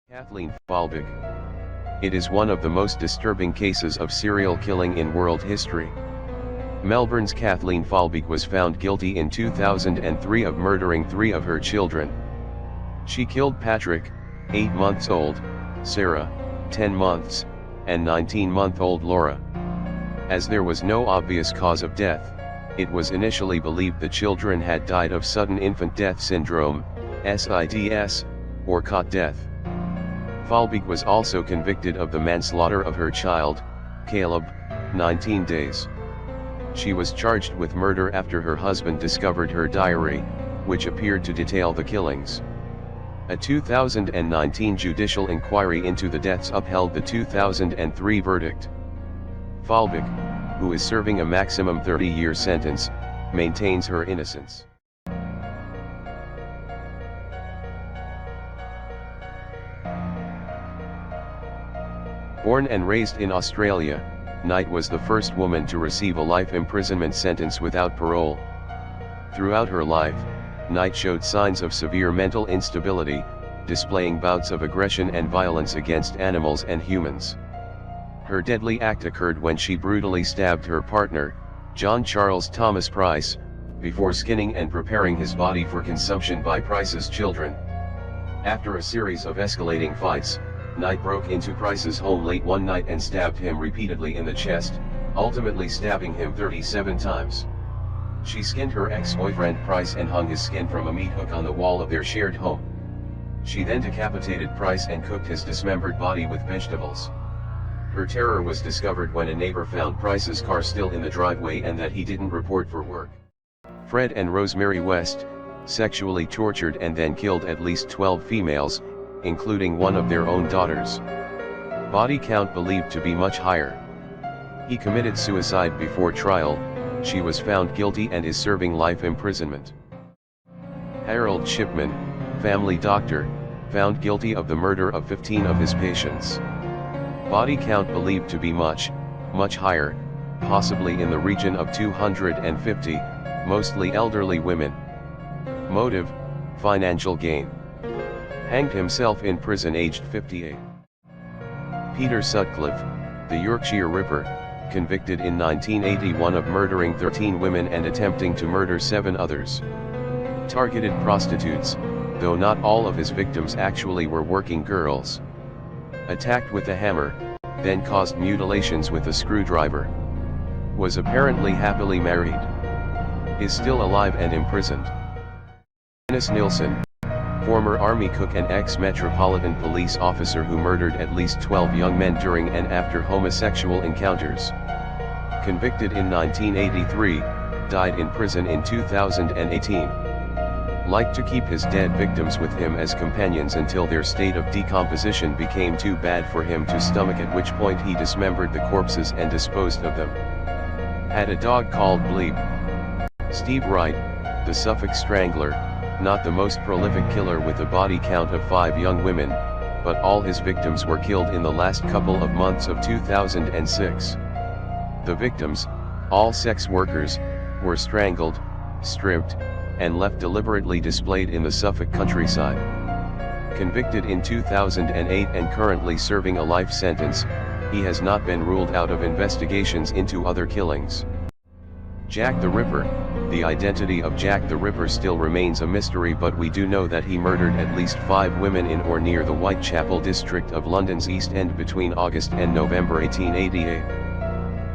Kathleen Falvig. It is one of the most disturbing cases of serial killing in world history. Melbourne's Kathleen Falvig was found guilty in 2003 of murdering 3 of her children. She killed Patrick, 8 months old, Sarah, 10 months, and 19-month-old Laura. As there was no obvious cause of death, it was initially believed the children had died of sudden infant death syndrome, SIDS, or cot death. Falvig was also convicted of the manslaughter of her child, Caleb, 19 days. She was charged with murder after her husband discovered her diary, which appeared to detail the killings. A 2019 judicial inquiry into the deaths upheld the 2003 verdict. Falvig, who is serving a maximum 30-year sentence, maintains her innocence. Born and raised in Australia, Knight was the first woman to receive a life imprisonment sentence without parole. Throughout her life, Knight showed signs of severe mental instability, displaying bouts of aggression and violence against animals and humans. Her deadly act occurred when she brutally stabbed her partner, John Charles Thomas Price, before skinning and preparing his body for consumption by Price's children. After a series of escalating fights, Knight broke into Price's home late one night and stabbed him repeatedly in the chest, ultimately stabbing him 37 times. She skinned her ex-boyfriend Price and hung his skin from a meat hook on the wall of their shared home. She then decapitated Price and cooked his dismembered body with vegetables. Her terror was discovered when a neighbor found Price's car still in the driveway and that he didn't report for work. Fred and Rosemary West sexually tortured and then killed at least 12 females, including one of their own daughters. Body count believed to be much higher. He committed suicide before trial. She was found guilty and is serving life imprisonment. Harold Shipman, family doctor, found guilty of the murder of 15 of his patients. Body count believed to be much higher, possibly in the region of 250, mostly elderly women. Motive: financial gain. Hanged himself in prison aged 58. Peter Sutcliffe, the Yorkshire Ripper, convicted in 1981 of murdering 13 women and attempting to murder 7 others. Targeted prostitutes, though not all of his victims actually were working girls. Attacked with a hammer, then caused mutilations with a screwdriver. Was apparently happily married. Is still alive and imprisoned. Dennis Nilsen, former Army cook and ex-Metropolitan Police officer who murdered at least 12 young men during and after homosexual encounters. Convicted in 1983, died in prison in 2018. Liked to keep his dead victims with him as companions until their state of decomposition became too bad for him to stomach, at which point he dismembered the corpses and disposed of them. Had a dog called Bleep. Steve Wright, the Suffolk Strangler, not the most prolific killer with a body count of 5 young women, but all his victims were killed in the last couple of months of 2006. The victims, all sex workers, were strangled, stripped, and left deliberately displayed in the Suffolk countryside. Convicted in 2008 and currently serving a life sentence, he has not been ruled out of investigations into other killings. Jack the Ripper. The identity of Jack the Ripper still remains a mystery, but we do know that he murdered at least 5 women in or near the Whitechapel district of London's East End between August and November 1888.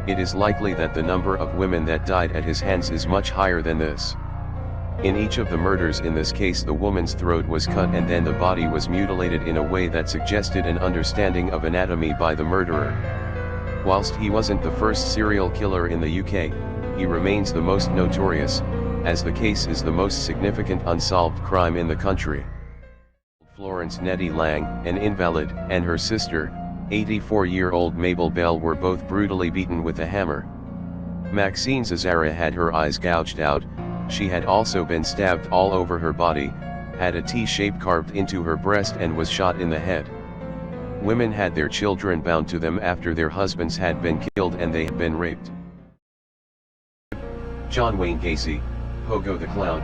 It is likely that the number of women that died at his hands is much higher than this. In each of the murders in this case, the woman's throat was cut and then the body was mutilated in a way that suggested an understanding of anatomy by the murderer. Whilst he wasn't the first serial killer in the UK, he remains the most notorious, as the case is the most significant unsolved crime in the country. Florence Nettie Lang, an invalid, and her sister, 84-year-old Mabel Bell, were both brutally beaten with a hammer. Maxine Zazara had her eyes gouged out. She had also been stabbed all over her body, had a T-shape carved into her breast, and was shot in the head. Women had their children bound to them after their husbands had been killed and they had been raped. John Wayne Gacy, Pogo the Clown,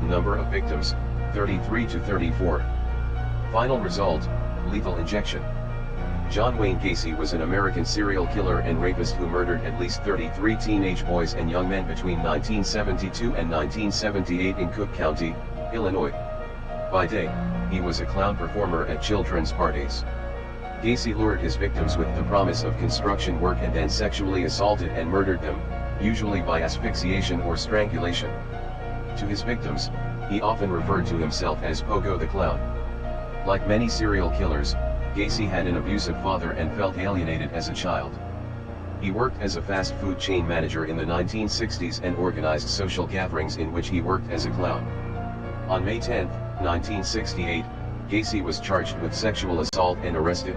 number of victims, 33 to 34. Final result, Lethal injection. John Wayne Gacy was an American serial killer and rapist who murdered at least 33 teenage boys and young men between 1972 and 1978 in Cook County, Illinois. By day, he was a clown performer at children's parties. Gacy lured his victims with the promise of construction work and then sexually assaulted and murdered them, usually by asphyxiation or strangulation. To his victims, he often referred to himself as Pogo the Clown. Like many serial killers, Gacy had an abusive father and felt alienated as a child. He worked as a fast food chain manager in the 1960s and organized social gatherings in which he worked as a clown. On May 10, 1968, Gacy was charged with sexual assault and arrested.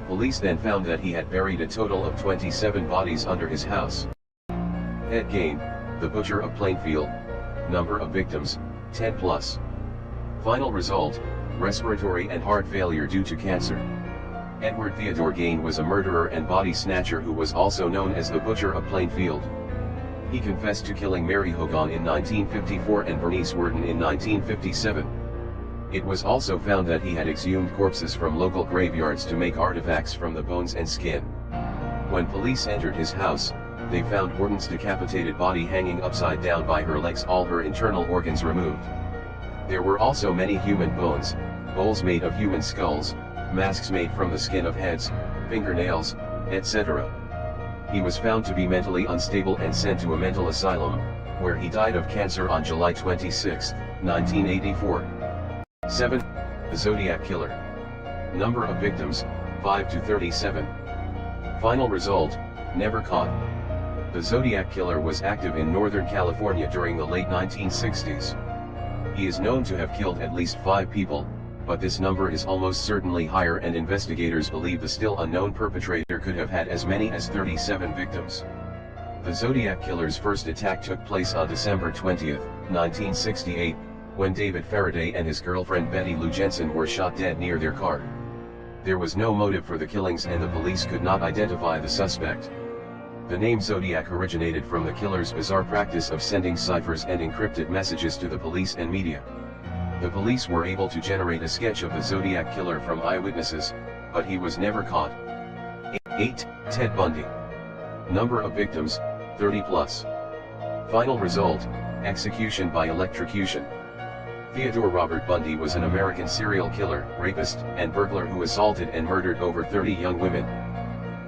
Police then found that he had buried a total of 27 bodies under his house. Ed Gein, the butcher of Plainfield. Number of victims, 10 plus. Final result, respiratory and heart failure due to cancer. Edward Theodore Gein was a murderer and body snatcher who was also known as the Butcher of Plainfield. He confessed to killing Mary Hogan in 1954 and Bernice Worden in 1957. It was also found that he had exhumed corpses from local graveyards to make artifacts from the bones and skin. When police entered his house, they found Worden's decapitated body hanging upside down by her legs, all her internal organs removed. There were also many human bones, bowls made of human skulls, masks made from the skin of heads, fingernails, etc. He was found to be mentally unstable and sent to a mental asylum, where he died of cancer on July 26, 1984. 7. The Zodiac Killer. Number of victims, 5 to 37. Final result, never caught. The Zodiac Killer was active in Northern California during the late 1960s. He is known to have killed at least 5 people, but this number is almost certainly higher, and investigators believe the still unknown perpetrator could have had as many as 37 victims. The Zodiac Killer's first attack took place on December 20, 1968, when David Faraday and his girlfriend Betty Lou Jensen were shot dead near their car. There was no motive for the killings and the police could not identify the suspect. The name Zodiac originated from the killer's bizarre practice of sending ciphers and encrypted messages to the police and media. The police were able to generate a sketch of the Zodiac Killer from eyewitnesses, but he was never caught. 8. Ted Bundy. Number of victims, 30 plus. Final result, execution by electrocution. Theodore Robert Bundy was an American serial killer, rapist, and burglar who assaulted and murdered over 30 young women.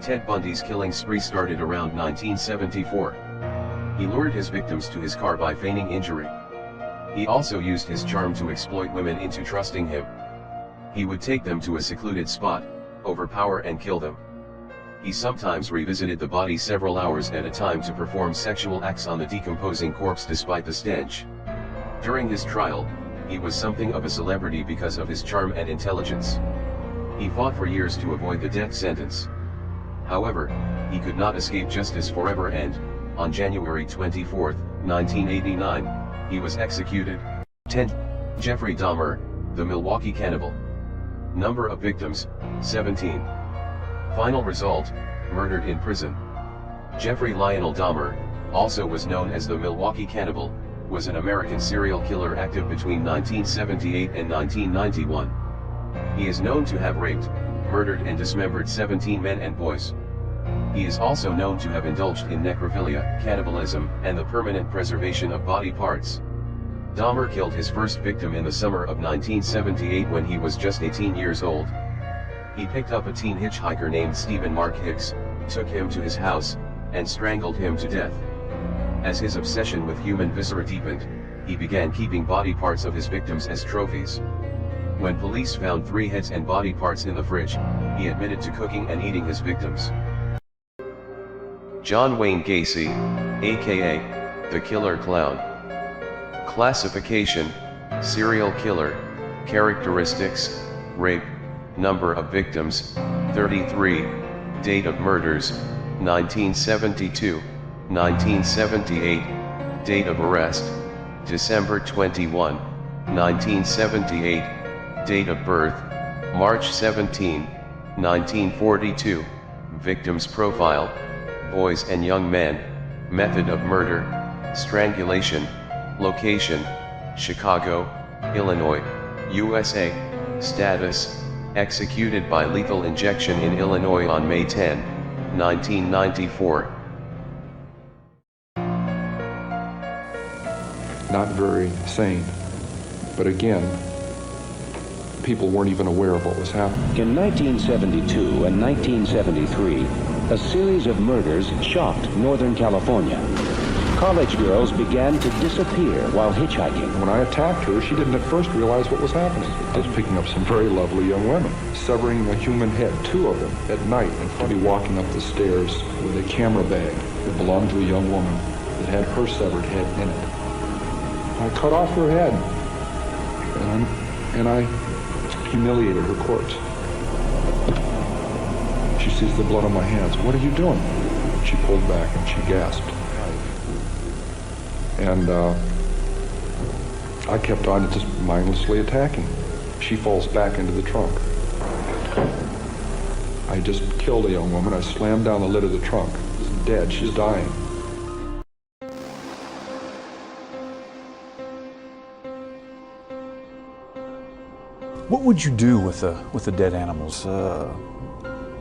Ted Bundy's killing spree started around 1974. He lured his victims to his car by feigning injury. He also used his charm to exploit women into trusting him. He would take them to a secluded spot, overpower and kill them. He sometimes revisited the body several hours at a time to perform sexual acts on the decomposing corpse despite the stench. During his trial, he was something of a celebrity because of his charm and intelligence. He fought for years to avoid the death sentence. However, he could not escape justice forever and, on January 24, 1989, he was executed. 10. Jeffrey Dahmer, the Milwaukee Cannibal. Number of victims, 17. Final result, murdered in prison. Jeffrey Lionel Dahmer, also was known as the Milwaukee Cannibal, was an American serial killer active between 1978 and 1991. He is known to have raped, murdered and dismembered 17 men and boys. He is also known to have indulged in necrophilia, cannibalism, and the permanent preservation of body parts. Dahmer killed his first victim in the summer of 1978 when he was just 18 years old. He picked up a teen hitchhiker named Stephen Mark Hicks, took him to his house, and strangled him to death. As his obsession with human viscera deepened, he began keeping body parts of his victims as trophies. When police found 3 heads and body parts in the fridge, he admitted to cooking and eating his victims. John Wayne Gacy, aka the Killer Clown. Classification: serial killer. Characteristics: rape. Number of victims: 33. Date of murders: 1972, 1978. Date of arrest: December 21, 1978. Date of birth: March 17, 1942. Victims profile: boys and young men. Method of murder: strangulation. Location: Chicago, Illinois, USA. Status: executed by lethal injection in Illinois on May 10, 1994. Not very sane, but again, people weren't even aware of what was happening. In 1972 and 1973, a series of murders shocked Northern California. College girls began to disappear while hitchhiking. When I attacked her, she didn't at first realize what was happening. I was picking up some very lovely young women, severing a human head, 2 of them, at night, and probably walking up the stairs with a camera bag that belonged to a young woman that had her severed head in it. I cut off her head, and I humiliated her corpse. She sees the blood on my hands. "What are you doing?" She pulled back and she gasped. And I kept on just mindlessly attacking. She falls back into the trunk. I just killed a young woman. I slammed down the lid of the trunk. She's dead. She's dying. What would you do with the dead animals?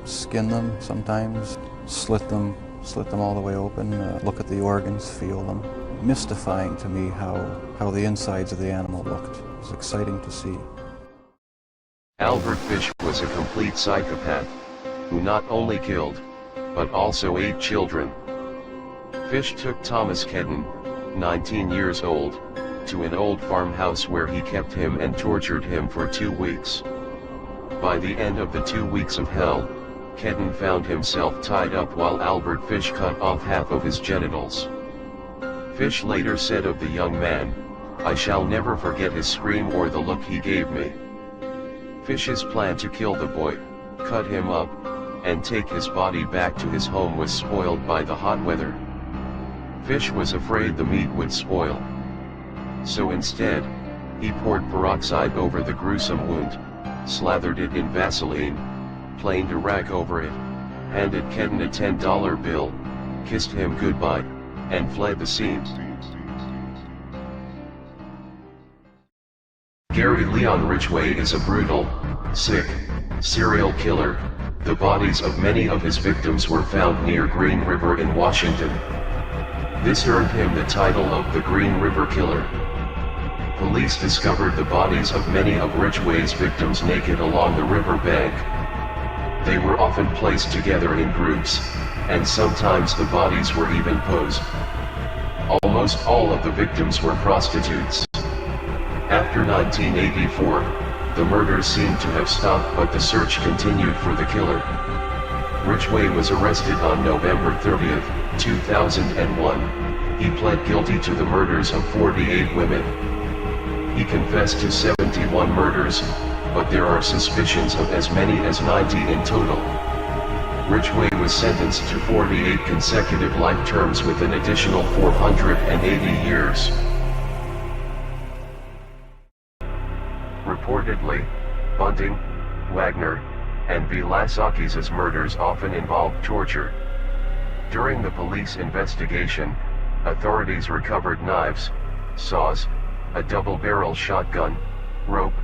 Skin them sometimes, slit them all the way open, look at the organs, feel them. Mystifying to me how the insides of the animal looked. It was exciting to see. Albert Fish was a complete psychopath, who not only killed, but also ate children. Fish took Thomas Kedden, 19 years old, to an old farmhouse where he kept him and tortured him for 2 weeks. By the end of the 2 weeks of hell, Kedden found himself tied up while Albert Fish cut off half of his genitals. Fish later said of the young man, "I shall never forget his scream or the look he gave me." Fish's plan to kill the boy, cut him up, and take his body back to his home was spoiled by the hot weather. Fish was afraid the meat would spoil. So instead, he poured peroxide over the gruesome wound, slathered it in Vaseline, planed a rag over it, handed Kedden a $10 bill, kissed him goodbye, and fled the scene. Gary Leon Ridgway is a brutal, sick, serial killer. The bodies of many of his victims were found near Green River in Washington. This earned him the title of the Green River Killer. Police discovered the bodies of many of Ridgway's victims naked along the river bank. They were often placed together in groups, and sometimes the bodies were even posed. Almost all of the victims were prostitutes. After 1984, the murders seemed to have stopped, but the search continued for the killer. Ridgway was arrested on November 30, 2001. He pled guilty to the murders of 48 women. He confessed to 71 murders, but there are suspicions of as many as 90 in total. Ridgway was sentenced to 48 consecutive life terms with an additional 480 years. Reportedly, Bunting, Wagner, and Velasquez's murders often involved torture. During the police investigation, authorities recovered knives, saws, a double-barrel shotgun, rope,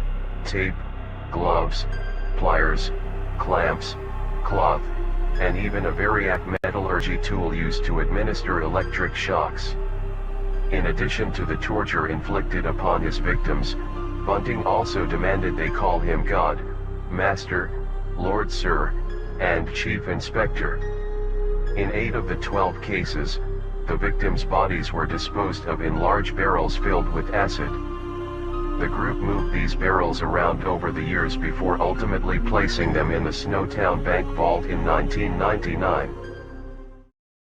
tape, gloves, pliers, clamps, cloth, and even a Variac metallurgy tool used to administer electric shocks. In addition to the torture inflicted upon his victims, Bunting also demanded they call him God, Master, Lord Sir, and Chief Inspector. In 8 of the 12 cases, the victims' bodies were disposed of in large barrels filled with acid. The group moved these barrels around over the years before ultimately placing them in the Snowtown Bank vault in 1999.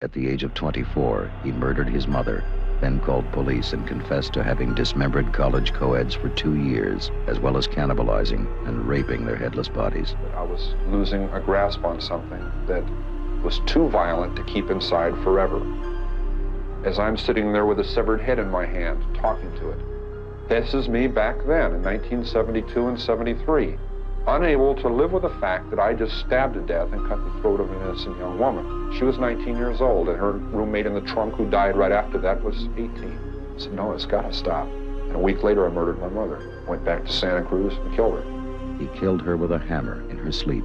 At the age of 24, he murdered his mother, then called police and confessed to having dismembered college co-eds for 2 years, as well as cannibalizing and raping their headless bodies. I was losing a grasp on something that was too violent to keep inside forever. As I'm sitting there with a severed head in my hand, talking to it. This is me back then, in 1972 and 73, unable to live with the fact that I just stabbed to death and cut the throat of an innocent young woman. She was 19 years old, and her roommate in the trunk, who died right after that, was 18. I said, no, it's got to stop. And a week later, I murdered my mother. Went back to Santa Cruz and killed her. He killed her with a hammer in her sleep,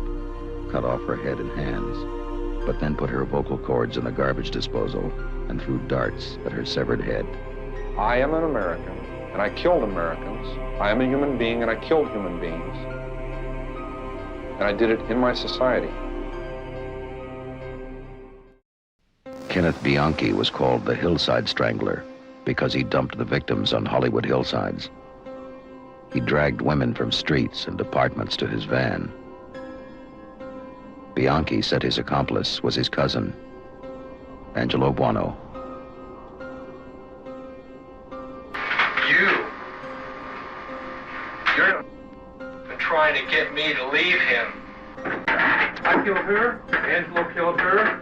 cut off her head and hands, but then put her vocal cords in the garbage disposal and threw darts at her severed head. I am an American, and I killed Americans. I am a human being, and I killed human beings. And I did it in my society. Kenneth Bianchi was called the Hillside Strangler because he dumped the victims on Hollywood hillsides. He dragged women from streets and apartments to his van. Bianchi said his accomplice was his cousin, Angelo Buono. You're trying to get me to leave him. I killed her. Angelo killed her.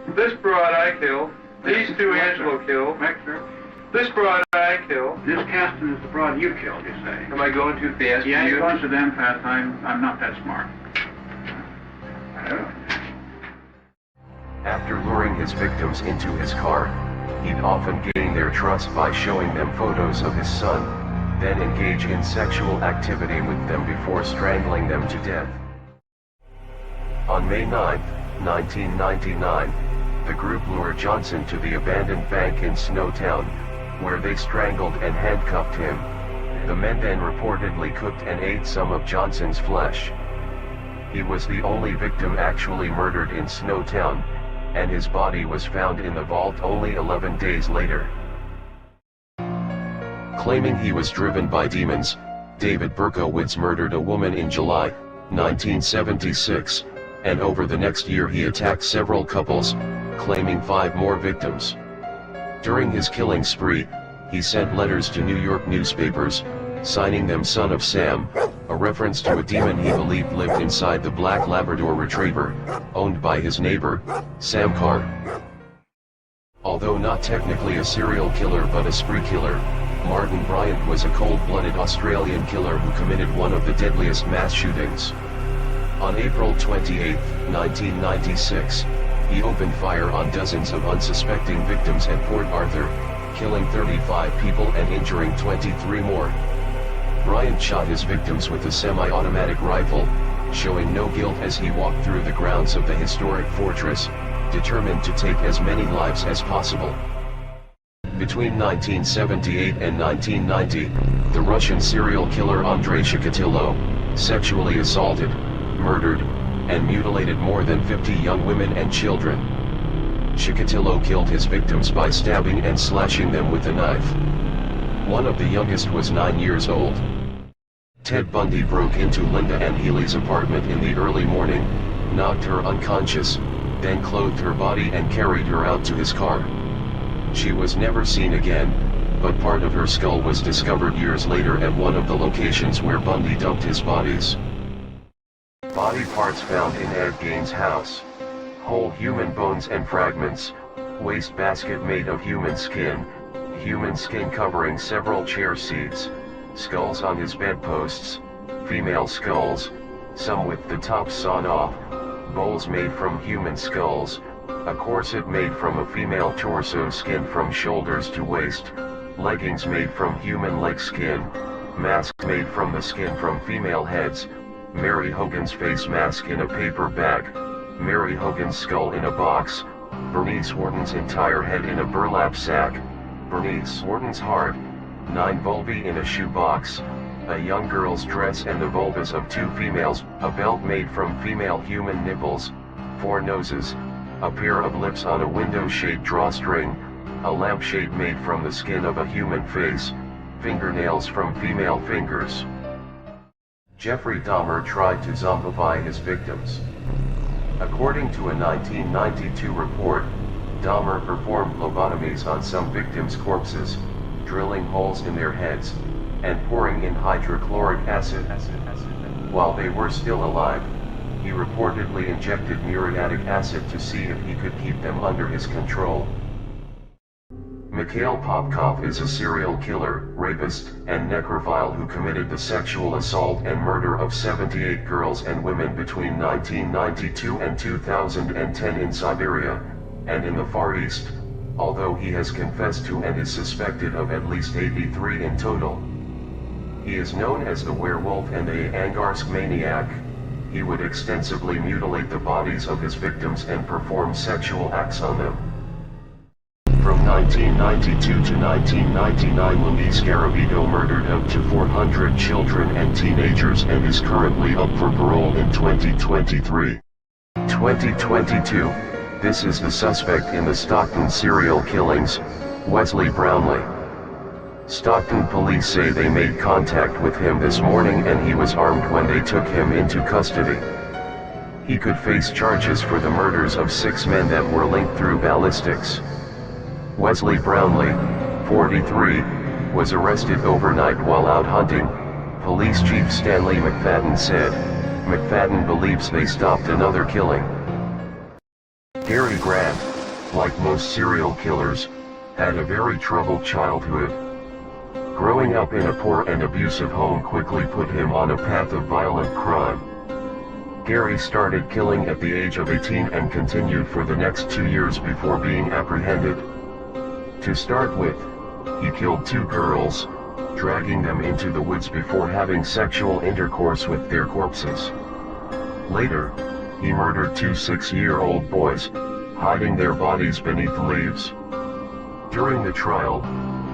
This broad I killed. These two Angelo killed. This broad I killed. This Caston is the broad you killed, you say? Am I going too fast? Yeah, you're going so damn fast. I'm not that smart. After luring his victims into his car, he'd often gain their trust by showing them photos of his son, then engage in sexual activity with them before strangling them to death. On May 9, 1999, the group lured Johnson to the abandoned bank in Snowtown, where they strangled and handcuffed him. The men then reportedly cooked and ate some of Johnson's flesh. He was the only victim actually murdered in Snowtown, and his body was found in the vault only 11 days later. Claiming he was driven by demons, David Berkowitz murdered a woman in July 1976, and over the next year he attacked several couples, claiming 5 more victims. During his killing spree, he sent letters to New York newspapers, signing them Son of Sam, a reference to a demon he believed lived inside the black Labrador Retriever, owned by his neighbor, Sam Carr. Although not technically a serial killer but a spree killer, Martin Bryant was a cold-blooded Australian killer who committed one of the deadliest mass shootings. On April 28, 1996, he opened fire on dozens of unsuspecting victims at Port Arthur, killing 35 people and injuring 23 more. Bryant shot his victims with a semi-automatic rifle, showing no guilt as he walked through the grounds of the historic fortress, determined to take as many lives as possible. Between 1978 and 1990, the Russian serial killer Andrei Chikatilo sexually assaulted, murdered, and mutilated more than 50 young women and children. Chikatilo killed his victims by stabbing and slashing them with a knife. One of the youngest was 9 years old. Ted Bundy broke into Linda Ann Healy's apartment in the early morning, knocked her unconscious, then clothed her body and carried her out to his car. She was never seen again, but part of her skull was discovered years later at one of the locations where Bundy dumped his bodies. Body parts found in Ed Gein's house: whole human bones and fragments, waste basket made of human skin covering several chair seats, skulls on his bedposts, female skulls, some with the tops sawn off, bowls made from human skulls, a corset made from a female torso skin from shoulders to waist, leggings made from human leg skin, mask made from the skin from female heads, Mary Hogan's face mask in a paper bag, Mary Hogan's skull in a box, Bernice Wharton's entire head in a burlap sack, Bernice Wharton's heart, 9 vulvae in a shoebox, a young girl's dress and the vulvas of 2 females, a belt made from female human nipples, 4 noses, a pair of lips on a window-shade drawstring, a lampshade made from the skin of a human face, fingernails from female fingers. Jeffrey Dahmer tried to zombify his victims. According to a 1992 report, Dahmer performed lobotomies on some victims' corpses, drilling holes in their heads, and pouring in hydrochloric acid. While they were still alive, he reportedly injected muriatic acid to see if he could keep them under his control. Mikhail Popkov is a serial killer, rapist, and necrophile who committed the sexual assault and murder of 78 girls and women between 1992 and 2010 in Siberia and in the Far East, although he has confessed to and is suspected of at least 83 in total. He is known as the werewolf and the Angarsk maniac. He would extensively mutilate the bodies of his victims and perform sexual acts on them. From 1992 to 1999, Luis Garavito murdered up to 400 children and teenagers and is currently up for parole in 2023. 2022. This is the suspect in the Stockton serial killings, Wesley Brownlee. Stockton police say they made contact with him this morning and he was armed when they took him into custody. He could face charges for the murders of 6 men that were linked through ballistics. Wesley Brownlee, 43, was arrested overnight while out hunting, Police Chief Stanley McFadden said. McFadden believes they stopped another killing. Gary Grant, like most serial killers, had a very troubled childhood. Growing up in a poor and abusive home quickly put him on a path of violent crime. Gary started killing at the age of 18 and continued for the next 2 years before being apprehended. To start with, he killed 2 girls, dragging them into the woods before having sexual intercourse with their corpses. Later, he murdered 2 6-year-old boys, hiding their bodies beneath leaves. During the trial,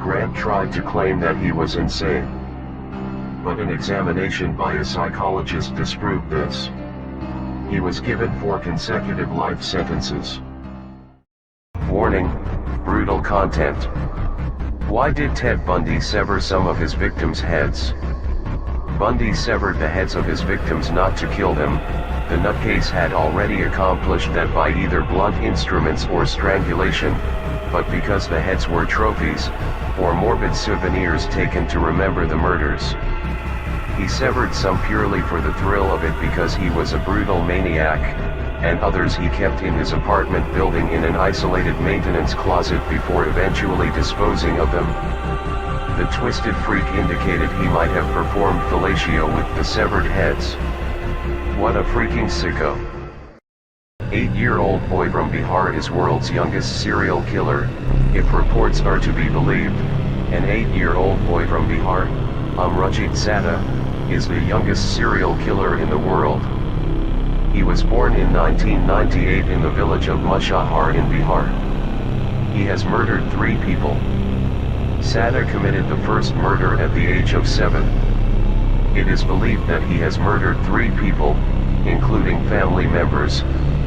Grant tried to claim that he was insane. But an examination by a psychologist disproved this. He was given 4 consecutive life sentences. Warning: brutal content. Why did Ted Bundy sever some of his victims' heads? Bundy severed the heads of his victims not to kill them. The nutcase had already accomplished that by either blunt instruments or strangulation, but because the heads were trophies, or morbid souvenirs taken to remember the murders. He severed some purely for the thrill of it because he was a brutal maniac, and others he kept in his apartment building in an isolated maintenance closet before eventually disposing of them. The twisted freak indicated he might have performed fellatio with the severed heads. What a freaking sicko. 8-year-old boy from Bihar is world's youngest serial killer, if reports are to be believed. An 8-year-old boy from Bihar, Amrajit Satta, is the youngest serial killer in the world. He was born in 1998 in the village of Mushahar in Bihar. He has murdered 3 people. Satta committed the first murder at the age of 7. It is believed that he has murdered 3 people, including family members,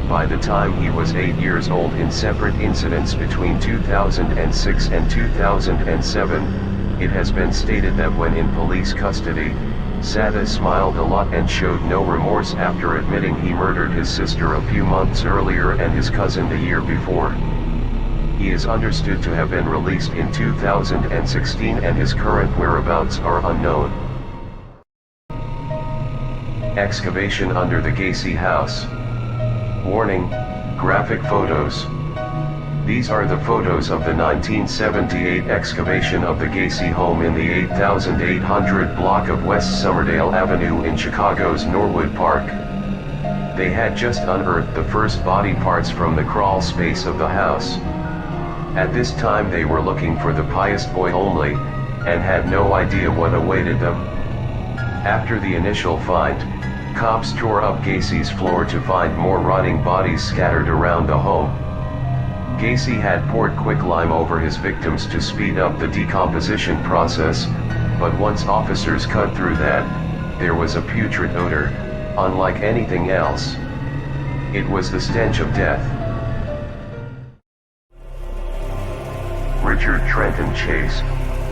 by the time he was 8 years old in separate incidents between 2006 and 2007. It has been stated that when in police custody, Satta smiled a lot and showed no remorse after admitting he murdered his sister a few months earlier and his cousin the year before. He is understood to have been released in 2016 and his current whereabouts are unknown. Excavation under the Gacy house. Warning: graphic photos. These are the photos of the 1978 excavation of the Gacy home in the 8800 block of West Somerdale Avenue in Chicago's Norwood Park. They had just unearthed the first body parts from the crawl space of the house. At this time they were looking for the pious boy only, and had no idea what awaited them. After the initial find, cops tore up Gacy's floor to find more rotting bodies scattered around the home. Gacy had poured quicklime over his victims to speed up the decomposition process, but once officers cut through that, there was a putrid odor, unlike anything else. It was the stench of death. Richard Trenton Chase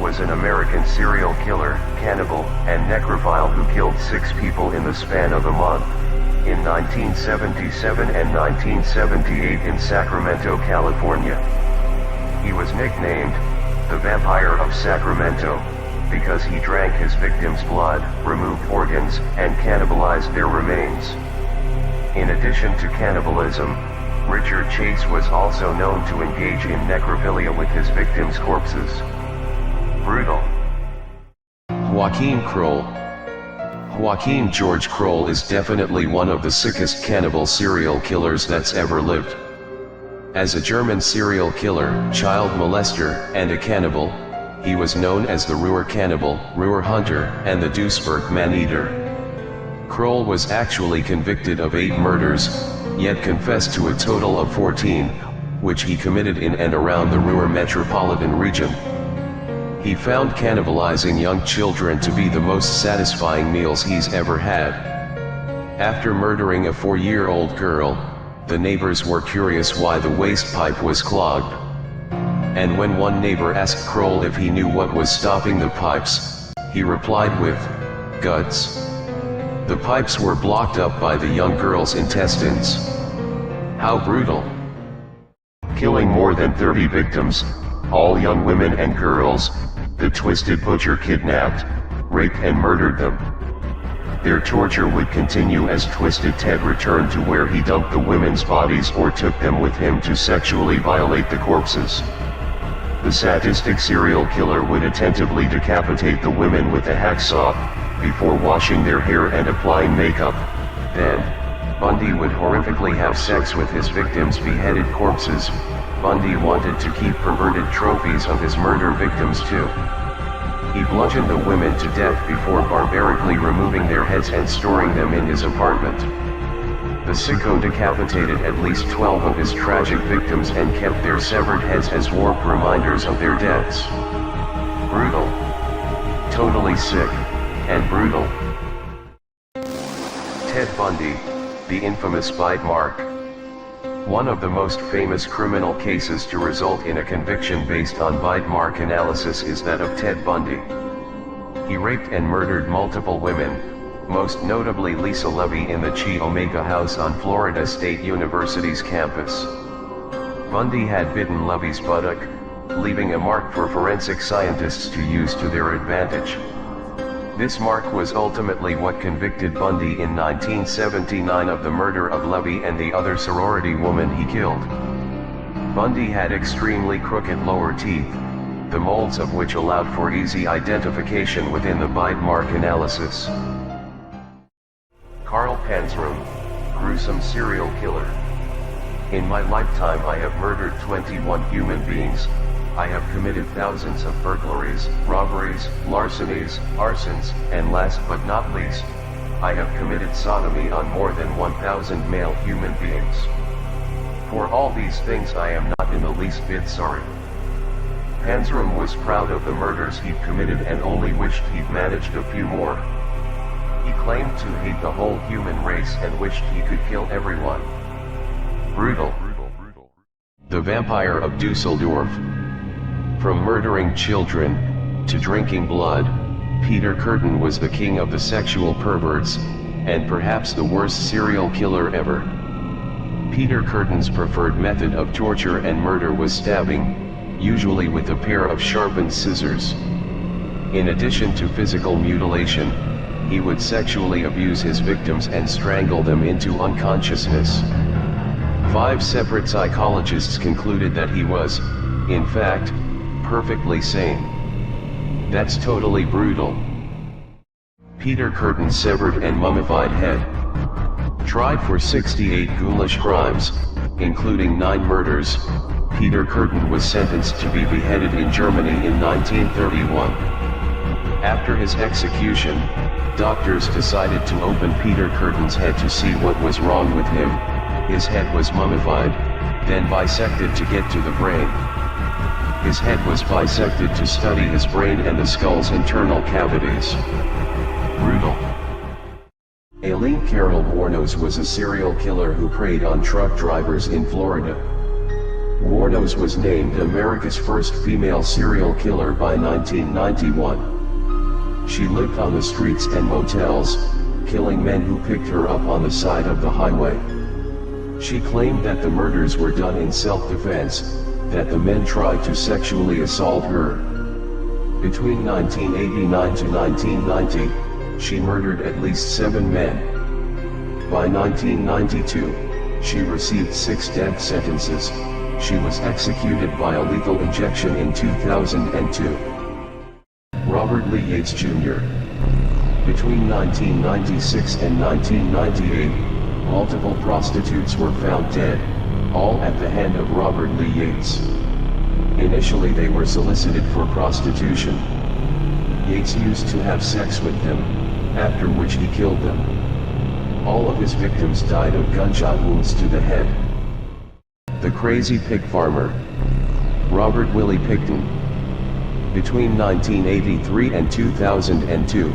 was an American serial killer, cannibal, and necrophile who killed 6 people in the span of a month, in 1977 and 1978 in Sacramento, California. He was nicknamed the Vampire of Sacramento because he drank his victims' blood, removed organs, and cannibalized their remains. In addition to cannibalism, Richard Chase was also known to engage in necrophilia with his victims' corpses. Brutal. Joaquin Kroll. Joaquin George Kroll is definitely one of the sickest cannibal serial killers that's ever lived. As a German serial killer, child molester, and a cannibal, He was known as the Ruhr Cannibal, Ruhr Hunter, and the Duisburg Man-Eater. Kroll was actually convicted of 8 murders, yet confessed to a total of 14, which he committed in and around the Ruhr metropolitan region. He found cannibalizing young children to be the most satisfying meals he's ever had. After murdering a 4-year-old girl, the neighbors were curious why the waste pipe was clogged. And when one neighbor asked Kroll if he knew what was stopping the pipes, he replied with, "Guts." The pipes were blocked up by the young girl's intestines. How brutal. Killing more than 30 victims, all young women and girls, the Twisted Butcher kidnapped, raped and murdered them. Their torture would continue as Twisted Ted returned to where he dumped the women's bodies or took them with him to sexually violate the corpses. The sadistic serial killer would attentively decapitate the women with a hacksaw, before washing their hair and applying makeup. Then, Bundy would horrifically have sex with his victims' beheaded corpses. Bundy wanted to keep perverted trophies of his murder victims too. He bludgeoned the women to death before barbarically removing their heads and storing them in his apartment. The sicko decapitated at least 12 of his tragic victims and kept their severed heads as warped reminders of their deaths. Brutal. Totally sick, and brutal. Ted Bundy, the infamous bite mark. One of the most famous criminal cases to result in a conviction based on bite mark analysis is that of Ted Bundy. He raped and murdered multiple women, most notably Lisa Levy in the Chi Omega house on Florida State University's campus. Bundy had bitten Levy's buttock, leaving a mark for forensic scientists to use to their advantage. This mark was ultimately what convicted Bundy in 1979 of the murder of Levy and the other sorority woman he killed. Bundy had extremely crooked lower teeth, the molds of which allowed for easy identification within the bite mark analysis. Carl Panzram, gruesome serial killer. In my lifetime I have murdered 21 human beings. I have committed thousands of burglaries, robberies, larcenies, arsons, and last but not least, I have committed sodomy on more than 1,000 male human beings. For all these things I am not in the least bit sorry. Panzram was proud of the murders he'd committed and only wished he'd managed a few more. He claimed to hate the whole human race and wished he could kill everyone. Brutal. The Vampire of Dusseldorf. From murdering children, to drinking blood, Peter Kürten was the king of the sexual perverts, and perhaps the worst serial killer ever. Peter Kürten's preferred method of torture and murder was stabbing, usually with a pair of sharpened scissors. In addition to physical mutilation, he would sexually abuse his victims and strangle them into unconsciousness. 5 separate psychologists concluded that he was, in fact, perfectly sane. That's totally brutal. Peter Kürten's severed and mummified head. Tried for 68 ghoulish crimes, including 9 murders, Peter Kürten was sentenced to be beheaded in Germany in 1931. After his execution, doctors decided to open Peter Kürten's head to see what was wrong with him. His head was mummified, then bisected to get to the brain. His head was bisected to study his brain and the skull's internal cavities. Brutal. Aileen Carol Wuornos was a serial killer who preyed on truck drivers in Florida. Wuornos was named America's first female serial killer by 1991. She lived on the streets and motels, killing men who picked her up on the side of the highway. She claimed that the murders were done in self-defense, that the men tried to sexually assault her. Between 1989 to 1990, she murdered at least 7 men. By 1992, she received 6 death sentences. She was executed by a lethal injection in 2002. Robert Lee Yates Jr. Between 1996 and 1998, multiple prostitutes were found dead, all at the hand of Robert Lee Yates. Initially they were solicited for prostitution. Yates used to have sex with them, after which he killed them. All of his victims died of gunshot wounds to the head. The Crazy Pig Farmer. Robert Willie Pickton. Between 1983 and 2002,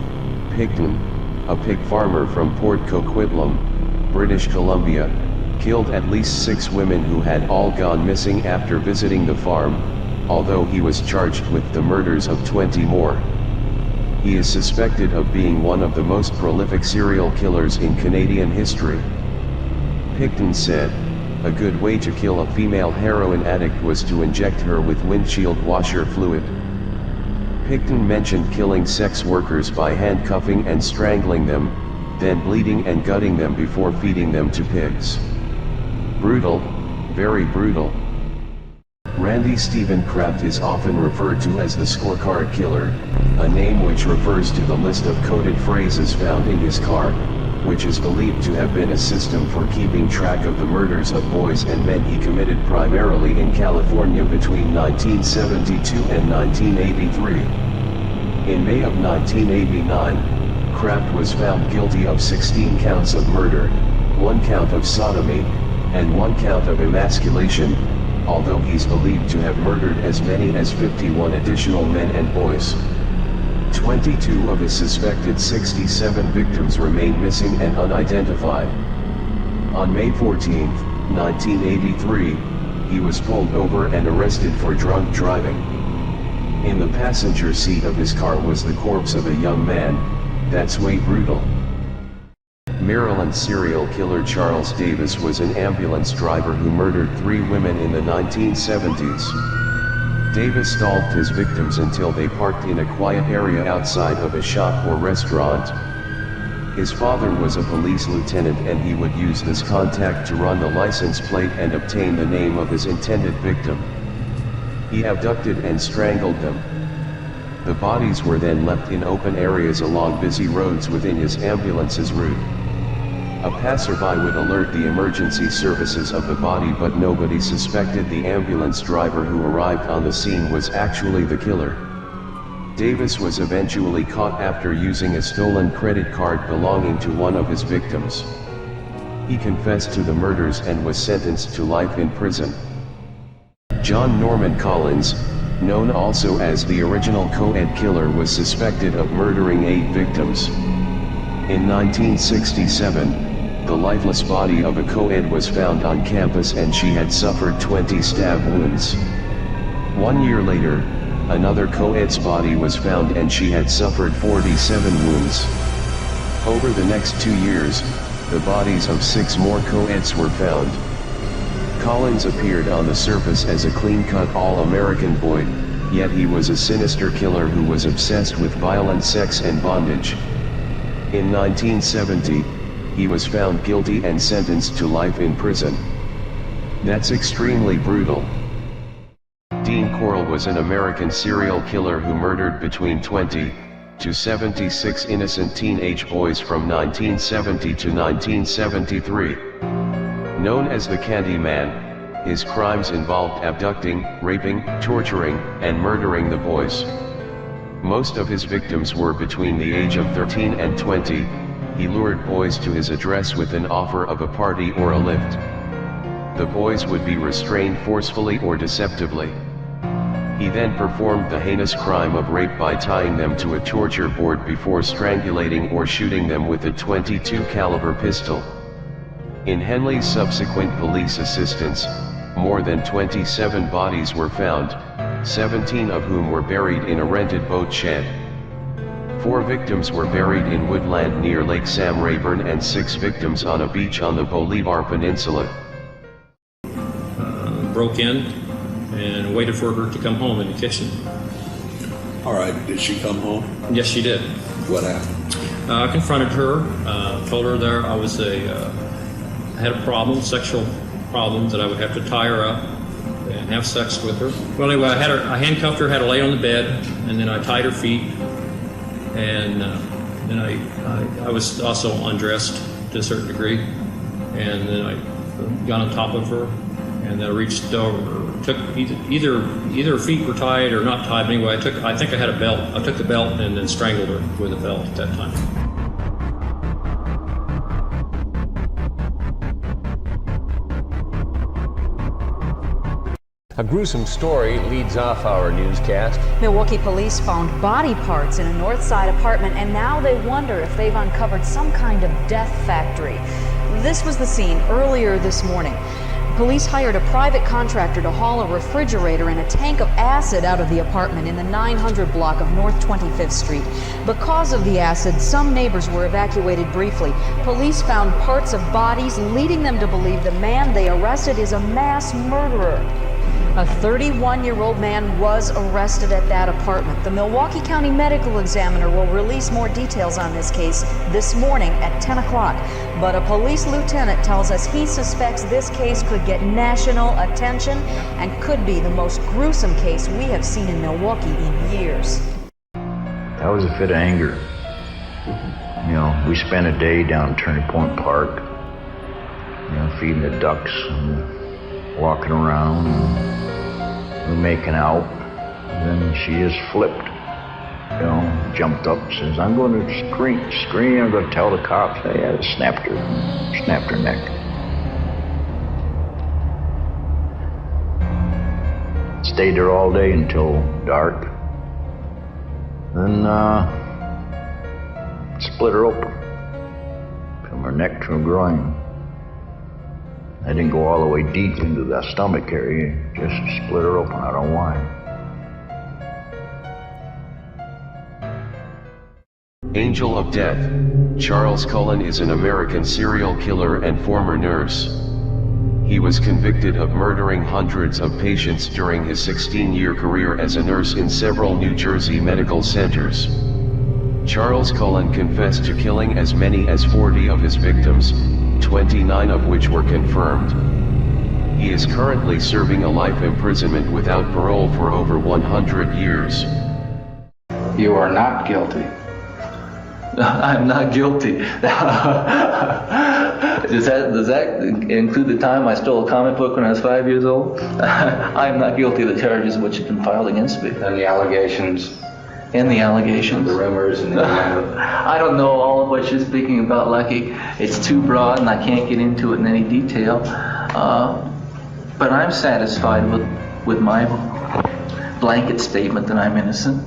Pickton, a pig farmer from Port Coquitlam, British Columbia, killed at least 6 women who had all gone missing after visiting the farm, although he was charged with the murders of 20 more. He is suspected of being one of the most prolific serial killers in Canadian history. Pickton said, "A good way to kill a female heroin addict was to inject her with windshield washer fluid." Pickton mentioned killing sex workers by handcuffing and strangling them, then bleeding and gutting them before feeding them to pigs. Brutal, very brutal. Randy Stephen Kraft is often referred to as the Scorecard Killer, a name which refers to the list of coded phrases found in his car, which is believed to have been a system for keeping track of the murders of boys and men he committed primarily in California between 1972 and 1983. In May of 1989, Kraft was found guilty of 16 counts of murder, 1 count of sodomy, and 1 count of emasculation, although he's believed to have murdered as many as 51 additional men and boys. 22 of his suspected 67 victims remain missing and unidentified. On May 14, 1983, he was pulled over and arrested for drunk driving. In the passenger seat of his car was the corpse of a young man. That's way brutal. Maryland serial killer Charles Davis was an ambulance driver who murdered 3 women in the 1970s. Davis stalked his victims until they parked in a quiet area outside of a shop or restaurant. His father was a police lieutenant and he would use this contact to run the license plate and obtain the name of his intended victim. He abducted and strangled them. The bodies were then left in open areas along busy roads within his ambulance's route. A passerby would alert the emergency services of the body, but nobody suspected the ambulance driver who arrived on the scene was actually the killer. Davis was eventually caught after using a stolen credit card belonging to one of his victims. He confessed to the murders and was sentenced to life in prison. John Norman Collins, known also as the original co-ed killer, was suspected of murdering 8 victims. In 1967, the lifeless body of a co-ed was found on campus and she had suffered 20 stab wounds. 1 year later, another co-ed's body was found and she had suffered 47 wounds. Over the next 2 years, the bodies of 6 more co-eds were found. Collins appeared on the surface as a clean-cut all-American boy, yet he was a sinister killer who was obsessed with violent sex and bondage. In 1970, he was found guilty and sentenced to life in prison. That's extremely brutal. Dean Corll was an American serial killer who murdered between 20 to 76 innocent teenage boys from 1970 to 1973. Known as the Candy Man, his crimes involved abducting, raping, torturing, and murdering the boys. Most of his victims were between the age of 13 and 20. He lured boys to his address with an offer of a party or a lift. The boys would be restrained forcefully or deceptively. He then performed the heinous crime of rape by tying them to a torture board before strangulating or shooting them with a .22 caliber pistol. In Henley's subsequent police assistance, more than 27 bodies were found, 17 of whom were buried in a rented boat shed. 4 victims were buried in woodland near Lake Sam Rayburn and 6 victims on a beach on the Bolivar Peninsula. Broke in and waited for her to come home in the kitchen. All right, did she come home? Yes, she did. What happened? I confronted her, told her there I had a problem, sexual problem, that I would have to tie her up and have sex with her. Well, anyway, I handcuffed her, had her lay on the bed, and then I tied her feet. And then I was also undressed to a certain degree, and then I got on top of her and then I reached over, took either feet were tied or not tied. Anyway, I think I had a belt. I took the belt and then strangled her with a belt at that time. A gruesome story leads off our newscast. Milwaukee police found body parts in a North Side apartment, and now they wonder if they've uncovered some kind of death factory. This was the scene earlier this morning. Police hired a private contractor to haul a refrigerator and a tank of acid out of the apartment in the 900 block of North 25th Street. Because of the acid, some neighbors were evacuated briefly. Police found parts of bodies, leading them to believe the man they arrested is a mass murderer. A 31-year-old man was arrested at that apartment. The Milwaukee County Medical Examiner will release more details on this case this morning at 10 o'clock. But a police lieutenant tells us he suspects this case could get national attention and could be the most gruesome case we have seen in Milwaukee in years. That was a fit of anger. You know, we spent a day down Turning Point Park, you know, feeding the ducks and walking around. And we're making out, and then she just flipped, you know, jumped up, says, I'm going to scream, I'm going to tell the cops. They had snapped her neck. Stayed there all day until dark, then split her open, from her neck to her groin. I didn't go all the way deep into that stomach area, just split her open. I don't know why. Angel of Death. Charles Cullen is an American serial killer and former nurse. He was convicted of murdering hundreds of patients during his 16-year career as a nurse in several New Jersey medical centers. Charles Cullen confessed to killing as many as 40 of his victims, 29 of which were confirmed. He is currently serving a life imprisonment without parole for over 100 years. You are not guilty. I'm not guilty. Does that include the time I stole a comic book when I was 5 years old? I am not guilty of the charges which have been filed against me. And the allegations? And the allegations. The rumors and the I don't know all of what you're speaking about, Lucky. It's too broad and I can't get into it in any detail. But I'm satisfied with my blanket statement that I'm innocent.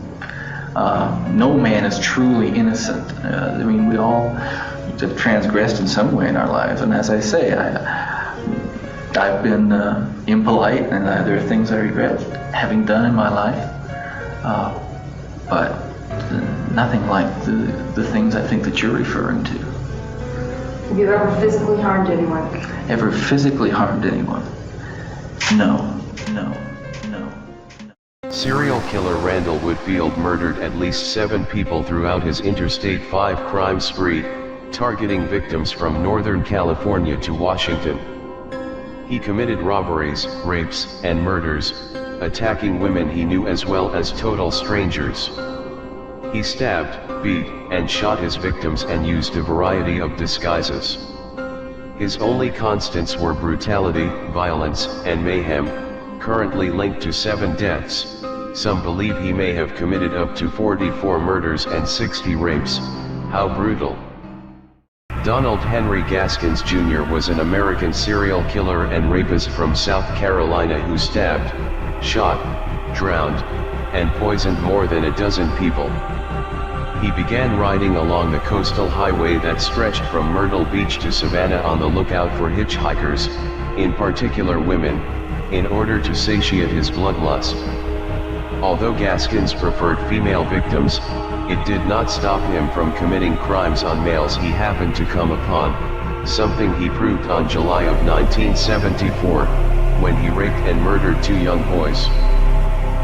No man is truly innocent. I mean, we all have transgressed in some way in our lives. And as I say, I've been impolite, and there are things I regret having done in my life. But nothing like the things I think that you're referring to. Have you ever physically harmed anyone? Ever physically harmed anyone? No. Serial killer Randall Whitfield murdered at least 7 people throughout his Interstate 5 crime spree, targeting victims from Northern California to Washington. He committed robberies, rapes, and murders, attacking women he knew as well as total strangers. He stabbed, beat, and shot his victims and used a variety of disguises. His only constants were brutality, violence, and mayhem, currently linked to 7 deaths. Some believe he may have committed up to 44 murders and 60 rapes. How brutal. Donald Henry Gaskins Jr. was an American serial killer and rapist from South Carolina who stabbed, shot, drowned, and poisoned more than a dozen people. He began riding along the coastal highway that stretched from Myrtle Beach to Savannah on the lookout for hitchhikers, in particular women, in order to satiate his bloodlust. Although Gaskins preferred female victims, it did not stop him from committing crimes on males he happened to come upon, something he proved on July of 1974, when he raped and murdered 2 young boys.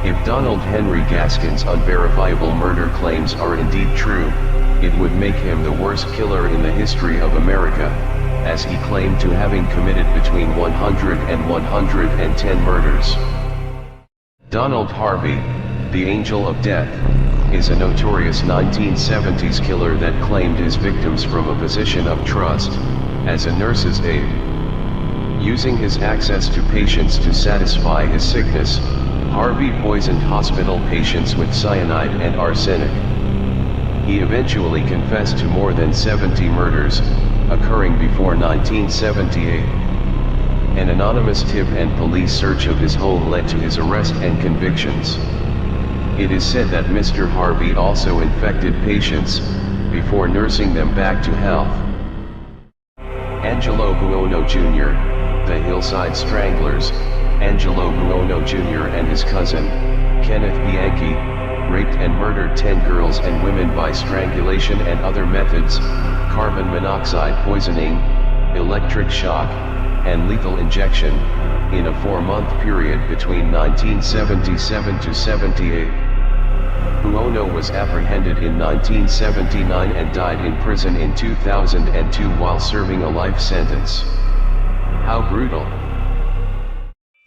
If Donald Henry Gaskins' unverifiable murder claims are indeed true, it would make him the worst killer in the history of America, as he claimed to having committed between 100 and 110 murders. Donald Harvey, the Angel of Death, is a notorious 1970s killer that claimed his victims from a position of trust, as a nurse's aide. Using his access to patients to satisfy his sickness, Harvey poisoned hospital patients with cyanide and arsenic. He eventually confessed to more than 70 murders, occurring before 1978. An anonymous tip and police search of his home led to his arrest and convictions. It is said that Mr. Harvey also infected patients, before nursing them back to health. Angelo Buono Jr., the Hillside Stranglers, Angelo Buono Jr. and his cousin, Kenneth Bianchi, raped and murdered 10 girls and women by strangulation and other methods, carbon monoxide poisoning, electric shock, and lethal injection, in a 4-month period between 1977 to 78. Buono was apprehended in 1979 and died in prison in 2002 while serving a life sentence. How brutal!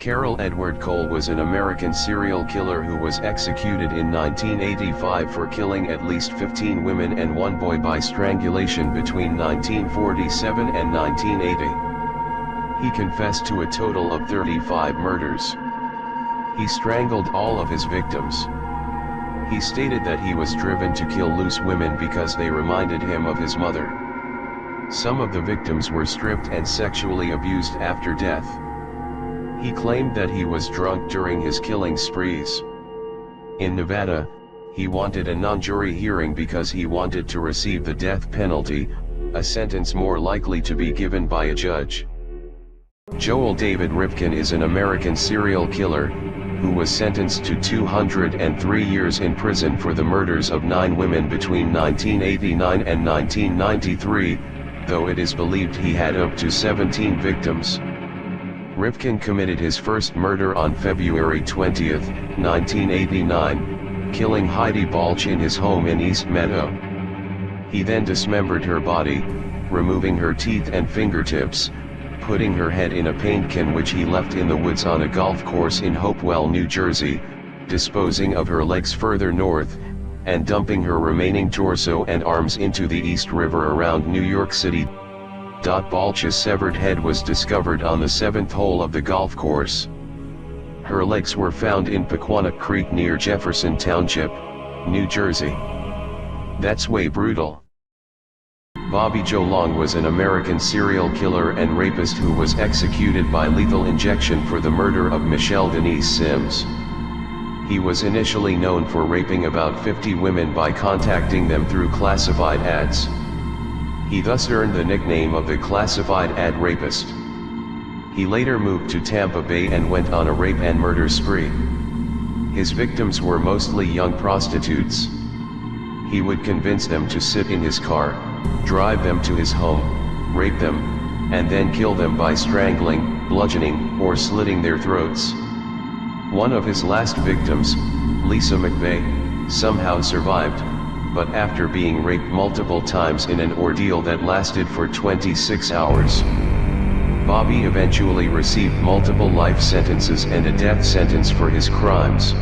Carroll Edward Cole was an American serial killer who was executed in 1985 for killing at least 15 women and 1 boy by strangulation between 1947 and 1980. He confessed to a total of 35 murders. He strangled all of his victims. He stated that he was driven to kill loose women because they reminded him of his mother. Some of the victims were stripped and sexually abused after death. He claimed that he was drunk during his killing sprees. In Nevada, he wanted a non-jury hearing because he wanted to receive the death penalty, a sentence more likely to be given by a judge. Joel David Rifkin is an American serial killer, who was sentenced to 203 years in prison for the murders of 9 women between 1989 and 1993, though it is believed he had up to 17 victims. Rifkin committed his first murder on February 20, 1989, killing Heidi Balch in his home in East Meadow. He then dismembered her body, removing her teeth and fingertips, putting her head in a paint can which he left in the woods on a golf course in Hopewell, New Jersey, disposing of her legs further north, and dumping her remaining torso and arms into the East River around New York City. Balch's severed head was discovered on the 7th hole of the golf course. Her legs were found in Pequannock Creek near Jefferson Township, New Jersey. That's way brutal. Bobby Joe Long was an American serial killer and rapist who was executed by lethal injection for the murder of Michelle Denise Sims. He was initially known for raping about 50 women by contacting them through classified ads. He thus earned the nickname of the classified ad rapist. He later moved to Tampa Bay and went on a rape and murder spree. His victims were mostly young prostitutes. He would convince them to sit in his car, drive them to his home, rape them, and then kill them by strangling, bludgeoning, or slitting their throats. One of his last victims, Lisa McVeigh, somehow survived, but after being raped multiple times in an ordeal that lasted for 26 hours. Bobby eventually received multiple life sentences and a death sentence for his crimes.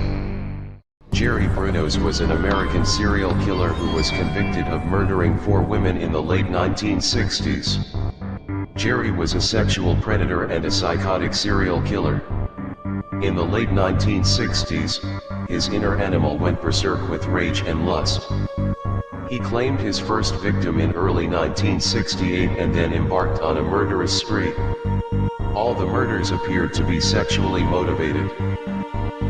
Jerry Brunos was an American serial killer who was convicted of murdering 4 women in the late 1960s. Jerry was a sexual predator and a psychotic serial killer. In the late 1960s, his inner animal went berserk with rage and lust. He claimed his first victim in early 1968 and then embarked on a murderous spree. All the murders appeared to be sexually motivated.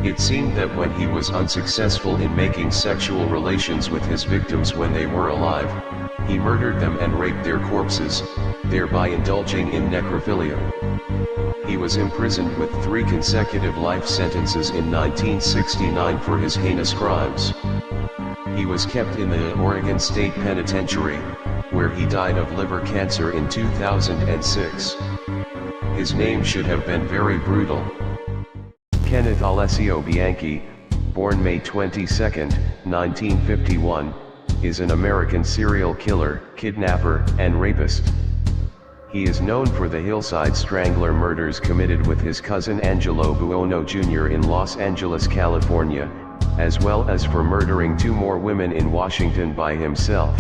It seemed that when he was unsuccessful in making sexual relations with his victims when they were alive, he murdered them and raped their corpses, thereby indulging in necrophilia. He was imprisoned with 3 consecutive life sentences in 1969 for his heinous crimes. He was kept in the Oregon State Penitentiary, where he died of liver cancer in 2006. His name should have been very brutal. Kenneth Alessio Bianchi, born May 22, 1951, is an American serial killer, kidnapper, and rapist. He is known for the Hillside Strangler murders committed with his cousin Angelo Buono Jr. in Los Angeles, California, as well as for murdering 2 more women in Washington by himself.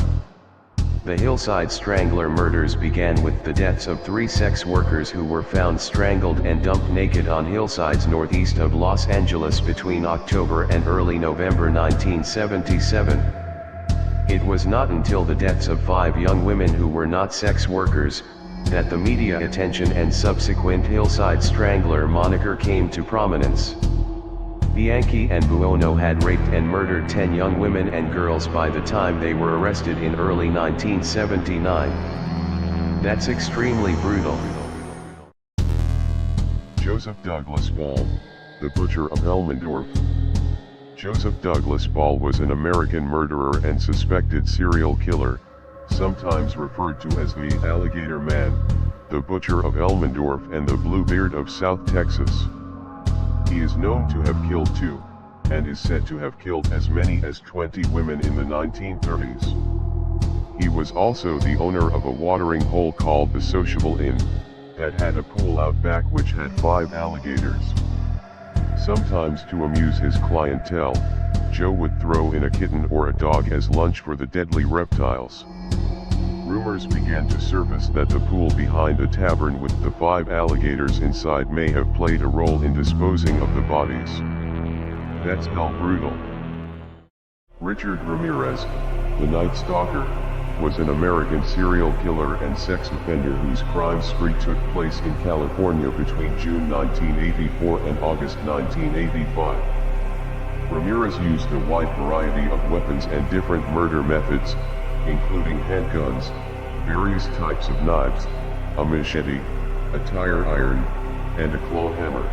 The Hillside Strangler murders began with the deaths of 3 sex workers who were found strangled and dumped naked on hillsides northeast of Los Angeles between October and early November 1977. It was not until the deaths of 5 young women who were not sex workers, that the media attention and subsequent Hillside Strangler moniker came to prominence. Bianchi and Buono had raped and murdered 10 young women and girls by the time they were arrested in early 1979. That's extremely brutal. Joseph Douglas Ball, the Butcher of Elmendorf. Joseph Douglas Ball was an American murderer and suspected serial killer, sometimes referred to as the Alligator Man, the Butcher of Elmendorf and the Bluebeard of South Texas. He is known to have killed 2, and is said to have killed as many as 20 women in the 1930s. He was also the owner of a watering hole called the Sociable Inn, that had a pool out back which had 5 alligators. Sometimes to amuse his clientele, Joe would throw in a kitten or a dog as lunch for the deadly reptiles. Rumors began to surface that the pool behind the tavern with the 5 alligators inside may have played a role in disposing of the bodies. That's hell brutal. Richard Ramirez, the Night Stalker, was an American serial killer and sex offender whose crime spree took place in California between June 1984 and August 1985. Ramirez used a wide variety of weapons and different murder methods, including handguns, various types of knives, a machete, a tire iron, and a claw hammer.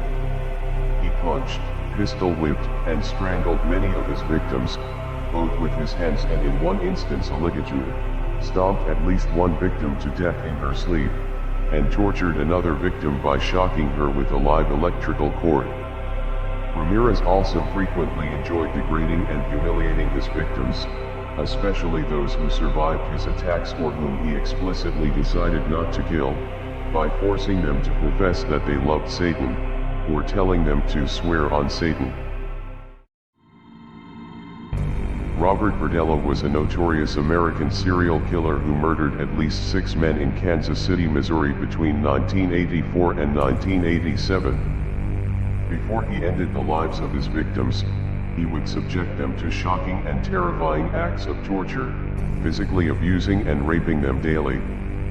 He punched, pistol-whipped, and strangled many of his victims, both with his hands and in one instance a ligature, stomped at least one victim to death in her sleep, and tortured another victim by shocking her with a live electrical cord. Ramirez also frequently enjoyed degrading and humiliating his victims, especially those who survived his attacks or whom he explicitly decided not to kill, by forcing them to profess that they loved Satan, or telling them to swear on Satan. Robert Verdello was a notorious American serial killer who murdered at least 6 men in Kansas City, Missouri between 1984 and 1987. Before he ended the lives of his victims, he would subject them to shocking and terrifying acts of torture, physically abusing and raping them daily,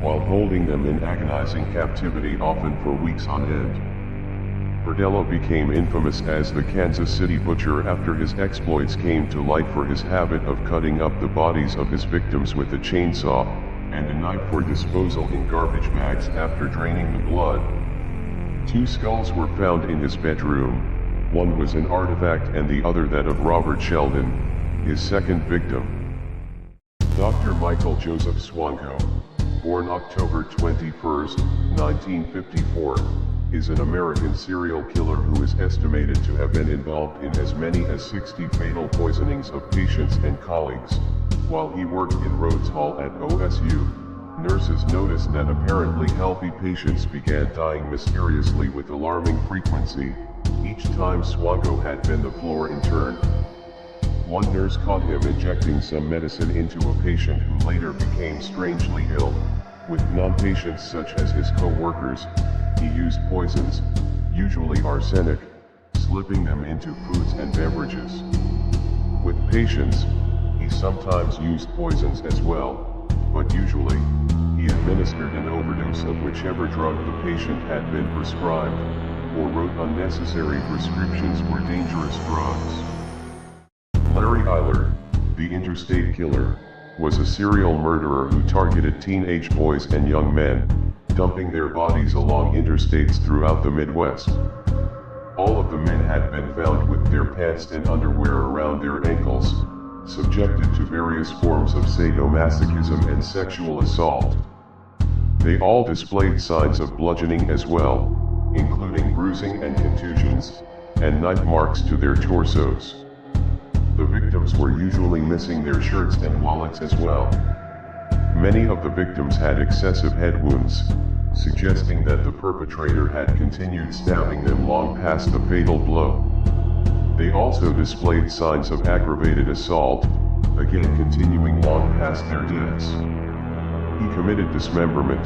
while holding them in agonizing captivity often for weeks on end. Verdello became infamous as the Kansas City Butcher after his exploits came to light for his habit of cutting up the bodies of his victims with a chainsaw, and a knife for disposal in garbage bags after draining the blood. 2 skulls were found in his bedroom. One was an artifact and the other that of Robert Sheldon, his second victim. Dr. Michael Joseph Swanko, born October 21, 1954, is an American serial killer who is estimated to have been involved in as many as 60 fatal poisonings of patients and colleagues. While he worked in Rhodes Hall at OSU, nurses noticed that apparently healthy patients began dying mysteriously with alarming frequency, each time Swanko had been the floor intern. One nurse caught him injecting some medicine into a patient who later became strangely ill. With non-patients such as his co-workers, he used poisons, usually arsenic, slipping them into foods and beverages. With patients, he sometimes used poisons as well, but usually, he administered an overdose of whichever drug the patient had been prescribed, or wrote unnecessary prescriptions for dangerous drugs. Larry Eiler, the Interstate Killer, was a serial murderer who targeted teenage boys and young men, dumping their bodies along interstates throughout the Midwest. All of the men had been found with their pants and underwear around their ankles, subjected to various forms of sadomasochism and sexual assault. They all displayed signs of bludgeoning as well, including bruising and contusions, and knife marks to their torsos. The victims were usually missing their shirts and wallets as well. Many of the victims had excessive head wounds, suggesting that the perpetrator had continued stabbing them long past the fatal blow. They also displayed signs of aggravated assault, again continuing long past their deaths. He committed dismemberment,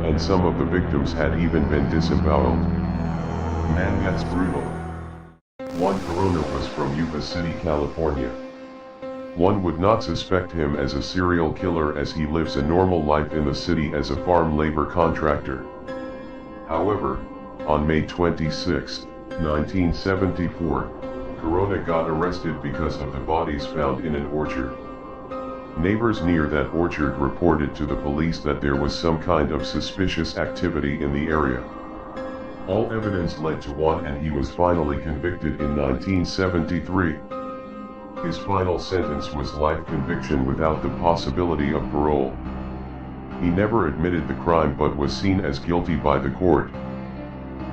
and some of the victims had even been disemboweled. Man, that's brutal. Juan Corona was from Yuba City, California. One would not suspect him as a serial killer as he lives a normal life in the city as a farm labor contractor. However, on May 26, 1974, Corona got arrested because of the bodies found in an orchard. Neighbors near that orchard reported to the police that there was some kind of suspicious activity in the area. All evidence led to Juan, and he was finally convicted in 1973. His final sentence was life conviction without the possibility of parole. He never admitted the crime but was seen as guilty by the court.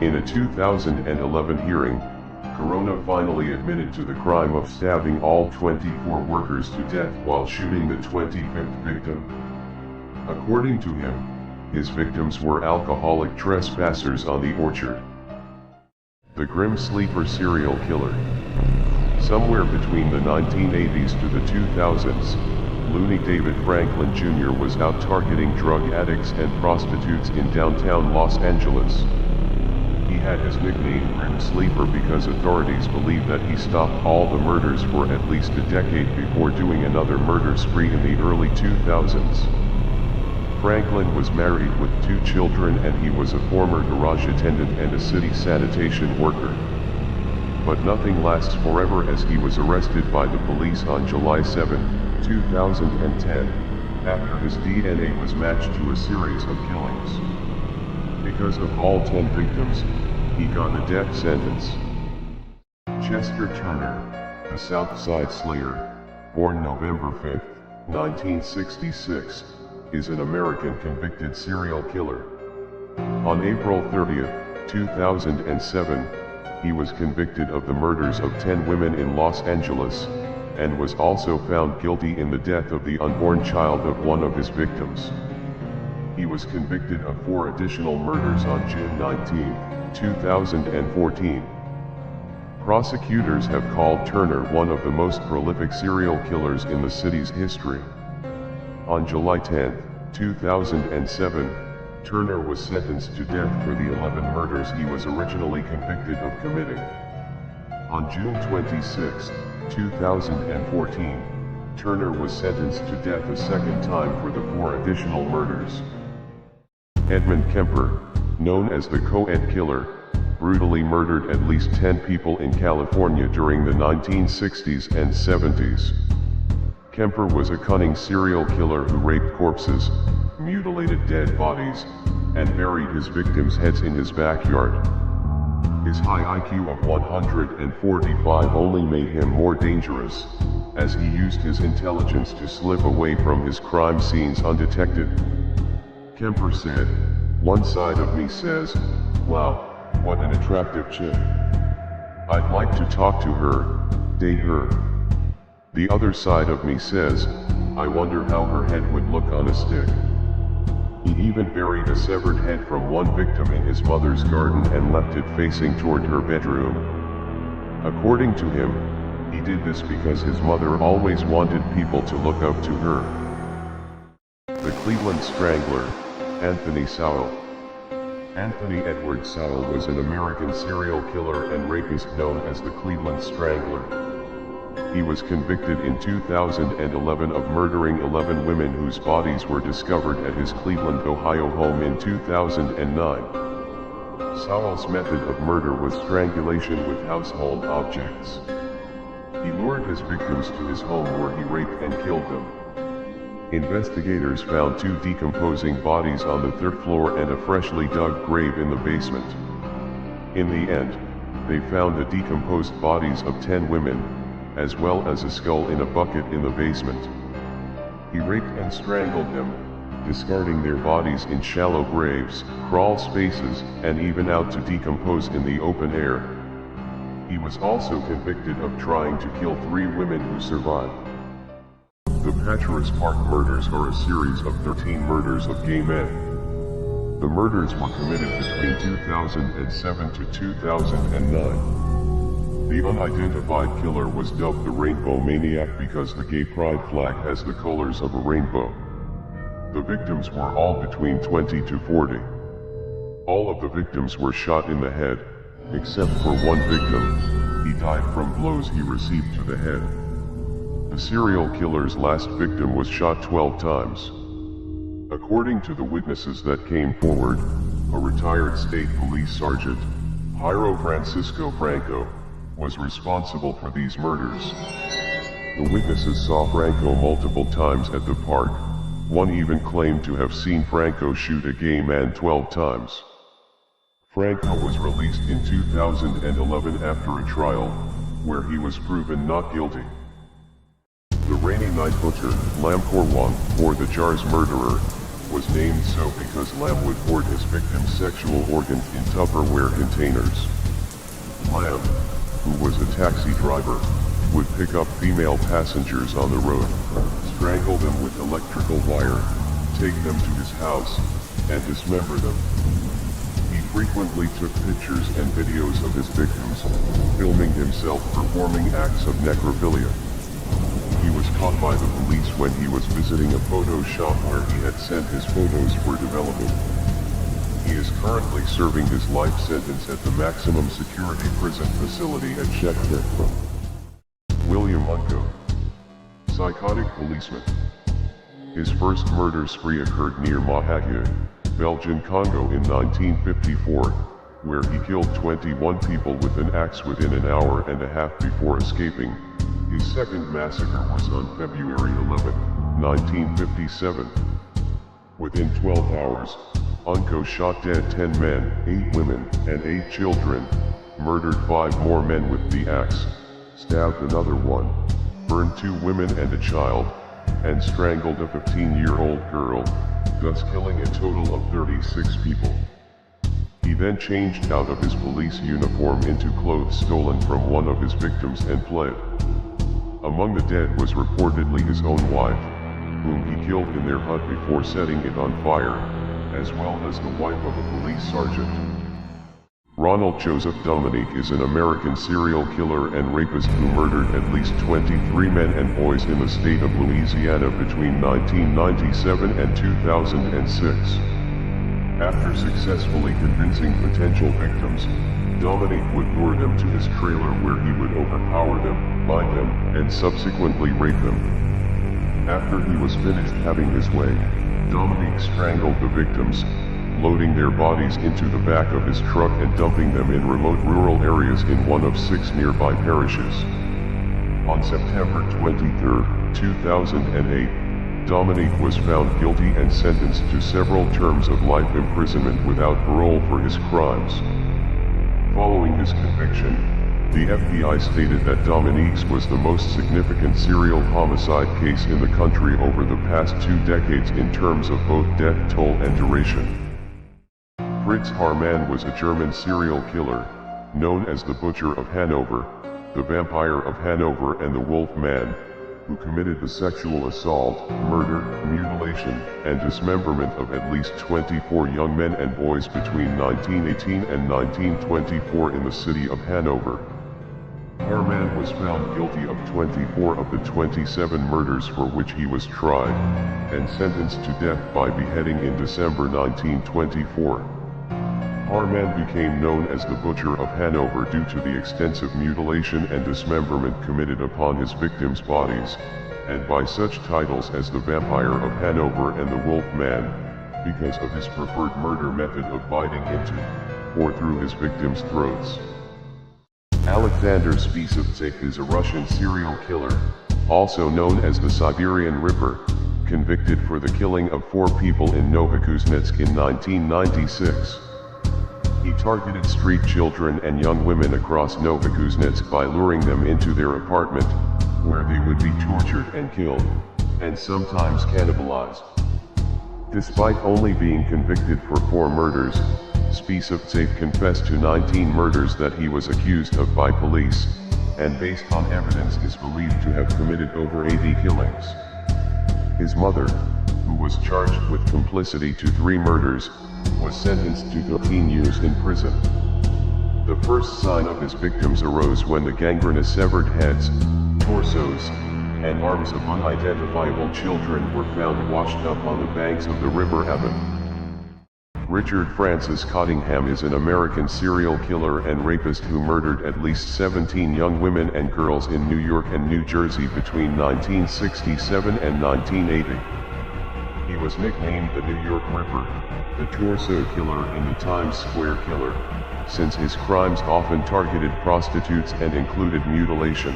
In a 2011 hearing, Corona finally admitted to the crime of stabbing all 24 workers to death while shooting the 25th victim. According to him, his victims were alcoholic trespassers on the orchard. The Grim Sleeper serial killer. Somewhere between the 1980s to the 2000s, Looney David Franklin Jr. was out targeting drug addicts and prostitutes in downtown Los Angeles. He had his nickname Grim Sleeper because authorities believe that he stopped all the murders for at least a decade before doing another murder spree in the early 2000s. Franklin was married with 2 children, and he was a former garage attendant and a city sanitation worker. But nothing lasts forever, as he was arrested by the police on July 7, 2010, after his DNA was matched to a series of killings. Because of all 10 victims, he got a death sentence. Chester Turner, the South Side Slayer, born November 5, 1966, is an American convicted serial killer. On April 30, 2007, he was convicted of the murders of 10 women in Los Angeles, and was also found guilty in the death of the unborn child of one of his victims. He was convicted of 4 additional murders on June 19, 2014. Prosecutors have called Turner one of the most prolific serial killers in the city's history. On July 10, 2007, Turner was sentenced to death for the 11 murders he was originally convicted of committing. On June 26, 2014, Turner was sentenced to death a second time for the 4 additional murders. Edmund Kemper, known as the Co-Ed Killer, brutally murdered at least 10 people in California during the 1960s and 70s. Kemper was a cunning serial killer who raped corpses, mutilated dead bodies, and buried his victims' heads in his backyard. His high IQ of 145 only made him more dangerous, as he used his intelligence to slip away from his crime scenes undetected. Kemper said, "One side of me says, wow, what an attractive chick. I'd like to talk to her, date her. The other side of me says, I wonder how her head would look on a stick." He even buried a severed head from one victim in his mother's garden and left it facing toward her bedroom. According to him, he did this because his mother always wanted people to look up to her. The Cleveland Strangler, Anthony Sowell. Anthony Edward Sowell was an American serial killer and rapist known as the Cleveland Strangler. He was convicted in 2011 of murdering 11 women whose bodies were discovered at his Cleveland, Ohio home in 2009. Sowell's method of murder was strangulation with household objects. He lured his victims to his home where he raped and killed them. Investigators found 2 decomposing bodies on the 3rd floor and a freshly dug grave in the basement. In the end, they found the decomposed bodies of 10 women, as well as a skull in a bucket in the basement. He raped and strangled them, discarding their bodies in shallow graves, crawl spaces, and even out to decompose in the open air. He was also convicted of trying to kill 3 women who survived. The Patras Park murders are a series of 13 murders of gay men. The murders were committed between 2007 to 2009. The unidentified killer was dubbed the Rainbow Maniac because the gay pride flag has the colors of a rainbow. The victims were all between 20 to 40. All of the victims were shot in the head, except for one victim. He died from blows he received to the head. The serial killer's last victim was shot 12 times. According to the witnesses that came forward, a retired state police sergeant, Jairo Francisco Franco, was responsible for these murders. The witnesses saw Franco multiple times at the park. One even claimed to have seen Franco shoot a gay man 12 times. Franco was released in 2011 after a trial, where he was proven not guilty. The Rainy Night Butcher, Lam Korwan, or the Jars murderer, was named so because Lam would hoard his victims' sexual organs in Tupperware containers. Lam, who was a taxi driver, would pick up female passengers on the road, strangle them with electrical wire, take them to his house, and dismember them. He frequently took pictures and videos of his victims, filming himself performing acts of necrophilia. He was caught by the police when he was visiting a photo shop where he had sent his photos for development. He is currently serving his life sentence at the maximum security prison facility at Shekhdar. William Unko, psychotic policeman. His first murder spree occurred near Mahagye, Belgian Congo in 1954, where he killed 21 people with an axe within an hour and a half before escaping. His second massacre was on February 11, 1957. Within 12 hours, Unko shot dead 10 men, 8 women, and 8 children, murdered 5 more men with the axe, stabbed another one, burned 2 women and a child, and strangled a 15-year-old girl, thus killing a total of 36 people. He then changed out of his police uniform into clothes stolen from one of his victims and fled. Among the dead was reportedly his own wife, whom he killed in their hut before setting it on fire, as well as the wife of a police sergeant. Ronald Joseph Dominique is an American serial killer and rapist who murdered at least 23 men and boys in the state of Louisiana between 1997 and 2006. After successfully convincing potential victims, Dominique would lure them to his trailer where he would overpower them, bind them, and subsequently rape them. After he was finished having his way, Dominique strangled the victims, loading their bodies into the back of his truck and dumping them in remote rural areas in one of 6 nearby parishes. On September 23, 2008, Dominique was found guilty and sentenced to several terms of life imprisonment without parole for his crimes. Following his conviction, the FBI stated that Dominique's was the most significant serial homicide case in the country over the past 2 decades in terms of both death toll and duration. Fritz Haarmann was a German serial killer, known as the Butcher of Hanover, the Vampire of Hanover and the Wolf Man, who committed the sexual assault, murder, mutilation, and dismemberment of at least 24 young men and boys between 1918 and 1924 in the city of Hanover. Haarmann was found guilty of 24 of the 27 murders for which he was tried, and sentenced to death by beheading in December 1924. Haarmann became known as the Butcher of Hanover due to the extensive mutilation and dismemberment committed upon his victims' bodies, and by such titles as the Vampire of Hanover and the Wolf Man, because of his preferred murder method of biting into, or through his victims' throats. Alexander Spisovtsev is a Russian serial killer, also known as the Siberian Ripper, convicted for the killing of 4 people in Novokuznetsk in 1996. He targeted street children and young women across Novokuznetsk by luring them into their apartment, where they would be tortured and killed, and sometimes cannibalized. Despite only being convicted for 4 murders, Spisovtsev confessed to 19 murders that he was accused of by police, and based on evidence is believed to have committed over 80 killings. His mother, who was charged with complicity to 3 murders, was sentenced to 13 years in prison. The first sign of his victims arose when the gangrenous severed heads, torsos, and arms of unidentifiable children were found washed up on the banks of the River Avon. Richard Francis Cottingham is an American serial killer and rapist who murdered at least 17 young women and girls in New York and New Jersey between 1967 and 1980. He was nicknamed the New York Ripper, the Torso Killer and the Times Square Killer, since his crimes often targeted prostitutes and included mutilation.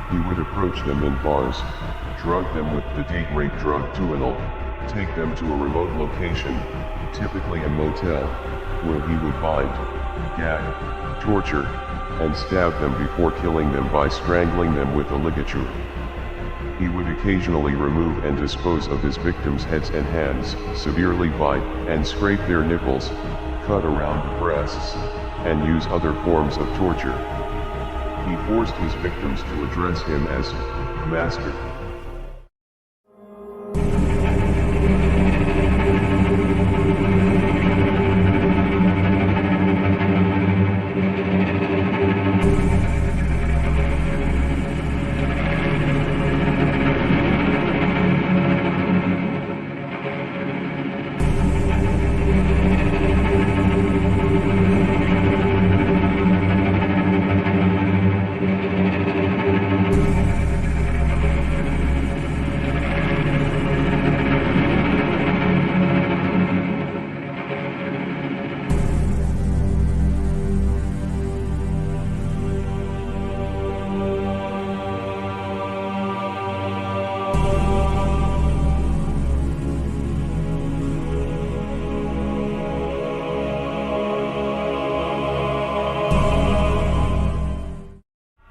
He would approach them in bars, drug them with the date rape drug Tuinal, take them to a remote location, typically a motel, where he would bind, gag, torture, and stab them before killing them by strangling them with a ligature. He would occasionally remove and dispose of his victims' heads and hands, severely bite and scrape their nipples, cut around the breasts, and use other forms of torture. He forced his victims to address him as Master.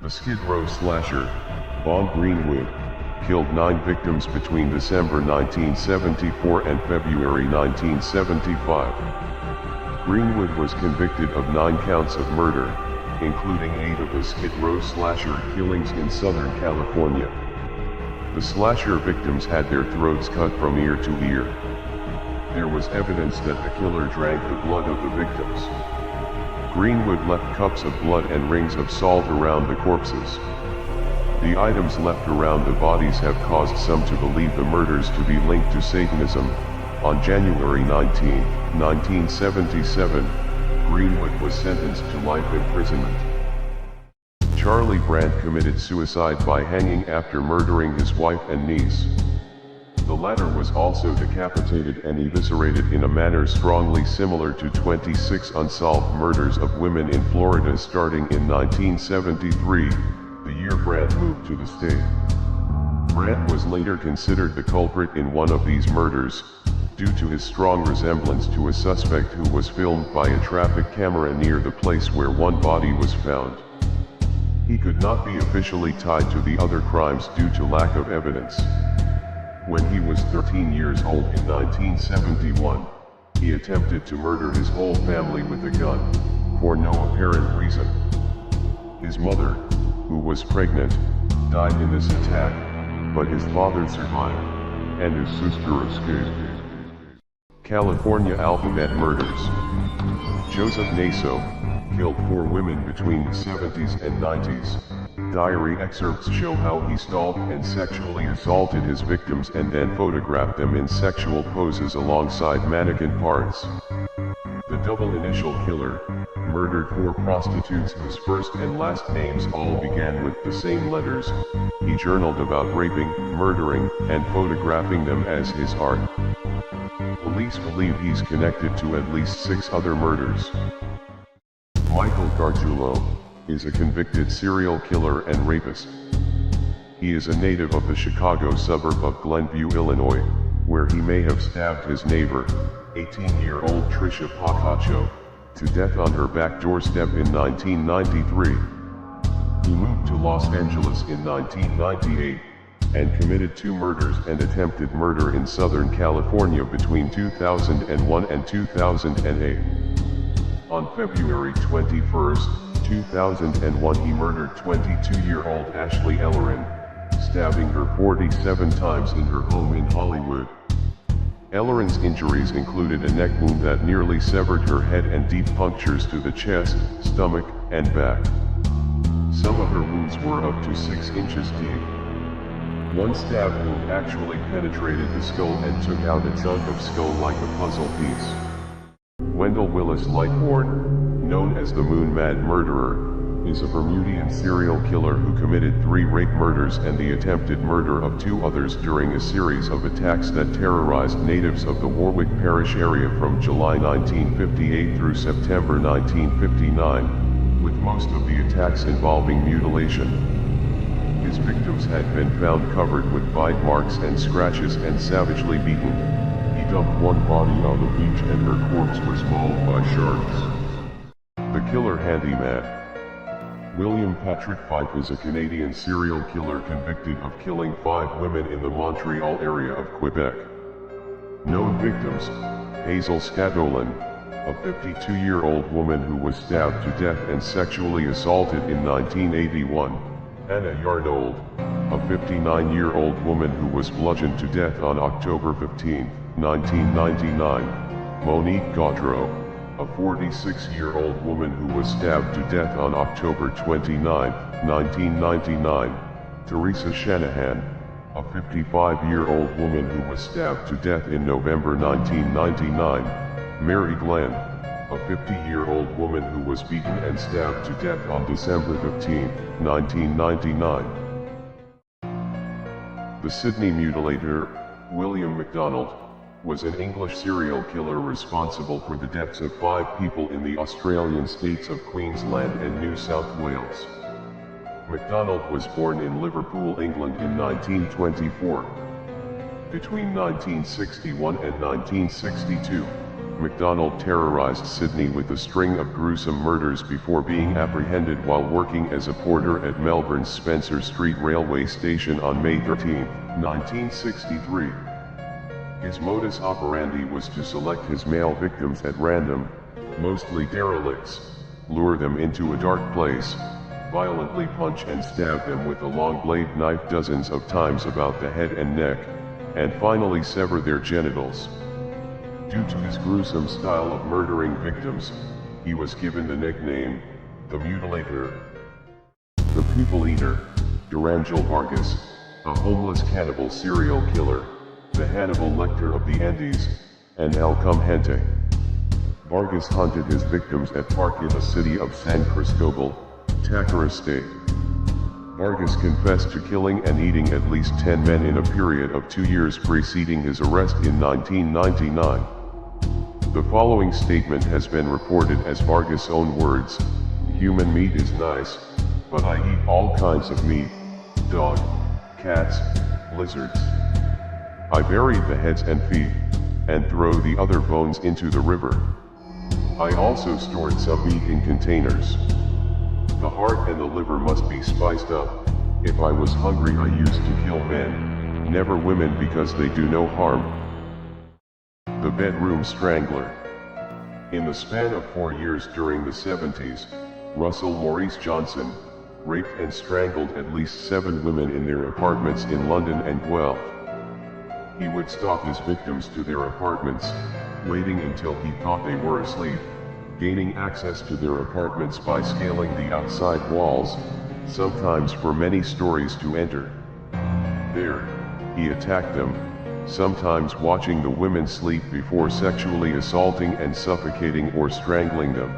The Skid Row slasher, Bob Greenwood, killed 9 victims between December 1974 and February 1975. Greenwood was convicted of 9 counts of murder, including 8 of the Skid Row slasher killings in Southern California. The slasher victims had their throats cut from ear to ear. There was evidence that the killer drank the blood of the victims. Greenwood left cups of blood and rings of salt around the corpses. The items left around the bodies have caused some to believe the murders to be linked to Satanism. On January 19, 1977, Greenwood was sentenced to life imprisonment. Charlie Brandt committed suicide by hanging after murdering his wife and niece. The latter was also decapitated and eviscerated in a manner strongly similar to 26 unsolved murders of women in Florida starting in 1973, the year Brandt moved to the state. Brandt was later considered the culprit in one of these murders, due to his strong resemblance to a suspect who was filmed by a traffic camera near the place where one body was found. He could not be officially tied to the other crimes due to lack of evidence. When he was 13 years old in 1971, he attempted to murder his whole family with a gun, for no apparent reason. His mother, who was pregnant, died in this attack, but his father survived, and his sister escaped. California Alphabet Murders. Joseph Naso killed 4 women between the 70s and 90s. Diary excerpts show how he stalked and sexually assaulted his victims and then photographed them in sexual poses alongside mannequin parts. The double initial killer murdered 4 prostitutes whose first and last names all began with the same letters. He journaled about raping, murdering, and photographing them as his art. Police believe he's connected to at least 6 other murders. Michael Gargiulo is a convicted serial killer and rapist. He is a native of the Chicago suburb of Glenview, Illinois, where he may have stabbed his neighbor, 18-year-old Tricia Pacaccio, to death on her back doorstep in 1993. He moved to Los Angeles in 1998, and committed 2 murders and attempted murder in Southern California between 2001 and 2008. On February 21, 2001 he murdered 22-year-old Ashley Ellerin, stabbing her 47 times in her home in Hollywood. Ellerin's injuries included a neck wound that nearly severed her head and deep punctures to the chest, stomach, and back. Some of her wounds were up to 6 inches deep. One stab wound actually penetrated the skull and took out a chunk of skull like a puzzle piece. Wendell Willis Lightbourne, known as the Moon Mad Murderer, is a Bermudian serial killer who committed 3 rape murders and the attempted murder of 2 others during a series of attacks that terrorized natives of the Warwick Parish area from July 1958 through September 1959, with most of the attacks involving mutilation. His victims had been found covered with bite marks and scratches and savagely beaten. He dumped one body on the beach and her corpse was mauled by sharks. The Killer Handyman. William Patrick Fife is a Canadian serial killer convicted of killing 5 women in the Montreal area of Quebec. Known victims: Hazel Scatolin, a 52-year-old woman who was stabbed to death and sexually assaulted in 1981. Anna Yarnold, a 59-year-old woman who was bludgeoned to death on October 15, 1999. Monique Gaudreau, a 46-year-old woman who was stabbed to death on October 29, 1999. Teresa Shanahan, a 55-year-old woman who was stabbed to death in November 1999. Mary Glenn, a 50-year-old woman who was beaten and stabbed to death on December 15, 1999. The Sydney Mutilator, William MacDonald, was an English serial killer responsible for the deaths of 5 people in the Australian states of Queensland and New South Wales. MacDonald was born in Liverpool, England in 1924. Between 1961 and 1962, MacDonald terrorized Sydney with a string of gruesome murders before being apprehended while working as a porter at Melbourne's Spencer Street railway station on May 13, 1963. His modus operandi was to select his male victims at random, mostly derelicts, lure them into a dark place, violently punch and stab them with a long blade knife dozens of times about the head and neck, and finally sever their genitals. Due to his gruesome style of murdering victims, he was given the nickname, the Mutilator. The People Eater, Durangel Vargas, a homeless cannibal serial killer, the Hannibal Lecter of the Andes, and El Comediante. Vargas hunted his victims at park in the city of San Cristobal, Táchira State. Vargas confessed to killing and eating at least 10 men in a period of 2 years preceding his arrest in 1999. The following statement has been reported as Vargas' own words: "Human meat is nice, but I eat all kinds of meat: dog, cats, lizards. I buried the heads and feet, and throw the other bones into the river. I also stored some meat in containers. The heart and the liver must be spiced up. If I was hungry, I used to kill men, never women, because they do no harm." The Bedroom Strangler. In the span of 4 years during the 70s, Russell Maurice Johnson raped and strangled at least 7 women in their apartments in London and Guelph. He would stalk his victims to their apartments, waiting until he thought they were asleep, gaining access to their apartments by scaling the outside walls, sometimes for many stories to enter. There, he attacked them, sometimes watching the women sleep before sexually assaulting and suffocating or strangling them.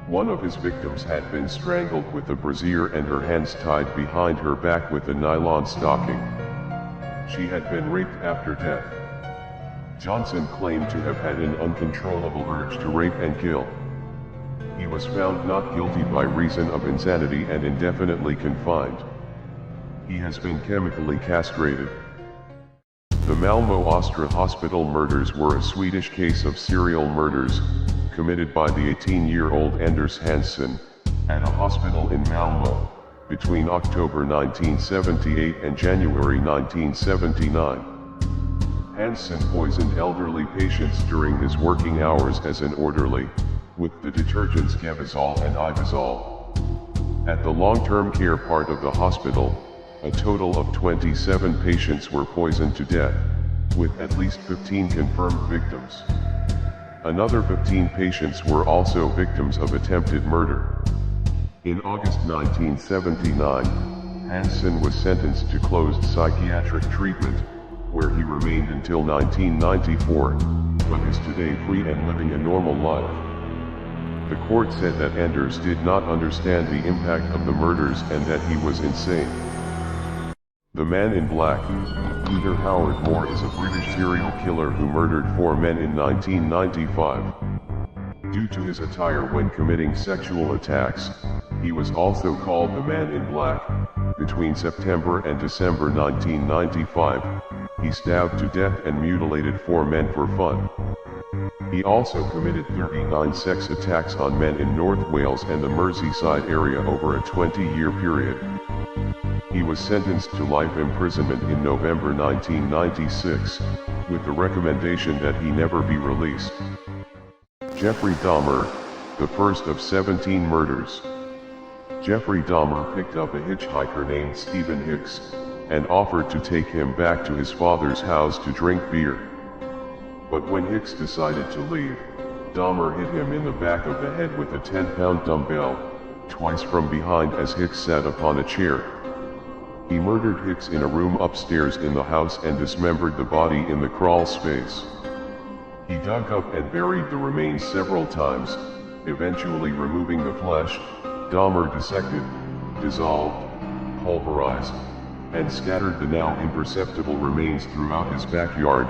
One of his victims had been strangled with a brassiere and her hands tied behind her back with a nylon stocking. She had been raped after death. Johnson claimed to have had an uncontrollable urge to rape and kill. He was found not guilty by reason of insanity and indefinitely confined. He has been chemically castrated. The Malmö Östra Hospital murders were a Swedish case of serial murders, committed by the 18-year-old Anders Hansson, at a hospital in Malmö, between October 1978 and January 1979. Hansson poisoned elderly patients during his working hours as an orderly, with the detergents Gevazol and Ivazol. At the long-term care part of the hospital, a total of 27 patients were poisoned to death, with at least 15 confirmed victims. Another 15 patients were also victims of attempted murder. In August 1979, Hansen was sentenced to closed psychiatric treatment, where he remained until 1994, but is today free and living a normal life. The court said that Enders did not understand the impact of the murders and that he was insane. The Man in Black, Peter Howard Moore, is a British serial killer who murdered 4 men in 1995. Due to his attire when committing sexual attacks, he was also called the Man in Black. Between September and December 1995, he stabbed to death and mutilated 4 men for fun. He also committed 39 sex attacks on men in North Wales and the Merseyside area over a 20-year period. He was sentenced to life imprisonment in November 1996, with the recommendation that he never be released. Jeffrey Dahmer, the first of 17 murders. Jeffrey Dahmer picked up a hitchhiker named Stephen Hicks, and offered to take him back to his father's house to drink beer. But when Hicks decided to leave, Dahmer hit him in the back of the head with a 10-pound dumbbell, twice from behind as Hicks sat upon a chair. He murdered Hicks in a room upstairs in the house and dismembered the body in the crawl space. He dug up and buried the remains several times, eventually removing the flesh. Dahmer dissected, dissolved, pulverized, and scattered the now imperceptible remains throughout his backyard,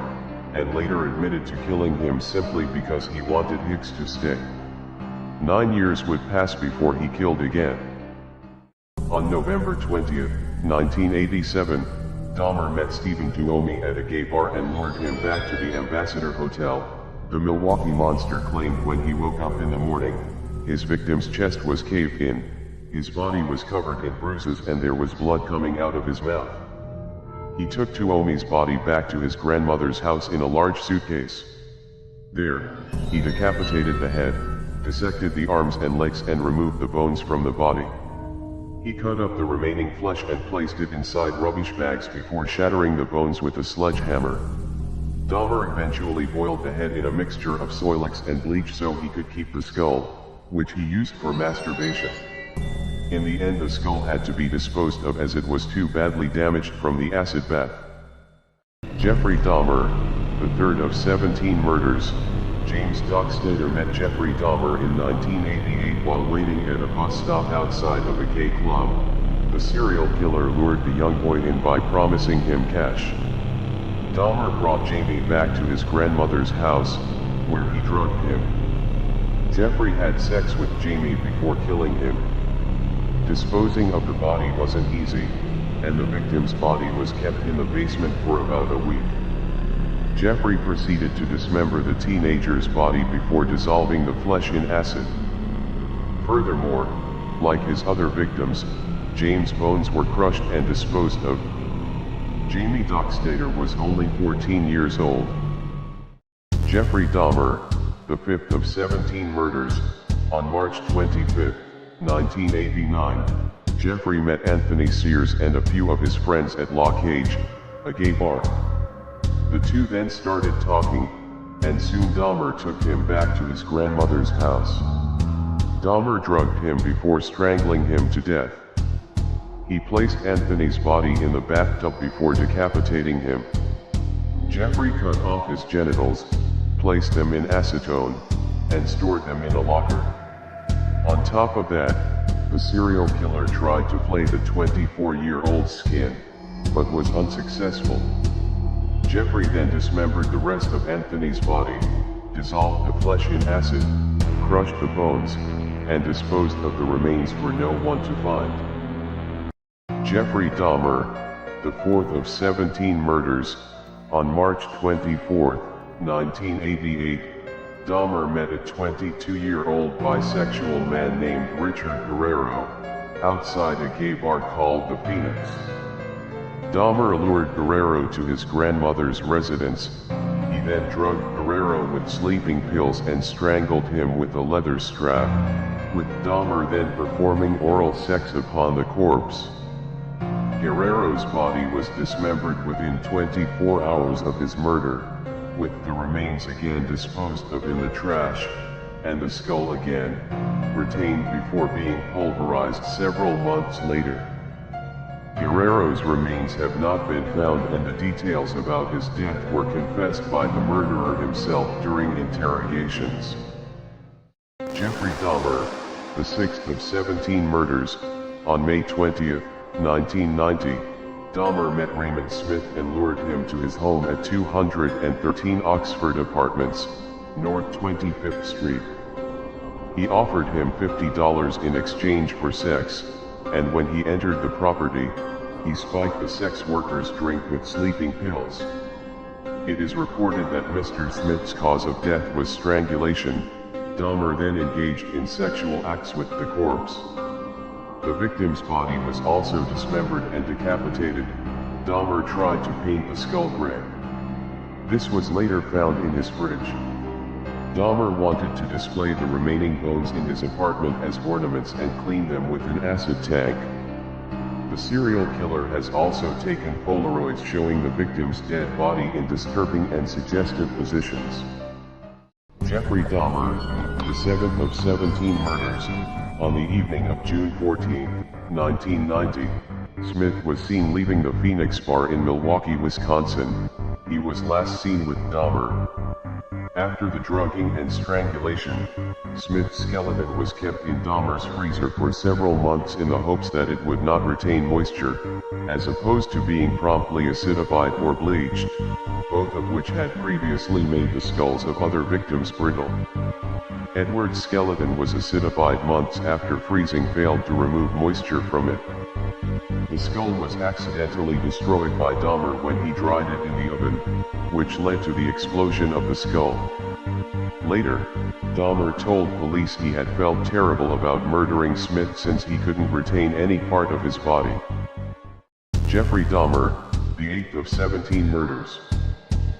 and later admitted to killing him simply because he wanted Hicks to stay. 9 years would pass before he killed again. On November 20, 1987, Dahmer met Stephen Tuomi at a gay bar and lured him back to the Ambassador Hotel. The Milwaukee Monster claimed when he woke up in the morning, his victim's chest was caved in, his body was covered in bruises and there was blood coming out of his mouth. He took Tuomi's body back to his grandmother's house in a large suitcase. There, he decapitated the head, dissected the arms and legs and removed the bones from the body. He cut up the remaining flesh and placed it inside rubbish bags before shattering the bones with a sledgehammer. Dahmer eventually boiled the head in a mixture of Soilex and bleach so he could keep the skull, which he used for masturbation. In the end, the skull had to be disposed of as it was too badly damaged from the acid bath. Jeffrey Dahmer, the third of 17 murders. James Dockstader met Jeffrey Dahmer in 1988 while waiting at a bus stop outside of a gay club. The serial killer lured the young boy in by promising him cash. Dahmer brought Jamie back to his grandmother's house, where he drugged him. Jeffrey had sex with Jamie before killing him. Disposing of the body wasn't easy, and the victim's body was kept in the basement for about a week. Jeffrey proceeded to dismember the teenager's body before dissolving the flesh in acid. Furthermore, like his other victims, James' bones were crushed and disposed of. Jamie Dockstader was only 14 years old. Jeffrey Dahmer, the fifth of 17 murders. On March 25, 1989, Jeffrey met Anthony Sears and a few of his friends at La Cage, a gay bar. The two then started talking, and soon Dahmer took him back to his grandmother's house. Dahmer drugged him before strangling him to death. He placed Anthony's body in the bathtub before decapitating him. Jeffrey cut off his genitals, placed them in acetone, and stored them in a locker. On top of that, the serial killer tried to flay the 24-year-old's skin, but was unsuccessful. Jeffrey then dismembered the rest of Anthony's body, dissolved the flesh in acid, crushed the bones, and disposed of the remains for no one to find. Jeffrey Dahmer, the fourth of 17 murders. On March 24, 1988, Dahmer met a 22-year-old bisexual man named Richard Guerrero, outside a gay bar called the Phoenix. Dahmer lured Guerrero to his grandmother's residence. He then drugged Guerrero with sleeping pills and strangled him with a leather strap, with Dahmer then performing oral sex upon the corpse. Guerrero's body was dismembered within 24 hours of his murder, with the remains again disposed of in the trash, and the skull again retained before being pulverized several months later. Guerrero's remains have not been found, and the details about his death were confessed by the murderer himself during interrogations. Jeffrey Dahmer, the sixth of 17 murders. On May 20, 1990, Dahmer met Raymond Smith and lured him to his home at 213 Oxford Apartments, North 25th Street. He offered him $50 in exchange for sex, and when he entered the property, he spiked the sex worker's drink with sleeping pills. It is reported that Mr. Smith's cause of death was strangulation. Dahmer then engaged in sexual acts with the corpse. The victim's body was also dismembered and decapitated. Dahmer tried to paint the skull gray. This was later found in his fridge. Dahmer wanted to display the remaining bones in his apartment as ornaments and clean them with an acid tank. The serial killer has also taken Polaroids showing the victim's dead body in disturbing and suggestive positions. Jeffrey Dahmer, the seventh of 17 murders. On the evening of June 14, 1990, Smith was seen leaving the Phoenix Bar in Milwaukee, Wisconsin. He was last seen with Dahmer. After the drugging and strangulation, Smith's skeleton was kept in Dahmer's freezer for several months in the hopes that it would not retain moisture, as opposed to being promptly acidified or bleached, both of which had previously made the skulls of other victims brittle. Edward's skeleton was acidified months after freezing failed to remove moisture from it. The skull was accidentally destroyed by Dahmer when he dried it in the oven, which led to the explosion of the skull. Later, Dahmer told police he had felt terrible about murdering Smith since he couldn't retain any part of his body. Jeffrey Dahmer, the eighth of 17 murders.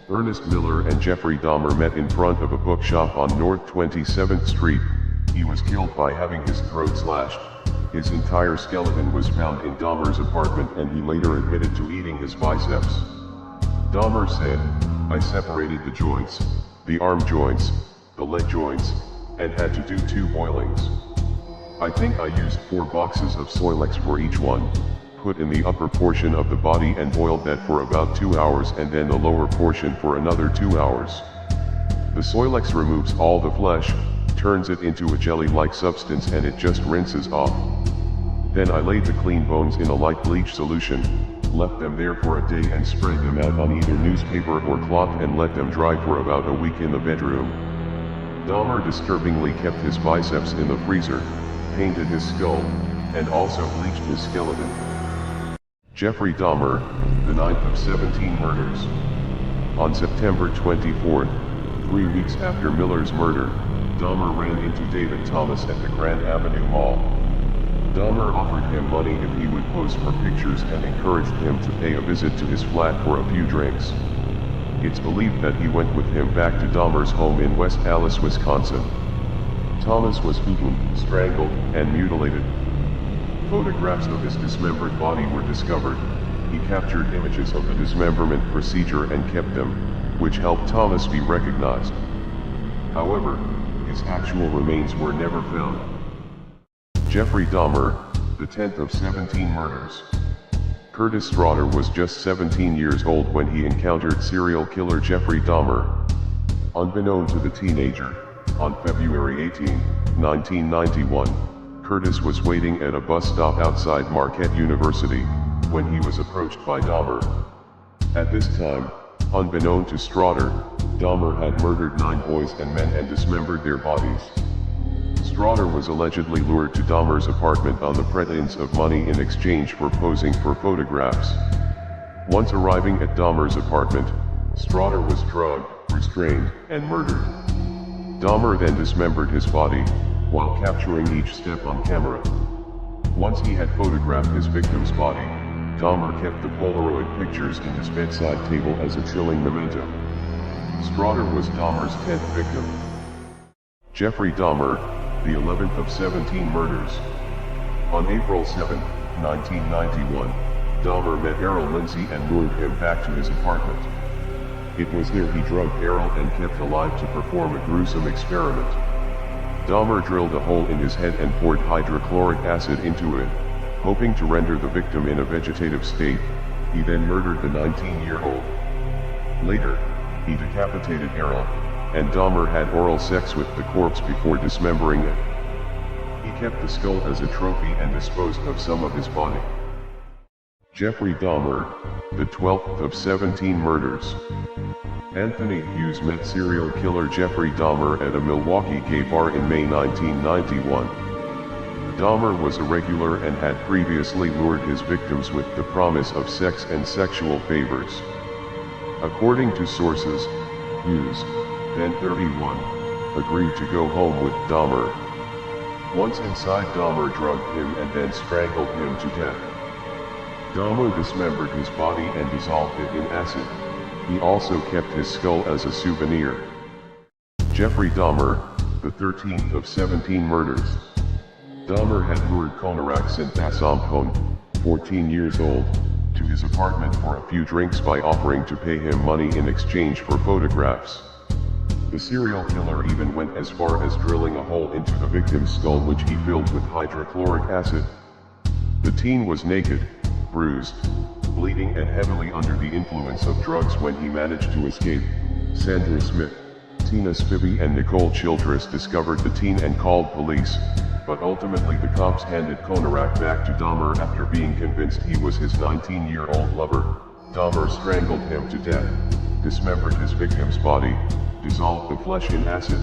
Ernest Miller and Jeffrey Dahmer met in front of a bookshop on North 27th Street. He was killed by having his throat slashed. His entire skeleton was found in Dahmer's apartment, and he later admitted to eating his biceps. Dahmer said, "I separated the joints, the arm joints, the leg joints, and had to do 2 boilings. I think I used 4 boxes of Soilex for each one, put in the upper portion of the body and boiled that for about 2 hours, and then the lower portion for another 2 hours. The Soilex removes all the flesh, turns it into a jelly-like substance, and it just rinses off. Then I laid the clean bones in a light bleach solution, left them there for a day and spread them out on either newspaper or cloth and let them dry for about a week in the bedroom." Dahmer disturbingly kept his biceps in the freezer, painted his skull, and also bleached his skeleton. Jeffrey Dahmer, the ninth of 17 murders. On September 24, 3 weeks after Miller's murder, Dahmer ran into David Thomas at the Grand Avenue Mall. Dahmer offered him money if he would pose for pictures and encouraged him to pay a visit to his flat for a few drinks. It's believed that he went with him back to Dahmer's home in West Allis, Wisconsin. Thomas was beaten, strangled, and mutilated. Photographs of his dismembered body were discovered. He captured images of the dismemberment procedure and kept them, which helped Thomas be recognized. However, his actual remains were never found. Jeffrey Dahmer, the 10th of 17 murders. Curtis Straughter was just 17 years old when he encountered serial killer Jeffrey Dahmer. Unbeknown to the teenager, on February 18, 1991, Curtis was waiting at a bus stop outside Marquette University, when he was approached by Dahmer. At this time, unbeknown to Straughter, Dahmer had murdered 9 boys and men and dismembered their bodies. Straughter was allegedly lured to Dahmer's apartment on the pretense of money in exchange for posing for photographs. Once arriving at Dahmer's apartment, Straughter was drugged, restrained, and murdered. Dahmer then dismembered his body, while capturing each step on camera. Once he had photographed his victim's body, Dahmer kept the Polaroid pictures in his bedside table as a chilling memento. Straughter was Dahmer's 10th victim. Jeffrey Dahmer, the 11th of 17 murders. On April 7, 1991, Dahmer met Errol Lindsay and lured him back to his apartment. It was there he drugged Errol and kept alive to perform a gruesome experiment. Dahmer drilled a hole in his head and poured hydrochloric acid into it, Hoping to render the victim in a vegetative state, he then murdered the 19-year-old. Later, he decapitated Errol, and Dahmer had oral sex with the corpse before dismembering it. He kept the skull as a trophy and disposed of some of his body. Jeffrey Dahmer, the 12th of 17 murders. Anthony Hughes met serial killer Jeffrey Dahmer at a Milwaukee gay bar in May 1991. Dahmer was a regular and had previously lured his victims with the promise of sex and sexual favors. According to sources, Hughes, then 31, agreed to go home with Dahmer. Once inside, Dahmer drugged him and then strangled him to death. Dahmer dismembered his body and dissolved it in acid. He also kept his skull as a souvenir. Jeffrey Dahmer, the 13th of 17 murders. Dahmer had lured Konarak Sintasampon, 14 years old, to his apartment for a few drinks by offering to pay him money in exchange for photographs. The serial killer even went as far as drilling a hole into the victim's skull, which he filled with hydrochloric acid. The teen was naked, bruised, bleeding and heavily under the influence of drugs when he managed to escape. Sandra Smith, Tina Spivey and Nicole Childress discovered the teen and called police, but ultimately the cops handed Konarak back to Dahmer after being convinced he was his 19-year-old lover. Dahmer strangled him to death, dismembered his victim's body, dissolved the flesh in acid,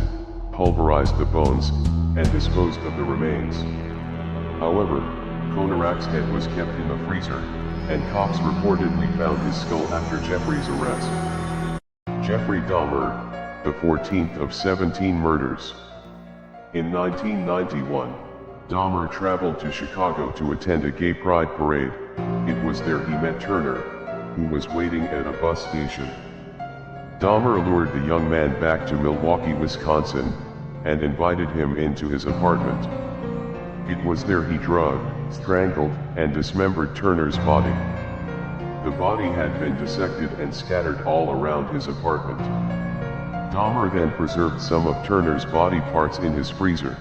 pulverized the bones, and disposed of the remains. However, Konarak's head was kept in the freezer, and cops reportedly found his skull after Jeffrey's arrest. Jeffrey Dahmer, the 14th of 17 murders. In 1991, Dahmer traveled to Chicago to attend a gay pride parade. It was there he met Turner, who was waiting at a bus station. Dahmer lured the young man back to Milwaukee, Wisconsin, and invited him into his apartment. It was there he drugged, strangled, and dismembered Turner's body. The body had been dissected and scattered all around his apartment. Dahmer then preserved some of Turner's body parts in his freezer.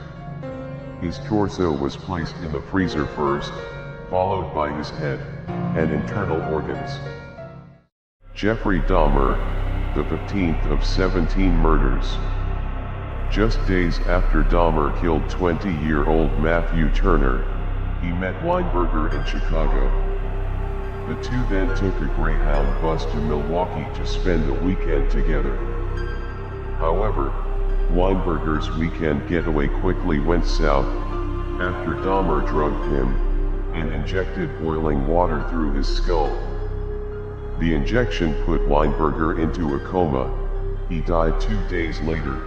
His torso was placed in the freezer first, followed by his head and internal organs. Jeffrey Dahmer, the 15th of 17 murders. Just days after Dahmer killed 20-year-old Matthew Turner, he met Weinberger in Chicago. The two then took a Greyhound bus to Milwaukee to spend the weekend together. However, Weinberger's weekend getaway quickly went south, after Dahmer drugged him, and injected boiling water through his skull. The injection put Weinberger into a coma. He died 2 days later.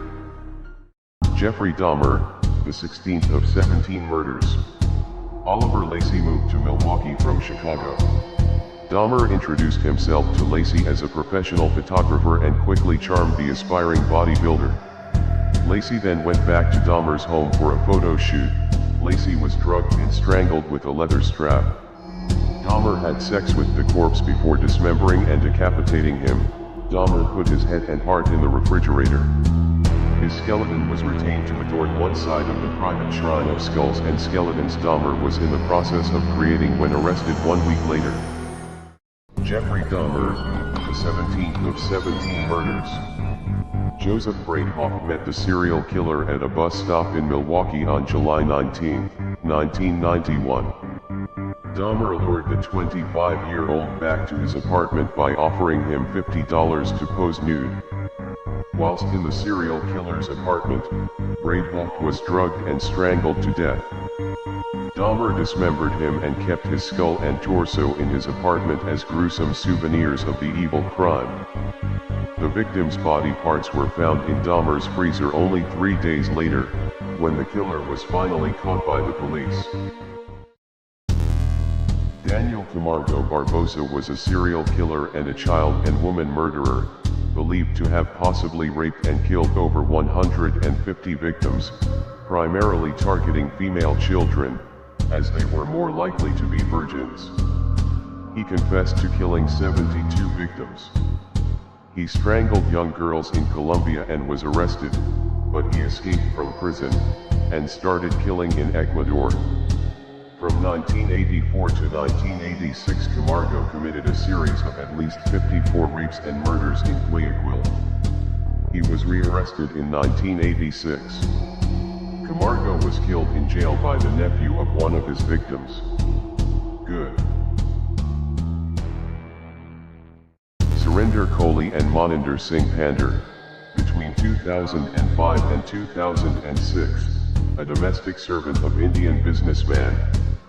Jeffrey Dahmer, the 16th of 17 murders. Oliver Lacey moved to Milwaukee from Chicago. Dahmer introduced himself to Lacey as a professional photographer and quickly charmed the aspiring bodybuilder. Lacey then went back to Dahmer's home for a photo shoot. Lacey was drugged and strangled with a leather strap. Dahmer had sex with the corpse before dismembering and decapitating him. Dahmer put his head and heart in the refrigerator. His skeleton was retained to adorn one side of the private shrine of skulls and skeletons Dahmer was in the process of creating when arrested 1 week later. Jeffrey Dahmer, the 17th of 17 murders. Joseph Breithaupt met the serial killer at a bus stop in Milwaukee on July 19, 1991. Dahmer lured the 25-year-old back to his apartment by offering him $50 to pose nude. Whilst in the serial killer's apartment, Breithaupt was drugged and strangled to death. Dahmer dismembered him and kept his skull and torso in his apartment as gruesome souvenirs of the evil crime. The victim's body parts were found in Dahmer's freezer only 3 days later, when the killer was finally caught by the police. Daniel Camargo Barbosa was a serial killer and a child and woman murderer, believed to have possibly raped and killed over 150 victims, primarily targeting female children, as they were more likely to be virgins. He confessed to killing 72 victims. He strangled young girls in Colombia and was arrested, but he escaped from prison, and started killing in Ecuador. From 1984 to 1986, Camargo committed a series of at least 54 rapes and murders in Guayaquil. He was rearrested in 1986. Camargo was killed in jail by the nephew of one of his victims. Good. Surinder Kohli and Moninder Singh Pander. Between 2005 and 2006, a domestic servant of Indian businessman,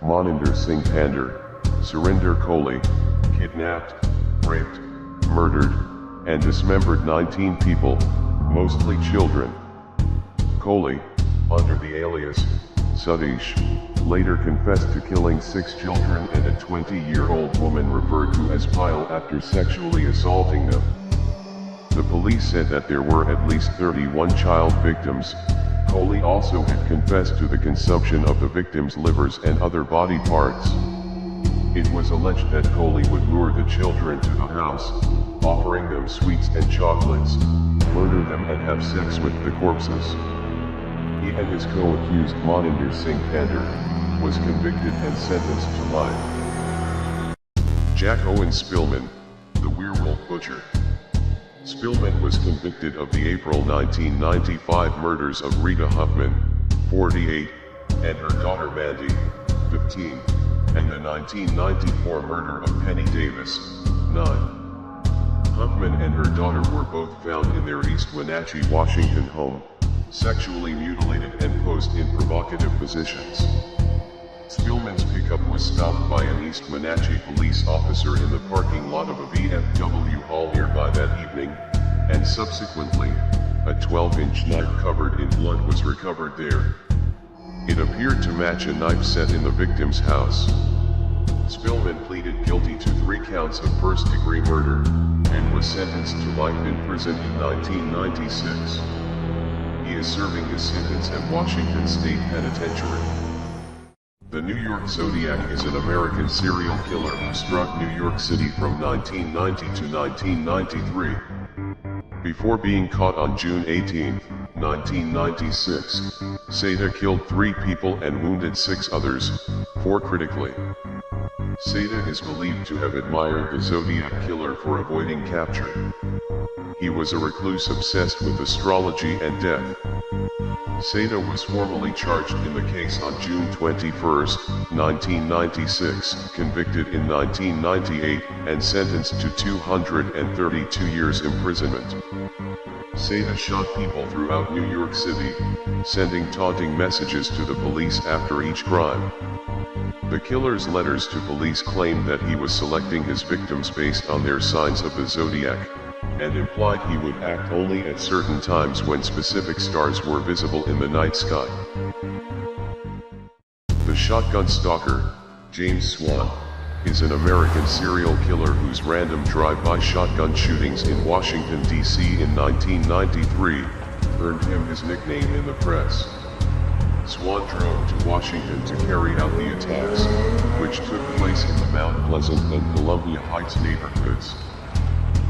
Moninder Singh Pander, Surinder Kohli, kidnapped, raped, murdered, and dismembered 19 people, mostly children. Kohli, under the alias Satish, later confessed to killing 6 children and a 20-year-old woman referred to as Pyle after sexually assaulting them. The police said that there were at least 31 child victims. Kohli also had confessed to the consumption of the victims' livers and other body parts. It was alleged that Kohli would lure the children to the house, offering them sweets and chocolates, murder them and have sex with the corpses. He and his co-accused Moninder Singh Pander was convicted and sentenced to life. Jack Owen Spillman, the werewolf butcher. Spillman was convicted of the April 1995 murders of Rita Huffman, 48, and her daughter Mandy, 15, and the 1994 murder of Penny Davis, 9. Huffman and her daughter were both found in their East Wenatchee, Washington home, sexually mutilated and posed in provocative positions. Spillman's pickup was stopped by an East Wenatchee police officer in the parking lot of a VFW hall nearby that evening, and subsequently, a 12-inch knife covered in blood was recovered there. It appeared to match a knife set in the victim's house. Spillman pleaded guilty to 3 counts of first-degree murder, and was sentenced to life in prison in 1996. He is serving his sentence at Washington State Penitentiary. The New York Zodiac is an American serial killer who struck New York City from 1990 to 1993. Before being caught on June 18, 1996, Seda killed 3 people and wounded 6 others, 4 critically. Seda is believed to have admired the Zodiac killer for avoiding capture. He was a recluse obsessed with astrology and death. Seda was formally charged in the case on June 21, 1996, convicted in 1998, and sentenced to 232 years imprisonment. Seda shot people throughout New York City, sending taunting messages to the police after each crime. The killer's letters to police claimed that he was selecting his victims based on their signs of the zodiac, and implied he would act only at certain times when specific stars were visible in the night sky. The shotgun stalker, James Swan, is an American serial killer whose random drive-by shotgun shootings in Washington, D.C. in 1993 earned him his nickname in the press. Swan drove to Washington to carry out the attacks, which took place in the Mount Pleasant and Columbia Heights neighborhoods.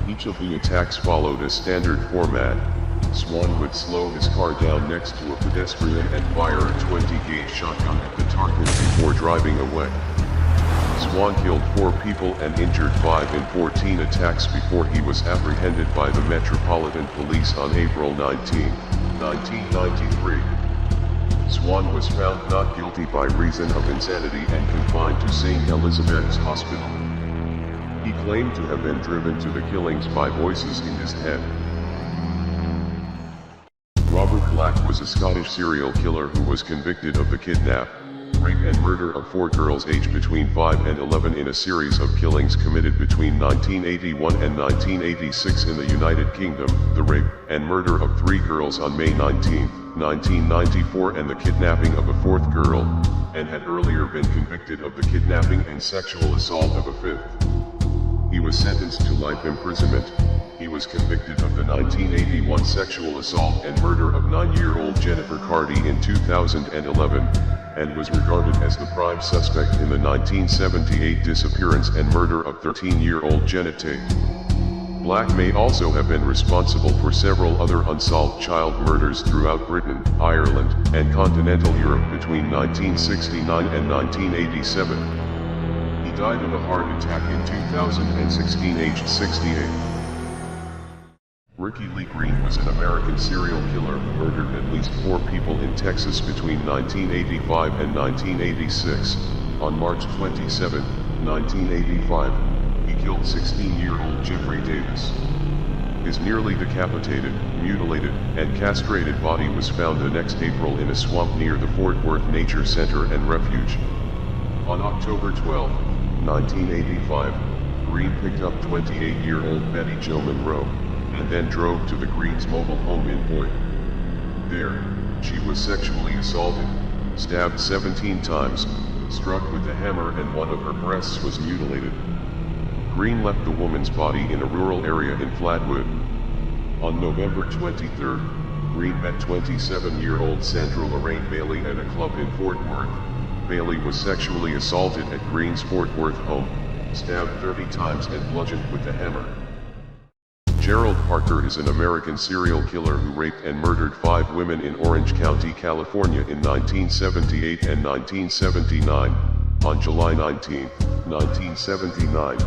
Each of the attacks followed a standard format. Swan would slow his car down next to a pedestrian and fire a 20-gauge shotgun at the target before driving away. Swan killed 4 people and injured 5 in 14 attacks before he was apprehended by the Metropolitan Police on April 19, 1993. Swan was found not guilty by reason of insanity and confined to St. Elizabeth's Hospital. He claimed to have been driven to the killings by voices in his head. Robert Black was a Scottish serial killer who was convicted of the kidnap, rape and murder of 4 girls aged between 5 and 11 in a series of killings committed between 1981 and 1986 in the United Kingdom, the rape and murder of 3 girls on May 19, 1994 and the kidnapping of a 4th girl, and had earlier been convicted of the kidnapping and sexual assault of a 5th. He was sentenced to life imprisonment. He was convicted of the 1981 sexual assault and murder of 9-year-old Jennifer Carty in 2011, and was regarded as the prime suspect in the 1978 disappearance and murder of 13-year-old Jenna Tate. Black may also have been responsible for several other unsolved child murders throughout Britain, Ireland, and continental Europe between 1969 and 1987. He died of a heart attack in 2016, aged 68. Ricky Lee Green was an American serial killer who murdered at least 4 people in Texas between 1985 and 1986. On March 27, 1985, he killed 16-year-old Jeffrey Davis. His nearly decapitated, mutilated, and castrated body was found the next April in a swamp near the Fort Worth Nature Center and Refuge. On October 12, 1985, Green picked up 28-year-old Betty Jo Monroe, and then drove to the Greens' mobile home in Boyd. There, she was sexually assaulted, stabbed 17 times, struck with a hammer, and one of her breasts was mutilated. Green left the woman's body in a rural area in Flatwood. On November 23, Green met 27-year-old Sandra Lorraine Bailey at a club in Fort Worth. Bailey was sexually assaulted at Green's Fort Worth home, stabbed 30 times and bludgeoned with a hammer. Gerald Parker is an American serial killer who raped and murdered 5 women in Orange County, California in 1978 and 1979. On July 19, 1979,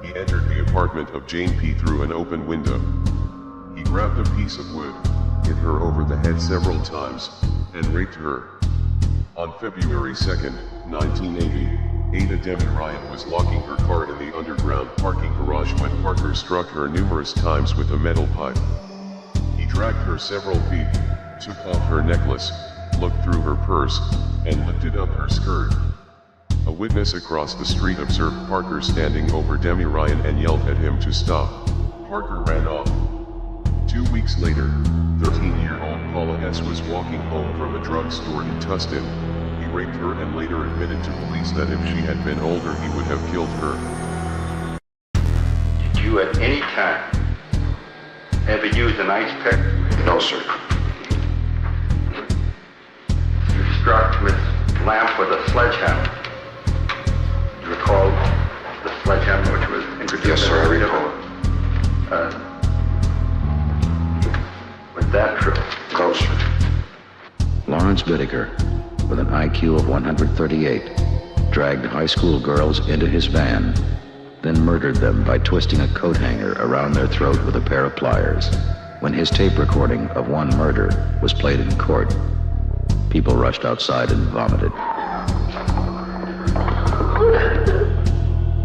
he entered the apartment of Jane P. through an open window. He grabbed a piece of wood, hit her over the head several times, and raped her. On February 2, 1980, Ada Demi Ryan was locking her car in the underground parking garage when Parker struck her numerous times with a metal pipe. He dragged her several feet, took off her necklace, looked through her purse, and lifted up her skirt. A witness across the street observed Parker standing over Demi Ryan and yelled at him to stop. Parker ran off. 2 weeks later, 13-year-old Paula S. was walking home from a drugstore in Tustin. He raped her and later admitted to police that if she had been older he would have killed her. Did you at any time ever use an ice pick? No, sir. You struck Miss Lamp with a sledgehammer. Do you recall the sledgehammer which was introduced? Yes, sir, I recall it. Was that true? No, sir. Lawrence Whitaker, with an IQ of 138, dragged high school girls into his van, then murdered them by twisting a coat hanger around their throat with a pair of pliers. When his tape recording of one murder was played in court, people rushed outside and vomited.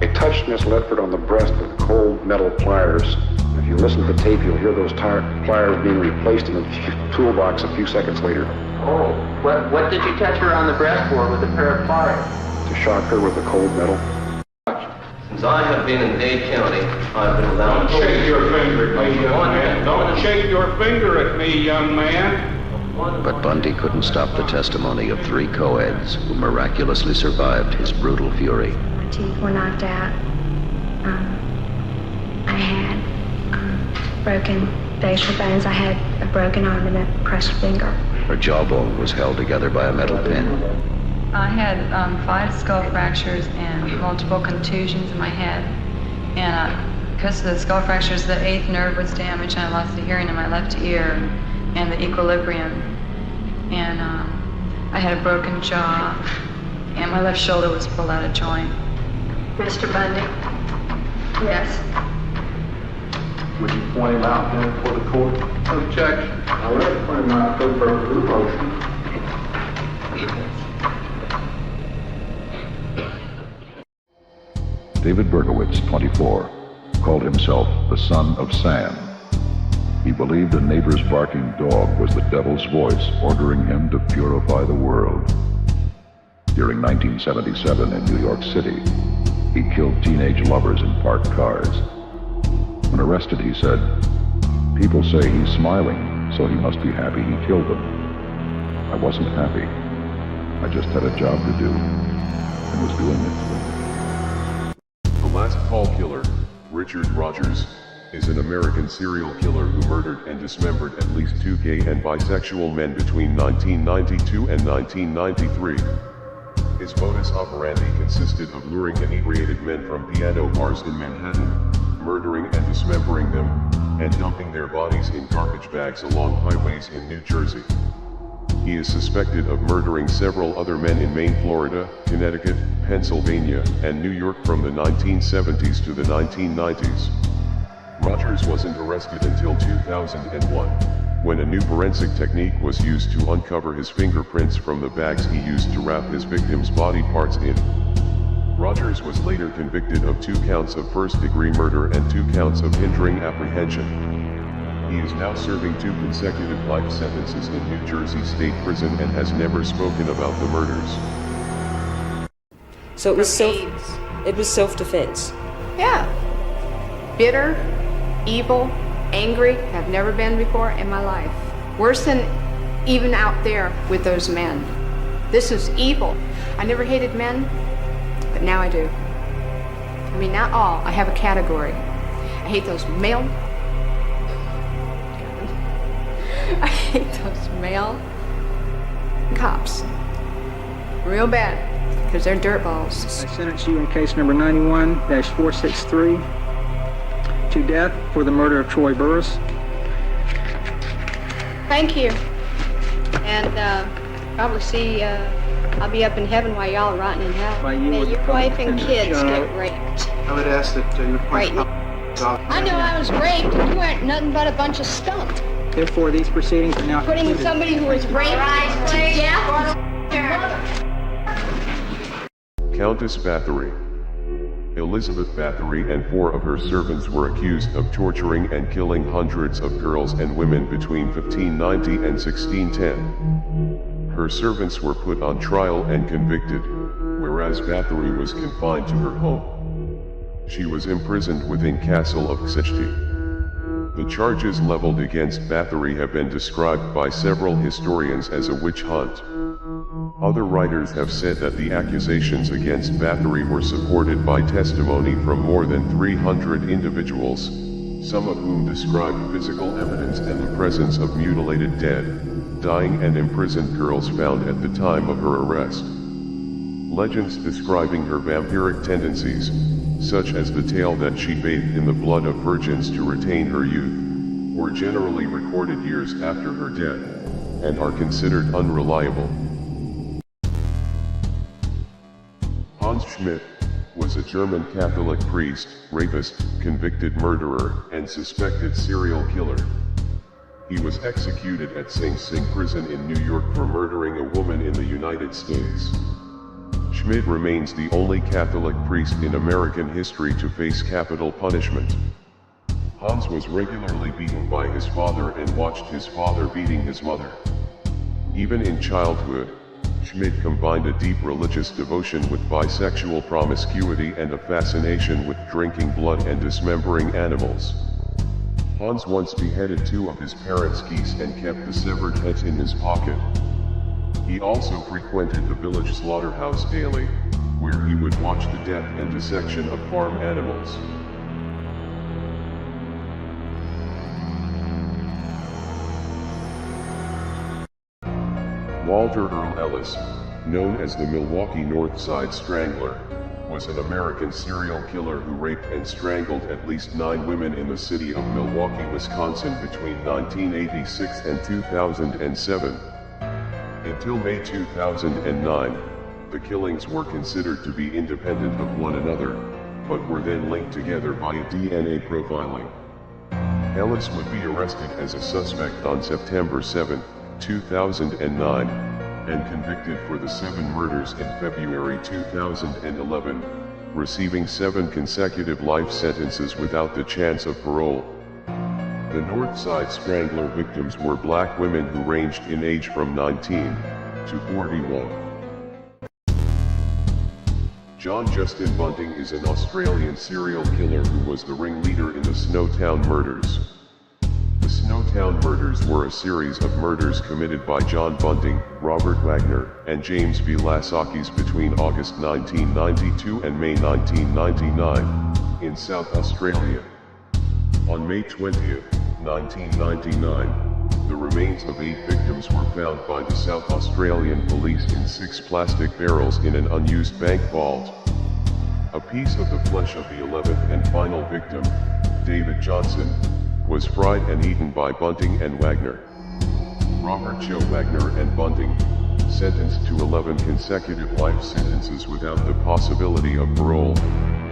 They touched Miss Ledford on the breast with cold metal pliers. If you listen to the tape, you'll hear those pliers being replaced in a toolbox a few seconds later. Oh, what did you touch her on the breast for with a pair of pliers? To shock her with the cold metal. Since I have been in Dade County, I've been allowed to... Don't shake your finger at me, young man. Don't shake your finger at me, young man. But Bundy couldn't stop the testimony of 3 co-eds who miraculously survived his brutal fury. My teeth were knocked out. I had broken facial bones. I had a broken arm and a crushed finger. Her jawbone was held together by a metal pin. I had 5 skull fractures and multiple contusions in my head. And because of the skull fractures, the 8th nerve was damaged and I lost the hearing in my left ear and the equilibrium. And I had a broken jaw and my left shoulder was pulled out of joint. Mr. Bundy? Yes. Would you point him out then for the court? Objection. I would like to point him out for the purpose of the motion. David Berkowitz, 24, called himself the son of Sam. He believed a neighbor's barking dog was the devil's voice ordering him to purify the world. During 1977 in New York City, he killed teenage lovers in parked cars. When arrested, he said, "People say he's smiling, so he must be happy he killed them. I wasn't happy. I just had a job to do, and was doing it." The last call killer, Richard Rogers, is an American serial killer who murdered and dismembered at least 2 gay and bisexual men between 1992 and 1993. His modus operandi consisted of luring inebriated men from piano bars in Manhattan, murdering and dismembering them, and dumping their bodies in garbage bags along highways in New Jersey. He is suspected of murdering several other men in Maine, Florida, Connecticut, Pennsylvania, and New York from the 1970s to the 1990s. Rogers wasn't arrested until 2001, when a new forensic technique was used to uncover his fingerprints from the bags he used to wrap his victims' body parts in. Rogers was later convicted of 2 counts of first-degree murder and 2 counts of hindering apprehension. He is now serving 2 consecutive life sentences in New Jersey State Prison and has never spoken about the murders. So it was self-defense. Yeah. Bitter, evil, angry, have never been before in my life. Worse than even out there with those men. This is evil. I never hated men, but now I do. I mean, not all. I have a category. I hate those male. I hate those male cops. Real bad, because they're dirtballs. I sentence you in case number 91-463 to death for the murder of Troy Burris. Thank you. And probably see, I'll be up in heaven while y'all are rotting in hell. May your wife and kids get raped. I would ask that you Right. I know I was raped, and you weren't nothing but a bunch of stunk. Therefore, these proceedings are now Putting concluded. somebody who was raped to death. Countess Bathory. Elizabeth Bathory and 4 of her servants were accused of torturing and killing hundreds of girls and women between 1590 and 1610. Her servants were put on trial and convicted, whereas Bathory was confined to her home. She was imprisoned within Castle of Ksechty. The charges leveled against Bathory have been described by several historians as a witch hunt. Other writers have said that the accusations against Bathory were supported by testimony from more than 300 individuals, some of whom described physical evidence and the presence of mutilated dead, dying and imprisoned girls found at the time of her arrest. Legends describing her vampiric tendencies, such as the tale that she bathed in the blood of virgins to retain her youth, were generally recorded years after her death, and are considered unreliable. Hans Schmidt was a German Catholic priest, rapist, convicted murderer, and suspected serial killer. He was executed at Sing Sing prison in New York for murdering a woman in the United States. Schmidt remains the only Catholic priest in American history to face capital punishment. Hans was regularly beaten by his father and watched his father beating his mother. Even in childhood, Schmidt combined a deep religious devotion with bisexual promiscuity and a fascination with drinking blood and dismembering animals. Hans once beheaded 2 of his parents' geese and kept the severed heads in his pocket. He also frequented the village slaughterhouse daily, where he would watch the death and dissection of farm animals. Walter Earl Ellis, known as the Milwaukee North Side Strangler, was an American serial killer who raped and strangled at least 9 women in the city of Milwaukee, Wisconsin between 1986 and 2007. Until May 2009, the killings were considered to be independent of one another, but were then linked together via DNA profiling. Ellis would be arrested as a suspect on September 7, 2009, and convicted for the 7 murders in February 2011, receiving 7 consecutive life sentences without the chance of parole. The Northside Strangler victims were black women who ranged in age from 19 to 41. John Justin Bunting is an Australian serial killer who was the ringleader in the Snowtown murders. The Snowtown murders were a series of murders committed by John Bunting, Robert Wagner, and James V. Lasakis between August 1992 and May 1999, in South Australia. On May 20, 1999, the remains of 8 victims were found by the South Australian police in 6 plastic barrels in an unused bank vault. A piece of the flesh of the 11th and final victim, David Johnson, was fried and eaten by Bunting and Wagner. Robert Joe Wagner and Bunting, sentenced to 11 consecutive life sentences without the possibility of parole.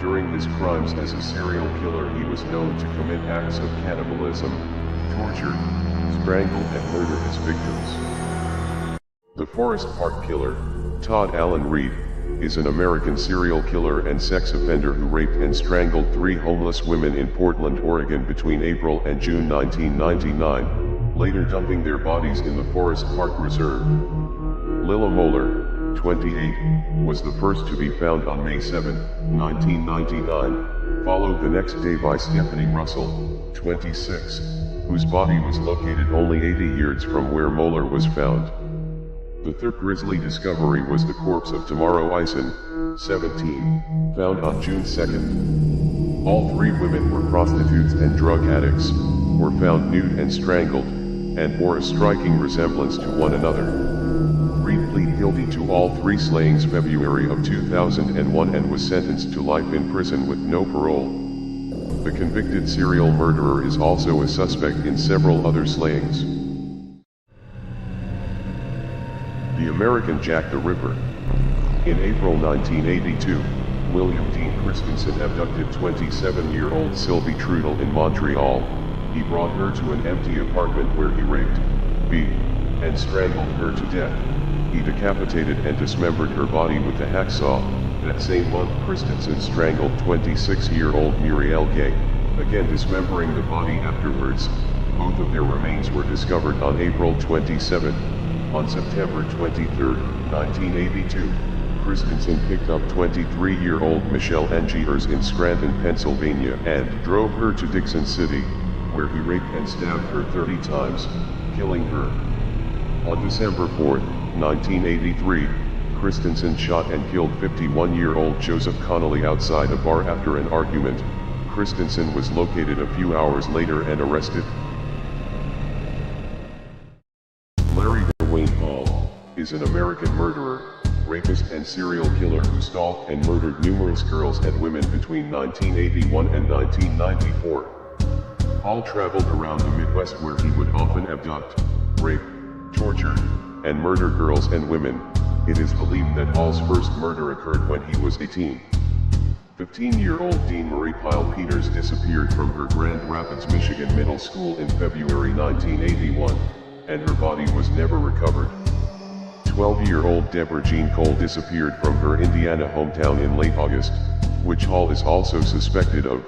During his crimes as a serial killer, he was known to commit acts of cannibalism, torture, strangle and murder his victims. The Forest Park Killer, Todd Allen Reed, is an American serial killer and sex offender who raped and strangled 3 homeless women in Portland, Oregon between April and June 1999, later dumping their bodies in the Forest Park Reserve. Lilla Moeller, 28, was the first to be found on May 7, 1999, followed the next day by Stephanie Russell, 26, whose body was located only 80 yards from where Moeller was found. The third grisly discovery was the corpse of Tamara Eisen, 17, found on June 2nd. All 3 women were prostitutes and drug addicts, were found nude and strangled, and bore a striking resemblance to one another. Reed pleaded guilty to all 3 slayings February of 2001 and was sentenced to life in prison with no parole. The convicted serial murderer is also a suspect in several other slayings. The American Jack the Ripper. In April 1982, William Dean Christensen abducted 27-year-old Sylvie Trudel in Montreal. He brought her to an empty apartment where he raped, beat, and strangled her to death. He decapitated and dismembered her body with a hacksaw. That same month, Christensen strangled 26-year-old Muriel Gay, again dismembering the body afterwards. Both of their remains were discovered on April 27. On September 23, 1982, Christensen picked up 23-year-old Michelle Engiers in Scranton, Pennsylvania, and drove her to Dixon City, where he raped and stabbed her 30 times, killing her. On December 4, 1983, Christensen shot and killed 51-year-old Joseph Connolly outside a bar after an argument. Christensen was located a few hours later and arrested. Larry Dwayne Hall is an American murderer, rapist and serial killer who stalked and murdered numerous girls and women between 1981 and 1994. Hall traveled around the Midwest where he would often abduct, rape, torture, and murder girls and women. It is believed that Hall's first murder occurred when he was 18. 15-year-old Dean Marie Pyle Peters disappeared from her Grand Rapids, Michigan middle school in February 1981, and her body was never recovered. 12-year-old Deborah Jean Cole disappeared from her Indiana hometown in late August, which Hall is also suspected of.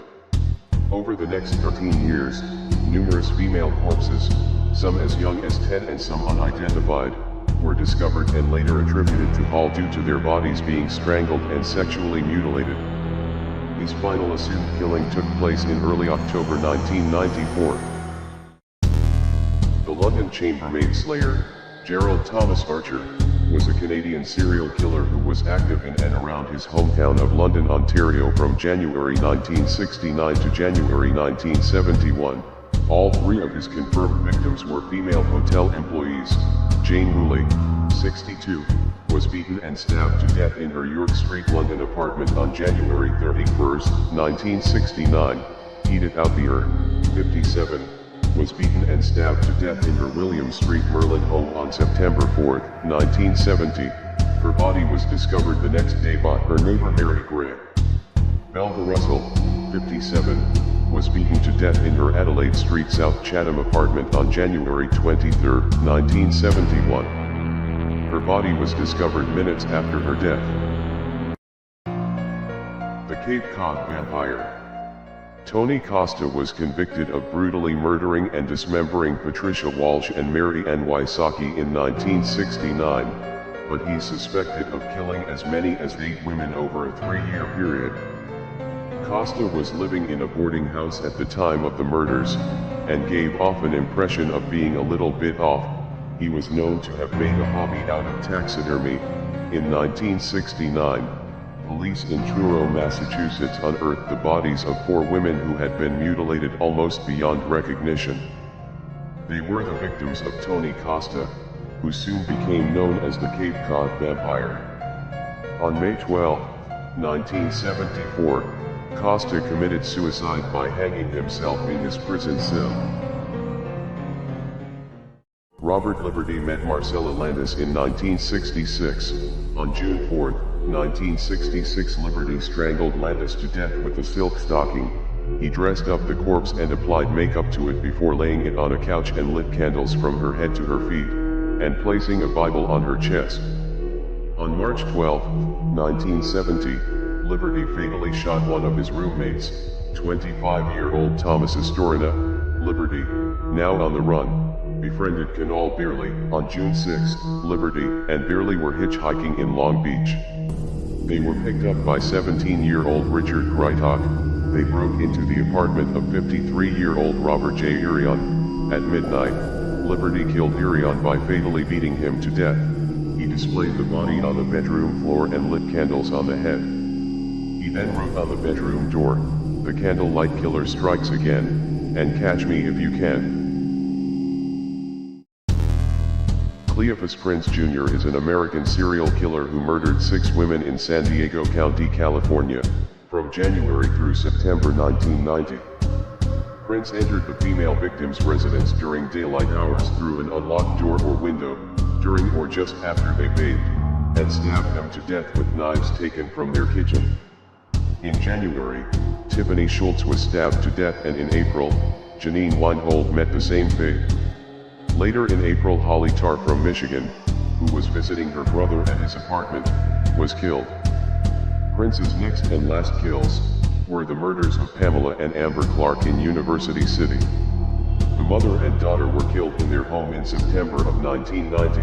Over the next 13 years, numerous female corpses, some as young as 10 and some unidentified, were discovered and later attributed to Hall due to their bodies being strangled and sexually mutilated. His final assumed killing took place in early October 1994. The London chambermaid slayer, Gerald Thomas Archer, was a Canadian serial killer who was active in and around his hometown of London, Ontario from January 1969 to January 1971. All 3 of his confirmed victims were female hotel employees. Jane Woolley, 62, was beaten and stabbed to death in her York Street, London apartment on January 31, 1969. Edith Outbier, 57, was beaten and stabbed to death in her William Street, Merlin home on September 4, 1970. Her body was discovered the next day by her neighbor Mary Gray. Belva Russell, 57, was beaten to death in her Adelaide Street, South Chatham apartment on January 23, 1971. Her body was discovered minutes after her death. The Cape Cod Vampire. Tony Costa was convicted of brutally murdering and dismembering Patricia Walsh and Mary Ann Wysocki in 1969, but he's suspected of killing as many as 8 women over a 3-year period. Costa was living in a boarding house at the time of the murders, and gave off an impression of being a little bit off. He was known to have made a hobby out of taxidermy. In 1969, police in Truro, Massachusetts unearthed the bodies of 4 women who had been mutilated almost beyond recognition. They were the victims of Tony Costa, who soon became known as the Cape Cod Vampire. On May 12, 1974, Acosta committed suicide by hanging himself in his prison cell. Robert Liberty met Marcella Landis in 1966. On June 4, 1966, Liberty strangled Landis to death with a silk stocking. He dressed up the corpse and applied makeup to it before laying it on a couch and lit candles from her head to her feet, and placing a Bible on her chest. On March 12, 1970, Liberty fatally shot one of his roommates, 25-year-old Thomas Astorina. Liberty, now on the run, befriended Canal Beerley. On June 6, Liberty and Beerley were hitchhiking in Long Beach. They were picked up by 17-year-old Richard Krytok. They broke into the apartment of 53-year-old Robert J. Irion. At midnight, Liberty killed Irion by fatally beating him to death. He displayed the body on the bedroom floor and lit candles on the head. He then wrote on the bedroom door, "The candlelight killer strikes again, and catch me if you can." Cleophas Prince Jr. is an American serial killer who murdered 6 women in San Diego County, California, from January through September 1990. Prince entered the female victim's residence during daylight hours through an unlocked door or window, during or just after they bathed, and stabbed them to death with knives taken from their kitchen. In January, Tiffany Schultz was stabbed to death, and in April, Janine Weinhold met the same fate. Later in April, Holly Tarr from Michigan, who was visiting her brother at his apartment, was killed. Prince's next and last kills were the murders of Pamela and Amber Clark in University City. The mother and daughter were killed in their home in September of 1990.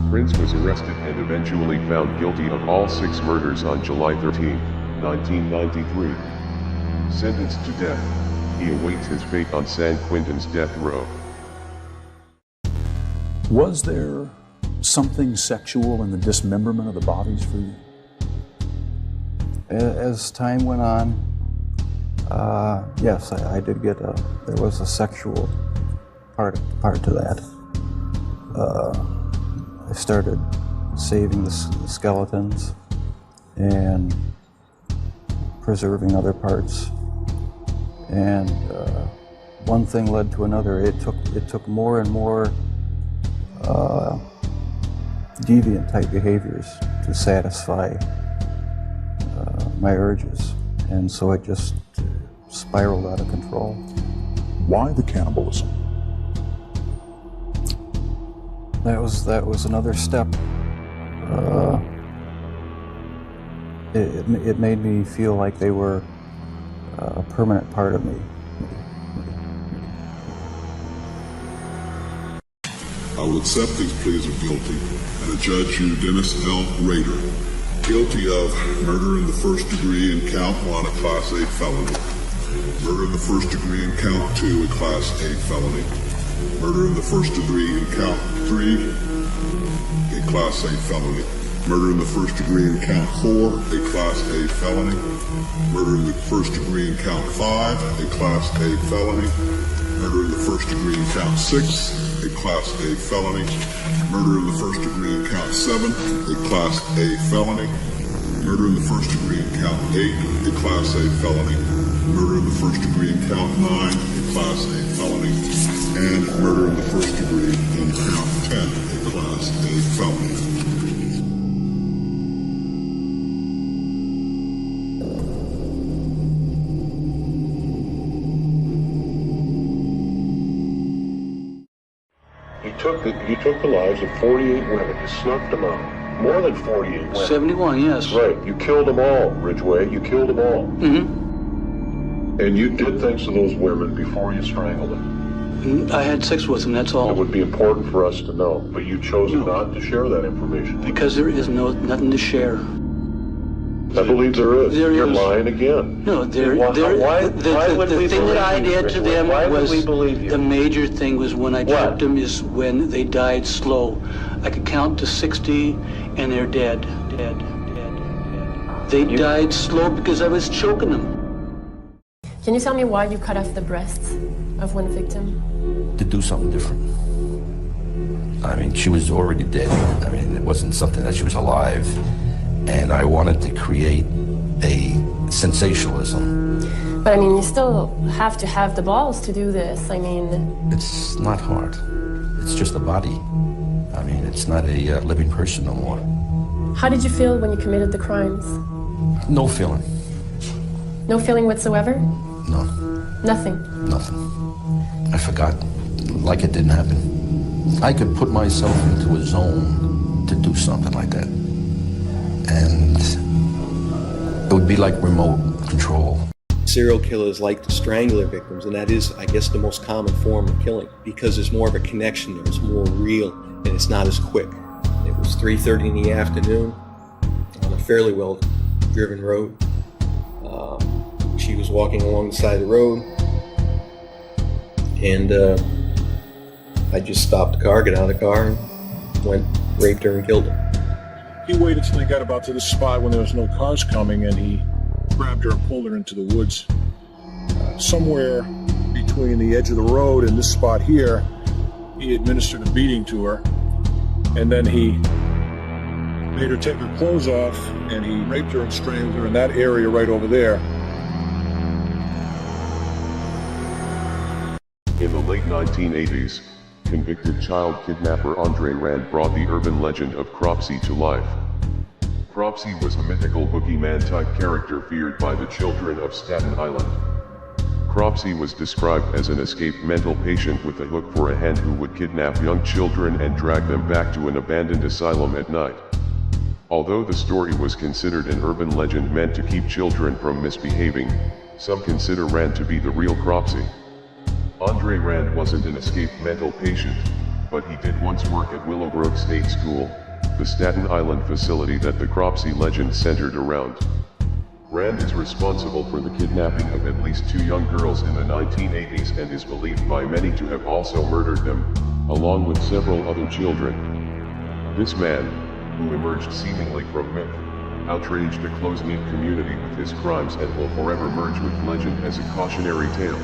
Prince was arrested and eventually found guilty of all 6 murders on July 13, 1993. Sentenced to death, he awaits his fate on San Quentin's death row. Was there something sexual in the dismemberment of the bodies for you? As time went on, yes, I did get there was a sexual part to that. I started saving the skeletons and preserving other parts, and one thing led to another. It took more and more deviant type behaviors to satisfy my urges, and so it just spiraled out of control. Why the cannibalism? That was another step. It made me feel like they were a permanent part of me. I will accept these pleas of guilty, and adjudge you Dennis L. Rader guilty of murder in the first degree in count 1, a Class A felony, murder in the first degree in count 2, a Class A felony, murder in the first degree in count 3, a Class A felony, murder in the first degree in count 4, a Class A felony, murder in the first degree in count 5, a Class A felony, murder in the first degree in count 6, a Class A felony, murder in the first degree in count 7, a Class A felony, murder in the first degree in count 8, a Class A felony, murder in the first degree in count 9, a Class A felony, and murder in the first degree in count 10, a Class A felony. You took the lives of 48 women. You snuck them out. More than 48 women. 71, yes. Right. You killed them all, Ridgway. You killed them all. Mm-hmm. And you did things to those women before you strangled them. I had sex with them, that's all. It would be important for us to know, but you chose not to share that information. Because there is nothing to share. I believe there is. You're lying again. No, the thing that I did to them was, the major thing was when I dropped them is when they died slow. I could count to 60 and they're dead. They died slow because I was choking them. Can you tell me why you cut off the breasts of one victim? To do something different. I mean, she was already dead. I mean, it wasn't something that she was alive. And I wanted to create a sensationalism. But I mean, you still have to have the balls to do this. I mean, It's not hard. It's just a body. I mean, it's not a living person no more. how did you feel when you committed the crimes? No feeling. No feeling whatsoever? No. Nothing. Nothing. I forgot, like it didn't happen. I could put myself into a zone to do something like that. And it would be like remote control. Serial killers like to strangle their victims, and that is, I guess, the most common form of killing because there's more of a connection there, it's more real, and it's not as quick. It was 3:30 in the afternoon on a fairly well-driven road. She was walking along the side of the road, and I just stopped the car, got out of the car, and went, raped her, and killed her. He waited till he got about to the spot when there was no cars coming, and he grabbed her and pulled her into the woods. Somewhere between the edge of the road and this spot here, he administered a beating to her, and then he made her take her clothes off, and he raped her and strangled her in that area right over there. In the late 1980s, convicted child kidnapper Andre Rand brought the urban legend of Cropsey to life. Cropsey was a mythical boogeyman-type character feared by the children of Staten Island. Cropsey was described as an escaped mental patient with a hook for a hand who would kidnap young children and drag them back to an abandoned asylum at night. Although the story was considered an urban legend meant to keep children from misbehaving, some consider Rand to be the real Cropsey. Andre Rand wasn't an escaped mental patient, but he did once work at Willowbrook State School, the Staten Island facility that the Cropsey legend centered around. Rand is responsible for the kidnapping of at least 2 young girls in the 1980s and is believed by many to have also murdered them, along with several other children. This man, who emerged seemingly from myth, outraged a close-knit community with his crimes and will forever merge with legend as a cautionary tale.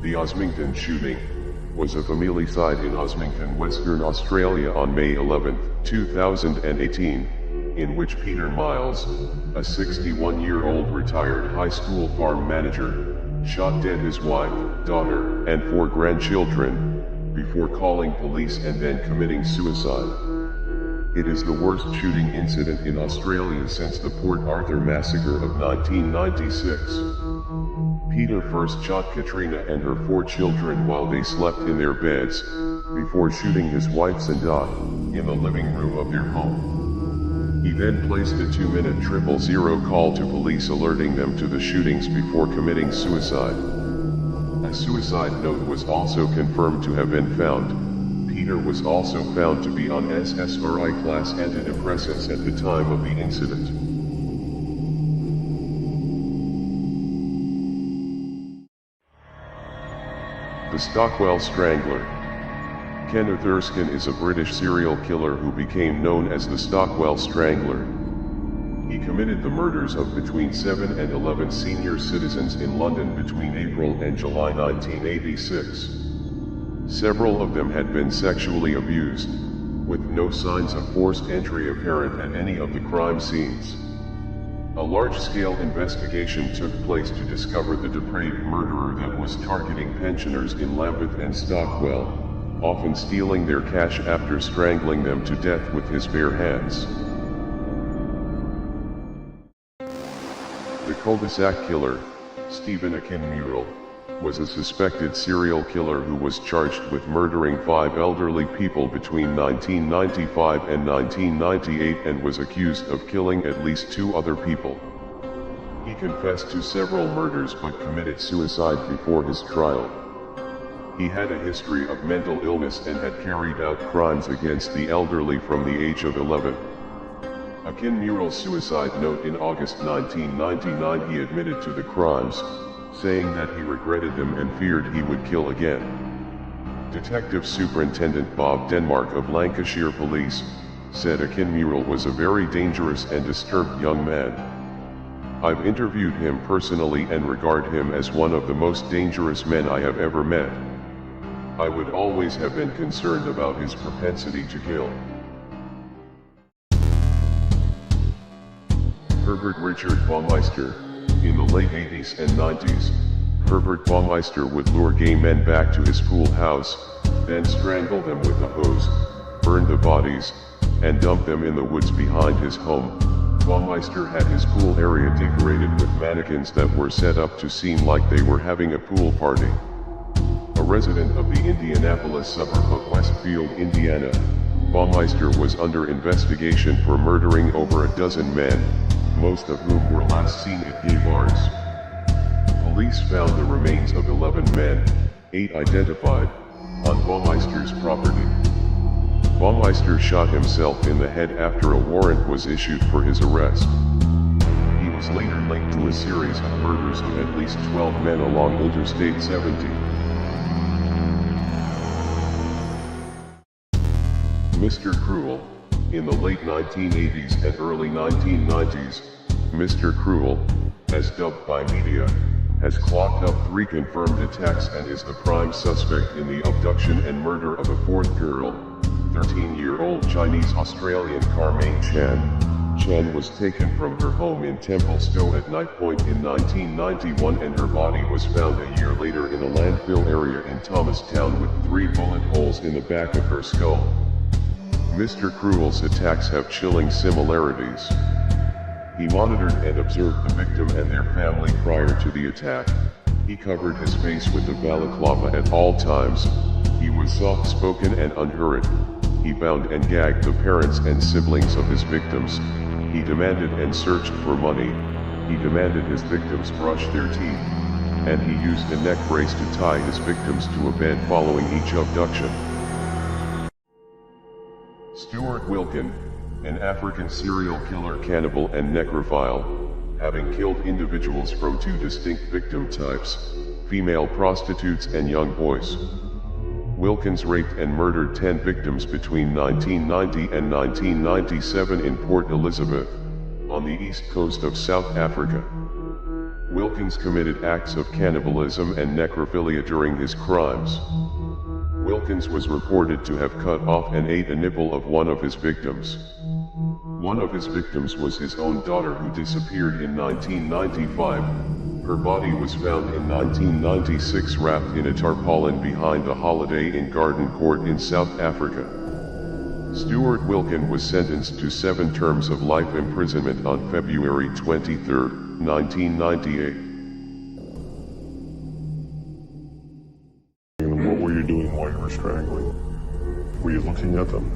The Osmington shooting was a familicide in Osmington, Western Australia on May 11, 2018, in which Peter Miles, a 61-year-old retired high school farm manager, shot dead his wife, daughter, and 4 grandchildren, before calling police and then committing suicide. It is the worst shooting incident in Australia since the Port Arthur massacre of 1996. Peter first shot Katrina and her 4 children while they slept in their beds, before shooting his wife Sandra in the living room of their home. He then placed a 2-minute 000 call to police alerting them to the shootings before committing suicide. A suicide note was also confirmed to have been found. Peter was also found to be on SSRI-class antidepressants at the time of the incident. The Stockwell Strangler. Kenneth Erskine is a British serial killer who became known as the Stockwell Strangler. He committed the murders of between 7 and 11 senior citizens in London between April and July 1986. Several of them had been sexually abused, with no signs of forced entry apparent at any of the crime scenes. A large-scale investigation took place to discover the depraved murderer that was targeting pensioners in Lambeth and Stockwell, often stealing their cash after strangling them to death with his bare hands. The cul-de-sac killer, Stephen Akinmurel, was a suspected serial killer who was charged with murdering 5 elderly people between 1995 and 1998 and was accused of killing at least 2 other people. He confessed to several murders but committed suicide before his trial. He had a history of mental illness and had carried out crimes against the elderly from the age of 11. Akinmurel's suicide note in August 1999, he admitted to the crimes, saying that he regretted them and feared he would kill again. Detective Superintendent Bob Denmark of Lancashire Police said Akinmurel was a very dangerous and disturbed young man. I've interviewed him personally and regard him as one of the most dangerous men I have ever met. I would always have been concerned about his propensity to kill. Herbert Richard Baumeister. In the late 80s and 90s, Herbert Baumeister would lure gay men back to his pool house, then strangle them with a hose, burn the bodies, and dump them in the woods behind his home. Baumeister had his pool area decorated with mannequins that were set up to seem like they were having a pool party. A resident of the Indianapolis suburb of Westfield, Indiana, Baumeister was under investigation for murdering over a dozen men, most of whom were last seen at gay bars. Police found the remains of 11 men, 8 identified, on Baumeister's property. Baumeister shot himself in the head after a warrant was issued for his arrest. He was later linked to a series of murders of at least 12 men along Interstate 70. Mr. Cruel. In the late 1980s and early 1990s, Mr. Cruel, as dubbed by media, has clocked up 3 confirmed attacks and is the prime suspect in the abduction and murder of a 4th girl, 13-year-old Chinese-Australian Carmaine Chan. Chan was taken from her home in Templestowe at Night Point in 1991 and her body was found a year later in a landfill area in Thomastown with 3 bullet holes in the back of her skull. Mr. Cruel's attacks have chilling similarities. He monitored and observed the victim and their family prior to the attack. He covered his face with a balaclava at all times. He was soft-spoken and unhurried. He bound and gagged the parents and siblings of his victims. He demanded and searched for money. He demanded his victims brush their teeth. And he used a neck brace to tie his victims to a bed following each abduction. Stuart Wilkin, an African serial killer, cannibal and necrophile, having killed individuals from 2 distinct victim types, female prostitutes and young boys. Wilkins raped and murdered 10 victims between 1990 and 1997 in Port Elizabeth, on the east coast of South Africa. Wilkins committed acts of cannibalism and necrophilia during his crimes. Wilkins was reported to have cut off and ate a nipple of one of his victims. One of his victims was his own daughter, who disappeared in 1995. Her body was found in 1996 wrapped in a tarpaulin behind a Holiday Inn Garden Court in South Africa. Stuart Wilkin was sentenced to 7 terms of life imprisonment on February 23, 1998. What were you doing while you were strangling? Were you looking at them?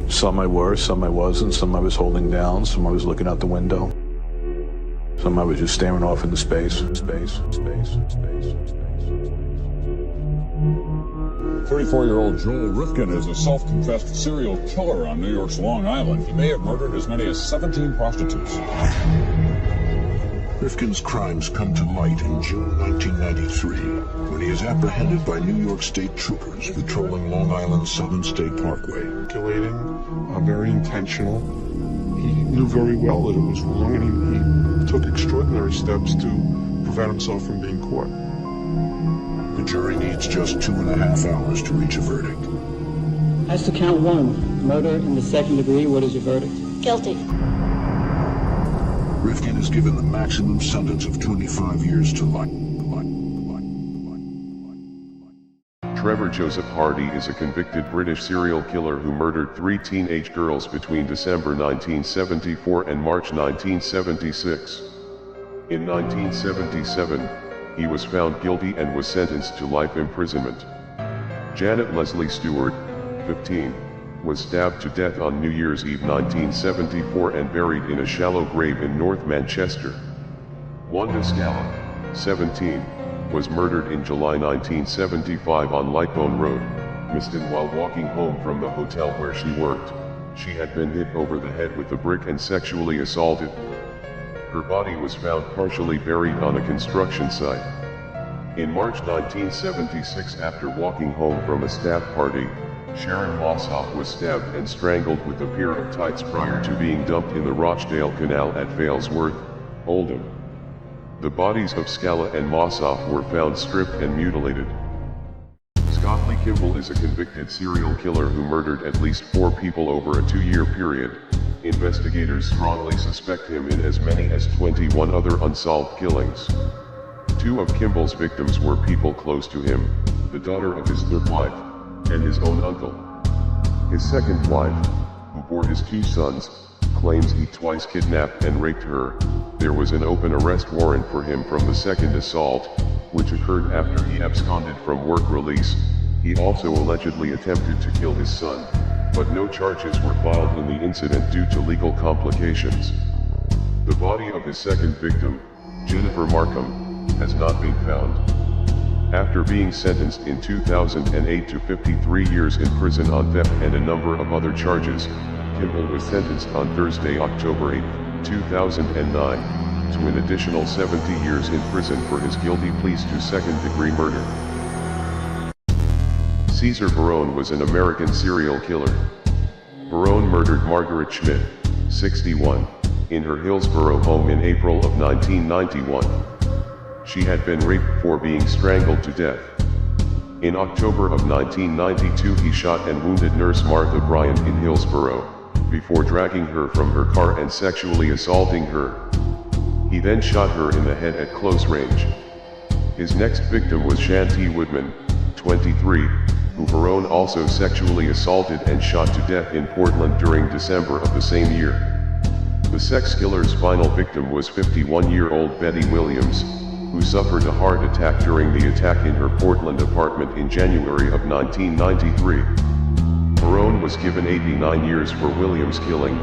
Some I were, some I wasn't, some I was holding down, some I was looking out the window. Some I was just staring off into space. 34-year-old Joel Rifkin is a self-confessed serial killer on New York's Long Island. He may have murdered as many as 17 prostitutes. Rifkin's crimes come to light in June 1993, when he is apprehended by New York State troopers patrolling Long Island's Southern State Parkway. Calculating, very intentional. He knew very well that it was wrong, and he took extraordinary steps to prevent himself from being caught. The jury needs just 2.5 hours to reach a verdict. As to count 1, murder in the 2nd degree, what is your verdict? Guilty. Rifkin is given the maximum sentence of 25 years to life. Trevor Joseph Hardy is a convicted British serial killer who murdered 3 teenage girls between December 1974 and March 1976. In 1977, he was found guilty and was sentenced to life imprisonment. Janet Leslie Stewart, 15, was stabbed to death on New Year's Eve 1974 and buried in a shallow grave in North Manchester. Wanda Scala, 17, was murdered in July 1975 on Lightbone Road, Miston, while walking home from the hotel where she worked. She had been hit over the head with a brick and sexually assaulted. Her body was found partially buried on a construction site. In March 1976, after walking home from a staff party, Sharon Mossoff was stabbed and strangled with a pair of tights prior to being dumped in the Rochdale Canal at Failsworth, Oldham. The bodies of Scala and Mossoff were found stripped and mutilated. Scott Lee Kimball is a convicted serial killer who murdered at least 4 people over a 2-year period. investigators strongly suspect him in as many as 21 other unsolved killings. 2 of Kimball's victims were people close to him, the daughter of his third wife, and his own uncle. His second wife, who bore his 2 sons, claims he twice kidnapped and raped her. There was an open arrest warrant for him from the second assault, which occurred after he absconded from work release. He also allegedly attempted to kill his son, but no charges were filed in the incident due to legal complications. The body of his second victim, Jennifer Markham, has not been found. After being sentenced in 2008 to 53 years in prison on theft and a number of other charges, Kimball was sentenced on Thursday, October 8, 2009, to an additional 70 years in prison for his guilty pleas to second-degree murder. Cesar Barone was an American serial killer. Barone murdered Margaret Schmidt, 61, in her Hillsborough home in April of 1991. She had been raped before being strangled to death. In October of 1992 he shot and wounded nurse Martha Bryant in Hillsborough, before dragging her from her car and sexually assaulting her. He then shot her in the head at close range. His next victim was Shanti Woodman, 23, who Barone also sexually assaulted and shot to death in Portland during December of the same year. The sex killer's final victim was 51-year-old Betty Williams, who suffered a heart attack during the attack in her Portland apartment in January of 1993. Barone was given 89 years for Williams' killing,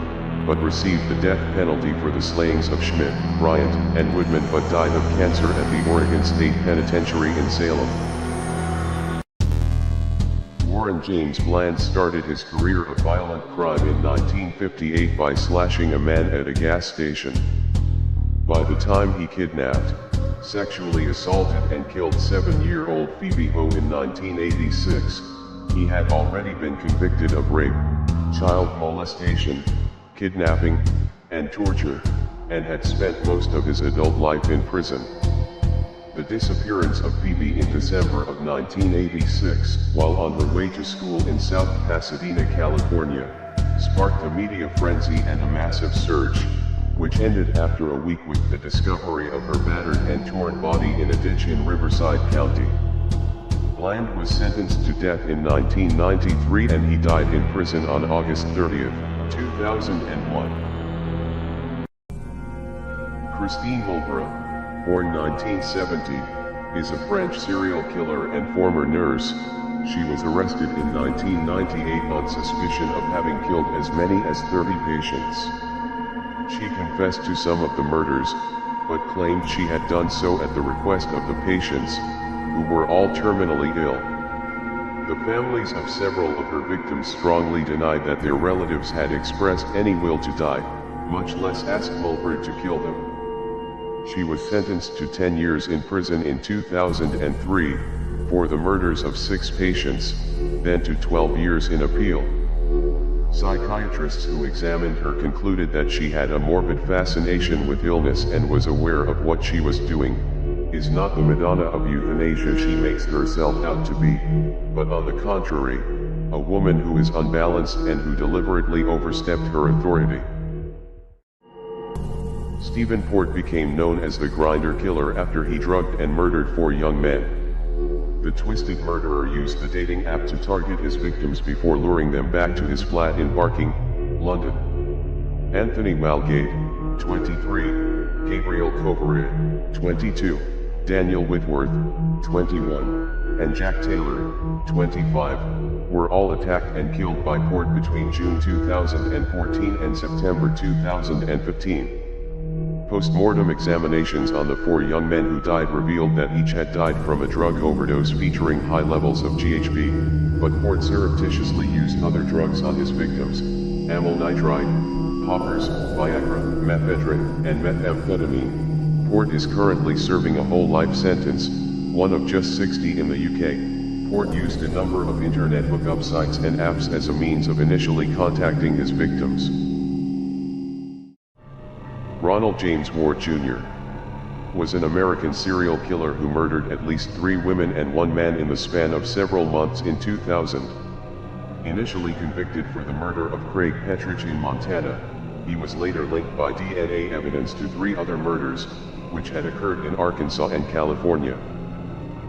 but received the death penalty for the slayings of Schmidt, Bryant, and Woodman, but died of cancer at the Oregon State Penitentiary in Salem. Warren James Bland started his career of violent crime in 1958 by slashing a man at a gas station. By the time he kidnapped, sexually assaulted and killed 7-year-old Phoebe Ho in 1986, he had already been convicted of rape, child molestation, kidnapping, and torture, and had spent most of his adult life in prison. The disappearance of Phoebe in December of 1986, while on her way to school in South Pasadena, California, sparked a media frenzy and a massive search, which ended after a week with the discovery of her battered and torn body in a ditch in Riverside County. Bland was sentenced to death in 1993 and he died in prison on August 30, 2001. Christine Mulborough, born 1970, is a French serial killer and former nurse. She was arrested in 1998 on suspicion of having killed as many as 30 patients. She confessed to some of the murders, but claimed she had done so at the request of the patients, who were all terminally ill. The families of several of her victims strongly denied that their relatives had expressed any will to die, much less asked Mulborough to kill them. She was sentenced to 10 years in prison in 2003, for the murders of 6 patients, then to 12 years in appeal. Psychiatrists who examined her concluded that she had a morbid fascination with illness and was aware of what she was doing, is not the Madonna of euthanasia she makes herself out to be, but on the contrary, a woman who is unbalanced and who deliberately overstepped her authority. Stephen Port became known as the Grinder Killer after he drugged and murdered 4 young men. The twisted murderer used the dating app to target his victims before luring them back to his flat in Barking, London. Anthony Malgate, 23, Gabriel Covered, 22, Daniel Whitworth, 21, and Jack Taylor, 25, were all attacked and killed by Port between June 2014 and September 2015. Post-mortem examinations on the 4 young men who died revealed that each had died from a drug overdose featuring high levels of GHB, but Port surreptitiously used other drugs on his victims: amyl nitrite, poppers, Viagra, mephedrine, and methamphetamine. Port is currently serving a whole life sentence, one of just 60 in the UK. Port used a number of internet hookup sites and apps as a means of initially contacting his victims. Ronald James Ward Jr. was an American serial killer who murdered at least 3 women and 1 man in the span of several months in 2000. Initially convicted for the murder of Craig Petrich in Montana, He was later linked by DNA evidence to 3 other murders, which had occurred in Arkansas and California.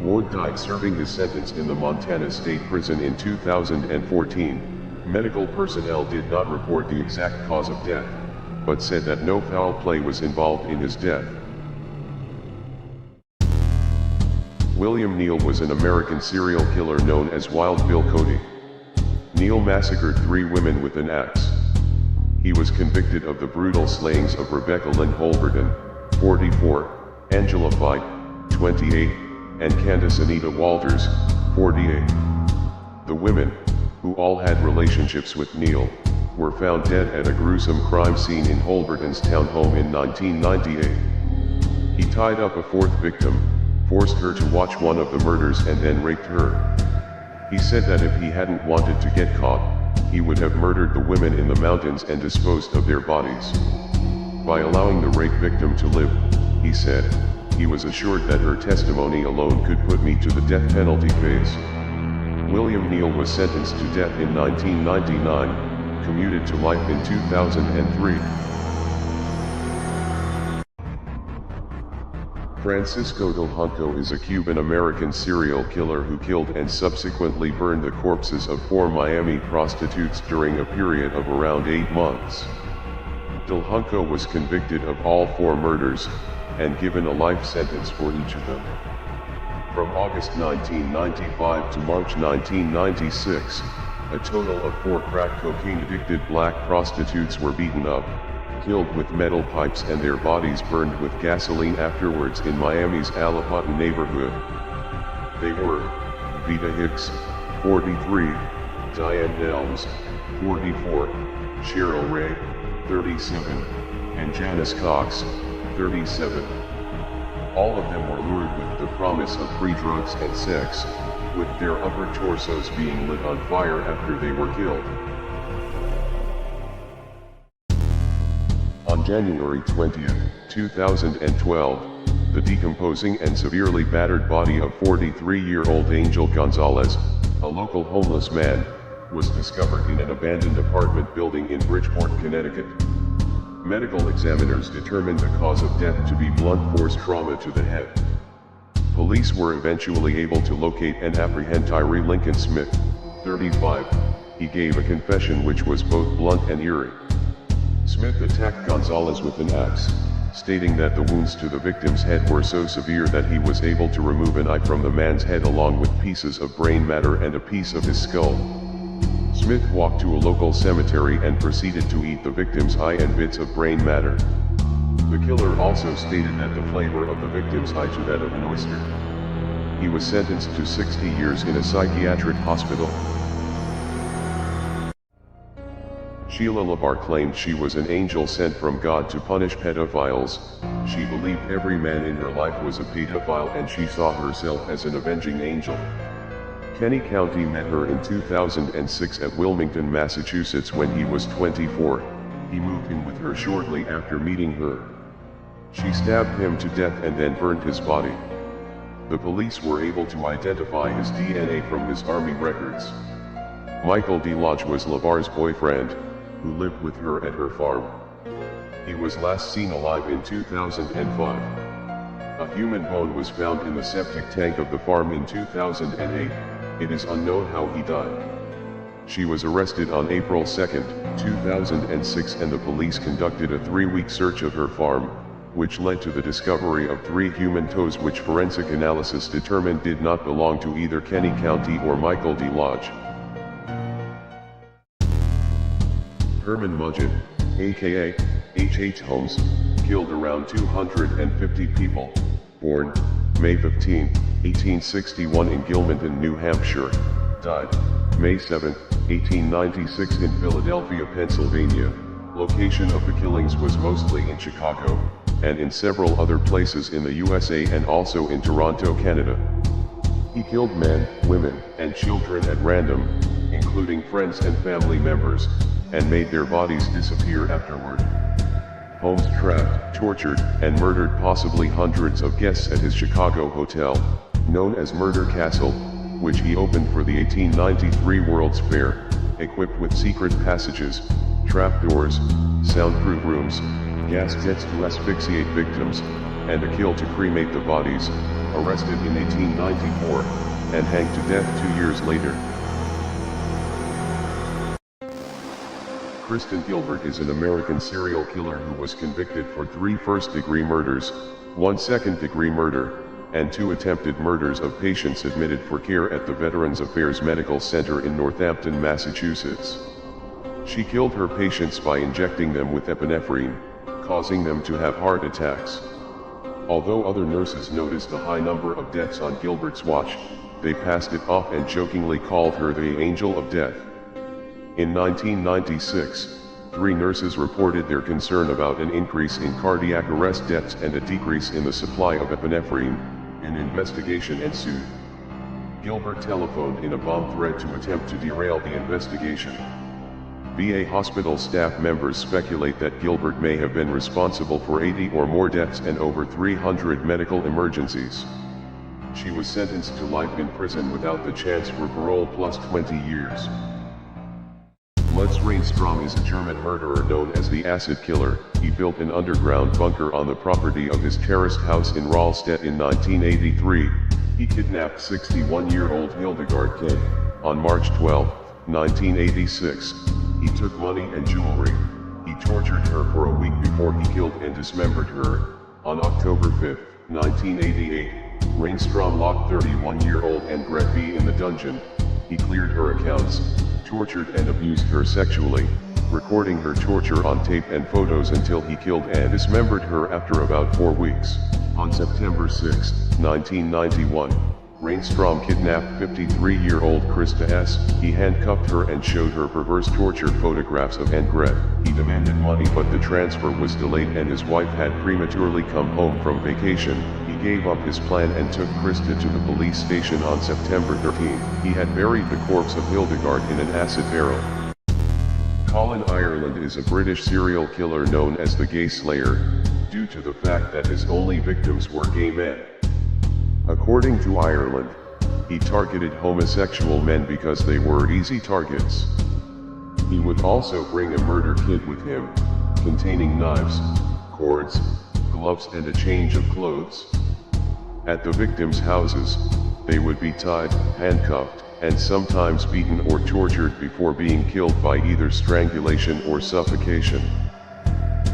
Ward died serving his sentence in the Montana State Prison in 2014. Medical personnel did not report the exact cause of death, but said that no foul play was involved in his death. William Neal was an American serial killer known as Wild Bill Cody. Neal massacred 3 women with an axe. He was convicted of the brutal slayings of Rebecca Lynn Holberton, 44, Angela Fight, 28, and Candace Anita Walters, 48. The women, who all had relationships with Neal, were found dead at a gruesome crime scene in Holberton's townhome in 1998. He tied up a 4th victim, forced her to watch one of the murders and then raped her. He said that if he hadn't wanted to get caught, he would have murdered the women in the mountains and disposed of their bodies. By allowing the rape victim to live, he said, he was assured that her testimony alone could put me to the death penalty phase. William Neal was sentenced to death in 1999, commuted to life in 2003. Francisco Del Junco is a Cuban-American serial killer who killed and subsequently burned the corpses of 4 Miami prostitutes during a period of around 8 months. Del Junco was convicted of all 4 murders, and given a life sentence for each of them. From August 1995 to March 1996, a total of 4 crack cocaine-addicted black prostitutes were beaten up, killed with metal pipes and their bodies burned with gasoline afterwards in Miami's Alapatin neighborhood. They were Vita Hicks, 43, Diane Nelms, 44, Cheryl Ray, 37, and Janice Cox, 37. All of them were lured with the promise of free drugs and sex, with their upper torsos being lit on fire after they were killed. On January 20, 2012, the decomposing and severely battered body of 43-year-old Angel Gonzalez, a local homeless man, was discovered in an abandoned apartment building in Bridgeport, Connecticut. Medical examiners determined the cause of death to be blunt force trauma to the head. Police were eventually able to locate and apprehend Tyree Lincoln Smith, 35. He gave a confession which was both blunt and eerie. Smith attacked Gonzalez with an axe, stating that the wounds to the victim's head were so severe that he was able to remove an eye from the man's head along with pieces of brain matter and a piece of his skull. Smith walked to a local cemetery and proceeded to eat the victim's eye and bits of brain matter. The killer also stated that the flavor of the victim's eye to that of an oyster. He was sentenced to 60 years in a psychiatric hospital. Sheila LaBar claimed she was an angel sent from God to punish pedophiles. She believed every man in her life was a pedophile and she saw herself as an avenging angel. Kenny County met her in 2006 at Wilmington, Massachusetts when he was 24. He moved in with her shortly after meeting her. She stabbed him to death and then burned his body. The police were able to identify his DNA from his Army records. Michael D. Lodge was LaBar's boyfriend, who lived with her at her farm. He was last seen alive in 2005. A human bone was found in the septic tank of the farm in 2008. It is unknown how he died. She was arrested on April 2, 2006, and the police conducted a 3-week search of her farm, which led to the discovery of 3 human toes which forensic analysis determined did not belong to either Kenny County or Michael D. Lodge. Herman Mudgett, aka H.H. Holmes, killed around 250 people, born May 15, 1861 in Gilmanton, New Hampshire, died May 7, 1896 in Philadelphia, Pennsylvania. Location of the killings was mostly in Chicago, and in several other places in the USA and also in Toronto, Canada. He killed men, women, and children at random, including friends and family members, and made their bodies disappear afterward. Holmes trapped, tortured, and murdered possibly hundreds of guests at his Chicago hotel, known as Murder Castle, which he opened for the 1893 World's Fair, equipped with secret passages, trapdoors, soundproof rooms, gas jets to asphyxiate victims, and a kiln to cremate the bodies, arrested in 1894, and hanged to death 2 years later. Kristen Gilbert is an American serial killer who was convicted for 3 first-degree murders, 1 second-degree murder, and 2 attempted murders of patients admitted for care at the Veterans Affairs Medical Center in Northampton, Massachusetts. She killed her patients by injecting them with epinephrine, causing them to have heart attacks. Although other nurses noticed a high number of deaths on Gilbert's watch, they passed it off and jokingly called her the Angel of Death. In 1996, 3 nurses reported their concern about an increase in cardiac arrest deaths and a decrease in the supply of epinephrine. An investigation ensued. Gilbert telephoned in a bomb threat to attempt to derail the investigation. VA hospital staff members speculate that Gilbert may have been responsible for 80 or more deaths and over 300 medical emergencies. She was sentenced to life in prison without the chance for parole plus 20 years. Lutz Reinstrom is a German murderer known as the Acid Killer. He built an underground bunker on the property of his terraced house in Rahlstedt in 1983. He kidnapped 61-year-old Hildegard K. On March 12, 1986. He took money and jewelry. He tortured her for a week before he killed and dismembered her. On October 5, 1988, Reinstrom locked 31-year-old Annegret B. in the dungeon. He cleared her accounts, tortured and abused her sexually, recording her torture on tape and photos until he killed and dismembered her after about 4 weeks. On September 6, 1991, Reinstrom kidnapped 53-year-old Krista S. He handcuffed her and showed her perverse torture photographs of Annegret. He demanded money, but the transfer was delayed and his wife had prematurely come home from vacation. He gave up his plan and took Krista to the police station on September 13. He had buried the corpse of Hildegard in an acid barrel. Colin Ireland is a British serial killer known as the Gay Slayer, due to the fact that his only victims were gay men. According to Ireland, he targeted homosexual men because they were easy targets. He would also bring a murder kit with him, containing knives, cords, gloves and a change of clothes. At the victims' houses, they would be tied, handcuffed, and sometimes beaten or tortured before being killed by either strangulation or suffocation.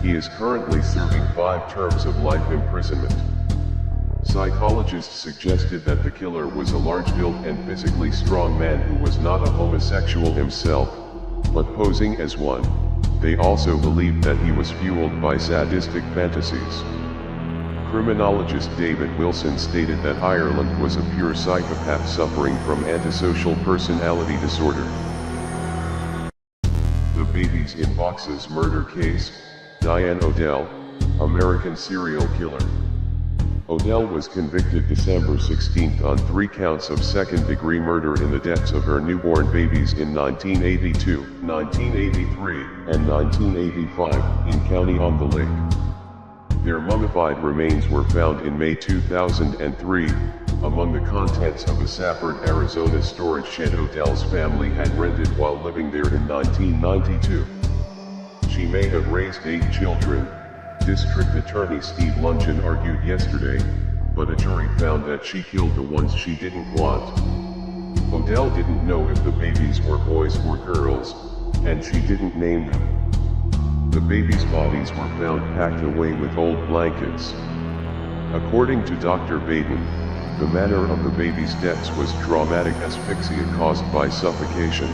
He is currently serving 5 terms of life imprisonment. Psychologists suggested that the killer was a large-built and physically strong man who was not a homosexual himself, but posing as one. They also believed that he was fueled by sadistic fantasies. Criminologist David Wilson stated that Ireland was a pure psychopath suffering from antisocial personality disorder. The Babies in Boxes murder case, Diane Odell, American serial killer. Odell was convicted December 16 on 3 counts of second-degree murder in the deaths of her newborn babies in 1982, 1983, and 1985 in County-on-the-Lake. Their mummified remains were found in May 2003, among the contents of a Safford, Arizona storage shed Odell's family had rented while living there in 1992. She may have raised 8 children, District Attorney Steve Lungen argued yesterday, but a jury found that she killed the ones she didn't want. Odell didn't know if the babies were boys or girls, and she didn't name them. The babies' bodies were found packed away with old blankets. According to Dr. Baden, the manner of the babies' deaths was traumatic asphyxia caused by suffocation.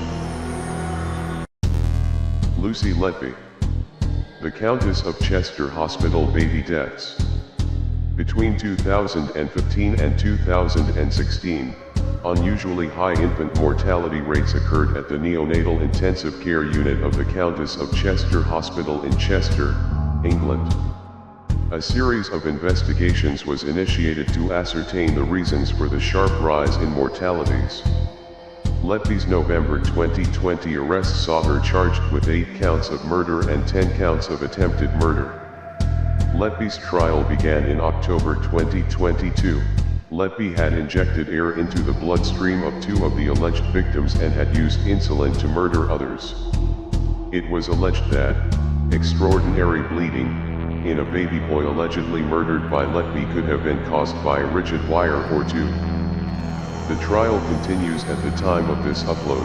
Lucy Letby, the Countess of Chester Hospital baby deaths. Between 2015 and 2016, unusually high infant mortality rates occurred at the neonatal intensive care unit of the Countess of Chester Hospital in Chester, England. A series of investigations was initiated to ascertain the reasons for the sharp rise in mortalities. Letby's November 2020 arrest saw her charged with 8 counts of murder and 10 counts of attempted murder. Letby's trial began in October 2022. Letby had injected air into the bloodstream of 2 of the alleged victims and had used insulin to murder others. It was alleged that extraordinary bleeding in a baby boy allegedly murdered by Letby could have been caused by a rigid wire or two. The trial continues at the time of this upload.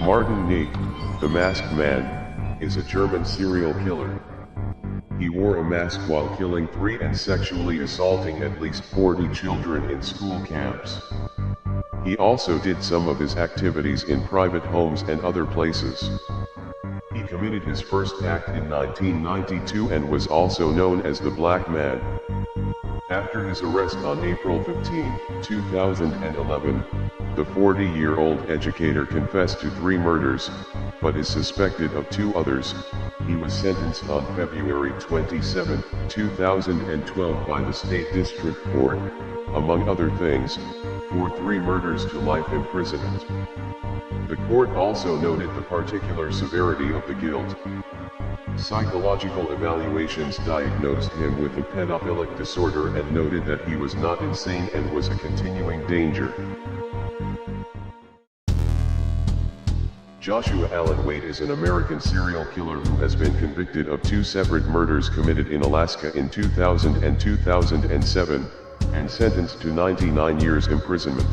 Martin Nake, the Masked Man, is a German serial killer. He wore a mask while killing 3 and sexually assaulting at least 40 children in school camps. He also did some of his activities in private homes and other places. He committed his first act in 1992 and was also known as the Black Man. After his arrest on April 15, 2011, the 40-year-old educator confessed to 3 murders, but is suspected of 2 others. He was sentenced on February 27, 2012 by the State District Court, among other things, for 3 murders to life imprisonment. The court also noted the particular severity of the guilt. Psychological evaluations diagnosed him with a pedophilic disorder and noted that he was not insane and was a continuing danger. Joshua Allen Wade is an American serial killer who has been convicted of 2 separate murders committed in Alaska in 2000 and 2007, and sentenced to 99 years imprisonment.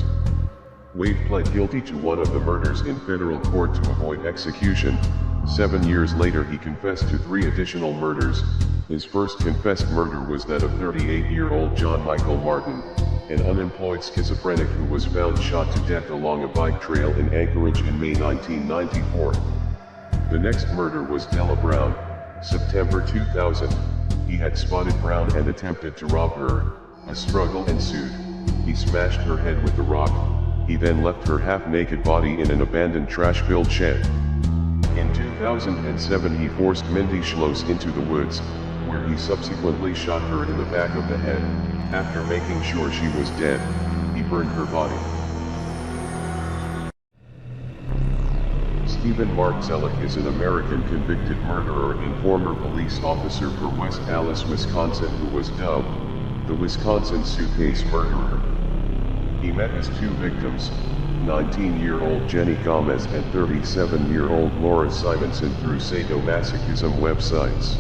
Wade pled guilty to one of the murders in federal court to avoid execution. 7 years later he confessed to 3 additional murders. His first confessed murder was that of 38-year-old John Michael Martin, an unemployed schizophrenic who was found shot to death along a bike trail in Anchorage in May 1994. The next murder was Della Brown, September 2000. He had spotted Brown and attempted to rob her. A struggle ensued. He smashed her head with the rock. He then left her half-naked body in an abandoned trash-filled shed. In 2007 he forced Mindy Schloss into the woods, where he subsequently shot her in the back of the head. After making sure she was dead, he burned her body. Stephen Mark Zellick is an American convicted murderer and former police officer for West Allis, Wisconsin, who was dubbed the Wisconsin Suitcase Murderer. He met his 2 victims, 19-year-old Jenny Gomez and 37-year-old Laura Simonson, through sadomasochism websites.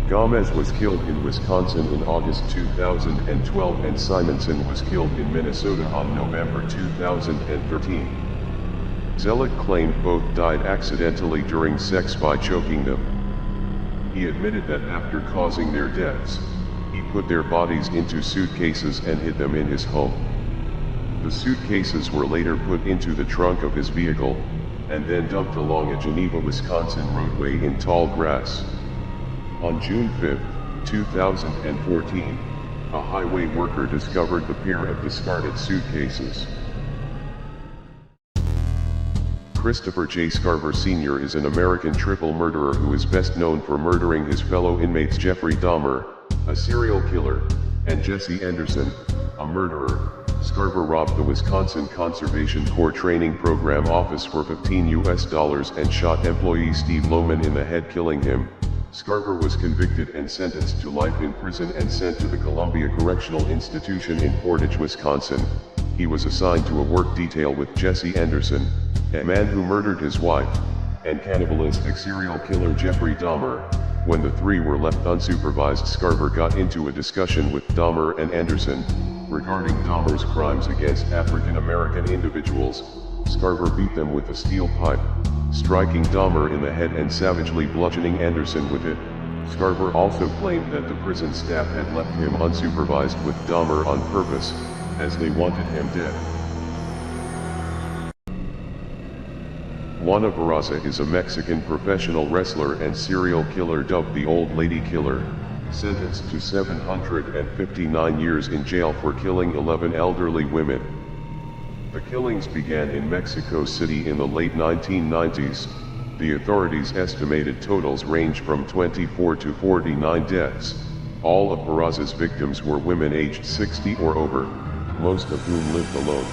Gomez was killed in Wisconsin in August 2012 and Simonson was killed in Minnesota on November 2013. Zellick claimed both died accidentally during sex by choking them. He admitted that after causing their deaths, he put their bodies into suitcases and hid them in his home. The suitcases were later put into the trunk of his vehicle, and then dumped along a Geneva, Wisconsin roadway in tall grass. On June 5, 2014, a highway worker discovered the pair of discarded suitcases. Christopher J. Scarver Sr. is an American triple murderer who is best known for murdering his fellow inmates Jeffrey Dahmer, a serial killer, and Jesse Anderson, a murderer. Scarver robbed the Wisconsin Conservation Corps training program office for $15 and shot employee Steve Lohman in the head, killing him. Scarver was convicted and sentenced to life in prison and sent to the Columbia Correctional Institution in Portage, Wisconsin. He was assigned to a work detail with Jesse Anderson, a man who murdered his wife, and cannibalistic serial killer Jeffrey Dahmer. When the 3 were left unsupervised, Scarver got into a discussion with Dahmer and Anderson regarding Dahmer's crimes against African American individuals. Scarver beat them with a steel pipe, striking Dahmer in the head and savagely bludgeoning Anderson with it. Scarver also claimed that the prison staff had left him unsupervised with Dahmer on purpose, as they wanted him dead. Juana Barraza is a Mexican professional wrestler and serial killer dubbed the Old Lady Killer, sentenced to 759 years in jail for killing 11 elderly women. The killings began in Mexico City in the late 1990s. The authorities' estimated totals range from 24 to 49 deaths. All of Barraza's victims were women aged 60 or over, most of whom lived alone.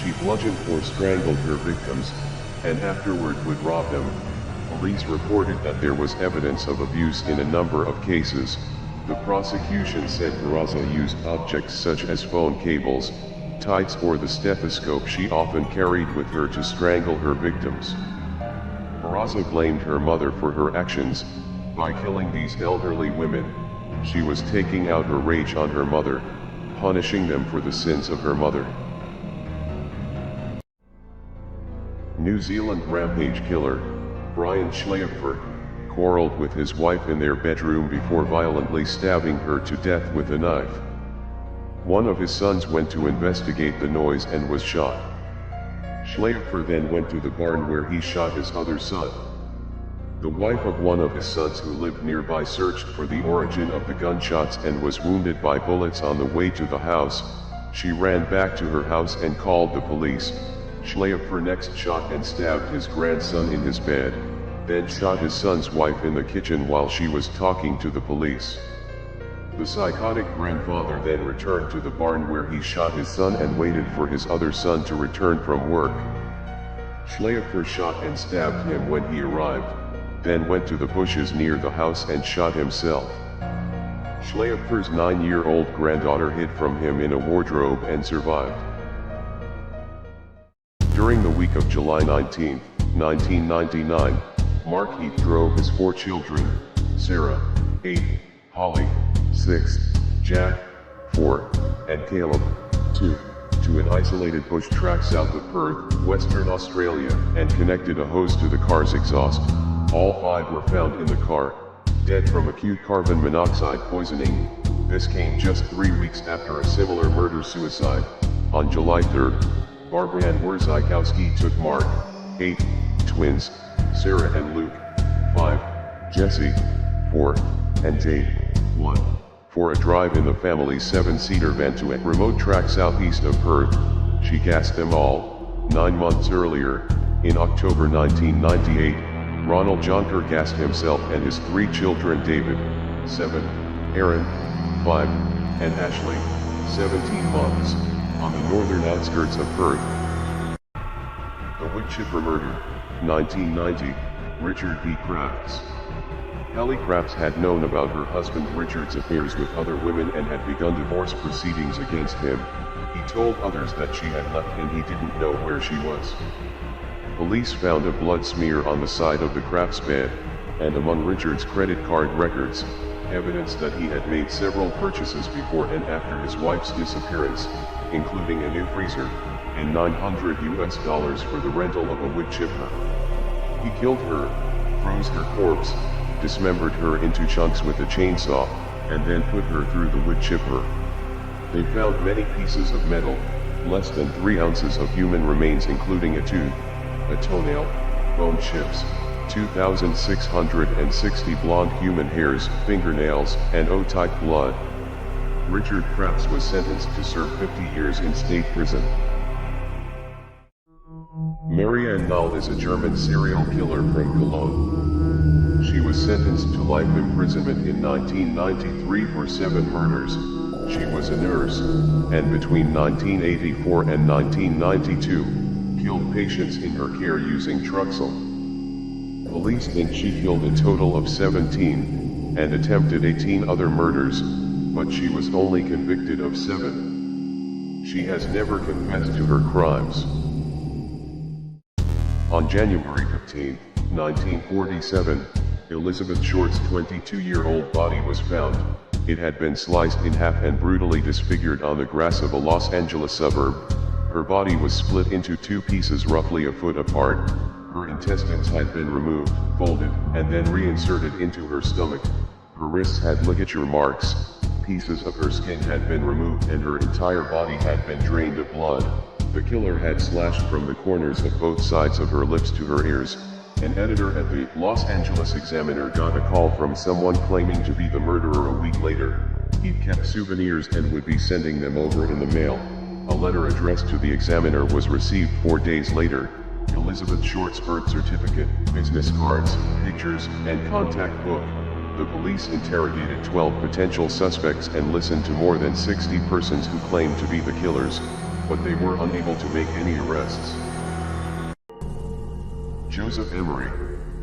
She bludgeoned or strangled her victims, and afterward would rob them. Police reported that there was evidence of abuse in a number of cases. The prosecution said Barraza used objects such as phone cables, tights or the stethoscope she often carried with her to strangle her victims. Peraza blamed her mother for her actions. By killing these elderly women, she was taking out her rage on her mother, punishing them for the sins of her mother. New Zealand rampage killer, Brian Schleifer, quarreled with his wife in their bedroom before violently stabbing her to death with a knife. One of his sons went to investigate the noise and was shot. Schleifer then went to the barn where he shot his other son. The wife of one of his sons who lived nearby searched for the origin of the gunshots and was wounded by bullets on the way to the house. She ran back to her house and called the police. Schleifer next shot and stabbed his grandson in his bed, then shot his son's wife in the kitchen while she was talking to the police. The psychotic grandfather then returned to the barn where he shot his son and waited for his other son to return from work. Schleifer shot and stabbed him when he arrived, then went to the bushes near the house and shot himself. Schleifer's 9-year-old granddaughter hid from him in a wardrobe and survived. During the week of July 19, 1999, Mark Heath drove his 4 children, Sarah, 8, Holly, 6, Jack, 4, and Caleb, 2, to an isolated bush track south of Perth, Western Australia, and connected a hose to the car's exhaust. All 5 were found in the car, dead from acute carbon monoxide poisoning. This came just 3 weeks after a similar murder-suicide. On July 3rd, Barbara Ann Warzykowski took Mark, 8, twins, Sarah and Luke, 5, Jesse, 4, and Dave, 1, for a drive in the family's 7-seater van to a remote track southeast of Perth. She gassed them all. 9 months earlier, in October 1998, Ronald Jonker gassed himself and his 3 children David, 7, Aaron, 5, and Ashley, 17 months, on the northern outskirts of Perth. The Woodchipper murder, 1990, Richard B. Crafts. Hallie Crafts had known about her husband Richard's affairs with other women and had begun divorce proceedings against him. He told others that she had left and he didn't know where she was. Police found a blood smear on the side of the Crafts bed, and among Richard's credit card records, evidence that he had made several purchases before and after his wife's disappearance, including a new freezer, and $900 for the rental of a wood chipper. He killed her, froze her corpse, dismembered her into chunks with a chainsaw, and then put her through the wood chipper. They found many pieces of metal, less than 3 ounces of human remains including a tooth, a toenail, bone chips, 2,660 blonde human hairs, fingernails, and O-type blood. Richard Crafts was sentenced to serve 50 years in state prison. Marianne Nall is a German serial killer from Cologne. She was sentenced to life imprisonment in 1993 for 7 murders. She was a nurse, and between 1984 and 1992, killed patients in her care using Truxil. Police think she killed a total of 17, and attempted 18 other murders, but she was only convicted of 7. She has never confessed to her crimes. On January 15, 1947, Elizabeth Short's 22-year-old body was found. It had been sliced in half and brutally disfigured on the grass of a Los Angeles suburb. Her body was split into 2 pieces roughly a foot apart. Her intestines had been removed, folded, and then reinserted into her stomach. Her wrists had ligature marks. Pieces of her skin had been removed and her entire body had been drained of blood. The killer had slashed from the corners of both sides of her lips to her ears. An editor at the Los Angeles Examiner got a call from someone claiming to be the murderer a week later. He'd kept souvenirs and would be sending them over in the mail. A letter addressed to the Examiner was received 4 days later. Elizabeth Short's birth certificate, business cards, pictures, and contact book. The police interrogated 12 potential suspects and listened to more than 60 persons who claimed to be the killers, but they were unable to make any arrests. Joseph Emery,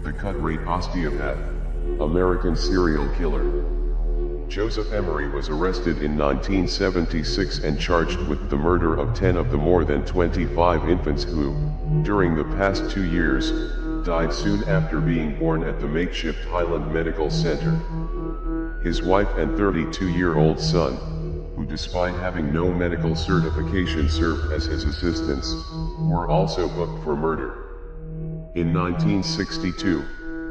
the cut-rate osteopath, American serial killer. Joseph Emery was arrested in 1976 and charged with the murder of 10 of the more than 25 infants who, during the past 2 years, died soon after being born at the makeshift Highland Medical Center. His wife and 32-year-old son, who despite having no medical certification served as his assistants, were also booked for murder. In 1962,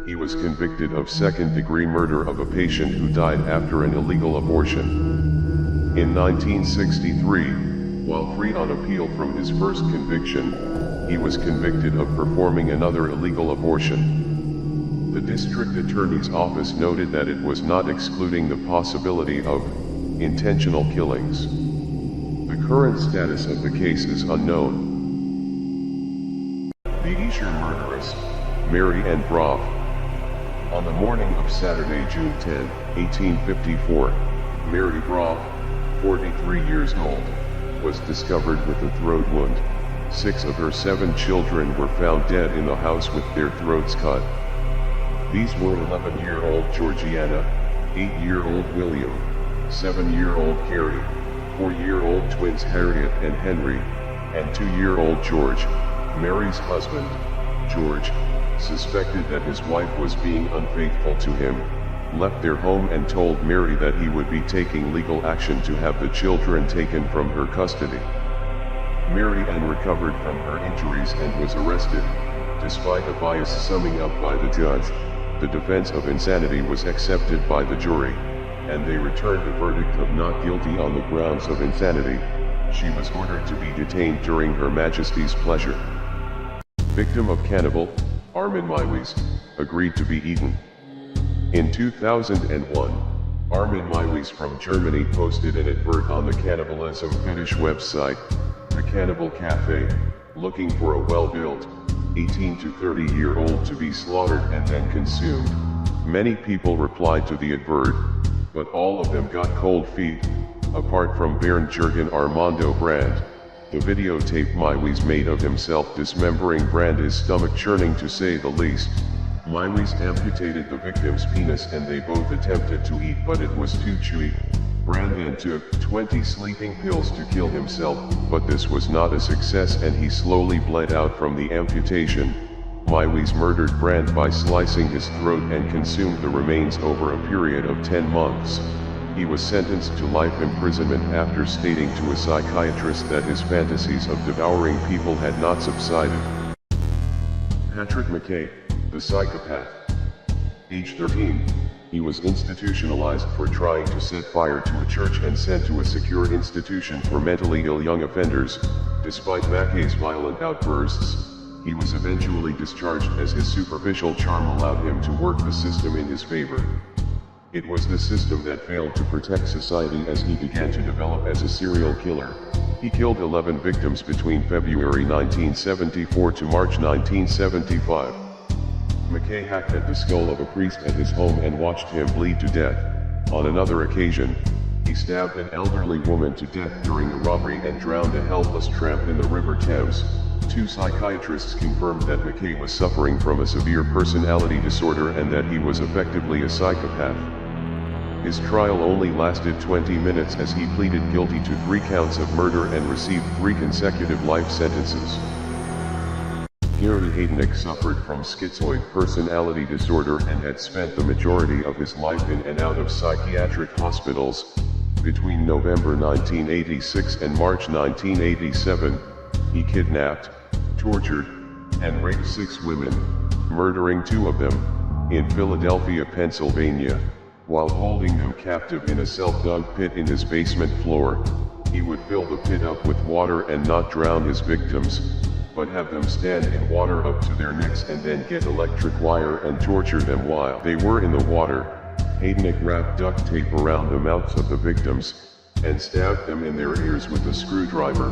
he was convicted of second-degree murder of a patient who died after an illegal abortion. In 1963, while free on appeal from his first conviction, he was convicted of performing another illegal abortion. The district attorney's office noted that it was not excluding the possibility of intentional killings. The current status of the case is unknown. The Esher murderess, Mary Ann Brough. On the morning of Saturday, June 10, 1854, Mary Brough, 43 years old, was discovered with a throat wound. 6 of her 7 children were found dead in the house with their throats cut. These were 11-year-old Georgiana, 8-year-old William, 7-year-old Carrie, 4-year-old twins Harriet and Henry, and 2-year-old George. Mary's husband, George, suspected that his wife was being unfaithful to him, left their home and told Mary that he would be taking legal action to have the children taken from her custody. Mary Ann recovered from her injuries and was arrested. Despite a bias summing up by the judge, the defense of insanity was accepted by the jury, and they returned a verdict of not guilty on the grounds of insanity. She was ordered to be detained during Her Majesty's pleasure. Victim of cannibal, Armin Meiwes, agreed to be eaten. In 2001, Armin Meiwes from Germany posted an advert on the cannibalism fetish website, The Cannibal Cafe, looking for a well-built, 18 to 30-year-old to be slaughtered and then consumed. Many people replied to the advert, but all of them got cold feet, apart from Bernd-Jürgen Armando Brandt. The videotape Meiwes made of himself dismembering Brandt is stomach-churning to say the least. Meiwes amputated the victim's penis and they both attempted to eat, but it was too chewy. Brandt then took 20 sleeping pills to kill himself, but this was not a success and he slowly bled out from the amputation. Meiwes murdered Brandt by slicing his throat and consumed the remains over a period of 10 months. He was sentenced to life imprisonment after stating to a psychiatrist that his fantasies of devouring people had not subsided. Patrick McKay, the psychopath. Age 13, he was institutionalized for trying to set fire to a church and sent to a secure institution for mentally ill young offenders. Despite McKay's violent outbursts, he was eventually discharged as his superficial charm allowed him to work the system in his favor. It was the system that failed to protect society as he began to develop as a serial killer. He killed 11 victims between February 1974 to March 1975. McKay hacked at the skull of a priest at his home and watched him bleed to death. On another occasion, he stabbed an elderly woman to death during a robbery and drowned a helpless tramp in the River Thames. 2 psychiatrists confirmed that McKay was suffering from a severe personality disorder and that he was effectively a psychopath. His trial only lasted 20 minutes as he pleaded guilty to 3 counts of murder and received 3 consecutive life sentences. Gary Heydnik suffered from schizoid personality disorder and had spent the majority of his life in and out of psychiatric hospitals. Between November 1986 and March 1987, he kidnapped, tortured, and raped 6 women, murdering 2 of them, in Philadelphia, Pennsylvania. While holding them captive in a self-dug pit in his basement floor, he would fill the pit up with water and not drown his victims, but have them stand in water up to their necks and then get electric wire and torture them while they were in the water. Heydnik wrapped duct tape around the mouths of the victims, and stabbed them in their ears with a screwdriver.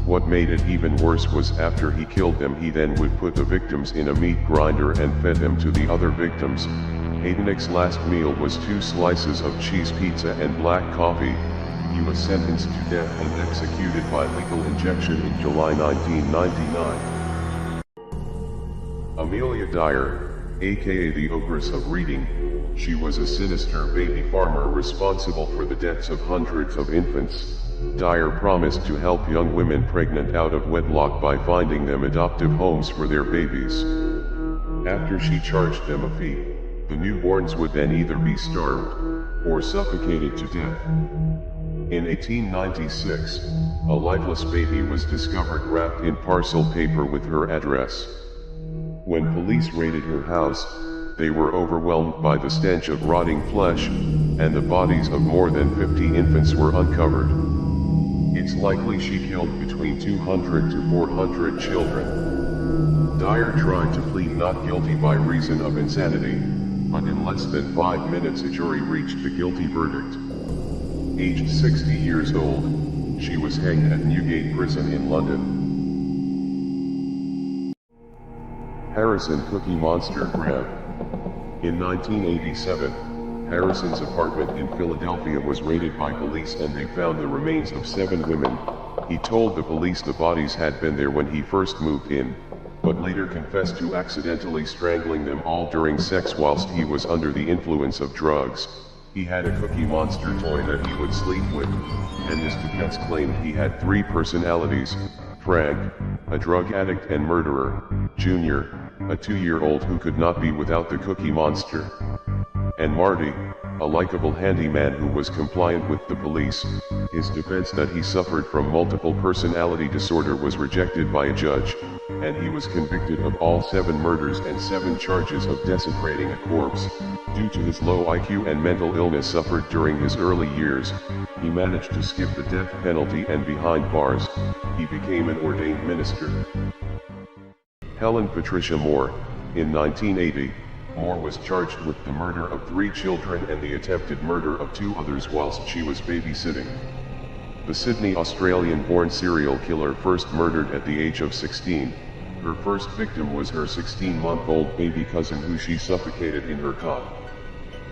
What made it even worse was after he killed them he then would put the victims in a meat grinder and fed them to the other victims. Heydnik's last meal was 2 slices of cheese pizza and black coffee. He was sentenced to death and executed by lethal injection in July 1999. Amelia Dyer, aka the Ogress of Reading. She was a sinister baby farmer responsible for the deaths of hundreds of infants. Dyer promised to help young women pregnant out of wedlock by finding them adoptive homes for their babies. After she charged them a fee, the newborns would then either be starved or suffocated to death. In 1896, a lifeless baby was discovered wrapped in parcel paper with her address. When police raided her house, they were overwhelmed by the stench of rotting flesh, and the bodies of more than 50 infants were uncovered. It's likely she killed between 200 to 400 children. Dyer tried to plead not guilty by reason of insanity, but in less than 5 minutes a jury reached the guilty verdict. Aged 60 years old, she was hanged at Newgate Prison in London. Harrison Cookie Monster Grab. In 1987, Harrison's apartment in Philadelphia was raided by police and they found the remains of 7 women. He told the police the bodies had been there when he first moved in, but later confessed to accidentally strangling them all during sex whilst he was under the influence of drugs. He had a Cookie Monster toy that he would sleep with, and his defense claimed he had 3 personalities: Frank, a drug addict and murderer; Junior, a 2-year-old who could not be without the Cookie Monster; and Marty, a likable handyman who was compliant with the police. His defense that he suffered from multiple personality disorder was rejected by a judge, and he was convicted of all 7 murders and 7 charges of desecrating a corpse. Due to his low IQ and mental illness suffered during his early years, he managed to skip the death penalty, and behind bars, he became an ordained minister. Helen Patricia Moore. In 1980, Moore was charged with the murder of 3 children and the attempted murder of 2 others whilst she was babysitting. The Sydney, Australian-born serial killer first murdered at the age of 16. Her first victim was her 16-month-old baby cousin who she suffocated in her cot.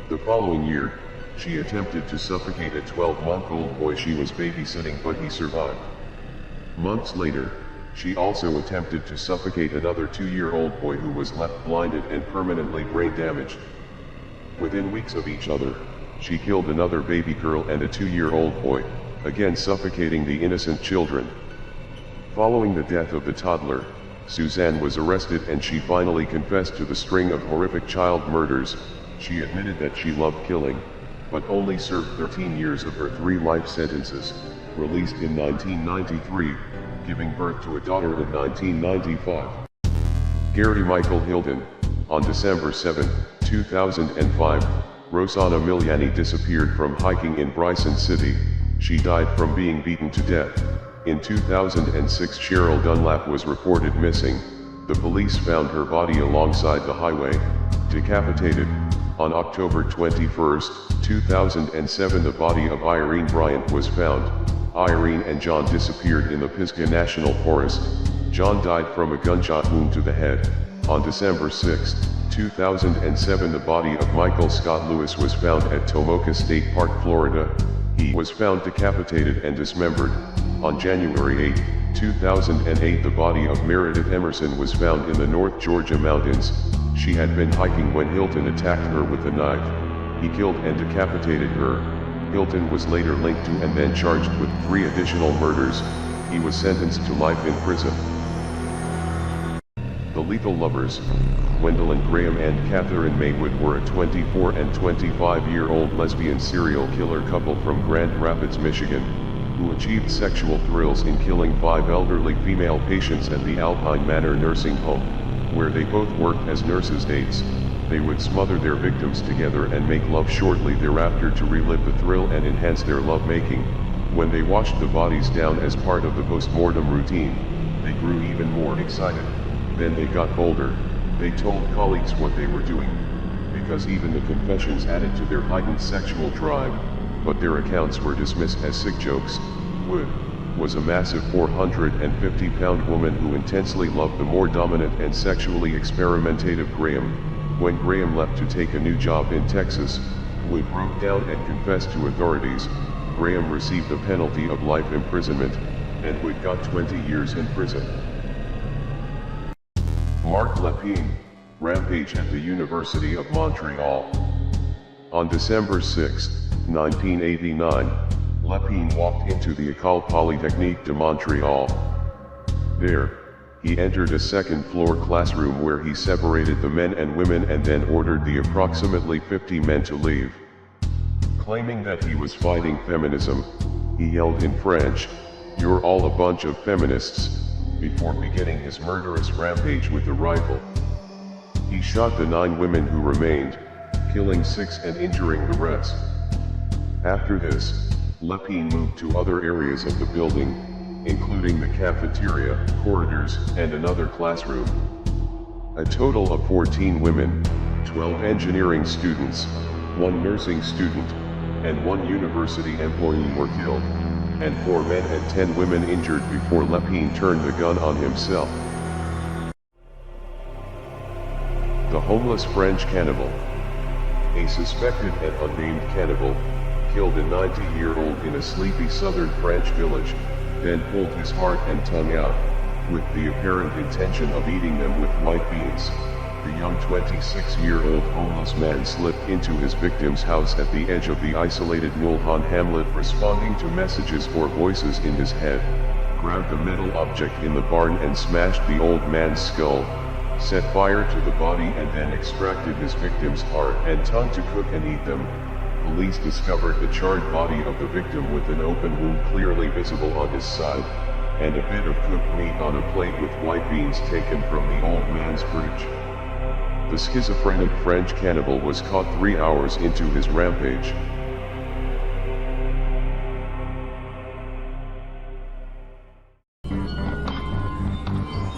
The following year, she attempted to suffocate a 12-month-old boy she was babysitting, but he survived. Months later, she also attempted to suffocate another 2-year-old boy who was left blinded and permanently brain damaged. Within weeks of each other, she killed another baby girl and a 2-year-old boy, again suffocating the innocent children. Following the death of the toddler, Suzanne was arrested and she finally confessed to the string of horrific child murders. She admitted that she loved killing, but only served 13 years of her 3 life sentences, released in 1993, giving birth to a daughter in 1995. Gary Michael Hilden. On December 7, 2005, Rosanna Miliani disappeared from hiking in Bryson City. She died from being beaten to death. In 2006, Cheryl Dunlap was reported missing. The police found her body alongside the highway, decapitated. On October 21, 2007, the body of Irene Bryant was found. Irene and John disappeared in the Pisgah National Forest. John died from a gunshot wound to the head. On December 6, 2007, the body of Michael Scott Lewis was found at Tomoka State Park, Florida. He was found decapitated and dismembered. On January 8, 2008, the body of Meredith Emerson was found in the North Georgia mountains. She had been hiking when Hilton attacked her with a knife. He killed and decapitated her. Hilton was later linked to and then charged with 3 additional murders. He was sentenced to life in prison. The Lethal Lovers. Gwendolyn Graham and Catherine Maywood were a 24 and 25-year-old lesbian serial killer couple from Grand Rapids, Michigan, who achieved sexual thrills in killing 5 elderly female patients at the Alpine Manor nursing home, where they both worked as nurses' aides. They would smother their victims together and make love shortly thereafter to relive the thrill and enhance their lovemaking. When they washed the bodies down as part of the post-mortem routine, they grew even more excited. Then they got bolder. They told colleagues what they were doing, because even the confessions added to their heightened sexual drive, but their accounts were dismissed as sick jokes. Wood was a massive 450-pound woman who intensely loved the more dominant and sexually experimentative Graham. When Graham left to take a new job in Texas, Wood broke down and confessed to authorities. Graham received a penalty of life imprisonment, and Wood got 20 years in prison. Mark Lepine. rampage at the University of Montreal. On December 6, 1989, Lepine walked into the École Polytechnique de Montréal. There, he entered a second-floor classroom where he separated the men and women and then ordered the approximately 50 men to leave. Claiming that he was fighting feminism, he yelled in French, "You're all a bunch of feminists," before beginning his murderous rampage with a rifle. He shot the 9 women who remained, killing 6 and injuring the rest. After this, Lepine moved to other areas of the building, including the cafeteria, corridors, and another classroom. A total of 14 women, 12 engineering students, 1 nursing student, and 1 university employee were killed, and 4 men and 10 women injured before Lepine turned the gun on himself. The homeless French cannibal. A suspected and unnamed cannibal killed a 90-year-old in a sleepy southern French village, then pulled his heart and tongue out, with the apparent intention of eating them with white beans. The young 26-year-old homeless man slipped into his victim's house at the edge of the isolated Mulholland hamlet, responding to messages or voices in his head, grabbed a metal object in the barn and smashed the old man's skull, set fire to the body and then extracted his victim's heart and tongue to cook and eat them. Police discovered the charred body of the victim with an open wound clearly visible on his side, and a bit of cooked meat on a plate with white beans taken from the old man's fridge. The schizophrenic French cannibal was caught 3 hours into his rampage.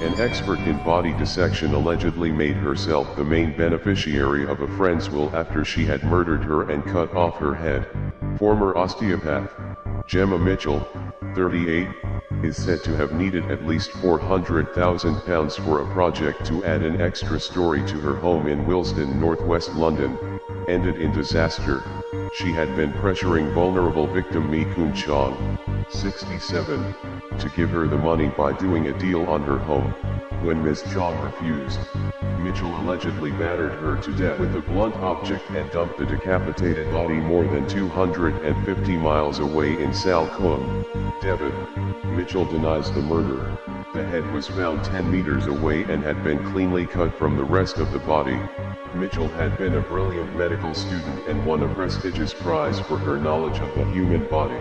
An expert in body dissection allegedly made herself the main beneficiary of a friend's will after she had murdered her and cut off her head. Former osteopath Gemma Mitchell, 38, is said to have needed at least £400,000 for a project to add an extra story to her home in Willesden, northwest London, ended in disaster. She had been pressuring vulnerable victim Mi Kun Chong, 67, to give her the money by doing a deal on her home. When Ms. Chong refused, Mitchell allegedly battered her to death with a blunt object and dumped the decapitated body more than 250 miles away in Salcombe, Devon. Mitchell denies the murder. The head was found 10 meters away and had been cleanly cut from the rest of the body. Mitchell had been a brilliant medical student and won a prestigious prize for her knowledge of the human body.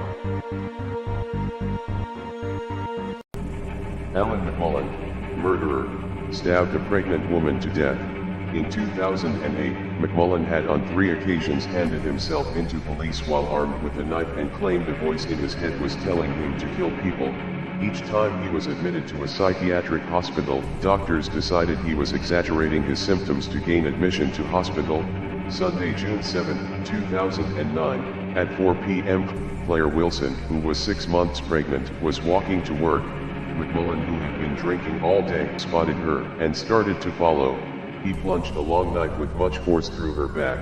Alan McMullen, murderer, stabbed a pregnant woman to death. In 2008, McMullen had on 3 occasions handed himself into police while armed with a knife and claimed a voice in his head was telling him to kill people. Each time he was admitted to a psychiatric hospital, doctors decided he was exaggerating his symptoms to gain admission to hospital. Sunday, June 7, 2009, at 4 p.m., Claire Wilson, who was 6 months pregnant, was walking to work. McMullen, who had been drinking all day, spotted her and started to follow. He plunged a long knife with much force through her back.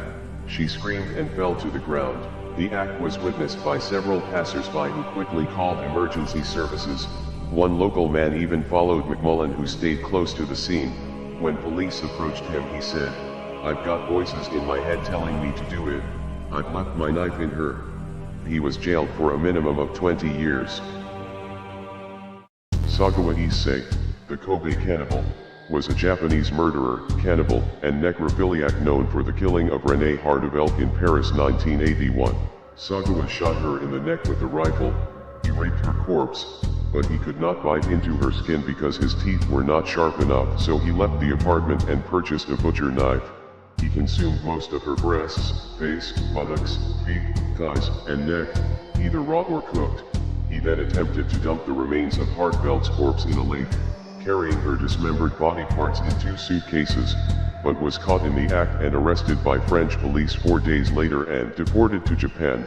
She screamed and fell to the ground. The act was witnessed by several passers-by who quickly called emergency services. One local man even followed McMullen, who stayed close to the scene. When police approached him, he said, "I've got voices in my head telling me to do it. I've left my knife in her." He was jailed for a minimum of 20 years. Sagawa Issei, the Kobe cannibal, was a Japanese murderer, cannibal, and necrophiliac known for the killing of Renée Hardeveldt in Paris 1981. Sagawa shot her in the neck with a rifle. He raped her corpse, but he could not bite into her skin because his teeth were not sharp enough, so he left the apartment and purchased a butcher knife. He consumed most of her breasts, face, buttocks, feet, thighs, and neck, either raw or cooked. He then attempted to dump the remains of Hardeveldt's corpse in a lake, carrying her dismembered body parts in 2 suitcases, but was caught in the act and arrested by French police 4 days later and deported to Japan,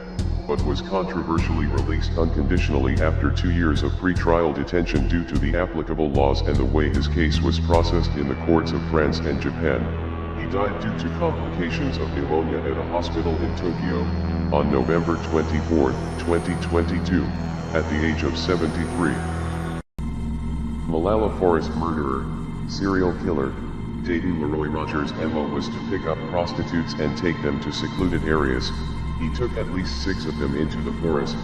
but was controversially released unconditionally after 2 years of pre-trial detention due to the applicable laws and the way his case was processed in the courts of France and Japan. He died due to complications of pneumonia at a hospital in Tokyo on November 24, 2022, at the age of 73. Malala Forest murderer, serial killer, Dayton Leroy Rogers' MO was to pick up prostitutes and take them to secluded areas. He took at least 6 of them into the forest,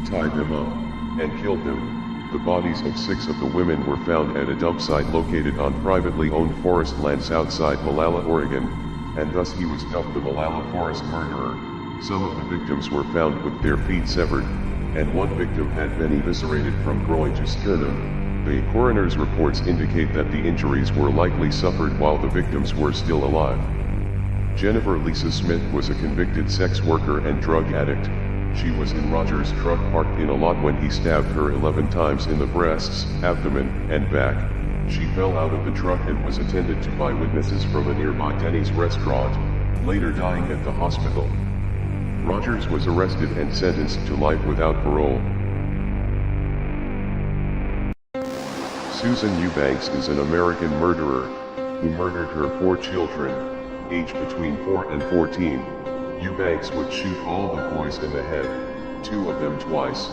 tied them up, and killed them. The bodies of 6 of the women were found at a dump site located on privately owned forest lands outside Molalla, Oregon, and thus he was dubbed the Molalla Forest Murderer. Some of the victims were found with their feet severed, and one victim had been eviscerated from groin to sternum. The coroner's reports indicate that the injuries were likely suffered while the victims were still alive. Jennifer Lisa Smith was a convicted sex worker and drug addict. She was in Rogers' truck parked in a lot when he stabbed her 11 times in the breasts, abdomen, and back. She fell out of the truck and was attended to by witnesses from a nearby Denny's restaurant, later dying at the hospital. Rogers was arrested and sentenced to life without parole. Susan Eubanks is an American murderer who murdered her 4 children, aged between 4 and 14. Eubanks would shoot all the boys in the head, 2 of them twice,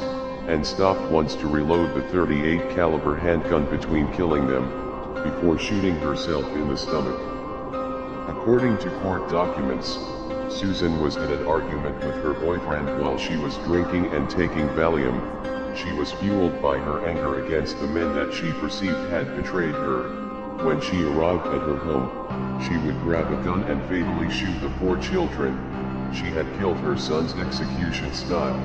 and stopped once to reload the .38 caliber handgun between killing them, before shooting herself in the stomach. According to court documents, Susan was in an argument with her boyfriend while she was drinking and taking Valium. She was fueled by her anger against the men that she perceived had betrayed her. When she arrived at her home, she would grab a gun and fatally shoot the 4 children. She had killed her son's execution style.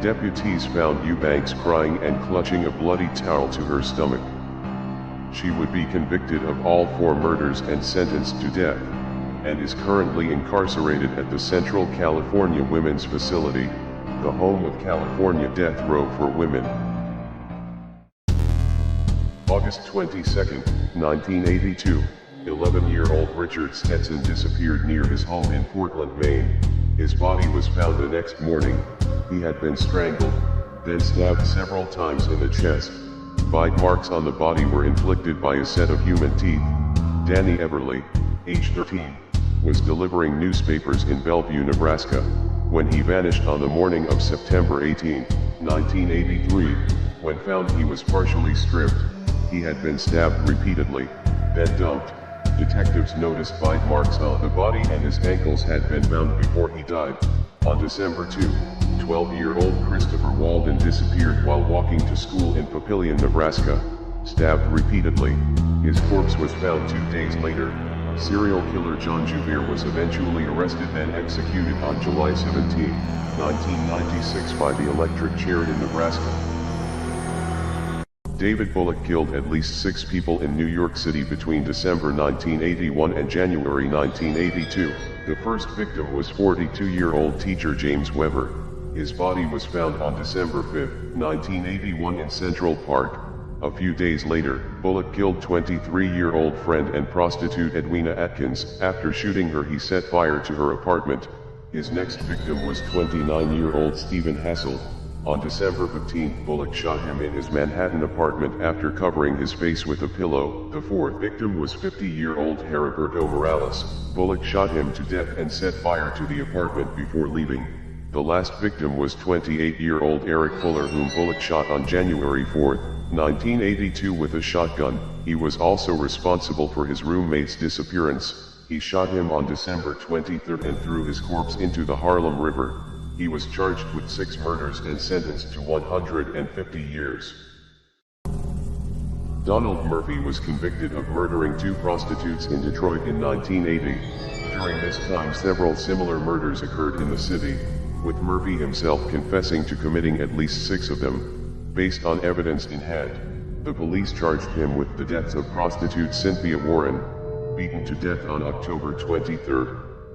Deputies found Eubanks crying and clutching a bloody towel to her stomach. She would be convicted of all 4 murders and sentenced to death, and is currently incarcerated at the Central California Women's Facility, the home of California Death Row for Women. August 22, 1982, 11-year-old Richard Stetson disappeared near his home in Portland, Maine. His body was found the next morning. He had been strangled, then stabbed several times in the chest. Bite marks on the body were inflicted by a set of human teeth. Danny Everly, age 13, was delivering newspapers in Bellevue, Nebraska, when he vanished on the morning of September 18, 1983. When found, he was partially stripped. He had been stabbed repeatedly, then dumped. Detectives noticed bite marks on the body and his ankles had been bound before he died. On December 2, 12-year-old Christopher Walden disappeared while walking to school in Papillion, Nebraska, stabbed repeatedly. His corpse was found 2 days later. Serial killer John Juvir was eventually arrested and executed on July 17, 1996 by the electric chair in Nebraska. David Bullock killed at least 6 people in New York City between December 1981 and January 1982. The first victim was 42-year-old teacher James Weber. His body was found on December 5, 1981 in Central Park. A few days later, Bullock killed 23-year-old friend and prostitute Edwina Atkins. After shooting her, he set fire to her apartment. His next victim was 29-year-old Stephen Hassel. On December 15, Bullock shot him in his Manhattan apartment after covering his face with a pillow. The fourth victim was 50-year-old Heriberto Morales. Bullock shot him to death and set fire to the apartment before leaving. The last victim was 28-year-old Eric Fuller, whom Bullock shot on January 4, 1982 with a shotgun. He was also responsible for his roommate's disappearance. He shot him on December 23 and threw his corpse into the Harlem River. He was charged with 6 murders and sentenced to 150 years. Donald Murphy was convicted of murdering 2 prostitutes in Detroit in 1980. During this time, several similar murders occurred in the city, with Murphy himself confessing to committing at least 6 of them. Based on evidence in hand, the police charged him with the deaths of prostitute Cynthia Warren, beaten to death on October 23,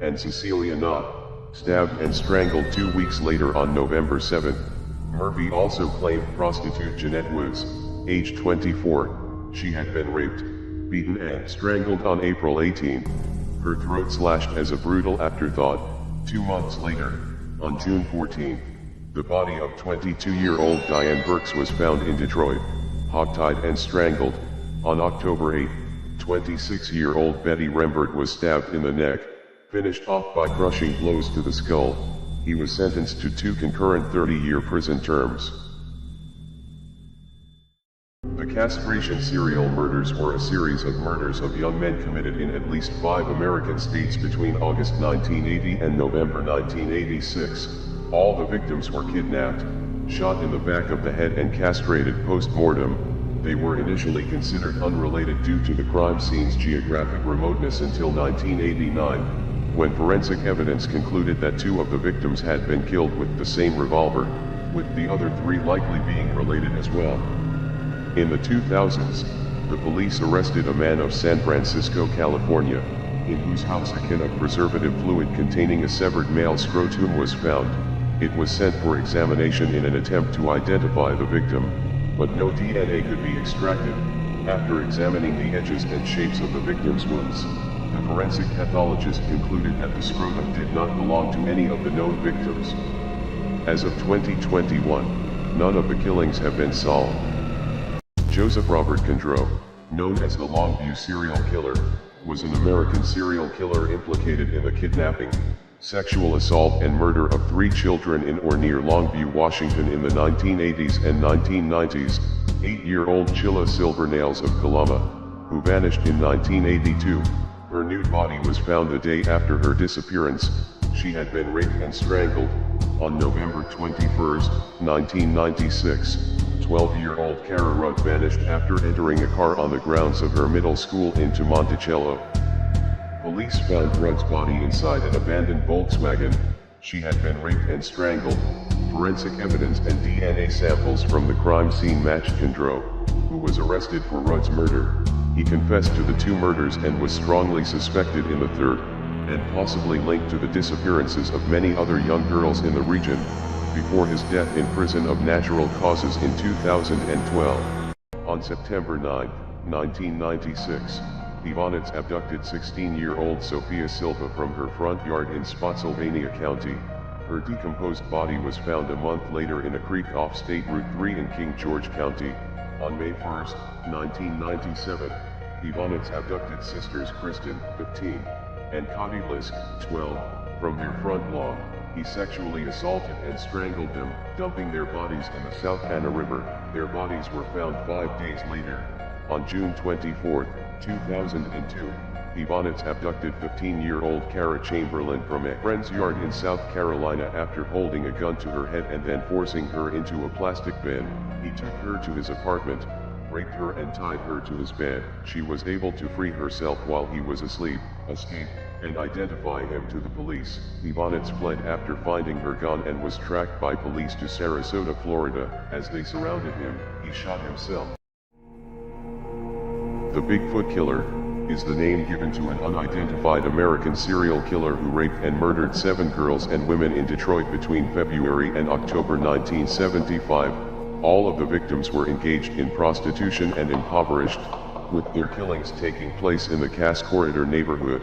and Cecilia Knott, stabbed and strangled 2 weeks later on November 7. Murphy also claimed prostitute Jeanette Woods, age 24, she had been raped, beaten and strangled on April 18, her throat slashed as a brutal afterthought. 2 months later, on June 14, the body of 22-year-old Diane Burks was found in Detroit, hogtied and strangled. On October 8, 26-year-old Betty Rembert was stabbed in the neck, finished off by crushing blows to the skull. He was sentenced to 2 concurrent 30-year prison terms. The castration serial murders were a series of murders of young men committed in at least 5 American states between August 1980 and November 1986. All the victims were kidnapped, shot in the back of the head and castrated post-mortem. They were initially considered unrelated due to the crime scene's geographic remoteness until 1989, when forensic evidence concluded that 2 of the victims had been killed with the same revolver, with the other 3 likely being related as well. In the 2000s, the police arrested a man of San Francisco, California, in whose house a can of preservative fluid containing a severed male scrotum was found. It was sent for examination in an attempt to identify the victim, but no DNA could be extracted. After examining the edges and shapes of the victim's wounds, the forensic pathologist concluded that the scrotum did not belong to any of the known victims. As of 2021, none of the killings have been solved. Joseph Robert Condreau, known as the Longview serial killer, was an American serial killer implicated in the kidnapping, sexual assault and murder of 3 children in or near Longview, Washington in the 1980s and 1990s. 8-year-old Chilla Silvernails of Kalama, who vanished in 1982. Her nude body was found the day after her disappearance. She had been raped and strangled. On November 21, 1996, 12-year-old Kara Rudd vanished after entering a car on the grounds of her middle school in Monticello. Police found Rudd's body inside an abandoned Volkswagen. She had been raped and strangled. Forensic evidence and DNA samples from the crime scene matched Condreau, who was arrested for Rudd's murder. He confessed to the 2 murders and was strongly suspected in the 3rd, and possibly linked to the disappearances of many other young girls in the region, before his death in prison of natural causes in 2012. On September 9, 1996, Ivonets abducted 16-year-old Sophia Silva from her front yard in Spotsylvania County. Her decomposed body was found a month later in a creek off State Route 3 in King George County. On May 1, 1997, Ivonets abducted sisters Kristen, 15, and Connie Lisk, 12, from their front lawn. He sexually assaulted and strangled them, dumping their bodies in the South Anna River. Their bodies were found 5 days later. On June 24, 2002, Ivonets abducted 15-year-old Kara Chamberlain from a friend's yard in South Carolina after holding a gun to her head and then forcing her into a plastic bin. He took her to his apartment, raped her and tied her to his bed. She was able to free herself while he was asleep, escape, and identify him to the police. Ivonets fled after finding her gun and was tracked by police to Sarasota, Florida. As they surrounded him, he shot himself. The Bigfoot Killer is the name given to an unidentified American serial killer who raped and murdered 7 girls and women in Detroit between February and October 1975. All of the victims were engaged in prostitution and impoverished, with their killings taking place in the Cass Corridor neighborhood.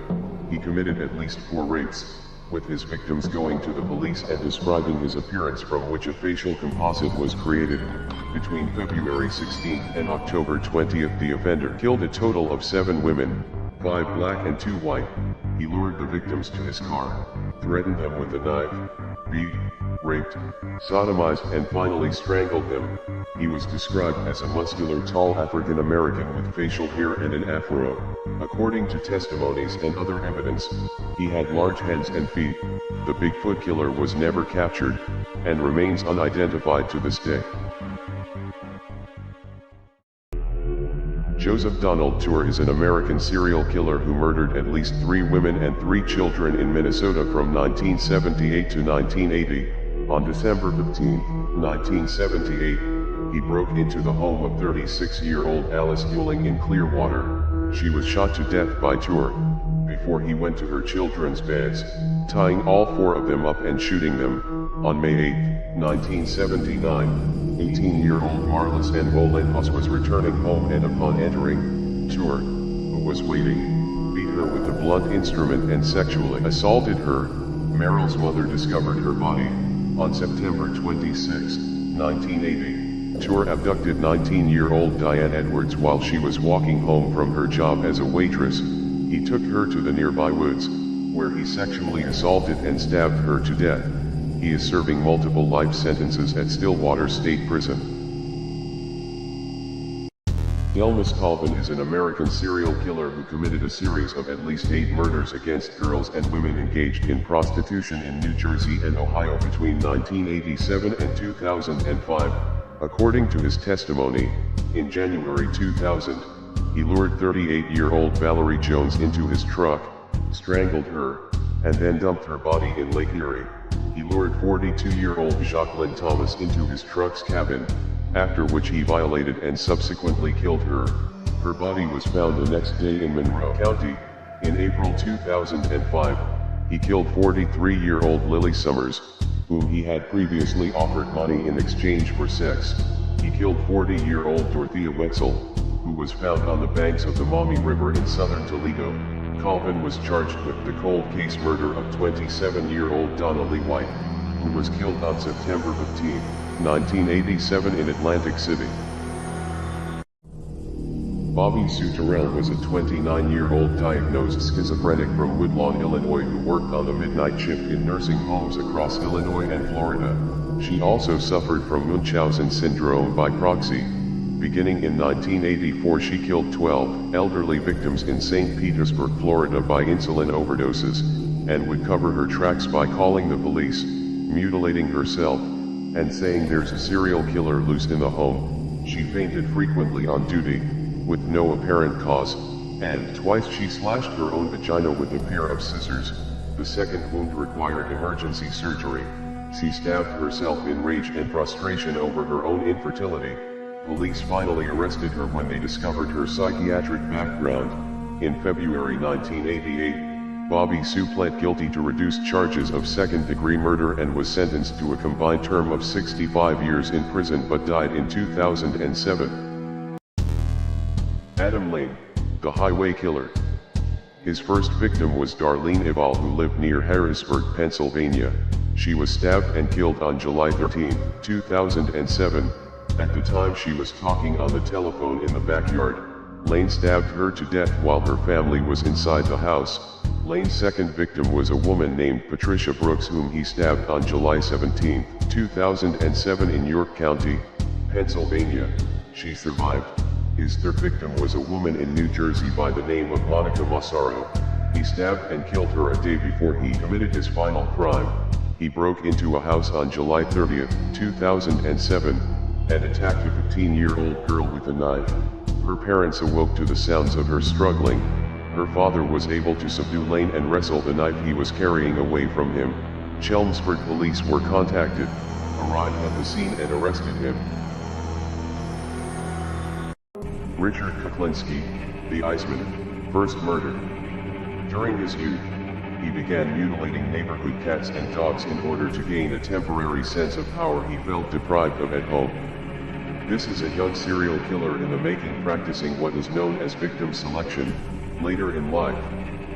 He committed at least 4 rapes, with his victims going to the police and describing his appearance, from which a facial composite was created. Between February 16th and October 20th, the offender killed a total of 7 women, 5 black and 2 white. He lured the victims to his car, threatened them with a knife, beat, raped, sodomized and finally strangled them. He was described as a muscular, tall African American with facial hair and an afro. According to testimonies and other evidence, he had large hands and feet. The Bigfoot Killer was never captured, and remains unidentified to this day. Joseph Donald Tour is an American serial killer who murdered at least 3 women and 3 children in Minnesota from 1978 to 1980. On December 15, 1978, he broke into the home of 36-year-old Alice Ewing in Clearwater. She was shot to death by Tour before he went to her children's beds, tying all 4 of them up and shooting them. On May 8, 1979, 18-year-old Marlis N. Molenhouse was returning home and upon entering, Tour, who was waiting, beat her with a blunt instrument and sexually assaulted her. Meryl's mother discovered her body. On September 26, 1980, Tour abducted 19-year-old Diane Edwards while she was walking home from her job as a waitress. He took her to the nearby woods, where he sexually assaulted and stabbed her to death. He is serving multiple life sentences at Stillwater State Prison. Delmas Colvin is an American serial killer who committed a series of at least 8 murders against girls and women engaged in prostitution in New Jersey and Ohio between 1987 and 2005. According to his testimony, in January 2000, he lured 38-year-old Valerie Jones into his truck, strangled her, and then dumped her body in Lake Erie. He lured 42-year-old Jacqueline Thomas into his truck's cabin, after which he violated and subsequently killed her. Her body was found the next day in Monroe County. In April 2005, he killed 43-year-old Lily Summers, whom he had previously offered money in exchange for sex. He killed 40-year-old Dorothea Wetzel, who was found on the banks of the Maumee River in southern Toledo. Colvin was charged with the cold case murder of 27-year-old Donna Lee White, who was killed on September 15, 1987 in Atlantic City. Bobby Sue Terrell was a 29-year-old diagnosed schizophrenic from Woodlawn, Illinois who worked on the midnight shift in nursing homes across Illinois and Florida. She also suffered from Munchausen syndrome by proxy. Beginning in 1984, she killed 12 elderly victims in St. Petersburg, Florida by insulin overdoses, and would cover her tracks by calling the police, mutilating herself, and saying there's a serial killer loose in the home. She fainted frequently on duty, with no apparent cause, and twice she slashed her own vagina with a pair of scissors. The second wound required emergency surgery. She stabbed herself in rage and frustration over her own infertility. Police finally arrested her when they discovered her psychiatric background. In February 1988, Bobby Sue pled guilty to reduced charges of second-degree murder and was sentenced to a combined term of 65 years in prison but died in 2007. Adam Lane, the highway killer. His first victim was Darlene Eval, who lived near Harrisburg, Pennsylvania. She was stabbed and killed on July 13, 2007. At the time she was talking on the telephone in the backyard, Lane stabbed her to death while her family was inside the house. Lane's second victim was a woman named Patricia Brooks, whom he stabbed on July 17, 2007 in York County, Pennsylvania. She survived. His third victim was a woman in New Jersey by the name of Monica Massaro. He stabbed and killed her a day before he committed his final crime. He broke into a house on July 30, 2007, and attacked a 15-year-old girl with a knife. Her parents awoke to the sounds of her struggling. Her father was able to subdue Lane and wrestle the knife he was carrying away from him. Chelmsford police were contacted, arrived at the scene and arrested him. Richard Kuklinski, the Iceman, first murder. During his youth, he began mutilating neighborhood cats and dogs in order to gain a temporary sense of power he felt deprived of at home. This is a young serial killer in the making, practicing what is known as victim selection. Later in life,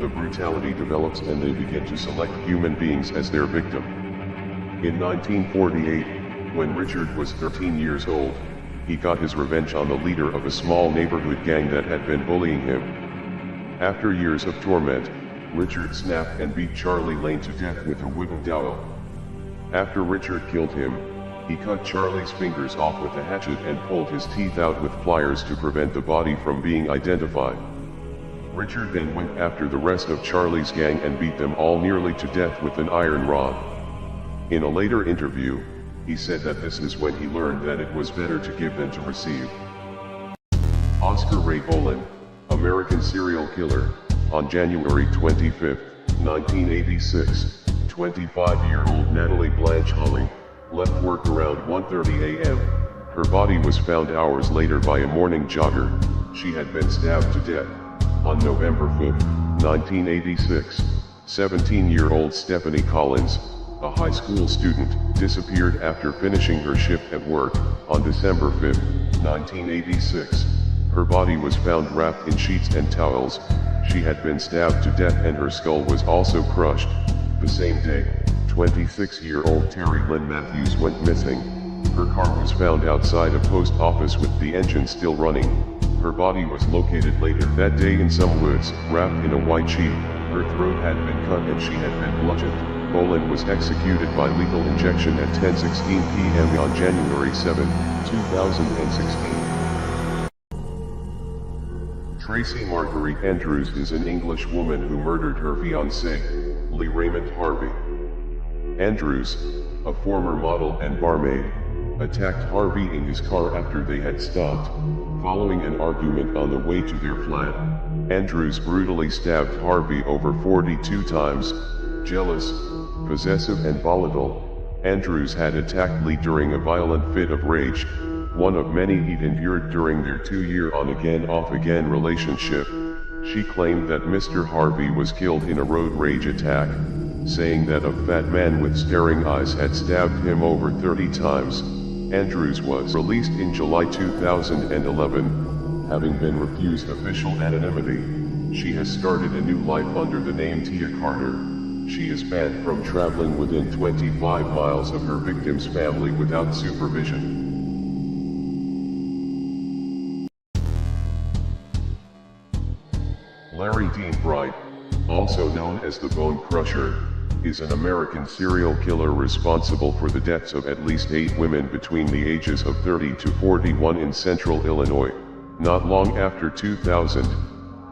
the brutality develops and they begin to select human beings as their victim. In 1948, when Richard was 13 years old, he got his revenge on the leader of a small neighborhood gang that had been bullying him. After years of torment, Richard snapped and beat Charlie Lane to death with a wooden dowel. After Richard killed him, he cut Charlie's fingers off with a hatchet and pulled his teeth out with pliers to prevent the body from being identified. Richard then went after the rest of Charlie's gang and beat them all nearly to death with an iron rod. In a later interview, he said that this is when he learned that it was better to give than to receive. Oscar Ray Boland, American serial killer. On January 25, 1986, 25-year-old Natalie Blanche Holly left work around 1:30 a.m. Her body was found hours later by a morning jogger. She had been stabbed to death. On November 5, 1986, 17-year-old Stephanie Collins, a high school student, disappeared after finishing her shift at work. On December 5, 1986, her body was found wrapped in sheets and towels. She had been stabbed to death and her skull was also crushed. The same day, 26-year-old Terry Lynn Matthews went missing. Her car was found outside a post office with the engine still running. Her body was located later that day in some woods, wrapped in a white sheet. Her throat had been cut and she had been bludgeoned. Boland was executed by lethal injection at 10:16 p.m. on January 7, 2016. Tracy Marguerite Andrews is an English woman who murdered her fiancé, Lee Raymond Harvey. Andrews, a former model and barmaid, attacked Harvey in his car after they had stopped, following an argument on the way to their flat. Andrews brutally stabbed Harvey over 42 times. Jealous, possessive and volatile, Andrews had attacked Lee during a violent fit of rage, one of many he'd endured during their 2-year on-again off-again relationship. She claimed that Mr. Harvey was killed in a road rage attack, saying that a fat man with staring eyes had stabbed him over 30 times. Andrews was released in July 2011, having been refused official anonymity. She has started a new life under the name Tia Carter. She is banned from traveling within 25 miles of her victim's family without supervision. Larry Dean Bright, also known as the Bone Crusher, is an American serial killer responsible for the deaths of at least 8 women between the ages of 30 to 41 in central Illinois. Not long after 2000,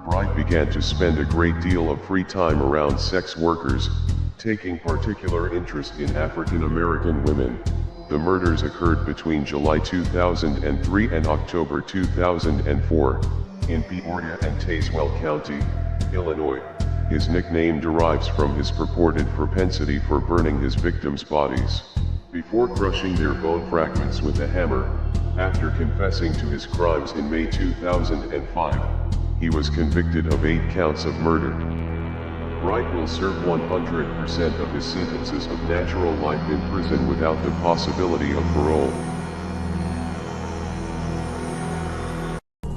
Bright began to spend a great deal of free time around sex workers, taking particular interest in African American women. The murders occurred between July 2003 and October 2004, in Peoria and Tazewell County, Illinois. His nickname derives from his purported propensity for burning his victims' bodies, before crushing their bone fragments with a hammer. After confessing to his crimes in May 2005, he was convicted of 8 counts of murder. Bright will serve 100% of his sentences of natural life in prison without the possibility of parole.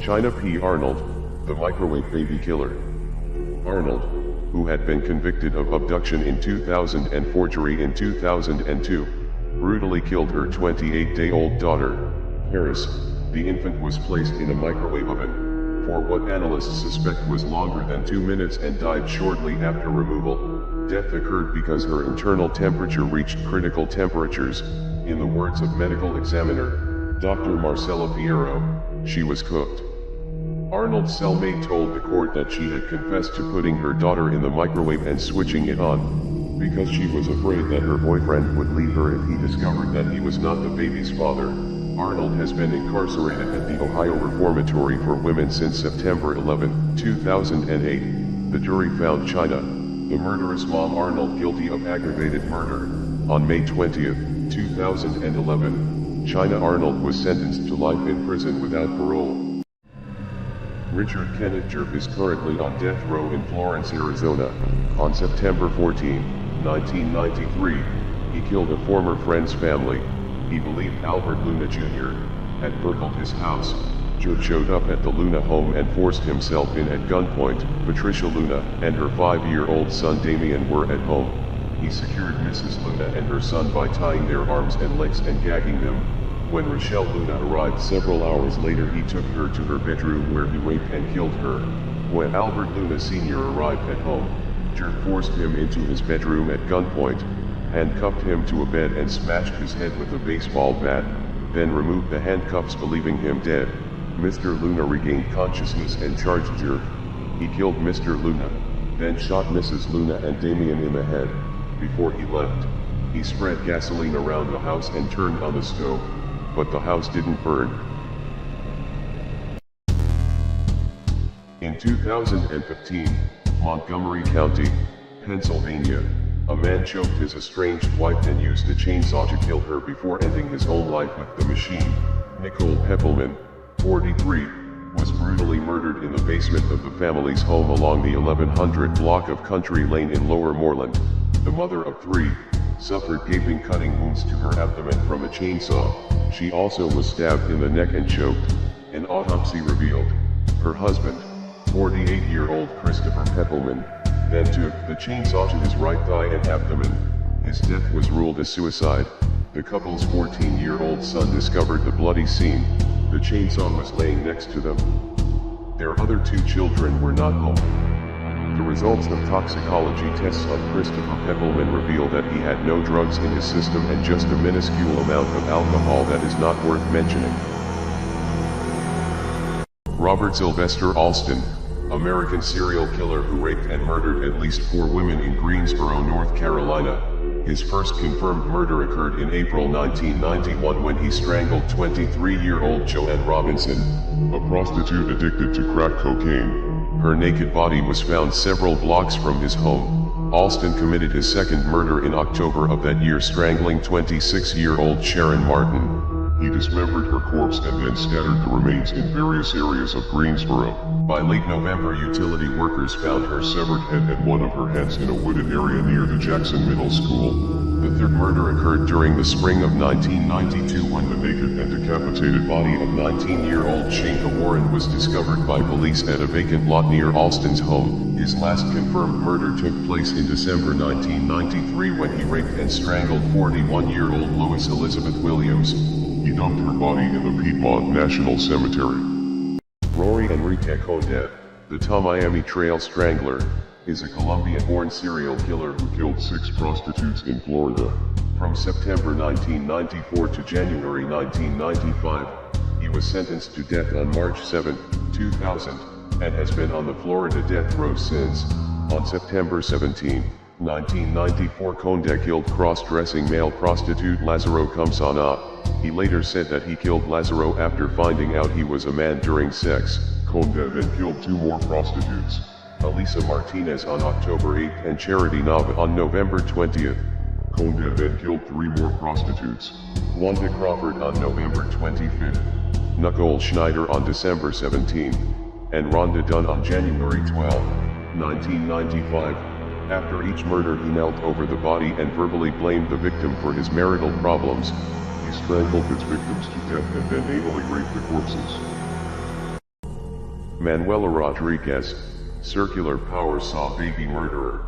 China P. Arnold, the microwave baby killer. Arnold, who had been convicted of abduction in 2000 and forgery in 2002, brutally killed her 28-day-old daughter, Paris. The infant was placed in a microwave oven for what analysts suspect was longer than 2 minutes and died shortly after removal. Death occurred because her internal temperature reached critical temperatures. In the words of medical examiner Dr. Marcela Fierro, she was cooked. Arnold's cellmate told the court that she had confessed to putting her daughter in the microwave and switching it on, because she was afraid that her boyfriend would leave her if he discovered that he was not the baby's father. Arnold has been incarcerated at the Ohio Reformatory for Women since September 11, 2008. The jury found China, the murderous mom Arnold, guilty of aggravated murder. On May 20, 2011, China Arnold was sentenced to life in prison without parole. Richard Kenneth Jerp is currently on death row in Florence, Arizona. On September 14, 1993, he killed a former friend's family. He believed Albert Luna Jr. had burgled his house. Jerp showed up at the Luna home and forced himself in at gunpoint. Patricia Luna and her 5-year-old son Damien were at home. He secured Mrs. Luna and her son by tying their arms and legs and gagging them. When Rochelle Luna arrived several hours later, he took her to her bedroom where he raped and killed her. When Albert Luna Sr. arrived at home, Jerp forced him into his bedroom at gunpoint, handcuffed him to a bed and smashed his head with a baseball bat, then removed the handcuffs believing him dead. Mr. Luna regained consciousness and charged Jerp. He killed Mr. Luna, then shot Mrs. Luna and Damien in the head. Before he left, he spread gasoline around the house and turned on the stove, but the house didn't burn. In 2015, Montgomery County, Pennsylvania, a man choked his estranged wife and used a chainsaw to kill her before ending his own life with the machine. Nicole Peppelman, 43, was brutally murdered in the basement of the family's home along the 1100 block of Country Lane in Lower Moreland. The mother of 3 suffered gaping cutting wounds to her abdomen from a chainsaw. She also was stabbed in the neck and choked. An autopsy revealed her husband, 48-year-old Christopher Peppelman, then took the chainsaw to his right thigh and abdomen. His death was ruled a suicide. The couple's 14-year-old son discovered the bloody scene. The chainsaw was laying next to them. Their other 2 children were not home. The results of toxicology tests on Christopher Peppelman reveal that he had no drugs in his system and just a minuscule amount of alcohol that is not worth mentioning. Robert Sylvester Alston, American serial killer who raped and murdered at least 4 women in Greensboro, North Carolina. His first confirmed murder occurred in April 1991 when he strangled 23-year-old Joanne Robinson, a prostitute addicted to crack cocaine. Her naked body was found several blocks from his home. Alston committed his second murder in October of that year, strangling 26-year-old Sharon Martin. He dismembered her corpse and then scattered the remains in various areas of Greensboro. By late November, utility workers found her severed head and one of her hands in a wooded area near the Jackson Middle School. The third murder occurred during the spring of 1992 when the naked and decapitated body of 19-year-old Shanka Warren was discovered by police at a vacant lot near Alston's home. His last confirmed murder took place in December 1993 when he raped and strangled 41-year-old Lois Elizabeth Williams. He dumped her body in the Piedmont National Cemetery. Rory Enrique Conde, the Tamiami Trail Strangler, is a Colombian-born serial killer who killed 6 prostitutes in Florida. From September 1994 to January 1995, he was sentenced to death on March 7, 2000, and has been on the Florida death row since. On September 17, 1994, Conde killed cross-dressing male prostitute Lazaro Comsana. He later said that he killed Lazaro after finding out he was a man during sex. Conde then killed 2 more prostitutes. Elisa Martinez on October 8 and Charity Nava on November 20th. Conde then killed 3 more prostitutes. Wanda Crawford on November 25th. Nicole Schneider on December 17th. And Rhonda Dunn on January 12, 1995. After each murder, he knelt over the body and verbally blamed the victim for his marital problems. He strangled his victims to death and then anally raped the corpses. Manuela Rodriguez, circular power saw baby murderer.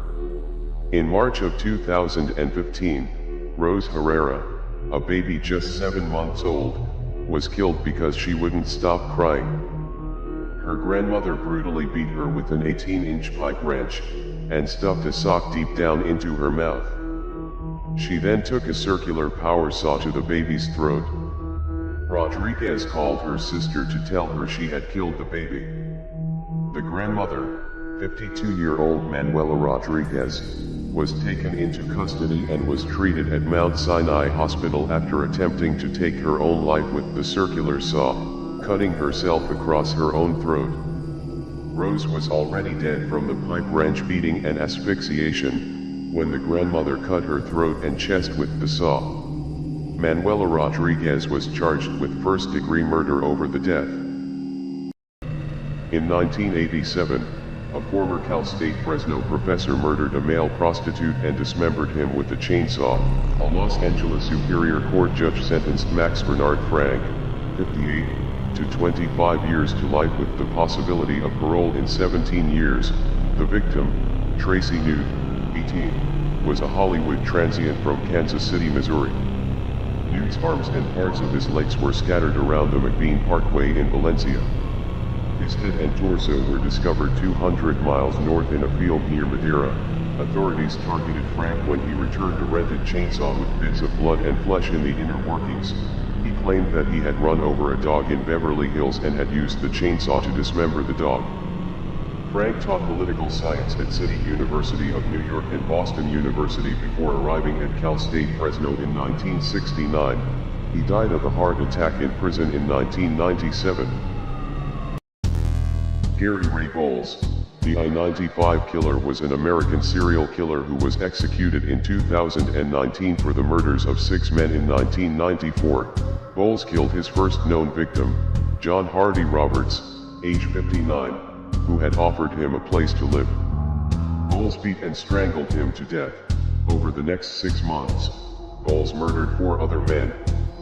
In March of 2015, Rose Herrera, a baby just 7 months old, was killed because she wouldn't stop crying. Her grandmother brutally beat her with an 18-inch pipe wrench, and stuffed a sock deep down into her mouth. She then took a circular power saw to the baby's throat. Rodriguez called her sister to tell her she had killed the baby. The grandmother, 52-year-old Manuela Rodriguez, was taken into custody and was treated at Mount Sinai Hospital after attempting to take her own life with the circular saw, cutting herself across her own throat. Rose was already dead from the pipe wrench beating and asphyxiation when the grandmother cut her throat and chest with the saw. Manuela Rodriguez was charged with first-degree murder over the death. In 1987, a former Cal State Fresno professor murdered a male prostitute and dismembered him with a chainsaw. A Los Angeles Superior Court judge sentenced Max Bernard Frank, 58, to 25 years to life with the possibility of parole in 17 years. The victim, Tracy Newt, 18, was a Hollywood transient from Kansas City, Missouri. Newt's arms and parts of his legs were scattered around the McBean Parkway in Valencia. His head and torso were discovered 200 miles north in a field near Madeira. Authorities targeted Frank when he returned a rented chainsaw with bits of blood and flesh in the inner workings. He claimed that he had run over a dog in Beverly Hills and had used the chainsaw to dismember the dog. Frank taught political science at City University of New York and Boston University before arriving at Cal State Fresno in 1969. He died of a heart attack in prison in 1997. Gary Ray Bowles, the I-95 killer, was an American serial killer who was executed in 2019 for the murders of 6 men in 1994. Bowles killed his first known victim, John Hardy Roberts, age 59, who had offered him a place to live. Bowles beat and strangled him to death. Over the next 6 months, Bowles murdered 4 other men.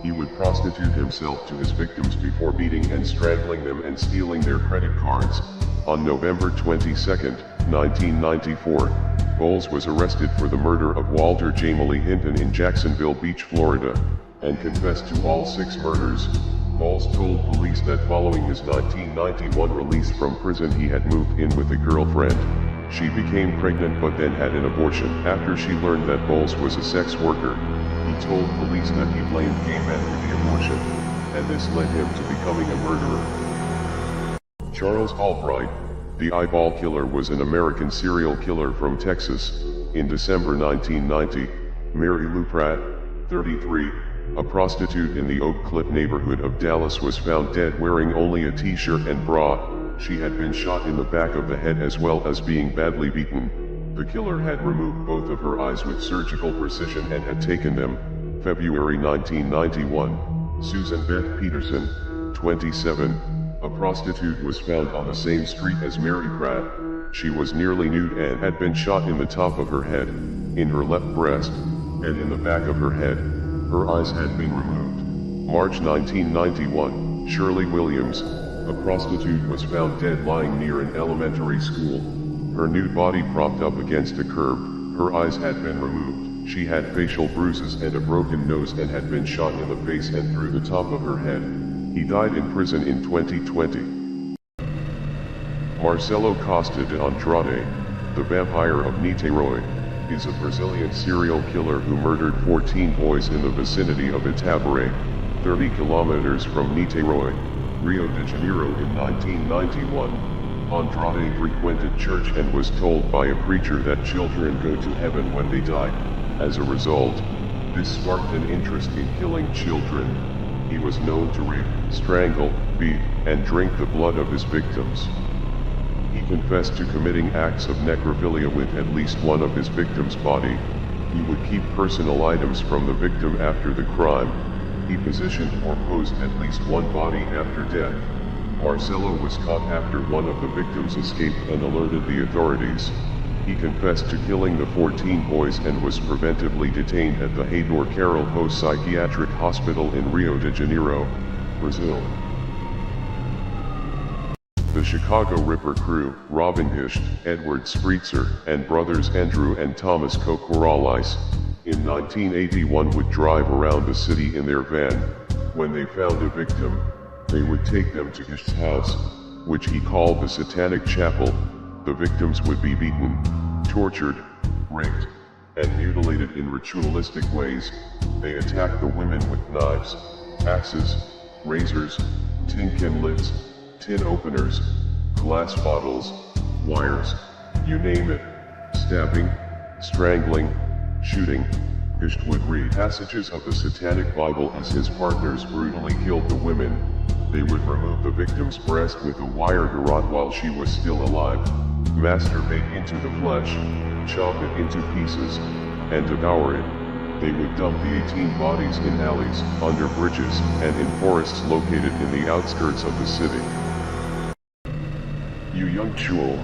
He would prostitute himself to his victims before beating and strangling them and stealing their credit cards. On November 22, 1994, Bowles was arrested for the murder of Walter Jamily Hinton in Jacksonville Beach, Florida, and confessed to all 6 murders. Bowles told police that following his 1991 release from prison he had moved in with a girlfriend. She became pregnant but then had an abortion. After she learned that Bowles was a sex worker, he told police that he blamed gay men for the abortion, and this led him to becoming a murderer. Charles Albright, the eyeball killer, was an American serial killer from Texas. In December 1990, Mary Lou Pratt, 33, a prostitute in the Oak Cliff neighborhood of Dallas, was found dead wearing only a t-shirt and bra. She had been shot in the back of the head as well as being badly beaten. The killer had removed both of her eyes with surgical precision and had taken them. February 1991, Susan Beth Peterson, 27, a prostitute, was found on the same street as Mary Pratt. She was nearly nude and had been shot in the top of her head, in her left breast, and in the back of her head. Her eyes had been removed. March 1991, Shirley Williams, a prostitute, was found dead lying near an elementary school. Her nude body propped up against a curb. Her eyes had been removed. She had facial bruises and a broken nose and had been shot in the face and through the top of her head. He died in prison in 2020. Marcelo Costa de Andrade, the vampire of Niterói, is a Brazilian serial killer who murdered 14 boys in the vicinity of Itaboré, 30 kilometers from Niterói, Rio de Janeiro in 1991. Andrade frequented church and was told by a preacher that children go to heaven when they die. As a result, this sparked an interest in killing children. He was known to rape, strangle, beat, and drink the blood of his victims. He confessed to committing acts of necrophilia with at least one of his victims' body. He would keep personal items from the victim after the crime. He positioned or posed at least one body after death. Marcelo was caught after one of the victims escaped and alerted the authorities. He confessed to killing the 14 boys and was preventively detained at the Heitor Carolho Psychiatric Hospital in Rio de Janeiro, Brazil. The Chicago Ripper crew, Robin Hischt, Edward Spritzer, and brothers Andrew and Thomas Kokoralais, in 1981 would drive around the city in their van. When they found a victim, they would take them to Hischt's house, which he called the Satanic Chapel. The victims would be beaten, tortured, raped, and mutilated in ritualistic ways. They attacked the women with knives, axes, razors, tin can lids, tin openers, glass bottles, wires, you name it, stabbing, strangling, shooting. Hischt would read passages of the Satanic Bible as his partners brutally killed the women. They would remove the victim's breast with a wire garrote while she was still alive, masturbate into the flesh, chop it into pieces, and devour it. They would dump the 18 bodies in alleys, under bridges, and in forests located in the outskirts of the city. Yu Young Chul,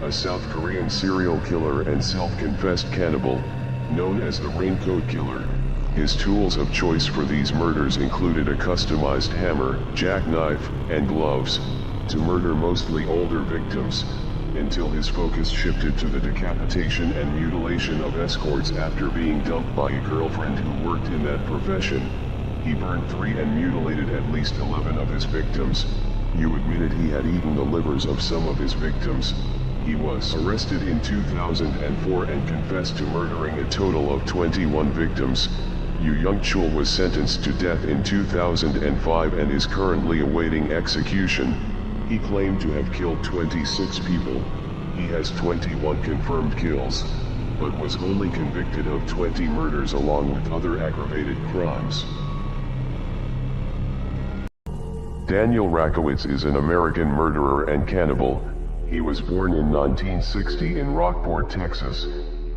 a South Korean serial killer and self-confessed cannibal, known as the Raincoat Killer. His tools of choice for these murders included a customized hammer, jackknife, and gloves, to murder mostly older victims, until his focus shifted to the decapitation and mutilation of escorts after being dumped by a girlfriend who worked in that profession. He burned 3 and mutilated at least 11 of his victims. Yu admitted he had eaten the livers of some of his victims. He was arrested in 2004 and confessed to murdering a total of 21 victims. Yu Young Chul was sentenced to death in 2005 and is currently awaiting execution. He claimed to have killed 26 people. He has 21 confirmed kills, but was only convicted of 20 murders along with other aggravated crimes. Daniel Rakowitz is an American murderer and cannibal. He was born in 1960 in Rockport, Texas.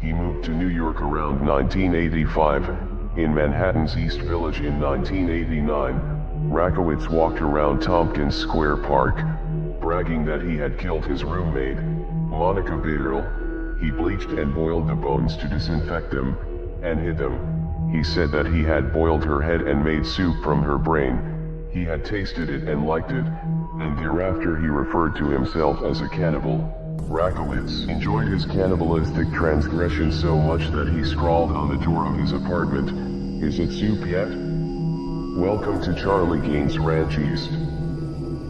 He moved to New York around 1985. In Manhattan's East Village in 1989, Rakowitz walked around Tompkins Square Park, bragging that he had killed his roommate, Monica Baderl. He bleached and boiled the bones to disinfect them, and hid them. He said that he had boiled her head and made soup from her brain. He had tasted it and liked it, and thereafter he referred to himself as a cannibal. Rakowitz enjoyed his cannibalistic transgression so much that he scrawled on the door of his apartment, "Is it soup yet? Welcome to Charlie Gaines Ranch East,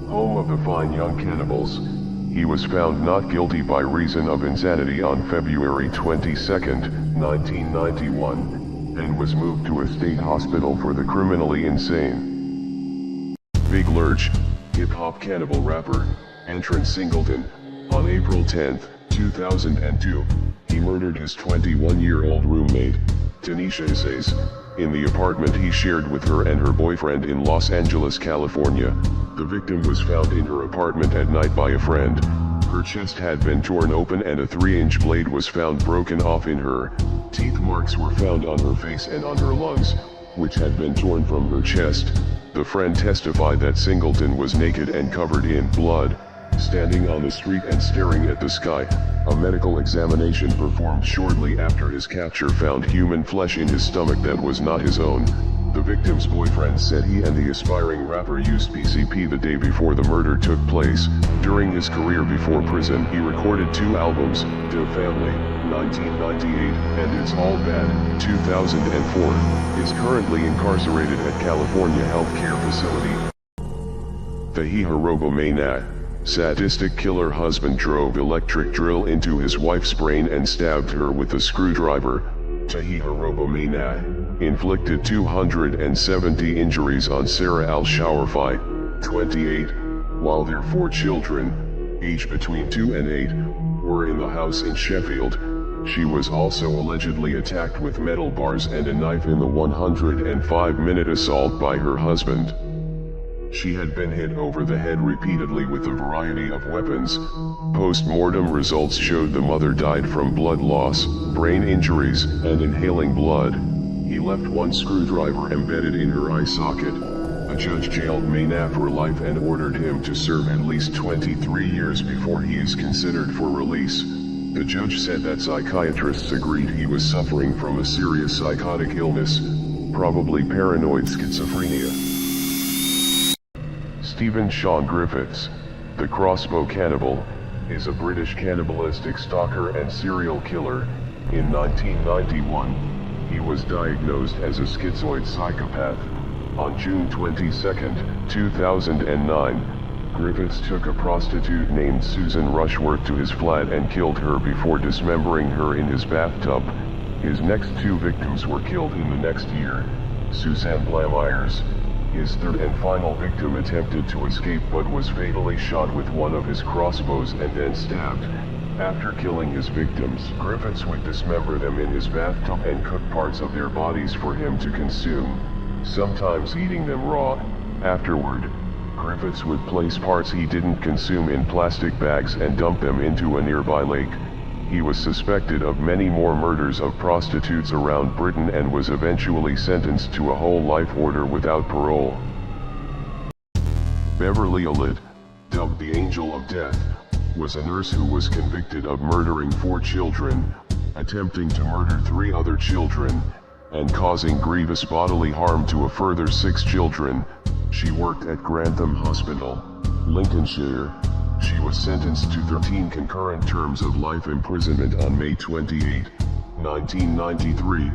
home of the fine young cannibals." He was found not guilty by reason of insanity on February 22, 1991, and was moved to a state hospital for the criminally insane. Big Lurch, hip-hop cannibal rapper, Antron Singleton. On April 10, 2002, he murdered his 21-year-old roommate, Tanisha Issays, in the apartment he shared with her and her boyfriend in Los Angeles, California. The victim was found in her apartment at night by a friend. Her chest had been torn open and a 3-inch blade was found broken off in her. Teeth marks were found on her face and on her lungs, which had been torn from her chest. The friend testified that Singleton was naked and covered in blood, standing on the street and staring at the sky. A medical examination performed shortly after his capture found human flesh in his stomach that was not his own. The victim's boyfriend said he and the aspiring rapper used PCP the day before the murder took place. During his career before prison, he recorded 2 albums, De Family, 1998, and It's All Bad, 2004. Is currently incarcerated at California Healthcare Facility. Fahi Harobomena. Sadistic killer husband drove electric drill into his wife's brain and stabbed her with a screwdriver. Fahi Harobomena inflicted 270 injuries on Sarah Al-Shawarfi, 28, while their 4 children, aged between 2 and 8, were in the house in Sheffield. She was also allegedly attacked with metal bars and a knife in the 105-minute assault by her husband. She had been hit over the head repeatedly with a variety of weapons. Post-mortem results showed the mother died from blood loss, brain injuries, and inhaling blood. He left 1 screwdriver embedded in her eye socket. A judge jailed Mena for life and ordered him to serve at least 23 years before he is considered for release. The judge said that psychiatrists agreed he was suffering from a serious psychotic illness, probably paranoid schizophrenia. Stephen Sean Griffiths, the Crossbow Cannibal, is a British cannibalistic stalker and serial killer. In 1991, he was diagnosed as a schizoid psychopath. On June 22, 2009, Griffiths took a prostitute named Susan Rushworth to his flat and killed her before dismembering her in his bathtub. His next 2 victims were killed in the next year. Suzanne Blamires, his 3rd and final victim, attempted to escape but was fatally shot with one of his crossbows and then stabbed. After killing his victims, Griffiths would dismember them in his bathtub and cook parts of their bodies for him to consume, sometimes eating them raw. Afterward, Griffiths would place parts he didn't consume in plastic bags and dump them into a nearby lake. He was suspected of many more murders of prostitutes around Britain and was eventually sentenced to a whole life order without parole. Beverly Allitt, dubbed the Angel of Death, was a nurse who was convicted of murdering 4 children, attempting to murder 3 other children, and causing grievous bodily harm to a further 6 children. She worked at Grantham Hospital, Lincolnshire. She was sentenced to 13 concurrent terms of life imprisonment on May 28, 1993.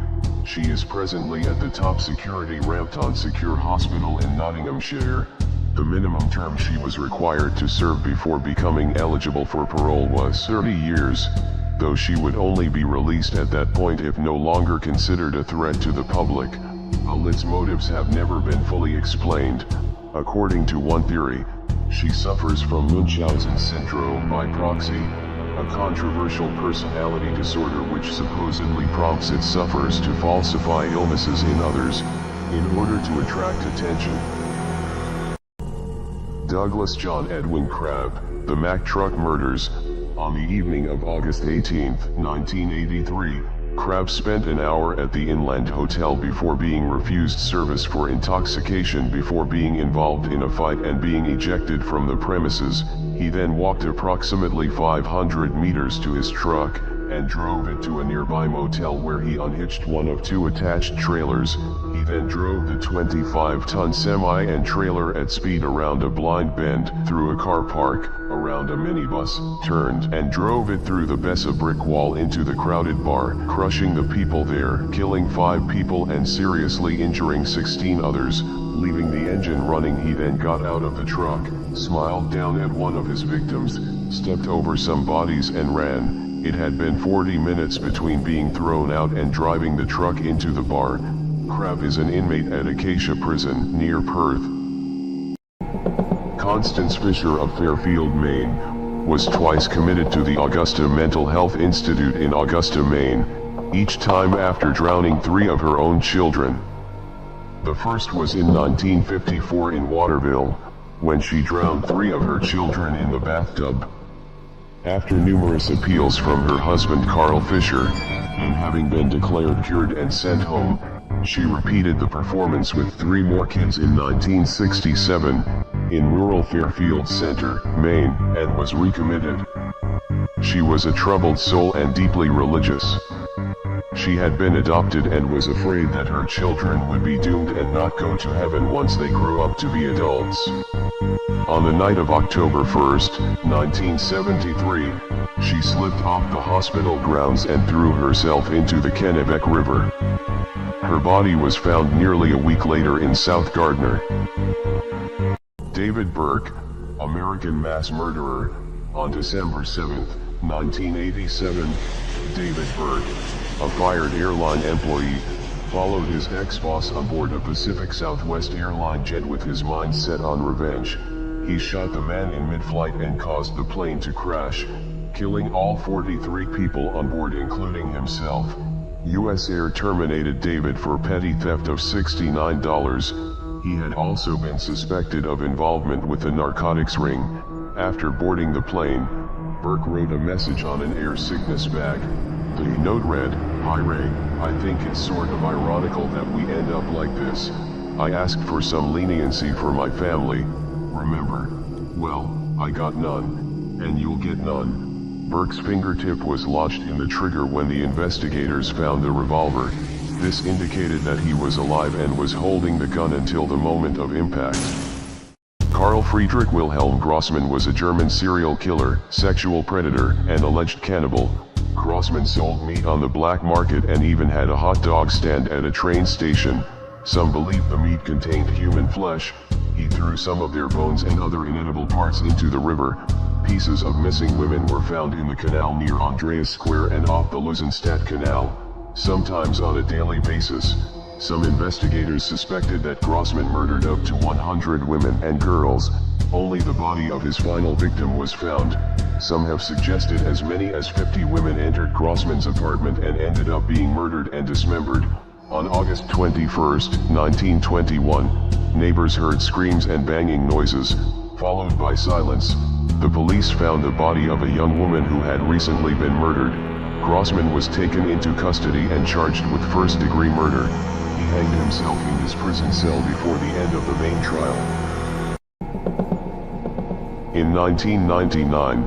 She is presently at the top security Rampton Secure Hospital in Nottinghamshire. The minimum term she was required to serve before becoming eligible for parole was 30 years, though she would only be released at that point if no longer considered a threat to the public. Allitt's motives have never been fully explained. According to one theory, she suffers from Munchausen syndrome by proxy, a controversial personality disorder which supposedly prompts its sufferers to falsify illnesses in others, in order to attract attention. Douglas John Edwin Crabb, the Mack Truck Murders. On the evening of August 18, 1983, Crabb spent an hour at the Inland Hotel before being refused service for intoxication before being involved in a fight and being ejected from the premises. He then walked approximately 500 meters to his truck, and drove it to a nearby motel where he unhitched one of 2 attached trailers. He then drove the 25-ton semi and trailer at speed around a blind bend, through a car park, around a minibus, turned and drove it through the Bessa brick wall into the crowded bar, crushing the people there, killing 5 people and seriously injuring 16 others. Leaving the engine running, he then got out of the truck, smiled down at one of his victims, stepped over some bodies and ran. It had been 40 minutes between being thrown out and driving the truck into the bar. Crabb is an inmate at Acacia Prison, near Perth. Constance Fisher of Fairfield, Maine, was twice committed to the Augusta Mental Health Institute in Augusta, Maine, each time after drowning 3 of her own children. The first was in 1954 in Waterville, when she drowned 3 of her children in the bathtub. After numerous appeals from her husband Carl Fisher, and having been declared cured and sent home, she repeated the performance with 3 more kids in 1967, in rural Fairfield Center, Maine, and was recommitted. She was a troubled soul and deeply religious. She had been adopted and was afraid that her children would be doomed and not go to heaven once they grew up to be adults. On the night of October 1st, 1973, she slipped off the hospital grounds and threw herself into the Kennebec River. Her body was found nearly a week later in South Gardner. David Burke, American mass murderer, on December 7, 1987, David Burke, a fired airline employee, followed his ex-boss aboard a Pacific Southwest airline jet with his mind set on revenge. He shot the man in mid-flight and caused the plane to crash, killing all 43 people on board including himself. U.S. Air terminated David for petty theft of $69. He had also been suspected of involvement with a narcotics ring. After boarding the plane, Burke wrote a message on an air sickness bag. The note read, "Hi Ray, I think it's sort of ironical that we end up like this. I asked for some leniency for my family. Remember? Well, I got none. And you'll get none." Burke's fingertip was lodged in the trigger when the investigators found the revolver. This indicated that he was alive and was holding the gun until the moment of impact. Karl Friedrich Wilhelm Grossmann was a German serial killer, sexual predator, and alleged cannibal. Grossmann sold meat on the black market and even had a hot dog stand at a train station. Some believe the meat contained human flesh. He threw some of their bones and other inedible parts into the river. Pieces of missing women were found in the canal near Andreas Square and off the Lusenstadt Canal, sometimes on a daily basis. Some investigators suspected that Grossmann murdered up to 100 women and girls. Only the body of his final victim was found. Some have suggested as many as 50 women entered Grossmann's apartment and ended up being murdered and dismembered. On August 21, 1921, neighbors heard screams and banging noises, followed by silence. The police found the body of a young woman who had recently been murdered. Grossmann was taken into custody and charged with first-degree murder. He hanged himself in his prison cell before the end of the main trial. In 1999,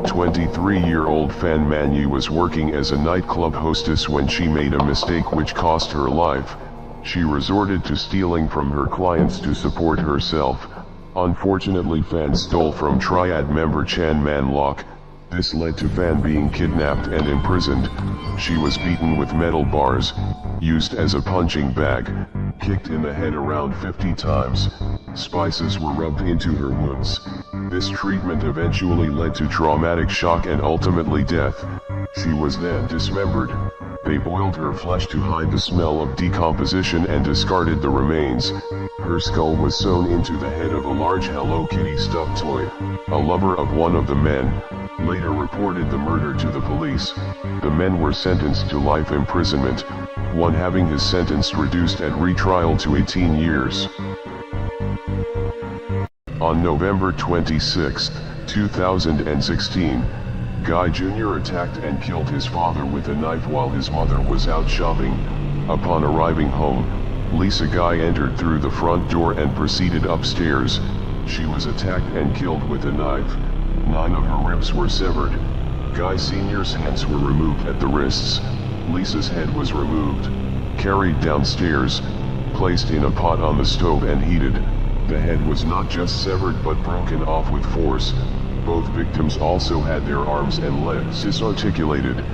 23-year-old Fan Manu was working as a nightclub hostess when she made a mistake which cost her life. She resorted to stealing from her clients to support herself. Unfortunately, Fan stole from Triad member Chan Man Lok. This led to Fan being kidnapped and imprisoned. She was beaten with metal bars, used as a punching bag, kicked in the head around 50 times. Spices were rubbed into her wounds. This treatment eventually led to traumatic shock and ultimately death. She was then dismembered. They boiled her flesh to hide the smell of decomposition and discarded the remains. Her skull was sewn into the head of a large Hello Kitty stuffed toy. A lover of one of the men later reported the murder to the police. The men were sentenced to life imprisonment, one having his sentence reduced at retrial to 18 years. On November 26, 2016, Guy Jr. attacked and killed his father with a knife while his mother was out shopping. Upon arriving home, Lisa Guy entered through the front door and proceeded upstairs. She was attacked and killed with a knife. 9 of her ribs were severed. Guy Sr.'s hands were removed at the wrists. Lisa's head was removed, carried downstairs, placed in a pot on the stove and heated. The head was not just severed but broken off with force. Both victims also had their arms and legs disarticulated.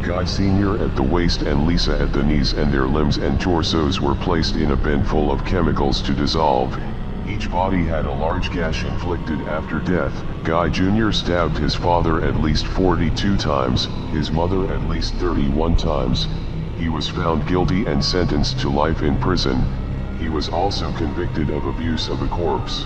Guy Sr. at the waist and Lisa at the knees, and their limbs and torsos were placed in a bin full of chemicals to dissolve. Each body had a large gash inflicted after death. Guy Jr. stabbed his father at least 42 times, his mother at least 31 times. He was found guilty and sentenced to life in prison. He was also convicted of abuse of a corpse.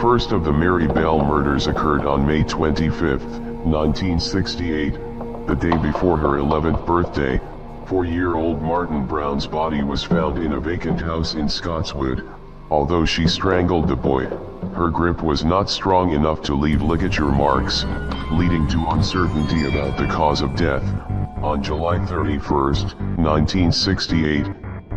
first of the Mary Bell murders occurred on May 25, 1968, the day before her 11th birthday. 4-year-old Martin Brown's body was found in a vacant house in Scottswood. Although she strangled the boy, her grip was not strong enough to leave ligature marks, leading to uncertainty about the cause of death. On July 31, 1968,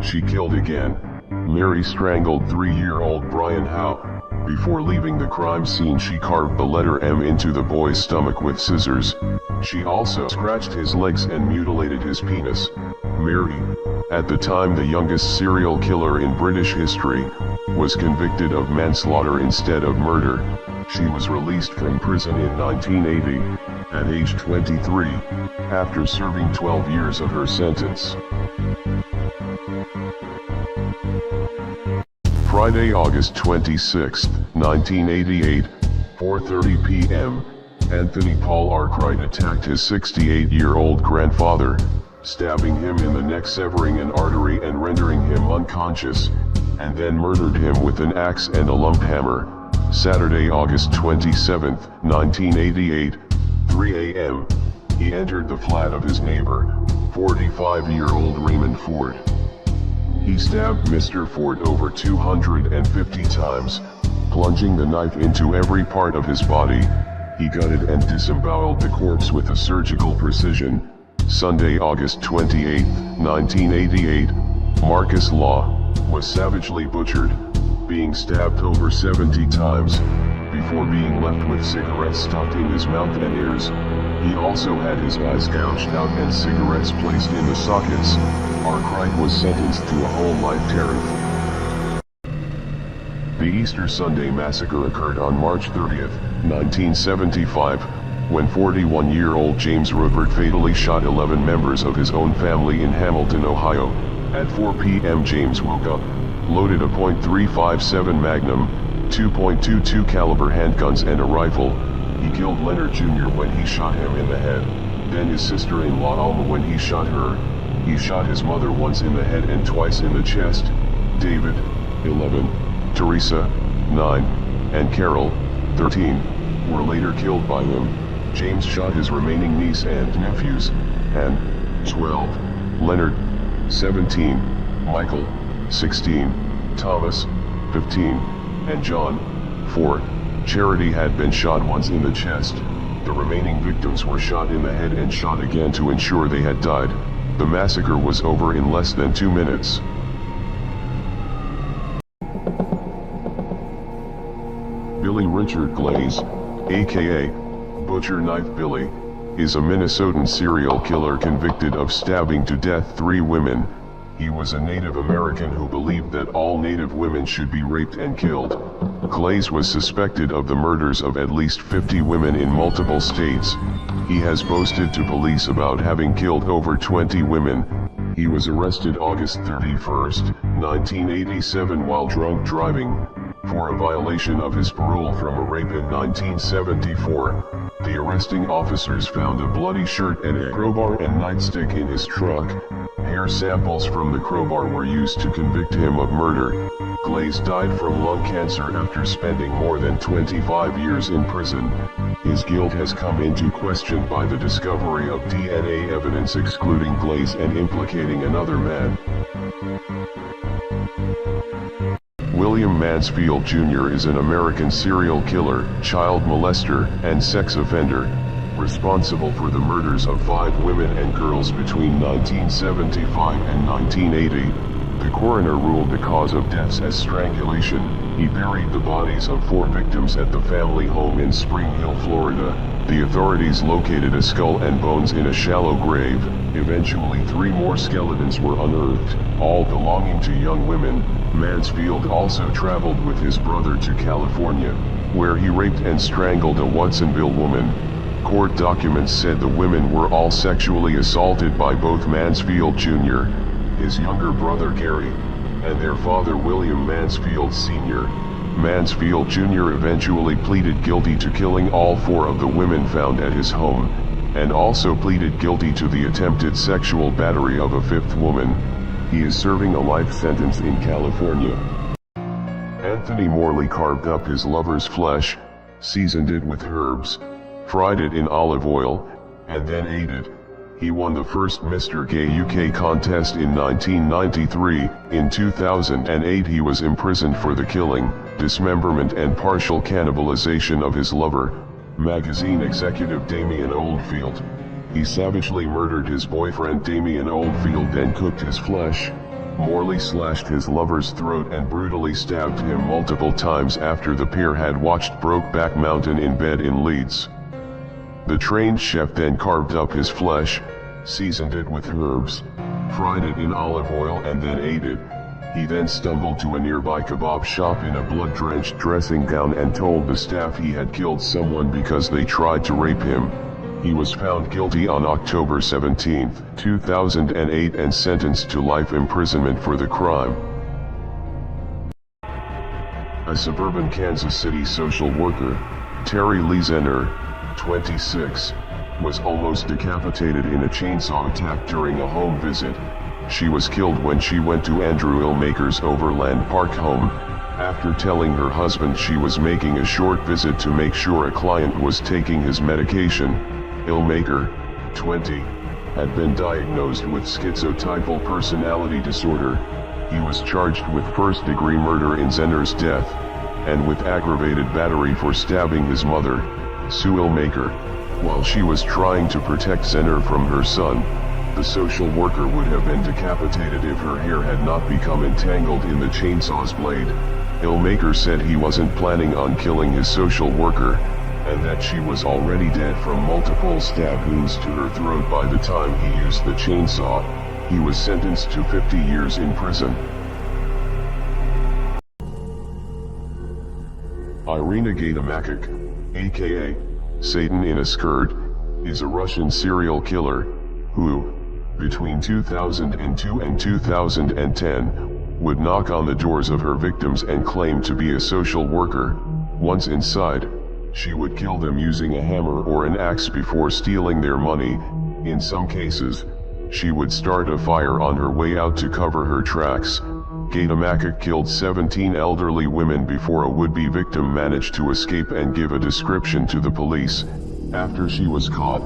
she killed again. Mary strangled 3-year-old Brian Howe. Before leaving the crime scene, she carved the letter M into the boy's stomach with scissors. She also scratched his legs and mutilated his penis. Mary, at the time the youngest serial killer in British history, was convicted of manslaughter instead of murder. She was released from prison in 1980, at age 23, after serving 12 years of her sentence. Friday, August 26, 1988, 4:30 p.m., Anthony Paul Arkwright attacked his 68-year-old grandfather, stabbing him in the neck, severing an artery and rendering him unconscious, and then murdered him with an axe and a lump hammer. Saturday, August 27, 1988, 3 a.m., he entered the flat of his neighbor, 45-year-old Raymond Ford. He stabbed Mr. Ford over 250 times, plunging the knife into every part of his body. He gutted and disemboweled the corpse with a surgical precision. Sunday, August 28, 1988, Marcus Law was savagely butchered, being stabbed over 70 times, before being left with cigarettes stuck in his mouth and ears. He also had his eyes gouged out and cigarettes placed in the sockets. Arkwright was sentenced to a whole life tariff. The Easter Sunday massacre occurred on March 30, 1975, when 41-year-old James Rupert fatally shot 11 members of his own family in Hamilton, Ohio. At 4 p.m. James woke up, loaded a .357 Magnum, 2.22 caliber handguns and a rifle. He killed Leonard Jr. when he shot him in the head, then his sister-in-law Alma when he shot her. He shot his mother once in the head and twice in the chest. David, 11, Teresa, 9, and Carol, 13, were later killed by him. James shot his remaining niece and nephews, and 12, Leonard, 17, Michael, 16, Thomas, 15, and John, 4. Charity had been shot once in the chest. The remaining victims were shot in the head and shot again to ensure they had died. The massacre was over in less than 2 minutes. Billy Richard Glaze, aka Butcher Knife Billy, is a Minnesotan serial killer convicted of stabbing to death 3 women. He was a Native American who believed that all Native women should be raped and killed. Glaze was suspected of the murders of at least 50 women in multiple states. He has boasted to police about having killed over 20 women. He was arrested August 31, 1987 while drunk driving, for a violation of his parole from a rape in 1974. The arresting officers found a bloody shirt and a crowbar and nightstick in his truck. Hair samples from the crowbar were used to convict him of murder. Glaze died from lung cancer after spending more than 25 years in prison. His guilt has come into question by the discovery of DNA evidence excluding Glaze and implicating another man. William Mansfield Jr. is an American serial killer, child molester, and sex offender, responsible for the murders of 5 women and girls between 1975 and 1980. The coroner ruled the cause of deaths as strangulation. He buried the bodies of 4 victims at the family home in Spring Hill, Florida. The authorities located a skull and bones in a shallow grave. Eventually 3 more skeletons were unearthed, all belonging to young women. Mansfield also traveled with his brother to California, where he raped and strangled a Watsonville woman. Court documents said the women were all sexually assaulted by both Mansfield Jr., his younger brother Gary, and their father William Mansfield Sr. Mansfield Jr. eventually pleaded guilty to killing all 4 of the women found at his home, and also pleaded guilty to the attempted sexual battery of a 5th woman. He is serving a life sentence in California. Anthony Morley carved up his lover's flesh, seasoned it with herbs, fried it in olive oil, and then ate it. He won the first Mr. Gay UK contest in 1993. In 2008 he was imprisoned for the killing, dismemberment and partial cannibalization of his lover, magazine executive Damien Oldfield. He savagely murdered his boyfriend Damien Oldfield, then cooked his flesh. Morley slashed his lover's throat and brutally stabbed him multiple times after the pair had watched Brokeback Mountain in bed in Leeds. The trained chef then carved up his flesh, seasoned it with herbs, fried it in olive oil and then ate it. He then stumbled to a nearby kebab shop in a blood-drenched dressing gown and told the staff he had killed someone because they tried to rape him. He was found guilty on October 17, 2008 and sentenced to life imprisonment for the crime. A suburban Kansas City social worker, Terry Lee Zenner, 26, was almost decapitated in a chainsaw attack during a home visit. She was killed when she went to Andrew Illmaker's Overland Park home, after telling her husband she was making a short visit to make sure a client was taking his medication. Illmaker, 20, had been diagnosed with schizotypal personality disorder. He was charged with first-degree murder in Zenner's death, and with aggravated battery for stabbing his mother, Sue Illmaker, while she was trying to protect Zenner from her son. The social worker would have been decapitated if her hair had not become entangled in the chainsaw's blade. Illmaker said he wasn't planning on killing his social worker, and that she was already dead from multiple stab wounds to her throat by the time he used the chainsaw. He was sentenced to 50 years in prison. Irina Gaydamakik, aka Satan in a Skirt, is a Russian serial killer, who, between 2002 and 2010, would knock on the doors of her victims and claim to be a social worker. Once inside, she would kill them using a hammer or an axe before stealing their money. In some cases, she would start a fire on her way out to cover her tracks. Gaydamakik killed 17 elderly women before a would-be victim managed to escape and give a description to the police. After she was caught,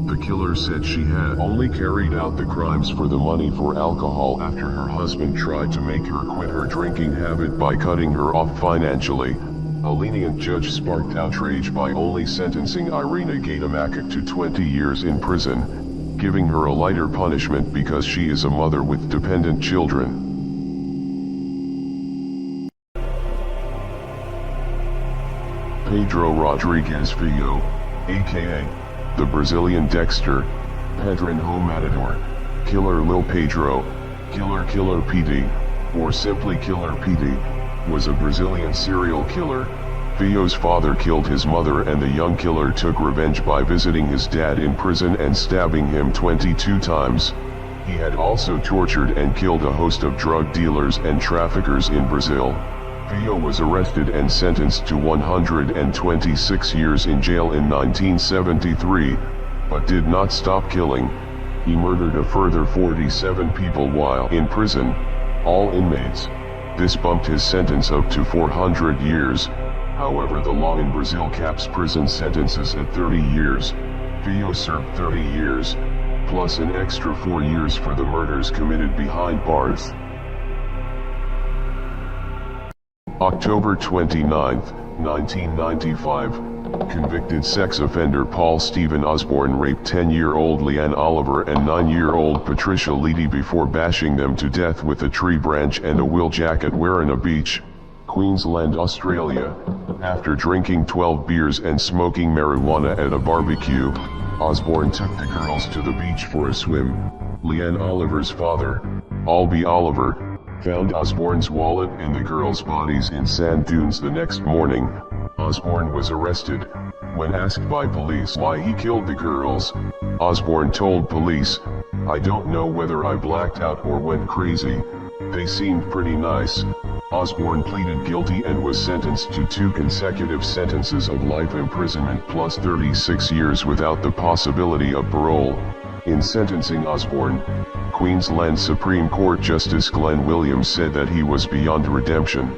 the killer said she had only carried out the crimes for the money for alcohol after her husband tried to make her quit her drinking habit by cutting her off financially. A lenient judge sparked outrage by only sentencing Irina Gaydamakik to 20 years in prison, giving her a lighter punishment because she is a mother with dependent children. Pedro Rodrigues Filho, aka the Brazilian Dexter, Pedrinho Matador, Killer Lil Pedro, Killer PD, or simply Killer PD, was a Brazilian serial killer. Filho's father killed his mother and the young killer took revenge by visiting his dad in prison and stabbing him 22 times. He had also tortured and killed a host of drug dealers and traffickers in Brazil. Filho was arrested and sentenced to 126 years in jail in 1973, but did not stop killing. He murdered a further 47 people while in prison, all inmates. This bumped his sentence up to 400 years. However, the law in Brazil caps prison sentences at 30 years. Filho served 30 years, plus an extra 4 years for the murders committed behind bars. October 29, 1995, convicted sex offender Paul Stephen Osborne raped 10-year-old Leanne Oliver and 9-year-old Patricia Leedy before bashing them to death with a tree branch and a wool jacket wearing a beach, Queensland, Australia. After drinking 12 beers and smoking marijuana at a barbecue, Osborne took the girls to the beach for a swim. Leanne Oliver's father, Albie Oliver, found Osborne's wallet and the girls' bodies in sand dunes the next morning. Osborne was arrested. When asked by police why he killed the girls, Osborne told police, "I don't know whether I blacked out or went crazy. They seemed pretty nice." Osborne pleaded guilty and was sentenced to 2 consecutive sentences of life imprisonment plus 36 years without the possibility of parole. In sentencing Osborne, Queensland Supreme Court Justice Glenn Williams said that he was beyond redemption.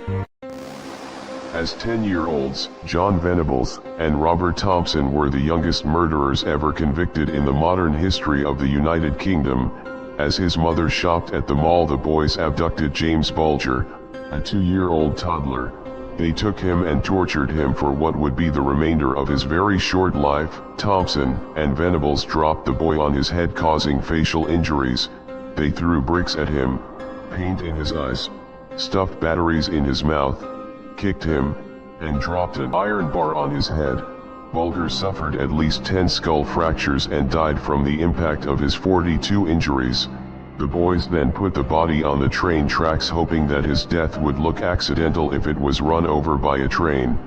As 10-year-olds, John Venables and Robert Thompson were the youngest murderers ever convicted in the modern history of the United Kingdom. As his mother shopped at the mall, the boys abducted James Bulger, a 2-year-old toddler. They took him and tortured him for what would be the remainder of his very short life. Thompson and Venables dropped the boy on his head, causing facial injuries. They threw bricks at him, paint in his eyes, stuffed batteries in his mouth, kicked him, and dropped an iron bar on his head. Bulger suffered at least 10 skull fractures and died from the impact of his 42 injuries. The boys then put the body on the train tracks, hoping that his death would look accidental if it was run over by a train.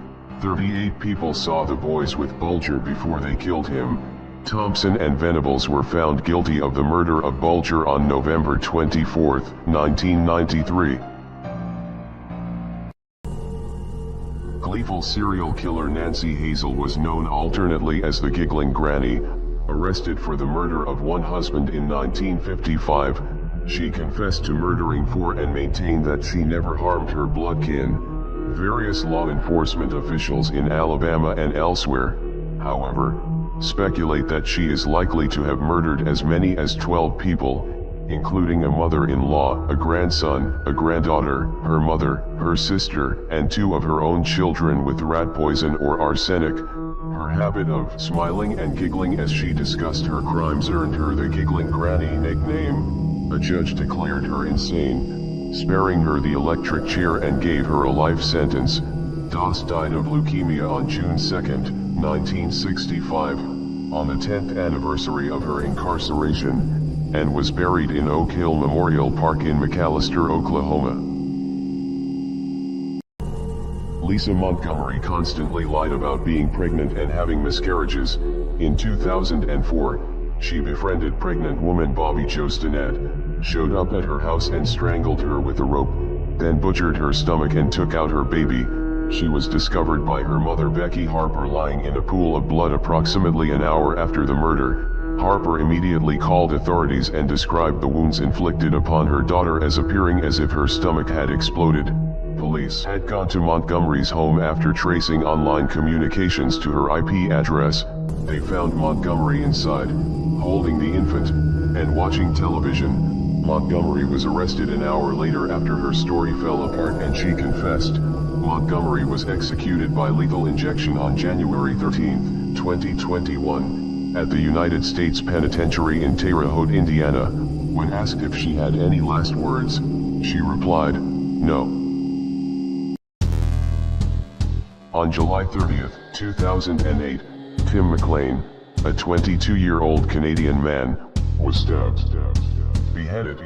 38 people saw the boys with Bulger before they killed him. Thompson and Venables were found guilty of the murder of Bulger on November 24, 1993. Gleeful serial killer Nancy Hazel was known alternately as the Giggling Granny. Arrested for the murder of one husband in 1955, she confessed to murdering 4 and maintained that she never harmed her blood kin. Various law enforcement officials in Alabama and elsewhere, however, speculate that she is likely to have murdered as many as 12 people, including a mother-in-law, a grandson, a granddaughter, her mother, her sister, and 2 of her own children with rat poison or arsenic. Her habit of smiling and giggling as she discussed her crimes earned her the Giggling Granny nickname. A judge declared her insane, sparing her the electric chair and gave her a life sentence. Doss died of leukemia on June 2, 1965, on the 10th anniversary of her incarceration, and was buried in Oak Hill Memorial Park in McAlester, Oklahoma. Lisa Montgomery constantly lied about being pregnant and having miscarriages. In 2004, she befriended pregnant woman Bobby Jo Stinnett, showed up at her house and strangled her with a rope, then butchered her stomach and took out her baby. She was discovered by her mother Becky Harper lying in a pool of blood approximately an hour after the murder. Harper immediately called authorities and described the wounds inflicted upon her daughter as appearing as if her stomach had exploded. Police had gone to Montgomery's home after tracing online communications to her IP address. They found Montgomery inside, holding the infant, and watching television. Montgomery was arrested an hour later after her story fell apart and she confessed. Montgomery was executed by lethal injection on January 13, 2021, at the United States Penitentiary in Terre Haute, Indiana. When asked if she had any last words, she replied, "No." On July 30, 2008, Tim McLean, a 22-year-old Canadian man, was stabbed, beheaded,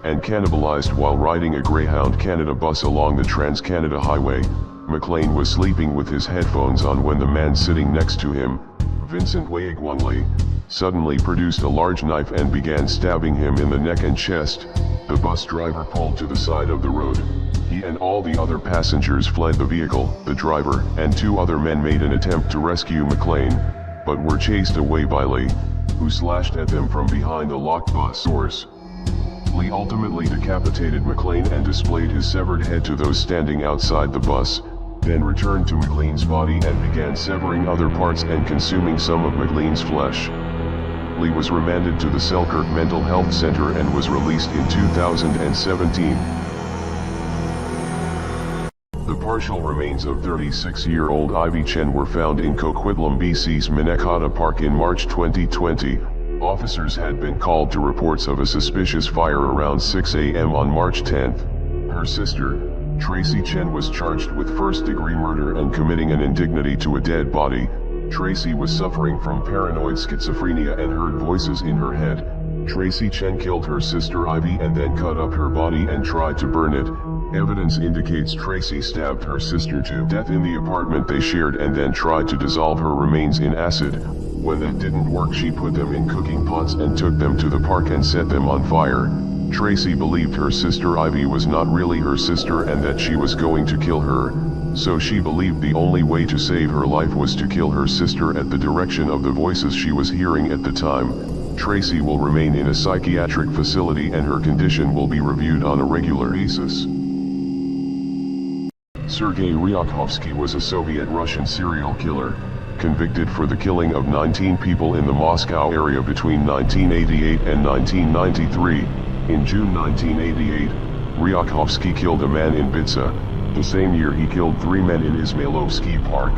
and cannibalized while riding a Greyhound Canada bus along the Trans-Canada Highway. McLean was sleeping with his headphones on when the man sitting next to him, Vincent Waigwanley, suddenly produced a large knife and began stabbing him in the neck and chest. The bus driver pulled to the side of the road. He and all the other passengers fled the vehicle. The driver and 2 other men made an attempt to rescue McLean, but were chased away by Lee, who slashed at them from behind the locked bus doors. Lee ultimately decapitated McLean and displayed his severed head to those standing outside the bus, then returned to McLean's body and began severing other parts and consuming some of McLean's flesh. Lee was remanded to the Selkirk Mental Health Center and was released in 2017. The partial remains of 36-year-old Ivy Chen were found in Coquitlam, BC's Minnetonka Park in March 2020. Officers had been called to reports of a suspicious fire around 6 a.m. on March 10. Her sister, Tracy Chen, was charged with first-degree murder and committing an indignity to a dead body. Tracy was suffering from paranoid schizophrenia and heard voices in her head. Tracy Chen killed her sister Ivy and then cut up her body and tried to burn it. Evidence indicates Tracy stabbed her sister to death in the apartment they shared and then tried to dissolve her remains in acid. When that didn't work, she put them in cooking pots and took them to the park and set them on fire. Tracy believed her sister Ivy was not really her sister and that she was going to kill her, so she believed the only way to save her life was to kill her sister at the direction of the voices she was hearing at the time. Tracy will remain in a psychiatric facility and her condition will be reviewed on a regular basis. Sergei Ryakhovsky was a Soviet-Russian serial killer, convicted for the killing of 19 people in the Moscow area between 1988 and 1993. In June 1988, Ryakhovsky killed a man in Bitsa. The same year he killed 3 men in Izmailovsky Park.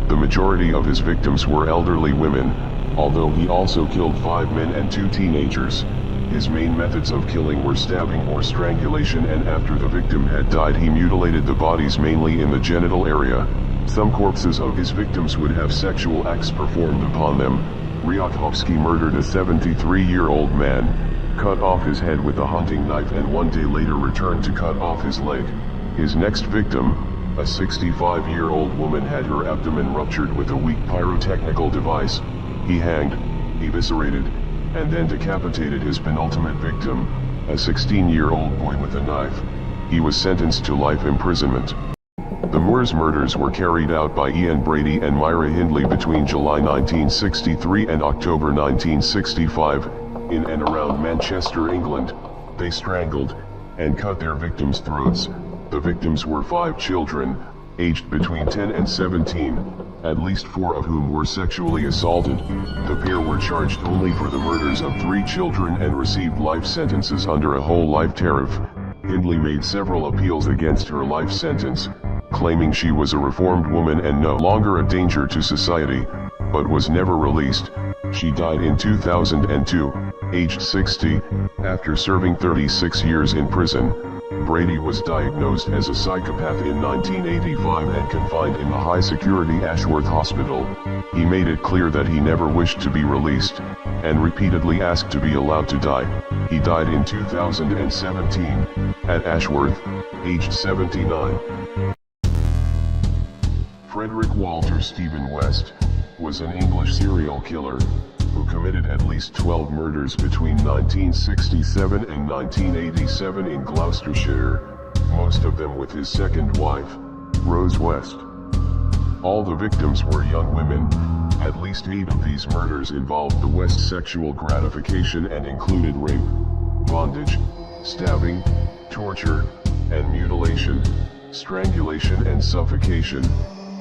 The majority of his victims were elderly women, although he also killed 5 men and 2 teenagers. His main methods of killing were stabbing or strangulation, and after the victim had died he mutilated the bodies mainly in the genital area. Some corpses of his victims would have sexual acts performed upon them. Ryakhovsky murdered a 73-year-old man, cut off his head with a hunting knife, and 1 day later returned to cut off his leg. His next victim, a 65-year-old woman, had her abdomen ruptured with a weak pyrotechnical device. He hanged, eviscerated, and then decapitated his penultimate victim, a 16-year-old boy, with a knife. He was sentenced to life imprisonment. The Moors murders were carried out by Ian Brady and Myra Hindley between July 1963 and October 1965, in and around Manchester, England. They strangled and cut their victims' throats. The victims were 5 children, aged between 10 and 17, at least 4 of whom were sexually assaulted. The pair were charged only for the murders of 3 children and received life sentences under a whole life tariff. Hindley made several appeals against her life sentence, claiming she was a reformed woman and no longer a danger to society, but was never released. She died in 2002, aged 60, after serving 36 years in prison. Brady was diagnosed as a psychopath in 1985 and confined in the high-security Ashworth Hospital. He made it clear that he never wished to be released, and repeatedly asked to be allowed to die. He died in 2017, at Ashworth, aged 79. Frederick Walter Stephen West was an English serial killer who committed at least 12 murders between 1967 and 1987 in Gloucestershire, most of them with his second wife, Rose West. All the victims were young women. At least 8 of these murders involved the West's sexual gratification and included rape, bondage, stabbing, torture, and mutilation, strangulation and suffocation,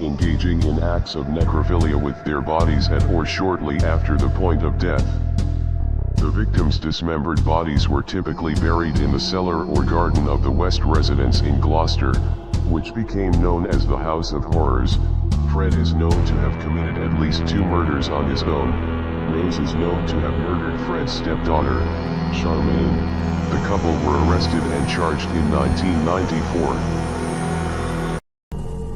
engaging in acts of necrophilia with their bodies at or shortly after the point of death. The victims' dismembered bodies were typically buried in the cellar or garden of the West residence in Gloucester, which became known as the House of Horrors. Fred is known to have committed at least 2 murders on his own. Rose is known to have murdered Fred's stepdaughter, Charmaine. The couple were arrested and charged in 1994.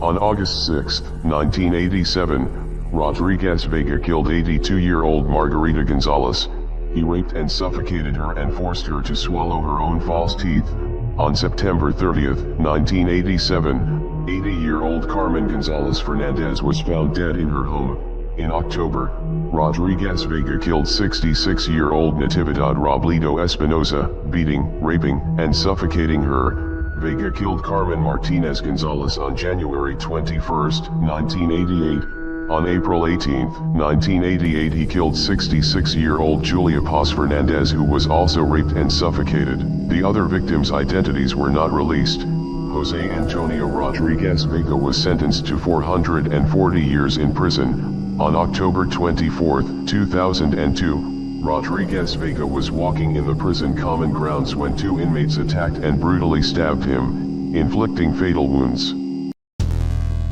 On August 6, 1987, Rodriguez Vega killed 82-year-old Margarita Gonzalez. He raped and suffocated her and forced her to swallow her own false teeth. On September 30, 1987, 80-year-old Carmen Gonzalez Fernandez was found dead in her home. In October, Rodriguez Vega killed 66-year-old Natividad Robledo Espinosa, beating, raping, and suffocating her. Vega killed Carmen Martinez Gonzalez on January 21, 1988. On April 18, 1988 he killed 66-year-old Julia Paz Fernandez, who was also raped and suffocated. The other victims' identities were not released. Jose Antonio Rodriguez Vega was sentenced to 440 years in prison. On October 24, 2002, Rodriguez Vega was walking in the prison common grounds when 2 inmates attacked and brutally stabbed him, inflicting fatal wounds.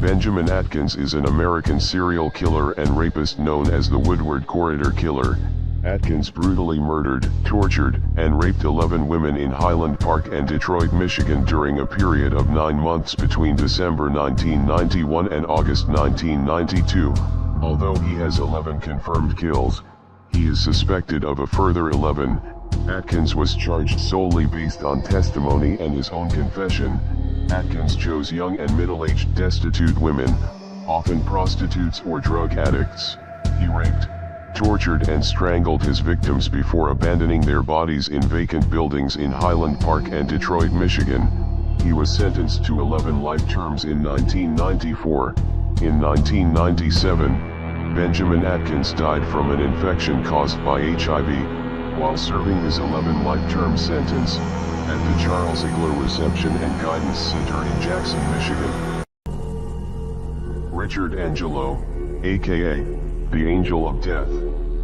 Benjamin Atkins is an American serial killer and rapist known as the Woodward Corridor Killer. Atkins brutally murdered, tortured, and raped 11 women in Highland Park and Detroit, Michigan during a period of 9 months between December 1991 and August 1992. Although he has 11 confirmed kills, he is suspected of a further 11. Atkins was charged solely based on testimony and his own confession. Atkins chose young and middle-aged destitute women, often prostitutes or drug addicts. He raped, tortured and strangled his victims before abandoning their bodies in vacant buildings in Highland Park and Detroit, Michigan. He was sentenced to 11 life terms in 1994. In 1997, Benjamin Atkins died from an infection caused by HIV, while serving his 11-life-term sentence, at the Charles Ziegler Reception and Guidance Center in Jackson, Michigan. Richard Angelo, aka the Angel of Death,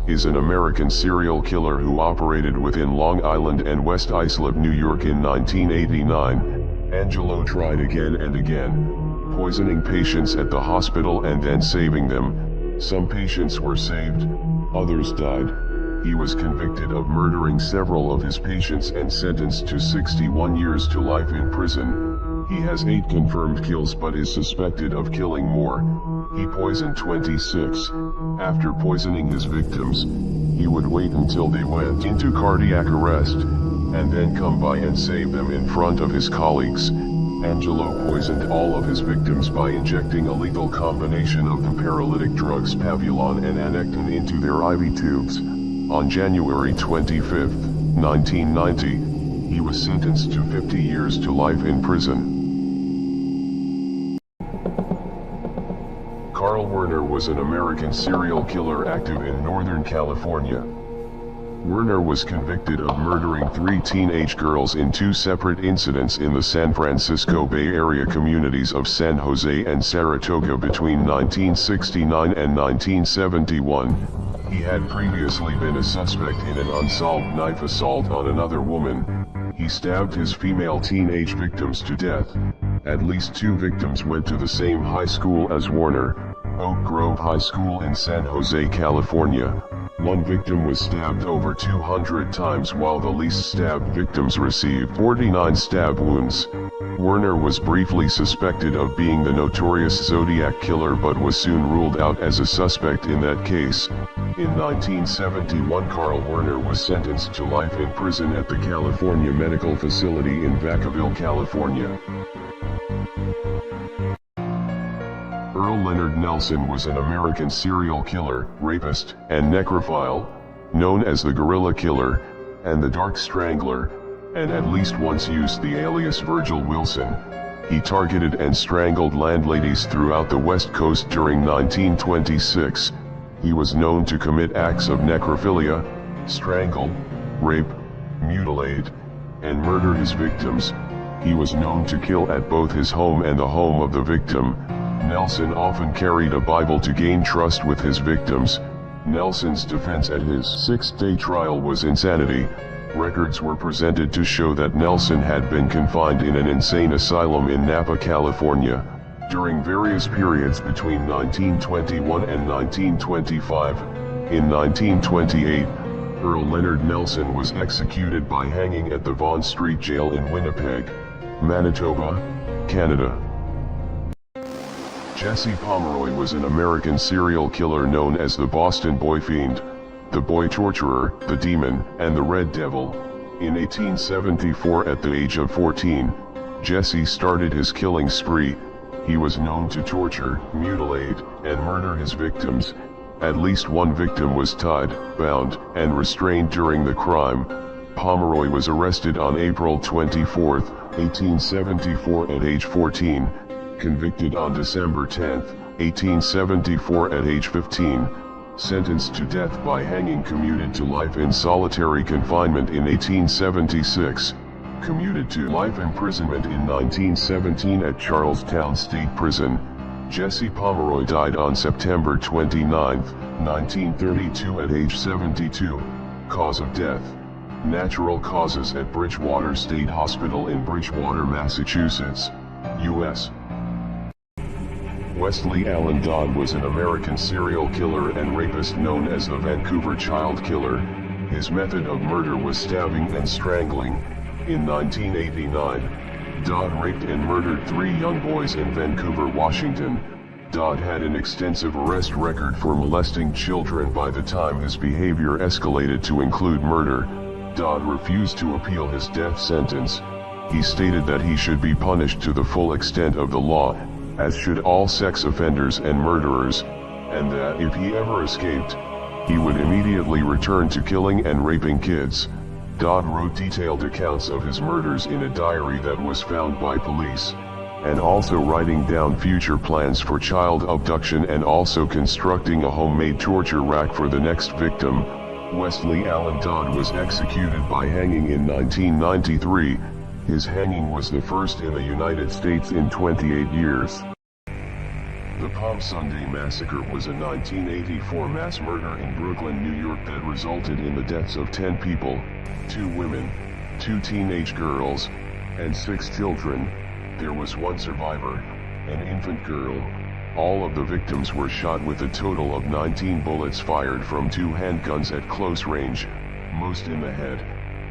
is an American serial killer who operated within Long Island and West Islip, New York in 1989. Angelo tried again and again, poisoning patients at the hospital and then saving them. Some patients were saved, others died. He was convicted of murdering several of his patients and sentenced to 61 years to life in prison. He has 8 confirmed kills but is suspected of killing more. He poisoned 26. After poisoning his victims, he would wait until they went into cardiac arrest, and then come by and save them in front of his colleagues. Angelo poisoned all of his victims by injecting a lethal combination of the paralytic drugs Pavulon and Anectin into their IV tubes. On January 25, 1990, he was sentenced to 50 years to life in prison. Carl Werner was an American serial killer active in Northern California. Werner was convicted of murdering 3 teenage girls in 2 separate incidents in the San Francisco Bay Area communities of San Jose and Saratoga between 1969 and 1971. He had previously been a suspect in an unsolved knife assault on another woman. He stabbed his female teenage victims to death. At least 2 victims went to the same high school as Werner, Oak Grove High School in San Jose, California. One victim was stabbed over 200 times while the least stabbed victims received 49 stab wounds. Werner was briefly suspected of being the notorious Zodiac Killer but was soon ruled out as a suspect in that case. In 1971, Carl Werner was sentenced to life in prison at the California Medical Facility in Vacaville, California. Earl Leonard Nelson was an American serial killer, rapist, and necrophile, known as the Gorilla Killer, and the Dark Strangler, and at least once used the alias Virgil Wilson. He targeted and strangled landladies throughout the West Coast during 1926. He was known to commit acts of necrophilia, strangle, rape, mutilate, and murder his victims. He was known to kill at both his home and the home of the victim. Nelson often carried a Bible to gain trust with his victims. Nelson's defense at his 6-day trial was insanity. Records were presented to show that Nelson had been confined in an insane asylum in Napa, California. During various periods between 1921 and 1925, in 1928, Earl Leonard Nelson was executed by hanging at the Vaughan Street Jail in Winnipeg, Manitoba, Canada. Jesse Pomeroy was an American serial killer known as the Boston Boy Fiend, the Boy Torturer, the Demon, and the Red Devil. In 1874, at the age of 14, Jesse started his killing spree. He was known to torture, mutilate, and murder his victims. At least one victim was tied, bound, and restrained during the crime. Pomeroy was arrested on April 24, 1874 at age 14, convicted on December 10, 1874 at age 15, sentenced to death by hanging, commuted to life in solitary confinement in 1876. Commuted to life imprisonment in 1917 at Charlestown State Prison. Jesse Pomeroy died on September 29, 1932 at age 72. Cause of death: natural causes at Bridgewater State Hospital in Bridgewater, Massachusetts, U.S. Wesley Allen Dodd was an American serial killer and rapist known as the Vancouver Child Killer. His method of murder was stabbing and strangling. In 1989, Dodd raped and murdered 3 young boys in Vancouver, Washington. Dodd had an extensive arrest record for molesting children. By the time his behavior escalated to include murder, Dodd refused to appeal his death sentence. He stated that he should be punished to the full extent of the law, as should all sex offenders and murderers, and that if he ever escaped, he would immediately return to killing and raping kids. Dodd wrote detailed accounts of his murders in a diary that was found by police, and also writing down future plans for child abduction and also constructing a homemade torture rack for the next victim. Wesley Allen Dodd was executed by hanging in 1993. His hanging was the first in the United States in 28 years. The The Palm Sunday Massacre was a 1984 mass murder in Brooklyn, New York that resulted in the deaths of 10 people, 2 women, 2 teenage girls, and 6 children. There was 1 survivor, an infant girl. All of the victims were shot with a total of 19 bullets fired from 2 handguns at close range, most in the head,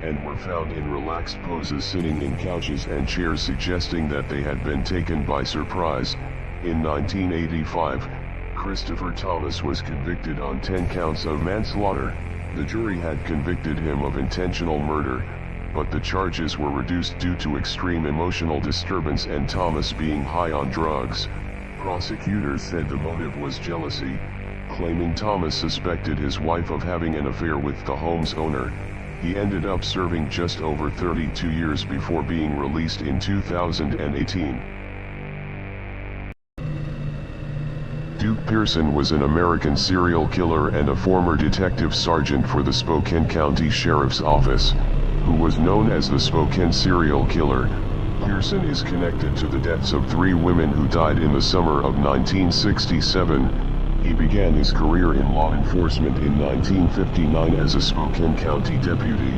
and were found in relaxed poses sitting in couches and chairs, suggesting that they had been taken by surprise. In 1985, Christopher Thomas was convicted on 10 counts of manslaughter. The jury had convicted him of intentional murder, but the charges were reduced due to extreme emotional disturbance and Thomas being high on drugs. Prosecutors said the motive was jealousy, claiming Thomas suspected his wife of having an affair with the home's owner. He ended up serving just over 32 years before being released in 2018. Duke Pearson was an American serial killer and a former detective sergeant for the Spokane County Sheriff's Office, who was known as the Spokane Serial Killer. Pearson is connected to the deaths of 3 women who died in the summer of 1967. He began his career in law enforcement in 1959 as a Spokane County deputy.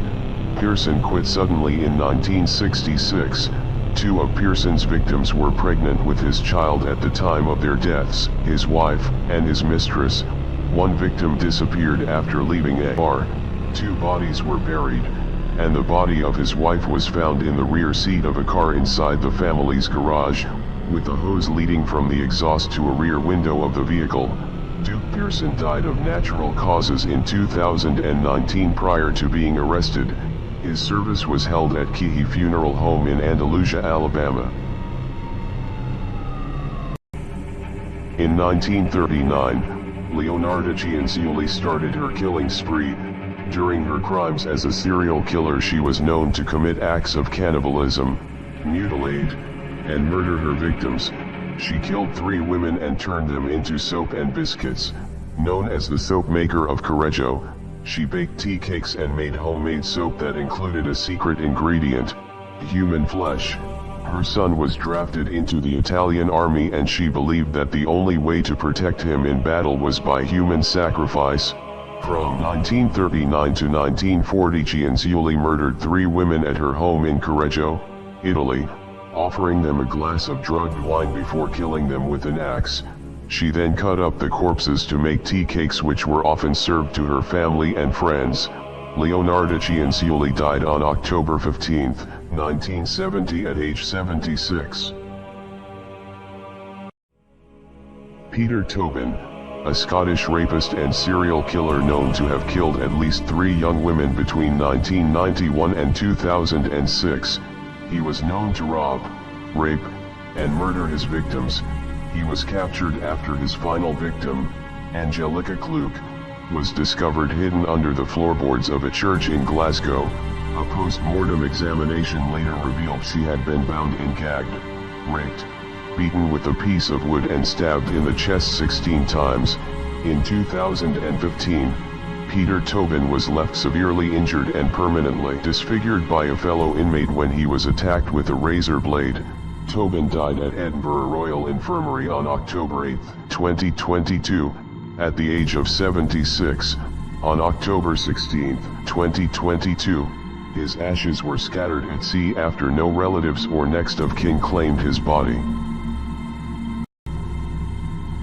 Pearson quit suddenly in 1966. 2 of Pearson's victims were pregnant with his child at the time of their deaths, his wife and his mistress. 1 victim disappeared after leaving a bar. 2 bodies were buried, and the body of his wife was found in the rear seat of a car inside the family's garage, with a hose leading from the exhaust to a rear window of the vehicle. Duke Pearson died of natural causes in 2019 prior to being arrested. His service was held at Keehee Funeral Home in Andalusia, Alabama. In 1939, Leonarda Cianciulli started her killing spree. During her crimes as a serial killer, she was known to commit acts of cannibalism, mutilate, and murder her victims. She killed 3 women and turned them into soap and biscuits. Known as the soap maker of Correggio, she baked tea cakes and made homemade soap that included a secret ingredient: human flesh. Her son was drafted into the Italian army, and she believed that the only way to protect him in battle was by human sacrifice. From 1939 to 1940, Cianciulli murdered 3 women at her home in Correggio, Italy, offering them a glass of drugged wine before killing them with an axe. She then cut up the corpses to make tea cakes, which were often served to her family and friends. Leonarda Cianciulli died on October 15, 1970 at age 76. Peter Tobin, a Scottish rapist and serial killer known to have killed at least 3 young women between 1991 and 2006. He was known to rob, rape, and murder his victims. He was captured after his final victim, Angelica Kluke, was discovered hidden under the floorboards of a church in Glasgow. A post-mortem examination later revealed she had been bound and gagged, raped, beaten with a piece of wood and stabbed in the chest 16 times. In 2015, Peter Tobin was left severely injured and permanently disfigured by a fellow inmate when he was attacked with a razor blade. Tobin died at Edinburgh Royal Infirmary on October 8, 2022, at the age of 76. On October 16, 2022, his ashes were scattered at sea after no relatives or next of kin claimed his body.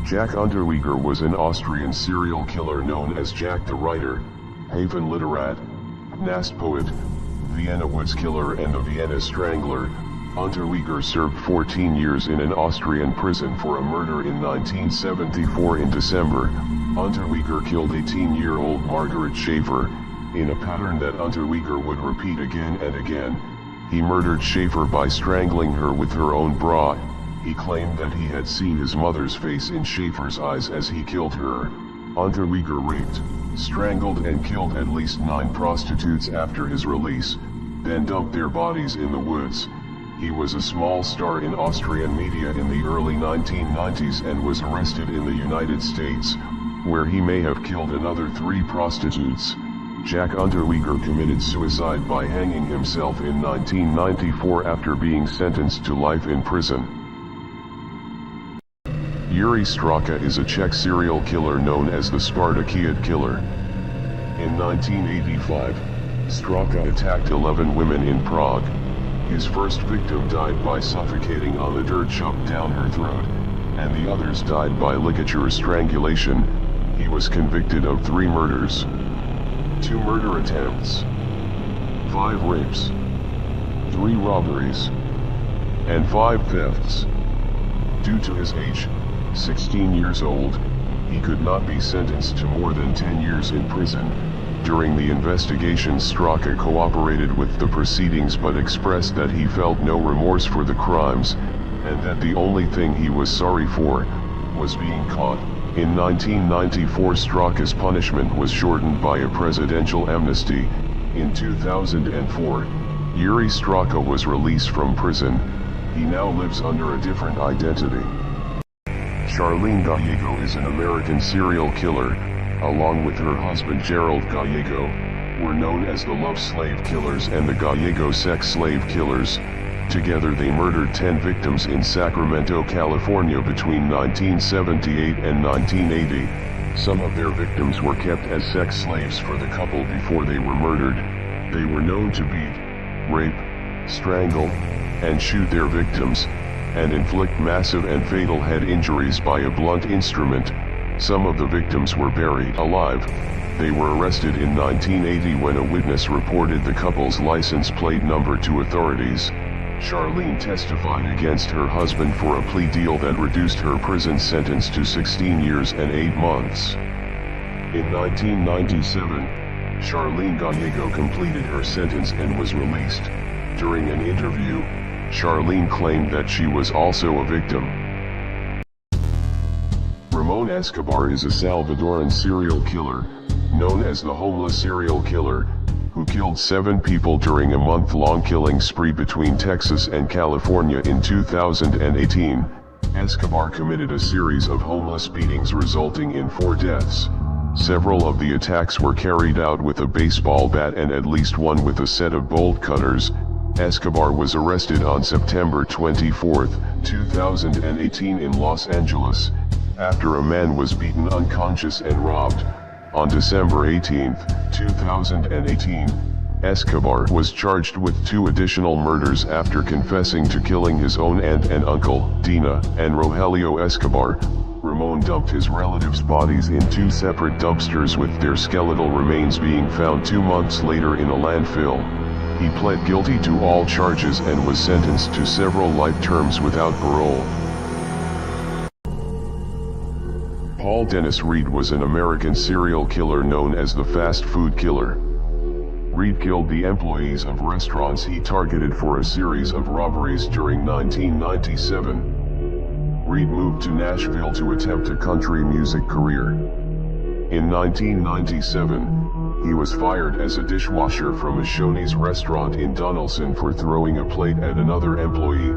Jack Unterweger was an Austrian serial killer known as Jack the Writer, Haven Literat, Nast Poet, Vienna Woods Killer and the Vienna Strangler. Unterweger served 14 years in an Austrian prison for a murder in 1974. In December, Unterweger killed 18-year-old Margaret Schaefer, in a pattern that Unterweger would repeat again and again. He murdered Schaefer by strangling her with her own bra. He claimed that he had seen his mother's face in Schaefer's eyes as he killed her. Unterweger raped, strangled and killed at least 9 prostitutes after his release, then dumped their bodies in the woods. He was a small star in Austrian media in the early 1990s and was arrested in the United States, where he may have killed another 3 prostitutes. Jack Unterweger committed suicide by hanging himself in 1994 after being sentenced to life in prison. Yuri Straka is a Czech serial killer known as the Sparta Kid Killer. In 1985, Straka attacked 11 women in Prague. His first victim died by suffocating on the dirt shoved down her throat, and the others died by ligature strangulation. He was convicted of 3 murders, 2 murder attempts, 5 rapes, 3 robberies, and 5 thefts. Due to his age, 16 years old, he could not be sentenced to more than 10 years in prison. During the investigation, Straka cooperated with the proceedings but expressed that he felt no remorse for the crimes, and that the only thing he was sorry for was being caught. In 1994, Straka's punishment was shortened by a presidential amnesty. In 2004, Yuri Straka was released from prison. He now lives under a different identity. Charlene Gallego is an American serial killer, along with her husband Gerald Gallego, were known as the Love Slave Killers and the Gallego Sex Slave Killers. Together they murdered 10 victims in Sacramento, California between 1978 and 1980. Some of their victims were kept as sex slaves for the couple before they were murdered. They were known to beat, rape, strangle, and shoot their victims, and inflict massive and fatal head injuries by a blunt instrument. Some of the victims were buried alive. They were arrested in 1980 when a witness reported the couple's license plate number to authorities. Charlene testified against her husband for a plea deal that reduced her prison sentence to 16 years and 8 months. In 1997, Charlene Gallego completed her sentence and was released. During an interview, Charlene claimed that she was also a victim. Ramon Escobar is a Salvadoran serial killer, known as the Homeless Serial Killer, who killed 7 people during a month-long killing spree between Texas and California in 2018. Escobar committed a series of homeless beatings resulting in 4 deaths. Several of the attacks were carried out with a baseball bat and at least one with a set of bolt cutters. Escobar was arrested on September 24, 2018 in Los Angeles, after a man was beaten unconscious and robbed. On December 18, 2018, Escobar was charged with 2 additional murders after confessing to killing his own aunt and uncle, Dina and Rogelio Escobar. Ramon dumped his relatives' bodies in 2 separate dumpsters, with their skeletal remains being found 2 months later in a landfill. He pled guilty to all charges and was sentenced to several life terms without parole. Paul Dennis Reed was an American serial killer known as the fast food killer. Reed killed the employees of restaurants he targeted for a series of robberies during 1997. Reed moved to Nashville to attempt a country music career. In 1997, he was fired as a dishwasher from a Shoney's restaurant in Donaldson for throwing a plate at another employee.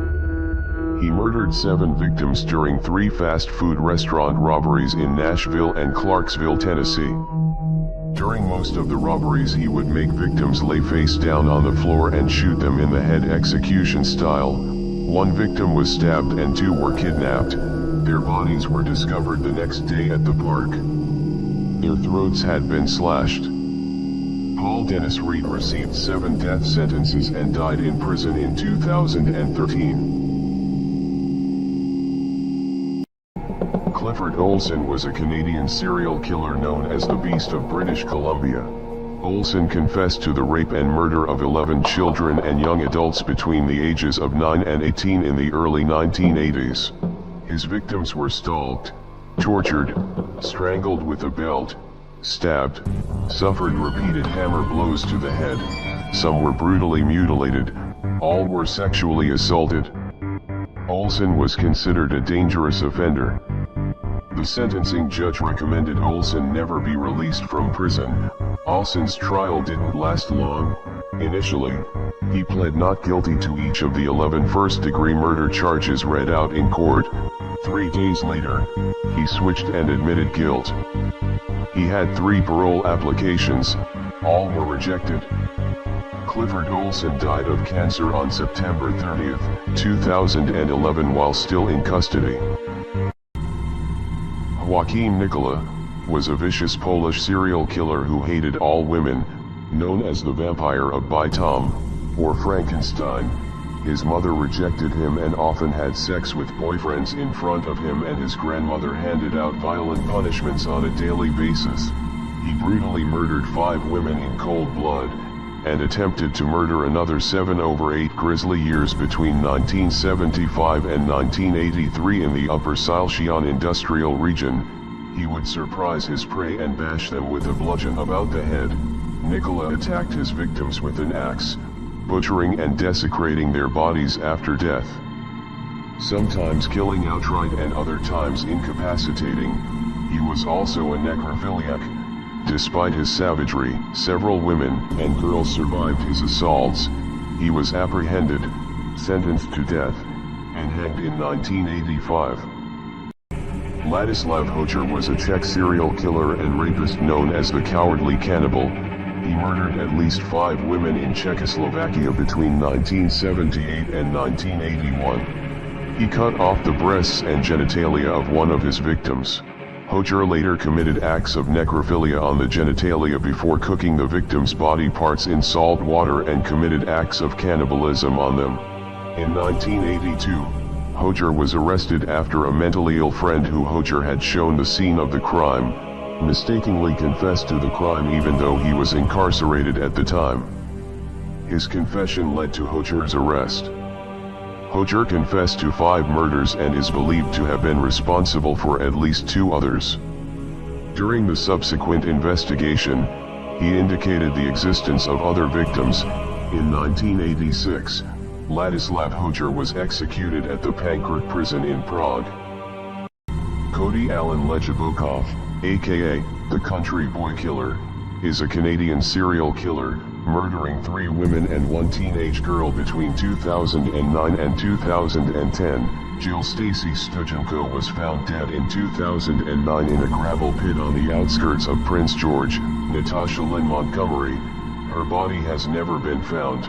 He murdered 7 victims during 3 fast food restaurant robberies in Nashville and Clarksville, Tennessee. During most of the robberies, he would make victims lay face down on the floor and shoot them in the head execution style. 1 victim was stabbed and 2 were kidnapped. Their bodies were discovered the next day at the park. Their throats had been slashed. Paul Dennis Reed received 7 death sentences and died in prison in 2013. Clifford Olson was a Canadian serial killer known as the Beast of British Columbia. Olson confessed to the rape and murder of 11 children and young adults between the ages of 9 and 18 in the early 1980s. His victims were stalked, tortured, strangled with a belt, stabbed, suffered repeated hammer blows to the head. Some were brutally mutilated. All were sexually assaulted. Olson was considered a dangerous offender. The sentencing judge recommended Olson never be released from prison. Olson's trial didn't last long. Initially, he pled not guilty to each of the 11 first-degree murder charges read out in court. 3 days later, he switched and admitted guilt. He had 3 parole applications. All were rejected. Clifford Olson died of cancer on September 30, 2011 while still in custody. Joachim Nikola was a vicious Polish serial killer who hated all women, known as the Vampire of Bytom, or Frankenstein. His mother rejected him and often had sex with boyfriends in front of him, and his grandmother handed out violent punishments on a daily basis. He brutally murdered 5 women in cold blood, and attempted to murder another 7 over 8 grisly years between 1975 and 1983 in the Upper Silesian industrial region. He would surprise his prey and bash them with a bludgeon about the head. Nikola attacked his victims with an axe, butchering and desecrating their bodies after death. Sometimes killing outright and other times incapacitating. He was also a necrophiliac. Despite his savagery, several women and girls survived his assaults. He was apprehended, sentenced to death, and hanged in 1985. Ladislav Hojer was a Czech serial killer and rapist known as the Cowardly Cannibal. He murdered at least 5 women in Czechoslovakia between 1978 and 1981. He cut off the breasts and genitalia of one of his victims. Hojer later committed acts of necrophilia on the genitalia before cooking the victim's body parts in salt water and committed acts of cannibalism on them. In 1982, Hojer was arrested after a mentally ill friend who Hojer had shown the scene of the crime, mistakenly confessed to the crime even though he was incarcerated at the time. His confession led to Hojer's arrest. Hojer confessed to 5 murders and is believed to have been responsible for at least 2 others. During the subsequent investigation, he indicated the existence of other victims. In 1986, Ladislav Hojer was executed at the Pankurt prison in Prague. Cody Allen Lejabokov, aka the Country Boy Killer, is a Canadian serial killer, murdering 3 women and 1 teenage girl between 2009 and 2010. Jill Stacy Stujenko was found dead in 2009 in a gravel pit on the outskirts of Prince George. Natasha Lynn Montgomery, her body has never been found.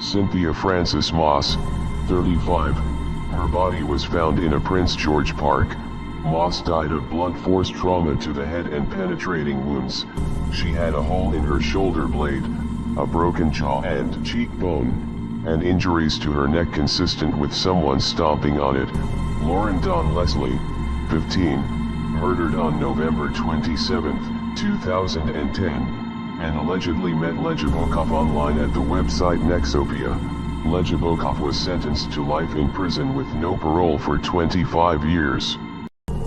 Cynthia Frances Moss, 35, her body was found in a Prince George park. Moss died of blunt force trauma to the head and penetrating wounds. She had a hole in her shoulder blade, a broken jaw and cheekbone, and injuries to her neck consistent with someone stomping on it. Lauren Dawn Leslie, 15, murdered on November 27, 2010, and allegedly met Lejabokov online at the website Nexopia. Lejabokov was sentenced to life in prison with no parole for 25 years.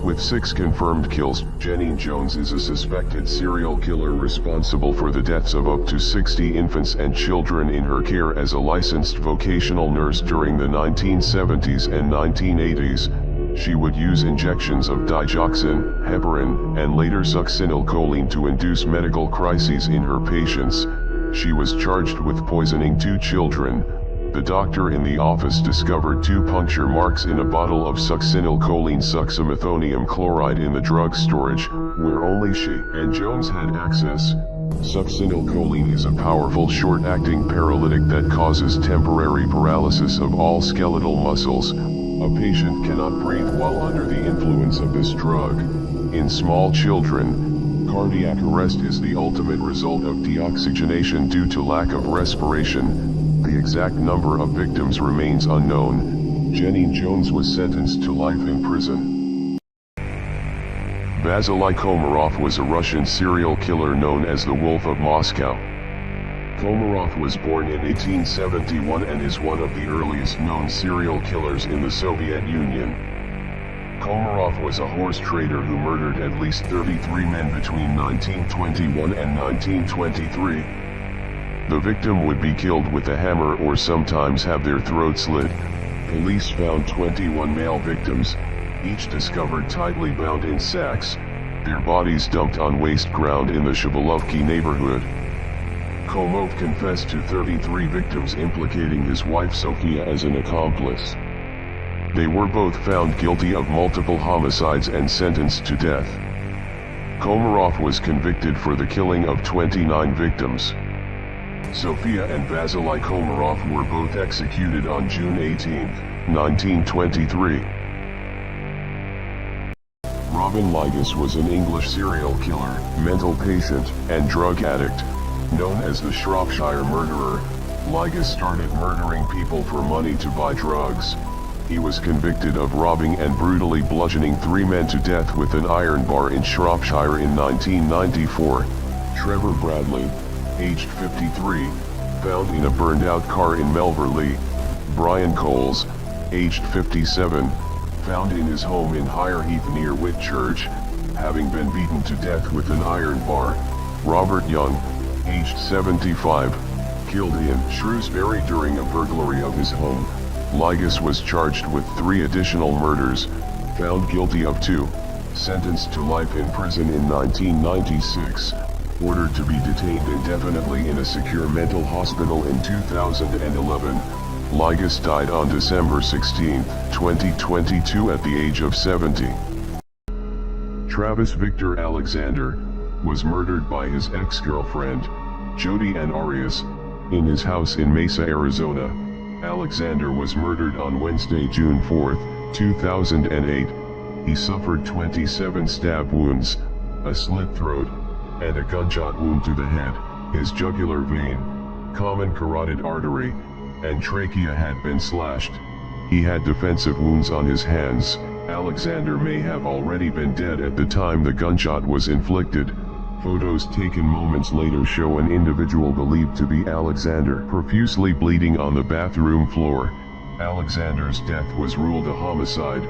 With 6 confirmed kills, Jenny Jones is a suspected serial killer responsible for the deaths of up to 60 infants and children in her care as a licensed vocational nurse during the 1970s and 1980s. She would use injections of digoxin, heparin, and later succinylcholine to induce medical crises in her patients. She was charged with poisoning 2 children. The doctor in the office discovered 2 puncture marks in a bottle of succinylcholine succinylmethonium chloride in the drug storage, where only she and Jones had access. Succinylcholine is a powerful short-acting paralytic that causes temporary paralysis of all skeletal muscles. A patient cannot breathe while under the influence of this drug. In small children, cardiac arrest is the ultimate result of deoxygenation due to lack of respiration. The exact number of victims remains unknown. Jenny Jones was sentenced to life in prison. Vasily Komarov was a Russian serial killer known as the Wolf of Moscow. Komarov was born in 1871 and is one of the earliest known serial killers in the Soviet Union. Komarov was a horse trader who murdered at least 33 men between 1921 and 1923. The victim would be killed with a hammer or sometimes have their throat slit. Police found 21 male victims, each discovered tightly bound in sacks, their bodies dumped on waste ground in the Shabalovki neighborhood. Komov confessed to 33 victims, implicating his wife Sophia as an accomplice. They were both found guilty of multiple homicides and sentenced to death. Komarov was convicted for the killing of 29 victims. Sophia and Vasily Komarov were both executed on June 18, 1923. Robin Ligas was an English serial killer, mental patient, and drug addict. Known as the Shropshire Murderer, Ligas started murdering people for money to buy drugs. He was convicted of robbing and brutally bludgeoning 3 men to death with an iron bar in Shropshire in 1994. Trevor Bradley, aged 53, found in a burned-out car in Melverley. Brian Coles, aged 57, found in his home in Higher Heath near Whitchurch, having been beaten to death with an iron bar. Robert Young, aged 75, killed in Shrewsbury during a burglary of his home. Ligas was charged with 3 additional murders, found guilty of 2, sentenced to life in prison in 1996, ordered to be detained indefinitely in a secure mental hospital in 2011. Ligas died on December 16, 2022 at the age of 70. Travis Victor Alexander was murdered by his ex-girlfriend, Jodi Ann Arias, in his house in Mesa, Arizona. Alexander was murdered on Wednesday, June 4, 2008. He suffered 27 stab wounds, a slit throat, and a gunshot wound to the head. His jugular vein, common carotid artery, and trachea had been slashed. He had defensive wounds on his hands. Alexander may have already been dead at the time the gunshot was inflicted. Photos taken moments later show an individual believed to be Alexander profusely bleeding on the bathroom floor. Alexander's death was ruled a homicide.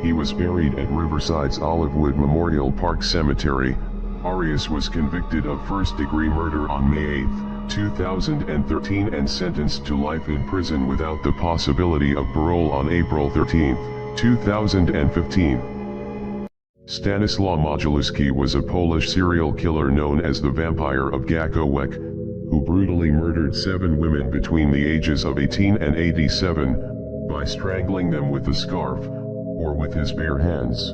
He was buried at Riverside's Olivewood Memorial Park Cemetery. Arias was convicted of first-degree murder on May 8, 2013 and sentenced to life in prison without the possibility of parole on April 13, 2015. Stanislaw Modzelewski was a Polish serial killer known as the Vampire of Gakowek, who brutally murdered 7 women between the ages of 18 and 87, by strangling them with a scarf, or with his bare hands.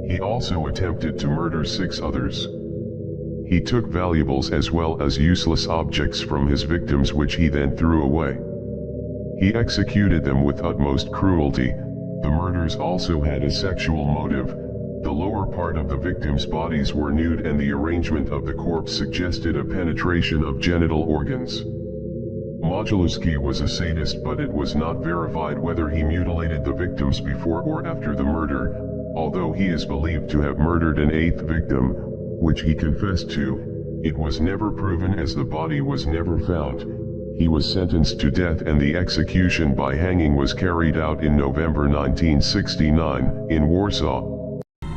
He also attempted to murder 6 others. He took valuables as well as useless objects from his victims which he then threw away. He executed them with utmost cruelty. The murders also had a sexual motive. The lower part of the victims' bodies were nude and the arrangement of the corpse suggested a penetration of genital organs. Modzelewski was a sadist, but it was not verified whether he mutilated the victims before or after the murder, although he is believed to have murdered an 8th victim, which he confessed to. It was never proven as the body was never found. He was sentenced to death and the execution by hanging was carried out in November 1969, in Warsaw.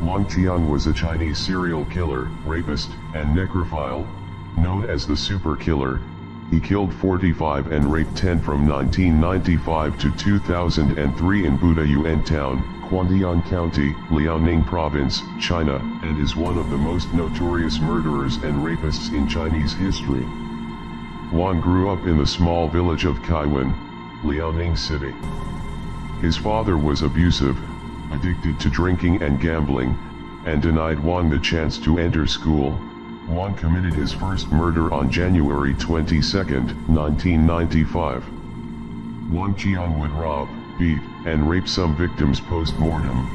Wang Qiang was a Chinese serial killer, rapist, and necrophile, known as the Super Killer. He killed 45 and raped 10 from 1995 to 2003 in Budayuan Town, Quandian County, Liaoning Province, China, and is one of the most notorious murderers and rapists in Chinese history. Wang grew up in the small village of Kaiwan, Liaoning City. His father was abusive, addicted to drinking and gambling, and denied Wang the chance to enter school. Wang committed his first murder on January 22, 1995. Wang Qiang would rob, beat, and rape some victims post-mortem.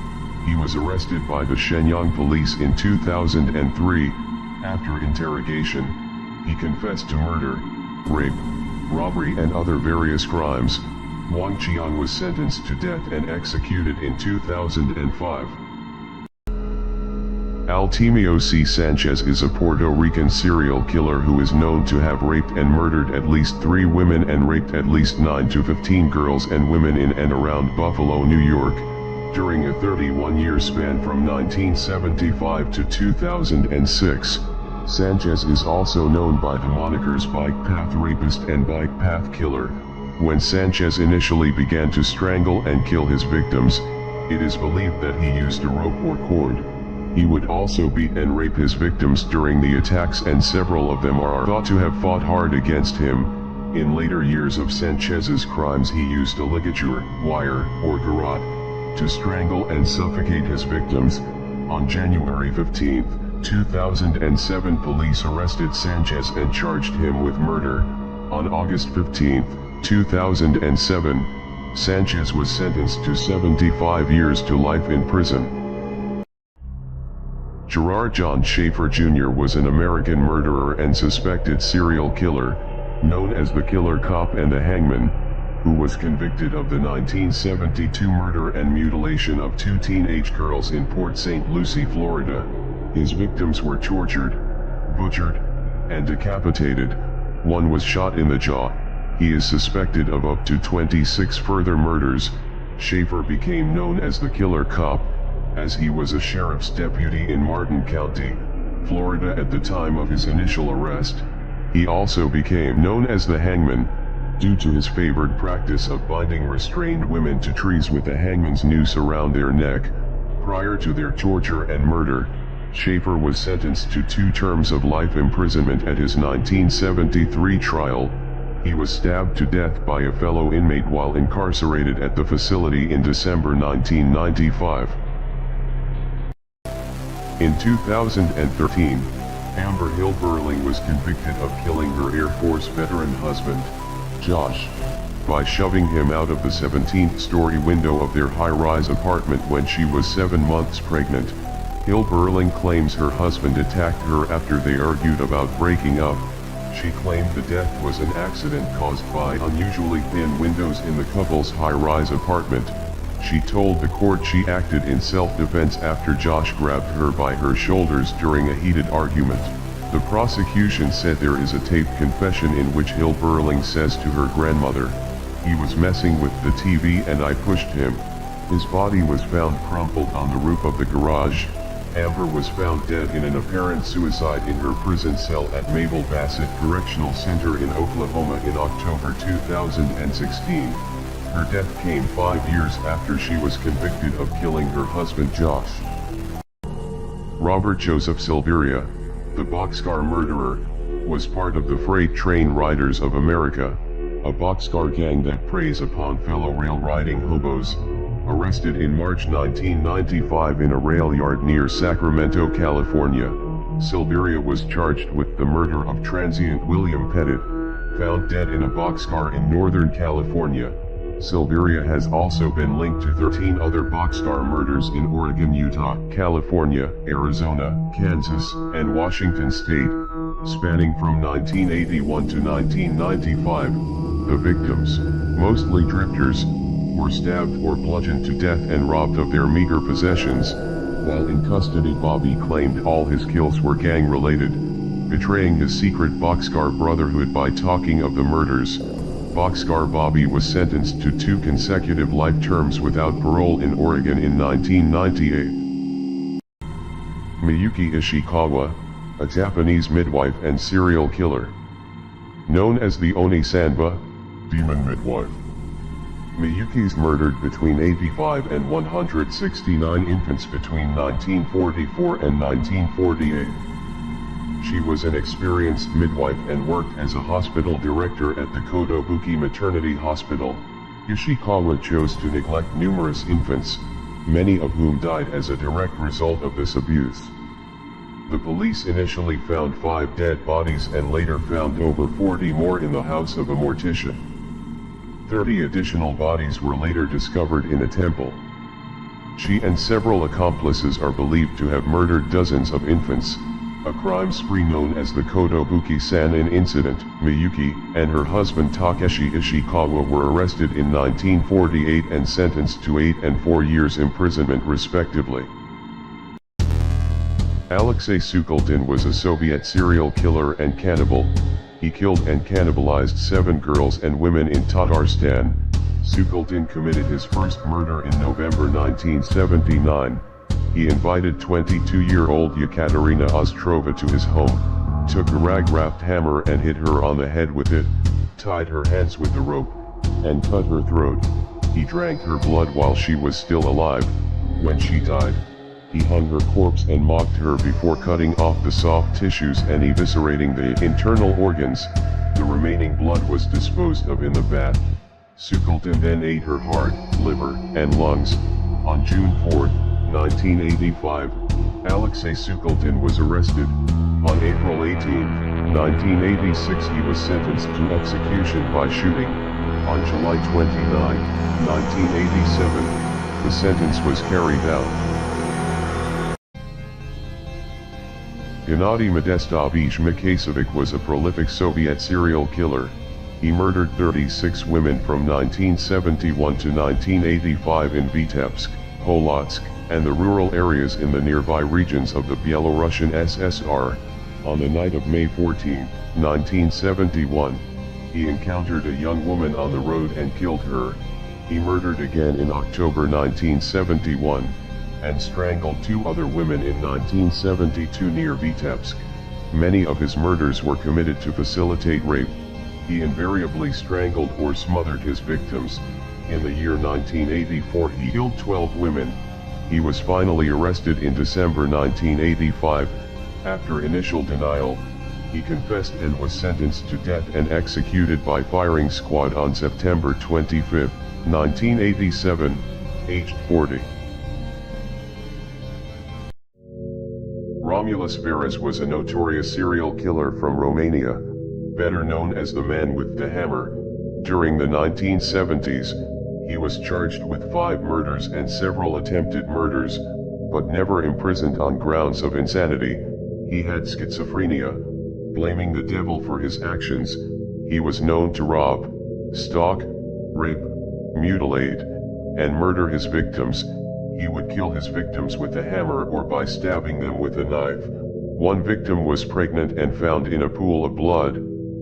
He was arrested by the Shenyang police in 2003. After interrogation, he confessed to murder, rape, robbery and other various crimes. Wang Qiang was sentenced to death and executed in 2005. Altemio C. Sanchez is a Puerto Rican serial killer who is known to have raped and murdered at least 3 women and raped at least 9 to 15 girls and women in and around Buffalo, New York, during a 31-year span from 1975 to 2006. Sanchez is also known by the monikers Bike Path Rapist and Bike Path Killer. When Sanchez initially began to strangle and kill his victims, it is believed that he used a rope or cord. He would also beat and rape his victims during the attacks, and several of them are thought to have fought hard against him. In later years of Sanchez's crimes, he used a ligature, wire, or garrote to strangle and suffocate his victims. On January 15, 2007, police arrested Sanchez and charged him with murder. On August 15, 2007, Sanchez was sentenced to 75 years to life in prison. Gerard John Schaefer Jr. was an American murderer and suspected serial killer, known as the Killer Cop and the Hangman, who was convicted of the 1972 murder and mutilation of 2 teenage girls in Port St. Lucie, Florida. His victims were tortured, butchered, and decapitated. One was shot in the jaw. He is suspected of up to 26 further murders. Schaefer became known as the Killer Cop, as he was a sheriff's deputy in Martin County, Florida at the time of his initial arrest. He also became known as the Hangman, due to his favored practice of binding restrained women to trees with the hangman's noose around their neck. Prior to their torture and murder, Schaefer was sentenced to 2 terms of life imprisonment at his 1973 trial. He was stabbed to death by a fellow inmate while incarcerated at the facility in December 1995. In 2013, Amber Hill Burling was convicted of killing her Air Force veteran husband, Josh, by shoving him out of the 17th-story window of their high-rise apartment when she was 7 months pregnant. Hill Burling claims her husband attacked her after they argued about breaking up. She claimed the death was an accident caused by unusually thin windows in the couple's high-rise apartment. She told the court she acted in self-defense after Josh grabbed her by her shoulders during a heated argument. The prosecution said there is a taped confession in which Hill Burling says to her grandmother, "He was messing with the TV and I pushed him." His body was found crumpled on the roof of the garage. Amber was found dead in an apparent suicide in her prison cell at Mabel Bassett Correctional Center in Oklahoma in October 2016. Her death came 5 years after she was convicted of killing her husband Josh. Robert Joseph Silveria, the Boxcar murderer, was part of the Freight Train Riders of America, a boxcar gang that preys upon fellow rail-riding hobos. Arrested in March 1995 in a rail yard near Sacramento, California, Silveria was charged with the murder of transient William Pettit, found dead in a boxcar in Northern California. Silveria has also been linked to 13 other boxcar murders in Oregon, Utah, California, Arizona, Kansas, and Washington state, spanning from 1981 to 1995. The victims, mostly drifters, were stabbed or bludgeoned to death and robbed of their meager possessions. While in custody, Bobby claimed all his kills were gang-related, betraying his secret boxcar brotherhood by talking of the murders. Boxcar Bobby was sentenced to 2 consecutive life terms without parole in Oregon in 1998. Miyuki Ishikawa, a Japanese midwife and serial killer. Known as the Oni-sanba, demon midwife. Miyuki's murdered between 85 and 169 infants between 1944 and 1948. She was an experienced midwife and worked as a hospital director at the Kotobuki Maternity Hospital. Ishikawa chose to neglect numerous infants, many of whom died as a direct result of this abuse. The police initially found 5 dead bodies and later found over 40 more in the house of a mortician. 30 additional bodies were later discovered in a temple. She and several accomplices are believed to have murdered dozens of infants, a crime spree known as the Kotobuki-Sanin incident. Miyuki and her husband Takeshi Ishikawa were arrested in 1948 and sentenced to 8 and 4 years imprisonment respectively. Alexei Sukhaldin was a Soviet serial killer and cannibal. He killed and cannibalized 7 girls and women in Tatarstan. Sukhaldin committed his first murder in November 1979. He invited 22-year-old Yekaterina Ostrova to his home, took a rag-wrapped hammer and hit her on the head with it, tied her hands with the rope, and cut her throat. He drank her blood while she was still alive. When she died, he hung her corpse and mocked her before cutting off the soft tissues and eviscerating the internal organs. The remaining blood was disposed of in the bath. Sukhaldin then ate her heart, liver, and lungs. On June 4, 1985, Alexei Sukhaldin was arrested. On April 18, 1986 he was sentenced to execution by shooting. On July 29, 1987, the sentence was carried out. Gennady Modestovich Mikhasevic was a prolific Soviet serial killer. He murdered 36 women from 1971 to 1985 in Vitebsk, Polotsk, and the rural areas in the nearby regions of the Belarusian SSR. On the night of May 14, 1971, he encountered a young woman on the road and killed her. He murdered again in October 1971, and strangled 2 other women in 1972 near Vitebsk. Many of his murders were committed to facilitate rape. He invariably strangled or smothered his victims. In the year 1984 he killed 12 women. He was finally arrested in December 1985. After initial denial, he confessed and was sentenced to death and executed by firing squad on September 25, 1987, aged 40. Romulus Veres was a notorious serial killer from Romania, better known as the Man with the Hammer. During the 1970s, he was charged with 5 murders and several attempted murders, but never imprisoned on grounds of insanity. He had schizophrenia. Blaming the devil for his actions, he was known to rob, stalk, rape, mutilate, and murder his victims. He would kill his victims with a hammer or by stabbing them with a knife. One victim was pregnant and found in a pool of blood.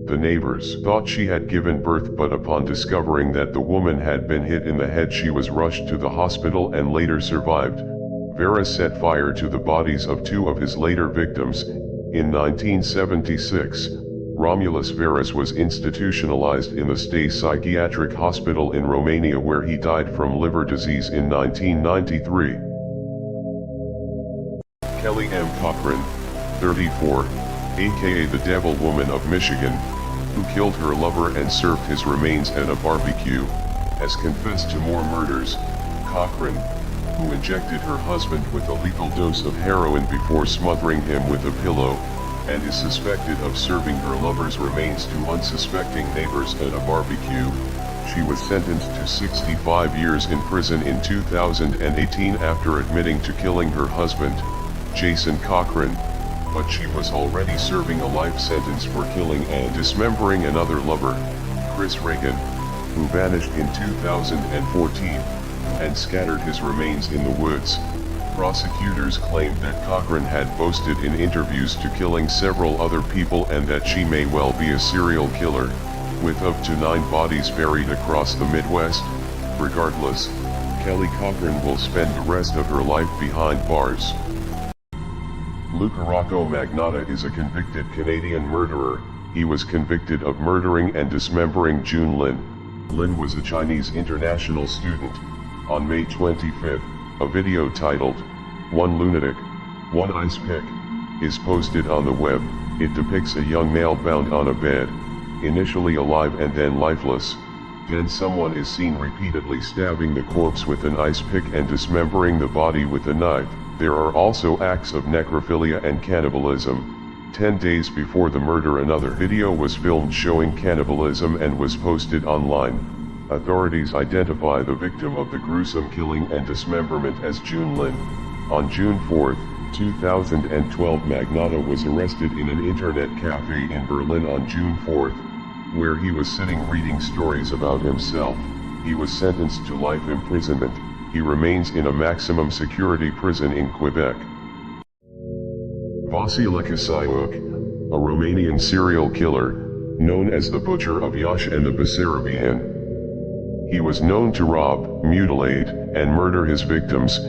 The neighbors thought she had given birth, but upon discovering that the woman had been hit in the head, she was rushed to the hospital and later survived. Veres set fire to the bodies of 2 of his later victims. In 1976, Romulus Veres was institutionalized in the State Psychiatric Hospital in Romania, where he died from liver disease in 1993. Kelly M. Cochran, 34, aka the Devil Woman of Michigan, who killed her lover and served his remains at a barbecue, has confessed to more murders. Cochran, who injected her husband with a lethal dose of heroin before smothering him with a pillow, and is suspected of serving her lover's remains to unsuspecting neighbors at a barbecue. She was sentenced to 65 years in prison in 2018 after admitting to killing her husband, Jason Cochran, but she was already serving a life sentence for killing and dismembering another lover, Chris Reagan, who vanished in 2014, and scattered his remains in the woods. Prosecutors claimed that Cochran had boasted in interviews to killing several other people and that she may well be a serial killer, with up to 9 bodies buried across the Midwest. Regardless, Kelly Cochran will spend the rest of her life behind bars. Luca Rocco Magnotta is a convicted Canadian murderer. He was convicted of murdering and dismembering June Lin. Lin was a Chinese international student. On May 25th, a video titled, "One Lunatic, One Ice Pick," is posted on the web. It depicts a young male bound on a bed, initially alive and then lifeless. Then someone is seen repeatedly stabbing the corpse with an ice pick and dismembering the body with a knife. There are also acts of necrophilia and cannibalism. 10 days before the murder, another video was filmed showing cannibalism and was posted online. Authorities identify the victim of the gruesome killing and dismemberment as June Lin. On June 4, 2012, Magnotta was arrested in an internet cafe in Berlin on June 4, where he was sitting reading stories about himself. He was sentenced to life imprisonment. He remains in a maximum security prison in Quebec. Vasile Kasaiuk, a Romanian serial killer, known as the Butcher of Iași and the Basarabian. He was known to rob, mutilate, and murder his victims.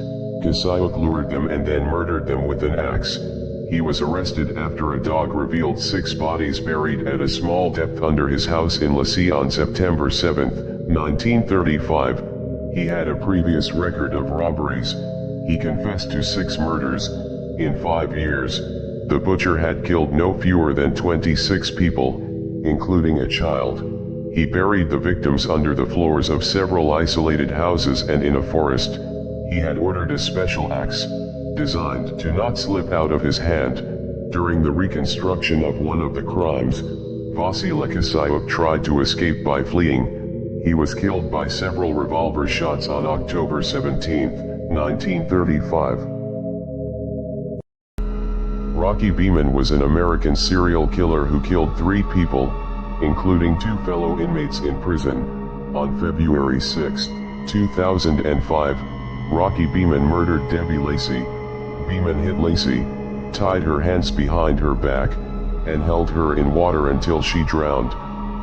Kasaiuk lured them and then murdered them with an axe. He was arrested after a dog revealed 6 bodies buried at a small depth under his house in Lasea on September 7, 1935. He had a previous record of robberies. He confessed to 6 murders. In 5 years, the butcher had killed no fewer than 26 people, including a child. He buried the victims under the floors of several isolated houses and in a forest. He had ordered a special axe, designed to not slip out of his hand. During the reconstruction of one of the crimes, Vasile Kasaiuk tried to escape by fleeing. He was killed by several revolver shots on October 17, 1935. Rocky Beeman was an American serial killer who killed 3 people, including 2 fellow inmates in prison. On February 6, 2005, Rocky Beeman murdered Debbie Lacey. Beeman hit Lacey, tied her hands behind her back, and held her in water until she drowned.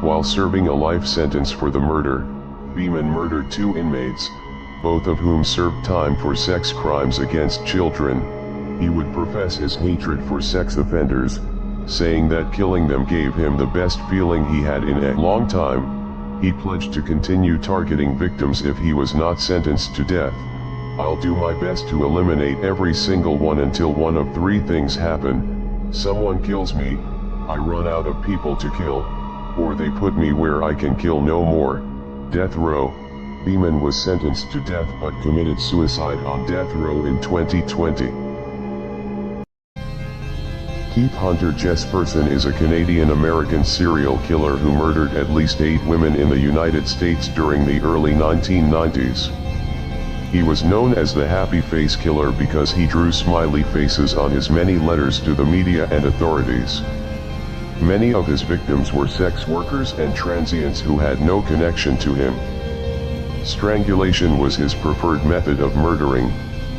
While serving a life sentence for the murder, Beeman murdered 2 inmates, both of whom served time for sex crimes against children. He would profess his hatred for sex offenders, saying that killing them gave him the best feeling he had in a long time. He pledged to continue targeting victims if he was not sentenced to death. "I'll do my best to eliminate every single one until one of 3 things happen. Someone kills me, I run out of people to kill, or they put me where I can kill no more." Death row. Beeman was sentenced to death but committed suicide on death row in 2020. Keith Hunter Jesperson is a Canadian-American serial killer who murdered at least 8 women in the United States during the early 1990s. He was known as the Happy Face Killer because he drew smiley faces on his many letters to the media and authorities. Many of his victims were sex workers and transients who had no connection to him. Strangulation was his preferred method of murdering,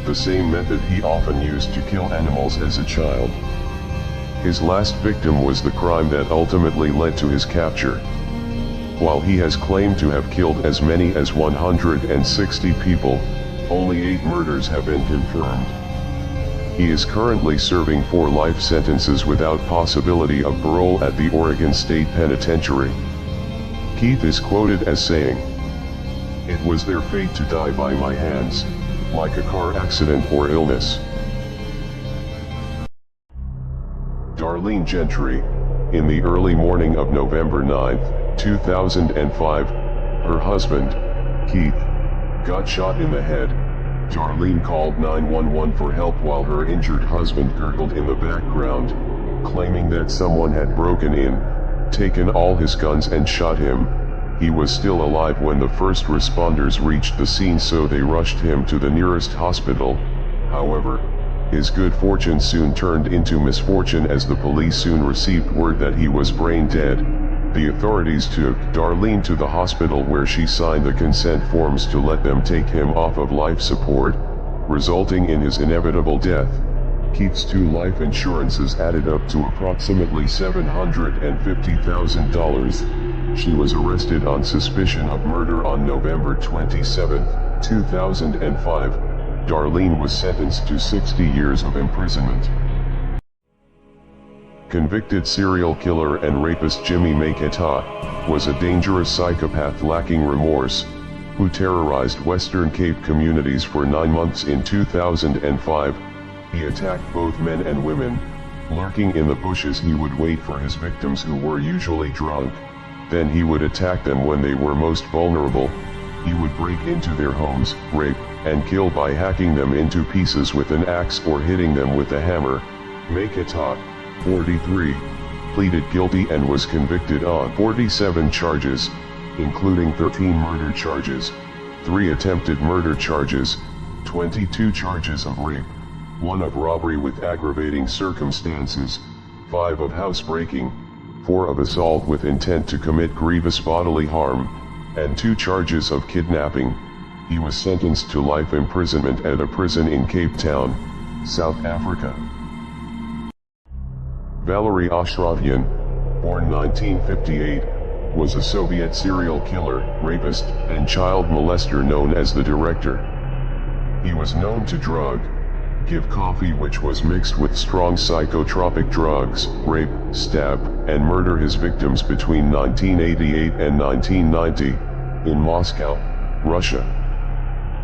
the same method he often used to kill animals as a child. His last victim was the crime that ultimately led to his capture. While he has claimed to have killed as many as 160 people, only 8 murders have been confirmed. He is currently serving 4 life sentences without possibility of parole at the Oregon State Penitentiary. Keith is quoted as saying, "It was their fate to die by my hands, like a car accident or illness." Darlene Gentry. In the early morning of November 9, 2005, her husband, Keith, got shot in the head. Darlene called 911 for help while her injured husband gurgled in the background, claiming that someone had broken in, taken all his guns and shot him. He was still alive when the first responders reached the scene, so they rushed him to the nearest hospital. However, his good fortune soon turned into misfortune as the police soon received word that he was brain dead. The authorities took Darlene to the hospital where she signed the consent forms to let them take him off of life support, resulting in his inevitable death. Keith's 2 life insurances added up to approximately $750,000. She was arrested on suspicion of murder on November 27, 2005. Darlene was sentenced to 60 years of imprisonment. Convicted serial killer and rapist Jimmy Maketa was a dangerous psychopath lacking remorse, who terrorized Western Cape communities for 9 months in 2005. He attacked both men and women. Lurking in the bushes, he would wait for his victims, who were usually drunk. Then he would attack them when they were most vulnerable. He would break into their homes, rape, and kill by hacking them into pieces with an axe or hitting them with a hammer. Maketa, 43, pleaded guilty and was convicted on 47 charges, including 13 murder charges, 3 attempted murder charges, 22 charges of rape, 1 of robbery with aggravating circumstances, 5 of housebreaking, 4 of assault with intent to commit grievous bodily harm, and 2 charges of kidnapping. He was sentenced to life imprisonment at a prison in Cape Town, South Africa. Valery Ashravian, born 1958, was a Soviet serial killer, rapist, and child molester known as the Director. He was known to drug, give coffee which was mixed with strong psychotropic drugs, rape, stab, and murder his victims between 1988 and 1990, in Moscow, Russia.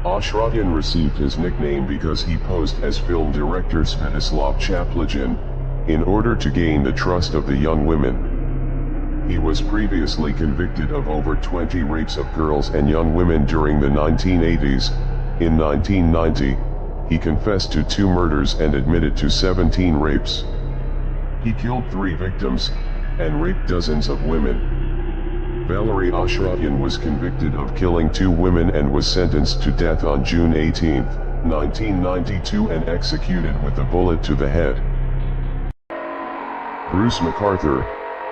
Ashravian received his nickname because he posed as film director Svetoslav Chaplygin, in order to gain the trust of the young women. He was previously convicted of over 20 rapes of girls and young women during the 1980s. In 1990, he confessed to 2 murders and admitted to 17 rapes. He killed 3 victims, and raped dozens of women. Valery Ashravian was convicted of killing 2 women and was sentenced to death on June 18, 1992 and executed with a bullet to the head. Bruce McArthur,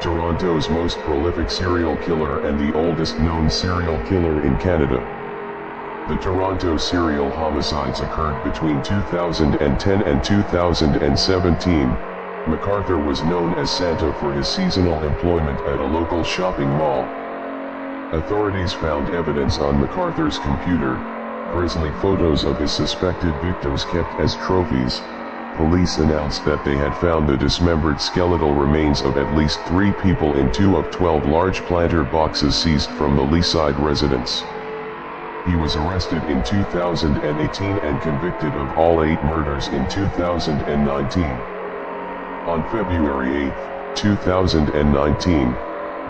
Toronto's most prolific serial killer and the oldest known serial killer in Canada. The Toronto serial homicides occurred between 2010 and 2017. McArthur was known as Santa for his seasonal employment at a local shopping mall. Authorities found evidence on McArthur's computer, grisly photos of his suspected victims kept as trophies. Police announced that they had found the dismembered skeletal remains of at least 3 people in 2 of 12 large planter boxes seized from the Leaside residence. He was arrested in 2018 and convicted of all 8 murders in 2019. On February 8, 2019,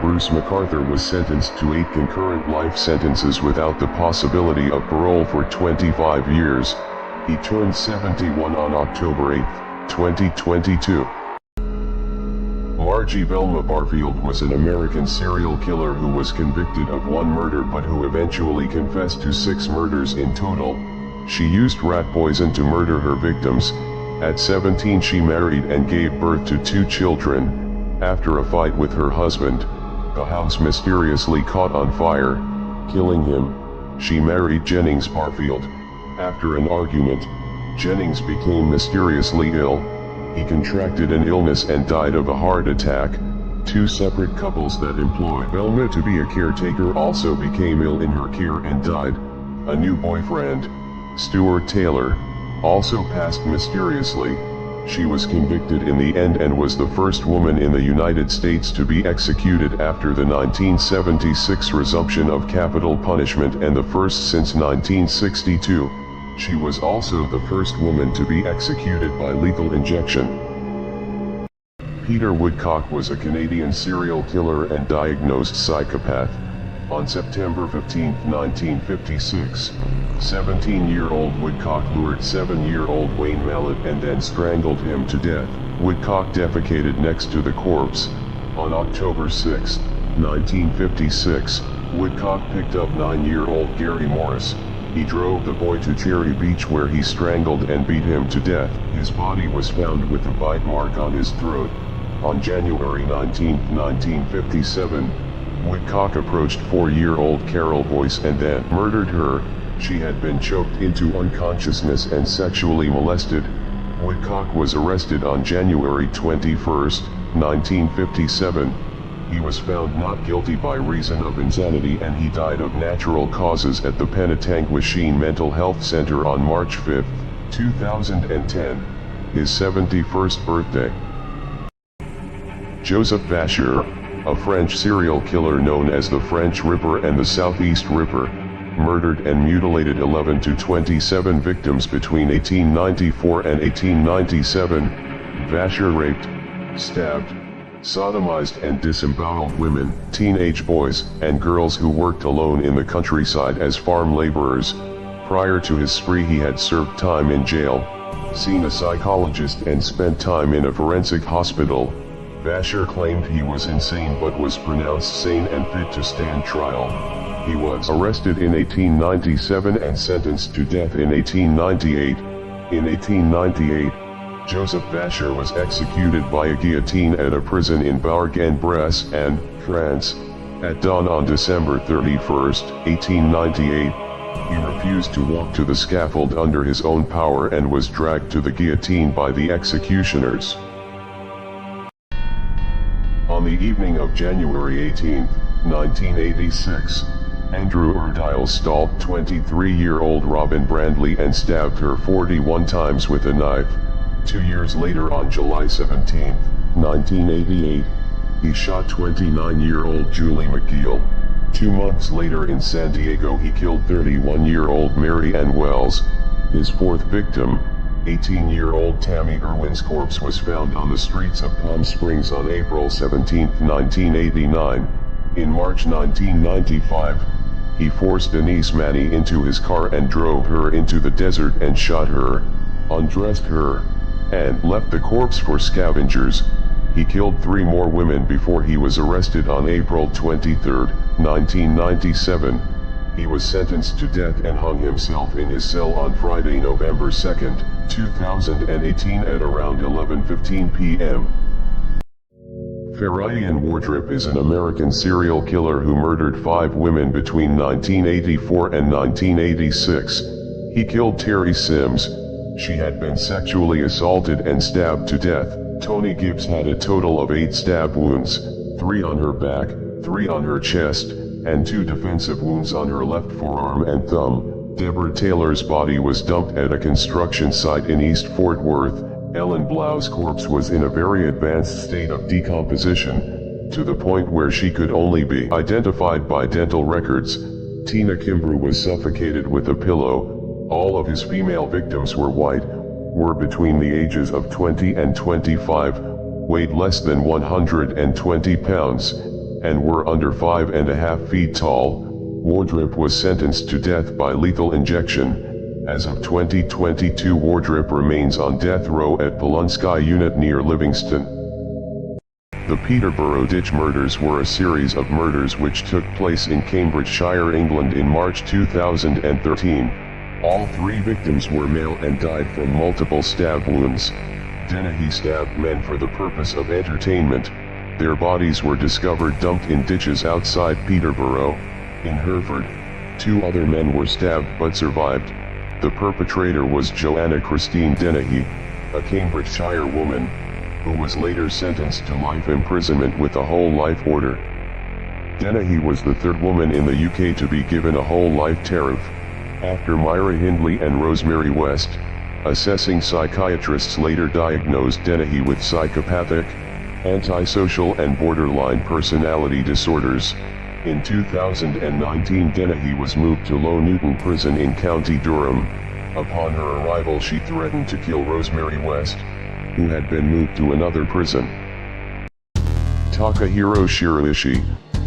Bruce McArthur was sentenced to 8 concurrent life sentences without the possibility of parole for 25 years. He turned 71 on October 8, 2022. Margie Velma Barfield was an American serial killer who was convicted of 1 murder but who eventually confessed to 6 murders in total. She used rat poison to murder her victims. At 17 she married and gave birth to 2 children. After a fight with her husband, the house mysteriously caught on fire, killing him. She married Jennings Barfield. After an argument, Jennings became mysteriously ill. He contracted an illness and died of a heart attack. 2 separate couples that employed Velma to be a caretaker also became ill in her care and died. A new boyfriend, Stuart Taylor, also passed mysteriously. She was convicted in the end and was the first woman in the United States to be executed after the 1976 resumption of capital punishment and the first since 1962. She was also the first woman to be executed by lethal injection. Peter Woodcock was a Canadian serial killer and diagnosed psychopath. On September 15, 1956, 17-year-old Woodcock lured 7-year-old Wayne Mallett and then strangled him to death. Woodcock defecated next to the corpse. On October 6, 1956, Woodcock picked up 9-year-old Gary Morris. He drove the boy to Cherry Beach where he strangled and beat him to death. His body was found with a bite mark on his throat. On January 19, 1957, Woodcock approached 4-year-old Carol Boyce and then murdered her. She had been choked into unconsciousness and sexually molested. Woodcock was arrested on January 21, 1957. He was found not guilty by reason of insanity and he died of natural causes at the Penetanguishene Mental Health Center on March 5, 2010, his 71st birthday. Joseph Vacher, a French serial killer known as the French Ripper and the Southeast Ripper, murdered and mutilated 11 to 27 victims between 1894 and 1897. Vacher raped, stabbed, sodomized and disemboweled women, teenage boys, and girls who worked alone in the countryside as farm laborers. Prior to his spree he had served time in jail, seen a psychologist and spent time in a forensic hospital. Vacher claimed he was insane but was pronounced sane and fit to stand trial. He was arrested in 1897 and sentenced to death in 1898. In 1898, Joseph Vacher was executed by a guillotine at a prison in Bourg-en-Bresse, France, at dawn on December 31, 1898. He refused to walk to the scaffold under his own power and was dragged to the guillotine by the executioners. On the evening of January 18, 1986, Andrew Erdile stalked 23-year-old Robin Brandley and stabbed her 41 times with a knife. 2 years later on July 17, 1988, he shot 29-year-old Julie McGill. 2 months later in San Diego he killed 31-year-old Mary Ann Wells. His 4th victim, 18-year-old Tammy Irwin's corpse was found on the streets of Palm Springs on April 17, 1989. In March 1995, he forced Denise Manny into his car and drove her into the desert and shot her, undressed her, and left the corpse for scavengers. He killed 3 more women before he was arrested on April 23, 1997. He was sentenced to death and hung himself in his cell on Friday, November 2, 2018 at around 11:15 p.m. Farayan Wardrip is an American serial killer who murdered 5 women between 1984 and 1986. He killed Terry Sims. She had been sexually assaulted and stabbed to death. Tony Gibbs had a total of 8 stab wounds, 3 on her back, 3 on her chest, and 2 defensive wounds on her left forearm and thumb. Deborah Taylor's body was dumped at a construction site in East Fort Worth. Ellen Blau's corpse was in a very advanced state of decomposition, to the point where she could only be identified by dental records. Tina Kimbrough was suffocated with a pillow. All of his female victims were white, were between the ages of 20 and 25, weighed less than 120 pounds, and were under 5.5 feet tall. Wardrip was sentenced to death by lethal injection. As of 2022, Wardrip remains on death row at Polunsky Unit near Livingston. The Peterborough Ditch murders were a series of murders which took place in Cambridgeshire, England in March 2013. All 3 victims were male and died from multiple stab wounds. Dennehy stabbed men for the purpose of entertainment. Their bodies were discovered dumped in ditches outside Peterborough. In Hereford, 2 other men were stabbed but survived. The perpetrator was Joanna Christine Dennehy, a Cambridgeshire woman, who was later sentenced to life imprisonment with a whole life order. Dennehy was the 3rd woman in the UK to be given a whole life tariff, after Myra Hindley and Rosemary West. Assessing psychiatrists later diagnosed Dennehy with psychopathic, antisocial and borderline personality disorders. In 2019, Dennehy was moved to Low Newton Prison in County Durham. Upon her arrival, she threatened to kill Rosemary West, who had been moved to another prison. Takahiro Shiraishi,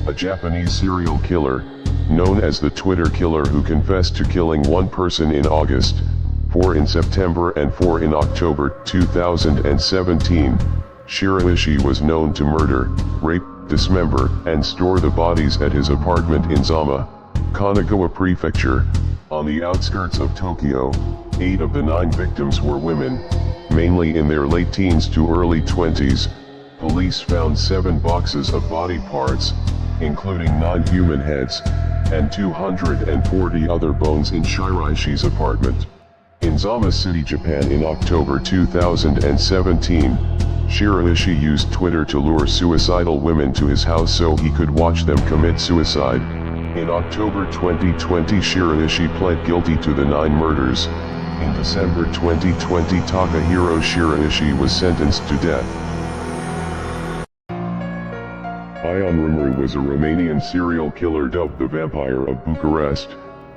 a Japanese serial killer, known as the Twitter Killer, who confessed to killing 1 person in August, 4 in September and 4 in October 2017. Shiraishi was known to murder, rape, dismember, and store the bodies at his apartment in Zama, Kanagawa Prefecture, on the outskirts of Tokyo. 8 of the 9 victims were women, mainly in their late teens to early 20s. Police found 7 boxes of body parts, including 9 human heads, and 240 other bones in Shiraishi's apartment. In Zama City, Japan in October 2017, Shiraishi used Twitter to lure suicidal women to his house so he could watch them commit suicide. In October 2020, Shiraishi pled guilty to the 9 murders. In December 2020, Takahiro Shiraishi was sentenced to death. Ion Rumru was a Romanian serial killer dubbed the Vampire of Bucharest,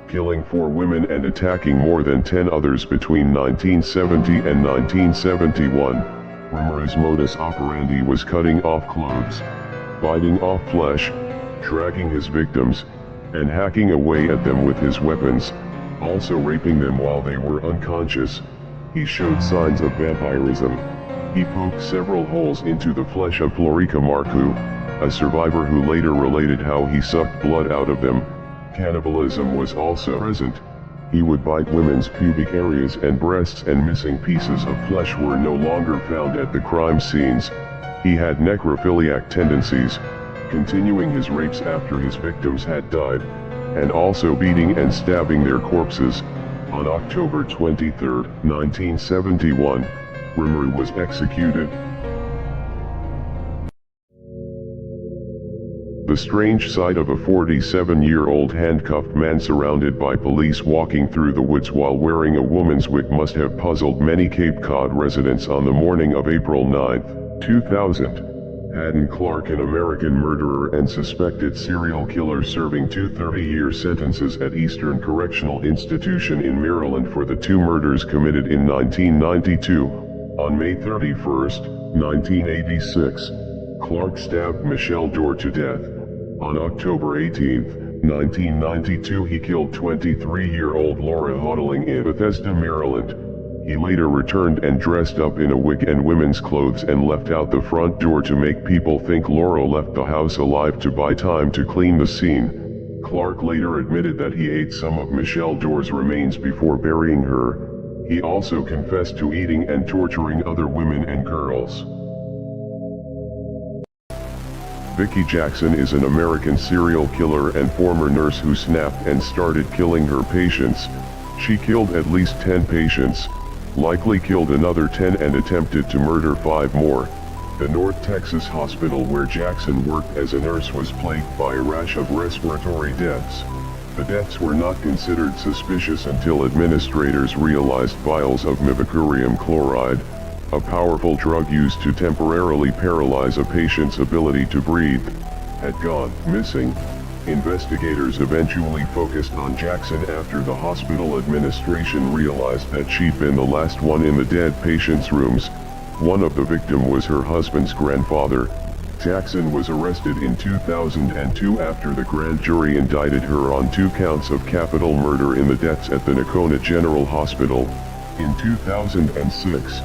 killing 4 women and attacking more than 10 others between 1970 and 1971. Rumru's modus operandi was cutting off clothes, biting off flesh, dragging his victims, and hacking away at them with his weapons, also raping them while they were unconscious. He showed signs of vampirism. He poked several holes into the flesh of Florica Marcu, a survivor who later related how he sucked blood out of them. Cannibalism was also present. He would bite women's pubic areas and breasts, and missing pieces of flesh were no longer found at the crime scenes. He had necrophiliac tendencies, continuing his rapes after his victims had died, and also beating and stabbing their corpses. On October 23, 1971, Rumru was executed. The strange sight of a 47-year-old handcuffed man surrounded by police walking through the woods while wearing a woman's wig must have puzzled many Cape Cod residents on the morning of April 9, 2000. Haddon Clark, an American murderer and suspected serial killer serving 2 30-year sentences at Eastern Correctional Institution in Maryland for the 2 murders committed in 1992. On May 31, 1986, Clark stabbed Michelle Dorr to death. On October 18, 1992, he killed 23-year-old Laura Hodling in Bethesda, Maryland. He later returned and dressed up in a wig and women's clothes and left out the front door to make people think Laura left the house alive to buy time to clean the scene. Clark later admitted that he ate some of Michelle Dorr's remains before burying her. He also confessed to eating and torturing other women and girls. Vicki Jackson is an American serial killer and former nurse who snapped and started killing her patients. She killed at least 10 patients, likely killed another 10 and attempted to murder 5 more. The North Texas hospital where Jackson worked as a nurse was plagued by a rash of respiratory deaths. The deaths were not considered suspicious until administrators realized vials of mivacurium chloride, a powerful drug used to temporarily paralyze a patient's ability to breathe, had gone missing. Investigators eventually focused on Jackson after the hospital administration realized that she'd been the last one in the dead patient's rooms. One of the victims was her husband's grandfather. Jackson was arrested in 2002 after the grand jury indicted her on 2 counts of capital murder in the deaths at the Nocona General Hospital. In 2006,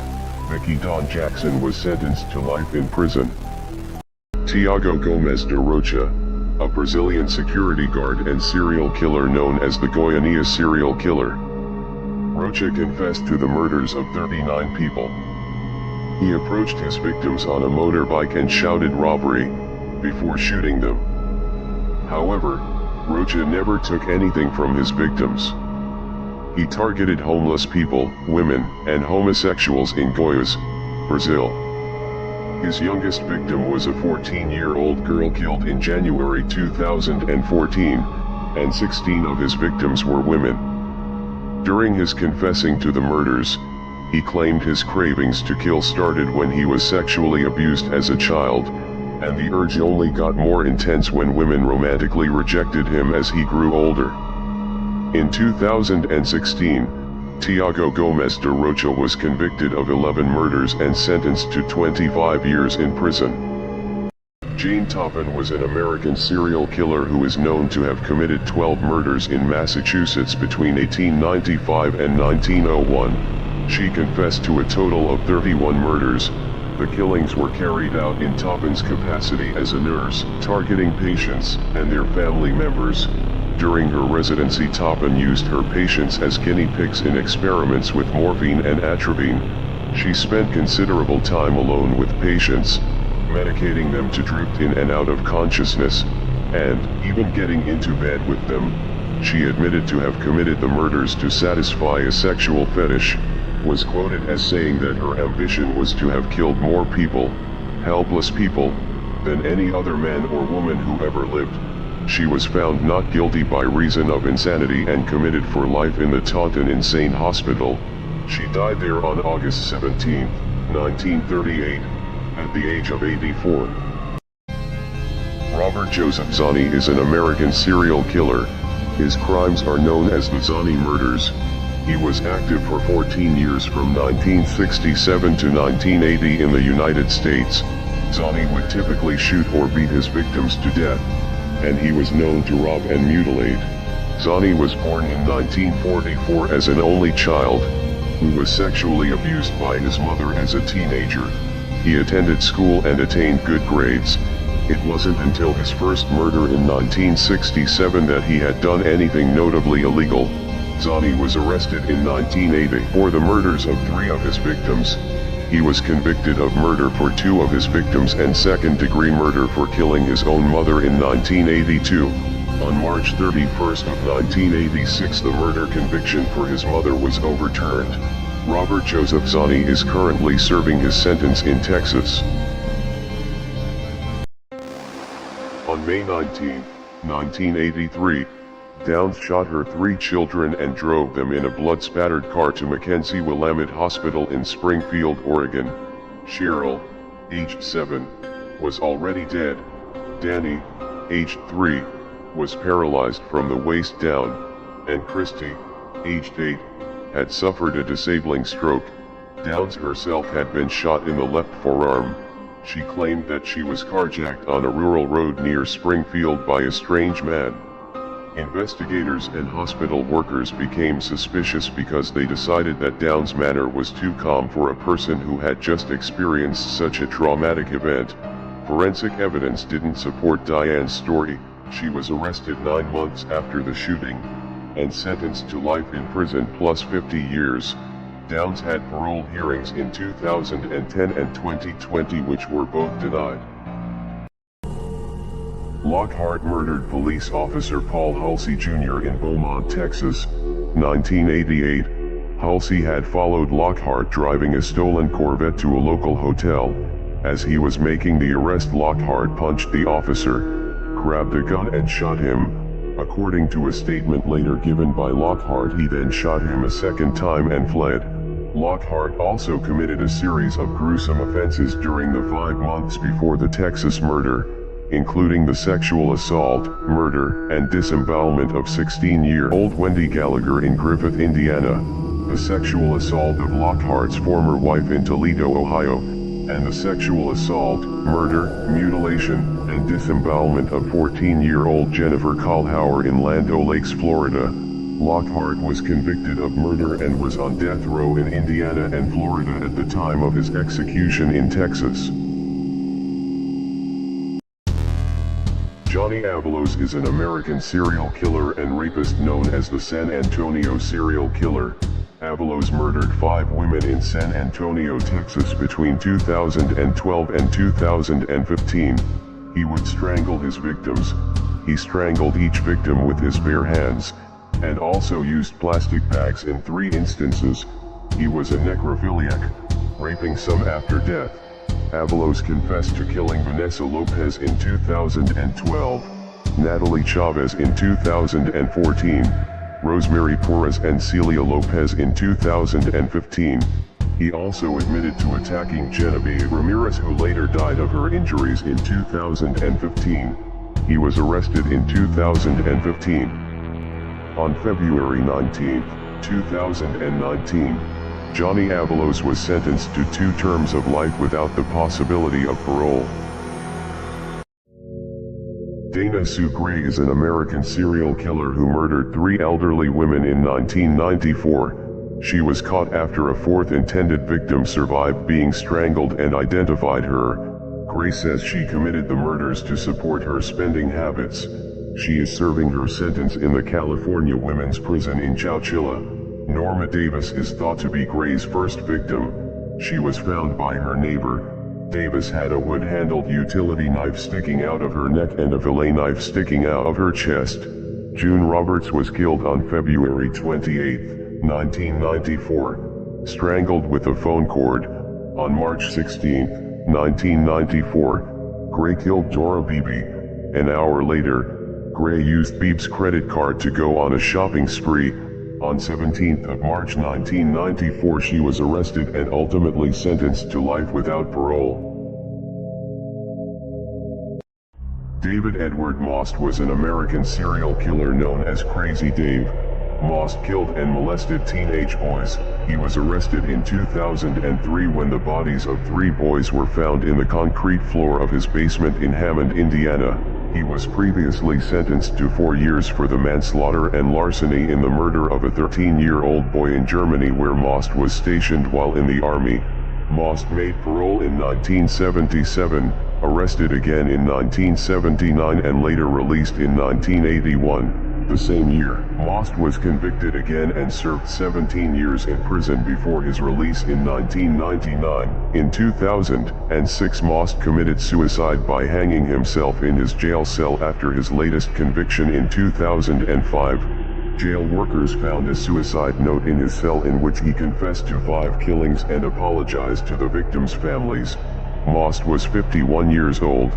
Vicki Dawn Jackson was sentenced to life in prison. Tiago Gomes de Rocha, a Brazilian security guard and serial killer known as the Goiânia serial killer. Rocha confessed to the murders of 39 people. He approached his victims on a motorbike and shouted robbery, before shooting them. However, Rocha never took anything from his victims. He targeted homeless people, women, and homosexuals in Goiás, Brazil. His youngest victim was a 14-year-old girl killed in January 2014, and 16 of his victims were women. During his confessing to the murders, he claimed his cravings to kill started when he was sexually abused as a child, and the urge only got more intense when women romantically rejected him as he grew older. In 2016, Tiago Gomes de Rocha was convicted of 11 murders and sentenced to 25 years in prison. Jane Toppin was an American serial killer who is known to have committed 12 murders in Massachusetts between 1895 and 1901. She confessed to a total of 31 murders. The killings were carried out in Toppin's capacity as a nurse, targeting patients and their family members. During her residency, Toppin used her patients as guinea pigs in experiments with morphine and atropine. She spent considerable time alone with patients, medicating them to drift in and out of consciousness, and even getting into bed with them. She admitted to have committed the murders to satisfy a sexual fetish, was quoted as saying that her ambition was to have killed more people, helpless people, than any other man or woman who ever lived. She was found not guilty by reason of insanity and committed for life in the Taunton Insane Hospital. She died there on August 17, 1938, at the age of 84. Robert Joseph Zani is an American serial killer. His crimes are known as the Zani murders. He was active for 14 years from 1967 to 1980 in the United States. Zani would typically shoot or beat his victims to death, and he was known to rob and mutilate. Zani was born in 1944 as an only child, who was sexually abused by his mother as a teenager. He attended school and attained good grades. It wasn't until his first murder in 1967 that he had done anything notably illegal. Zani was arrested in 1980 for the murders of 3 of his victims. He was convicted of murder for 2 of his victims and second-degree murder for killing his own mother in 1982. On March 31st of 1986, the murder conviction for his mother was overturned. Robert Joseph Zani is currently serving his sentence in Texas. On May 19, 1983, Downs shot her 3 children and drove them in a blood-spattered car to Mackenzie Willamette Hospital in Springfield, Oregon. Cheryl, aged 7, was already dead. Danny, aged 3, was paralyzed from the waist down, and Christy, aged 8, had suffered a disabling stroke. Downs herself had been shot in the left forearm. She claimed that she was carjacked on a rural road near Springfield by a strange man. Investigators and hospital workers became suspicious because they decided that Downs' manner was too calm for a person who had just experienced such a traumatic event. Forensic evidence didn't support Diane's story. She was arrested 9 months after the shooting, and sentenced to life in prison plus 50 years. Downs had parole hearings in 2010 and 2020 which were both denied. Lockhart murdered police officer Paul Hulsey Jr. in Beaumont, Texas, 1988. Hulsey had followed Lockhart driving a stolen Corvette to a local hotel. As he was making the arrest, Lockhart punched the officer, grabbed a gun and shot him. According to a statement later given by Lockhart, he then shot him a second time and fled. Lockhart also committed a series of gruesome offenses during the 5 months before the Texas murder, including the sexual assault, murder, and disembowelment of 16-year-old Wendy Gallagher in Griffith, Indiana, the sexual assault of Lockhart's former wife in Toledo, Ohio, and the sexual assault, murder, mutilation, and disembowelment of 14-year-old Jennifer Kallhauer in Land O'Lakes, Florida. Lockhart was convicted of murder and was on death row in Indiana and Florida at the time of his execution in Texas. Johnny Avalos is an American serial killer and rapist known as the San Antonio serial killer. Avalos murdered 5 women in San Antonio, Texas between 2012 and 2015. He would strangle his victims. He strangled each victim with his bare hands, and also used plastic bags in 3 instances. He was a necrophiliac, raping some after death. Avalos confessed to killing Vanessa Lopez in 2012, Natalie Chavez in 2014, Rosemary Perez and Celia Lopez in 2015. He also admitted to attacking Genevieve Ramirez, who later died of her injuries in 2015. He was arrested in 2015. On February 19, 2019, Johnny Avalos was sentenced to 2 terms of life without the possibility of parole. Dana Sue Gray is an American serial killer who murdered 3 elderly women in 1994. She was caught after a 4th intended victim survived being strangled and identified her. Gray says she committed the murders to support her spending habits. She is serving her sentence in the California Women's Prison in Chowchilla. Norma Davis is thought to be Gray's first victim. She was found by her neighbor. Davis had a wood-handled utility knife sticking out of her neck and a fillet knife sticking out of her chest. June Roberts was killed on February 28, 1994, strangled with a phone cord. On March 16, 1994, Gray killed Dora Beebe. An hour later, Gray used Beebe's credit card to go on a shopping spree. On 17th of March 1994, she was arrested and ultimately sentenced to life without parole. David Edward Most was an American serial killer known as Crazy Dave. Most killed and molested teenage boys. He was arrested in 2003 when the bodies of 3 boys were found in the concrete floor of his basement in Hammond, Indiana. He was previously sentenced to 4 years for the manslaughter and larceny in the murder of a 13-year-old boy in Germany, where Most was stationed while in the army. Most made parole in 1977, arrested again in 1979 and later released in 1981. The same year, Most was convicted again and served 17 years in prison before his release in 1999. In 2006, Most committed suicide by hanging himself in his jail cell after his latest conviction in 2005. Jail workers found a suicide note in his cell in which he confessed to 5 killings and apologized to the victims' families. Most was 51 years old.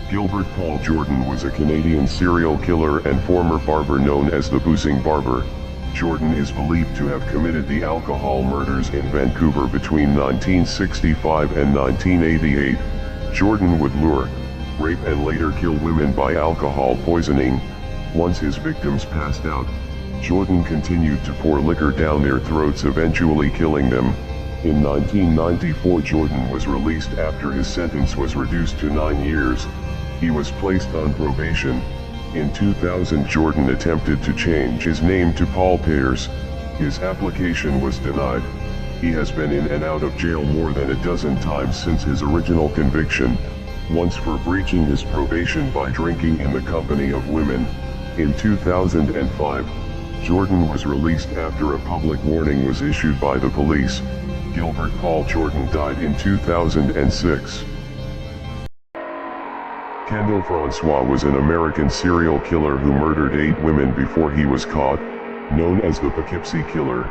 Gilbert Paul Jordan was a Canadian serial killer and former barber known as the Boozing Barber. Jordan is believed to have committed the alcohol murders in Vancouver between 1965 and 1988. Jordan would lure, rape and later kill women by alcohol poisoning. Once his victims passed out, Jordan continued to pour liquor down their throats, eventually killing them. In 1994, Jordan was released after his sentence was reduced to 9 years. He was placed on probation. In 2000, Jordan attempted to change his name to Paul Pears. His application was denied. He has been in and out of jail more than a dozen times since his original conviction, once for breaching his probation by drinking in the company of women. In 2005, Jordan was released after a public warning was issued by the police. Gilbert Paul Jordan died in 2006. Kendall Francois was an American serial killer who murdered 8 women before he was caught, known as the Poughkeepsie Killer.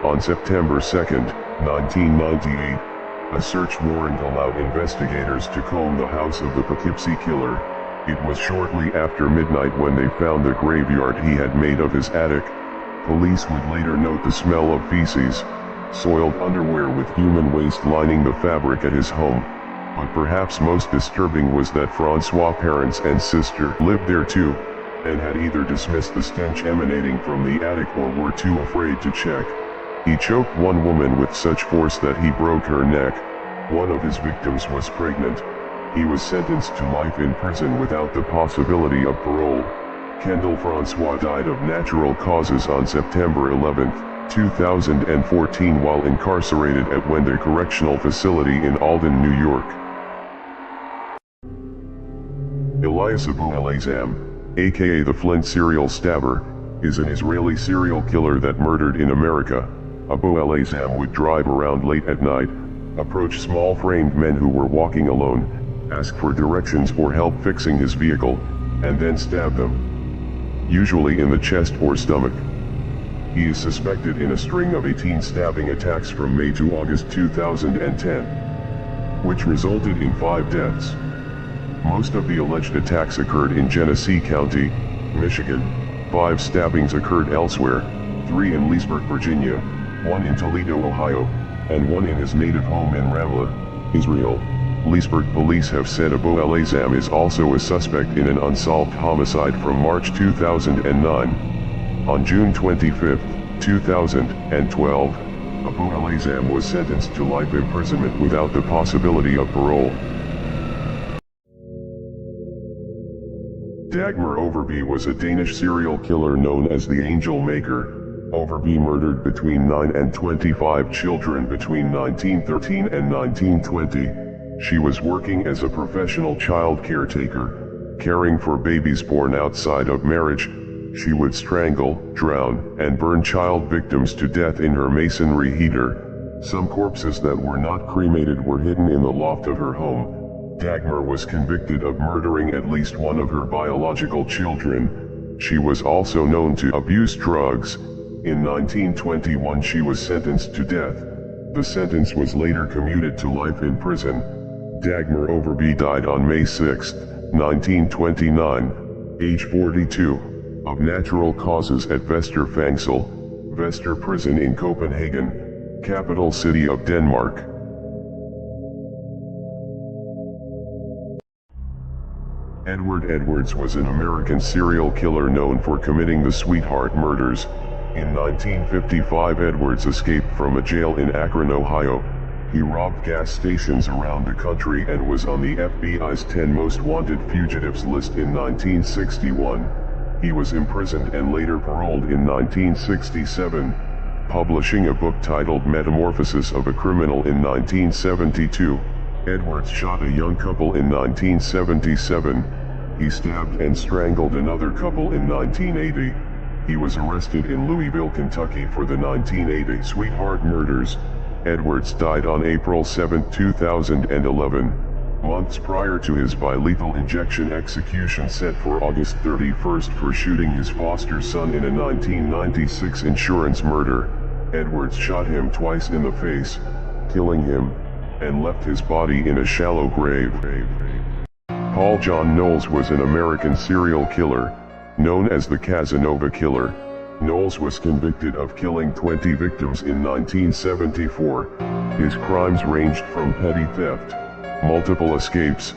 On September 2, 1998, a search warrant allowed investigators to comb the house of the Poughkeepsie Killer. It was shortly after midnight when they found the graveyard he had made of his attic. Police would later note the smell of feces, soiled underwear with human waste lining the fabric at his home. But perhaps most disturbing was that Francois' parents and sister lived there too, and had either dismissed the stench emanating from the attic or were too afraid to check. He choked one woman with such force that he broke her neck. One of his victims was pregnant. He was sentenced to life in prison without the possibility of parole. Kendall Francois died of natural causes on September 11, 2014 while incarcerated at Wenda Correctional Facility in Alden, New York. Elias Abu El-Azam, aka the Flint serial stabber, is an Israeli serial killer that murdered in America. Abu El-Azam would drive around late at night, approach small-framed men who were walking alone, ask for directions or help fixing his vehicle, and then stab them, usually in the chest or stomach. He is suspected in a string of 18 stabbing attacks from May to August 2010, which resulted in 5 deaths. Most of the alleged attacks occurred in Genesee County, Michigan. 5 stabbings occurred elsewhere, 3 in Leesburg, Virginia, 1 in Toledo, Ohio, and 1 in his native home in Ramla, Israel. Leesburg police have said Abu El-Azam is also a suspect in an unsolved homicide from March 2009. On June 25, 2012, Abu El-Azam was sentenced to life imprisonment without the possibility of parole. Dagmar Overby was a Danish serial killer known as the Angel Maker. Overby murdered between 9 and 25 children between 1913 and 1920. She was working as a professional child caretaker, caring for babies born outside of marriage. She would strangle, drown, and burn child victims to death in her masonry heater. Some corpses that were not cremated were hidden in the loft of her home. Dagmar was convicted of murdering at least one of her biological children. She was also known to abuse drugs. In 1921 she was sentenced to death. The sentence was later commuted to life in prison. Dagmar Overby died on May 6, 1929, age 42, of natural causes at Vester Fengsel, Vester Prison in Copenhagen, capital city of Denmark. Edward Edwards was an American serial killer known for committing the Sweetheart murders. In 1955 Edwards escaped from a jail in Akron, Ohio. He robbed gas stations around the country and was on the FBI's 10 most wanted fugitives list in 1961. He was imprisoned and later paroled in 1967, publishing a book titled Metamorphosis of a Criminal in 1972. Edwards shot a young couple in 1977. He stabbed and strangled another couple in 1980. He was arrested in Louisville, Kentucky for the 1980 Sweetheart murders. Edwards died on April 7, 2011, months prior to his bi-lethal injection execution set for August 31st for shooting his foster son in a 1996 insurance murder. Edwards shot him twice in the face, killing him, and left his body in a shallow grave. Paul John Knowles was an American serial killer, known as the Casanova Killer. Knowles was convicted of killing 20 victims in 1974. His crimes ranged from petty theft, multiple escapes,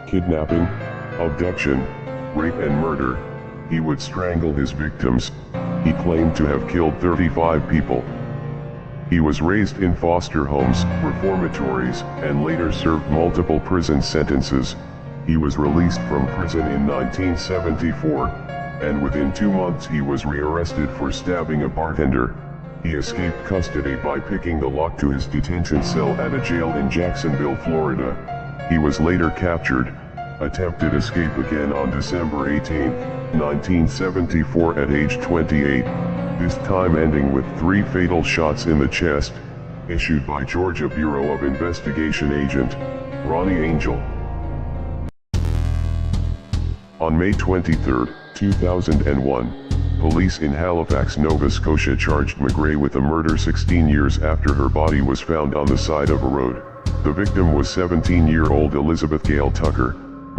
kidnapping, abduction, rape and murder. He would strangle his victims. He claimed to have killed 35 people. He was raised in foster homes, reformatories, and later served multiple prison sentences. He was released from prison in 1974, and within 2 months he was rearrested for stabbing a bartender. He escaped custody by picking the lock to his detention cell at a jail in Jacksonville, Florida. He was later captured, attempted escape again on December 18, 1974 at age 28. This time ending with 3 fatal shots in the chest, issued by Georgia Bureau of Investigation agent Ronnie Angel. On May 23, 2001, police in Halifax, Nova Scotia charged McGray with a murder 16 years after her body was found on the side of a road. The victim was 17-year-old Elizabeth Gail Tucker,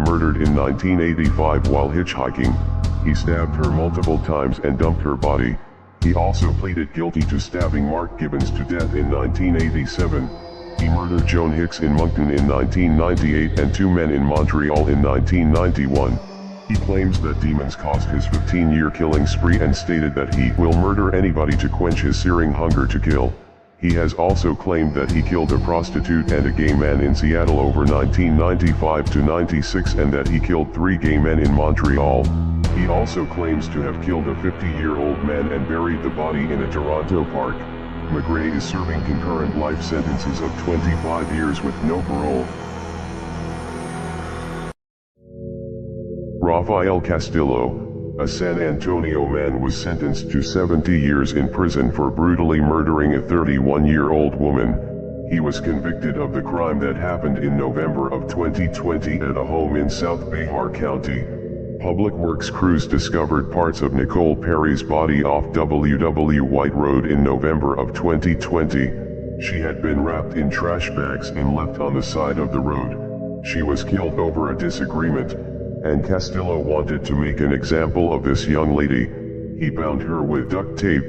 murdered in 1985 while hitchhiking. He stabbed her multiple times and dumped her body. He also pleaded guilty to stabbing Mark Gibbons to death in 1987. He murdered Joan Hicks in Moncton in 1998 and 2 men in Montreal in 1991. He claims that demons caused his 15-year killing spree and stated that he will murder anybody to quench his searing hunger to kill. He has also claimed that he killed a prostitute and a gay man in Seattle over 1995 to 96 and that he killed 3 gay men in Montreal. He also claims to have killed a 50-year-old man and buried the body in a Toronto park. McGray is serving concurrent life sentences of 25 years with no parole. Rafael Castillo, a San Antonio man, was sentenced to 70 years in prison for brutally murdering a 31-year-old woman. He was convicted of the crime that happened in November of 2020 at a home in South Behar County. Public Works crews discovered parts of Nicole Perry's body off W.W. White Road in November of 2020. She had been wrapped in trash bags and left on the side of the road. She was killed over a disagreement, and Castillo wanted to make an example of this young lady. He bound her with duct tape.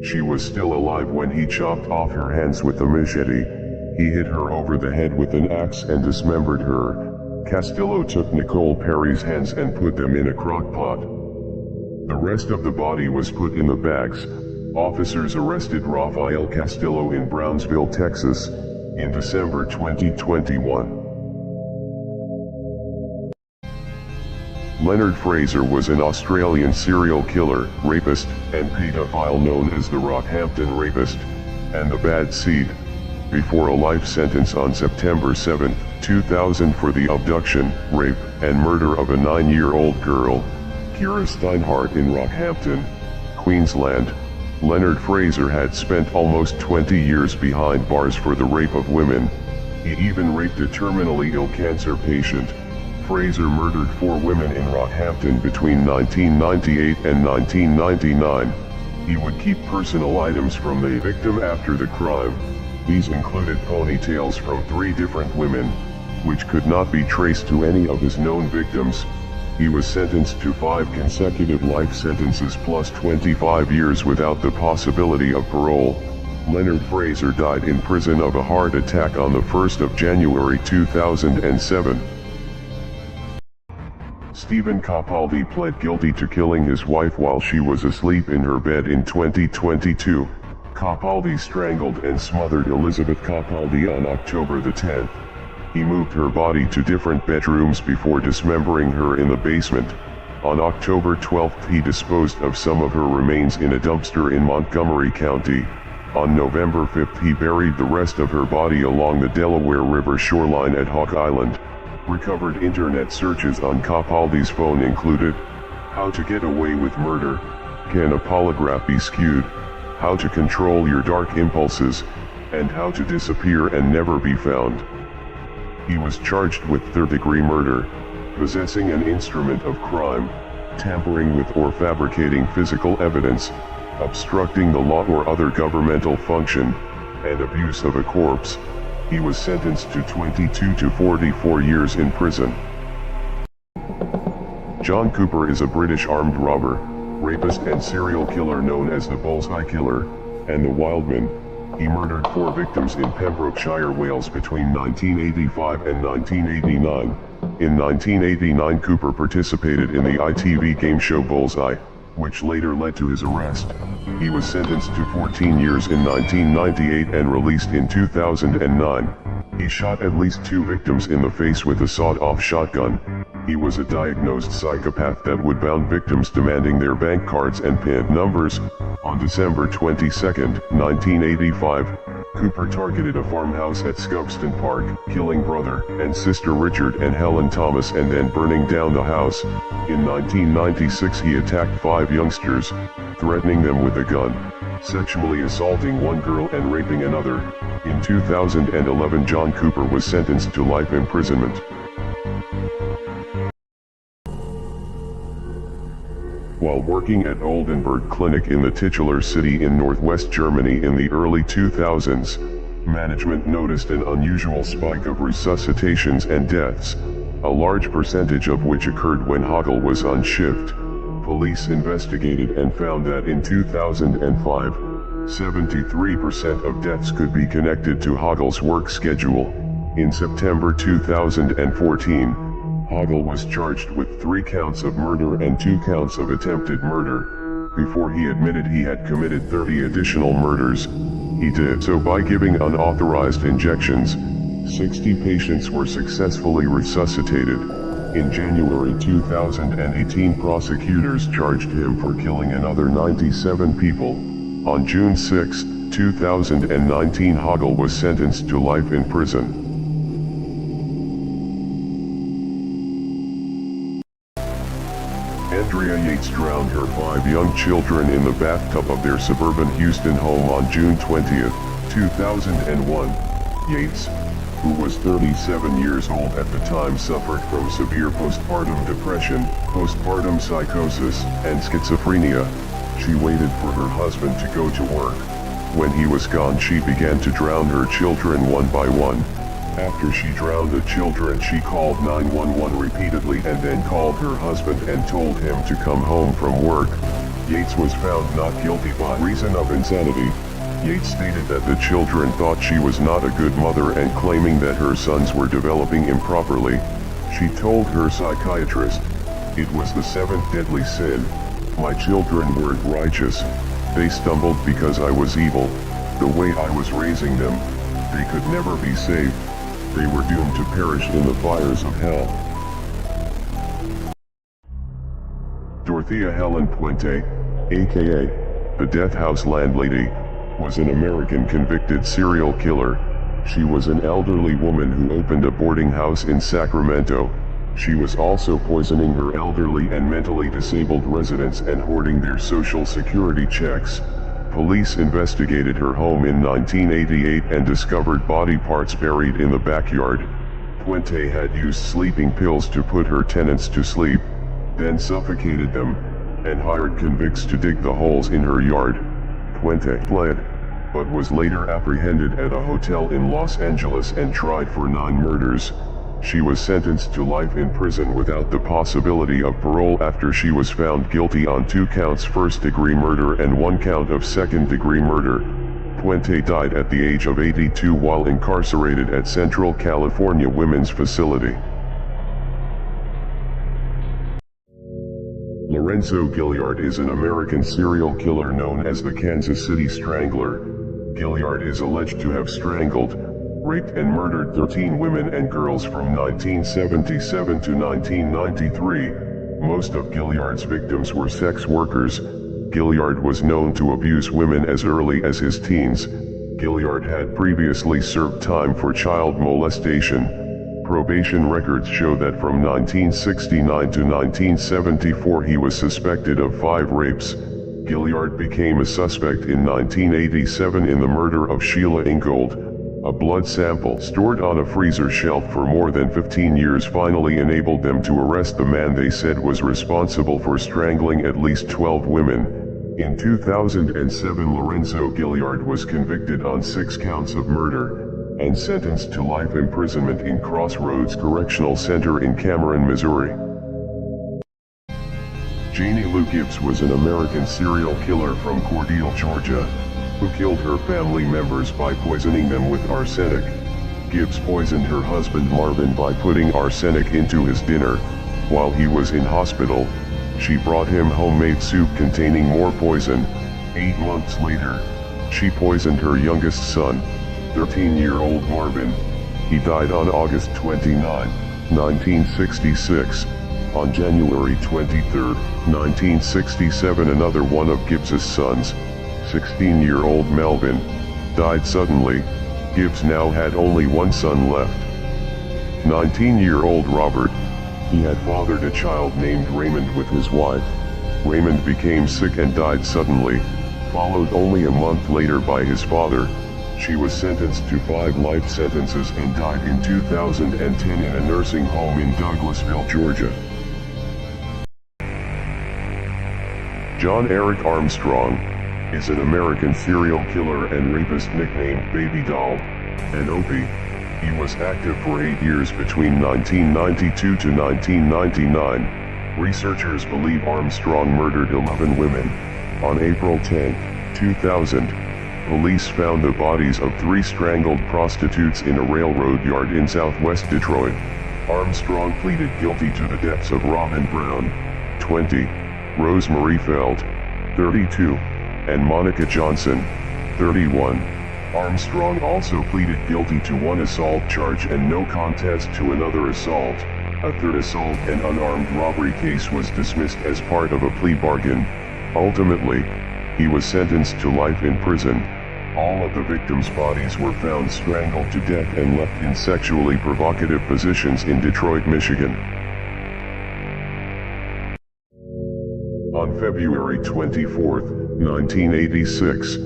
She was still alive when he chopped off her hands with a machete. He hit her over the head with an axe and dismembered her. Castillo took Nicole Perry's hands and put them in a crock pot. The rest of the body was put in the bags. Officers arrested Rafael Castillo in Brownsville, Texas, in December 2021. Leonard Fraser was an Australian serial killer, rapist, and pedophile known as the Rockhampton Rapist and the Bad Seed, before a life sentence on September 7, 2000 for the abduction, rape, and murder of a 9-year-old girl, Kira Steinhardt, in Rockhampton, Queensland. Leonard Fraser had spent almost 20 years behind bars for the rape of women. He even raped a terminally ill cancer patient. Fraser murdered 4 women in Rockhampton between 1998 and 1999. He would keep personal items from the victim after the crime. These included ponytails from 3 different women, which could not be traced to any of his known victims. He was sentenced to 5 consecutive life sentences plus 25 years without the possibility of parole. Leonard Fraser died in prison of a heart attack on the 1st of January 2007. Stephen Capaldi pled guilty to killing his wife while she was asleep in her bed in 2022. Capaldi strangled and smothered Elizabeth Capaldi on October the 10th. He moved her body to different bedrooms before dismembering her in the basement. On October 12th he disposed of some of her remains in a dumpster in Montgomery County. On November 5th he buried the rest of her body along the Delaware River shoreline at Hawk Island. Recovered internet searches on Capaldi's phone included: how to get away with murder, can a polygraph be skewed, how to control your dark impulses, and how to disappear and never be found. He was charged with third-degree murder, possessing an instrument of crime, tampering with or fabricating physical evidence, obstructing the law or other governmental function, and abuse of a corpse. He was sentenced to 22 to 44 years in prison. John Cooper is a British armed robber, rapist and serial killer known as the Bullseye Killer, and the Wildman. He murdered 4 victims in Pembrokeshire, Wales between 1985 and 1989. In 1989 Cooper participated in the ITV game show Bullseye, which later led to his arrest. He was sentenced to 14 years in 1998 and released in 2009. He shot at least 2 victims in the face with a sawed-off shotgun. He was a diagnosed psychopath that would bound victims demanding their bank cards and PIN numbers. On December 22, 1985, Cooper targeted a farmhouse at Scubston Park, killing brother and sister Richard and Helen Thomas and then burning down the house. In 1996 he attacked 5 youngsters, threatening them with a gun, sexually assaulting one girl and raping another. In 2011 John Cooper was sentenced to life imprisonment. While working at Oldenburg Clinic in the titular city in northwest Germany in the early 2000s, management noticed an unusual spike of resuscitations and deaths, a large percentage of which occurred when Hogel was on shift. Police investigated and found that in 2005, 73% of deaths could be connected to Hogel's work schedule. In September 2014, Hogel was charged with 3 counts of murder and 2 counts of attempted murder. Before he admitted he had committed 30 additional murders, he did so by giving unauthorized injections. 60 patients were successfully resuscitated. In January 2018, prosecutors charged him for killing another 97 people. On June 6, 2019, Hogel was sentenced to life in prison. Andrea Yates drowned her 5 young children in the bathtub of their suburban Houston home on June 20, 2001. Yates, who was 37 years old at the time, suffered from severe postpartum depression, postpartum psychosis, and schizophrenia. She waited for her husband to go to work. When he was gone, she began to drown her children one by one. After she drowned the children, she called 911 repeatedly and then called her husband and told him to come home from work. Yates was found not guilty by reason of insanity. Yates stated that the children thought she was not a good mother and claiming that her sons were developing improperly. She told her psychiatrist, "It was the 7th deadly sin. My children weren't righteous. They stumbled because I was evil. The way I was raising them, they could never be saved. They were doomed to perish in the fires of hell." Dorothea Helen Puente, aka the Death House Landlady, was an American convicted serial killer. She was an elderly woman who opened a boarding house in Sacramento. She was also poisoning her elderly and mentally disabled residents and hoarding their Social Security checks. Police investigated her home in 1988 and discovered body parts buried in the backyard. Puente had used sleeping pills to put her tenants to sleep, then suffocated them, and hired convicts to dig the holes in her yard. Puente fled, but was later apprehended at a hotel in Los Angeles and tried for 9 murders. She was sentenced to life in prison without the possibility of parole after she was found guilty on 2 counts first-degree murder and 1 count of second-degree murder. Puente died at the age of 82 while incarcerated at Central California Women's Facility. Lorenzo Gilliard is an American serial killer known as the Kansas City Strangler. Gilliard is alleged to have strangled, raped and murdered 13 women and girls from 1977 to 1993. Most of Gilliard's victims were sex workers. Gilliard was known to abuse women as early as his teens. Gilliard had previously served time for child molestation. Probation records show that from 1969 to 1974 he was suspected of 5 rapes. Gilliard became a suspect in 1987 in the murder of Sheila Ingold. A blood sample stored on a freezer shelf for more than 15 years finally enabled them to arrest the man they said was responsible for strangling at least 12 women. In 2007, Lorenzo Gilliard was convicted on 6 counts of murder and sentenced to life imprisonment in Crossroads Correctional Center in Cameron, Missouri. Janie Lou Gibbs was an American serial killer from Cordele, Georgia, who killed her family members by poisoning them with arsenic. Gibbs poisoned her husband Marvin by putting arsenic into his dinner. While he was in hospital, she brought him homemade soup containing more poison. 8 months later, she poisoned her youngest son, 13-year-old Marvin. He died on August 29, 1966. On January 23, 1967, another one of Gibbs's sons, 16-year-old Melvin, died suddenly. Gibbs now had only 1 son left. 19-year-old Robert. He had fathered a child named Raymond with his wife. Raymond became sick and died suddenly, followed only a month later by his father. She was sentenced to 5 life sentences and died in 2010 in a nursing home in Douglasville, Georgia. John Eric Armstrong is an American serial killer and rapist nicknamed Baby Doll, and Opie. He was active for 8 years between 1992 to 1999. Researchers believe Armstrong murdered 11 women. On April 10, 2000, police found the bodies of 3 strangled prostitutes in a railroad yard in southwest Detroit. Armstrong pleaded guilty to the deaths of Robin Brown, 20, Rosemary Feld, 32, and Monica Johnson, 31. Armstrong also pleaded guilty to 1 assault charge and no contest to another assault. A 3rd assault and unarmed robbery case was dismissed as part of a plea bargain. Ultimately, he was sentenced to life in prison. All of the victims' bodies were found strangled to death and left in sexually provocative positions in Detroit, Michigan. On February 24, 1986,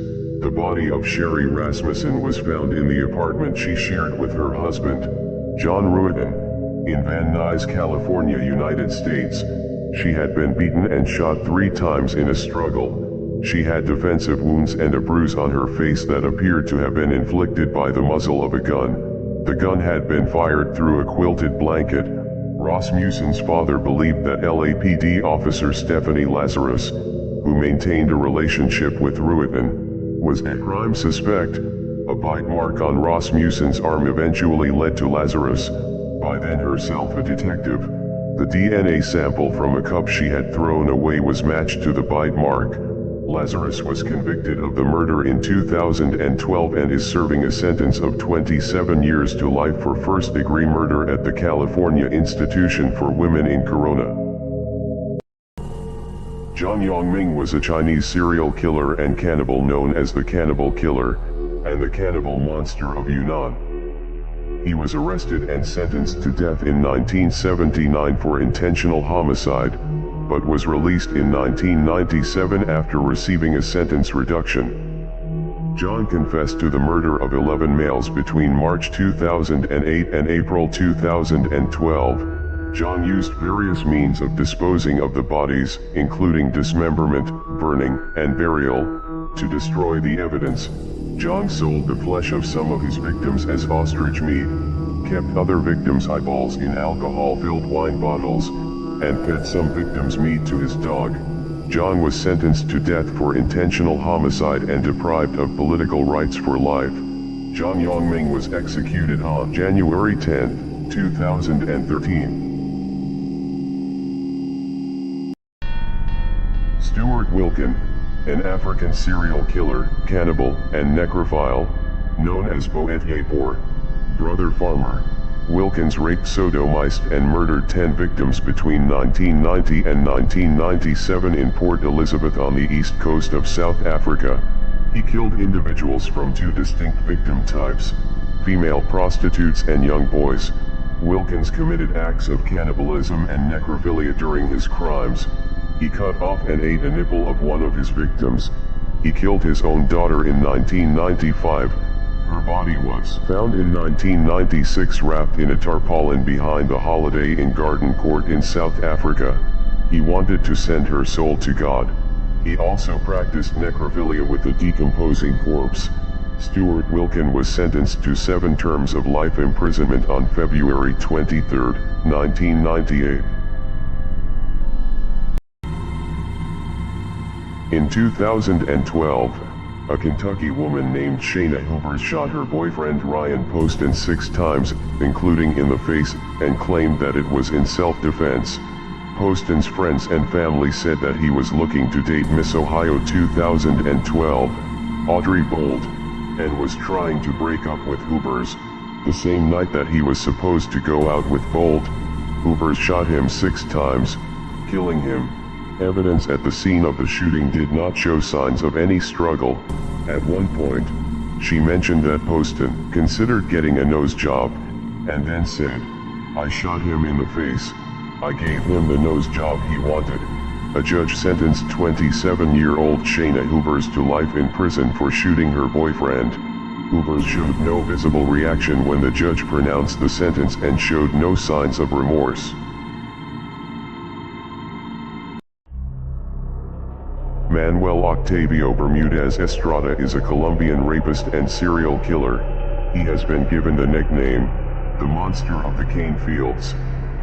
the body of Sherry Rasmussen was found in the apartment she shared with her husband, John Ruetten, in Van Nuys, California, United States. She had been beaten and shot 3 times in a struggle. She had defensive wounds and a bruise on her face that appeared to have been inflicted by the muzzle of a gun. The gun had been fired through a quilted blanket. Rasmussen's father believed that LAPD officer Stephanie Lazarus, who maintained a relationship with Ruetten, was a crime suspect. A bite mark on Rasmussen's arm eventually led to Lazarus, by then herself a detective. The DNA sample from a cup she had thrown away was matched to the bite mark. Lazarus was convicted of the murder in 2012 and is serving a sentence of 27 years to life for first-degree murder at the California Institution for Women in Corona. Zhang Yongming was a Chinese serial killer and cannibal known as the Cannibal Killer, and the Cannibal Monster of Yunnan. He was arrested and sentenced to death in 1979 for intentional homicide, but was released in 1997 after receiving a sentence reduction. John confessed to the murder of 11 males between March 2008 and April 2012. John used various means of disposing of the bodies, including dismemberment, burning, and burial, to destroy the evidence. John sold the flesh of some of his victims as ostrich meat, kept other victims' eyeballs in alcohol-filled wine bottles, and fed some victims' meat to his dog. John was sentenced to death for intentional homicide and deprived of political rights for life. Zhang Yongming was executed on January 10, 2013. Stuart Wilkin, an African serial killer, cannibal, and necrophile, known as Boet Yapor, brother farmer. Wilkins raped, sodomized, and murdered 10 victims between 1990 and 1997 in Port Elizabeth on the east coast of South Africa. He killed individuals from 2 distinct victim types, female prostitutes and young boys. Wilkins committed acts of cannibalism and necrophilia during his crimes. He cut off and ate a nipple of one of his victims. He killed his own daughter in 1995. Her body was found in 1996 wrapped in a tarpaulin behind the Holiday Inn Garden Court in South Africa. He wanted to send her soul to God. He also practiced necrophilia with a decomposing corpse. Stuart Wilkin was sentenced to 7 terms of life imprisonment on February 23, 1998. In 2012, a Kentucky woman named Shayna Hoover shot her boyfriend Ryan Poston 6 times, including in the face, and claimed that it was in self-defense. Poston's friends and family said that he was looking to date Miss Ohio 2012, Audrey Bold, and was trying to break up with Hoovers. The same night that he was supposed to go out with Bold, Hoovers shot him 6 times, killing him. Evidence at the scene of the shooting did not show signs of any struggle. At one point, she mentioned that Poston considered getting a nose job, and then said, "I shot him in the face. I gave him the nose job he wanted." A judge sentenced 27-year-old Shayna Hoovers to life in prison for shooting her boyfriend. Hoovers showed no visible reaction when the judge pronounced the sentence and showed no signs of remorse. Manuel Octavio Bermudez Estrada is a Colombian rapist and serial killer. He has been given the nickname, the Monster of the Cane Fields.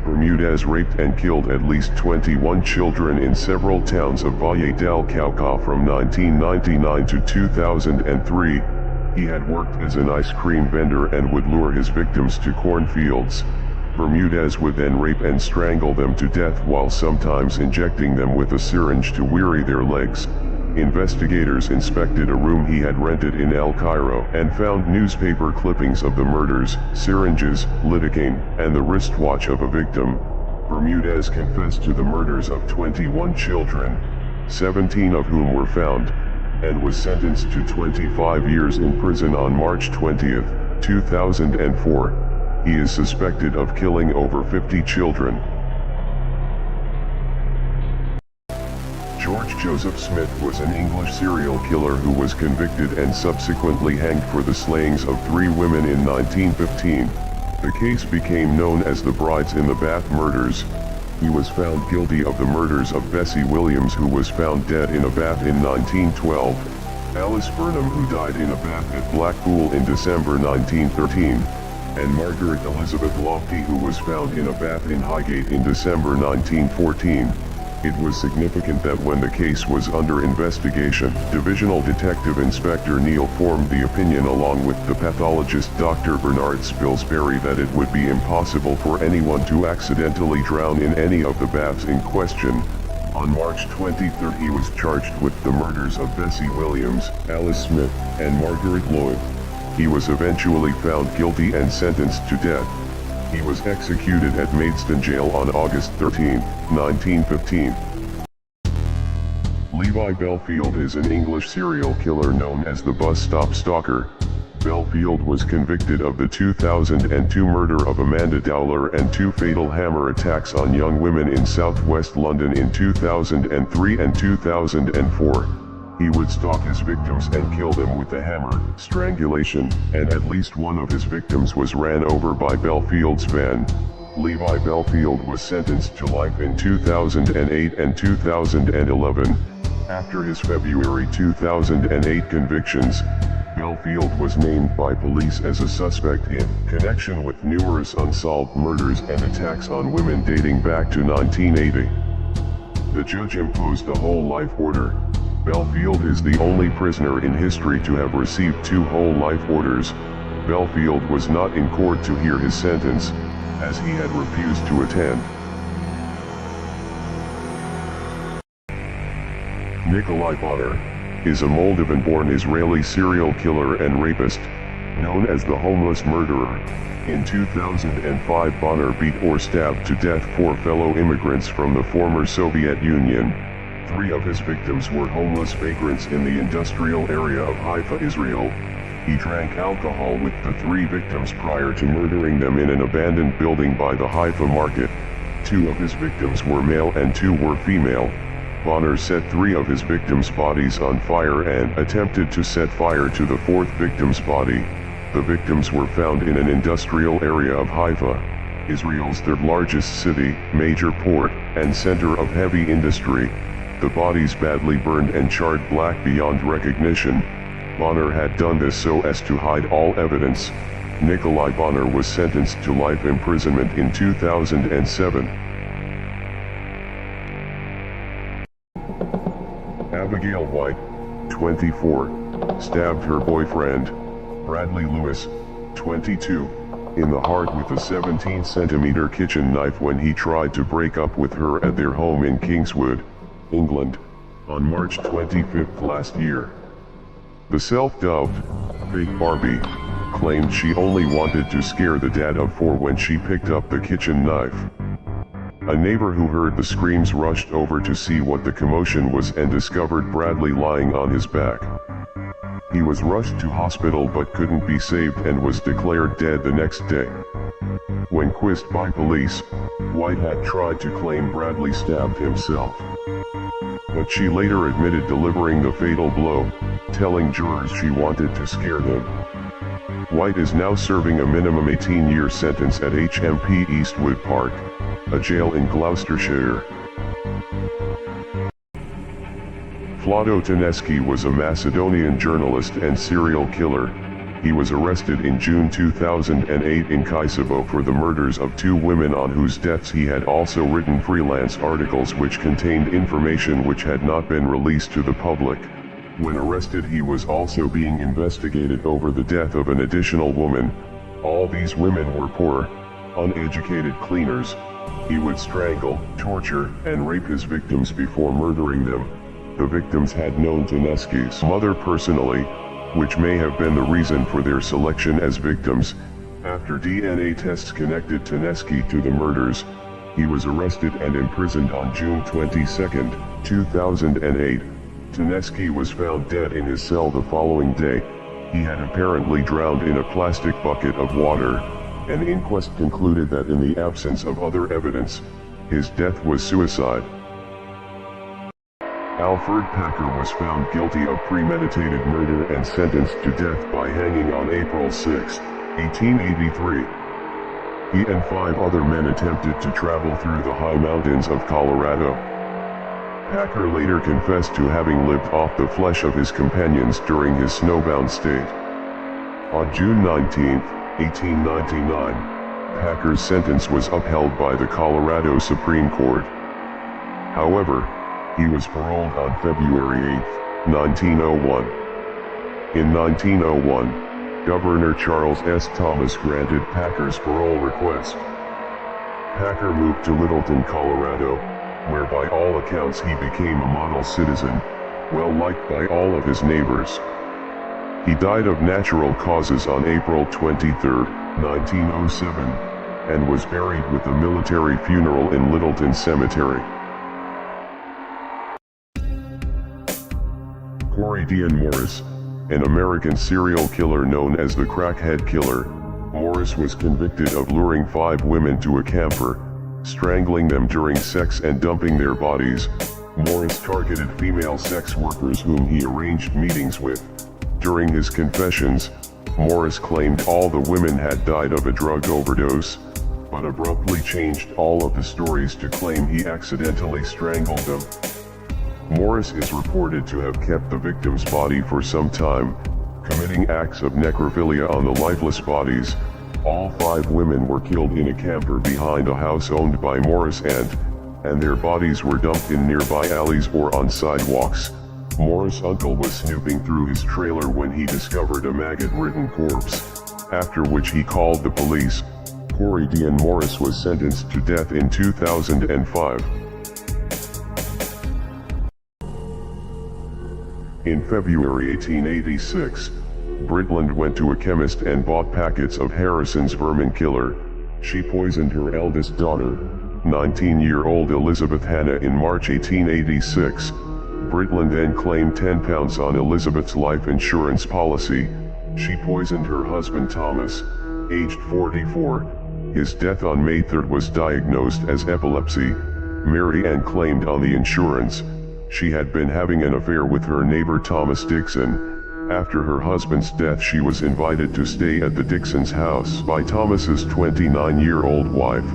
Bermudez raped and killed at least 21 children in several towns of Valle del Cauca from 1999 to 2003. He had worked as an ice cream vendor and would lure his victims to cornfields. Bermudez would then rape and strangle them to death while sometimes injecting them with a syringe to weary their legs. Investigators inspected a room he had rented in El Cairo and found newspaper clippings of the murders, syringes, lidocaine, and the wristwatch of a victim. Bermudez confessed to the murders of 21 children, 17 of whom were found, and was sentenced to 25 years in prison on March 20, 2004. He is suspected of killing over 50 children. George Joseph Smith was an English serial killer who was convicted and subsequently hanged for the slayings of 3 women in 1915. The case became known as the Brides in the Bath murders. He was found guilty of the murders of Bessie Williams, who was found dead in a bath in 1912, Alice Burnham, who died in a bath at Blackpool in December 1913, and Margaret Elizabeth Lofty, who was found in a bath in Highgate in December 1914. It was significant that when the case was under investigation, Divisional Detective Inspector Neal formed the opinion along with the pathologist Dr. Bernard Spilsbury that it would be impossible for anyone to accidentally drown in any of the baths in question. On March 23 he was charged with the murders of Bessie Williams, Alice Smith, and Margaret Lloyd. He was eventually found guilty and sentenced to death. He was executed at Maidstone Jail on August 13, 1915. Levi Belfield is an English serial killer known as the Bus Stop Stalker. Belfield was convicted of the 2002 murder of Amanda Dowler and 2 fatal hammer attacks on young women in southwest London in 2003 and 2004. He would stalk his victims and kill them with a hammer, strangulation, and at least one of his victims was ran over by Belfield's van. Levi Belfield was sentenced to life in 2008 and 2011. After his February 2008 convictions, Belfield was named by police as a suspect in connection with numerous unsolved murders and attacks on women dating back to 1980. The judge imposed a whole life order. Belfield is the only prisoner in history to have received 2 whole life orders. Belfield was not in court to hear his sentence, as he had refused to attend. Nikolai Bonner is a Moldovan-born Israeli serial killer and rapist, known as the Homeless Murderer. In 2005 Bonner beat or stabbed to death 4 fellow immigrants from the former Soviet Union. 3 of his victims were homeless vagrants in the industrial area of Haifa, Israel. He drank alcohol with the 3 victims prior to murdering them in an abandoned building by the Haifa market. 2 of his victims were male and 2 were female. Bonner set 3 of his victims' bodies on fire and attempted to set fire to the 4th victim's body. The victims were found in an industrial area of Haifa, Israel's 3rd largest city, major port, and center of heavy industry. The bodies badly burned and charred black beyond recognition. Bonner had done this so as to hide all evidence. Nikolai Bonner was sentenced to life imprisonment in 2007. Abigail White, 24, stabbed her boyfriend, Bradley Lewis, 22, in the heart with a 17-centimeter kitchen knife when he tried to break up with her at their home in Kingswood, England, on March 25 last year. The self-dubbed Fake Barbie claimed she only wanted to scare the dad of 4 when she picked up the kitchen knife. A neighbor who heard the screams rushed over to see what the commotion was and discovered Bradley lying on his back. He was rushed to hospital but couldn't be saved and was declared dead the next day. When quizzed by police, White had tried to claim Bradley stabbed himself. But she later admitted delivering the fatal blow, telling jurors she wanted to scare them. White is now serving a minimum 18-year sentence at HMP Eastwood Park, a jail in Gloucestershire. Vlado Tedeschi was a Macedonian journalist and serial killer. He was arrested in June 2008 in Kosovo for the murders of 2 women on whose deaths he had also written freelance articles which contained information which had not been released to the public. When arrested, he was also being investigated over the death of an additional woman. All these women were poor, uneducated cleaners. He would strangle, torture, and rape his victims before murdering them. The victims had known Tedeschi's mother personally, which may have been the reason for their selection as victims. After DNA tests connected Tedeschi to the murders, he was arrested and imprisoned on June 22, 2008. Tedeschi was found dead in his cell the following day. He had apparently drowned in a plastic bucket of water. An inquest concluded that in the absence of other evidence, his death was suicide. Alfred Packer was found guilty of premeditated murder and sentenced to death by hanging on April 6, 1883. He and 5 other men attempted to travel through the high mountains of Colorado. Packer later confessed to having lived off the flesh of his companions during his snowbound state. On June 19, 1899, Packer's sentence was upheld by the Colorado Supreme Court. However, he was paroled on February 8, 1901. In 1901, Governor Charles S. Thomas granted Packer's parole request. Packer moved to Littleton, Colorado, where by all accounts he became a model citizen, well liked by all of his neighbors. He died of natural causes on April 23, 1907, and was buried with a military funeral in Littleton Cemetery. Corey Dean Morris, an American serial killer known as the Crackhead Killer. Morris was convicted of luring 5 women to a camper, strangling them during sex and dumping their bodies. Morris targeted female sex workers whom he arranged meetings with. During his confessions, Morris claimed all the women had died of a drug overdose, but abruptly changed all of the stories to claim he accidentally strangled them. Morris is reported to have kept the victim's body for some time, committing acts of necrophilia on the lifeless bodies. All 5 women were killed in a camper behind a house owned by Morris and their bodies were dumped in nearby alleys or on sidewalks. Morris' uncle was snooping through his trailer when he discovered a maggot-ridden corpse, after which he called the police. Corey Dean Morris was sentenced to death in 2005. In February 1886, Britland went to a chemist and bought packets of Harrison's vermin killer. She poisoned her eldest daughter, 19-year-old Elizabeth Hannah, in March 1886. Britland then claimed £10 on Elizabeth's life insurance policy. She poisoned her husband Thomas, aged 44. His death on May 3 was diagnosed as epilepsy. Mary Ann claimed on the insurance. She had been having an affair with her neighbor Thomas Dixon. After her husband's death, she was invited to stay at the Dixons' house by Thomas's 29-year-old wife.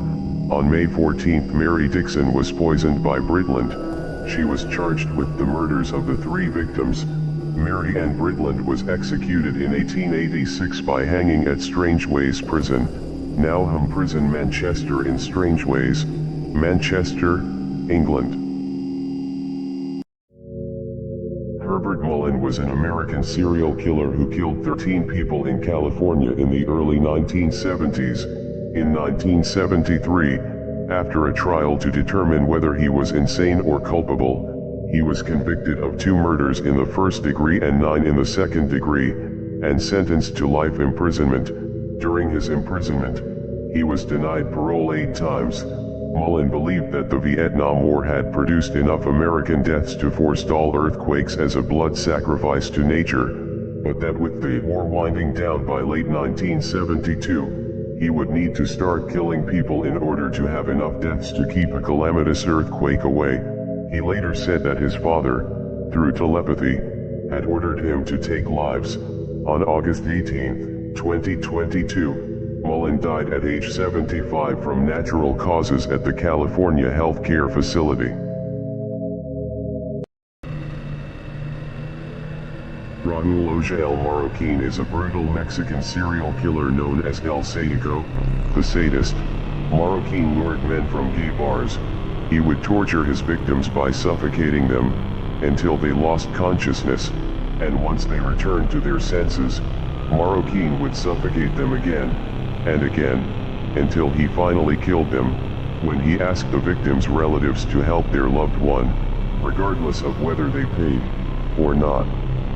On May 14, Mary Dixon was poisoned by Britland. She was charged with the murders of the 3 victims. Mary Ann Britland was executed in 1886 by hanging at Strangeways Prison, now Home Prison, Manchester, in Strangeways, Manchester, England. Herbert Mullen was an American serial killer who killed 13 people in California in the early 1970s. In 1973, after a trial to determine whether he was insane or culpable, he was convicted of 2 murders in the first degree and 9 in the second degree, and sentenced to life imprisonment. During his imprisonment, he was denied parole 8 times. Mullen believed that the Vietnam War had produced enough American deaths to forestall earthquakes as a blood sacrifice to nature, but that with the war winding down by late 1972, he would need to start killing people in order to have enough deaths to keep a calamitous earthquake away. He later said that his father, through telepathy, had ordered him to take lives. On August 18, 2022, Mullen died at age 75 from natural causes at the California Health Care Facility. Raul Ojal Marroquin is a brutal Mexican serial killer known as El Sadico, the sadist. Marroquin lured men from gay bars. He would torture his victims by suffocating them until they lost consciousness, and once they returned to their senses, Marroquin would suffocate them again and again until he finally killed them. When he asked the victims' relatives to help their loved one, regardless of whether they paid or not,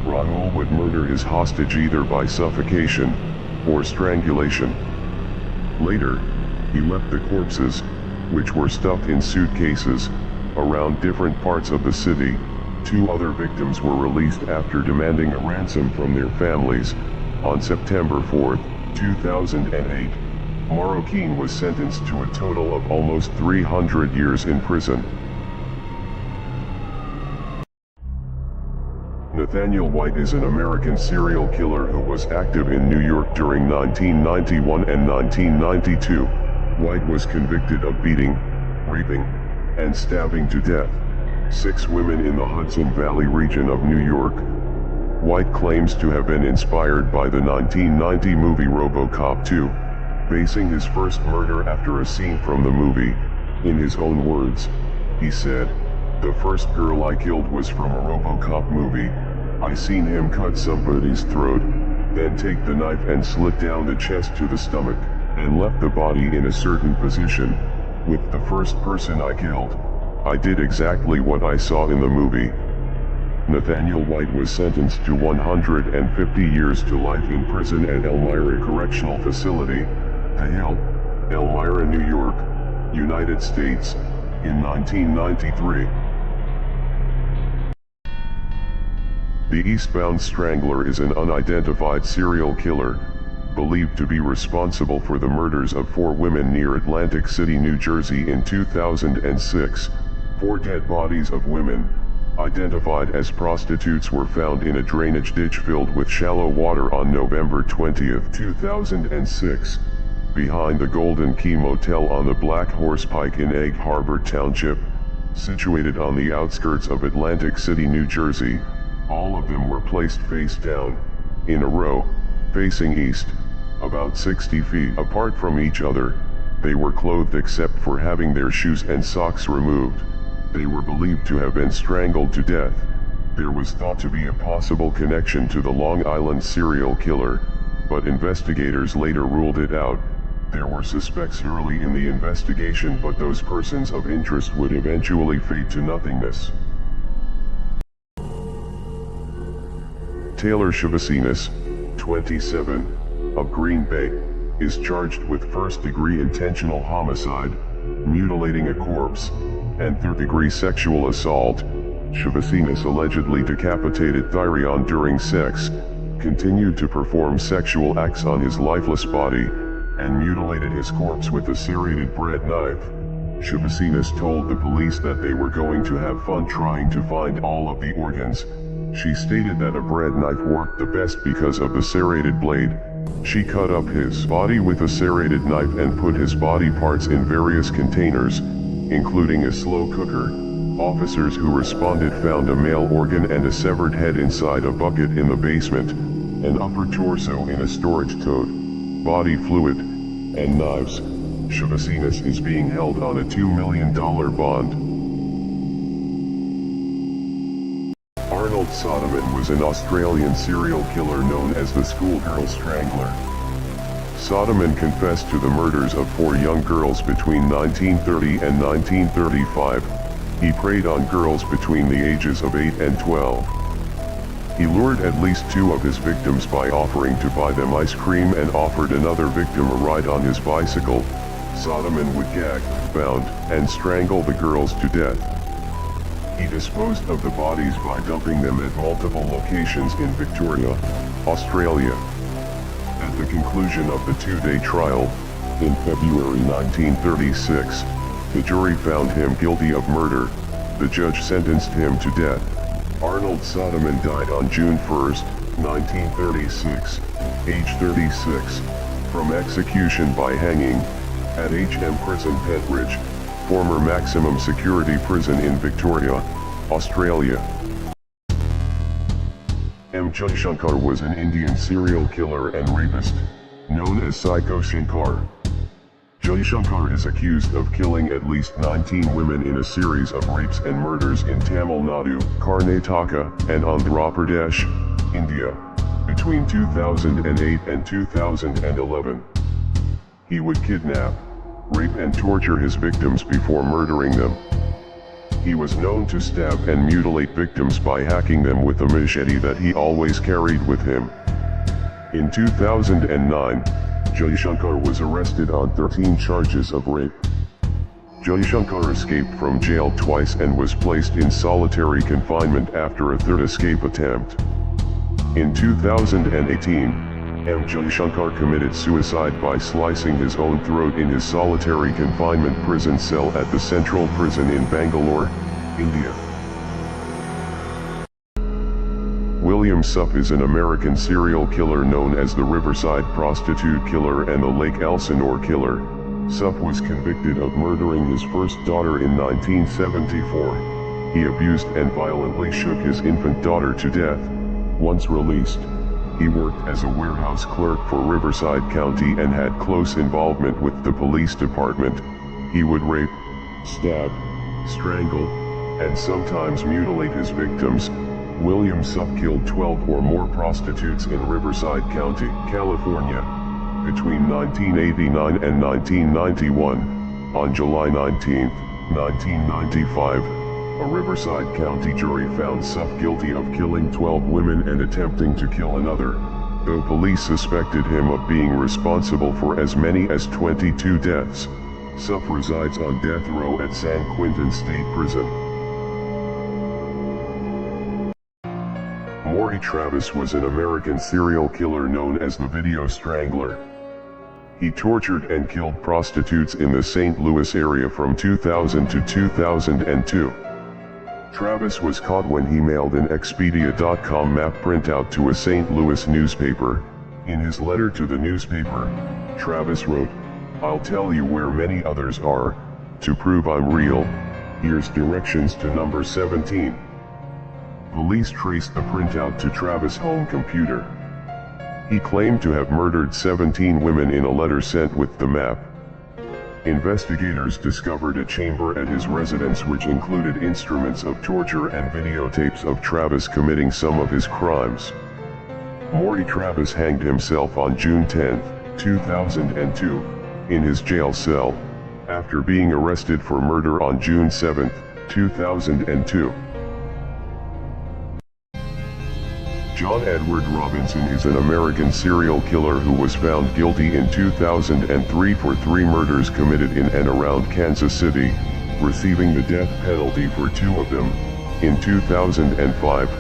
Raul would murder his hostage either by suffocation or strangulation. Later, he left the corpses, which were stuffed in suitcases, around different parts of the city. 2 other victims were released after demanding a ransom from their families. On September 4, 2008, Marroquin was sentenced to a total of almost 300 years in prison. Nathaniel White is an American serial killer who was active in New York during 1991 and 1992. White was convicted of beating, raping, and stabbing to death 6 women in the Hudson Valley region of New York. White claims to have been inspired by the 1990 movie RoboCop 2, basing his first murder after a scene from the movie. In his own words, he said, "The first girl I killed was from a RoboCop movie. I seen him cut somebody's throat, then take the knife and slit down the chest to the stomach, and left the body in a certain position. With the first person I killed, I did exactly what I saw in the movie." Nathaniel White was sentenced to 150 years to life in prison at Elmira Correctional Facility, The Hill, Elmira, New York, United States, in 1993. The Eastbound Strangler is an unidentified serial killer, believed to be responsible for the murders of 4 women near Atlantic City, New Jersey in 2006. 4 dead bodies of women, identified as prostitutes, were found in a drainage ditch filled with shallow water on November 20, 2006, behind the Golden Key Motel on the Black Horse Pike in Egg Harbor Township, situated on the outskirts of Atlantic City, New Jersey. All of them were placed face down, in a row, facing east, about 60 feet apart from each other. They were clothed except for having their shoes and socks removed. They were believed to have been strangled to death. There was thought to be a possible connection to the Long Island serial killer, but investigators later ruled it out. There were suspects early in the investigation, but those persons of interest would eventually fade to nothingness. Taylor Shivasinas, 27, of Green Bay, is charged with first-degree intentional homicide, mutilating a corpse, and third-degree sexual assault. Shivasinas allegedly decapitated Thyrion during sex, continued to perform sexual acts on his lifeless body, and mutilated his corpse with a serrated bread knife. Shivasinas told the police that they were going to have fun trying to find all of the organs. She stated that a bread knife worked the best because of the serrated blade. She cut up his body with a serrated knife and put his body parts in various containers, including a slow cooker. Officers who responded found a male organ and a severed head inside a bucket in the basement, an upper torso in a storage tote, body fluid, and knives. Shivasinas is being held on a $2 million bond. Arnold Soderman was an Australian serial killer known as the Schoolgirl Strangler. Soderman confessed to the murders of 4 young girls between 1930 and 1935. He preyed on girls between the ages of 8 and 12. He lured at least 2 of his victims by offering to buy them ice cream and offered another victim a ride on his bicycle. Soderman would gag, bound, and strangle the girls to death. He disposed of the bodies by dumping them at multiple locations in Victoria, Australia. At the conclusion of the 2-day trial, in February 1936, the jury found him guilty of murder. The judge sentenced him to death. Arnold Soderman died on June 1, 1936, age 36, from execution by hanging, at HM Prison Pentridge, former maximum security prison in Victoria, Australia. M. Jaishankar was an Indian serial killer and rapist, known as Psycho Shankar. Jaishankar is accused of killing at least 19 women in a series of rapes and murders in Tamil Nadu, Karnataka, and Andhra Pradesh, India, between 2008 and 2011. He would kidnap, rape and torture his victims before murdering them. He was known to stab and mutilate victims by hacking them with a machete that he always carried with him. In 2009, Jaishankar was arrested on 13 charges of rape. Jaishankar escaped from jail twice and was placed in solitary confinement after a third escape attempt. In 2018, M. Jaishankar committed suicide by slicing his own throat in his solitary confinement prison cell at the Central Prison in Bangalore, India. William Supp is an American serial killer known as the Riverside Prostitute Killer and the Lake Elsinore Killer. Supp was convicted of murdering his first daughter in 1974. He abused and violently shook his infant daughter to death. Once released, he worked as a warehouse clerk for Riverside County and had close involvement with the police department. He would rape, stab, strangle, and sometimes mutilate his victims. William Supp killed 12 or more prostitutes in Riverside County, California, between 1989 and 1991. On July 19, 1995, a Riverside County jury found Supp guilty of killing 12 women and attempting to kill another, though police suspected him of being responsible for as many as 22 deaths. Supp resides on death row at San Quentin State Prison. Maury Travis was an American serial killer known as the Video Strangler. He tortured and killed prostitutes in the St. Louis area from 2000 to 2002. Travis was caught when he mailed an Expedia.com map printout to a St. Louis newspaper. In his letter to the newspaper, Travis wrote, "I'll tell you where many others are, to prove I'm real. Here's directions to number 17. Police traced the printout to Travis' home computer. He claimed to have murdered 17 women in a letter sent with the map. Investigators discovered a chamber at his residence which included instruments of torture and videotapes of Travis committing some of his crimes. Maury Travis hanged himself on June 10, 2002, in his jail cell, after being arrested for murder on June 7, 2002. John Edward Robinson is an American serial killer who was found guilty in 2003 for 3 murders committed in and around Kansas City, receiving the death penalty for 2 of them. In 2005,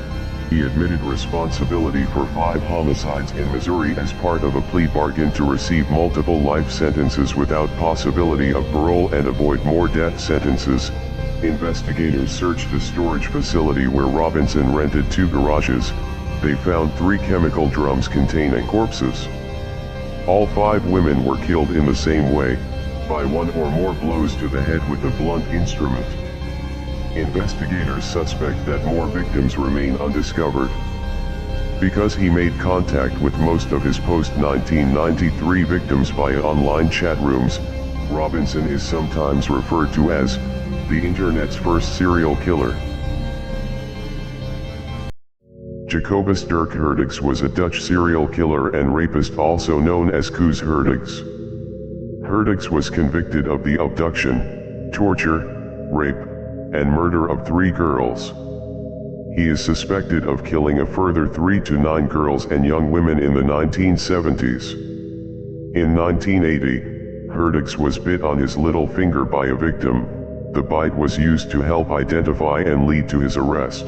he admitted responsibility for 5 homicides in Missouri as part of a plea bargain to receive multiple life sentences without possibility of parole and avoid more death sentences. Investigators searched a storage facility where Robinson rented 2 garages. They found 3 chemical drums containing corpses. All 5 women were killed in the same way, by 1 or more blows to the head with a blunt instrument. Investigators suspect that more victims remain undiscovered. Because he made contact with most of his post-1993 victims via online chat rooms, Robinson is sometimes referred to as the Internet's first serial killer. Jacobus Dirk Herdigs was a Dutch serial killer and rapist also known as Koos Herdigs. Herdigs was convicted of the abduction, torture, rape, and murder of 3 girls. He is suspected of killing a further 3 to 9 girls and young women in the 1970s. In 1980, Herdigs was bit on his little finger by a victim. The bite was used to help identify and lead to his arrest.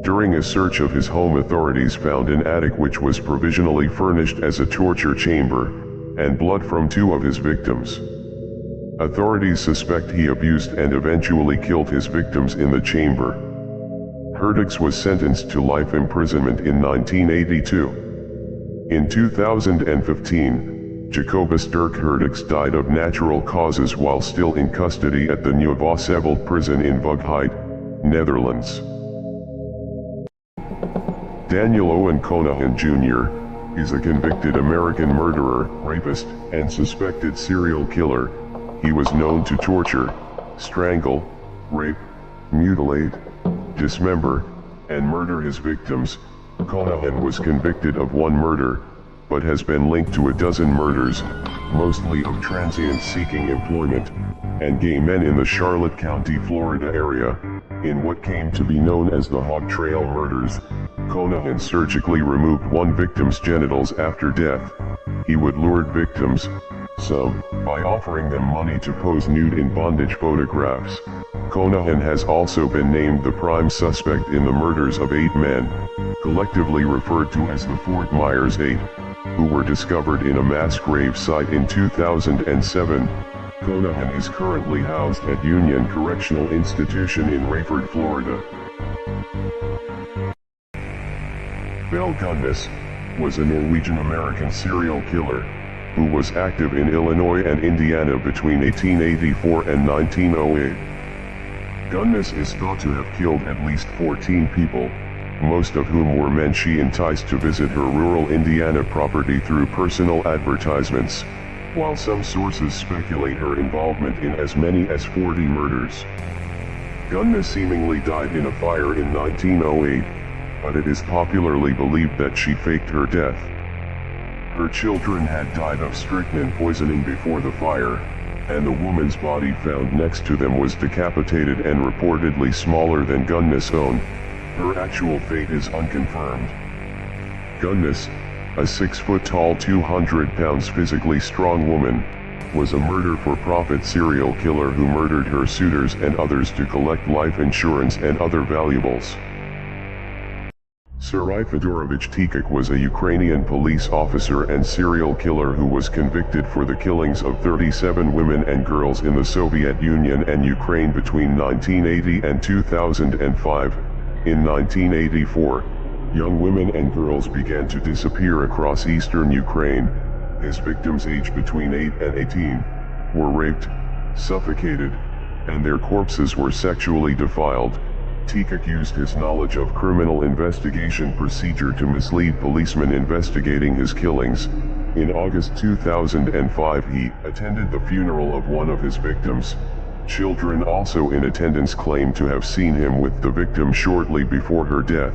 During a search of his home, authorities found an attic which was provisionally furnished as a torture chamber, and blood from 2 of his victims. Authorities suspect he abused and eventually killed his victims in the chamber. Herdigs was sentenced to life imprisonment in 1982. In 2015, Jacobus Dirk Herdigs died of natural causes while still in custody at the Nieuw-Vosseveldt prison in Vughheid, Netherlands. Daniel Owen Conahan Jr. is a convicted American murderer, rapist, and suspected serial killer. He was known to torture, strangle, rape, mutilate, dismember, and murder his victims. Conahan was convicted of 1 murder, but has been linked to a dozen murders, mostly of transients seeking employment, and gay men in the Charlotte County, Florida area, in what came to be known as the Hog Trail murders. Conahan surgically removed 1 victim's genitals after death. He would lure victims, some, by offering them money to pose nude in bondage photographs. Conahan has also been named the prime suspect in the murders of 8 men, collectively referred to as the Fort Myers 8, who were discovered in a mass grave site in 2007. Conahan is currently housed at Union Correctional Institution in Rayford, Florida. Belle Gunnes was a Norwegian-American serial killer who was active in Illinois and Indiana between 1884 and 1908. Gunnes is thought to have killed at least 14 people, most of whom were men she enticed to visit her rural Indiana property through personal advertisements, while some sources speculate her involvement in as many as 40 murders. Gunnes seemingly died in a fire in 1908, but it is popularly believed that she faked her death. Her children had died of strychnine poisoning before the fire, and the woman's body found next to them was decapitated and reportedly smaller than Gunnes' own. Her actual fate is unconfirmed. Gunnes, a 6-foot-tall 200-pound physically strong woman, was a murder-for-profit serial killer who murdered her suitors and others to collect life insurance and other valuables. Serhiy Fedorovich Tikek was a Ukrainian police officer and serial killer who was convicted for the killings of 37 women and girls in the Soviet Union and Ukraine between 1980 and 2005. In 1984, young women and girls began to disappear across eastern Ukraine. His victims aged between 8 and 18 were raped, suffocated, and their corpses were sexually defiled. Tikek used his knowledge of criminal investigation procedure to mislead policemen investigating his killings. In August 2005 he attended the funeral of one of his victims. Children also in attendance claimed to have seen him with the victim shortly before her death.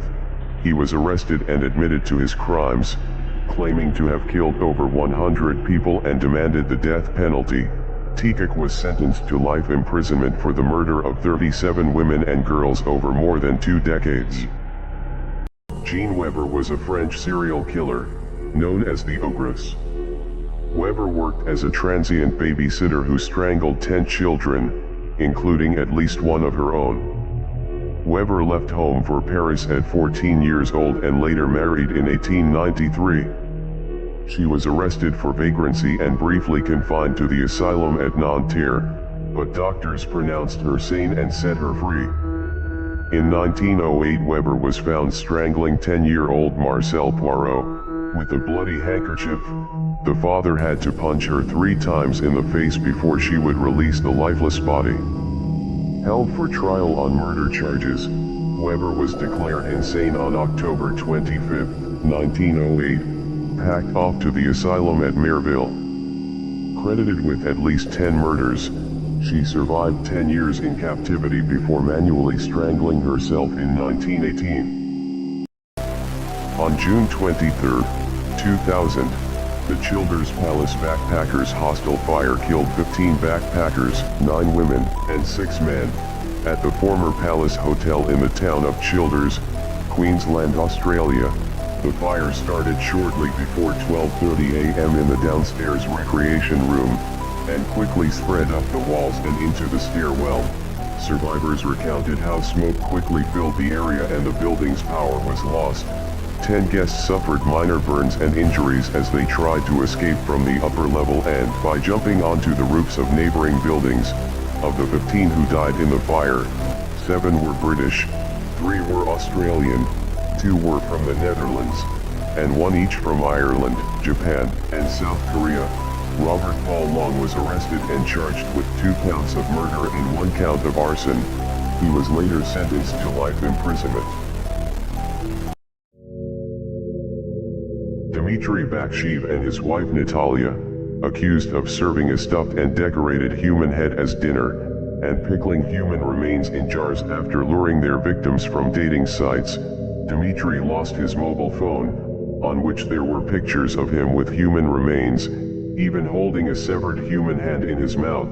He was arrested and admitted to his crimes, claiming to have killed over 100 people and demanded the death penalty. Tikek was sentenced to life imprisonment for the murder of 37 women and girls over more than 2 decades. Jean Weber was a French serial killer, known as the Ogress. Weber worked as a transient babysitter who strangled 10 children, including at least one of her own. Weber left home for Paris at 14 years old and later married in 1893. She was arrested for vagrancy and briefly confined to the asylum at Nanterre, but doctors pronounced her sane and set her free. In 1908 Weber was found strangling 10-year-old Marcel Poirot with a bloody handkerchief. The father had to punch her 3 times in the face before she would release the lifeless body. Held for trial on murder charges, Weber was declared insane on October 25, 1908. Packed off to the asylum at Merville. Credited with at least 10 murders, she survived 10 years in captivity before manually strangling herself in 1918. On June 23, 2000, the Childers Palace Backpackers hostel fire killed 15 backpackers, 9 women, and 6 men, at the former Palace Hotel in the town of Childers, Queensland, Australia. The fire started shortly before 12:30 a.m. in the downstairs recreation room, and quickly spread up the walls and into the stairwell. Survivors recounted how smoke quickly filled the area and the building's power was lost. 10 guests suffered minor burns and injuries as they tried to escape from the upper level and by jumping onto the roofs of neighboring buildings. Of the 15 who died in the fire, 7 were British, 3 were Australian, 2 were from the Netherlands, and 1 each from Ireland, Japan, and South Korea. Robert Paul Long was arrested and charged with 2 counts of murder and 1 count of arson. He was later sentenced to life imprisonment. Dmitry Baksheev and his wife Natalia, accused of serving a stuffed and decorated human head as dinner, and pickling human remains in jars after luring their victims from dating sites. Dmitry lost his mobile phone, on which there were pictures of him with human remains, even holding a severed human hand in his mouth.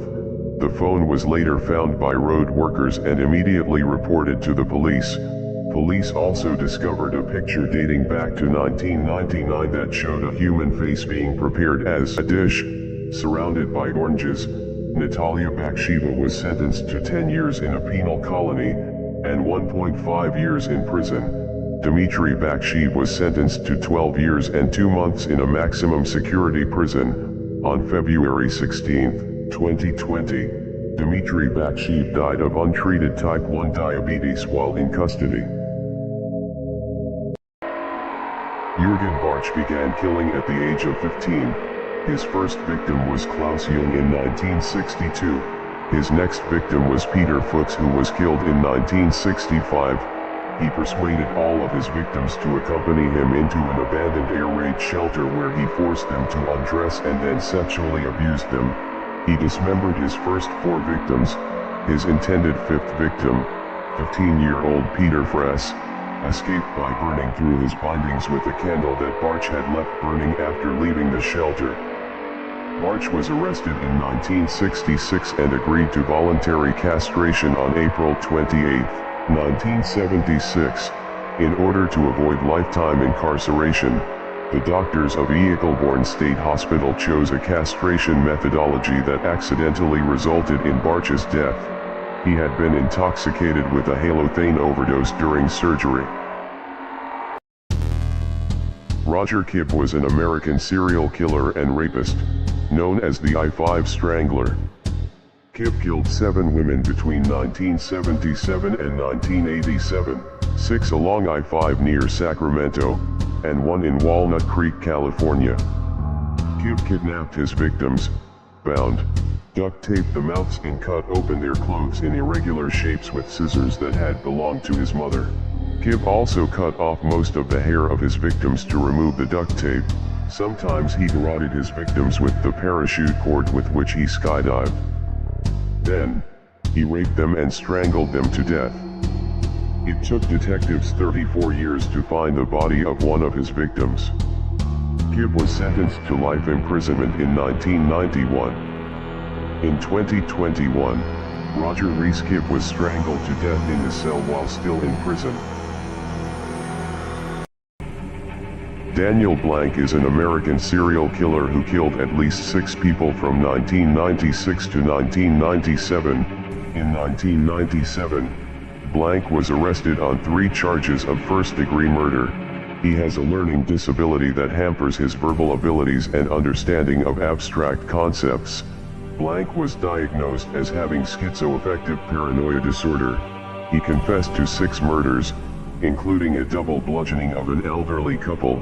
The phone was later found by road workers and immediately reported to the police. Police also discovered a picture dating back to 1999 that showed a human face being prepared as a dish, surrounded by oranges. Natalia Baksheeva was sentenced to 10 years in a penal colony, and 1.5 years in prison. Dmitry Baksheev was sentenced to 12 years and 2 months in a maximum security prison. On February 16, 2020, Dmitry Baksheev died of untreated type 1 diabetes while in custody. Jürgen Bartsch began killing at the age of 15. His first victim was Klaus Jung in 1962. His next victim was Peter Fuchs, who was killed in 1965. He persuaded all of his victims to accompany him into an abandoned air raid shelter where he forced them to undress and then sexually abused them. He dismembered his first 4 victims. His intended 5th victim, 15-year-old Peter Frass, escaped by burning through his bindings with a candle that Bartsch had left burning after leaving the shelter. Bartsch was arrested in 1966 and agreed to voluntary castration on April 28, 1976. In order to avoid lifetime incarceration, the doctors of Eagle-Bourne State Hospital chose a castration methodology that accidentally resulted in Bartsch's death. He had been intoxicated with a halothane overdose during surgery. Roger Kipp was an American serial killer and rapist, known as the I-5 Strangler. Kipp killed 7 women between 1977 and 1987, 6 along I-5 near Sacramento, and 1 in Walnut Creek, California. Kipp kidnapped his victims, bound, duct taped the mouths and cut open their clothes in irregular shapes with scissors that had belonged to his mother. Kipp also cut off most of the hair of his victims to remove the duct tape. Sometimes he garroted his victims with the parachute cord with which he skydived. Then, he raped them and strangled them to death. It took detectives 34 years to find the body of one of his victims. Kipp was sentenced to life imprisonment in 1991. In 2021, Roger Reese Kipp was strangled to death in his cell while still in prison. Daniel Blank is an American serial killer who killed at least 6 people from 1996 to 1997. In 1997, Blank was arrested on 3 charges of first-degree murder. He has a learning disability that hampers his verbal abilities and understanding of abstract concepts. Blank was diagnosed as having schizoaffective paranoia disorder. He confessed to 6 murders, including a double bludgeoning of an elderly couple.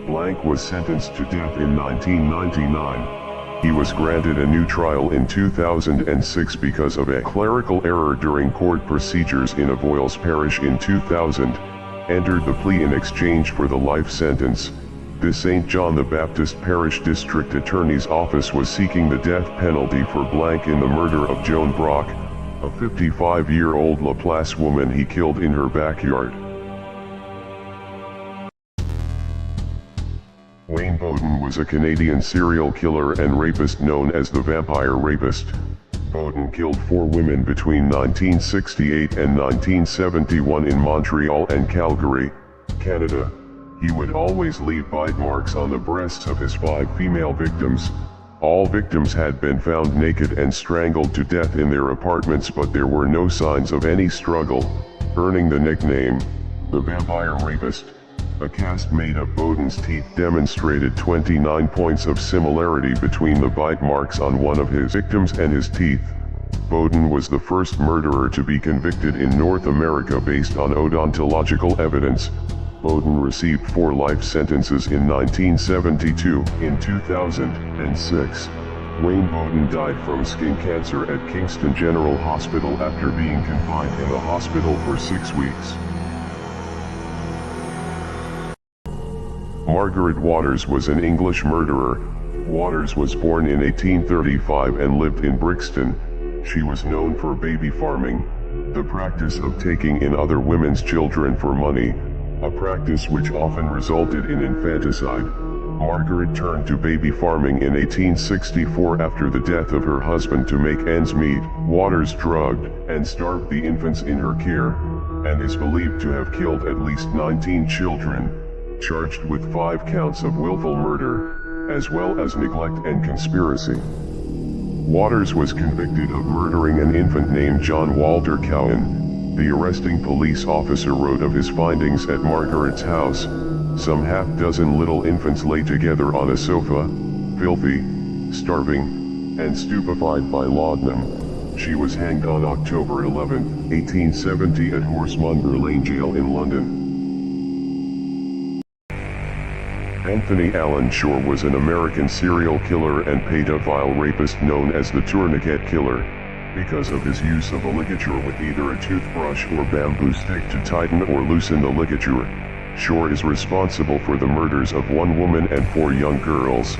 Blank was sentenced to death in 1999. He was granted a new trial in 2006 because of a clerical error during court procedures in Avoyelles Parish in 2000, entered the plea in exchange for the life sentence. The St. John the Baptist Parish District Attorney's Office was seeking the death penalty for Blank in the murder of Joan Brock, a 55-year-old Laplace woman he killed in her backyard. Wayne Bowden was a Canadian serial killer and rapist known as the Vampire Rapist. Bowden killed 4 women between 1968 and 1971 in Montreal and Calgary, Canada. He would always leave bite marks on the breasts of his 5 female victims. All victims had been found naked and strangled to death in their apartments, but there were no signs of any struggle, earning the nickname, the Vampire Rapist. A cast made of Bowden's teeth demonstrated 29 points of similarity between the bite marks on one of his victims and his teeth. Bowden was the first murderer to be convicted in North America based on odontological evidence. Bowden received 4 life sentences in 1972. In 2006, Wayne Bowden died from skin cancer at Kingston General Hospital after being confined in the hospital for 6 weeks. Margaret Waters was an English murderer. Waters was born in 1835 and lived in Brixton. She was known for baby farming, the practice of taking in other women's children for money, a practice which often resulted in infanticide. Margaret turned to baby farming in 1864 after the death of her husband to make ends meet. Waters drugged and starved the infants in her care, and is believed to have killed at least 19 children, charged with 5 counts of willful murder, as well as neglect and conspiracy. Waters was convicted of murdering an infant named John Walter Cowan. The arresting police officer wrote of his findings at Margaret's house. Some half-dozen little infants lay together on a sofa, filthy, starving, and stupefied by laudanum. She was hanged on October 11, 1870 at Horsemonger Lane Jail in London. Anthony Allen Shore was an American serial killer and pedophile rapist known as the Tourniquet Killer, because of his use of a ligature with either a toothbrush or bamboo stick to tighten or loosen the ligature. Shore is responsible for the murders of 1 woman and 4 young girls.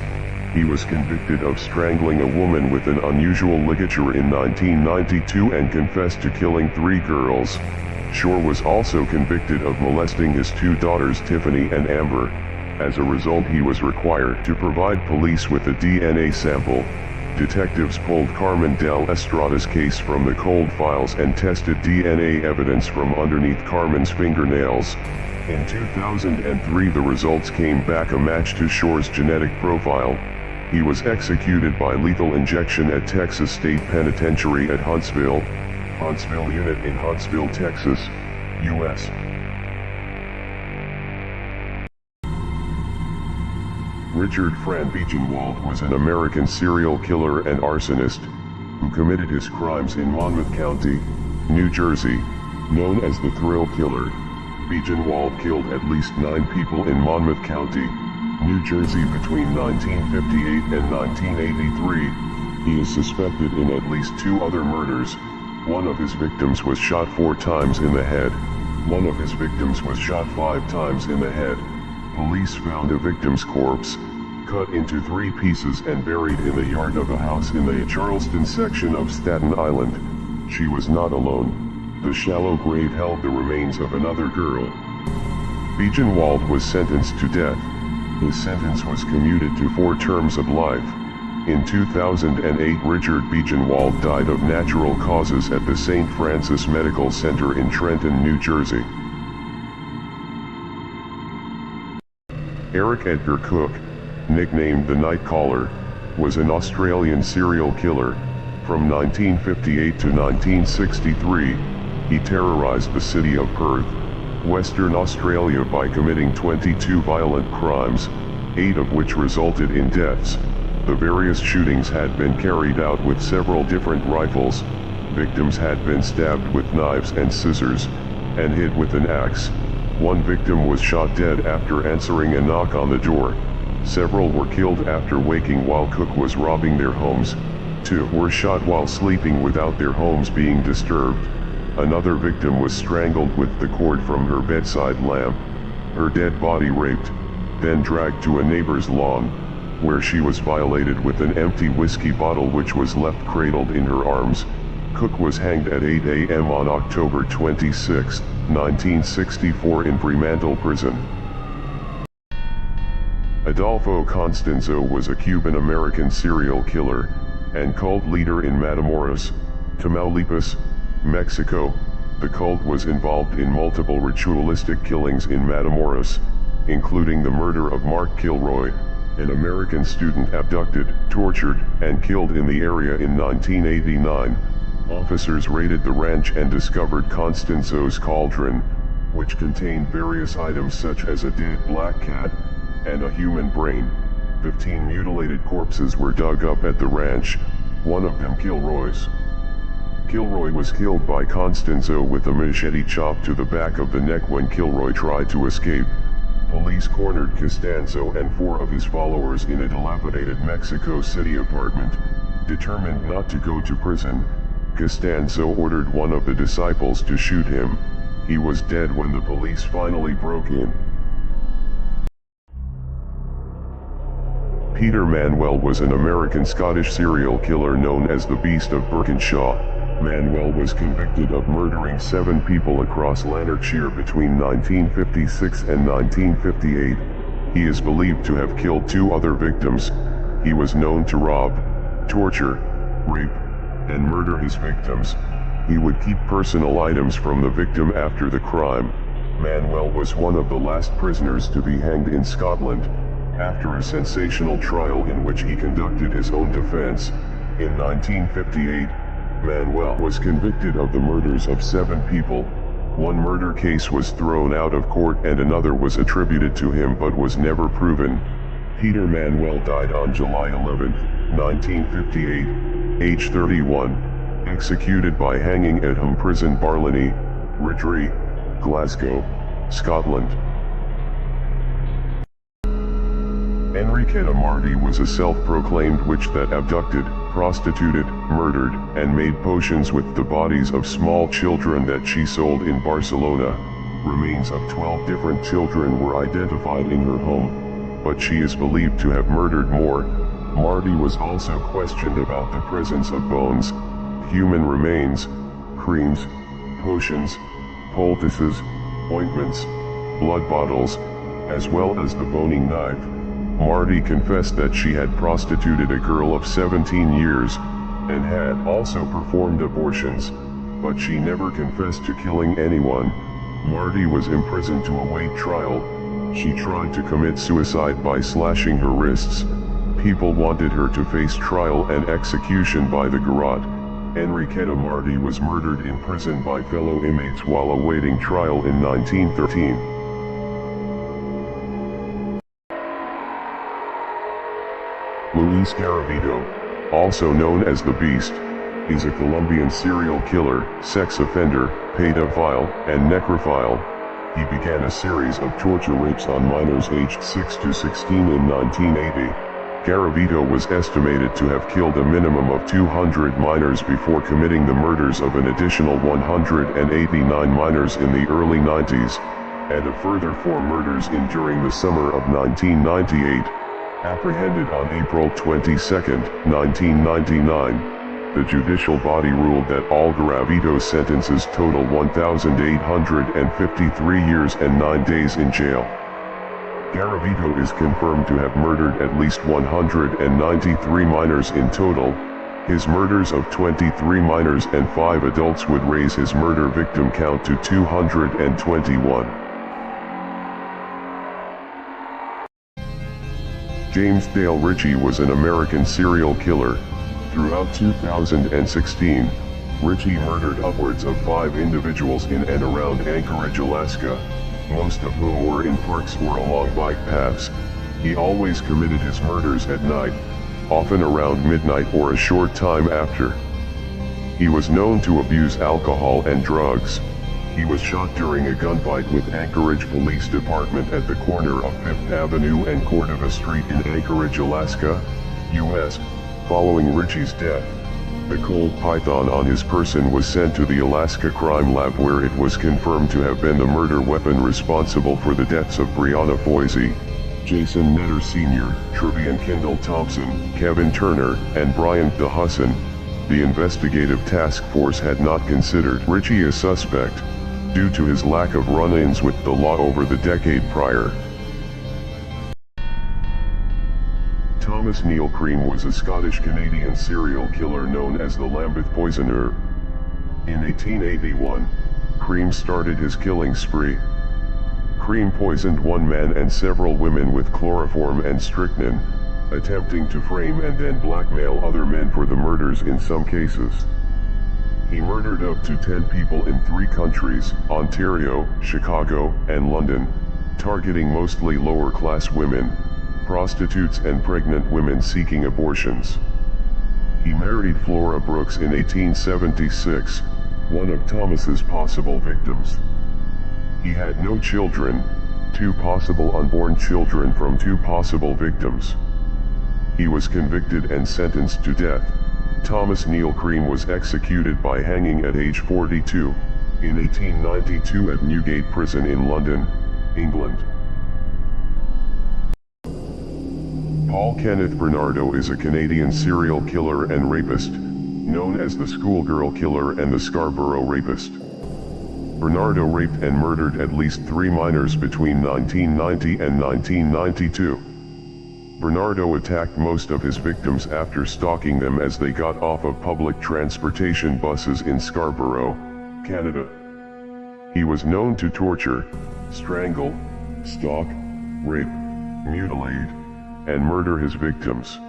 He was convicted of strangling a woman with an unusual ligature in 1992 and confessed to killing 3 girls. Shore was also convicted of molesting his 2 daughters Tiffany and Amber. As a result, he was required to provide police with a DNA sample. Detectives pulled Carmen Del Estrada's case from the cold files and tested DNA evidence from underneath Carmen's fingernails. In 2003, the results came back a match to Shore's genetic profile. He was executed by lethal injection at Texas State Penitentiary at Huntsville Unit in Huntsville, Texas, U.S. Richard Fran Beechenwald was an American serial killer and arsonist, who committed his crimes in Monmouth County, New Jersey, known as the Thrill Killer. Beechenwald killed at least 9 people in Monmouth County, New Jersey between 1958 and 1983. He is suspected in at least 2 other murders. One of his victims was shot 4 times in the head. One of his victims was shot 5 times in the head. Police found a victim's corpse, cut into 3 pieces and buried in the yard of a house in the Charleston section of Staten Island. She was not alone. The shallow grave held the remains of another girl. Beechenwald was sentenced to death. His sentence was commuted to 4 terms of life. In 2008, Richard Beechenwald died of natural causes at the St. Francis Medical Center in Trenton, New Jersey. Eric Edgar Cook, nicknamed the Nightcaller, was an Australian serial killer. From 1958 to 1963, he terrorized the city of Perth, Western Australia by committing 22 violent crimes, 8 of which resulted in deaths. The various shootings had been carried out with several different rifles. Victims had been stabbed with knives and scissors, and hit with an axe. 1 victim was shot dead after answering a knock on the door. Several were killed after waking while Cook was robbing their homes. 2 were shot while sleeping without their homes being disturbed. Another victim was strangled with the cord from her bedside lamp. Her dead body raped, then dragged to a neighbor's lawn, where she was violated with an empty whiskey bottle which was left cradled in her arms. Cook was hanged at 8 a.m. on October 26, 1964 in Fremantle Prison. Adolfo Constanzo was a Cuban-American serial killer and cult leader in Matamoros, Tamaulipas, Mexico. The cult was involved in multiple ritualistic killings in Matamoros, including the murder of Mark Kilroy, an American student abducted, tortured, and killed in the area in 1989. Officers raided the ranch and discovered Constanzo's cauldron, which contained various items such as a dead black cat and a human brain. 15 mutilated corpses were dug up at the ranch, one of them Kilroy's. Kilroy was killed by Constanzo with a machete chop to the back of the neck when Kilroy tried to escape. Police cornered Costanzo and 4 of his followers in a dilapidated Mexico City apartment. Determined not to go to prison, Costanzo ordered one of the disciples to shoot him. He was dead when the police finally broke in. Peter Manuel was an American-Scottish serial killer known as the Beast of Birkinshaw. Manuel was convicted of murdering 7 people across Lanarkshire between 1956 and 1958. He is believed to have killed 2 other victims. He was known to rob, torture, rape, and murder his victims. He would keep personal items from the victim after the crime. Manuel was one of the last prisoners to be hanged in Scotland, after a sensational trial in which he conducted his own defense. In 1958, Manuel was convicted of the murders of 7 people. One murder case was thrown out of court and another was attributed to him but was never proven. Peter Manuel died on July 11, 1958, age 31, executed by hanging at Home Prison Barlinnie, Rittry, Glasgow, Scotland. Enriqueta Marti was a self-proclaimed witch that abducted, prostituted, murdered, and made potions with the bodies of small children that she sold in Barcelona. Remains of 12 different children were identified in her home, but she is believed to have murdered more. Marti was also questioned about the presence of bones, human remains, creams, potions, poultices, ointments, blood bottles, as well as the boning knife. Marti confessed that she had prostituted a girl of 17 years, and had also performed abortions, but she never confessed to killing anyone. Marti was imprisoned to await trial. She tried to commit suicide by slashing her wrists. People wanted her to face trial and execution by the garrote. Enriqueta Marti was murdered in prison by fellow inmates while awaiting trial in 1913. Luis Garavito, also known as the Beast, is a Colombian serial killer, sex offender, pedophile, and necrophile. He began a series of torture rapes on minors aged 6 to 16 in 1980. Garavito was estimated to have killed a minimum of 200 minors before committing the murders of an additional 189 minors in the early 90s, and a further 4 murders during the summer of 1998. Apprehended on April 22, 1999, the judicial body ruled that all Garavito's sentences total 1,853 years and 9 days in jail. Garavito is confirmed to have murdered at least 193 minors in total. His murders of 23 minors and 5 adults would raise his murder victim count to 221. James Dale Ritchie was an American serial killer. Throughout 2016, Ritchie murdered upwards of 5 individuals in and around Anchorage, Alaska, most of whom were in parks or along bike paths. He always committed his murders at night, often around midnight or a short time after. He was known to abuse alcohol and drugs. He was shot during a gunfight with Anchorage Police Department at the corner of 5th Avenue and Cordova Street in Anchorage, Alaska, U.S. Following Ritchie's death, the cold python on his person was sent to the Alaska Crime Lab, where it was confirmed to have been the murder weapon responsible for the deaths of Brianna Foisey, Jason Netter Sr., Trevian Kendall Thompson, Kevin Turner, and Brian DeHusson. The investigative task force had not considered Ritchie a suspect, due to his lack of run-ins with the law over the decade prior. Thomas Neil Cream was a Scottish-Canadian serial killer known as the Lambeth Poisoner. In 1881, Cream started his killing spree. Cream poisoned one man and several women with chloroform and strychnine, attempting to frame and then blackmail other men for the murders in some cases. He murdered up to 10 people in 3 countries, Ontario, Chicago, and London, targeting mostly lower-class women, prostitutes and pregnant women seeking abortions. He married Flora Brooks in 1876, one of Thomas's possible victims. He had no children, 2 possible unborn children from 2 possible victims. He was convicted and sentenced to death. Thomas Neil Cream was executed by hanging at age 42, in 1892 at Newgate Prison in London, England. Paul Kenneth Bernardo is a Canadian serial killer and rapist, known as the Schoolgirl Killer and the Scarborough Rapist. Bernardo raped and murdered at least 3 minors between 1990 and 1992. Bernardo attacked most of his victims after stalking them as they got off of public transportation buses in Scarborough, Canada. He was known to torture, strangle, stalk, rape, mutilate, and murder his victims.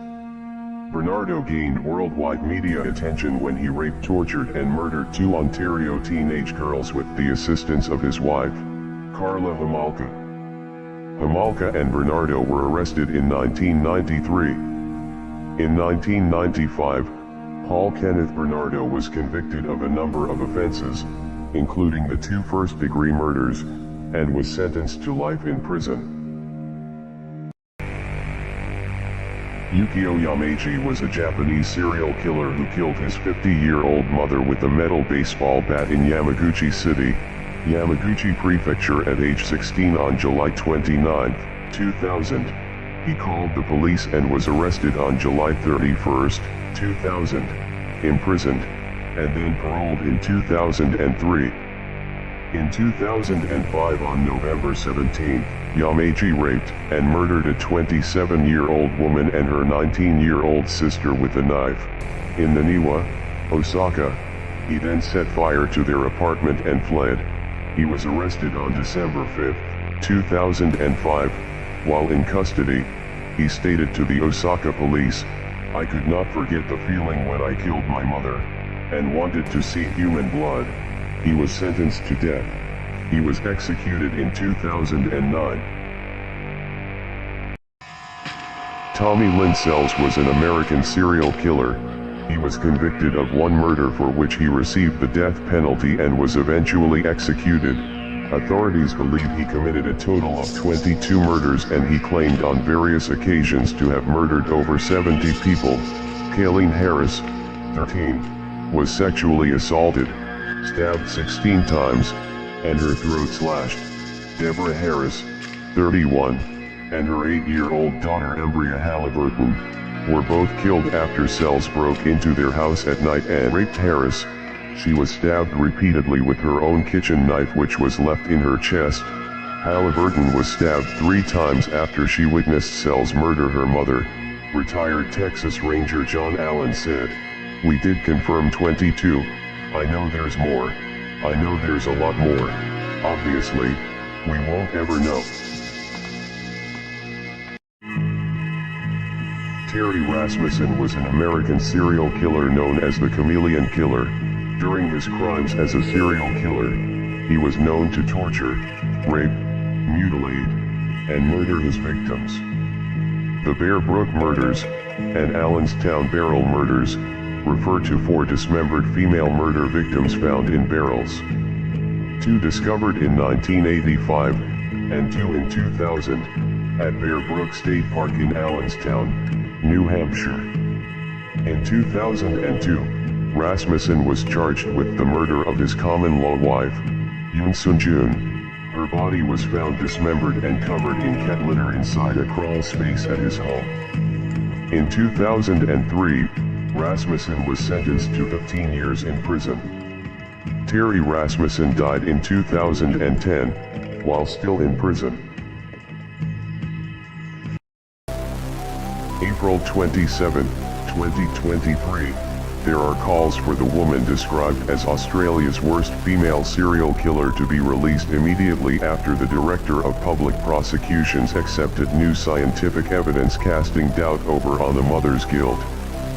Bernardo gained worldwide media attention when he raped, tortured, and murdered 2 Ontario teenage girls with the assistance of his wife, Carla Homolka. Homolka and Bernardo were arrested in 1993. In 1995, Paul Kenneth Bernardo was convicted of a number of offenses, including the 2 first-degree murders, and was sentenced to life in prison. Yukio Yamaji was a Japanese serial killer who killed his 50-year-old mother with a metal baseball bat in Yamaguchi City, Yamaguchi Prefecture at age 16 on July 29, 2000. He called the police and was arrested on July 31, 2000, imprisoned, and then paroled in 2003. In 2005 on November 17, Yamaji raped and murdered a 27-year-old woman and her 19-year-old sister with a knife. In Naniwa, Osaka, he then set fire to their apartment and fled. He was arrested on December 5, 2005. While in custody, he stated to the Osaka police, "I could not forget the feeling when I killed my mother, and wanted to see human blood." He was sentenced to death. He was executed in 2009. Tommy Lynn Sells was an American serial killer. He was convicted of 1 murder for which he received the death penalty and was eventually executed. Authorities believe he committed a total of 22 murders and he claimed on various occasions to have murdered over 70 people. Kayleen Harris, 13, was sexually assaulted, stabbed 16 times, and her throat slashed. Deborah Harris, 31, and her 8-year-old daughter Embria Halliburton were both killed after Sells broke into their house at night and raped Harris. She was stabbed repeatedly with her own kitchen knife which was left in her chest. Halliburton was stabbed 3 times after she witnessed Sells murder her mother. Retired Texas Ranger John Allen said, "We did confirm 22. I know there's more. I know there's a lot more. Obviously, we won't ever know." Terry Rasmussen was an American serial killer known as the Chameleon Killer. During his crimes as a serial killer, he was known to torture, rape, mutilate, and murder his victims. The Bear Brook murders and Allenstown barrel murders refer to 4 dismembered female murder victims found in barrels. 2 discovered in 1985, and 2 in 2000, at Bear Brook State Park in Allenstown, New Hampshire. In 2002, Rasmussen was charged with the murder of his common-law wife, Yoon Sun-jun. Her body was found dismembered and covered in cat litter inside a crawl space at his home. In 2003, Rasmussen was sentenced to 15 years in prison. Terry Rasmussen died in 2010, while still in prison. April 27, 2023. There are calls for the woman described as Australia's worst female serial killer to be released immediately after the Director of Public Prosecutions accepted new scientific evidence casting doubt over on the mother's guilt.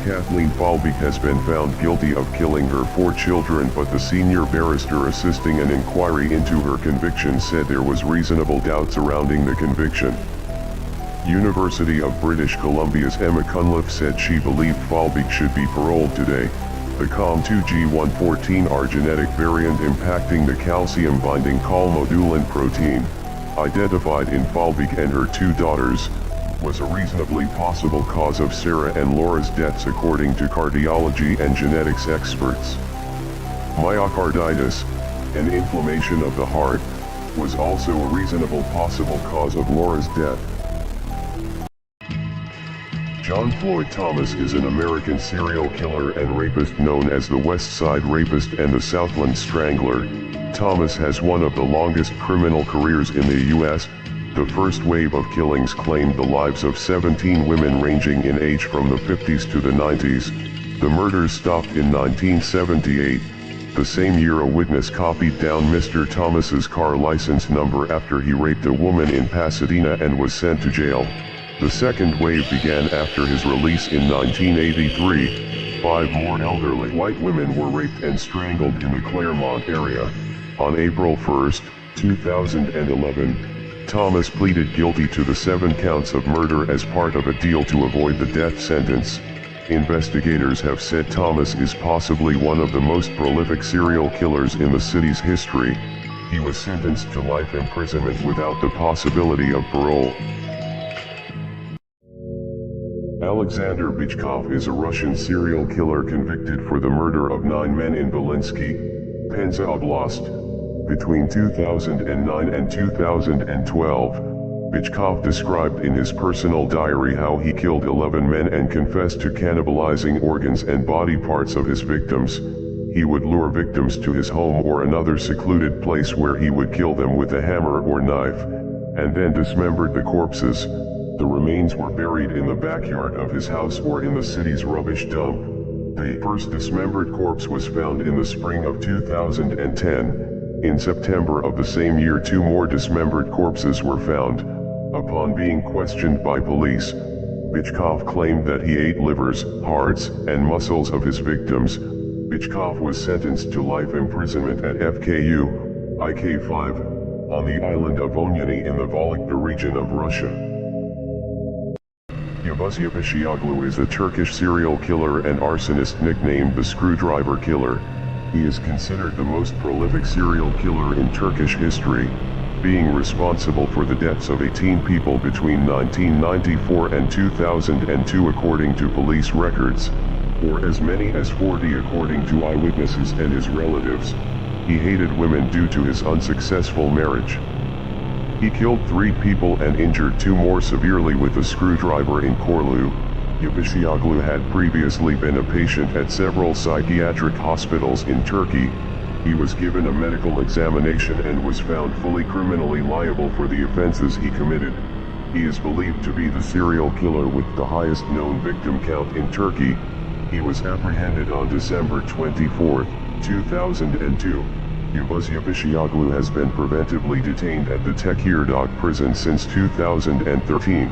Kathleen Falvey has been found guilty of killing her 4 children, but the senior barrister assisting an inquiry into her conviction said there was reasonable doubt surrounding the conviction. University of British Columbia's Emma Cunliffe said she believed Falvey should be paroled today. The COM2G114R genetic variant impacting the calcium-binding calmodulin protein, identified in Falvey and her 2 daughters, was a reasonably possible cause of Sarah and Laura's deaths according to cardiology and genetics experts. Myocarditis, an inflammation of the heart, was also a reasonable possible cause of Laura's death. John Floyd Thomas is an American serial killer and rapist known as the West Side Rapist and the Southland Strangler. Thomas has one of the longest criminal careers in the U.S. The first wave of killings claimed the lives of 17 women ranging in age from the 50s to the 90s. The murders stopped in 1978. The same year a witness copied down Mr. Thomas's car license number after he raped a woman in Pasadena and was sent to jail. The second wave began after his release in 1983. 5 more elderly white women were raped and strangled in the Claremont area. On April 1, 2011, Thomas pleaded guilty to the 7 counts of murder as part of a deal to avoid the death sentence. Investigators have said Thomas is possibly one of the most prolific serial killers in the city's history. He was sentenced to life imprisonment without the possibility of parole. Alexander Bychkov is a Russian serial killer convicted for the murder of 9 men in Volynski, Penza Oblast. Between 2009 and 2012, Bychkov described in his personal diary how he killed 11 men and confessed to cannibalizing organs and body parts of his victims. He would lure victims to his home or another secluded place where he would kill them with a hammer or knife, and then dismembered the corpses. The remains were buried in the backyard of his house or in the city's rubbish dump. The first dismembered corpse was found in the spring of 2010. In September of the same year 2 more dismembered corpses were found. Upon being questioned by police, Bychkov claimed that he ate livers, hearts, and muscles of his victims. Bychkov was sentenced to life imprisonment at FKU, IK5, on the island of Onyeny in the Vologda region of Russia. Yavuz Yapışıklı is a Turkish serial killer and arsonist nicknamed the Screwdriver Killer. He is considered the most prolific serial killer in Turkish history, being responsible for the deaths of 18 people between 1994 and 2002 according to police records, or as many as 40 according to eyewitnesses and his relatives. He hated women due to his unsuccessful marriage. He killed 3 people and injured 2 more severely with a screwdriver in Korlu. Yapışıklı had previously been a patient at several psychiatric hospitals in Turkey. He was given a medical examination and was found fully criminally liable for the offenses he committed. He is believed to be the serial killer with the highest known victim count in Turkey. He was apprehended on December 24, 2002. Yavuz Yapışıklı has been preventively detained at the Tekirdağ prison since 2013.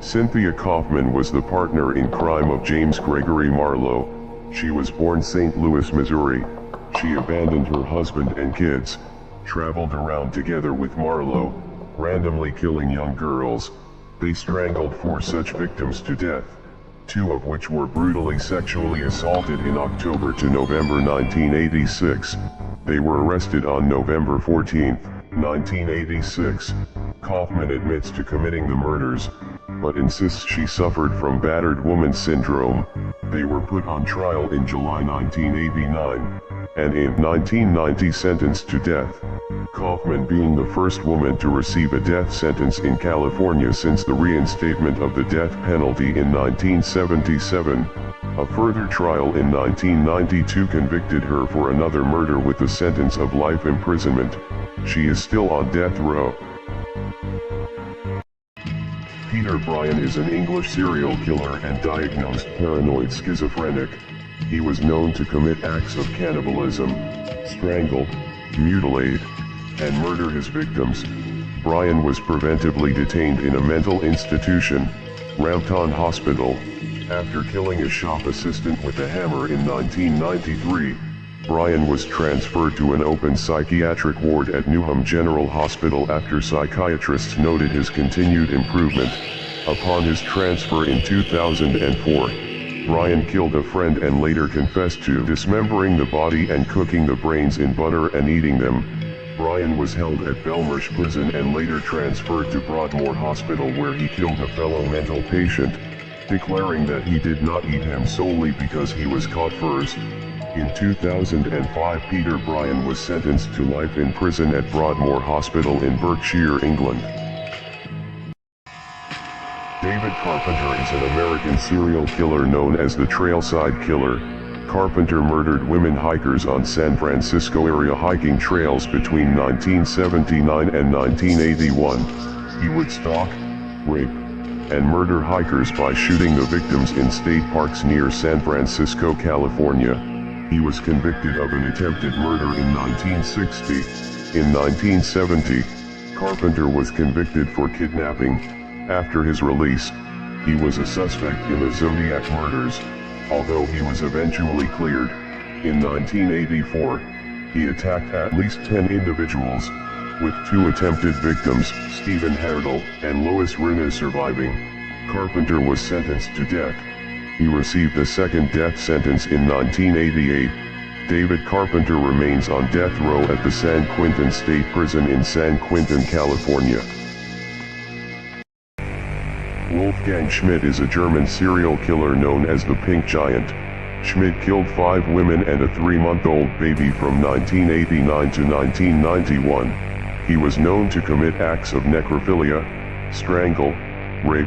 Cynthia Kaufman was the partner in crime of James Gregory Marlowe. She was born St. Louis, Missouri. She abandoned her husband and kids, traveled around together with Marlowe, randomly killing young girls. They strangled 4 such victims to death, 2 of which were brutally sexually assaulted in October to November 1986. They were arrested on November 14, 1986. Kaufman admits to committing the murders, but insists she suffered from battered woman syndrome. They were put on trial in July 1989, and in 1990 sentenced to death. Kaufman being the first woman to receive a death sentence in California since the reinstatement of the death penalty in 1977. A further trial in 1992 convicted her for another murder with a sentence of life imprisonment. She is still on death row. Peter Bryan is an English serial killer and diagnosed paranoid schizophrenic. He was known to commit acts of cannibalism, strangle, mutilate, and murder his victims. Bryan was preventively detained in a mental institution, Rampton Hospital, after killing a shop assistant with a hammer in 1993. Bryan was transferred to an open psychiatric ward at Newham General Hospital after psychiatrists noted his continued improvement. Upon his transfer in 2004, Bryan killed a friend and later confessed to dismembering the body and cooking the brains in butter and eating them. Bryan was held at Belmarsh Prison and later transferred to Broadmoor Hospital where he killed a fellow mental patient, declaring that he did not eat him solely because he was caught first. In 2005, Peter Bryan was sentenced to life in prison at Broadmoor Hospital in Berkshire, England. David Carpenter is an American serial killer known as the Trailside Killer. Carpenter murdered women hikers on San Francisco area hiking trails between 1979 and 1981. He would stalk, rape, and murder hikers by shooting the victims in state parks near San Francisco, California. He was convicted of an attempted murder in 1960. In 1970, Carpenter was convicted for kidnapping. After his release, he was a suspect in the Zodiac murders, although he was eventually cleared. In 1984, he attacked at least 10 individuals, with 2 attempted victims, Stephen Herdel and Lois Rinna, surviving. Carpenter was sentenced to death. He received a second death sentence in 1988. David Carpenter remains on death row at the San Quentin State Prison in San Quentin, California. Wolfgang Schmidt is a German serial killer known as the Pink Giant. Schmidt killed 5 women and a 3-month-old baby from 1989 to 1991. He was known to commit acts of necrophilia, strangle, rape,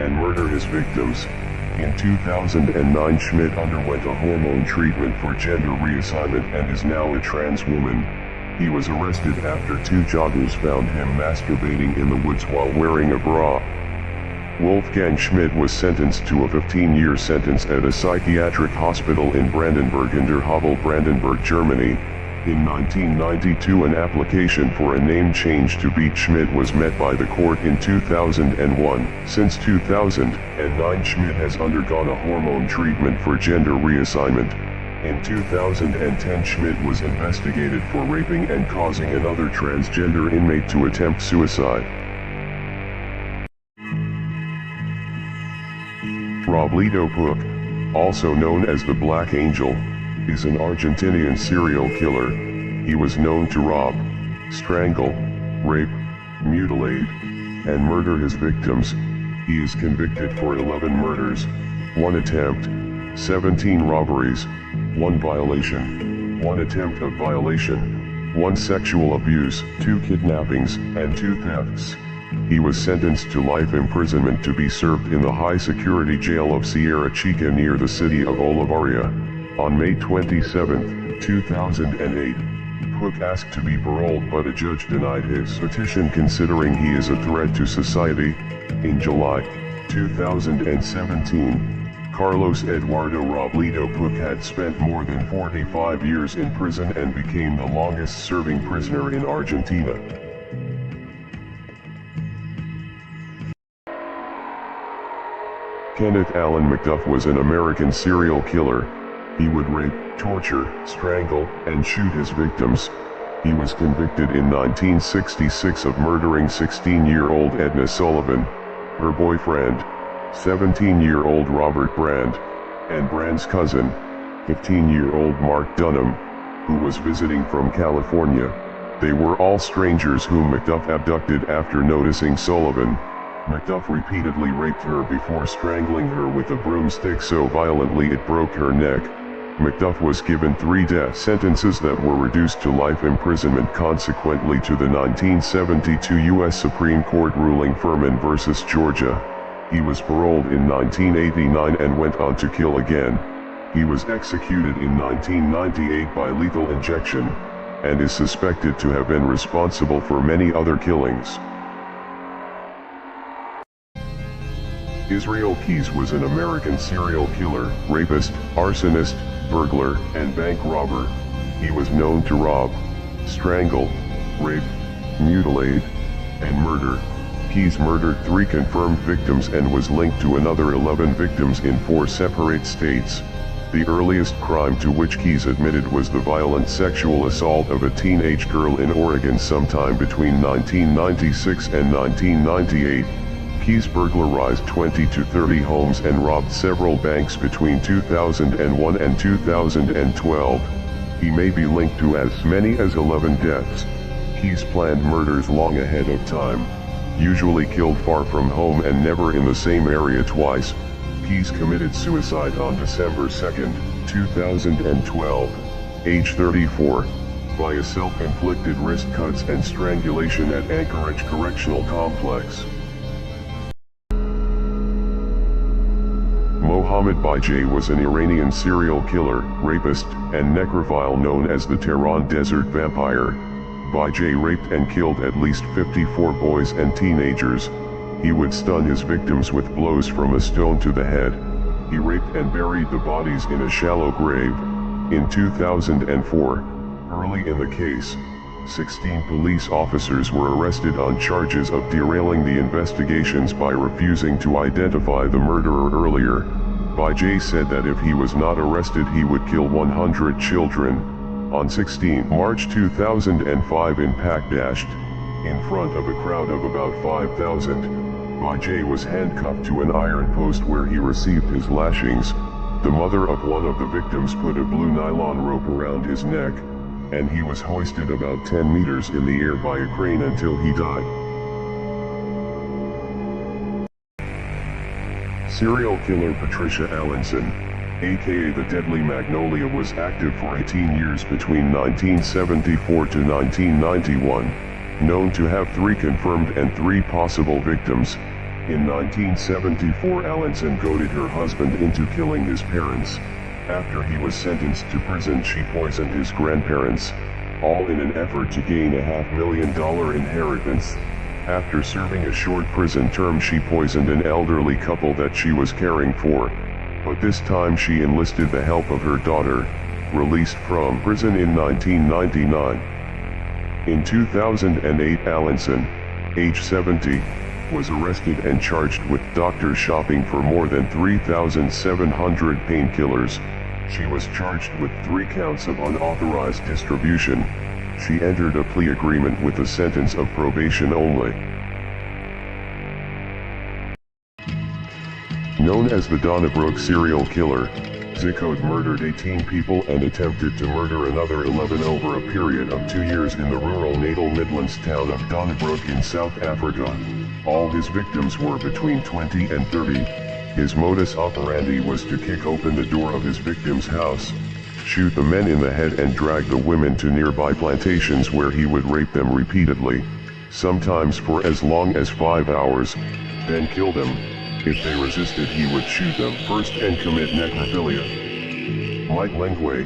and murder his victims. In 2009, Schmidt underwent a hormone treatment for gender reassignment and is now a trans woman. He was arrested after 2 joggers found him masturbating in the woods while wearing a bra. Wolfgang Schmidt was sentenced to a 15-year sentence at a psychiatric hospital in Brandenburg an der Havel, Brandenburg, Germany. In 1992, an application for a name change to Beat Schmidt was met by the court in 2001. Since 2009, Schmidt has undergone a hormone treatment for gender reassignment. In 2010, Schmidt was investigated for raping and causing another transgender inmate to attempt suicide. Robledo Puig, also known as the Black Angel, is an Argentinian serial killer. He was known to rob, strangle, rape, mutilate, and murder his victims. He is convicted for 11 murders, 1 attempt, 17 robberies, 1 violation, 1 attempt of violation, 1 sexual abuse, 2 kidnappings, and 2 thefts. He was sentenced to life imprisonment to be served in the high-security jail of Sierra Chica near the city of Olivaria. On May 27, 2008, Puig asked to be paroled, but a judge denied his petition considering he is a threat to society. In July 2017, Carlos Eduardo Robledo Puig had spent more than 45 years in prison and became the longest-serving prisoner in Argentina. Kenneth Allen McDuff was an American serial killer. He would rape, torture, strangle, and shoot his victims. He was convicted in 1966 of murdering 16-year-old Edna Sullivan, her boyfriend, 17-year-old Robert Brand, and Brand's cousin, 15-year-old Mark Dunham, who was visiting from California. They were all strangers whom McDuff abducted after noticing Sullivan. McDuff repeatedly raped her before strangling her with a broomstick so violently it broke her neck. McDuff was given 3 death sentences that were reduced to life imprisonment consequently to the 1972 U.S. Supreme Court ruling Furman v. Georgia. He was paroled in 1989 and went on to kill again. He was executed in 1998 by lethal injection, and is suspected to have been responsible for many other killings. Israel Keyes was an American serial killer, rapist, arsonist, burglar, and bank robber. He was known to rob, strangle, rape, mutilate, and murder. Keyes murdered 3 confirmed victims and was linked to another 11 victims in 4 separate states. The earliest crime to which Keyes admitted was the violent sexual assault of a teenage girl in Oregon sometime between 1996 and 1998. Keyes burglarized 20 to 30 homes and robbed several banks between 2001 and 2012. He may be linked to as many as 11 deaths. Keyes planned murders long ahead of time, usually killed far from home and never in the same area twice. Keyes committed suicide on December 2, 2012, age 34, via self-inflicted wrist cuts and strangulation at Anchorage Correctional Complex. Mohammed Bajai was an Iranian serial killer, rapist, and necrophile known as the Tehran Desert Vampire. Bajai raped and killed at least 54 boys and teenagers. He would stun his victims with blows from a stone to the head. He raped and buried the bodies in a shallow grave. In 2004, early in the case, 16 police officers were arrested on charges of derailing the investigations by refusing to identify the murderer earlier. Bajai said that if he was not arrested he would kill 100 children. On 16 March 2005 in Pakdasht, in front of a crowd of about 5,000, Bajai was handcuffed to an iron post where he received his lashings. The mother of one of the victims put a blue nylon rope around his neck, and he was hoisted about 10 meters in the air by a crane until he died. Serial killer Patricia Allinson, aka the Deadly Magnolia, was active for 18 years between 1974 to 1991, known to have 3 confirmed and 3 possible victims. In 1974, Allinson goaded her husband into killing his parents. After he was sentenced to prison, she poisoned his grandparents, all in an effort to gain a $500,000 inheritance. After serving a short prison term, she poisoned an elderly couple that she was caring for, but this time she enlisted the help of her daughter, released from prison in 1999. In 2008, Allinson, age 70, was arrested and charged with doctor shopping for more than 3,700 painkillers. She was charged with 3 counts of unauthorized distribution. She entered a plea agreement with a sentence of probation only. Known as the Donnybrook serial killer, Zicote murdered 18 people and attempted to murder another 11 over a period of 2 years in the rural Natal Midlands town of Donnybrook in South Africa. All his victims were between 20 and 30. His modus operandi was to kick open the door of his victim's house, shoot the men in the head and drag the women to nearby plantations where he would rape them repeatedly, sometimes for as long as 5 hours, then kill them. If they resisted, he would shoot them first and commit necrophilia. Mike Lengway,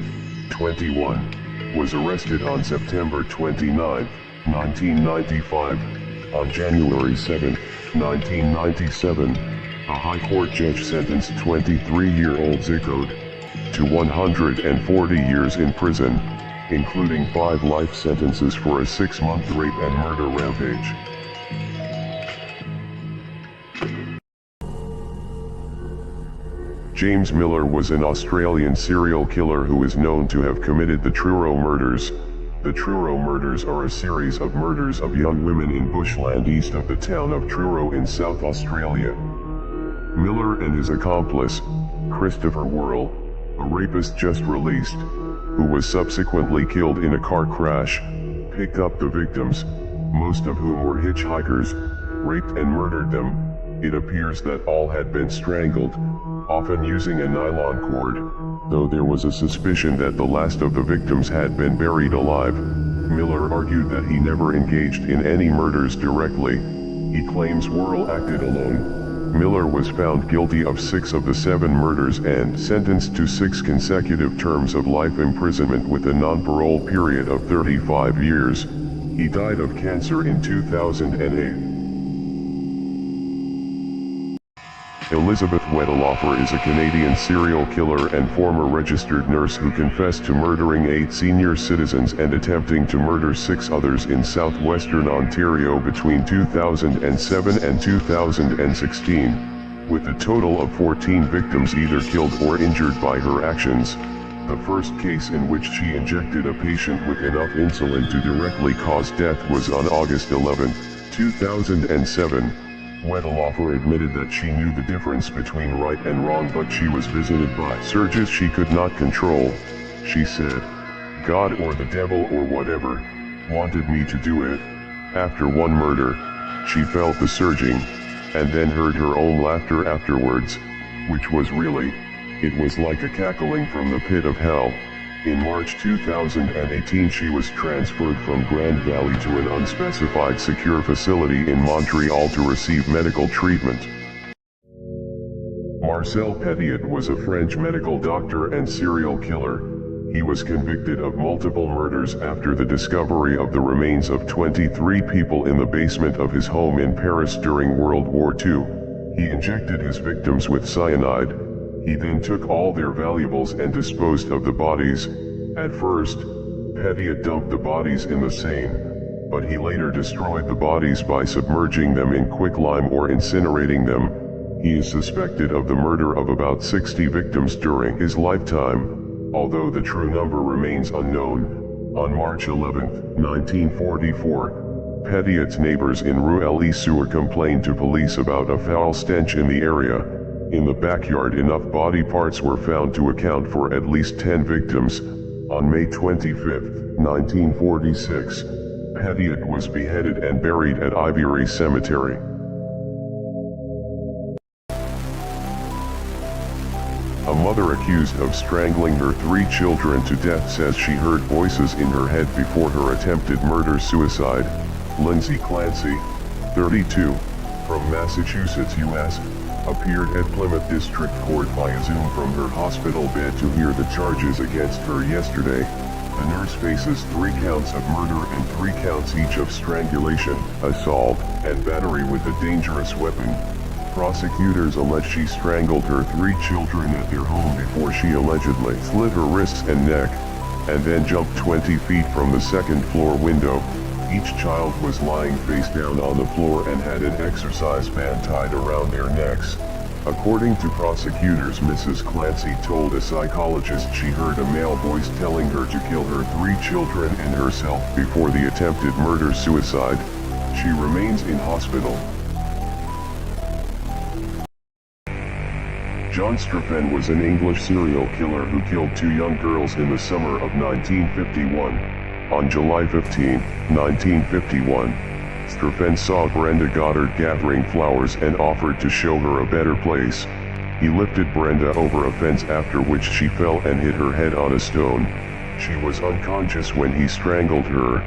21, was arrested on September 29, 1995. On January 7, 1997, a High Court judge sentenced 23-year-old Zicote to 140 years in prison, including 5 life sentences for a 6-month rape and murder rampage. James Miller was an Australian serial killer who is known to have committed the Truro murders. The Truro murders are a series of murders of young women in bushland east of the town of Truro in South Australia. Miller and his accomplice, Christopher Worrell, a rapist just released, who was subsequently killed in a car crash, picked up the victims, most of whom were hitchhikers, raped and murdered them. It appears that all had been strangled, often using a nylon cord, though there was a suspicion that the last of the victims had been buried alive. Miller argued that he never engaged in any murders directly. He claims Worrell acted alone. Miller was found guilty of 6 of the 7 murders and sentenced to 6 consecutive terms of life imprisonment with a non-parole period of 35 years. He died of cancer in 2008. Elizabeth Wedelofer is a Canadian serial killer and former registered nurse who confessed to murdering 8 senior citizens and attempting to murder 6 others in southwestern Ontario between 2007 and 2016, with a total of 14 victims either killed or injured by her actions. The first case in which she injected a patient with enough insulin to directly cause death was on August 11, 2007. Wedelofer admitted that she knew the difference between right and wrong, but she was visited by surges she could not control. She said, "God or the devil or whatever wanted me to do it." After one murder, she felt the surging, and then heard her own laughter afterwards, which was really, it was like a cackling from the pit of hell. In March 2018 she was transferred from Grand Valley to an unspecified secure facility in Montreal to receive medical treatment. Marcel Petiot was a French medical doctor and serial killer. He was convicted of multiple murders after the discovery of the remains of 23 people in the basement of his home in Paris during World War II. He injected his victims with cyanide. He then took all their valuables and disposed of the bodies. At first, Petiot dumped the bodies in the Seine, but he later destroyed the bodies by submerging them in quicklime or incinerating them. He is suspected of the murder of about 60 victims during his lifetime, although the true number remains unknown. On March 11, 1944, Petiot's neighbors in Rue Elie-sur complained to police about a foul stench in the area. In the backyard, enough body parts were found to account for at least 10 victims. On May 25, 1946, Petiot was beheaded and buried at Ivory Cemetery. A mother accused of strangling her 3 children to death says she heard voices in her head before her attempted murder-suicide. Lindsay Clancy, 32, from Massachusetts, U.S., appeared at Plymouth District Court via Zoom from her hospital bed to hear the charges against her yesterday. The nurse faces 3 counts of murder and 3 counts each of strangulation, assault, and battery with a dangerous weapon. Prosecutors allege she strangled her 3 children at their home before she allegedly slit her wrists and neck, and then jumped 20 feet from the 2nd floor window. Each child was lying face down on the floor and had an exercise band tied around their necks. According to prosecutors, Mrs. Clancy told a psychologist she heard a male voice telling her to kill her 3 children and herself before the attempted murder-suicide. She remains in hospital. John Striffen was an English serial killer who killed 2 young girls in the summer of 1951. On July 15, 1951, Striffen saw Brenda Goddard gathering flowers and offered to show her a better place. He lifted Brenda over a fence, after which she fell and hit her head on a stone. She was unconscious when he strangled her.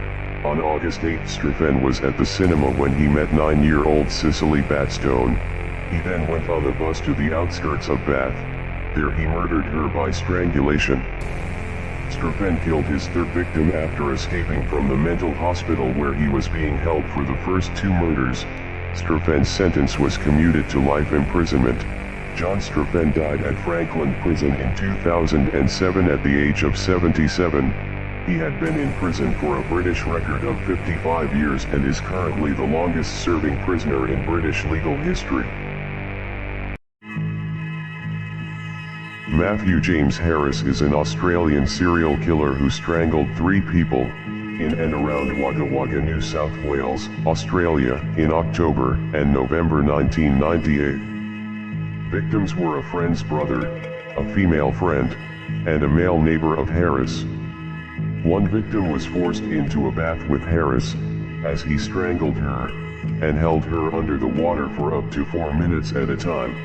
On August 8, Striffen was at the cinema when he met 9-year-old Cicely Batstone. He then went on the bus to the outskirts of Bath. There he murdered her by strangulation. Striffen killed his 3rd victim after escaping from the mental hospital where he was being held for the first 2 murders. Striffen's sentence was commuted to life imprisonment. John Striffen died at Franklin Prison in 2007 at the age of 77. He had been in prison for a British record of 55 years and is currently the longest-serving prisoner in British legal history. Matthew James Harris is an Australian serial killer who strangled 3 people in and around Wagga Wagga, New South Wales, Australia, in October and November 1998. Victims were a friend's brother, a female friend, and a male neighbor of Harris. One victim was forced into a bath with Harris, as he strangled her, and held her under the water for up to 4 minutes at a time.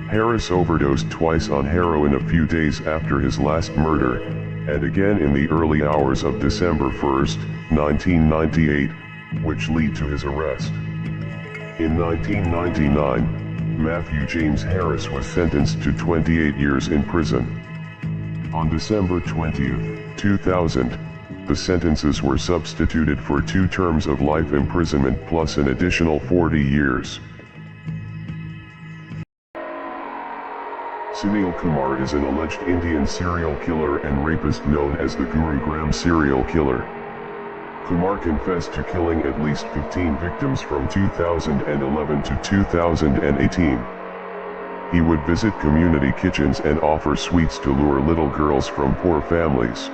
Harris overdosed twice on heroin a few days after his last murder, and again in the early hours of December 1, 1998, which led to his arrest. In 1999, Matthew James Harris was sentenced to 28 years in prison. On December 20, 2000, the sentences were substituted for 2 terms of life imprisonment plus an additional 40 years. Sunil Kumar is an alleged Indian serial killer and rapist known as the Gurugram serial killer. Kumar confessed to killing at least 15 victims from 2011 to 2018. He would visit community kitchens and offer sweets to lure little girls from poor families.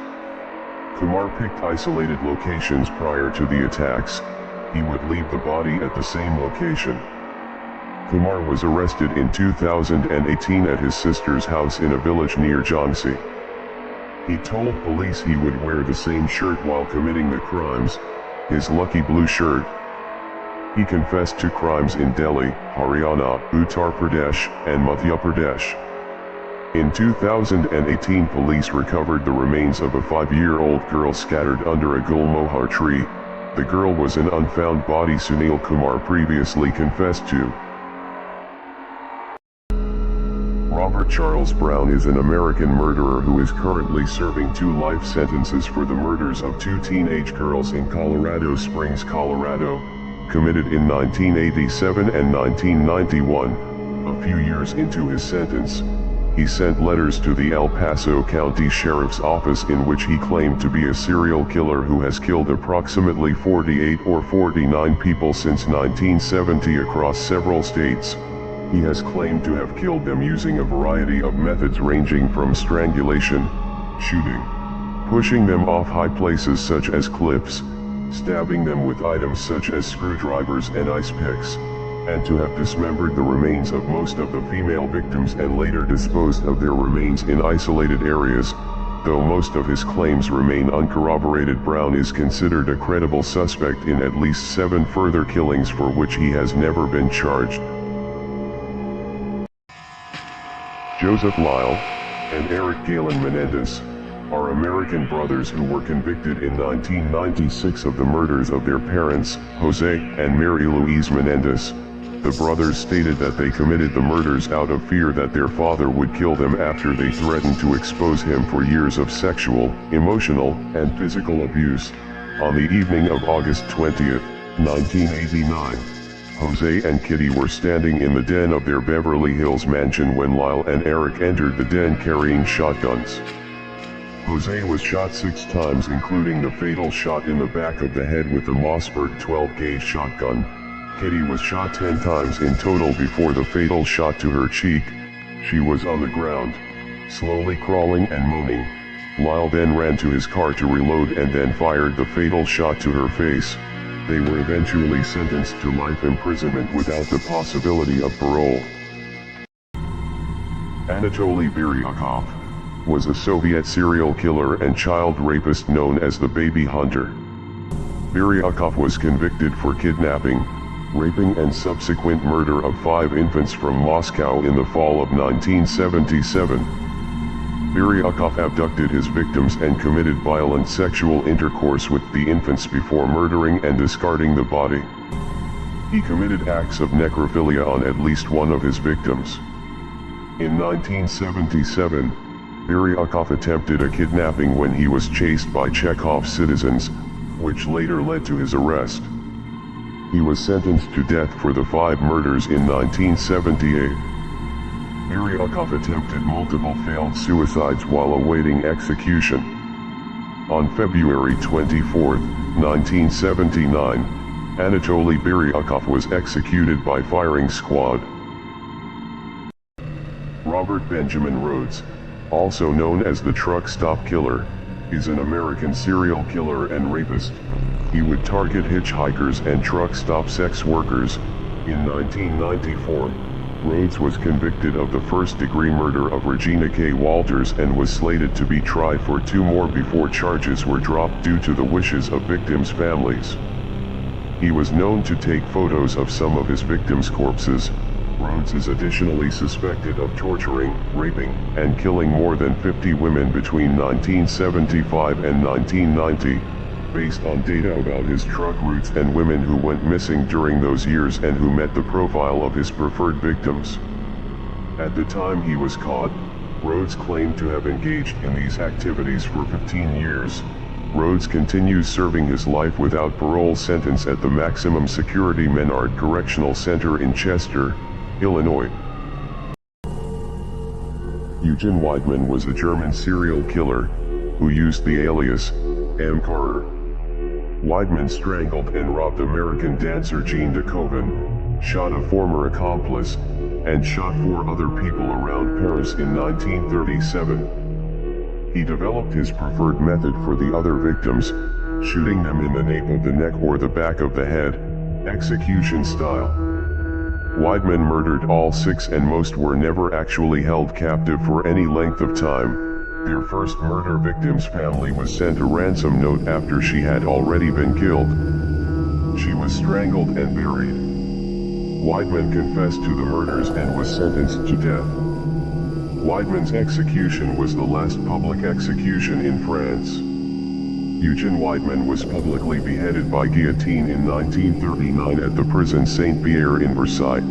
Kumar picked isolated locations prior to the attacks. He would leave the body at the same location. Kumar was arrested in 2018 at his sister's house in a village near Jhansi. He told police he would wear the same shirt while committing the crimes, his lucky blue shirt. He confessed to crimes in Delhi, Haryana, Uttar Pradesh, and Madhya Pradesh. In 2018, police recovered the remains of a 5-year-old girl scattered under a gulmohar tree. The girl was an unfound body Sunil Kumar previously confessed to. Robert Charles Brown is an American murderer who is currently serving 2 life sentences for the murders of 2 teenage girls in Colorado Springs, Colorado, committed in 1987 and 1991. A few years into his sentence, he sent letters to the El Paso County Sheriff's Office in which he claimed to be a serial killer who has killed approximately 48 or 49 people since 1970 across several states. He has claimed to have killed them using a variety of methods ranging from strangulation, shooting, pushing them off high places such as cliffs, stabbing them with items such as screwdrivers and ice picks, and to have dismembered the remains of most of the female victims and later disposed of their remains in isolated areas. Though most of his claims remain uncorroborated, Brown is considered a credible suspect in at least 7 further killings for which he has never been charged. Joseph Lyle and Eric Galen Menendez are American brothers who were convicted in 1996 of the murders of their parents, Jose and Mary Louise Menendez. The brothers stated that they committed the murders out of fear that their father would kill them after they threatened to expose him for years of sexual, emotional, and physical abuse. On the evening of August 20, 1989, Jose and Kitty were standing in the den of their Beverly Hills mansion when Lyle and Eric entered the den carrying shotguns. Jose was shot 6 times, including the fatal shot in the back of the head with the Mossberg 12-gauge shotgun. Kitty was shot 10 times in total before the fatal shot to her cheek. She was on the ground, slowly crawling and moaning. Lyle then ran to his car to reload and then fired the fatal shot to her face. They were eventually sentenced to life imprisonment without the possibility of parole. Anatoly Biryakov was a Soviet serial killer and child rapist known as the Baby Hunter. Biryakov was convicted for kidnapping, raping and subsequent murder of 5 infants from Moscow in the fall of 1977. Biryakov abducted his victims and committed violent sexual intercourse with the infants before murdering and discarding the body. He committed acts of necrophilia on at least one of his victims. In 1977, Biryakov attempted a kidnapping when he was chased by Chekhov citizens, which later led to his arrest. He was sentenced to death for the 5 murders in 1978. Biryakov attempted multiple failed suicides while awaiting execution. On February 24, 1979, Anatoly Biryakov was executed by firing squad. Robert Benjamin Rhodes, also known as the Truck Stop Killer, is an American serial killer and rapist. He would target hitchhikers and truck stop sex workers. In 1994, Rhodes was convicted of the first-degree murder of Regina K. Walters and was slated to be tried for 2 more before charges were dropped due to the wishes of victims' families. He was known to take photos of some of his victims' corpses. Rhodes is additionally suspected of torturing, raping, and killing more than 50 women between 1975 and 1990, based on data about his truck routes and women who went missing during those years and who met the profile of his preferred victims. At the time he was caught, Rhodes claimed to have engaged in these activities for 15 years. Rhodes continues serving his life without parole sentence at the Maximum Security Menard Correctional Center in Chester, Illinois. Eugen Weidmann was a German serial killer who used the alias M. Carter. Weidmann strangled and robbed American dancer Jean DeKoven, shot a former accomplice, and shot 4 other people around Paris in 1937. He developed his preferred method for the other victims, shooting them in the nape of the neck or the back of the head, execution style. Weidmann murdered all 6 and most were never actually held captive for any length of time. Their first murder victim's family was sent a ransom note after she had already been killed. She was strangled and buried. Weidmann confessed to the murders and was sentenced to death. Weidmann's execution was the last public execution in France. Eugen Weidmann was publicly beheaded by guillotine in 1939 at the prison Saint-Pierre in Versailles,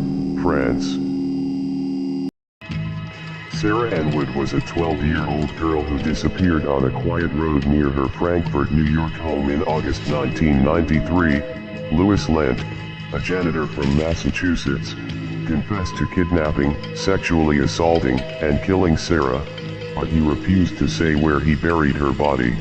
France. Sarah Ann Wood was a 12-year-old girl who disappeared on a quiet road near her Frankfort, New York home in August 1993. Louis Lent, a janitor from Massachusetts, confessed to kidnapping, sexually assaulting, and killing Sarah, but he refused to say where he buried her body.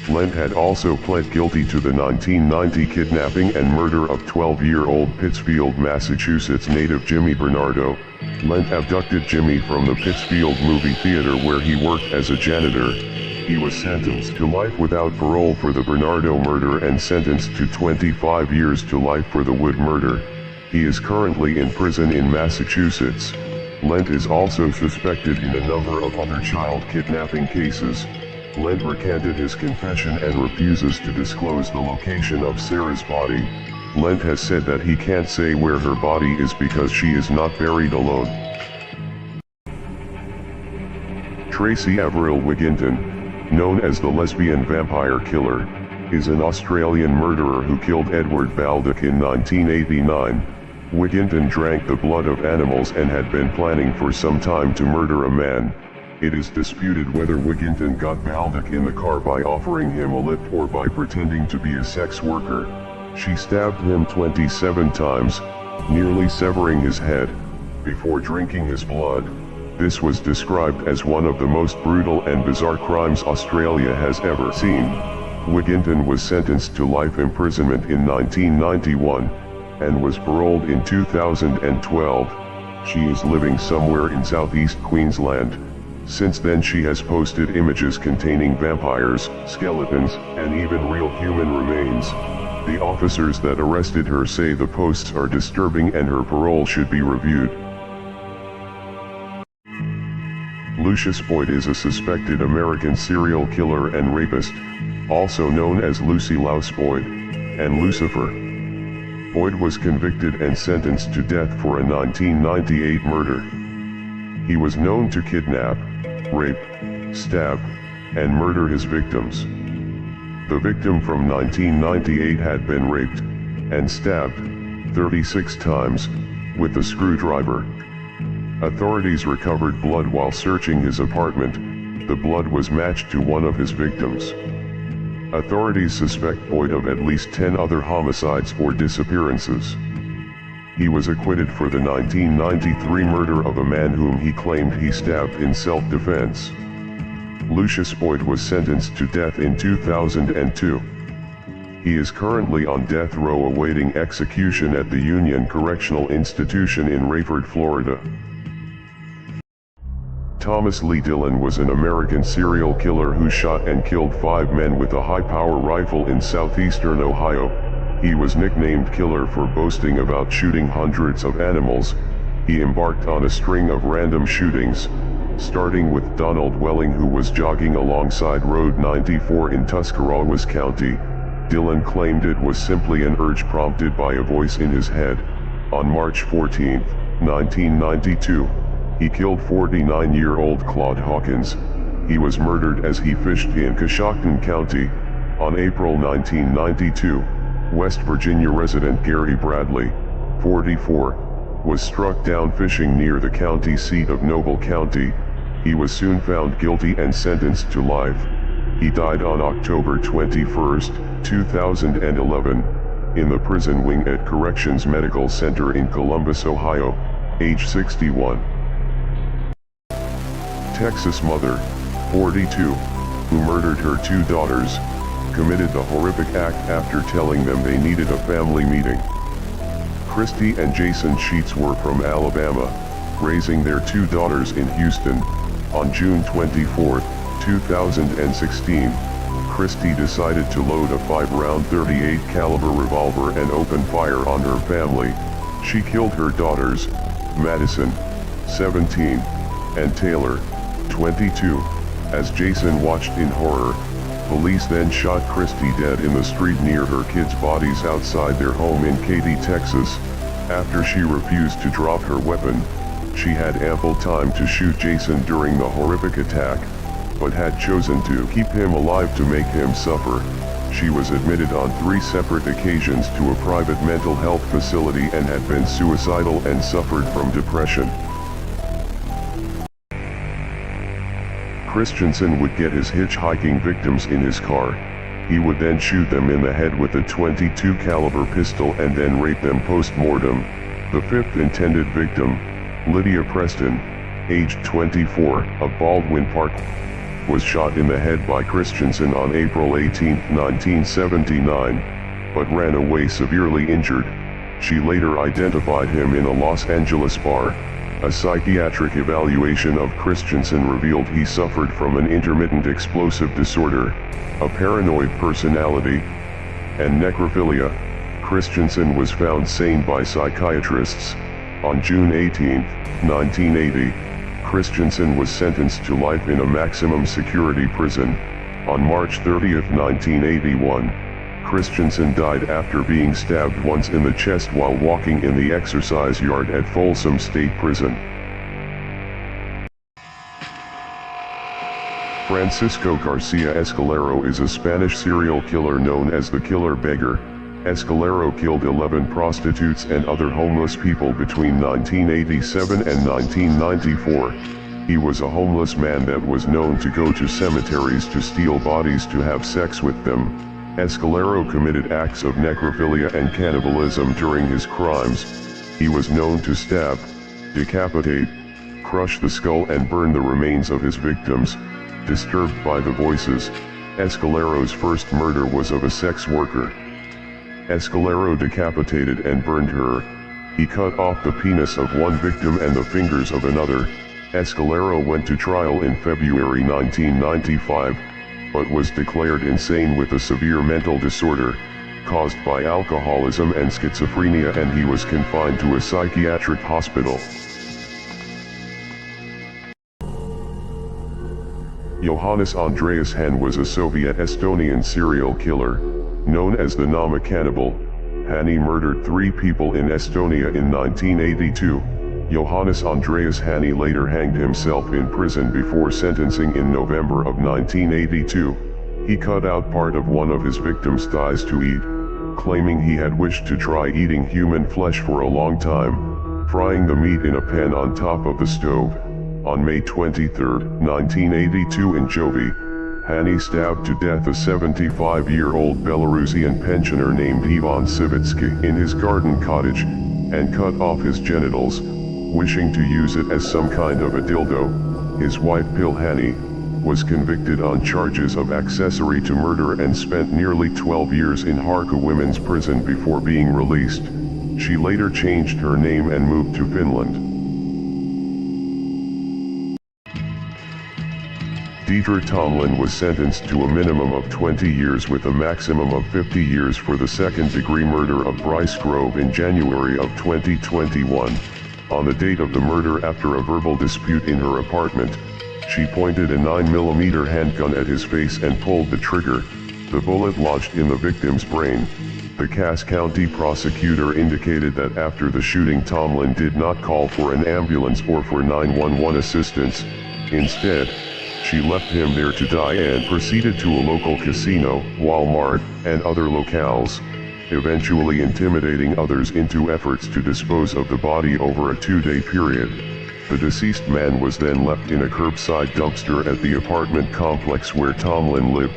Lent had also pled guilty to the 1990 kidnapping and murder of 12-year-old Pittsfield, Massachusetts native Jimmy Bernardo. Lent abducted Jimmy from the Pittsfield movie theater where he worked as a janitor. He was sentenced to life without parole for the Bernardo murder and sentenced to 25 years to life for the Wood murder. He is currently in prison in Massachusetts. Lent is also suspected in a number of other child kidnapping cases. Lent recanted his confession and refuses to disclose the location of Sarah's body. Lent has said that he can't say where her body is because she is not buried alone. Tracy Averill Wigginton, known as the lesbian vampire killer, is an Australian murderer who killed Edward Baldock in 1989. Wigginton drank the blood of animals and had been planning for some time to murder a man. It is disputed whether Wigginton got Baldock in the car by offering him a lift or by pretending to be a sex worker. She stabbed him 27 times, nearly severing his head, before drinking his blood. This was described as one of the most brutal and bizarre crimes Australia has ever seen. Wigginton was sentenced to life imprisonment in 1991, and was paroled in 2012. She is living somewhere in southeast Queensland. Since then she has posted images containing vampires, skeletons, and even real human remains. The officers that arrested her say the posts are disturbing and her parole should be reviewed. Lucius Boyd is a suspected American serial killer and rapist, also known as Lucy Louse Boyd, and Lucifer. Boyd was convicted and sentenced to death for a 1998 murder. He was known to kidnap, rape, stab, and murder his victims. The victim from 1998 had been raped and stabbed 36 times with a screwdriver. Authorities recovered blood while searching his apartment. The blood was matched to one of his victims. Authorities suspect Boyd of at least 10 other homicides or disappearances. He was acquitted for the 1993 murder of a man whom he claimed he stabbed in self-defense. Lucius Boyd was sentenced to death in 2002. He is currently on death row awaiting execution at the Union Correctional Institution in Rayford, Florida. Thomas Lee Dillon was an American serial killer who shot and killed 5 men with a high-power rifle in southeastern Ohio. He was nicknamed Killer for boasting about shooting hundreds of animals. He embarked on a string of random shootings, starting with Donald Welling, who was jogging alongside Road 94 in Tuscarawas County. Dillon claimed it was simply an urge prompted by a voice in his head. On March 14, 1992, he killed 49-year-old Claude Hawkins. He was murdered as he fished in Coshocton County. On April 1992, West Virginia resident Gary Bradley, 44, was struck down fishing near the county seat of Noble County. He was soon found guilty and sentenced to life. He died on October 21, 2011, in the prison wing at Corrections Medical Center in Columbus, Ohio, age 61. Texas mother, 42, who murdered her 2 daughters, committed the horrific act after telling them they needed a family meeting. Christy and Jason Sheets were from Alabama, raising their 2 daughters in Houston. On June 24, 2016, Christy decided to load a 5-round .38 caliber revolver and open fire on her family. She killed her daughters, Madison, 17, and Taylor, 22. As Jason watched in horror, police then shot Christy dead in the street near her kids' bodies outside their home in Katy, Texas. After she refused to drop her weapon, she had ample time to shoot Jason during the horrific attack, but had chosen to keep him alive to make him suffer. She was admitted on 3 separate occasions to a private mental health facility and had been suicidal and suffered from depression. Christensen would get his hitchhiking victims in his car. He would then shoot them in the head with a .22 caliber pistol and then rape them post-mortem. The fifth intended victim, Lydia Preston, aged 24, of Baldwin Park, was shot in the head by Christensen on April 18, 1979, but ran away severely injured. She later identified him in a Los Angeles bar. A psychiatric evaluation of Christensen revealed he suffered from an intermittent explosive disorder, a paranoid personality, and necrophilia. Christensen was found sane by psychiatrists. On June 18, 1980, Christensen was sentenced to life in a maximum security prison. On March 30, 1981, Christensen died after being stabbed once in the chest while walking in the exercise yard at Folsom State Prison. Francisco Garcia Escalero is a Spanish serial killer known as the Killer Beggar. Escalero killed 11 prostitutes and other homeless people between 1987 and 1994. He was a homeless man that was known to go to cemeteries to steal bodies to have sex with them. Escalero committed acts of necrophilia and cannibalism during his crimes. He was known to stab, decapitate, crush the skull and burn the remains of his victims. Disturbed by the voices, Escalero's first murder was of a sex worker. Escalero decapitated and burned her. He cut off the penis of one victim and the fingers of another. Escalero went to trial in February 1995, but was declared insane with a severe mental disorder, caused by alcoholism and schizophrenia, and he was confined to a psychiatric hospital. Johannes Andreas Hahn was a Soviet-Estonian serial killer, known as the Nama Cannibal. Hani murdered 3 people in Estonia in 1982. Johannes Andreas Hani later hanged himself in prison before sentencing in November of 1982. He cut out part of one of his victims' thighs to eat, claiming he had wished to try eating human flesh for a long time, frying the meat in a pan on top of the stove. On May 23, 1982 in Jovi, Hani stabbed to death a 75-year-old Belarusian pensioner named Ivan Savitsky in his garden cottage, and cut off his genitals, wishing to use it as some kind of a dildo. His wife Pil Hani was convicted on charges of accessory to murder and spent nearly 12 years in Harku Women's Prison before being released. She later changed her name and moved to Finland. Dieter Tomlin was sentenced to a minimum of 20 years with a maximum of 50 years for the second-degree murder of Bryce Grove in January of 2021. On the date of the murder, after a verbal dispute in her apartment, she pointed a 9mm handgun at his face and pulled the trigger. The bullet lodged in the victim's brain. The Cass County prosecutor indicated that after the shooting, Tomlin did not call for an ambulance or for 911 assistance. Instead, she left him there to die and proceeded to a local casino, Walmart, and other locales, eventually intimidating others into efforts to dispose of the body over a 2-day period. The deceased man was then left in a curbside dumpster at the apartment complex where Tomlin lived.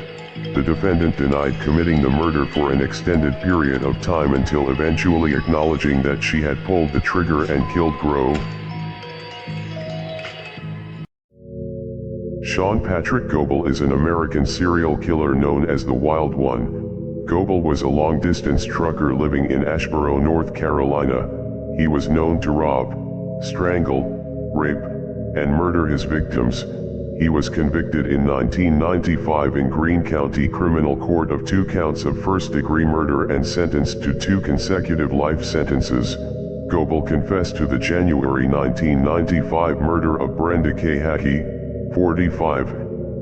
The defendant denied committing the murder for an extended period of time until eventually acknowledging that she had pulled the trigger and killed Grove. Sean Patrick Goebel is an American serial killer known as the Wild One. Goebel was a long-distance trucker living in Asheboro, North Carolina. He was known to rob, strangle, rape, and murder his victims. He was convicted in 1995 in Greene County Criminal Court of 2 counts of first-degree murder and sentenced to 2 consecutive life sentences. Goebel confessed to the January 1995 murder of Brenda K. Hackey, 45,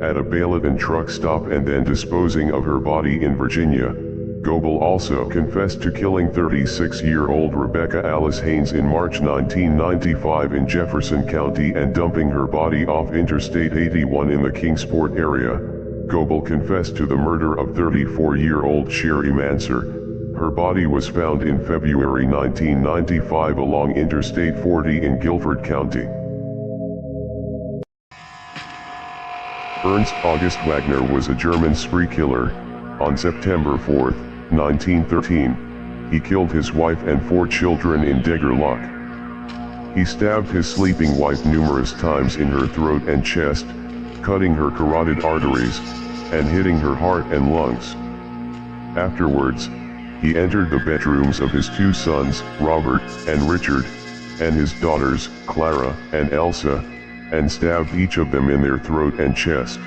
at a Bayleton truck stop and then disposing of her body in Virginia. Goebel also confessed to killing 36-year-old Rebecca Alice Haynes in March 1995 in Jefferson County and dumping her body off Interstate 81 in the Kingsport area. Goebel confessed to the murder of 34-year-old Sherry Manser. Her body was found in February 1995 along Interstate 40 in Guilford County. Ernst August Wagner was a German spree killer. On September 4, 1913, he killed his wife and 4 children in Degerloch. He stabbed his sleeping wife numerous times in her throat and chest, cutting her carotid arteries, and hitting her heart and lungs. Afterwards, he entered the bedrooms of his 2 sons, Robert and Richard, and his daughters, Clara and Elsa, and stabbed each of them in their throat and chest.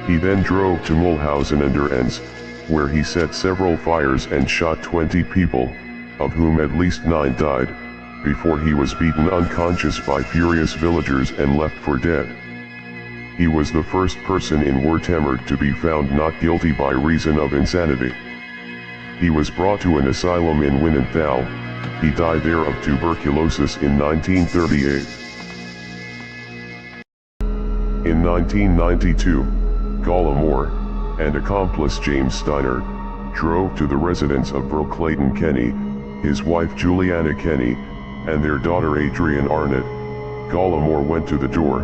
He then drove to Mulhausen an der Enns, where he set several fires and shot 20 people, of whom at least 9 died, before he was beaten unconscious by furious villagers and left for dead. He was the first person in Werthemer to be found not guilty by reason of insanity. He was brought to an asylum in Winnenthal. He died there of tuberculosis in 1938. In 1992, Gallimore and accomplice James Steiner drove to the residence of Brooke Clayton Kenny, his wife Juliana Kenny, and their daughter Adrienne Arnott. Gallimore went to the door.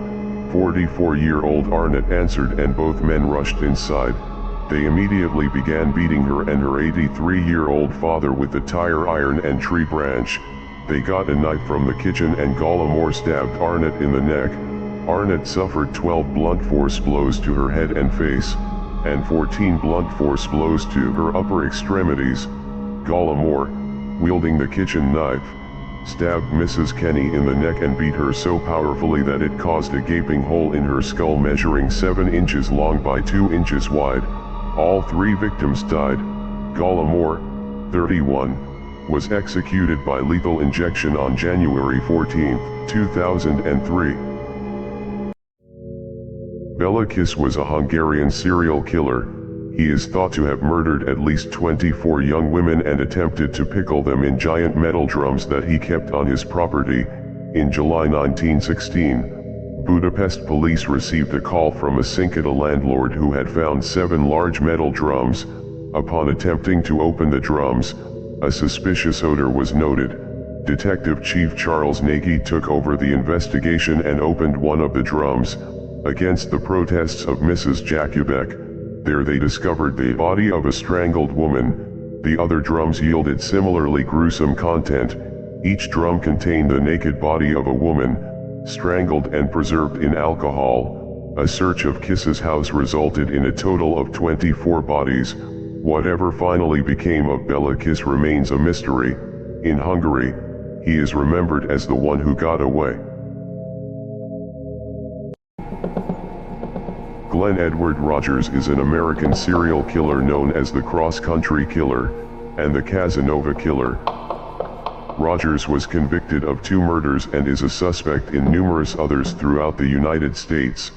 44-year-old Arnott answered and both men rushed inside. They immediately began beating her and her 83-year-old father with the tire iron and tree branch. They got a knife from the kitchen and Gallimore stabbed Arnott in the neck. Arnott suffered 12 blunt force blows to her head and face, and 14 blunt force blows to her upper extremities. Gallimore, wielding the kitchen knife, stabbed Mrs. Kenny in the neck and beat her so powerfully that it caused a gaping hole in her skull measuring 7 inches long by 2 inches wide. All 3 victims died. Gallimore, 31, was executed by lethal injection on January 14, 2003. Bela Kiss was a Hungarian serial killer. He is thought to have murdered at least 24 young women and attempted to pickle them in giant metal drums that he kept on his property. In July 1916, Budapest police received a call from a Cinkita landlord who had found 7 large metal drums. Upon attempting to open the drums, a suspicious odor was noted. Detective Chief Charles Nagy took over the investigation and opened one of the drums. Against the protests of Mrs. Jakubek, there they discovered the body of a strangled woman. The other drums yielded similarly gruesome content. Each drum contained the naked body of a woman, strangled and preserved in alcohol. A search of Kiss's house resulted in a total of 24 bodies. Whatever finally became of Bela Kiss remains a mystery. In Hungary, he is remembered as the one who got away. Glenn Edward Rogers is an American serial killer known as the Cross-Country Killer and the Casanova Killer. Rogers was convicted of 2 murders and is a suspect in numerous others throughout the United States.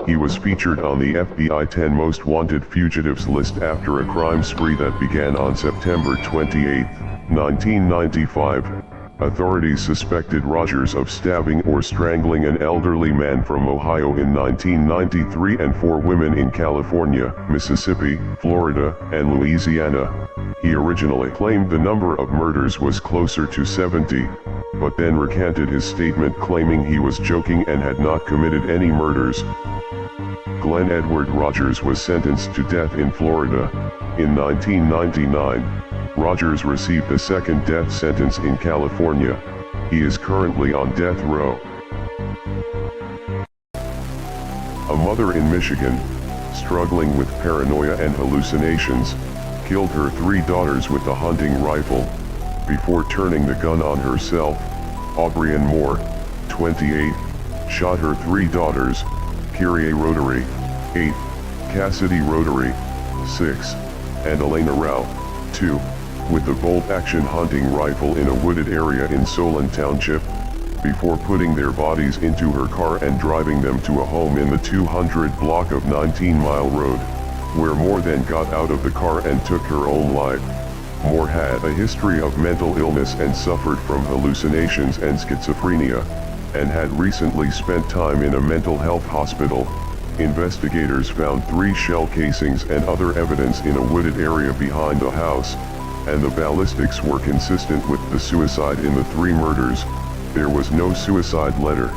He was featured on the FBI 10 Most Wanted Fugitives list after a crime spree that began on September 28, 1995. Authorities suspected Rogers of stabbing or strangling an elderly man from Ohio in 1993 and 4 women in California, Mississippi, Florida, and Louisiana. He originally claimed the number of murders was closer to 70, but then recanted his statement claiming he was joking and had not committed any murders. Glenn Edward Rogers was sentenced to death in Florida. In 1999, Rogers received a second death sentence in California. He is currently on death row. A mother in Michigan, struggling with paranoia and hallucinations, killed her 3 daughters with a hunting rifle, before turning the gun on herself. Aubrian Moore, 28, shot her 3 daughters, Kyrie Rotary, 8, Cassidy Rotary, 6, and Elena Rao, 2, with the bolt-action hunting rifle in a wooded area in Solon Township, before putting their bodies into her car and driving them to a home in the 200 block of 19 Mile Road, where Moore then got out of the car and took her own life. Moore had a history of mental illness and suffered from hallucinations and schizophrenia, and had recently spent time in a mental health hospital. Investigators found 3 shell casings and other evidence in a wooded area behind the house, and the ballistics were consistent with the suicide in the 3 murders. There was no suicide letter.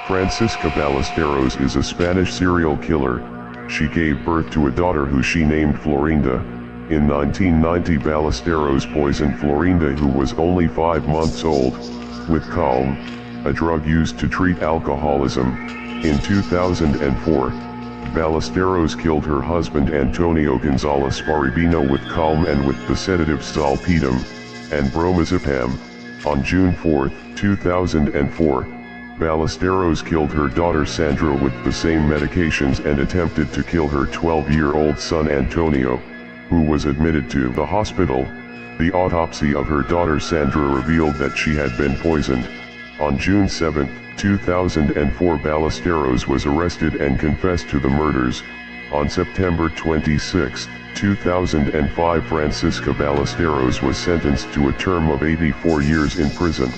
Francisca Ballesteros is a Spanish serial killer. She gave birth to a daughter who she named Florinda. In 1990, Ballesteros poisoned Florinda, who was only 5 months old, with Calm, a drug used to treat alcoholism. In 2004, Ballesteros killed her husband Antonio Gonzalez Baribino with Calm and with the sedatives Zolpidem and Bromazepam. On June 4, 2004, Ballesteros killed her daughter Sandra with the same medications and attempted to kill her 12-year-old son Antonio, who was admitted to the hospital. The autopsy of her daughter Sandra revealed that she had been poisoned. On June 7, 2004, Ballesteros was arrested and confessed to the murders. On September 26, 2005, Francisca Ballesteros was sentenced to a term of 84 years in prison.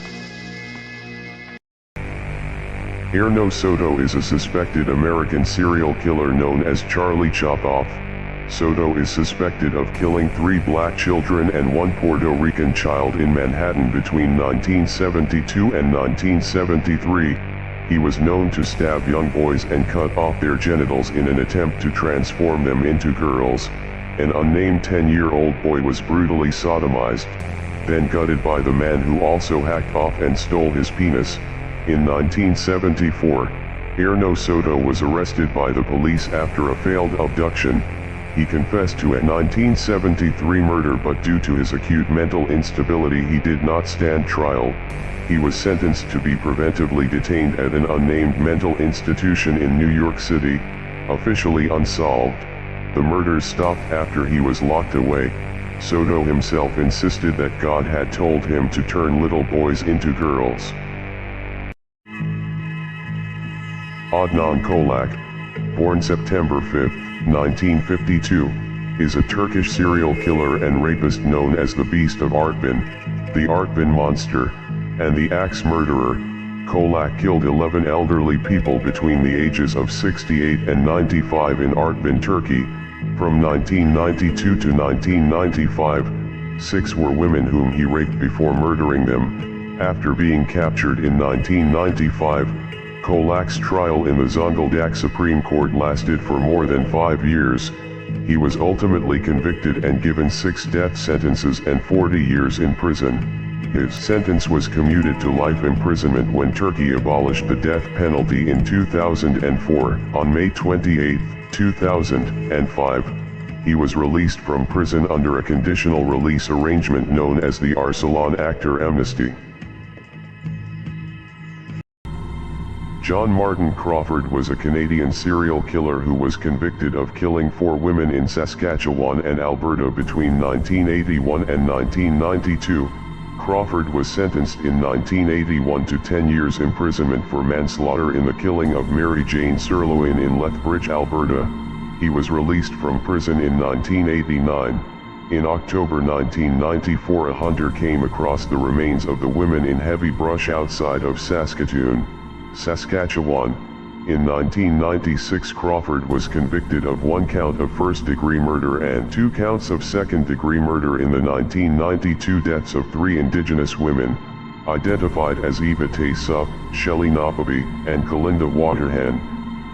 Erno Soto is a suspected American serial killer known as Charlie Chopoff. Soto is suspected of killing 3 black children and 1 Puerto Rican child in Manhattan between 1972 and 1973. He was known to stab young boys and cut off their genitals in an attempt to transform them into girls. An unnamed 10-year-old boy was brutally sodomized, then gutted by the man who also hacked off and stole his penis. In 1974, Erno Soto was arrested by the police after a failed abduction. He confessed to a 1973 murder, but due to his acute mental instability he did not stand trial. He was sentenced to be preventively detained at an unnamed mental institution in New York City, officially unsolved. The murders stopped after he was locked away. Soto himself insisted that God had told him to turn little boys into girls. Adnan Kolak, born September 5, 1952, is a Turkish serial killer and rapist known as the Beast of Artvin, the Artvin Monster, and the Axe Murderer. Kolak killed 11 elderly people between the ages of 68 and 95 in Artvin, Turkey. From 1992 to 1995, 6 were women whom he raped before murdering them. After being captured in 1995, Kolak's trial in the Zonguldak Supreme Court lasted for more than 5 years. He was ultimately convicted and given 6 death sentences and 40 years in prison. His sentence was commuted to life imprisonment when Turkey abolished the death penalty in 2004. On May 28, 2005, he was released from prison under a conditional release arrangement known as the Arsalan Actor Amnesty. John Martin Crawford was a Canadian serial killer who was convicted of killing 4 women in Saskatchewan and Alberta between 1981 and 1992. Crawford was sentenced in 1981 to 10 years imprisonment for manslaughter in the killing of Mary Jane Sirloin in Lethbridge, Alberta. He was released from prison in 1989. In October 1994, a hunter came across the remains of the women in heavy brush outside of Saskatoon, Saskatchewan. In 1996, Crawford was convicted of 1 count of first-degree murder and 2 counts of second-degree murder in the 1992 deaths of 3 Indigenous women, identified as Eva Tay Sup, Shelley Napabi, and Kalinda Waterhan.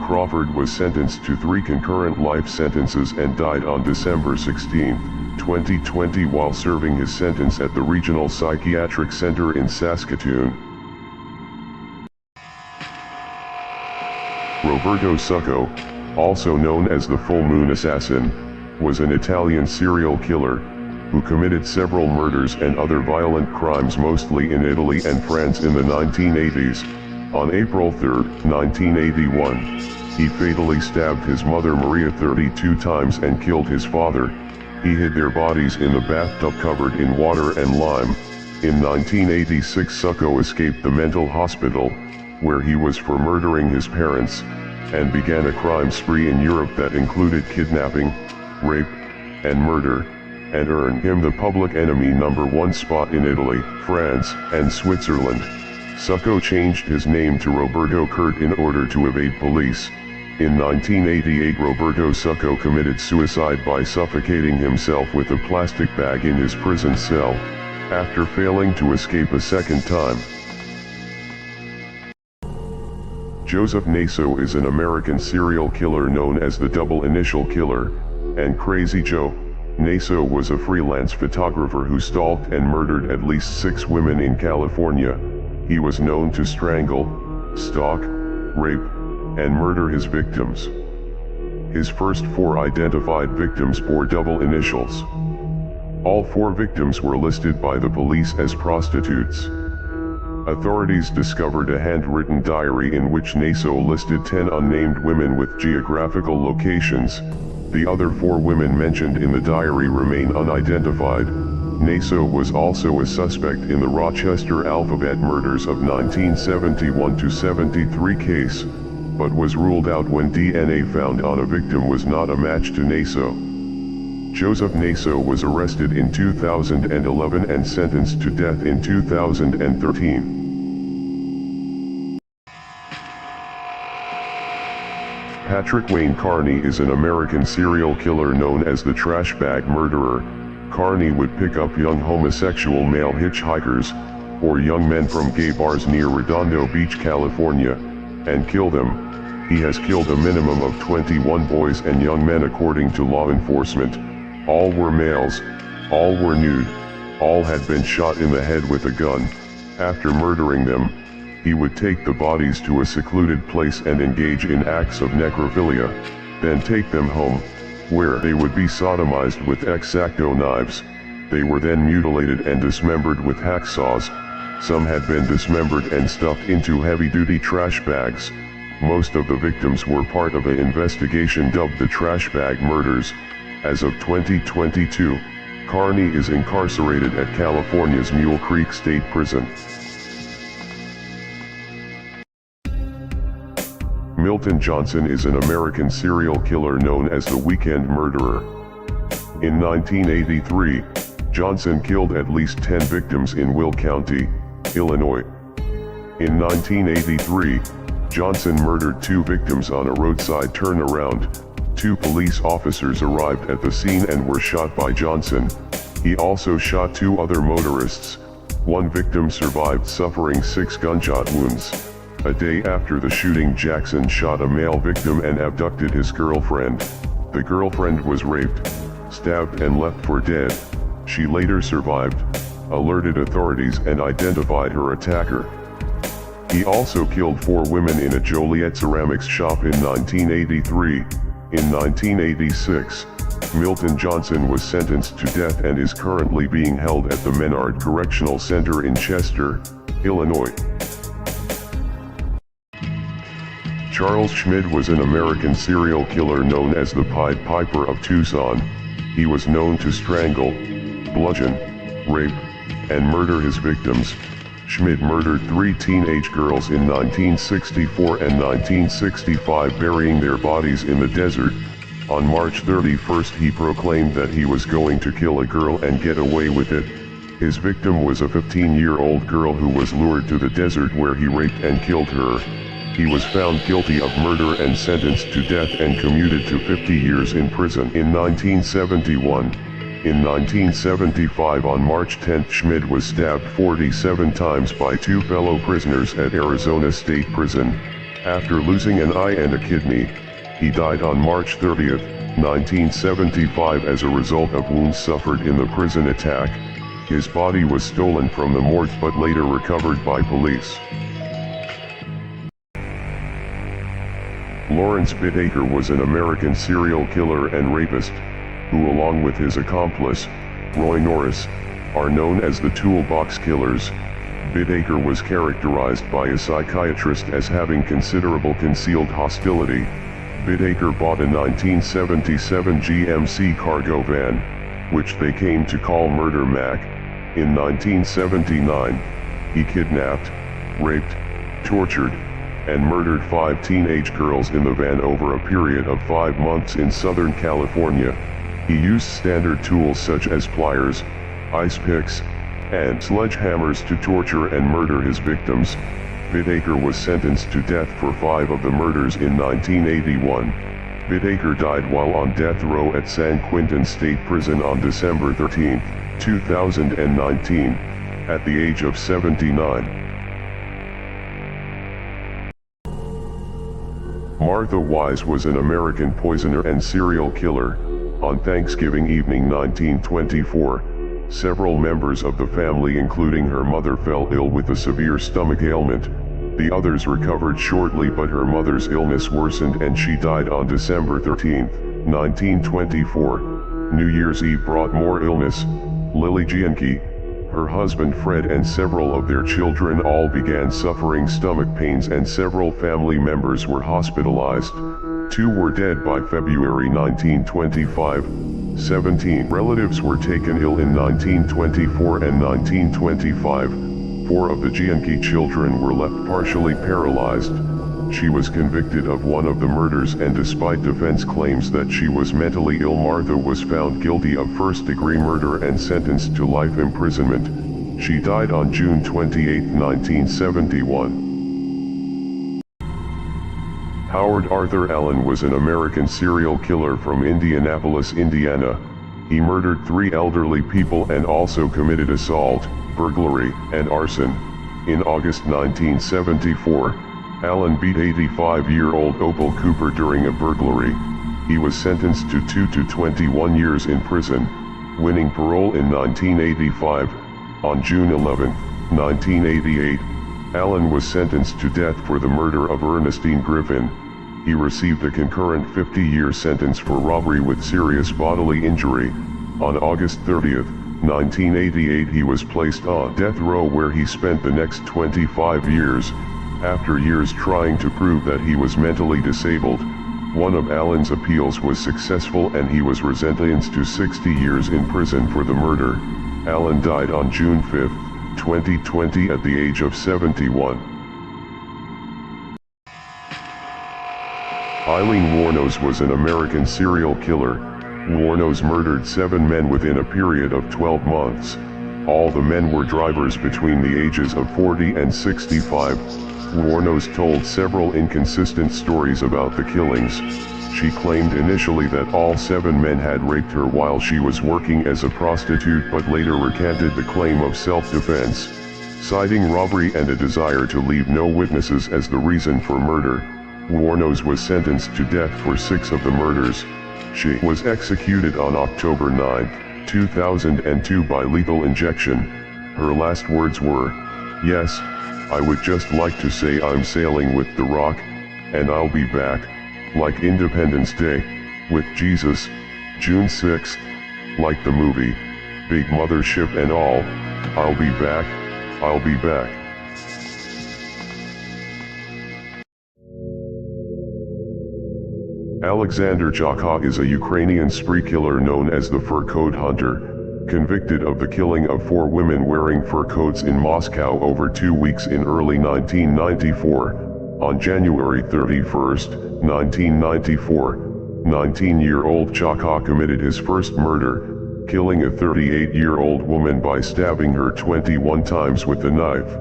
Crawford was sentenced to 3 concurrent life sentences and died on December 16, 2020 while serving his sentence at the Regional Psychiatric Center in Saskatoon. Roberto Succo, also known as the Full Moon Assassin, was an Italian serial killer, who committed several murders and other violent crimes mostly in Italy and France in the 1980s. On April 3, 1981, he fatally stabbed his mother Maria 32 times and killed his father. He hid their bodies in the bathtub covered in water and lime. In 1986, Succo escaped the mental hospital, where he was for murdering his parents, and began a crime spree in Europe that included kidnapping, rape, and murder, and earned him the public enemy #1 spot in Italy, France, and Switzerland. Succo changed his name to Roberto Kurt in order to evade police. In 1988, Roberto Succo committed suicide by suffocating himself with a plastic bag in his prison cell, after failing to escape a second time. Joseph Naso is an American serial killer known as the Double Initial Killer, and Crazy Joe. Naso was a freelance photographer who stalked and murdered at least 6 women in California. He was known to strangle, stalk, rape, and murder his victims. His first 4 identified victims bore double initials. All 4 victims were listed by the police as prostitutes. Authorities discovered a handwritten diary in which Naso listed 10 unnamed women with geographical locations. The other 4 women mentioned in the diary remain unidentified. Naso was also a suspect in the Rochester Alphabet murders of 1971-73 case, but was ruled out when DNA found on a victim was not a match to Naso. Joseph Naso was arrested in 2011 and sentenced to death in 2013. Patrick Wayne Carney is an American serial killer known as the Trash Bag Murderer. Carney would pick up young homosexual male hitchhikers, or young men from gay bars near Redondo Beach, California, and kill them. He has killed a minimum of 21 boys and young men according to law enforcement. All were males, all were nude, all had been shot in the head with a gun. After murdering them, he would take the bodies to a secluded place and engage in acts of necrophilia, then take them home, where they would be sodomized with X-Acto knives. They were then mutilated and dismembered with hacksaws. Some had been dismembered and stuffed into heavy-duty trash bags. Most of the victims were part of an investigation dubbed the Trash Bag Murders. As of 2022, Carney is incarcerated at California's Mule Creek State Prison. Milton Johnson is an American serial killer known as the Weekend Murderer. In 1983, Johnson killed at least 10 victims in Will County, Illinois. In 1983, Johnson murdered 2 victims on a roadside turnaround. 2 police officers arrived at the scene and were shot by Johnson. He also shot 2 other motorists. 1 victim survived, suffering 6 gunshot wounds. A day after the shooting, Jackson shot a male victim and abducted his girlfriend. The girlfriend was raped, stabbed and left for dead. She later survived, alerted authorities and identified her attacker. He also killed 4 women in a Joliet ceramics shop in 1983. In 1986, Milton Johnson was sentenced to death and is currently being held at the Menard Correctional Center in Chester, Illinois. Charles Schmid was an American serial killer known as the Pied Piper of Tucson. He was known to strangle, bludgeon, rape, and murder his victims. Schmid murdered 3 teenage girls in 1964 and 1965, burying their bodies in the desert. On March 31st, he proclaimed that he was going to kill a girl and get away with it. His victim was a 15-year-old girl who was lured to the desert where he raped and killed her. He was found guilty of murder and sentenced to death and commuted to 50 years in prison in 1971. In 1975, on March 10, Schmid was stabbed 47 times by 2 fellow prisoners at Arizona State Prison. After losing an eye and a kidney, he died on March 30, 1975 as a result of wounds suffered in the prison attack. His body was stolen from the morgue but later recovered by police. Lawrence Bittaker was an American serial killer and rapist, who along with his accomplice, Roy Norris, are known as the Toolbox Killers. Bittaker was characterized by a psychiatrist as having considerable concealed hostility. Bittaker bought a 1977 GMC cargo van, which they came to call Murder Mac. In 1979, he kidnapped, raped, tortured, and murdered 5 teenage girls in the van over a period of 5 months in Southern California. He used standard tools such as pliers, ice picks, and sledgehammers to torture and murder his victims. Bittaker was sentenced to death for 5 of the murders in 1981. Bittaker died while on death row at San Quentin State Prison on December 13, 2019, at the age of 79. Martha Wise was an American poisoner and serial killer. On Thanksgiving evening 1924, several members of the family, including her mother, fell ill with a severe stomach ailment. The others recovered shortly, but her mother's illness worsened and she died on December 13, 1924. New Year's Eve brought more illness. Lily Gianchi, her husband Fred, and several of their children all began suffering stomach pains, and several family members were hospitalized. 2 were dead by February 1925. 17 relatives were taken ill in 1924 and 1925. 4 of the Gianchi children were left partially paralyzed. She was convicted of one of the murders, and despite defense claims that she was mentally ill, Martha was found guilty of first-degree murder and sentenced to life imprisonment. She died on June 28, 1971. Howard Arthur Allen was an American serial killer from Indianapolis, Indiana. He murdered 3 elderly people and also committed assault, burglary, and arson. In August 1974, Allen beat 85-year-old Opal Cooper during a burglary. He was sentenced to 2 to 21 years in prison, winning parole in 1985. On June 11, 1988, Allen was sentenced to death for the murder of Ernestine Griffin. He received a concurrent 50-year sentence for robbery with serious bodily injury. On August 30, 1988, he was placed on death row, where he spent the next 25 years. After years trying to prove that he was mentally disabled, one of Allen's appeals was successful and he was sentenced to 60 years in prison for the murder. Allen died on June 5, 2020 at the age of 71. Eileen Wuornos was an American serial killer. Wuornos murdered 7 men within a period of 12 months. All the men were drivers between the ages of 40 and 65. Wuornos told several inconsistent stories about the killings. She claimed initially that all 7 men had raped her while she was working as a prostitute, but later recanted the claim of self-defense, citing robbery and a desire to leave no witnesses as the reason for murder. Wuornos was sentenced to death for 6 of the murders. She was executed on October 9, 2002 by lethal injection. Her last words were, "Yes, I would just like to say I'm sailing with the Rock, and I'll be back, like Independence Day, with Jesus, June 6th, like the movie, big mothership and all, I'll be back, I'll be back." Alexander Chaka is a Ukrainian spree killer known as the Fur Coat Hunter, convicted of the killing of 4 women wearing fur coats in Moscow over 2 weeks in early 1994. On January 31, 1994, 19-year-old Chaka committed his first murder, killing a 38-year-old woman by stabbing her 21 times with a knife.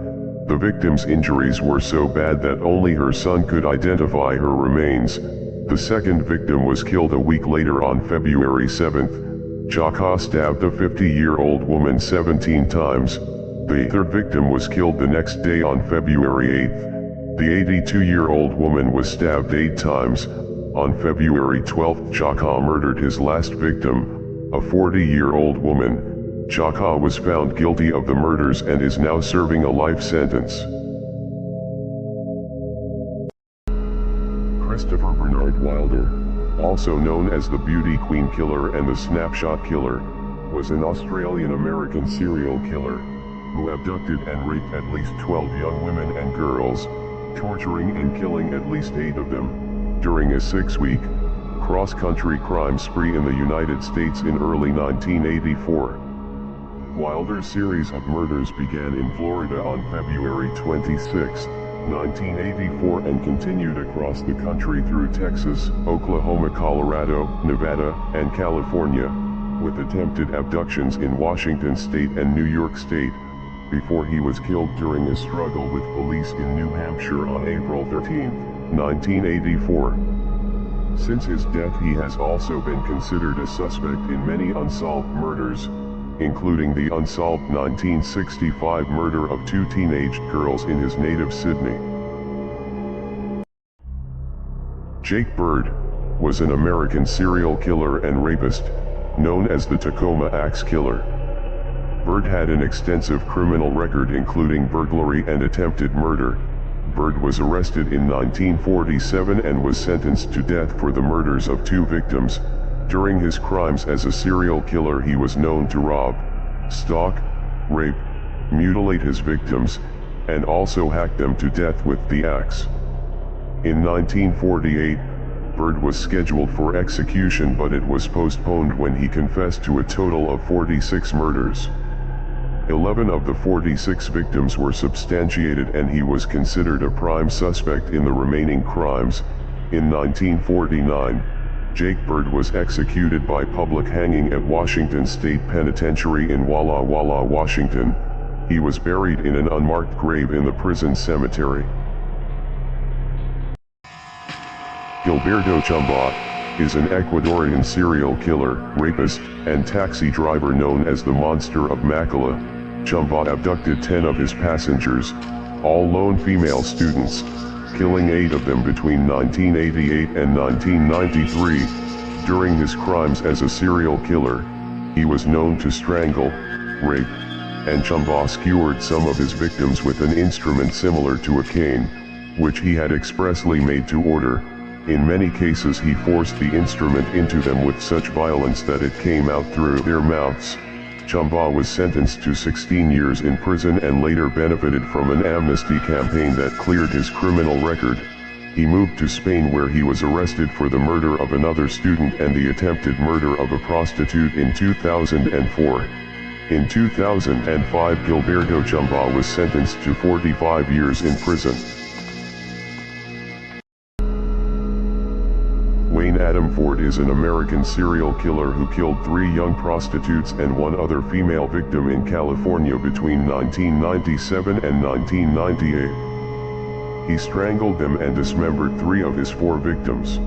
The victim's injuries were so bad that only her son could identify her remains. The second victim was killed a week later on February 7th. Chaka stabbed the 50-year-old woman 17 times. The third victim was killed the next day on February 8th. The 82-year-old woman was stabbed 8 times. On February 12th, Chaka murdered his last victim, a 40-year-old woman. Chaka was found guilty of the murders and is now serving a life sentence. Christopher Bernard Wilder, also known as the Beauty Queen Killer and the Snapshot Killer, was an Australian-American serial killer who abducted and raped at least 12 young women and girls, torturing and killing at least 8 of them, during a 6-week, cross-country crime spree in the United States in early 1984. Wilder's series of murders began in Florida on February 26, 1984 and continued across the country through Texas, Oklahoma, Colorado, Nevada, and California, with attempted abductions in Washington State and New York State, before he was killed during a struggle with police in New Hampshire on April 13, 1984. Since his death, he has also been considered a suspect in many unsolved murders, including the unsolved 1965 murder of 2 teenage girls in his native Sydney. Jake Bird was an American serial killer and rapist, known as the Tacoma Axe Killer. Bird had an extensive criminal record including burglary and attempted murder. Bird was arrested in 1947 and was sentenced to death for the murders of 2 victims. During his crimes as a serial killer, he was known to rob, stalk, rape, mutilate his victims, and also hack them to death with the axe. In 1948, Bird was scheduled for execution, but it was postponed when he confessed to a total of 46 murders. 11 of the 46 victims were substantiated and he was considered a prime suspect in the remaining crimes. In 1949, Jake Bird was executed by public hanging at Washington State Penitentiary in Walla Walla, Washington. He was buried in an unmarked grave in the prison cemetery. Gilberto Chamba is an Ecuadorian serial killer, rapist, and taxi driver known as the Monster of Macala. Chamba abducted 10 of his passengers, all lone female students, killing 8 of them between 1988 and 1993. During his crimes as a serial killer, he was known to strangle, rape, and Chamba skewered some of his victims with an instrument similar to a cane, which he had expressly made to order. In many cases he forced the instrument into them with such violence that it came out through their mouths. Chamba was sentenced to 16 years in prison and later benefited from an amnesty campaign that cleared his criminal record. He moved to Spain where he was arrested for the murder of another student and the attempted murder of a prostitute in 2004. In 2005, Gilberto Chamba was sentenced to 45 years in prison. Wayne Adam Ford is an American serial killer who killed 3 young prostitutes and 1 other female victim in California between 1997 and 1998. He strangled them and dismembered 3 of his 4 victims.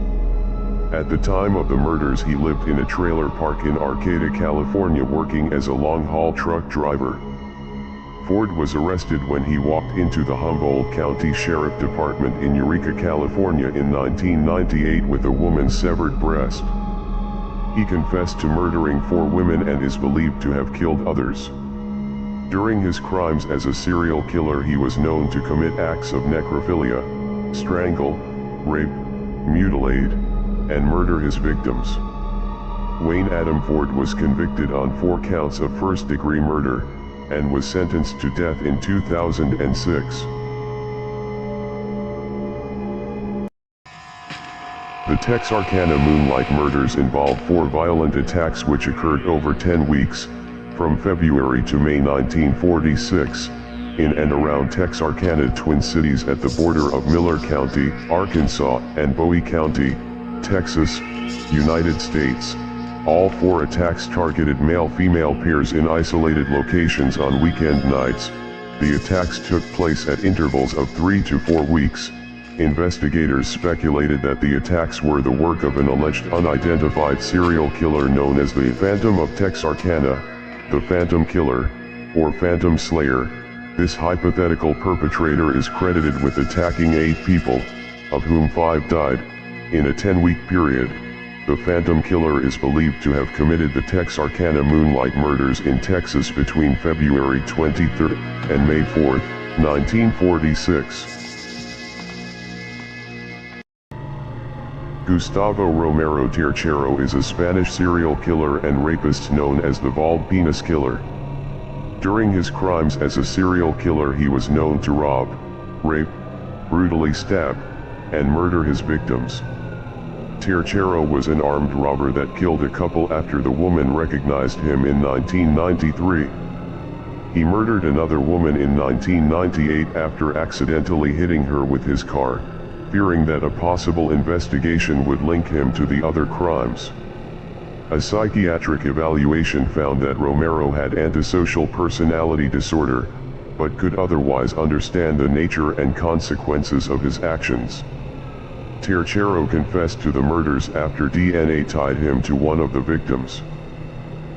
At the time of the murders, he lived in a trailer park in Arcata, California, working as a long-haul truck driver. Ford was arrested when he walked into the Humboldt County Sheriff Department in Eureka, California in 1998 with a woman's severed breast. He confessed to murdering 4 women and is believed to have killed others. During his crimes as a serial killer, he was known to commit acts of necrophilia, strangle, rape, mutilate, and murder his victims. Wayne Adam Ford was convicted on 4 counts of first-degree murder, and was sentenced to death in 2006. The Texarkana Moonlight murders involved 4 violent attacks which occurred over 10 weeks, from February to May 1946, in and around Texarkana, Twin Cities at the border of Miller County, Arkansas, and Bowie County, Texas, United States. All 4 attacks targeted male-female pairs in isolated locations on weekend nights. The attacks took place at intervals of 3 to 4 weeks. Investigators speculated that the attacks were the work of an alleged unidentified serial killer known as the Phantom of Texarkana, the Phantom Killer, or Phantom Slayer. This hypothetical perpetrator is credited with attacking 8 people, of whom 5 died, in a 10-week period. The Phantom Killer is believed to have committed the Texarkana Moonlight murders in Texas between February 23 and May 4, 1946. Gustavo Romero Tercero is a Spanish serial killer and rapist known as the Bald Penis Killer. During his crimes as a serial killer, he was known to rob, rape, brutally stab, and murder his victims. Tercero was an armed robber that killed a couple after the woman recognized him in 1993. He murdered another woman in 1998 after accidentally hitting her with his car, fearing that a possible investigation would link him to the other crimes. A psychiatric evaluation found that Romero had antisocial personality disorder, but could otherwise understand the nature and consequences of his actions. Tercero confessed to the murders after DNA tied him to one of the victims.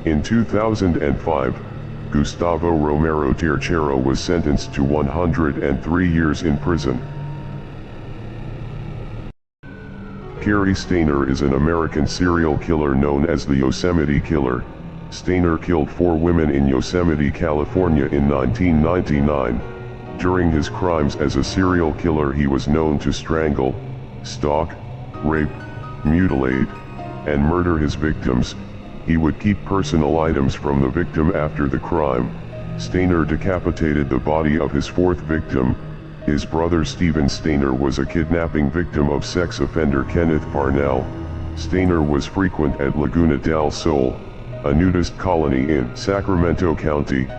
In 2005, Gustavo Romero Tercero was sentenced to 103 years in prison. Cary Stayner is an American serial killer known as the Yosemite Killer. Stayner killed 4 women in Yosemite, California in 1999. During his crimes as a serial killer, he was known to strangle, stalk, rape, mutilate, and murder his victims. He would keep personal items from the victim after the crime. Stayner decapitated the body of his 4th victim. His brother Stephen Stayner was a kidnapping victim of sex offender Kenneth Parnell. Stayner was frequent at Laguna del Sol, a nudist colony in Sacramento County.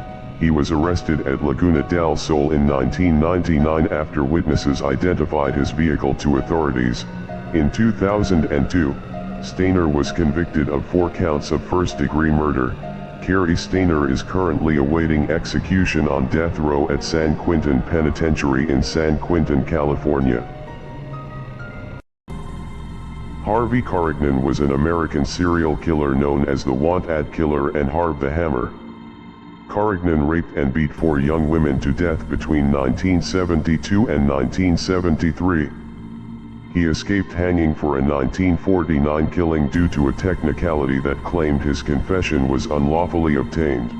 He was arrested at Laguna del Sol in 1999 after witnesses identified his vehicle to authorities. In 2002, Stayner was convicted of 4 counts of first-degree murder. Cary Stayner is currently awaiting execution on death row at San Quentin Penitentiary in San Quentin, California. Harvey Corrignon was an American serial killer known as the Want-Ad Killer and Harv the Hammer. Corrignon raped and beat 4 young women to death between 1972 and 1973. He escaped hanging for a 1949 killing due to a technicality that claimed his confession was unlawfully obtained.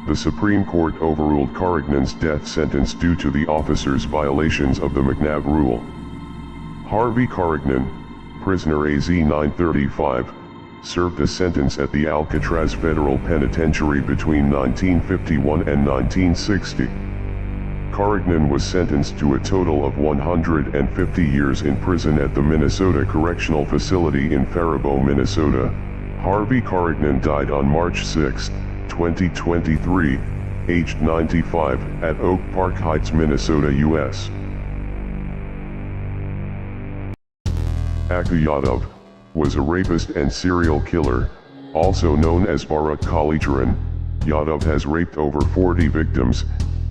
The Supreme Court overruled Corrignon's death sentence due to the officer's violations of the McNabb Rule. Harvey Corrignon, prisoner AZ-935, served a sentence at the Alcatraz Federal Penitentiary between 1951 and 1960. Corrignon was sentenced to a total of 150 years in prison at the Minnesota Correctional Facility in Faribault, Minnesota. Harvey Corrignon died on March 6, 2023, aged 95, at Oak Park Heights, Minnesota, U.S. Aku Yadav was a rapist and serial killer, also known as Barak Kalicharan. Yadav has raped over 40 victims,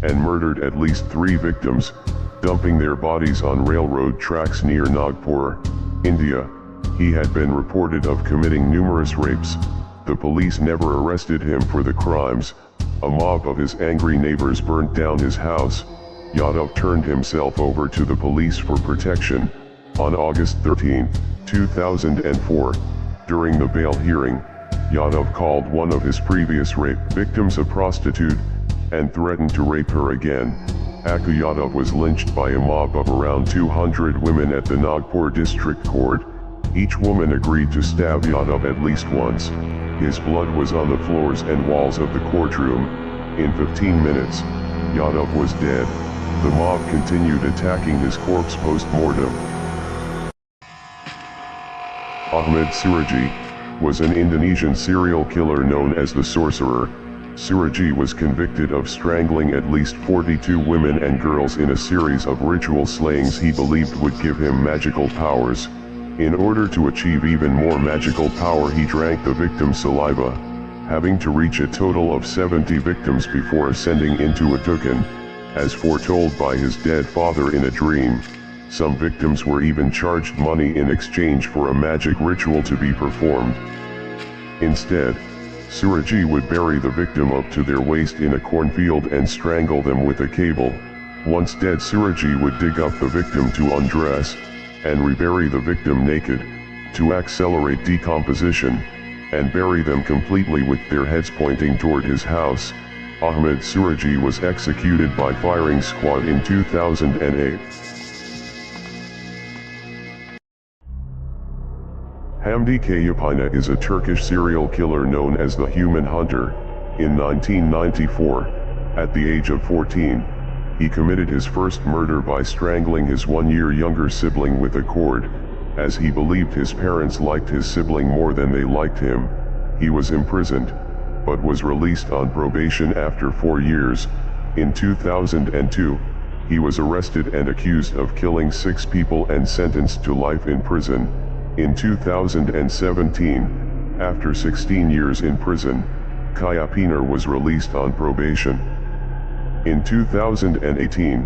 and murdered at least 3 victims, dumping their bodies on railroad tracks near Nagpur, India. He had been reported of committing numerous rapes. The police never arrested him for the crimes. A mob of his angry neighbors burnt down his house. Yadav turned himself over to the police for protection. On August 13, 2004, during the bail hearing, Yadav called one of his previous rape victims a prostitute, and threatened to rape her again. Aku Yadav was lynched by a mob of around 200 women at the Nagpur District Court. Each woman agreed to stab Yadav at least once. His blood was on the floors and walls of the courtroom. In 15 minutes, Yadav was dead. The mob continued attacking his corpse post-mortem. Ahmed Suraji was an Indonesian serial killer known as the Sorcerer. Suraji was convicted of strangling at least 42 women and girls in a series of ritual slayings he believed would give him magical powers. In order to achieve even more magical power, he drank the victim's saliva, having to reach a total of 70 victims before ascending into a tukan, as foretold by his dead father in a dream. Some victims were even charged money in exchange for a magic ritual to be performed. Instead, Suraji would bury the victim up to their waist in a cornfield and strangle them with a cable. Once dead, Suraji would dig up the victim to undress, and rebury the victim naked, to accelerate decomposition, and bury them completely with their heads pointing toward his house. Ahmed Suraji was executed by firing squad in 2008. Hamdi Kayapina is a Turkish serial killer known as the Human Hunter. In 1994, at the age of 14, he committed his first murder by strangling his 1-year younger sibling with a cord, as he believed his parents liked his sibling more than they liked him. He was imprisoned, but was released on probation after 4 years. In 2002, he was arrested and accused of killing 6 people and sentenced to life in prison. In 2017, after 16 years in prison, Kayapina was released on probation. In 2018,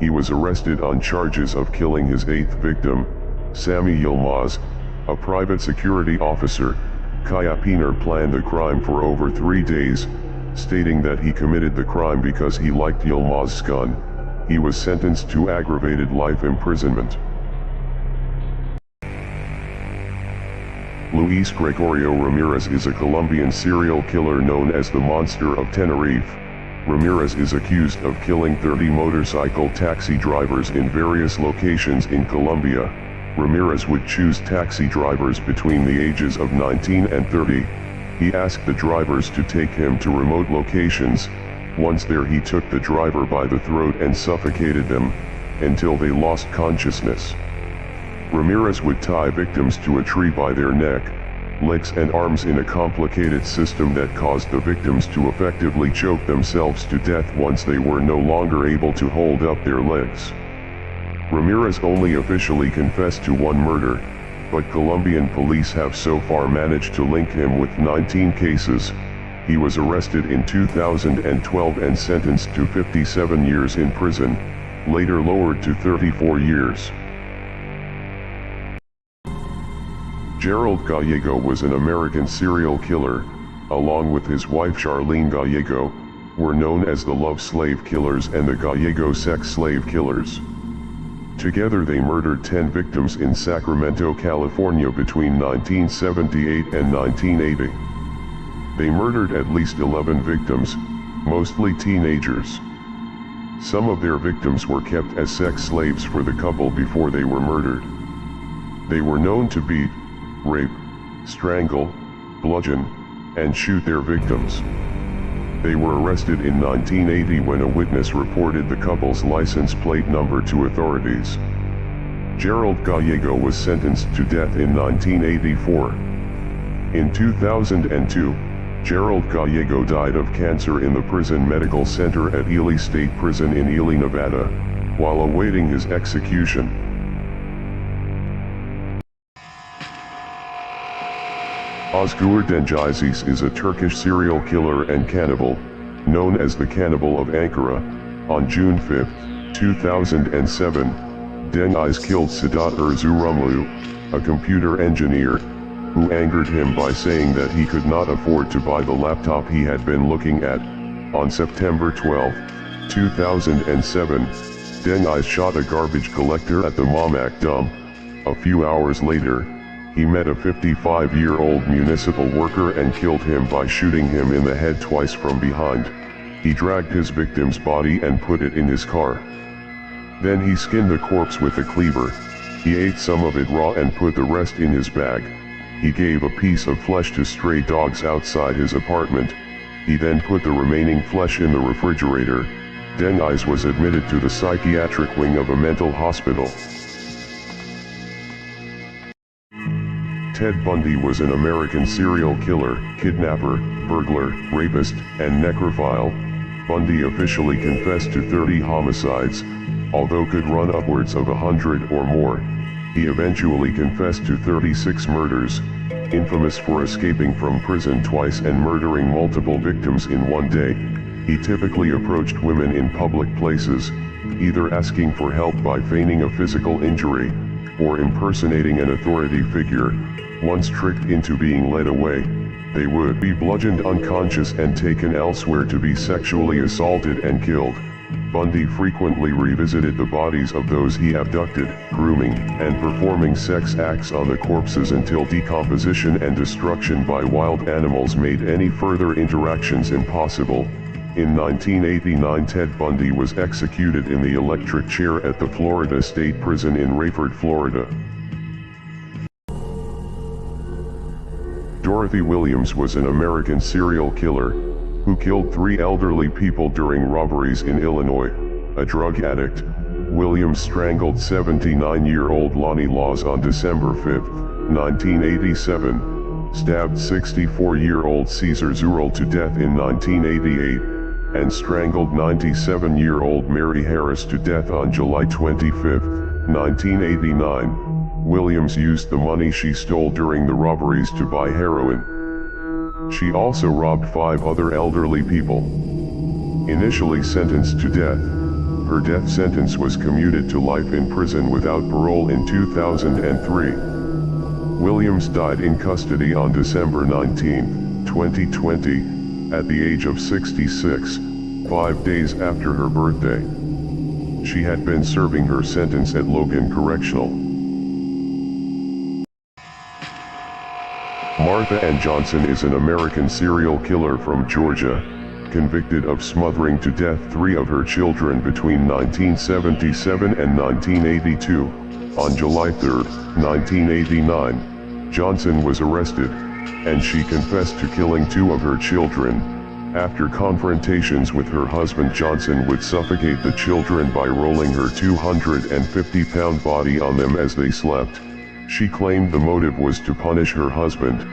he was arrested on charges of killing his 8th victim, Sami Yilmaz, a private security officer. Kayapina planned the crime for over 3 days, stating that he committed the crime because he liked Yilmaz's gun. He was sentenced to aggravated life imprisonment. Luis Gregorio Ramirez is a Colombian serial killer known as the Monster of Tenerife. Ramirez is accused of killing 30 motorcycle taxi drivers in various locations in Colombia. Ramirez would choose taxi drivers between the ages of 19 and 30. He asked the drivers to take him to remote locations. Once there, he took the driver by the throat and suffocated them until they lost consciousness. Ramirez would tie victims to a tree by their neck, legs and arms in a complicated system that caused the victims to effectively choke themselves to death once they were no longer able to hold up their legs. Ramirez only officially confessed to one murder, but Colombian police have so far managed to link him with 19 cases. He was arrested in 2012 and sentenced to 57 years in prison, later lowered to 34 years. Gerald Gallego was an American serial killer, along with his wife Charlene Gallego, were known as the Love Slave Killers and the Gallego Sex Slave Killers. Together they murdered 10 victims in Sacramento, California between 1978 and 1980. They murdered at least 11 victims, mostly teenagers. Some of their victims were kept as sex slaves for the couple before they were murdered. They were known to beat, rape, strangle, bludgeon, and shoot their victims. They were arrested in 1980 when a witness reported the couple's license plate number to authorities. Gerald Gallego was sentenced to death in 1984. In 2002, Gerald Gallego died of cancer in the Prison Medical Center at Ely State Prison in Ely, Nevada, while awaiting his execution. Özgür Dengizis is a Turkish serial killer and cannibal, known as the Cannibal of Ankara. On June 5, 2007, Dengiz killed Sedat Erzurumlu, a computer engineer, who angered him by saying that he could not afford to buy the laptop he had been looking at. On September 12, 2007, Dengiz shot a garbage collector at the Mamak dump. A few hours later, he met a 55-year-old municipal worker and killed him by shooting him in the head twice from behind. He dragged his victim's body and put it in his car. Then he skinned the corpse with a cleaver. He ate some of it raw and put the rest in his bag. He gave a piece of flesh to stray dogs outside his apartment. He then put the remaining flesh in the refrigerator. Dengiz was admitted to the psychiatric wing of a mental hospital. Ted Bundy was an American serial killer, kidnapper, burglar, rapist, and necrophile. Bundy officially confessed to 30 homicides, although could run upwards of 100 or more. He eventually confessed to 36 murders, infamous for escaping from prison twice and murdering multiple victims in one day. He typically approached women in public places, either asking for help by feigning a physical injury, or impersonating an authority figure. Once tricked into being led away, they would be bludgeoned unconscious and taken elsewhere to be sexually assaulted and killed. Bundy frequently revisited the bodies of those he abducted, grooming and performing sex acts on the corpses until decomposition and destruction by wild animals made any further interactions impossible. In 1989, Ted Bundy was executed in the electric chair at the Florida State Prison in Rayford, Florida. Dorothy Williams was an American serial killer, who killed 3 elderly people during robberies in Illinois. A drug addict, Williams strangled 79-year-old Lonnie Laws on December 5, 1987, stabbed 64-year-old Caesar Zurel to death in 1988, and strangled 97-year-old Mary Harris to death on July 25, 1989. Williams used the money she stole during the robberies to buy heroin. She also robbed 5 other elderly people. Initially sentenced to death, her death sentence was commuted to life in prison without parole in 2003. Williams died in custody on December 19, 2020, at the age of 66, 5 days after her birthday. She had been serving her sentence at Logan Correctional. Martha Ann Johnson is an American serial killer from Georgia, convicted of smothering to death 3 of her children between 1977 and 1982. On July 3, 1989, Johnson was arrested, and she confessed to killing 2 of her children. After confrontations with her husband, Johnson would suffocate the children by rolling her 250-pound body on them as they slept. She claimed the motive was to punish her husband.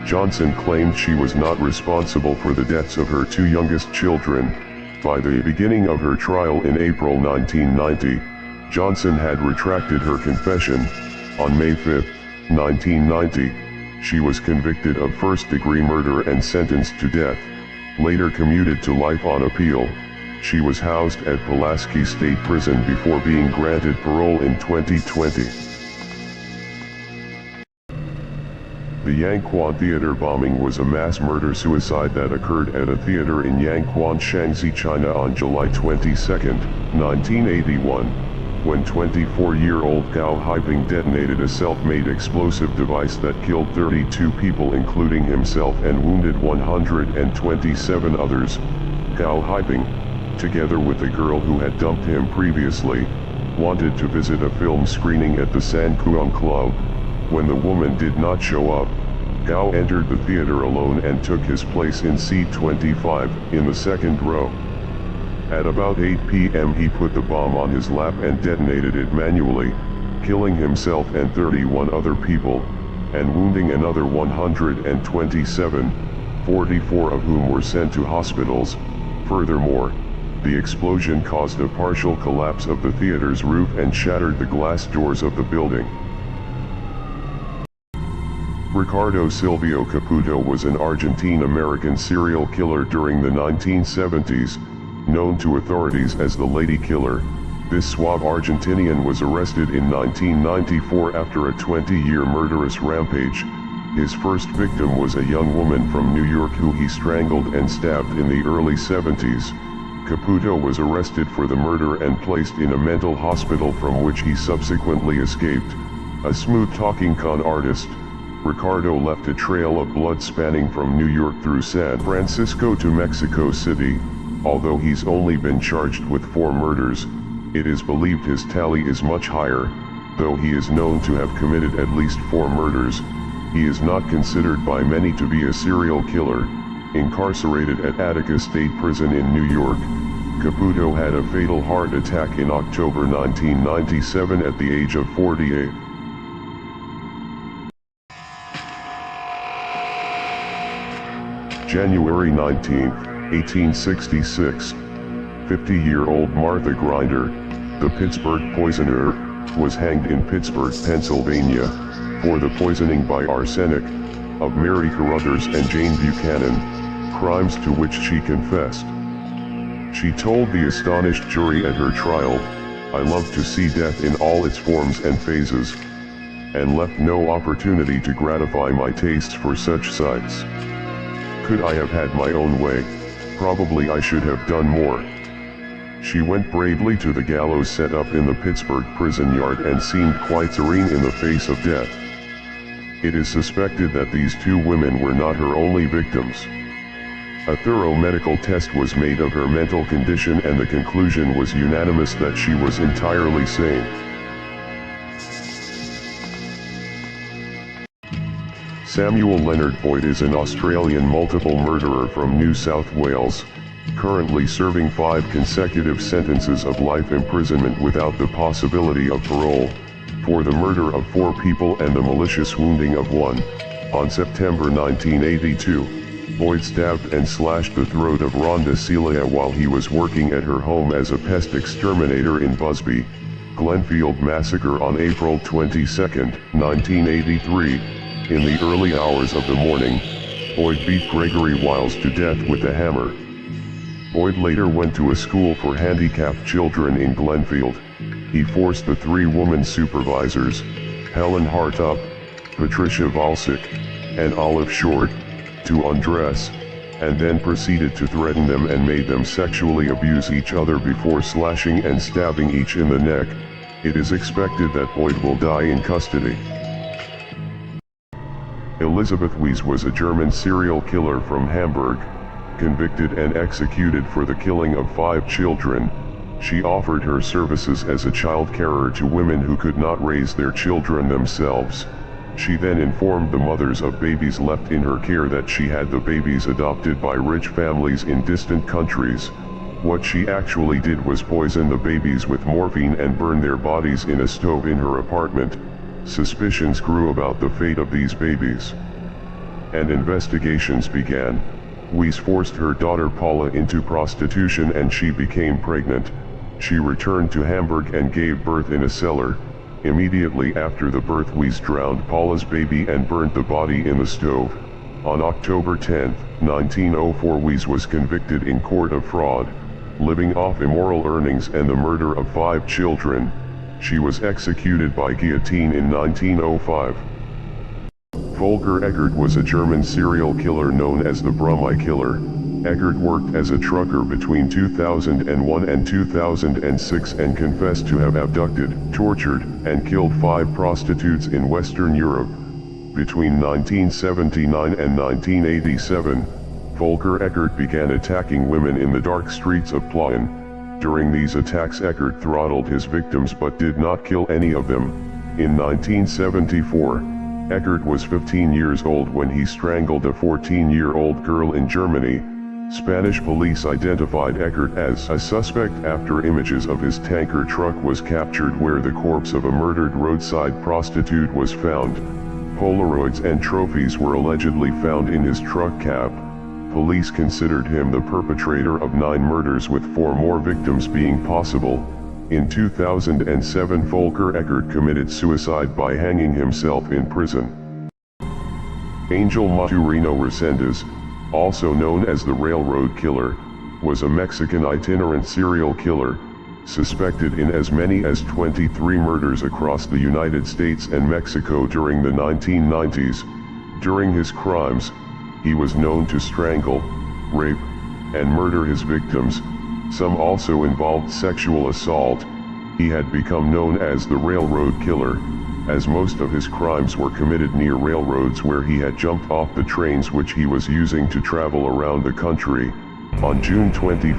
Johnson claimed she was not responsible for the deaths of her 2 youngest children. By the beginning of her trial in April 1990, Johnson had retracted her confession. On May 5, 1990, she was convicted of first-degree murder and sentenced to death. Later commuted to life on appeal. She was housed at Pulaski State Prison before being granted parole in 2020. The Yanquan Theater bombing was a mass murder-suicide that occurred at a theater in Yanquan, Shaanxi, China on July 22, 1981, when 24-year-old Gao Haiping detonated a self-made explosive device that killed 32 people including himself and wounded 127 others. Gao Haiping, together with the girl who had dumped him previously, wanted to visit a film screening at the San Kuang Club. When the woman did not show up, Gao entered the theater alone and took his place in seat 25, in the second row. At about 8 p.m. he put the bomb on his lap and detonated it manually, killing himself and 31 other people, and wounding another 127, 44 of whom were sent to hospitals. Furthermore, the explosion caused a partial collapse of the theater's roof and shattered the glass doors of the building. Ricardo Silvio Caputo was an Argentine-American serial killer during the 1970s, known to authorities as the Lady Killer. This suave Argentinian was arrested in 1994 after a 20-year murderous rampage. His first victim was a young woman from New York who he strangled and stabbed in the early 70s. Caputo was arrested for the murder and placed in a mental hospital from which he subsequently escaped. A smooth-talking con artist, Ricardo left a trail of blood spanning from New York through San Francisco to Mexico City. Although he's only been charged with 4 murders, it is believed his tally is much higher. Though he is known to have committed at least 4 murders, he is not considered by many to be a serial killer. Incarcerated at Attica State Prison in New York, Caputo had a fatal heart attack in October 1997 at the age of 48. January 19, 1866, 50-year-old Martha Grinder, the Pittsburgh poisoner, was hanged in Pittsburgh, Pennsylvania, for the poisoning by arsenic of Mary Carruthers and Jane Buchanan, crimes to which she confessed. She told the astonished jury at her trial, "I love to see death in all its forms and phases, and left no opportunity to gratify my tastes for such sights. Could I have had my own way, probably I should have done more." She went bravely to the gallows set up in the Pittsburgh prison yard and seemed quite serene in the face of death. It is suspected that these 2 women were not her only victims. A thorough medical test was made of her mental condition and the conclusion was unanimous that she was entirely sane. Samuel Leonard Boyd is an Australian multiple murderer from New South Wales, currently serving 5 consecutive sentences of life imprisonment without the possibility of parole, for the murder of 4 people and the malicious wounding of 1. On September 1982, Boyd stabbed and slashed the throat of Rhonda Celia while he was working at her home as a pest exterminator in Busby, Glenfield massacre on April 22, 1983. In the early hours of the morning, Boyd beat Gregory Wiles to death with a hammer. Boyd later went to a school for handicapped children in Glenfield. He forced the 3 woman supervisors, Helen Hartup, Patricia Valsic, and Olive Short, to undress, and then proceeded to threaten them and made them sexually abuse each other before slashing and stabbing each in the neck. It is expected that Boyd will die in custody. Elisabeth Wiese was a German serial killer from Hamburg. Convicted and executed for the killing of 5 children, she offered her services as a child carer to women who could not raise their children themselves. She then informed the mothers of babies left in her care that she had the babies adopted by rich families in distant countries. What she actually did was poison the babies with morphine and burn their bodies in a stove in her apartment. Suspicions grew about the fate of these babies, and investigations began. Wiese forced her daughter Paula into prostitution and she became pregnant. She returned to Hamburg and gave birth in a cellar. Immediately after the birth, Wiese drowned Paula's baby and burnt the body in the stove. On October 10, 1904, Wiese was convicted in court of fraud, living off immoral earnings and the murder of 5 children. She was executed by guillotine in 1905. Volker Eggert was a German serial killer known as the Brummie Killer. Eggert worked as a trucker between 2001 and 2006 and confessed to have abducted, tortured, and killed 5 prostitutes in Western Europe. Between 1979 and 1987, Volker Eggert began attacking women in the dark streets of Plauen. During these attacks, Eggert throttled his victims but did not kill any of them. In 1974, Eggert was 15 years old when he strangled a 14-year-old girl in Germany. Spanish police identified Eggert as a suspect after images of his tanker truck was captured where the corpse of a murdered roadside prostitute was found. Polaroids and trophies were allegedly found in his truck cab. Police considered him the perpetrator of 9 murders, with 4 more victims being possible. In 2007, Volker Eggert committed suicide by hanging himself in prison. Angel Maturino Resendez, also known as the Railroad Killer, was a Mexican itinerant serial killer, suspected in as many as 23 murders across the United States and Mexico during the 1990s. During his crimes, he was known to strangle, rape, and murder his victims. Some also involved sexual assault. He had become known as the Railroad Killer, as most of his crimes were committed near railroads where he had jumped off the trains which he was using to travel around the country. On June 21,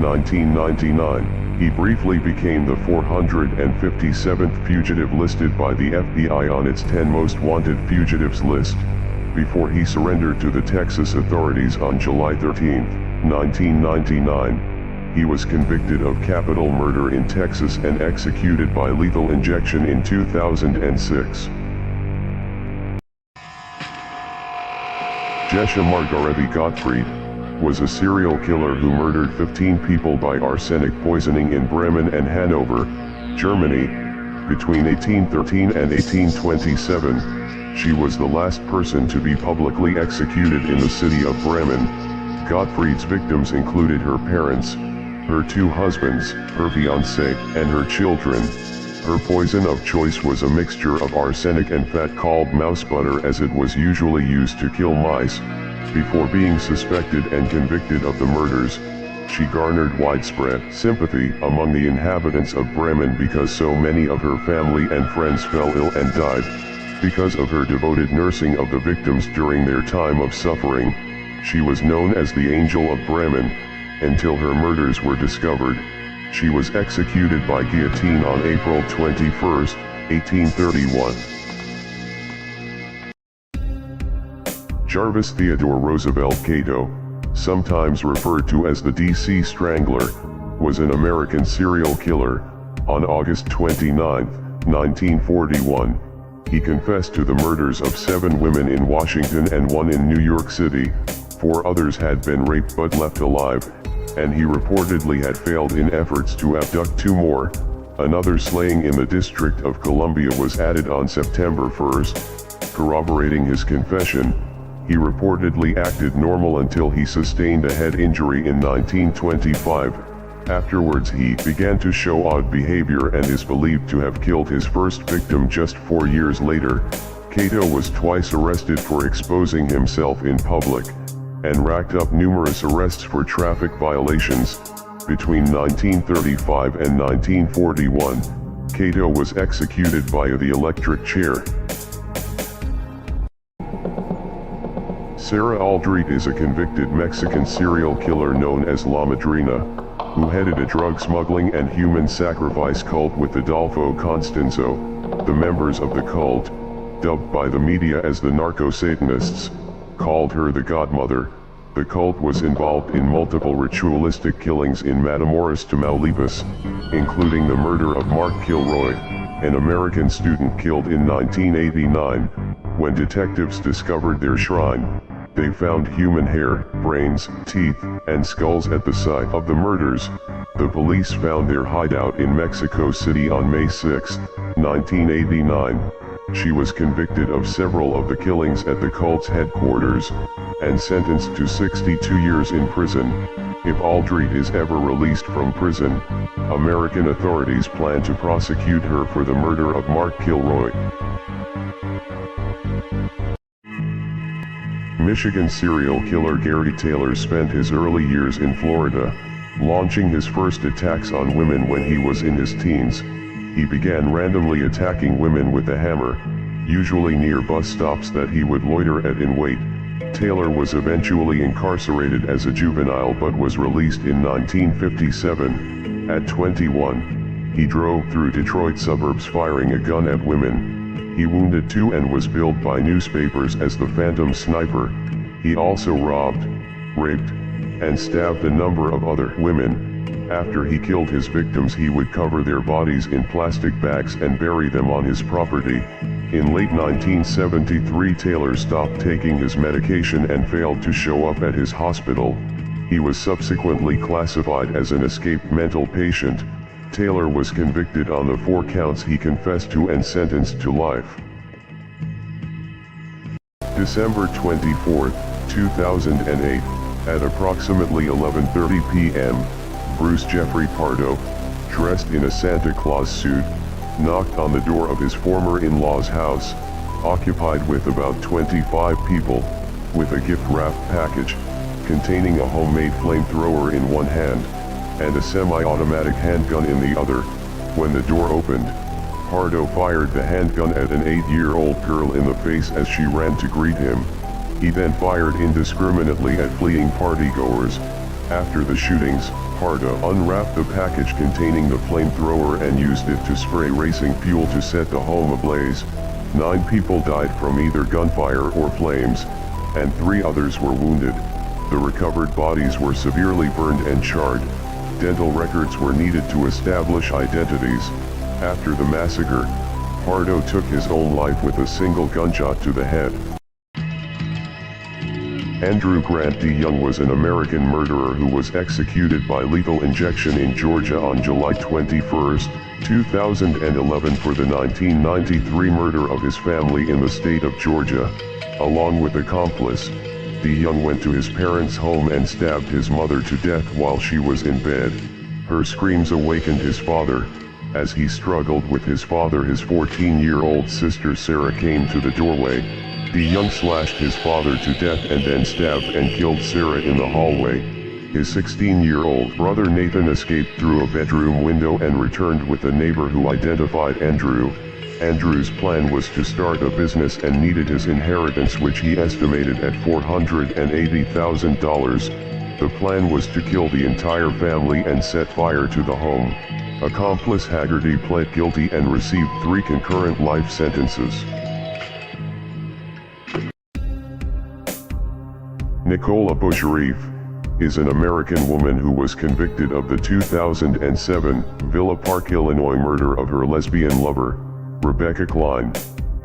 1999, he briefly became the 457th fugitive listed by the FBI on its 10 most wanted fugitives list, before he surrendered to the Texas authorities on July 13, 1999. He was convicted of capital murder in Texas and executed by lethal injection in 2006. Jesha Margaretti Gottfried was a serial killer who murdered 15 people by arsenic poisoning in Bremen and Hanover, Germany, between 1813 and 1827. She was the last person to be publicly executed in the city of Bremen. Gottfried's victims included her parents, her 2 husbands, her fiancé, and her children. Her poison of choice was a mixture of arsenic and fat called mouse butter, as it was usually used to kill mice. Before being suspected and convicted of the murders, she garnered widespread sympathy among the inhabitants of Bremen because so many of her family and friends fell ill and died. Because of her devoted nursing of the victims during their time of suffering, she was known as the Angel of Bremen, until her murders were discovered. She was executed by guillotine on April 21, 1831. Jarvis Theodore Roosevelt Cato, sometimes referred to as the D.C. Strangler, was an American serial killer. On August 29, 1941, he confessed to the murders of 7 women in Washington and 1 in New York City. 4 others had been raped but left alive, and he reportedly had failed in efforts to abduct 2 more. Another slaying in the District of Columbia was added on September 1. Corroborating his confession, he reportedly acted normal until he sustained a head injury in 1925. Afterwards he began to show odd behavior and is believed to have killed his first victim just 4 years later. Cato was twice arrested for exposing himself in public, and racked up numerous arrests for traffic violations. Between 1935 and 1941, Cato was executed via the electric chair. Sarah Aldrete is a convicted Mexican serial killer known as La Madrina, who headed a drug smuggling and human sacrifice cult with Adolfo Constanzo. The members of the cult, dubbed by the media as the narco-Satanists, called her the Godmother. The cult was involved in multiple ritualistic killings in Matamoros, Tamaulipas, including the murder of Mark Kilroy, an American student killed in 1989. When detectives discovered their shrine, they found human hair, brains, teeth, and skulls at the site of the murders. The police found their hideout in Mexico City on May 6, 1989. She was convicted of several of the killings at the cult's headquarters, and sentenced to 62 years in prison. If Aldrete is ever released from prison, American authorities plan to prosecute her for the murder of Mark Kilroy. Michigan serial killer Gary Taylor spent his early years in Florida, launching his first attacks on women when he was in his teens. He began randomly attacking women with a hammer, usually near bus stops that he would loiter at in wait. Taylor was eventually incarcerated as a juvenile but was released in 1957. At 21, he drove through Detroit suburbs firing a gun at women. He wounded 2 and was billed by newspapers as the Phantom Sniper. He also robbed, raped, and stabbed a number of other women. After he killed his victims, he would cover their bodies in plastic bags and bury them on his property. In late 1973, Taylor stopped taking his medication and failed to show up at his hospital. He was subsequently classified as an escaped mental patient. Taylor was convicted on the 4 counts he confessed to and sentenced to life. December 24, 2008, at approximately 11:30 p.m., Bruce Jeffrey Pardo, dressed in a Santa Claus suit, knocked on the door of his former in-law's house, occupied with about 25 people, with a gift-wrapped package, containing a homemade flamethrower in one hand, and a semi-automatic handgun in the other. When the door opened, Pardo fired the handgun at an 8-year-old girl in the face as she ran to greet him. He then fired indiscriminately at fleeing partygoers. After the shootings, Pardo unwrapped the package containing the flamethrower and used it to spray racing fuel to set the home ablaze. 9 people died from either gunfire or flames, and 3 others were wounded. The recovered bodies were severely burned and charred. Dental records were needed to establish identities. After the massacre, Pardo took his own life with a single gunshot to the head. Andrew Grant DeYoung was an American murderer who was executed by lethal injection in Georgia on July 21, 2011 for the 1993 murder of his family in the state of Georgia. Along with accomplice, DeYoung went to his parents' home and stabbed his mother to death while she was in bed. Her screams awakened his father. As he struggled with his father, his 14-year-old sister Sarah came to the doorway. DeYoung slashed his father to death and then stabbed and killed Sarah in the hallway. His 16-year-old brother Nathan escaped through a bedroom window and returned with a neighbor who identified Andrew. Andrew's plan was to start a business and needed his inheritance, which he estimated at $480,000. The plan was to kill the entire family and set fire to the home. Accomplice Haggerty pled guilty and received 3 concurrent life sentences. Nicola Bush-Reef is an American woman who was convicted of the 2007 Villa Park, Illinois murder of her lesbian lover, Rebecca Klein.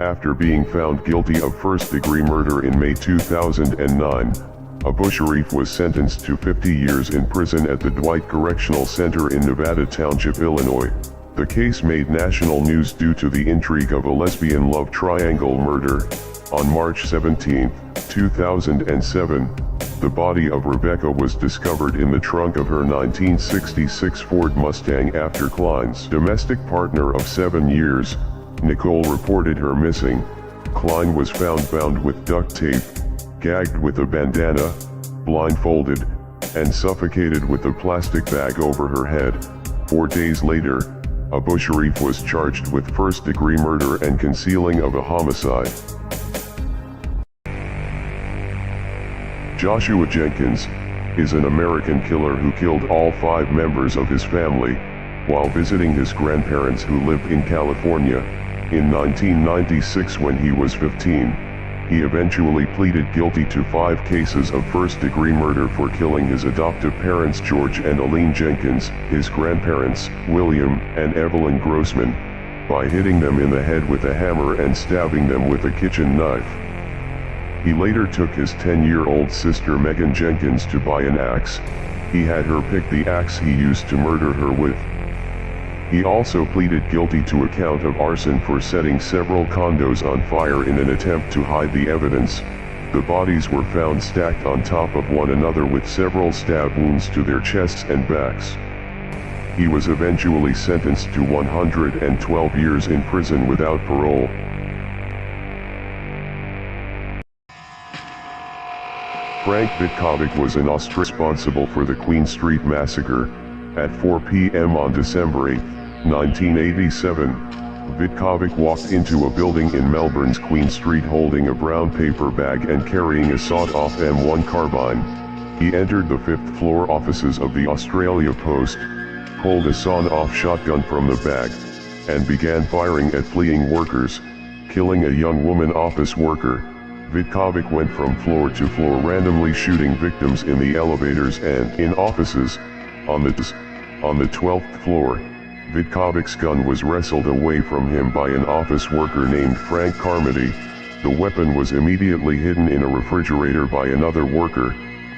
After being found guilty of first-degree murder in May 2009, Bush-Reef was sentenced to 50 years in prison at the Dwight Correctional Center in Nevada Township, Illinois. The case made national news due to the intrigue of a lesbian love triangle murder. On March 17, 2007, the body of Rebecca was discovered in the trunk of her 1966 Ford Mustang after Klein's domestic partner of 7 years, Nicole, reported her missing. Klein was found bound with duct tape, gagged with a bandana, blindfolded, and suffocated with a plastic bag over her head. 4 days later, Bush-Reef was charged with first-degree murder and concealing of a homicide. Joshua Jenkins is an American killer who killed all 5 members of his family while visiting his grandparents who lived in California. In 1996, when he was 15, he eventually pleaded guilty to 5 cases of first-degree murder for killing his adoptive parents George and Aline Jenkins, his grandparents, William and Evelyn Grossman, by hitting them in the head with a hammer and stabbing them with a kitchen knife. He later took his 10-year-old sister Megan Jenkins to buy an axe. He had her pick the axe he used to murder her with. He also pleaded guilty to a count of arson for setting several condos on fire in an attempt to hide the evidence. The bodies were found stacked on top of one another with several stab wounds to their chests and backs. He was eventually sentenced to 112 years in prison without parole. Frank Vitkovic was an Austrian responsible for the Queen Street Massacre. At 4 p.m. on December 8, 1987, Vitkovic walked into a building in Melbourne's Queen Street holding a brown paper bag and carrying a sawed-off M1 carbine. He entered the 5th floor offices of the Australia Post, pulled a sawn-off shotgun from the bag, and began firing at fleeing workers, killing a young woman office worker. Vitkovic went from floor to floor randomly shooting victims in the elevators and in offices. On the 12th floor, Vitkovic's gun was wrestled away from him by an office worker named Frank Carmody. The weapon was immediately hidden in a refrigerator by another worker.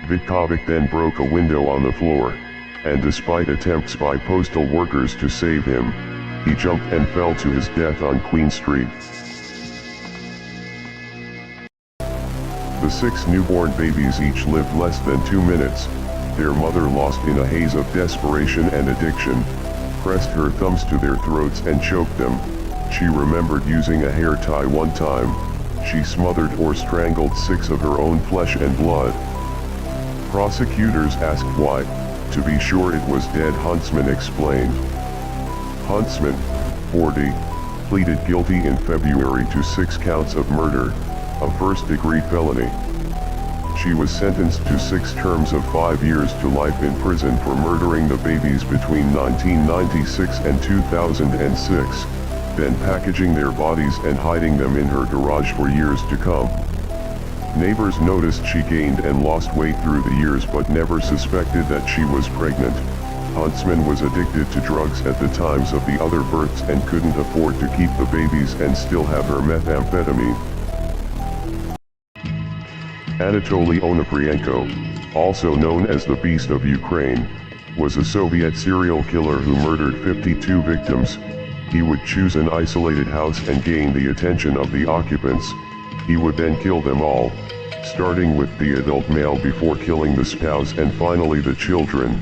Vitkovic then broke a window on the floor, and despite attempts by postal workers to save him, he jumped and fell to his death on Queen Street. The 6 newborn babies each lived less than 2 minutes. Their mother, lost in a haze of desperation and addiction, pressed her thumbs to their throats and choked them. She remembered using a hair tie one time. She smothered or strangled 6 of her own flesh and blood. Prosecutors asked why. To be sure it was dead, Huntsman explained. Huntsman, 40, pleaded guilty in February to 6 counts of murder, a first-degree felony. She was sentenced to 6 terms of 5 years to life in prison for murdering the babies between 1996 and 2006, then packaging their bodies and hiding them in her garage for years to come. Neighbors noticed she gained and lost weight through the years but never suspected that she was pregnant. Huntsman was addicted to drugs at the times of the other births and couldn't afford to keep the babies and still have her methamphetamine. Anatoly Onoprienko, also known as the Beast of Ukraine, was a Soviet serial killer who murdered 52 victims. He would choose an isolated house and gain the attention of the occupants. He would then kill them all, starting with the adult male before killing the spouse and finally the children.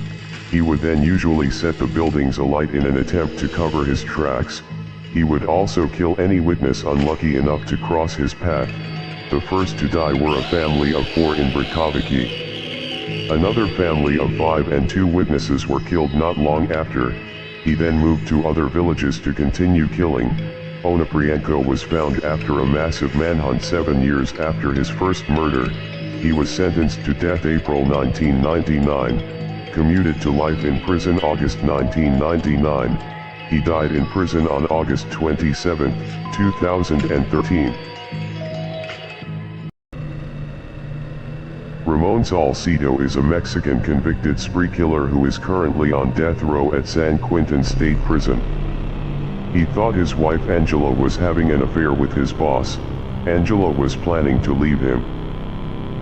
He would then usually set the buildings alight in an attempt to cover his tracks. He would also kill any witness unlucky enough to cross his path. The first to die were a family of 4 in Bratkoviki. Another family of 5 and 2 witnesses were killed not long after. He then moved to other villages to continue killing. Onoprienko was found after a massive manhunt 7 years after his first murder. He was sentenced to death April 1999, commuted to life in prison August 1999. He died in prison on August 27, 2013. Ramon Salcido is a Mexican convicted spree killer who is currently on death row at San Quentin State Prison. He thought his wife Angela was having an affair with his boss. Angela was planning to leave him.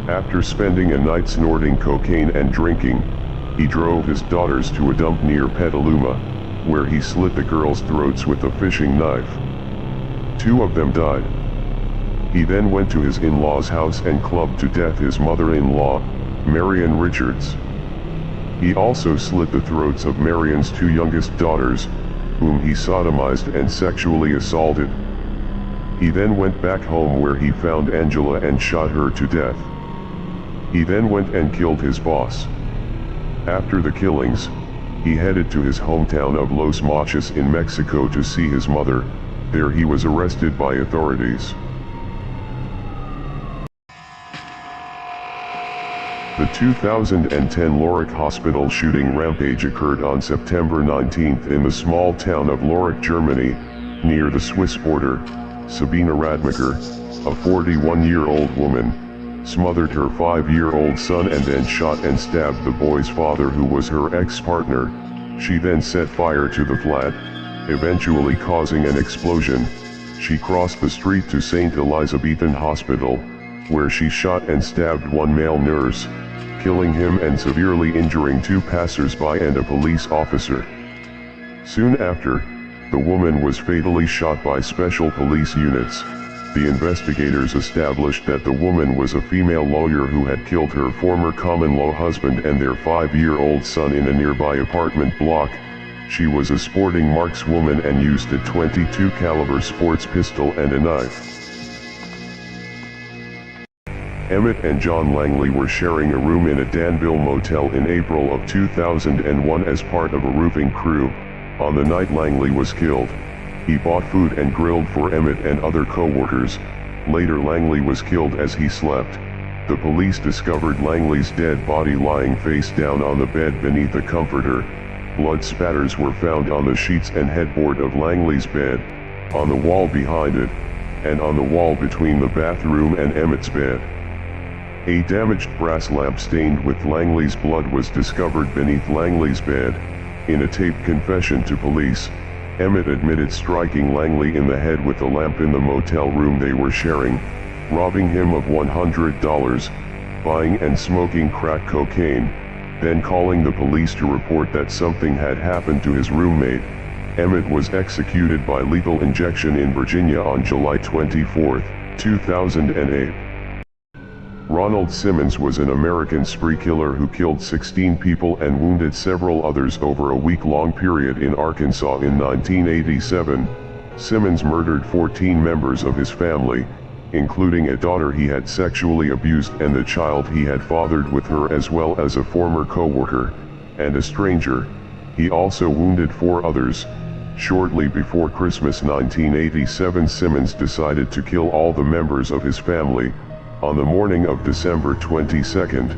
After spending a night snorting cocaine and drinking, he drove his daughters to a dump near Petaluma, where he slit the girls' throats with a fishing knife. 2 of them died. He then went to his in-laws' house and clubbed to death his mother-in-law, Marion Richards. He also slit the throats of Marion's 2 youngest daughters, whom he sodomized and sexually assaulted. He then went back home where he found Angela and shot her to death. He then went and killed his boss. After the killings, he headed to his hometown of Los Mochis in Mexico to see his mother. There he was arrested by authorities. The 2010 Lorach Hospital shooting rampage occurred on September 19 in the small town of Lorach, Germany, near the Swiss border. Sabina Radmacher, a 41-year-old woman, smothered her 5-year-old son and then shot and stabbed the boy's father, who was her ex-partner. She then set fire to the flat, eventually causing an explosion. She crossed the street to St. Elizabethan Hospital, where she shot and stabbed one male nurse, killing him and severely injuring 2 passers-by and a police officer. Soon after, the woman was fatally shot by special police units. The investigators established that the woman was a female lawyer who had killed her former common-law husband and their 5-year-old son in a nearby apartment block. She was a sporting markswoman and used a .22 caliber sports pistol and a knife. Emmett and John Langley were sharing a room in a Danville motel in April of 2001 as part of a roofing crew. On the night Langley was killed, he bought food and grilled for Emmett and other co-workers. Later Langley was killed as he slept. The police discovered Langley's dead body lying face down on the bed beneath the comforter. Blood spatters were found on the sheets and headboard of Langley's bed, on the wall behind it, and on the wall between the bathroom and Emmett's bed. A damaged brass lamp stained with Langley's blood was discovered beneath Langley's bed. In a taped confession to police, Emmett admitted striking Langley in the head with the lamp in the motel room they were sharing, robbing him of $100, buying and smoking crack cocaine, then calling the police to report that something had happened to his roommate. Emmett was executed by lethal injection in Virginia on July 24, 2008. Ronald Simmons was an American spree killer who killed 16 people and wounded several others over a week-long period in Arkansas in 1987. Simmons murdered 14 members of his family, including a daughter he had sexually abused and the child he had fathered with her, as well as a former co-worker and a stranger. He also wounded 4 others. Shortly before Christmas 1987, Simmons decided to kill all the members of his family. On the morning of December 22nd,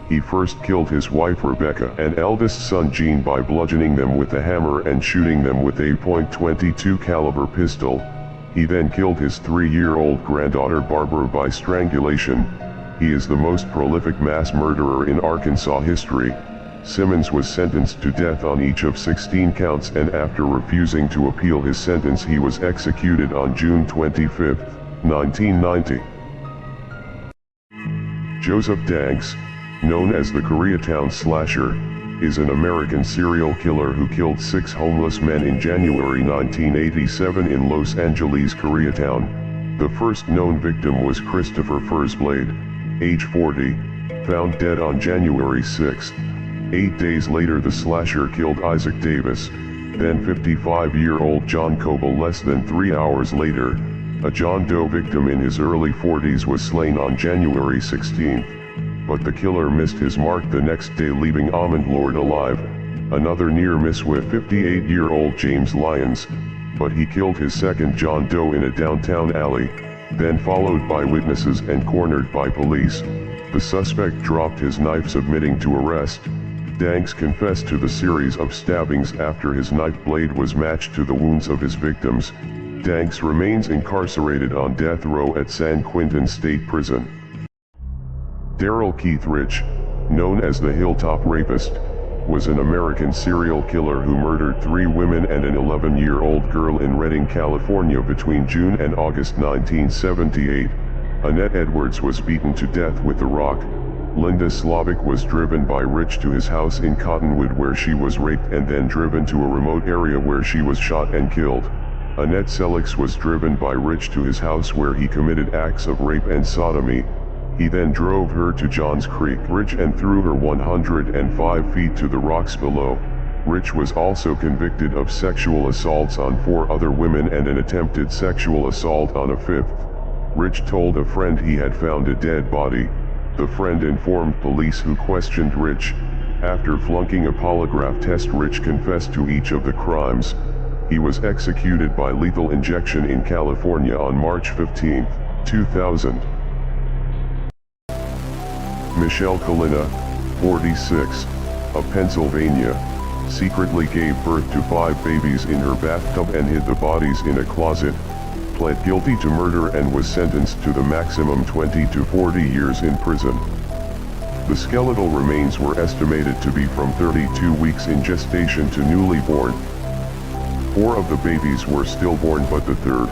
he first killed his wife Rebecca and eldest son Gene by bludgeoning them with a hammer and shooting them with a .22 caliber pistol. He then killed his 3-year-old granddaughter Barbara by strangulation. He is the most prolific mass murderer in Arkansas history. Simmons was sentenced to death on each of 16 counts, and after refusing to appeal his sentence, he was executed on June 25, 1990. Joseph Danks, known as the Koreatown Slasher, is an American serial killer who killed 6 homeless men in January 1987 in Los Angeles, Koreatown. The first known victim was Christopher Fursblade, age 40, found dead on January 6. 8 days later, the slasher killed Isaac Davis, then 55-year-old John Coble. Less than 3 hours later, a John Doe victim in his early 40s was slain on January 16, but the killer missed his mark the next day, leaving Almond Lord alive. Another near miss with 58-year-old James Lyons, but he killed his second John Doe in a downtown alley, then followed by witnesses and cornered by police. The suspect dropped his knife, submitting to arrest. Danks confessed to the series of stabbings after his knife blade was matched to the wounds of his victims. Danks remains incarcerated on death row at San Quentin State Prison. Daryl Keith Rich, known as the Hilltop Rapist, was an American serial killer who murdered 3 women and an 11-year-old girl in Redding, California between June and August 1978. Annette Edwards was beaten to death with a rock. Linda Slavic was driven by Rich to his house in Cottonwood, where she was raped and then driven to a remote area where she was shot and killed. Annette Selix was driven by Rich to his house, where he committed acts of rape and sodomy. He then drove her to Johns Creek Bridge and threw her 105 feet to the rocks below. Rich was also convicted of sexual assaults on 4 other women and an attempted sexual assault on a 5th. Rich told a friend he had found a dead body. The friend informed police, who questioned Rich. After flunking a polygraph test, Rich confessed to each of the crimes. He was executed by lethal injection in California on March 15, 2000. Michelle Kalina, 46, of Pennsylvania, secretly gave birth to 5 babies in her bathtub and hid the bodies in a closet, pled guilty to murder and was sentenced to the maximum 20 to 40 years in prison. The skeletal remains were estimated to be from 32 weeks in gestation to newly born. 4 of the babies were stillborn, but the third,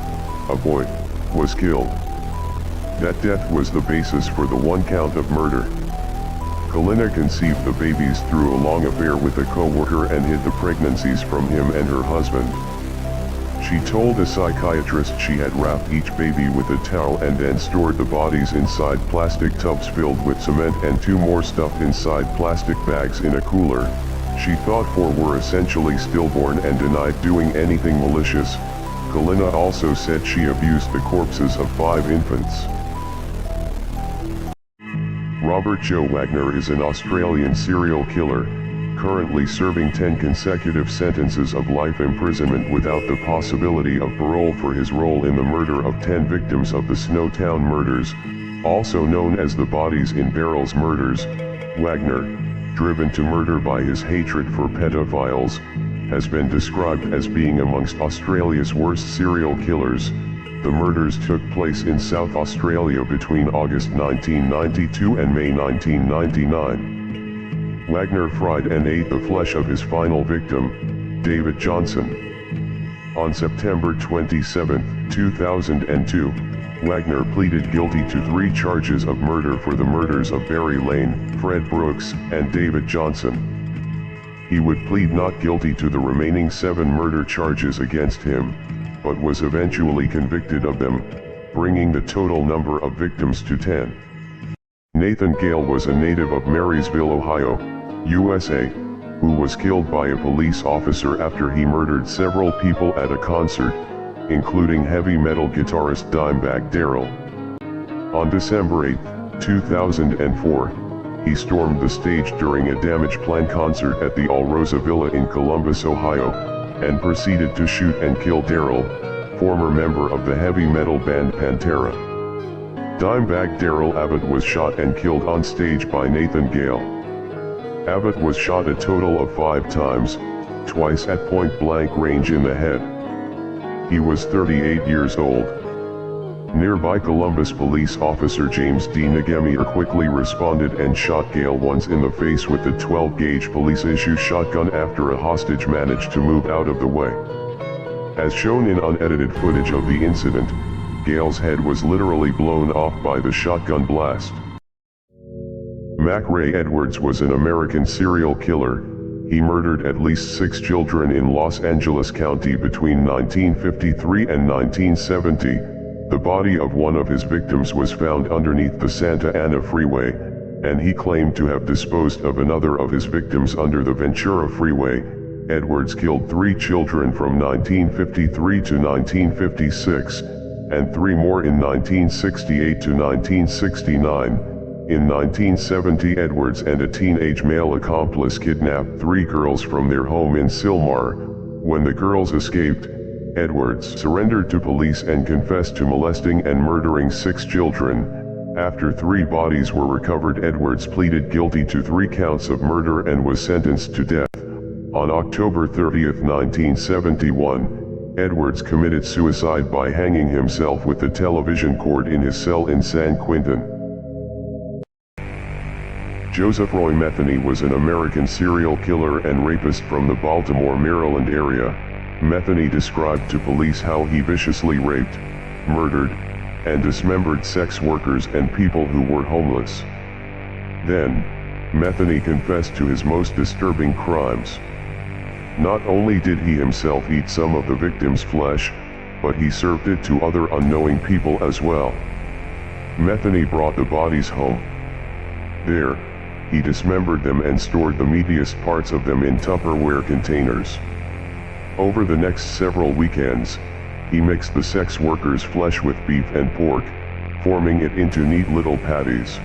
a boy, was killed. That death was the basis for the 1 count of murder. Kalina conceived the babies through a long affair with a co-worker and hid the pregnancies from him and her husband. She told a psychiatrist she had wrapped each baby with a towel and then stored the bodies inside plastic tubs filled with cement and 2 more stuffed inside plastic bags in a cooler. She thought 4 were essentially stillborn and denied doing anything malicious. Kalina also said she abused the corpses of 5 infants. Robert Joe Wagner is an Australian serial killer, currently serving 10 consecutive sentences of life imprisonment without the possibility of parole for his role in the murder of 10 victims of the Snowtown murders, also known as the Bodies in Barrels murders. Wagner, driven to murder by his hatred for pedophiles, has been described as being amongst Australia's worst serial killers. The murders took place in South Australia between August 1992 and May 1999. Wagner fried and ate the flesh of his final victim, David Johnson. On September 27, 2002, Wagner pleaded guilty to 3 charges of murder for the murders of Barry Lane, Fred Brooks, and David Johnson. He would plead not guilty to the remaining 7 murder charges against him, but was eventually convicted of them, bringing the total number of victims to 10. Nathan Gale was a native of Marysville, Ohio, USA, who was killed by a police officer after he murdered several people at a concert, including heavy metal guitarist Dimebag Darrell. On December 8, 2004, he stormed the stage during a Damageplan concert at the All Rosa Villa in Columbus, Ohio, and proceeded to shoot and kill Darrell, former member of the heavy metal band Pantera. Dimebag Darrell Abbott was shot and killed on stage by Nathan Gale. Abbott was shot a total of 5 times, twice at point-blank range in the head. He was 38 years old. Nearby Columbus police officer James D. Ngemier quickly responded and shot Gale once in the face with the 12-gauge police-issue shotgun after a hostage managed to move out of the way. As shown in unedited footage of the incident, Gale's head was literally blown off by the shotgun blast. Mac Ray Edwards was an American serial killer. He murdered at least 6 children in Los Angeles County between 1953 and 1970. The body of one of his victims was found underneath the Santa Ana Freeway, and he claimed to have disposed of another of his victims under the Ventura Freeway. Edwards killed 3 children from 1953 to 1956, and 3 more in 1968 to 1969. In 1970, Edwards and a teenage male accomplice kidnapped 3 girls from their home in Sylmar. When the girls escaped, Edwards surrendered to police and confessed to molesting and murdering 6 children. After 3 bodies were recovered, Edwards pleaded guilty to 3 counts of murder and was sentenced to death. On October 30, 1971, Edwards committed suicide by hanging himself with the television cord in his cell in San Quentin. Joseph Roy Metheny was an American serial killer and rapist from the Baltimore, Maryland area. Metheny described to police how he viciously raped, murdered, and dismembered sex workers and people who were homeless. Then, Metheny confessed to his most disturbing crimes. Not only did he himself eat some of the victims' flesh, but he served it to other unknowing people as well. Metheny brought the bodies home. There, he dismembered them and stored the meatiest parts of them in Tupperware containers. Over the next several weekends, he mixed the sex workers' flesh with beef and pork, forming it into neat little patties.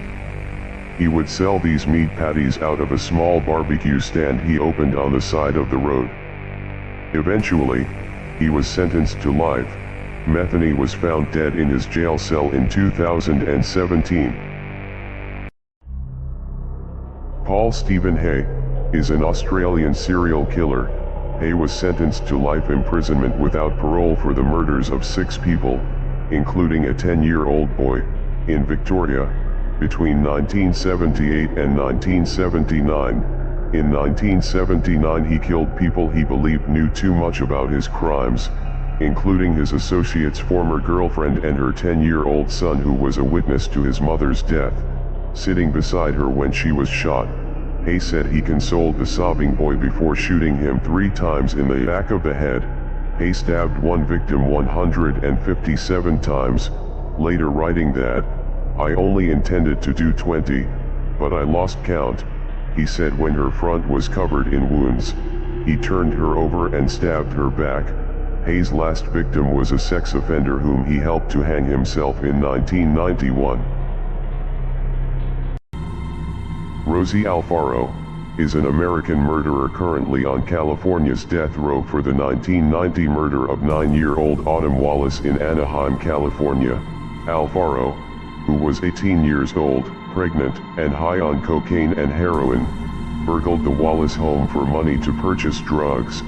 He would sell these meat patties out of a small barbecue stand he opened on the side of the road. Eventually, he was sentenced to life. Metheny was found dead in his jail cell in 2017. Paul Stephen Hay is an Australian serial killer. Hay was sentenced to life imprisonment without parole for the murders of 6 people, including a 10-year-old boy, in Victoria, between 1978 and 1979. In 1979 he killed people he believed knew too much about his crimes, including his associate's former girlfriend and her 10-year-old son, who was a witness to his mother's death, sitting beside her when she was shot. Hay said he consoled the sobbing boy before shooting him 3 times in the back of the head. Hay stabbed one victim 157 times, later writing that, "I only intended to do 20, but I lost count," he said. When her front was covered in wounds, he turned her over and stabbed her back. Hay's last victim was a sex offender whom he helped to hang himself in 1991. Rosie Alfaro is an American murderer currently on California's death row for the 1990 murder of 9-year-old Autumn Wallace in Anaheim, California. Alfaro, who was 18 years old, pregnant, and high on cocaine and heroin, burgled the Wallace home for money to purchase drugs.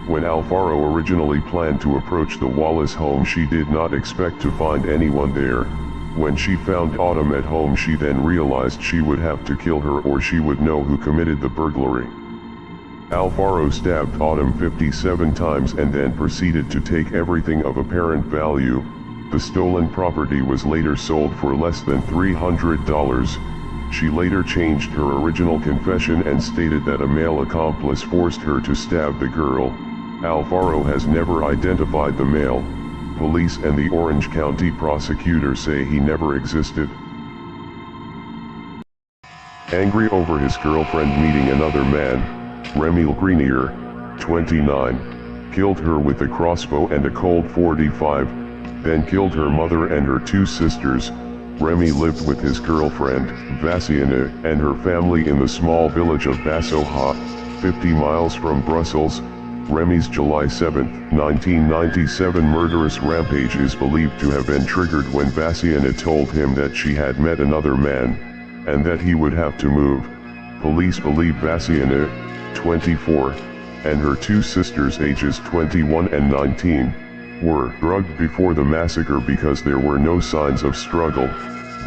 When Alfaro originally planned to approach the Wallace home, she did not expect to find anyone there. When she found Autumn at home, she then realized she would have to kill her or she would know who committed the burglary. Alfaro stabbed Autumn 57 times and then proceeded to take everything of apparent value. The stolen property was later sold for less than $300. She later changed her original confession and stated that a male accomplice forced her to stab the girl. Alfaro has never identified the male. Police and the Orange County prosecutor say he never existed. Angry over his girlfriend meeting another man, Remy Grenier, 29, killed her with a crossbow and a Colt .45, then killed her mother and her 2 sisters. Remy lived with his girlfriend, Vassiana, and her family in the small village of Bassoha, 50 miles from Brussels. Remy's July 7, 1997 murderous rampage is believed to have been triggered when Vassiana told him that she had met another man, and that he would have to move. Police believe Vassiana, 24, and her 2 sisters ages 21 and 19, were drugged before the massacre because there were no signs of struggle.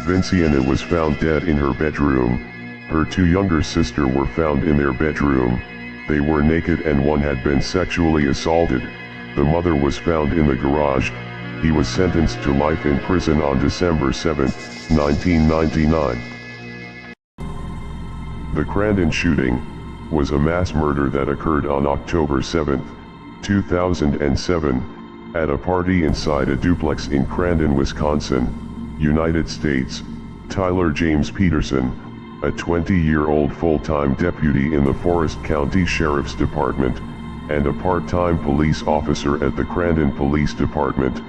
Vinciana was found dead in her bedroom. Her 2 younger sisters were found in their bedroom. They were naked and one had been sexually assaulted. The mother was found in the garage. He was sentenced to life in prison on December 7, 1999. The Crandon shooting was a mass murder that occurred on October 7, 2007, at a party inside a duplex in Crandon, Wisconsin, United States. Tyler James Peterson, a 20-year-old full-time deputy in the Forest County Sheriff's Department, and a part-time police officer at the Crandon Police Department,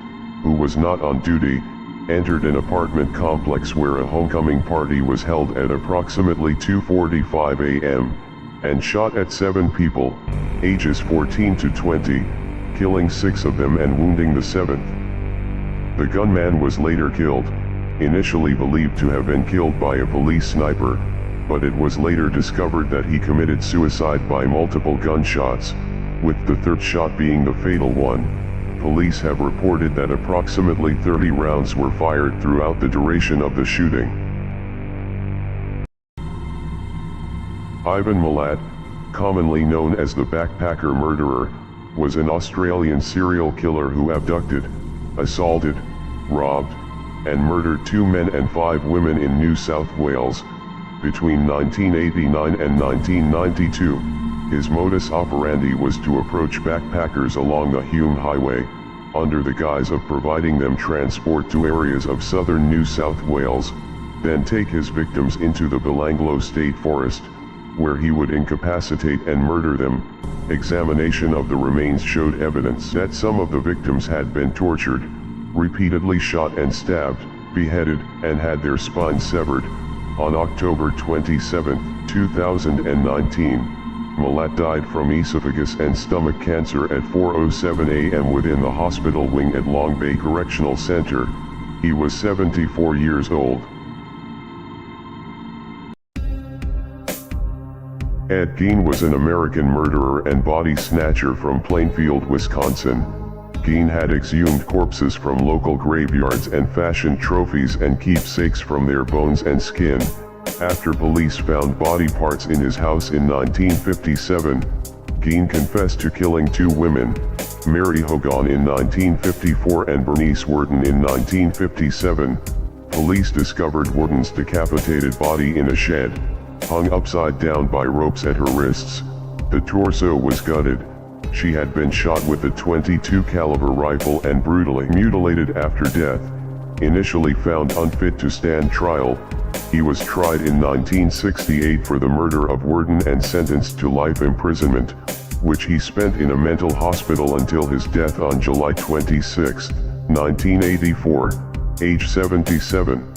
who was not on duty, entered an apartment complex where a homecoming party was held at approximately 2:45 a.m., and shot at 7 people, ages 14 to 20, killing 6 of them and wounding the 7th. The gunman was later killed, initially believed to have been killed by a police sniper, but it was later discovered that he committed suicide by multiple gunshots, with the 3rd shot being the fatal one. Police have reported that approximately 30 rounds were fired throughout the duration of the shooting. Ivan Milat, commonly known as the Backpacker Murderer, was an Australian serial killer who abducted, assaulted, robbed, and murdered 2 men and 5 women in New South Wales, between 1989 and 1992. His modus operandi was to approach backpackers along the Hume Highway, under the guise of providing them transport to areas of southern New South Wales, then take his victims into the Belanglo State Forest, where he would incapacitate and murder them. Examination of the remains showed evidence that some of the victims had been tortured, repeatedly shot and stabbed, beheaded, and had their spines severed. On October 27, 2019, Milat died from esophagus and stomach cancer at 4:07 a.m. within the hospital wing at Long Bay Correctional Center. He was 74 years old. Ed Gein was an American murderer and body snatcher from Plainfield, Wisconsin. Gein had exhumed corpses from local graveyards and fashioned trophies and keepsakes from their bones and skin. After police found body parts in his house in 1957, Gein confessed to killing two women, Mary Hogan in 1954 and Bernice Worden in 1957. Police discovered Worden's decapitated body in a shed, hung upside down by ropes at her wrists. The torso was gutted. She had been shot with a .22 caliber rifle and brutally mutilated after death. Initially found unfit to stand trial, he was tried in 1968 for the murder of Worden and sentenced to life imprisonment, which he spent in a mental hospital until his death on July 26, 1984, age 77.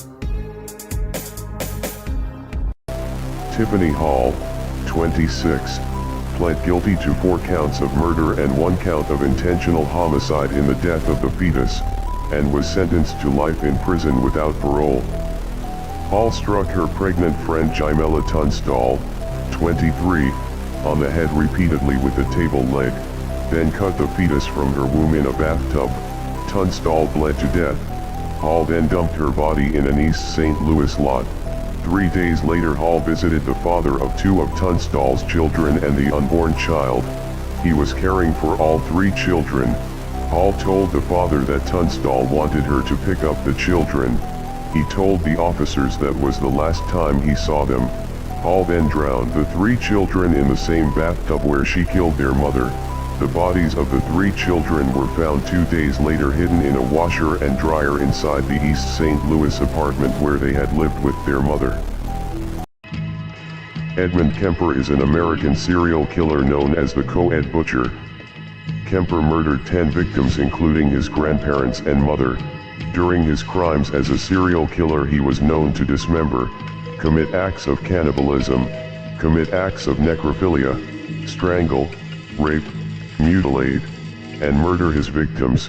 Tiffany Hall, 26, pled guilty to 4 counts of murder and 1 count of intentional homicide in the death of the fetus, and was sentenced to life in prison without parole. Hall struck her pregnant friend Jimella Tunstall, 23, on the head repeatedly with a table leg, then cut the fetus from her womb in a bathtub. Tunstall bled to death. Hall then dumped her body in an East St. Louis lot. 3 days later, Hall visited the father of 2 of Tunstall's children and the unborn child. He was caring for all 3 children. Hall told the father that Tunstall wanted her to pick up the children. He told the officers that was the last time he saw them. Hall then drowned the 3 children in the same bathtub where she killed their mother. The bodies of the 3 children were found 2 days later hidden in a washer and dryer inside the East St. Louis apartment where they had lived with their mother. Edmund Kemper is an American serial killer known as the Co-Ed Butcher. Kemper murdered 10 victims including his grandparents and mother. During his crimes as a serial killer, he was known to dismember, commit acts of cannibalism, commit acts of necrophilia, strangle, rape, mutilate, and murder his victims.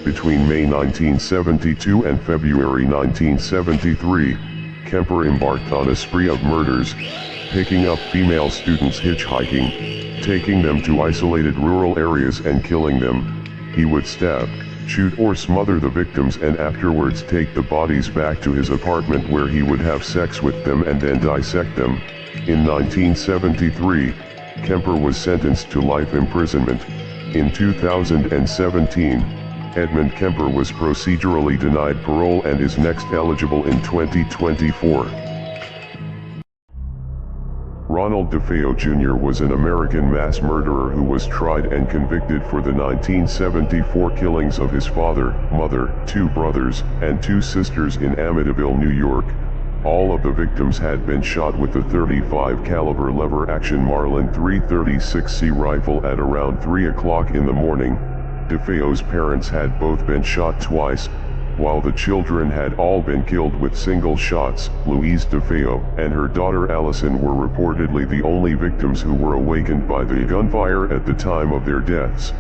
Between May 1972 and February 1973, Kemper embarked on a spree of murders, picking up female students hitchhiking, taking them to isolated rural areas and killing them. He would stab, shoot or smother the victims and afterwards take the bodies back to his apartment where he would have sex with them and then dissect them. In 1973, Kemper was sentenced to life imprisonment. In 2017, Edmund Kemper was procedurally denied parole and is next eligible in 2024. Ronald DeFeo Jr. was an American mass murderer who was tried and convicted for the 1974 killings of his father, mother, 2 brothers, and 2 sisters in Amityville, New York. All of the victims had been shot with the .35 caliber lever-action Marlin 336C rifle at around 3 o'clock in the morning. DeFeo's parents had both been shot twice, while the children had all been killed with single shots. Louise DeFeo and her daughter Allison were reportedly the only victims who were awakened by the gunfire at the time of their deaths,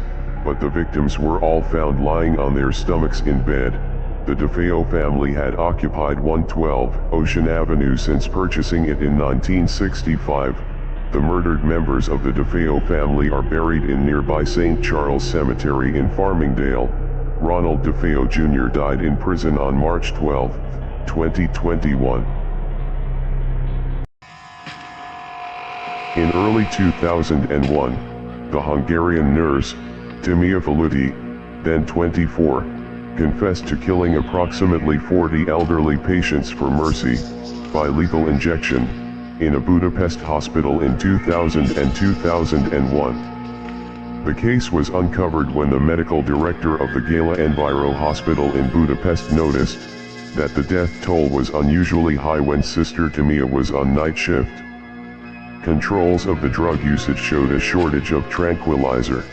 but the victims were all found lying on their stomachs in bed. The DeFeo family had occupied 112 Ocean Avenue since purchasing it in 1965. The murdered members of the DeFeo family are buried in nearby St. Charles Cemetery in Farmingdale. Ronald DeFeo Jr. died in prison on March 12, 2021. In early 2001, the Hungarian nurse, Timea Faluti, then 24, confessed to killing approximately 40 elderly patients for mercy, by lethal injection, in a Budapest hospital in 2000 and 2001. The case was uncovered when the medical director of the Gala Enviro Hospital in Budapest noticed that the death toll was unusually high when Sister Timea was on night shift. Controls of the drug usage showed a shortage of tranquilizer.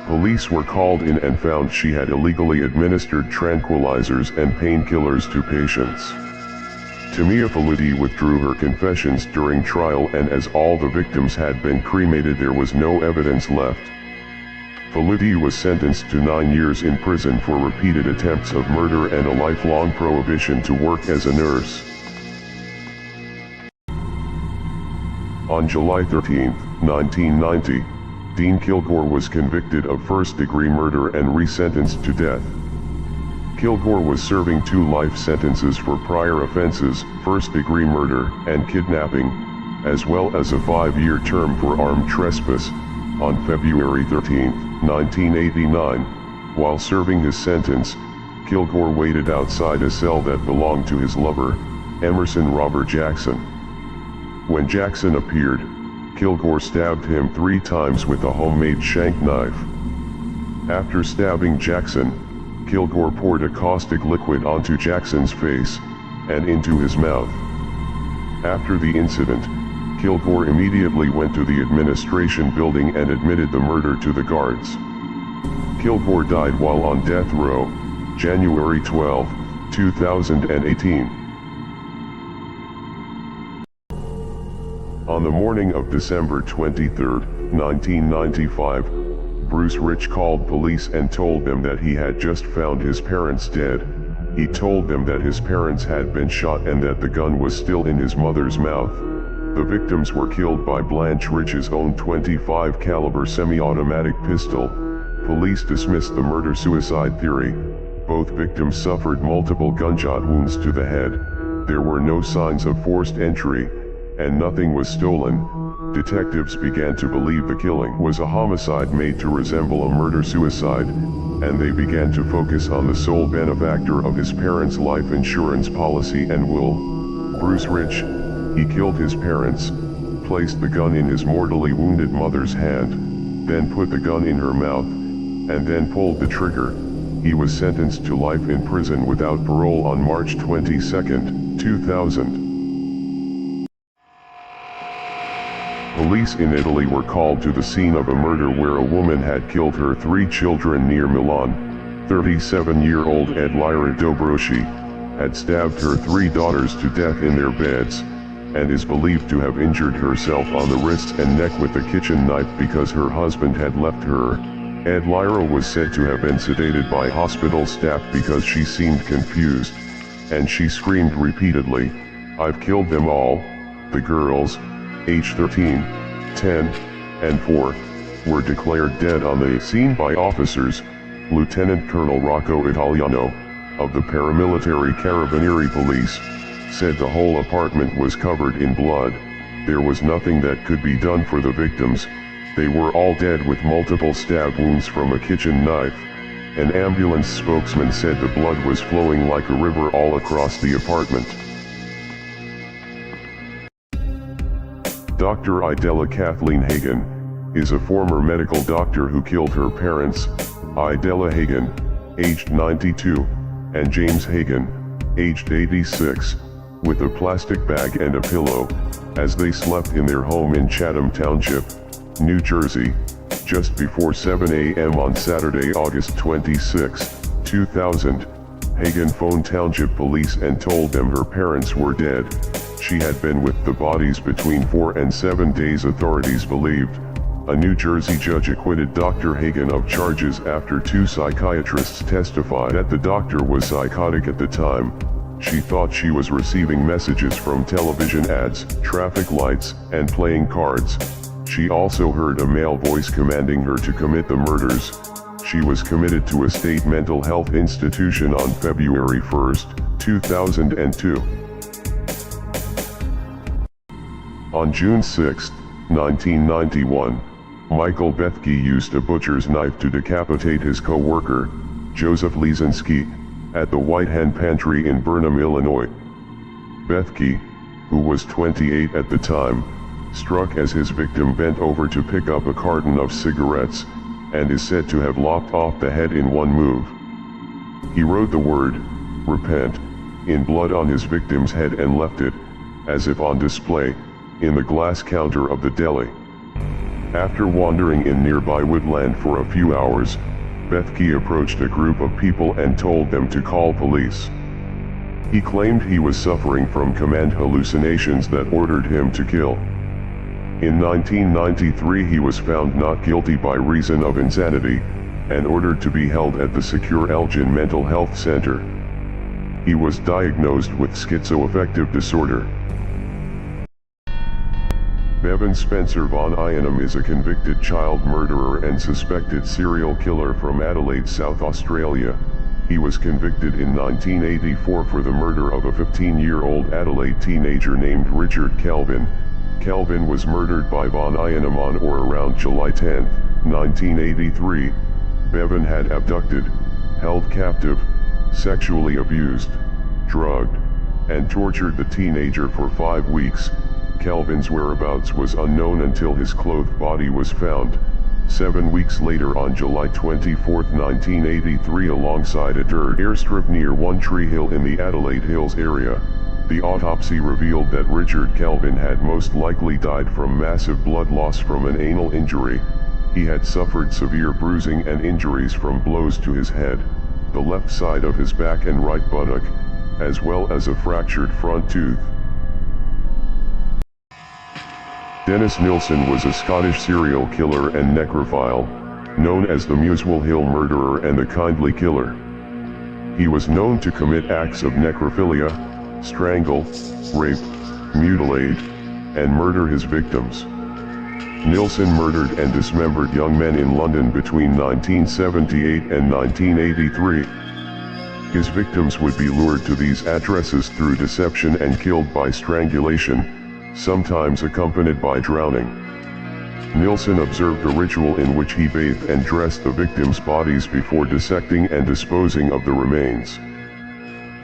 Police were called in and found she had illegally administered tranquilizers and painkillers to patients. Timea Faluti withdrew her confessions during trial, and as all the victims had been cremated, there was no evidence left. Faluti was sentenced to 9 years in prison for repeated attempts of murder and a lifelong prohibition to work as a nurse. On On July 13, 1990, Dean Kilgore was convicted of first-degree murder and resentenced to death. Kilgore was serving 2 life sentences for prior offenses, first-degree murder and kidnapping, as well as a 5-year term for armed trespass. On February 13, 1989, while serving his sentence, Kilgore waited outside a cell that belonged to his lover, Emerson Robert Jackson. When Jackson appeared, Kilgore stabbed him 3 times with a homemade shank knife. After stabbing Jackson, Kilgore poured a caustic liquid onto Jackson's face and into his mouth. After the incident, Kilgore immediately went to the administration building and admitted the murder to the guards. Kilgore died while on death row, January 12, 2018. On the morning of December 23, 1995, Bruce Rich called police and told them that he had just found his parents dead. He told them that his parents had been shot and that the gun was still in his mother's mouth. The victims were killed by Blanche Rich's own .25 caliber semi-automatic pistol. Police dismissed the murder-suicide theory. Both victims suffered multiple gunshot wounds to the head. There were no signs of forced entry, and nothing was stolen. Detectives began to believe the killing was a homicide made to resemble a murder-suicide, and they began to focus on the sole benefactor of his parents' life insurance policy and will. Bruce Rich. He killed his parents, placed the gun in his mortally wounded mother's hand, then put the gun in her mouth, and then pulled the trigger. He was sentenced to life in prison without parole on March 22, 2000. Police in Italy were called to the scene of a murder where a woman had killed her 3 children near Milan. 37-year-old Edlyra Dobroschi had stabbed her 3 daughters to death in their beds, and is believed to have injured herself on the wrists and neck with a kitchen knife because her husband had left her. Edlyra was said to have been sedated by hospital staff because she seemed confused, and she screamed repeatedly, "I've killed them all." The girls, aged 13, 10, and 4, were declared dead on the scene by officers. Lieutenant Colonel Rocco Italiano, of the paramilitary Carabinieri Police, said the whole apartment was covered in blood. There was nothing that could be done for the victims. They were all dead with multiple stab wounds from a kitchen knife. An ambulance spokesman said the blood was flowing like a river all across the apartment. Dr. Idella Kathleen Hagen is a former medical doctor who killed her parents, Idella Hagen, aged 92, and James Hagen, aged 86, with a plastic bag and a pillow, as they slept in their home in Chatham Township, New Jersey, just before 7 a.m. on Saturday, August 26, 2000. Hagen phoned Township Police and told them her parents were dead. She had been with the bodies between 4 and 7 days, authorities believed. A New Jersey judge acquitted Dr. Hagen of charges after 2 psychiatrists testified that the doctor was psychotic at the time. She thought she was receiving messages from television ads, traffic lights, and playing cards. She also heard a male voice commanding her to commit the murders. She was committed to a state mental health institution on February 1, 2002. On June 6, 1991, Michael Bethke used a butcher's knife to decapitate his co-worker, Joseph Lizinski, at the White Hen Pantry in Burnham, Illinois. Bethke, who was 28 at the time, struck as his victim bent over to pick up a carton of cigarettes, and is said to have lopped off the head in one move. He wrote the word, "Repent," in blood on his victim's head and left it, as if on display, in the glass counter of the deli. After wandering in nearby woodland for a few hours, Bethke approached a group of people and told them to call police. He claimed he was suffering from command hallucinations that ordered him to kill. In 1993 he was found not guilty by reason of insanity, and ordered to be held at the Secure Elgin Mental Health Center. He was diagnosed with schizoaffective disorder. Bevan Spencer Von Ionum is a convicted child murderer and suspected serial killer from Adelaide, South Australia. He was convicted in 1984 for the murder of a 15-year-old Adelaide teenager named Richard Kelvin. Kelvin was murdered by Von Ionum on or around July 10, 1983. Bevan had abducted, held captive, sexually abused, drugged, and tortured the teenager for 5 weeks. Kelvin's whereabouts was unknown until his clothed body was found 7 weeks later on July 24, 1983 alongside a dirt airstrip near One Tree Hill in the Adelaide Hills area. The autopsy revealed that Richard Kelvin had most likely died from massive blood loss from an anal injury. He had suffered severe bruising and injuries from blows to his head, the left side of his back and right buttock, as well as a fractured front tooth. Dennis Nilsen was a Scottish serial killer and necrophile, known as the Muswell Hill Murderer and the Kindly Killer. He was known to commit acts of necrophilia, strangle, rape, mutilate, and murder his victims. Nilsen murdered and dismembered young men in London between 1978 and 1983. His victims would be lured to these addresses through deception and killed by strangulation, sometimes accompanied by drowning. Nilsen observed a ritual in which he bathed and dressed the victims' bodies before dissecting and disposing of the remains.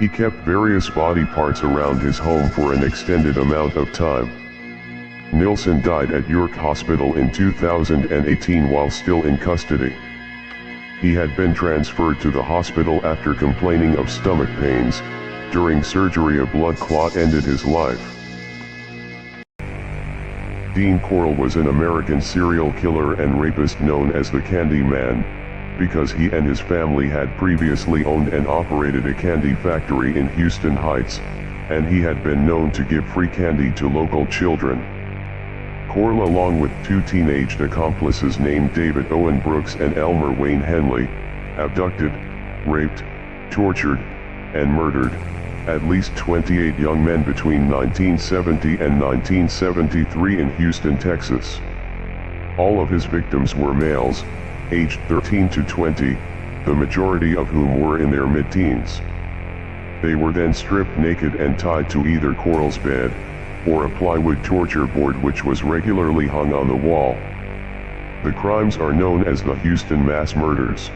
He kept various body parts around his home for an extended amount of time. Nilsen died at York Hospital in 2018 while still in custody. He had been transferred to the hospital after complaining of stomach pains. During surgery, a blood clot ended his life. Dean Corll was an American serial killer and rapist known as the Candy Man, because he and his family had previously owned and operated a candy factory in Houston Heights, and he had been known to give free candy to local children. Corll, along with 2 teenage accomplices named David Owen Brooks and Elmer Wayne Henley, abducted, raped, tortured, and murdered at least 28 young men between 1970 and 1973 in Houston, Texas. All of his victims were males, aged 13 to 20, the majority of whom were in their mid-teens. They were then stripped naked and tied to either Corll's bed, or a plywood torture board which was regularly hung on the wall. The crimes are known as the Houston Mass Murders.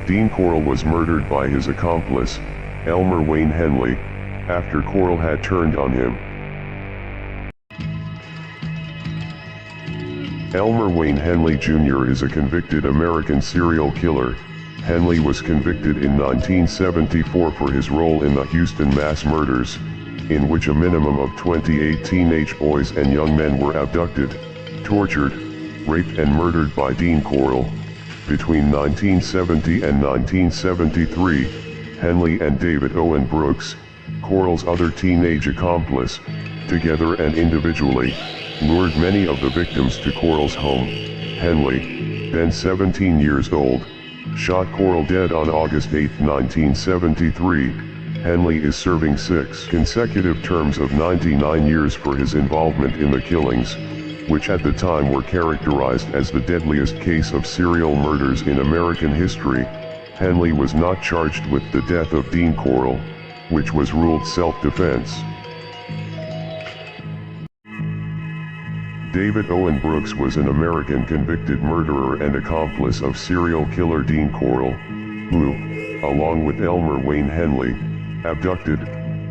Dean Corll was murdered by his accomplice, Elmer Wayne Henley, after Corll had turned on him. Elmer Wayne Henley Jr. is a convicted American serial killer. Henley was convicted in 1974 for his role in the Houston Mass Murders, in which a minimum of 28 teenage boys and young men were abducted, tortured, raped and murdered by Dean Corll. Between 1970 and 1973, Henley and David Owen Brooks, Corll's other teenage accomplice, together and individually, lured many of the victims to Corll's home. Henley, then 17 years old, shot Corll dead on August 8, 1973. Henley is serving 6 consecutive terms of 99 years for his involvement in the killings, which at the time were characterized as the deadliest case of serial murders in American history. Henley was not charged with the death of Dean Corll, which was ruled self-defense. David Owen Brooks was an American convicted murderer and accomplice of serial killer Dean Corll, who, along with Elmer Wayne Henley, abducted,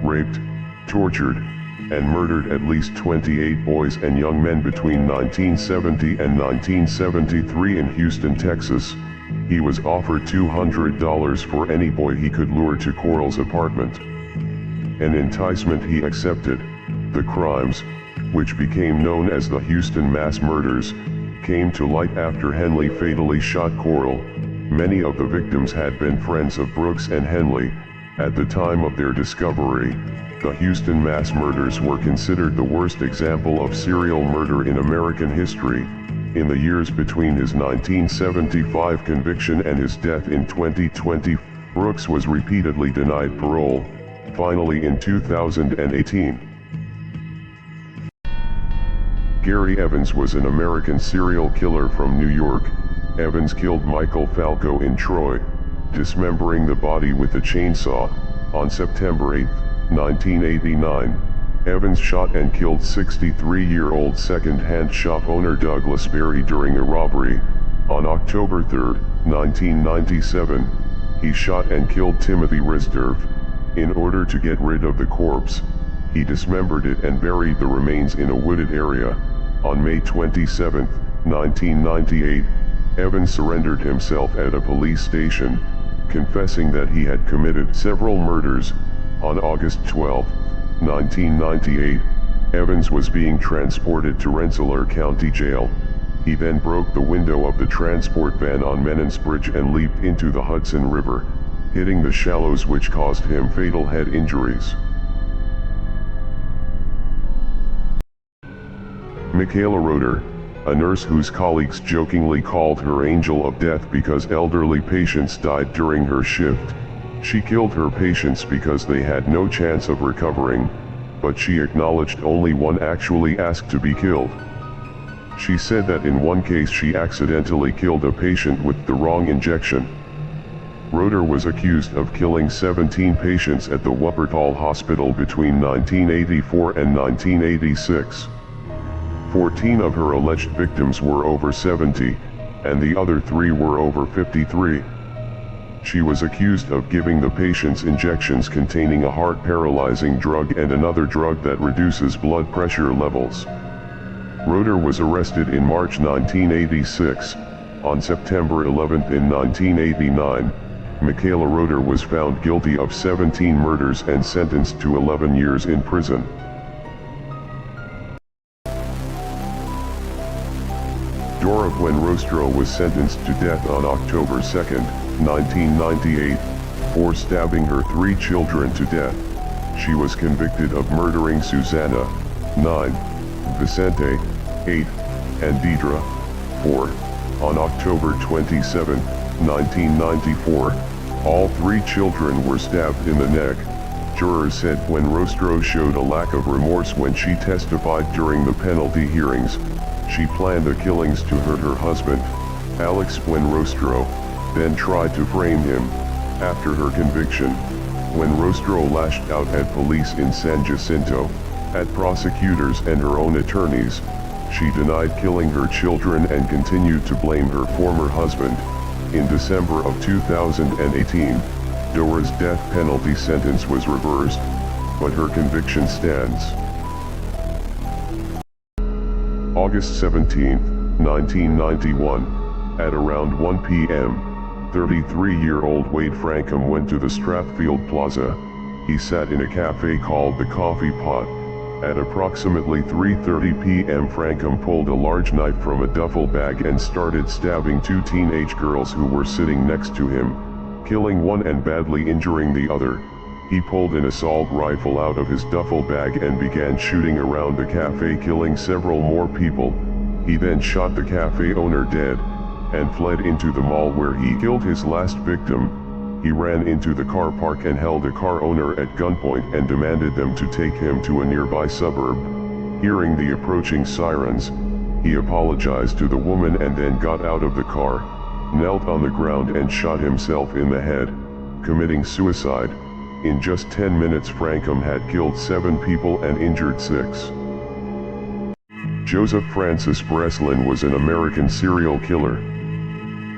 raped, tortured, and murdered at least 28 boys and young men between 1970 and 1973 in Houston, Texas. He was offered $200 for any boy he could lure to Corll's apartment. An enticement he accepted. The crimes, which became known as the Houston Mass Murders, came to light after Henley fatally shot Corll. Many of the victims had been friends of Brooks and Henley. At the time of their discovery, the Houston Mass Murders were considered the worst example of serial murder in American history. In the years between his 1975 conviction and his death in 2020, Brooks was repeatedly denied parole, finally in 2018. Gary Evans was an American serial killer from New York. Evans killed Michael Falco in Troy, dismembering the body with a chainsaw. On September 8, 1989, Evans shot and killed 63-year-old second-hand shop owner Douglas Berry during a robbery. On October 3, 1997, he shot and killed Timothy Risdorf. In order to get rid of the corpse, he dismembered it and buried the remains in a wooded area. On May 27, 1998, Evans surrendered himself at a police station, confessing that he had committed several murders. On August 12, 1998, Evans was being transported to Rensselaer County Jail. He then broke the window of the transport van on Menon's Bridge and leaped into the Hudson River, hitting the shallows, which caused him fatal head injuries. Michaela Roeder, a nurse whose colleagues jokingly called her angel of death because elderly patients died during her shift. She killed her patients because they had no chance of recovering, but she acknowledged only one actually asked to be killed. She said that in one case she accidentally killed a patient with the wrong injection. Roeder was accused of killing 17 patients at the Wuppertal Hospital between 1984 and 1986. 14 of her alleged victims were over 70, and the other 3 were over 53. She was accused of giving the patients injections containing a heart-paralyzing drug and another drug that reduces blood pressure levels. Roeder was arrested in March 1986. On September 11 in 1989, Michaela Roeder was found guilty of 17 murders and sentenced to 11 years in prison. Dora Buenrostro was sentenced to death on October 2, 1998, for stabbing her 3 children to death. She was convicted of murdering Susanna, 9, Vicente, 8, and Deidre, 4. On October 27, 1994, all 3 children were stabbed in the neck. Jurors said Buenrostro showed a lack of remorse when she testified during the penalty hearings. She planned the killings to hurt her husband, Alex Buenrostro, then tried to frame him. After her conviction, Buenrostro lashed out at police in San Jacinto, at prosecutors and her own attorneys. She denied killing her children and continued to blame her former husband. In December of 2018, Dora's death penalty sentence was reversed, but her conviction stands. August 17, 1991, at around 1 p.m., 33-year-old Wade Frankham went to the Strathfield Plaza. He sat in a cafe called the Coffee Pot. At approximately 3:30 p.m. Frankham pulled a large knife from a duffel bag and started stabbing 2 teenage girls who were sitting next to him, killing one and badly injuring the other. He pulled an assault rifle out of his duffel bag and began shooting around the cafe, killing several more people. He then shot the cafe owner dead, and fled into the mall where he killed his last victim. He ran into the car park and held the car owner at gunpoint and demanded them to take him to a nearby suburb. Hearing the approaching sirens, he apologized to the woman and then got out of the car, knelt on the ground and shot himself in the head, committing suicide. In just 10 minutes Frankham had killed 7 people and injured 6. Joseph Francis Breslin was an American serial killer.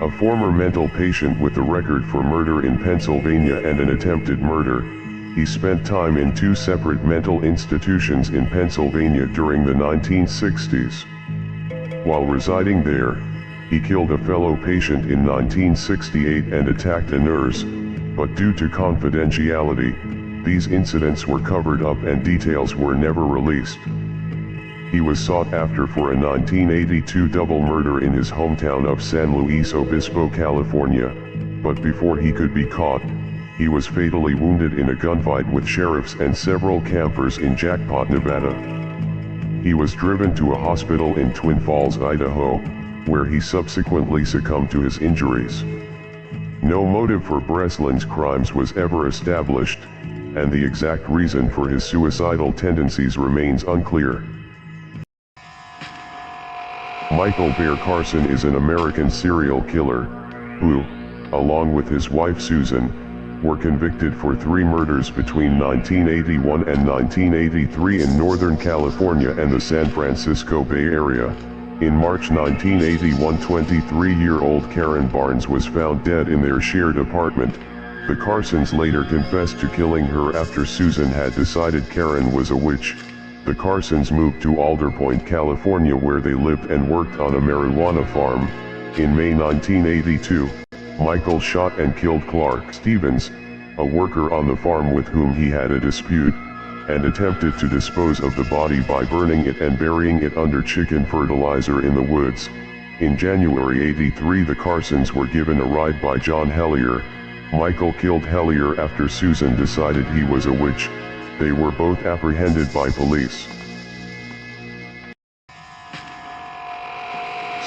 A former mental patient with a record for murder in Pennsylvania and an attempted murder, he spent time in 2 separate mental institutions in Pennsylvania during the 1960s. While residing there, he killed a fellow patient in 1968 and attacked a nurse, but due to confidentiality, these incidents were covered up and details were never released. He was sought after for a 1982 double murder in his hometown of San Luis Obispo, California, but before he could be caught, he was fatally wounded in a gunfight with sheriffs and several campers in Jackpot, Nevada. He was driven to a hospital in Twin Falls, Idaho, where he subsequently succumbed to his injuries. No motive for Breslin's crimes was ever established, and the exact reason for his suicidal tendencies remains unclear. Michael Bear Carson is an American serial killer, who, along with his wife Susan, were convicted for 3 murders between 1981 and 1983 in Northern California and the San Francisco Bay Area. In March 1981, 23-year-old Karen Barnes was found dead in their shared apartment. The Carsons later confessed to killing her after Susan had decided Karen was a witch. The Carsons moved to Alder Point, California, where they lived and worked on a marijuana farm. In May 1982, Michael shot and killed Clark Stevens, a worker on the farm with whom he had a dispute, and attempted to dispose of the body by burning it and burying it under chicken fertilizer in the woods. In January '83, the Carsons were given a ride by John Hellier. Michael killed Hellier after Susan decided he was a witch. They were both apprehended by police.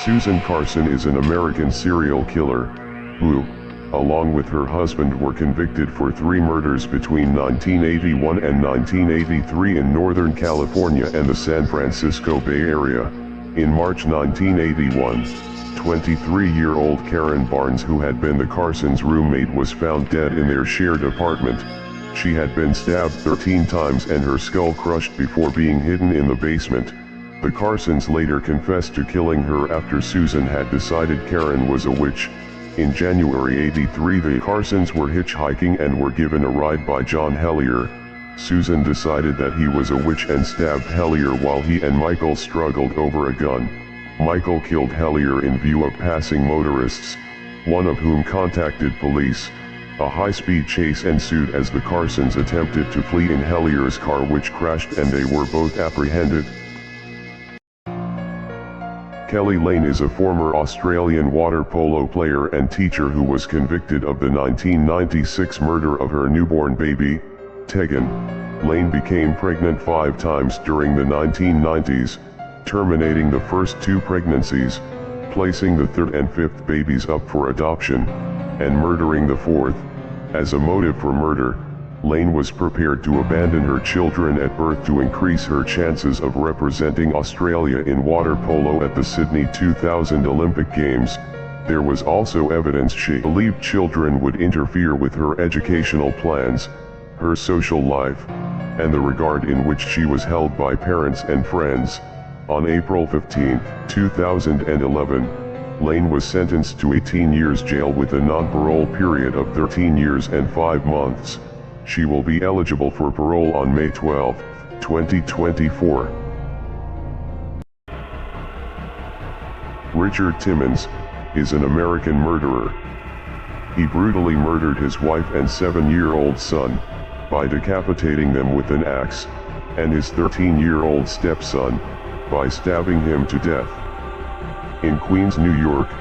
Susan Carson is an American serial killer, who, along with her husband, were convicted for 3 murders between 1981 and 1983 in Northern California and the San Francisco Bay Area. In March 1981, 23-year-old Karen Barnes, who had been the Carsons' roommate, was found dead in their shared apartment. She had been stabbed 13 times and her skull crushed before being hidden in the basement. The Carsons later confessed to killing her after Susan had decided Karen was a witch. In January '83, the Carsons were hitchhiking and were given a ride by John Hellier. Susan decided that he was a witch and stabbed Hellier while he and Michael struggled over a gun. Michael killed Hellier in view of passing motorists, one of whom contacted police. A high-speed chase ensued as the Carsons attempted to flee in Hellier's car, which crashed, and they were both apprehended. Kelly Lane is a former Australian water polo player and teacher who was convicted of the 1996 murder of her newborn baby, Tegan. Lane became pregnant 5 times during the 1990s, terminating the first 2 pregnancies, placing the 3rd and 5th babies up for adoption, and murdering the 4th. As a motive for murder, Lane was prepared to abandon her children at birth to increase her chances of representing Australia in water polo at the Sydney 2000 Olympic Games. There was also evidence she believed children would interfere with her educational plans, her social life, and the regard in which she was held by parents and friends. On April 15, 2011, Lane was sentenced to 18 years jail with a non-parole period of 13 years and 5 months. She will be eligible for parole on May 12, 2024. Richard Timmons is an American murderer. He brutally murdered his wife and 7-year-old son by decapitating them with an axe, and his 13-year-old stepson by stabbing him to death. In Queens, New York,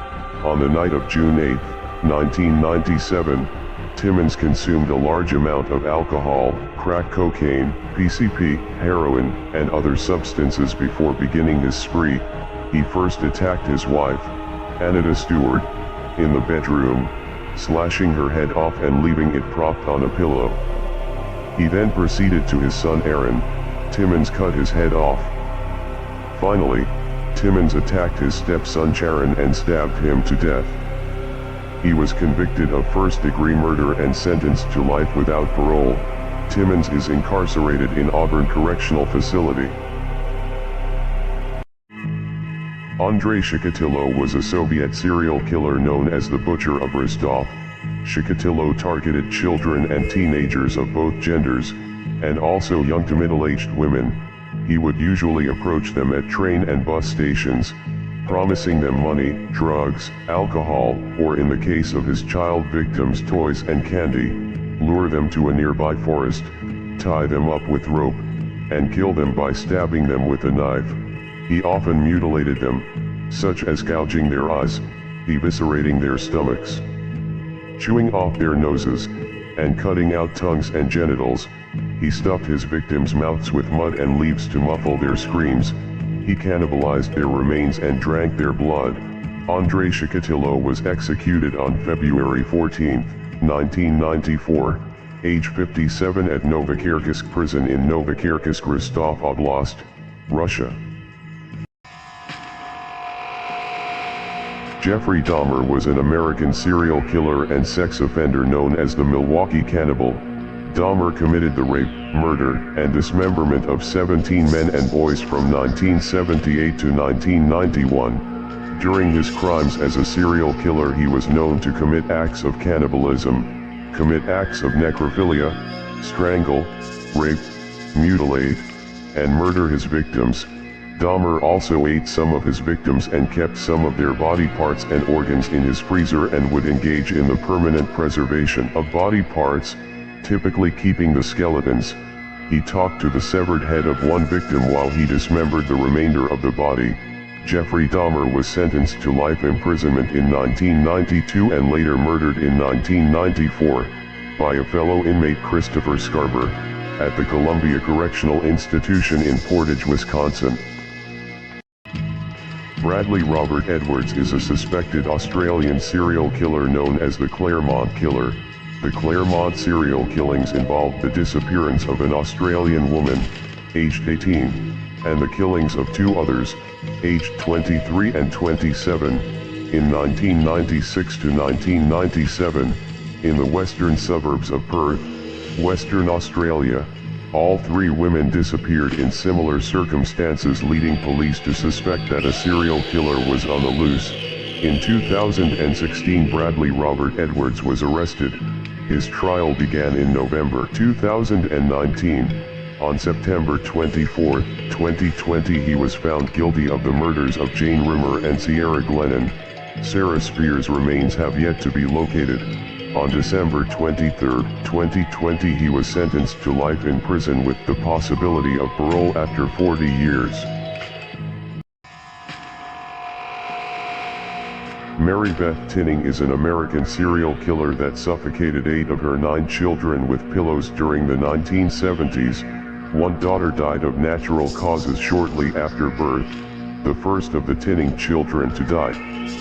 on the night of June 8, 1997, Timmons consumed a large amount of alcohol, crack cocaine, PCP, heroin, and other substances before beginning his spree. He first attacked his wife, Anita Stewart, in the bedroom, slashing her head off and leaving it propped on a pillow. He then proceeded to his son Aaron. Timmons cut his head off. Finally, Timmons attacked his stepson Sharon and stabbed him to death. He was convicted of first-degree murder and sentenced to life without parole. Timmons is incarcerated in Auburn Correctional Facility. Andrei Chikatilo was a Soviet serial killer known as the Butcher of Rostov. Chikatilo targeted children and teenagers of both genders, and also young to middle-aged women. He would usually approach them at train and bus stations, promising them money, drugs, alcohol, or in the case of his child victims, toys and candy, lure them to a nearby forest, tie them up with rope, and kill them by stabbing them with a knife. He often mutilated them, such as gouging their eyes, eviscerating their stomachs, chewing off their noses, and cutting out tongues and genitals. He stuffed his victims' mouths with mud and leaves to muffle their screams. He cannibalized their remains and drank their blood. Andrei Chikatilo was executed on February 14, 1994, age 57 at Novokirkisk prison in Novokirkisk, Rostov Oblast, Russia. Jeffrey Dahmer was an American serial killer and sex offender known as the Milwaukee Cannibal. Dahmer committed the rape, murder, and dismemberment of 17 men and boys from 1978 to 1991. During his crimes as a serial killer, he was known to commit acts of cannibalism, commit acts of necrophilia, strangle, rape, mutilate, and murder his victims. Dahmer also ate some of his victims and kept some of their body parts and organs in his freezer and would engage in the permanent preservation of body parts, typically keeping the skeletons. He talked to the severed head of one victim while he dismembered the remainder of the body. Jeffrey Dahmer was sentenced to life imprisonment in 1992 and later murdered in 1994 by a fellow inmate, Christopher Scarber, at the Columbia Correctional Institution in Portage, Wisconsin. Bradley Robert Edwards is a suspected Australian serial killer known as the Claremont Killer. The Claremont serial killings involved the disappearance of an Australian woman, aged 18, and the killings of two others, aged 23 and 27, in 1996 to 1997, in the western suburbs of Perth, Western Australia. All three women disappeared in similar circumstances, leading police to suspect that a serial killer was on the loose. In 2016, Bradley Robert Edwards was arrested. His trial began in November 2019. On September 24, 2020, he was found guilty of the murders of Jane Rimmer and Sierra Glennon. Sarah Spears' remains have yet to be located. On December 23, 2020, he was sentenced to life in prison with the possibility of parole after 40 years. Mary Beth Tinning is an American serial killer that suffocated 8 of her 9 children with pillows during the 1970s. One daughter died of natural causes shortly after birth, the first of the Tinning children to die.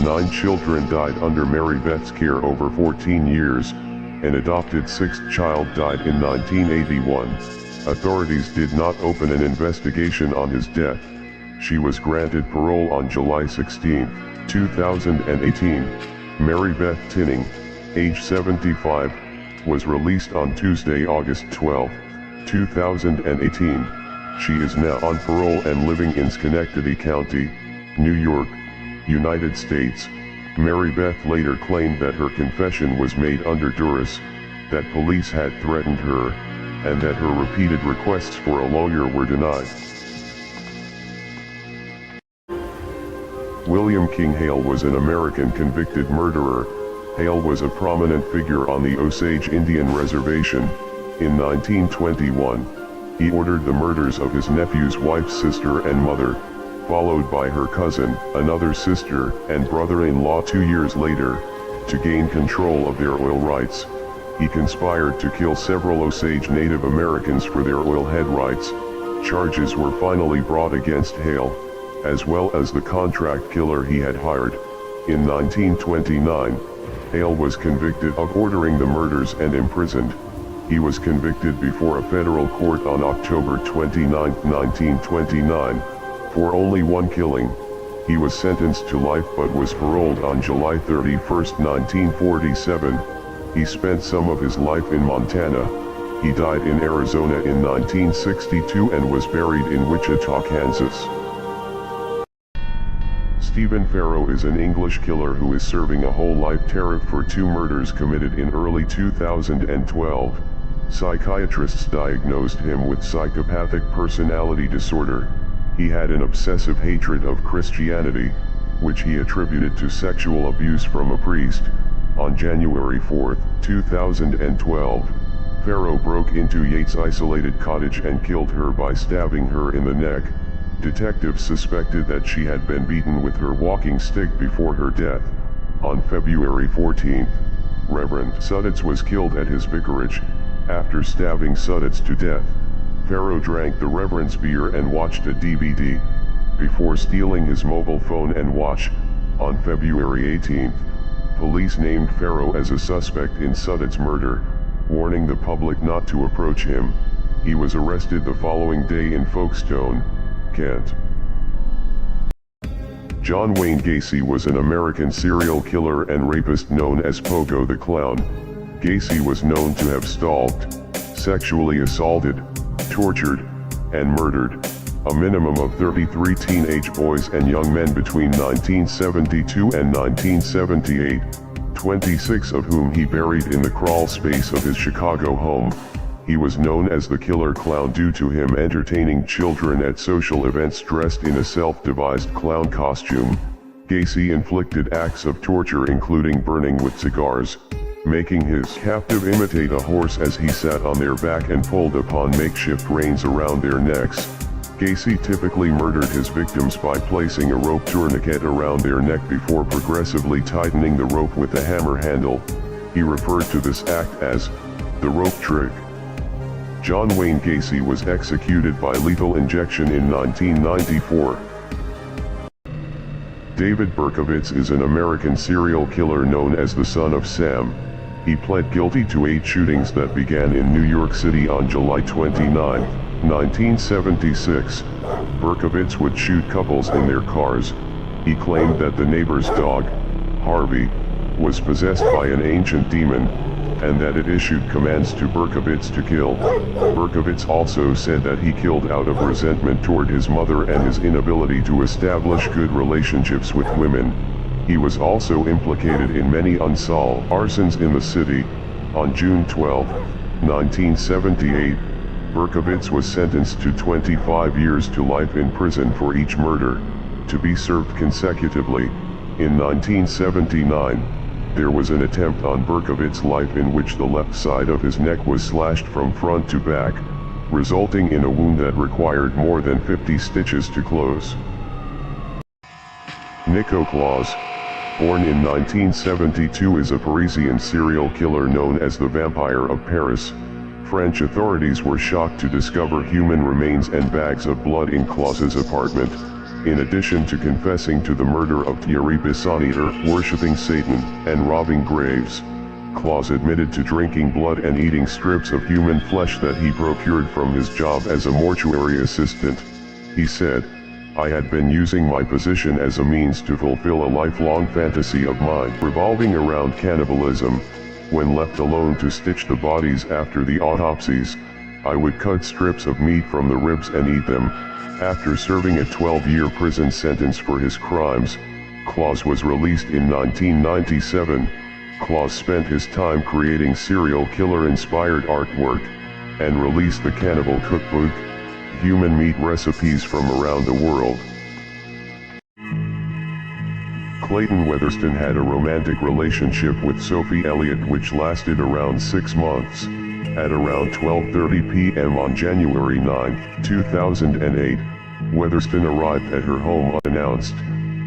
9 children died under Mary Beth's care over 14 years. An adopted 6th child died in 1981. Authorities did not open an investigation on his death. She was granted parole on July 16, 2018. Mary Beth Tinning, age 75, was released on Tuesday, August 12, 2018. She is now on parole and living in Schenectady County, New York, United States. Mary Beth later claimed that her confession was made under duress, that police had threatened her, and that her repeated requests for a lawyer were denied. William King Hale was an American convicted murderer. Hale was a prominent figure on the Osage Indian Reservation. In 1921, he ordered the murders of his nephew's wife's sister and mother, followed by her cousin, another sister, and brother-in-law 2 years later. To gain control of their oil rights, he conspired to kill several Osage Native Americans for their oil head rights. Charges were finally brought against Hale, as well as the contract killer he had hired. In 1929, Hale was convicted of ordering the murders and imprisoned. He was convicted before a federal court on October 29, 1929. For only one killing. He was sentenced to life but was paroled on July 31, 1947. He spent some of his life in Montana. He died in Arizona in 1962 and was buried in Wichita, Kansas. Stephen Farrow is an English killer who is serving a whole life term for 2 murders committed in early 2012. Psychiatrists diagnosed him with psychopathic personality disorder. He had an obsessive hatred of Christianity, which he attributed to sexual abuse from a priest. On January 4, 2012, Farrow broke into Yates' isolated cottage and killed her by stabbing her in the neck. Detectives suspected that she had been beaten with her walking stick before her death. On February 14, Reverend Suddets was killed at his vicarage. After stabbing Suddets to death, Farrow drank the Reverend's beer and watched a DVD, before stealing his mobile phone and watch. On February 18, police named Farrow as a suspect in Suddets' murder, warning the public not to approach him. He was arrested the following day in Folkestone, Kent. John Wayne Gacy was an American serial killer and rapist known as Pogo the Clown. Gacy was known to have stalked, sexually assaulted, tortured, and murdered a minimum of 33 teenage boys and young men between 1972 and 1978, 26 of whom he buried in the crawl space of his Chicago home. He was known as the Killer Clown due to him entertaining children at social events dressed in a self-devised clown costume. Gacy inflicted acts of torture including burning with cigars, making his captive imitate a horse as he sat on their back and pulled upon makeshift reins around their necks. Gacy typically murdered his victims by placing a rope tourniquet around their neck before progressively tightening the rope with a hammer handle. He referred to this act as the rope trick. John Wayne Gacy was executed by lethal injection in 1994. David Berkowitz is an American serial killer known as the Son of Sam. He pled guilty to 8 shootings that began in New York City on July 29, 1976. Berkowitz would shoot couples in their cars. He claimed that the neighbor's dog, Harvey, was possessed by an ancient demon, and that it issued commands to Berkowitz to kill. Berkowitz also said that he killed out of resentment toward his mother and his inability to establish good relationships with women. He was also implicated in many unsolved arsons in the city. On June 12, 1978, Berkowitz was sentenced to 25 years to life in prison for each murder, to be served consecutively. In 1979, there was an attempt on Berkowitz's life in which the left side of his neck was slashed from front to back, resulting in a wound that required more than 50 stitches to close. Nico Claus, born in 1972, is a Parisian serial killer known as the Vampire of Paris. French authorities were shocked to discover human remains and bags of blood in Claus's apartment. In addition to confessing to the murder of Thierry Bissonnette, worshipping Satan, and robbing graves, Claus admitted to drinking blood and eating strips of human flesh that he procured from his job as a mortuary assistant. He said, "I had been using my position as a means to fulfill a lifelong fantasy of mine revolving around cannibalism. When left alone to stitch the bodies after the autopsies, I would cut strips of meat from the ribs and eat them." After serving a 12-year prison sentence for his crimes, Claus was released in 1997. Claus spent his time creating serial killer-inspired artwork, and released the Cannibal Cookbook, human meat recipes from around the world. Clayton Weatherston had a romantic relationship with Sophie Elliott which lasted around 6 months. At around 12:30 p.m. on January 9, 2008, Weatherston arrived at her home unannounced.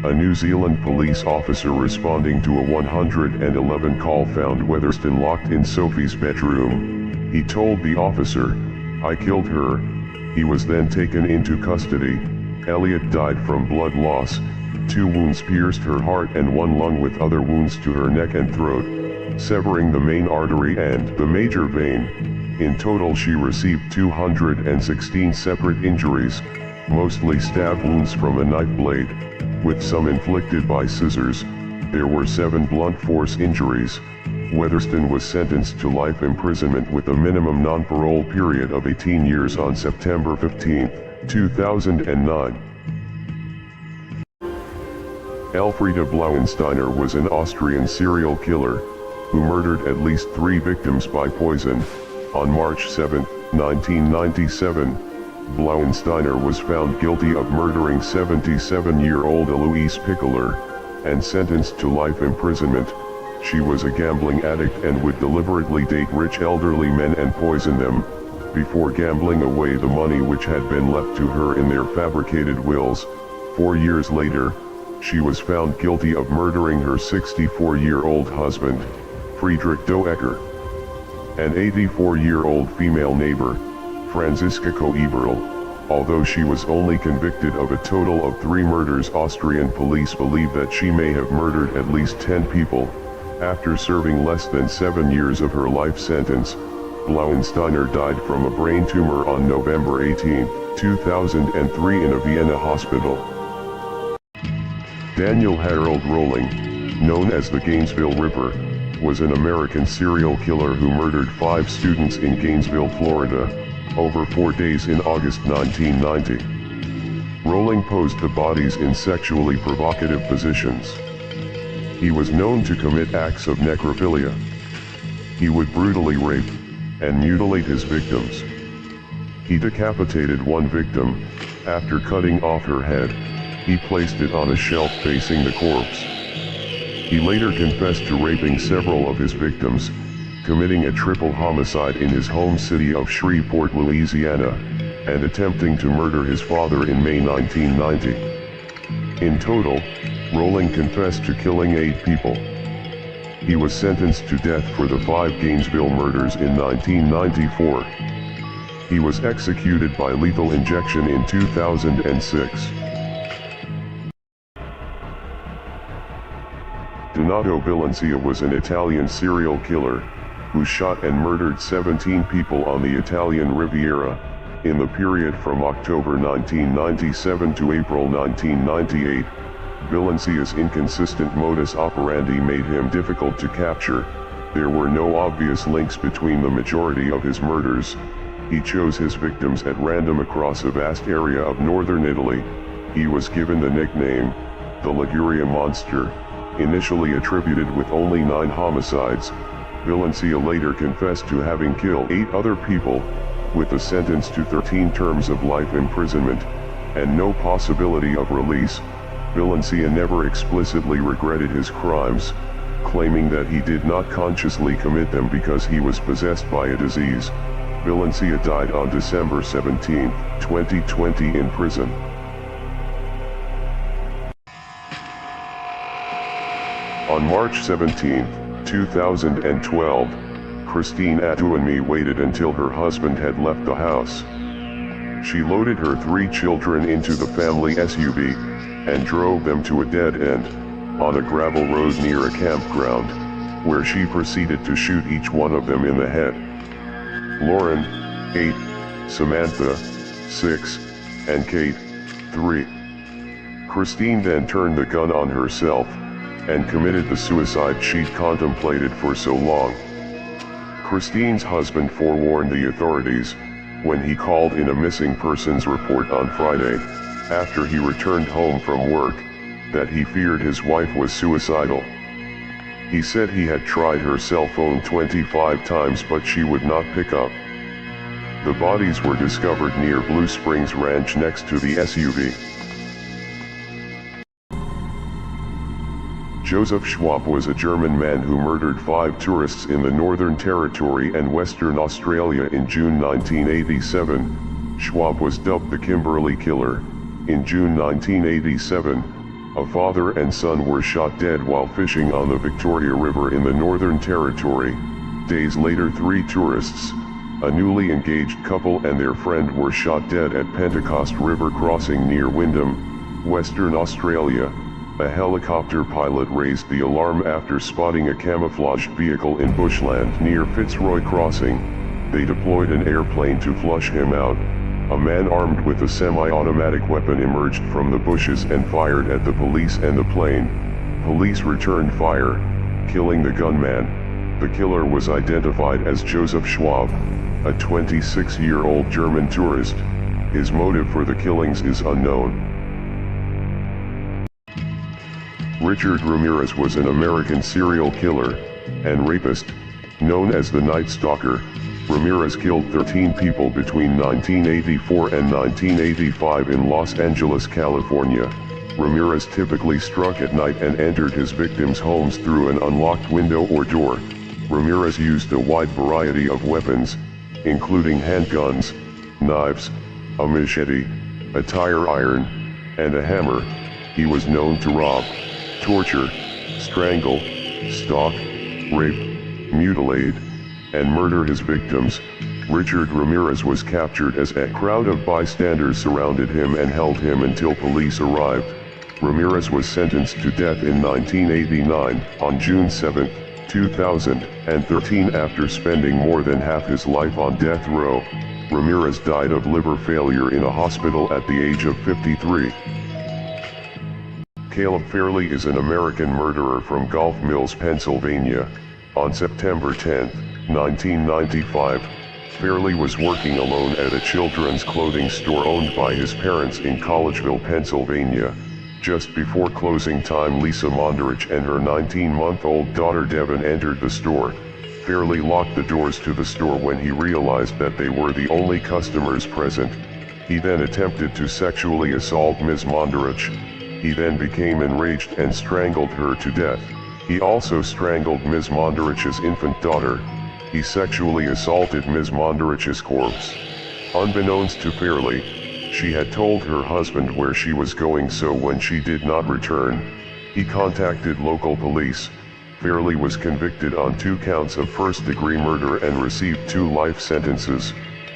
A New Zealand police officer responding to a 111 call found Weatherston locked in Sophie's bedroom. He told the officer, "I killed her." He was then taken into custody. Elliott died from blood loss. 2 wounds pierced her heart and 1 lung with other wounds to her neck and throat, severing the main artery and the major vein. In total she received 216 separate injuries, mostly stab wounds from a knife blade, with some inflicted by scissors. There were 7 blunt force injuries. Weatherston was sentenced to life imprisonment with a minimum non-parole period of 18 years on September 15, 2009. Elfriede Blauensteiner was an Austrian serial killer, who murdered at least 3 victims by poison. On March 7, 1997, Blauensteiner was found guilty of murdering 77-year-old Eloise Pickler, and sentenced to life imprisonment. She was a gambling addict and would deliberately date rich elderly men and poison them, before gambling away the money which had been left to her in their fabricated wills. 4 years later, she was found guilty of murdering her 64-year-old husband, Friedrich Doecker. An 84-year-old female neighbor, Franziska Koeberl. Although she was only convicted of a total of 3 murders, Austrian police believe that she may have murdered at least 10 people. After serving less than 7 years of her life sentence, Blauensteiner died from a brain tumor on November 18, 2003 in a Vienna hospital. Daniel Harold Rolling, known as the Gainesville Ripper, was an American serial killer who murdered 5 students in Gainesville, Florida, over 4 days in August 1990. Rolling posed the bodies in sexually provocative positions. He was known to commit acts of necrophilia. He would brutally rape and mutilate his victims. He decapitated one victim. After cutting off her head, he placed it on a shelf facing the corpse. He later confessed to raping several of his victims, committing a triple homicide in his home city of Shreveport, Louisiana, and attempting to murder his father in May 1990. In total, Rolling confessed to killing 8 people. He was sentenced to death for the 5 Gainesville murders in 1994. He was executed by lethal injection in 2006. Donato Bilancia was an Italian serial killer who shot and murdered 17 people on the Italian Riviera in the period from October 1997 to April 1998. Bilancia's inconsistent modus operandi made him difficult to capture. There were no obvious links between the majority of his murders. He chose his victims at random across a vast area of northern Italy. He was given the nickname, the Liguria Monster, initially attributed with only 9 homicides. Bilancia later confessed to having killed 8 other people, with a sentence to 13 terms of life imprisonment, and no possibility of release. Bilancia never explicitly regretted his crimes, claiming that he did not consciously commit them because he was possessed by a disease. Bilancia died on December 17, 2020 in prison. On March 17, 2012, Christine Adouanmi waited until her husband had left the house. She loaded her 3 children into the family SUV, and drove them to a dead end, on a gravel road near a campground, where she proceeded to shoot each one of them in the head. Lauren, 8, Samantha, 6, and Kate, 3. Christine then turned the gun on herself, and committed the suicide she'd contemplated for so long. Christine's husband forewarned the authorities, when he called in a missing persons report on Friday, after he returned home from work, that he feared his wife was suicidal. He said he had tried her cell phone 25 times but she would not pick up. The bodies were discovered near Blue Springs Ranch next to the SUV. Joseph Schwab was a German man who murdered 5 tourists in the Northern Territory and Western Australia in June 1987. Schwab was dubbed the Kimberley Killer. In June 1987, a father and son were shot dead while fishing on the Victoria River in the Northern Territory. Days later, 3 tourists, a newly engaged couple and their friend, were shot dead at Pentecost River crossing near Wyndham, Western Australia. A helicopter pilot raised the alarm after spotting a camouflaged vehicle in bushland near Fitzroy Crossing. They deployed an airplane to flush him out. A man armed with a semi-automatic weapon emerged from the bushes and fired at the police and the plane. Police returned fire, killing the gunman. The killer was identified as Joseph Schwab, a 26-year-old German tourist. His motive for the killings is unknown. Richard Ramirez was an American serial killer and rapist, known as the Night Stalker. Ramirez killed 13 people between 1984 and 1985 in Los Angeles, California. Ramirez typically struck at night and entered his victims' homes through an unlocked window or door. Ramirez used a wide variety of weapons, including handguns, knives, a machete, a tire iron, and a hammer. He was known to rob, torture, strangle, stalk, rape, mutilate, and murder his victims. Richard Ramirez was captured as a crowd of bystanders surrounded him and held him until police arrived. Ramirez was sentenced to death in 1989 on June 7, 2013 after spending more than half his life on death row. Ramirez died of liver failure in a hospital at the age of 53. Caleb Fairley is an American murderer from Gulf Mills, Pennsylvania. On September 10, 1995, Fairley was working alone at a children's clothing store owned by his parents in Collegeville, Pennsylvania. Just before closing time, Lisa Monderich and her 19-month-old daughter Devin entered the store. Fairley locked the doors to the store when he realized that they were the only customers present. He then attempted to sexually assault Ms. Monderich. He then became enraged and strangled her to death. He also strangled Ms. Monderich's infant daughter. He sexually assaulted Ms. Monderich's corpse. Unbeknownst to Fairley, she had told her husband where she was going, so when she did not return, he contacted local police. Fairley was convicted on 2 counts of first-degree murder and received 2 life sentences.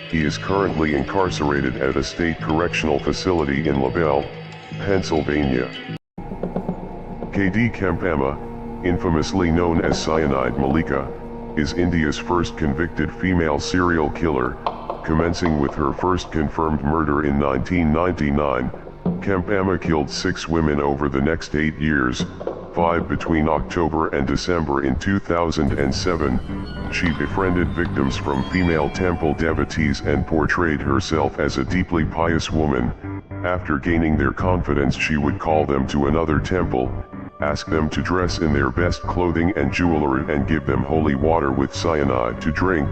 He is currently incarcerated at a state correctional facility in LaBelle, Pennsylvania. K.D. Kempama, infamously known as Cyanide Malika, is India's first convicted female serial killer. Commencing with her first confirmed murder in 1999, Kempama killed 6 women over the next 8 years, 5 between October and December in 2007. She befriended victims from female temple devotees and portrayed herself as a deeply pious woman. After gaining their confidence, she would call them to another temple, ask them to dress in their best clothing and jewelry and give them holy water with cyanide to drink.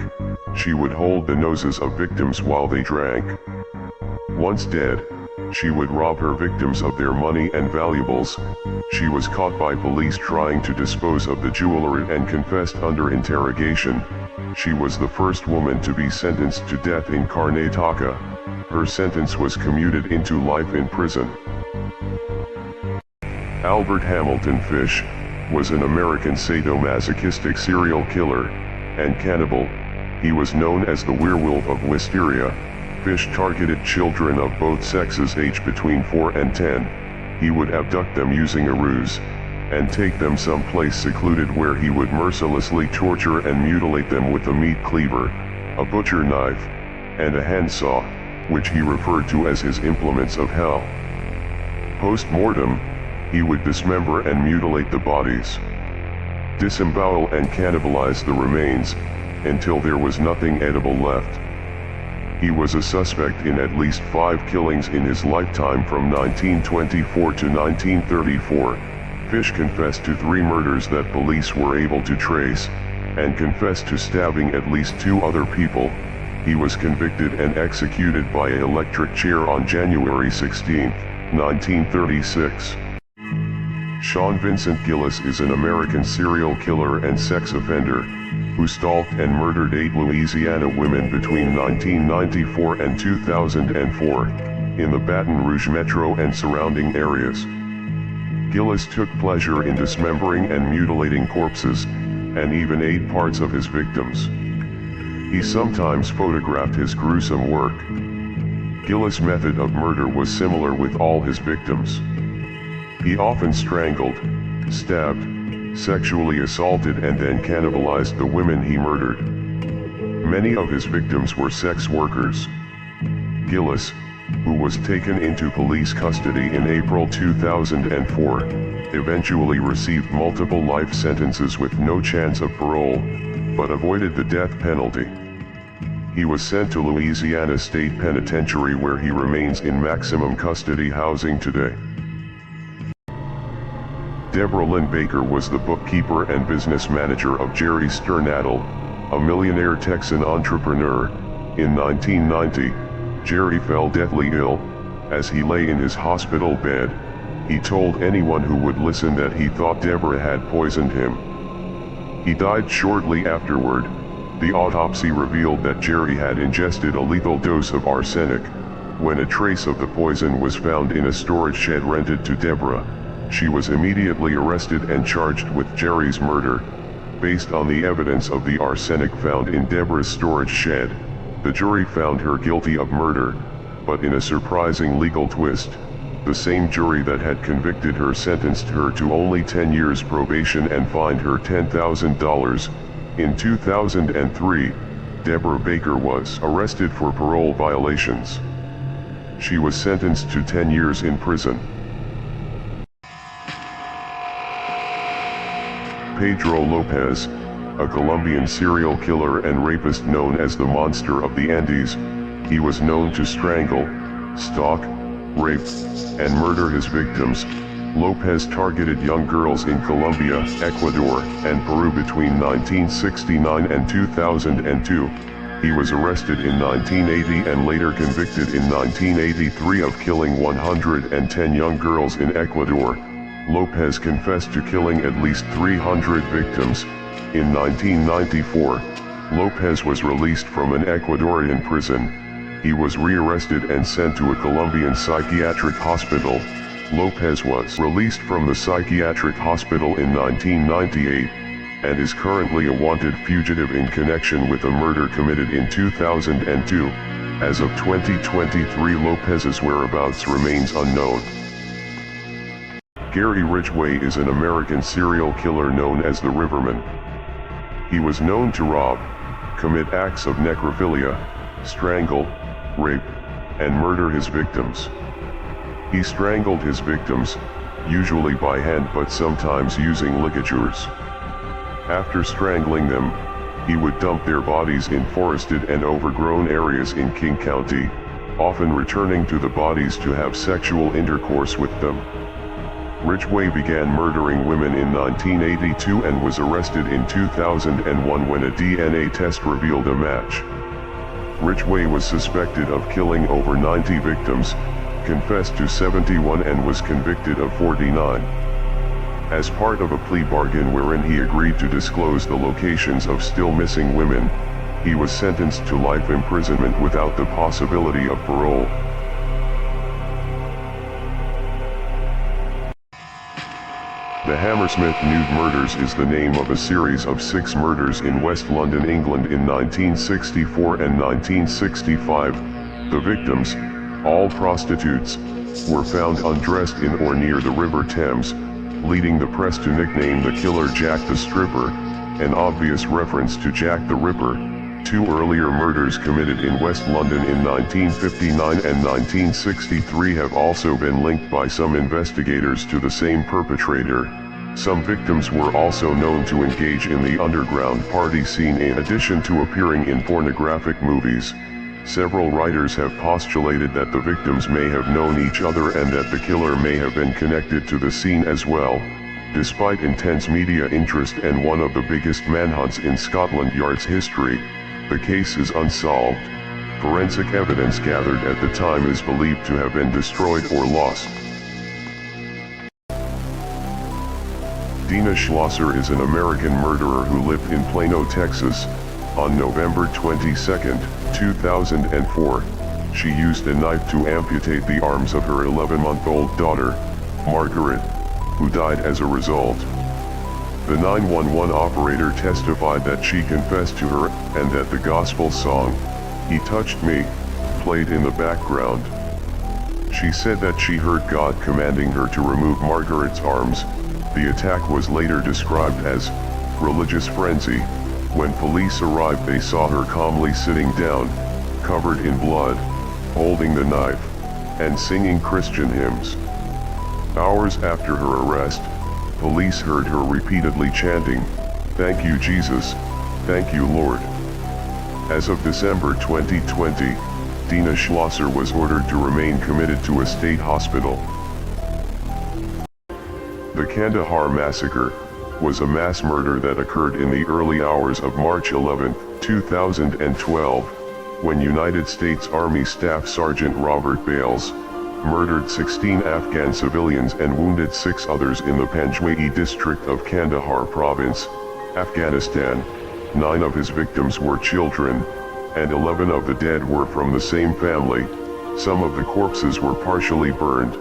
She would hold the noses of victims while they drank. Once dead, she would rob her victims of their money and valuables. She was caught by police trying to dispose of the jewelry and confessed under interrogation. She was the first woman to be sentenced to death in Karnataka. Her sentence was commuted into life in prison. Albert Hamilton Fish was an American sadomasochistic serial killer and cannibal. He was known as the Werewolf of Wisteria. Fish targeted children of both sexes aged between 4 and 10. He would abduct them using a ruse, and take them someplace secluded where he would mercilessly torture and mutilate them with a meat cleaver, a butcher knife, and a handsaw, which he referred to as his implements of hell. Post-mortem, he would dismember and mutilate the bodies, disembowel and cannibalize the remains, until there was nothing edible left. He was a suspect in at least 5 killings in his lifetime from 1924 to 1934. Fish confessed to 3 murders that police were able to trace, and confessed to stabbing at least 2 other people. He was convicted and executed by an electric chair on January 16, 1936. Sean Vincent Gillis is an American serial killer and sex offender, who stalked and murdered 8 Louisiana women between 1994 and 2004, in the Baton Rouge metro and surrounding areas. Gillis took pleasure in dismembering and mutilating corpses, and even ate parts of his victims. He sometimes photographed his gruesome work. Gillis' method of murder was similar with all his victims. He often strangled, stabbed, sexually assaulted and then cannibalized the women he murdered. Many of his victims were sex workers. Gillis, who was taken into police custody in April 2004, eventually received multiple life sentences with no chance of parole, but avoided the death penalty. He was sent to Louisiana State Penitentiary, where he remains in maximum custody housing today. Deborah Lynn Baker was the bookkeeper and business manager of Jerry Sternadel, a millionaire Texan entrepreneur. In 1990, Jerry fell deathly ill. As he lay in his hospital bed, he told anyone who would listen that he thought Deborah had poisoned him. He died shortly afterward. The autopsy revealed that Jerry had ingested a lethal dose of arsenic. When a trace of the poison was found in a storage shed rented to Deborah, she was immediately arrested and charged with Jerry's murder. Based on the evidence of the arsenic found in Deborah's storage shed, the jury found her guilty of murder, but in a surprising legal twist, the same jury that had convicted her sentenced her to only 10 years probation and fined her $10,000. In 2003, Deborah Baker was arrested for parole violations. She was sentenced to 10 years in prison. Pedro Lopez, a Colombian serial killer and rapist known as the Monster of the Andes. He was known to strangle, stalk, rape, and murder his victims. Lopez targeted young girls in Colombia, Ecuador, and Peru between 1969 and 2002. He was arrested in 1980 and later convicted in 1983 of killing 110 young girls in Ecuador. Lopez confessed to killing at least 300 victims. In 1994, Lopez was released from an Ecuadorian prison. He was rearrested and sent to a Colombian psychiatric hospital. Lopez was released from the psychiatric hospital in 1998, and is currently a wanted fugitive in connection with a murder committed in 2002. As of 2023, Lopez's whereabouts remains unknown. Gary Ridgway is an American serial killer known as the Riverman. He was known to rob, commit acts of necrophilia, strangle, rape, and murder his victims. He strangled his victims, usually by hand but sometimes using ligatures. After strangling them, he would dump their bodies in forested and overgrown areas in King County, often returning to the bodies to have sexual intercourse with them. Ridgway began murdering women in 1982 and was arrested in 2001 when a DNA test revealed a match. Ridgway was suspected of killing over 90 victims, confessed to 71 and was convicted of 49. As part of a plea bargain wherein he agreed to disclose the locations of still missing women, he was sentenced to life imprisonment without the possibility of parole. The Hammersmith Nude Murders is the name of a series of 6 murders in West London, England in 1964 and 1965. The victims, all prostitutes, were found undressed in or near the River Thames, leading the press to nickname the killer Jack the Stripper, an obvious reference to Jack the Ripper. 2 earlier murders committed in West London in 1959 and 1963 have also been linked by some investigators to the same perpetrator. Some victims were also known to engage in the underground party scene in addition to appearing in pornographic movies. Several writers have postulated that the victims may have known each other and that the killer may have been connected to the scene as well. Despite intense media interest and one of the biggest manhunts in Scotland Yard's history, the case is unsolved. Forensic evidence gathered at the time is believed to have been destroyed or lost. Dina Schlosser is an American murderer who lived in Plano, Texas. On November 22, 2004, she used a knife to amputate the arms of her 11-month-old daughter, Margaret, who died as a result. The 911 operator testified that she confessed to her, and that the gospel song, "He Touched Me," played in the background. She said that she heard God commanding her to remove Margaret's arms. The attack was later described as religious frenzy. When police arrived, they saw her calmly sitting down, covered in blood, holding the knife, and singing Christian hymns. Hours after her arrest, police heard her repeatedly chanting, "Thank you, Jesus. Thank you, Lord." As of December 2020, Dina Schlosser was ordered to remain committed to a state hospital. The Kandahar Massacre was a mass murder that occurred in the early hours of March 11, 2012, when United States Army Staff Sergeant Robert Bales murdered 16 Afghan civilians and wounded 6 others in the Panjwai district of Kandahar province, Afghanistan. 9 of his victims were children, and 11 of the dead were from the same family. Some of the corpses were partially burned.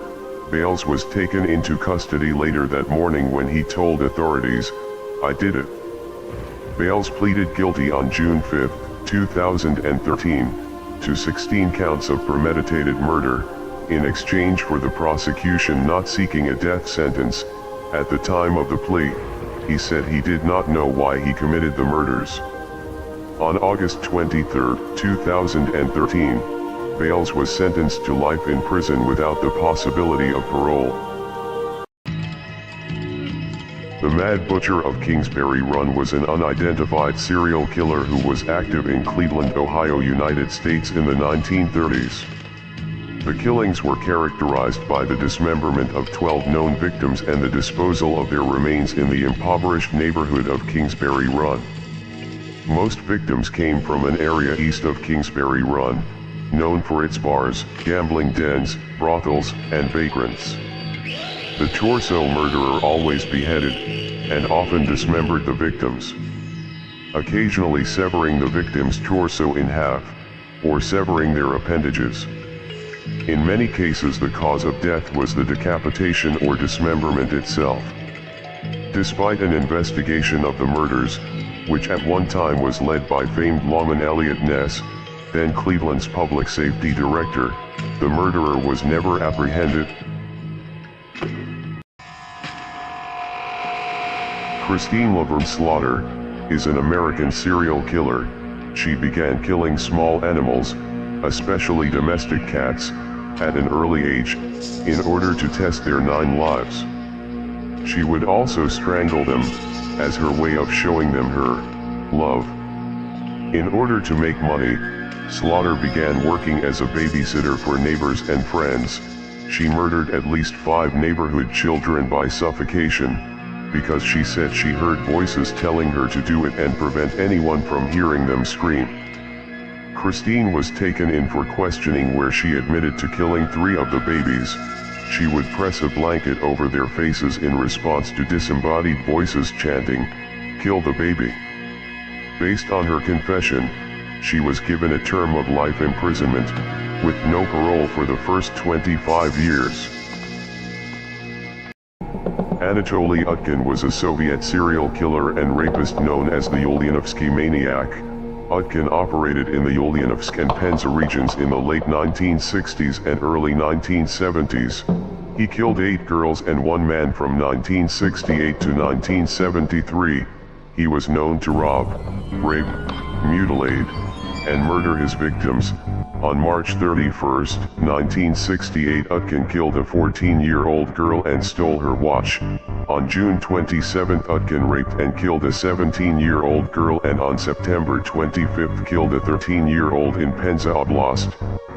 Bales was taken into custody later that morning when he told authorities, "I did it." Bales pleaded guilty on June 5, 2013, to 16 counts of premeditated murder, in exchange for the prosecution not seeking a death sentence. At the time of the plea, he said he did not know why he committed the murders. On August 23, 2013, Bales was sentenced to life in prison without the possibility of parole. The Mad Butcher of Kingsbury Run was an unidentified serial killer who was active in Cleveland, Ohio, United States in the 1930s. The killings were characterized by the dismemberment of 12 known victims and the disposal of their remains in the impoverished neighborhood of Kingsbury Run. Most victims came from an area east of Kingsbury Run, known for its bars, gambling dens, brothels, and vagrants. The torso murderer always beheaded, and often dismembered the victims, occasionally severing the victim's torso in half, or severing their appendages. In many cases the cause of death was the decapitation or dismemberment itself. Despite an investigation of the murders, which at one time was led by famed lawman Elliot Ness, then Cleveland's public safety director, the murderer was never apprehended. Christine Laverne Slaughter is an American serial killer. She began killing small animals, especially domestic cats, at an early age, in order to test their 9 lives. She would also strangle them, as her way of showing them her love. In order to make money, Slaughter began working as a babysitter for neighbors and friends. She murdered at least 5 neighborhood children by suffocation, because she said she heard voices telling her to do it and prevent anyone from hearing them scream. Christine was taken in for questioning, where she admitted to killing 3 of the babies. She would press a blanket over their faces in response to disembodied voices chanting, "Kill the baby." Based on her confession, she was given a term of life imprisonment, with no parole for the first 25 years. Anatoly Utkin was a Soviet serial killer and rapist known as the Ulyanovsky Maniac. Utkin operated in the Ulyanovsk and Penza regions in the late 1960s and early 1970s. He killed 8 girls and 1 man from 1968 to 1973. He was known to rob, rape, mutilate, and murder his victims. On March 31, 1968, Utkin killed a 14-year-old girl and stole her watch. On June 27, Utkin raped and killed a 17-year-old girl, and on September 25 killed a 13-year-old in Penza Oblast.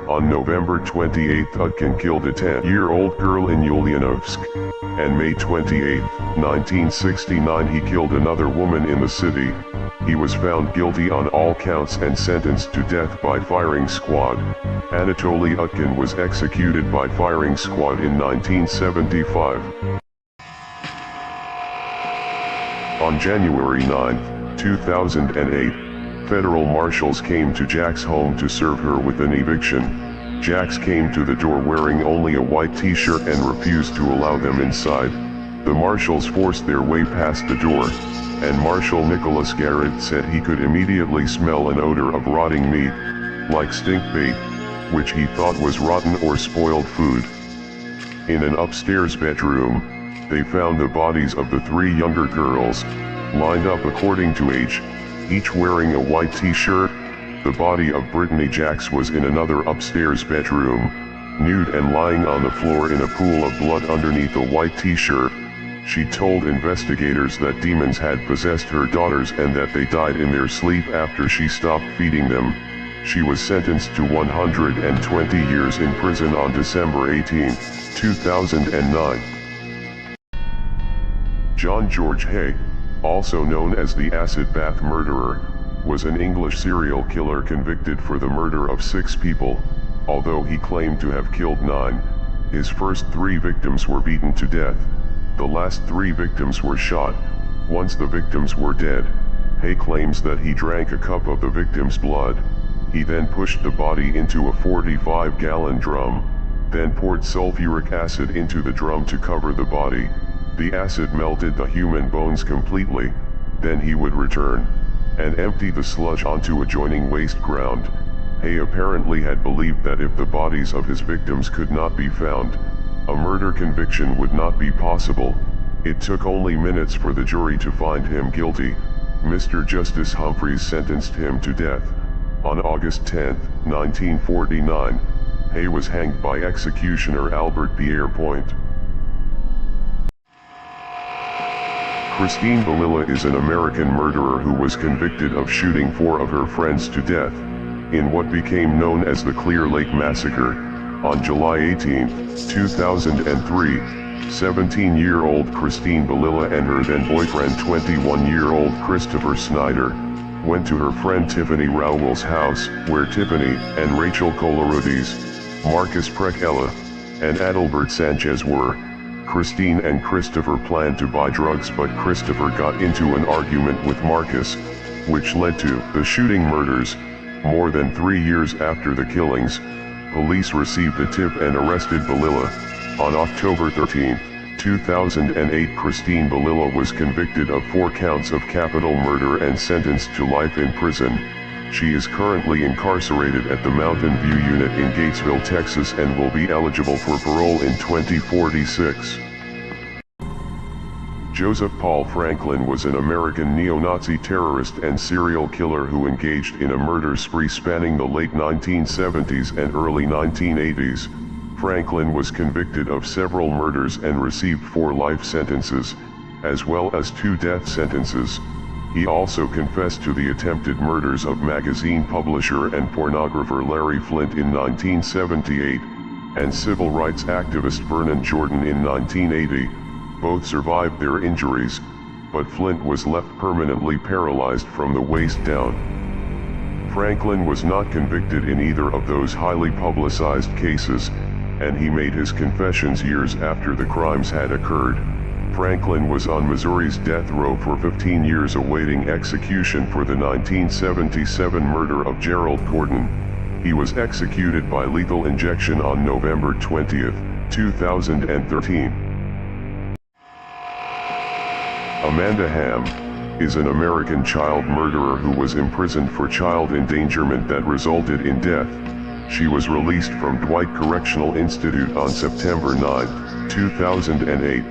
On November 28, Utkin killed a 10-year-old girl in Ulyanovsk. And May 28, 1969, he killed another woman in the city. He was found guilty on all counts and sentenced to death by firing squad. Anatoly Utkin was executed by firing squad in 1975. On January 9, 2008, federal marshals came to Jack's home to serve her with an eviction. Jax came to the door wearing only a white t-shirt and refused to allow them inside. The marshals forced their way past the door, and Marshal Nicholas Garrett said he could immediately smell an odor of rotting meat, like stink bait, which he thought was rotten or spoiled food. In an upstairs bedroom, they found the bodies of the 3 younger girls, lined up according to age, each wearing a white t-shirt. The body of Brittany Jax was in another upstairs bedroom, nude and lying on the floor in a pool of blood underneath a white t-shirt. She told investigators that demons had possessed her daughters and that they died in their sleep after she stopped feeding them. She was sentenced to 120 years in prison on December 18, 2009. John George Hay, also known as the Acid Bath Murderer, was an English serial killer convicted for the murder of 6 people. Although he claimed to have killed 9, his first 3 victims were beaten to death. The last 3 victims were shot. Once the victims were dead, Hay claims that he drank a cup of the victim's blood. He then pushed the body into a 45-gallon drum, then poured sulfuric acid into the drum to cover the body. The acid melted the human bones completely. Then he would return and empty the sludge onto adjoining waste ground. Hay apparently had believed that if the bodies of his victims could not be found, a murder conviction would not be possible. It took only minutes for the jury to find him guilty. Mr. Justice Humphreys sentenced him to death. On August 10, 1949, Hay was hanged by executioner Albert Pierre Point. Christine Balilla is an American murderer who was convicted of shooting 4 of her friends to death in what became known as the Clear Lake Massacre. On July 18, 2003, 17-year-old Christine Balilla and her then-boyfriend 21-year-old Christopher Snyder went to her friend Tiffany Rowell's house, where Tiffany and Rachel Colarodes, Marcus Prekella, and Adalbert Sanchez were. Christine and Christopher planned to buy drugs, but Christopher got into an argument with Marcus, which led to the shooting murders. More than 3 years after the killings, police received a tip and arrested Balilla. On October 13, 2008, Christine Balilla was convicted of 4 counts of capital murder and sentenced to life in prison. She is currently incarcerated at the Mountain View Unit in Gatesville, Texas, and will be eligible for parole in 2046. Joseph Paul Franklin was an American neo-Nazi terrorist and serial killer who engaged in a murder spree spanning the late 1970s and early 1980s. Franklin was convicted of several murders and received 4 life sentences, as well as 2 death sentences. He also confessed to the attempted murders of magazine publisher and pornographer Larry Flynt in 1978, and civil rights activist Vernon Jordan in 1980. Both survived their injuries, but Flynt was left permanently paralyzed from the waist down. Franklin was not convicted in either of those highly publicized cases, and he made his confessions years after the crimes had occurred. Franklin was on Missouri's death row for 15 years awaiting execution for the 1977 murder of Gerald Gordon. He was executed by lethal injection on November 20, 2013. Amanda Hamm is an American child murderer who was imprisoned for child endangerment that resulted in death. She was released from Dwight Correctional Institute on September 9, 2008.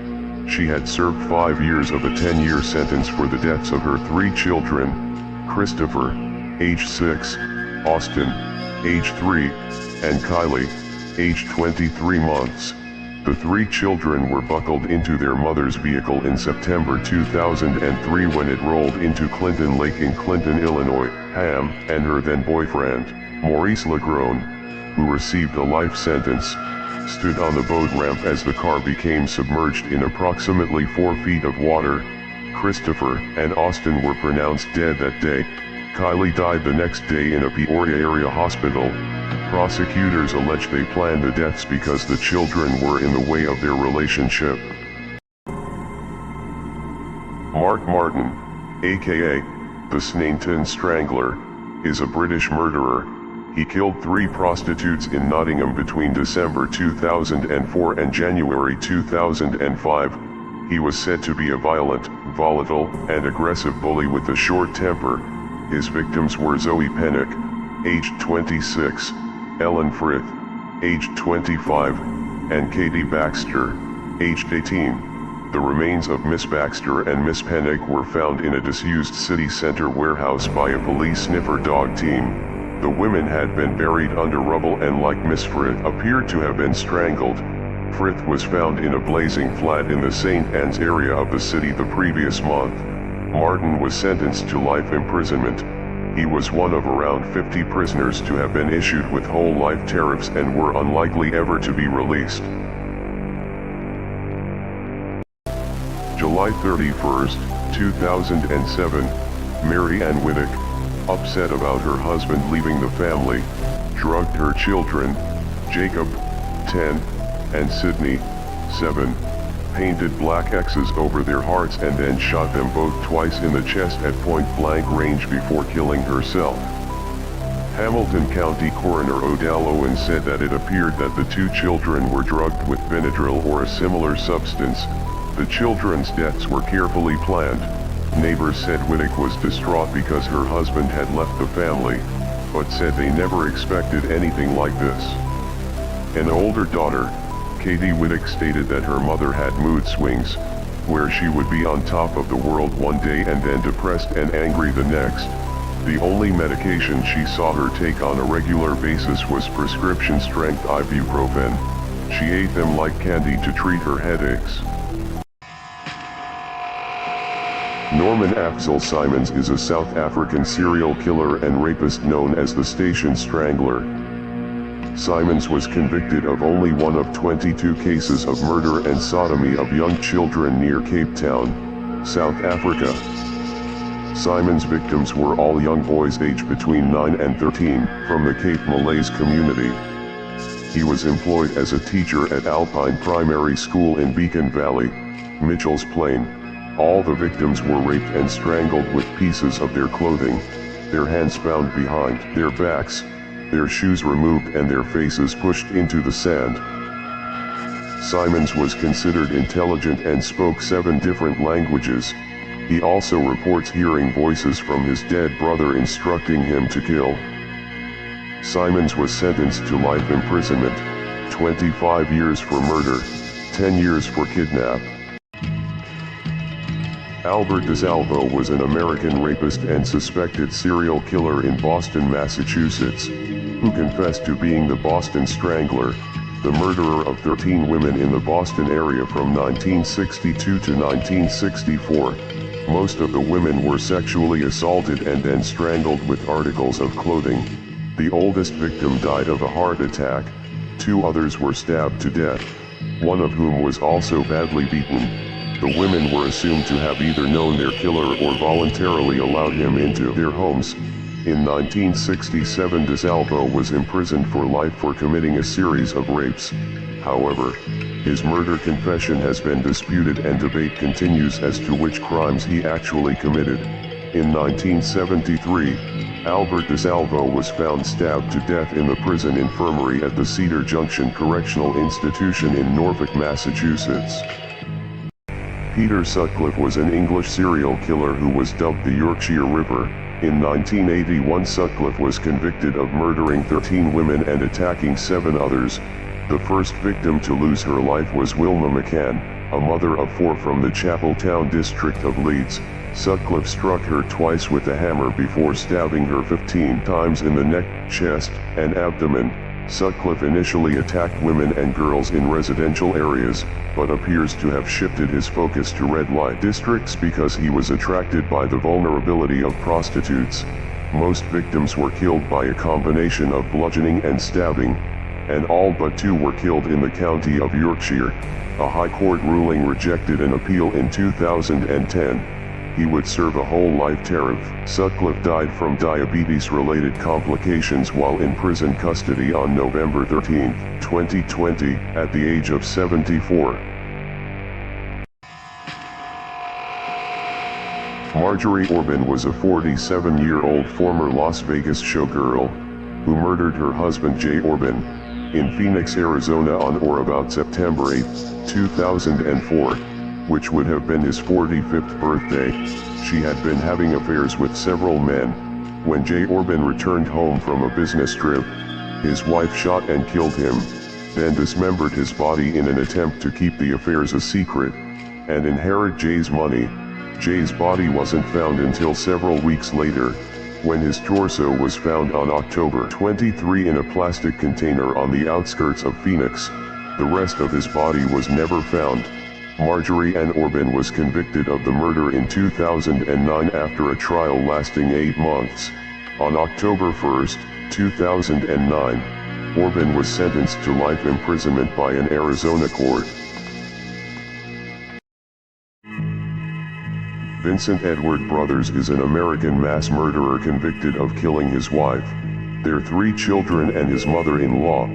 She had served 5 years of a 10-year sentence for the deaths of her 3 children, Christopher, age 6, Austin, age 3, and Kylie, age 23 months. The 3 children were buckled into their mother's vehicle in September 2003 when it rolled into Clinton Lake in Clinton, Illinois. Hamm and her then-boyfriend, Maurice Lagrone, who received a life sentence, stood on the boat ramp as the car became submerged in approximately 4 feet of water. Christopher and Austin were pronounced dead that day. Kylie died the next day in a Peoria area hospital. Prosecutors allege they planned the deaths because the children were in the way of their relationship. Mark Martin, aka the Sneinton Strangler, is a British murderer. He killed 3 prostitutes in Nottingham between December 2004 and January 2005. He was said to be a violent, volatile, and aggressive bully with a short temper. His victims were Zoe Pennock, aged 26, Ellen Frith, aged 25, and Katie Baxter, aged 18. The remains of Miss Baxter and Miss Pennock were found in a disused city center warehouse by a police sniffer dog team. The women had been buried under rubble and, like Miss Frith, appeared to have been strangled. Frith was found in a blazing flat in the St. Anne's area of the city the previous month. Martin was sentenced to life imprisonment. He was one of around 50 prisoners to have been issued with whole life tariffs and were unlikely ever to be released. July 31, 2007, Mary Ann Whittock, upset about her husband leaving the family, drugged her children, Jacob, 10, and Sydney, 7, painted black X's over their hearts and then shot them both twice in the chest at point-blank range before killing herself. Hamilton County Coroner Odell Owens said that it appeared that the 2 children were drugged with Benadryl or a similar substance. The children's deaths were carefully planned. Neighbors said Whittock was distraught because her husband had left the family, but said they never expected anything like this. An older daughter, Katie Whittock, stated that her mother had mood swings, where she would be on top of the world one day and then depressed and angry the next. The only medication she saw her take on a regular basis was prescription-strength ibuprofen. She ate them like candy to treat her headaches. Norman Axel Simons is a South African serial killer and rapist known as the Station Strangler. Simons was convicted of only one of 22 cases of murder and sodomy of young children near Cape Town, South Africa. Simons' victims were all young boys aged between 9 and 13 from the Cape Malays community. He was employed as a teacher at Alpine Primary School in Beacon Valley, Mitchell's Plain. All the victims were raped and strangled with pieces of their clothing, their hands bound behind their backs, their shoes removed and their faces pushed into the sand. Simons was considered intelligent and spoke 7 different languages. He also reports hearing voices from his dead brother instructing him to kill. Simons was sentenced to life imprisonment, 25 years for murder, 10 years for kidnap. Albert DeSalvo was an American rapist and suspected serial killer in Boston, Massachusetts, who confessed to being the Boston Strangler, the murderer of 13 women in the Boston area from 1962 to 1964. Most of the women were sexually assaulted and then strangled with articles of clothing. The oldest victim died of a heart attack, 2 others were stabbed to death, one of whom was also badly beaten. The women were assumed to have either known their killer or voluntarily allowed him into their homes. In 1967, DeSalvo was imprisoned for life for committing a series of rapes. However, his murder confession has been disputed and debate continues as to which crimes he actually committed. In 1973, Albert DeSalvo was found stabbed to death in the prison infirmary at the Cedar Junction Correctional Institution in Norfolk, Massachusetts. Peter Sutcliffe was an English serial killer who was dubbed the Yorkshire Ripper. In 1981, Sutcliffe was convicted of murdering 13 women and attacking 7 others. The first victim to lose her life was Wilma McCann, a mother of 4 from the Chapeltown district of Leeds. Sutcliffe struck her twice with a hammer before stabbing her 15 times in the neck, chest, and abdomen. Sutcliffe initially attacked women and girls in residential areas, but appears to have shifted his focus to red light districts because he was attracted by the vulnerability of prostitutes. Most victims were killed by a combination of bludgeoning and stabbing, and all but 2 were killed in the county of Yorkshire. A High Court ruling rejected an appeal in 2010. He would serve a whole life term. Sutcliffe died from diabetes-related complications while in prison custody on November 13, 2020, at the age of 74. Marjorie Orban was a 47-year-old former Las Vegas showgirl, who murdered her husband Jay Orban, in Phoenix, Arizona on or about September 8, 2004. Which would have been his 45th birthday. She had been having affairs with several men. When Jay Orban returned home from a business trip, his wife shot and killed him, then dismembered his body in an attempt to keep the affairs a secret, and inherit Jay's money. Jay's body wasn't found until several weeks later, when his torso was found on October 23 in a plastic container on the outskirts of Phoenix. The rest of his body was never found. Marjorie Ann Orban was convicted of the murder in 2009 after a trial lasting 8 months. On October 1, 2009, Orban was sentenced to life imprisonment by an Arizona court. Vincent Edward Brothers is an American mass murderer convicted of killing his wife, their 3 children and his mother-in-law.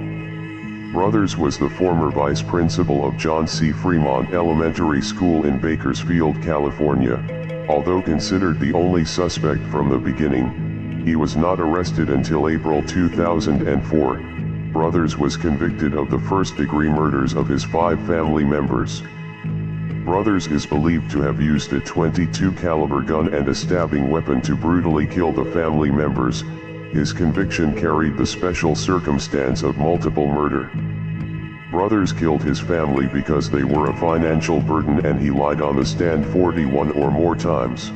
Brothers was the former vice principal of John C. Fremont Elementary School in Bakersfield, California. Although considered the only suspect from the beginning, he was not arrested until April 2004. Brothers was convicted of the first-degree murders of his 5 family members. Brothers is believed to have used a .22 caliber gun and a stabbing weapon to brutally kill the family members. His conviction carried the special circumstance of multiple murder. Brothers killed his family because they were a financial burden and he lied on the stand 41 or more times.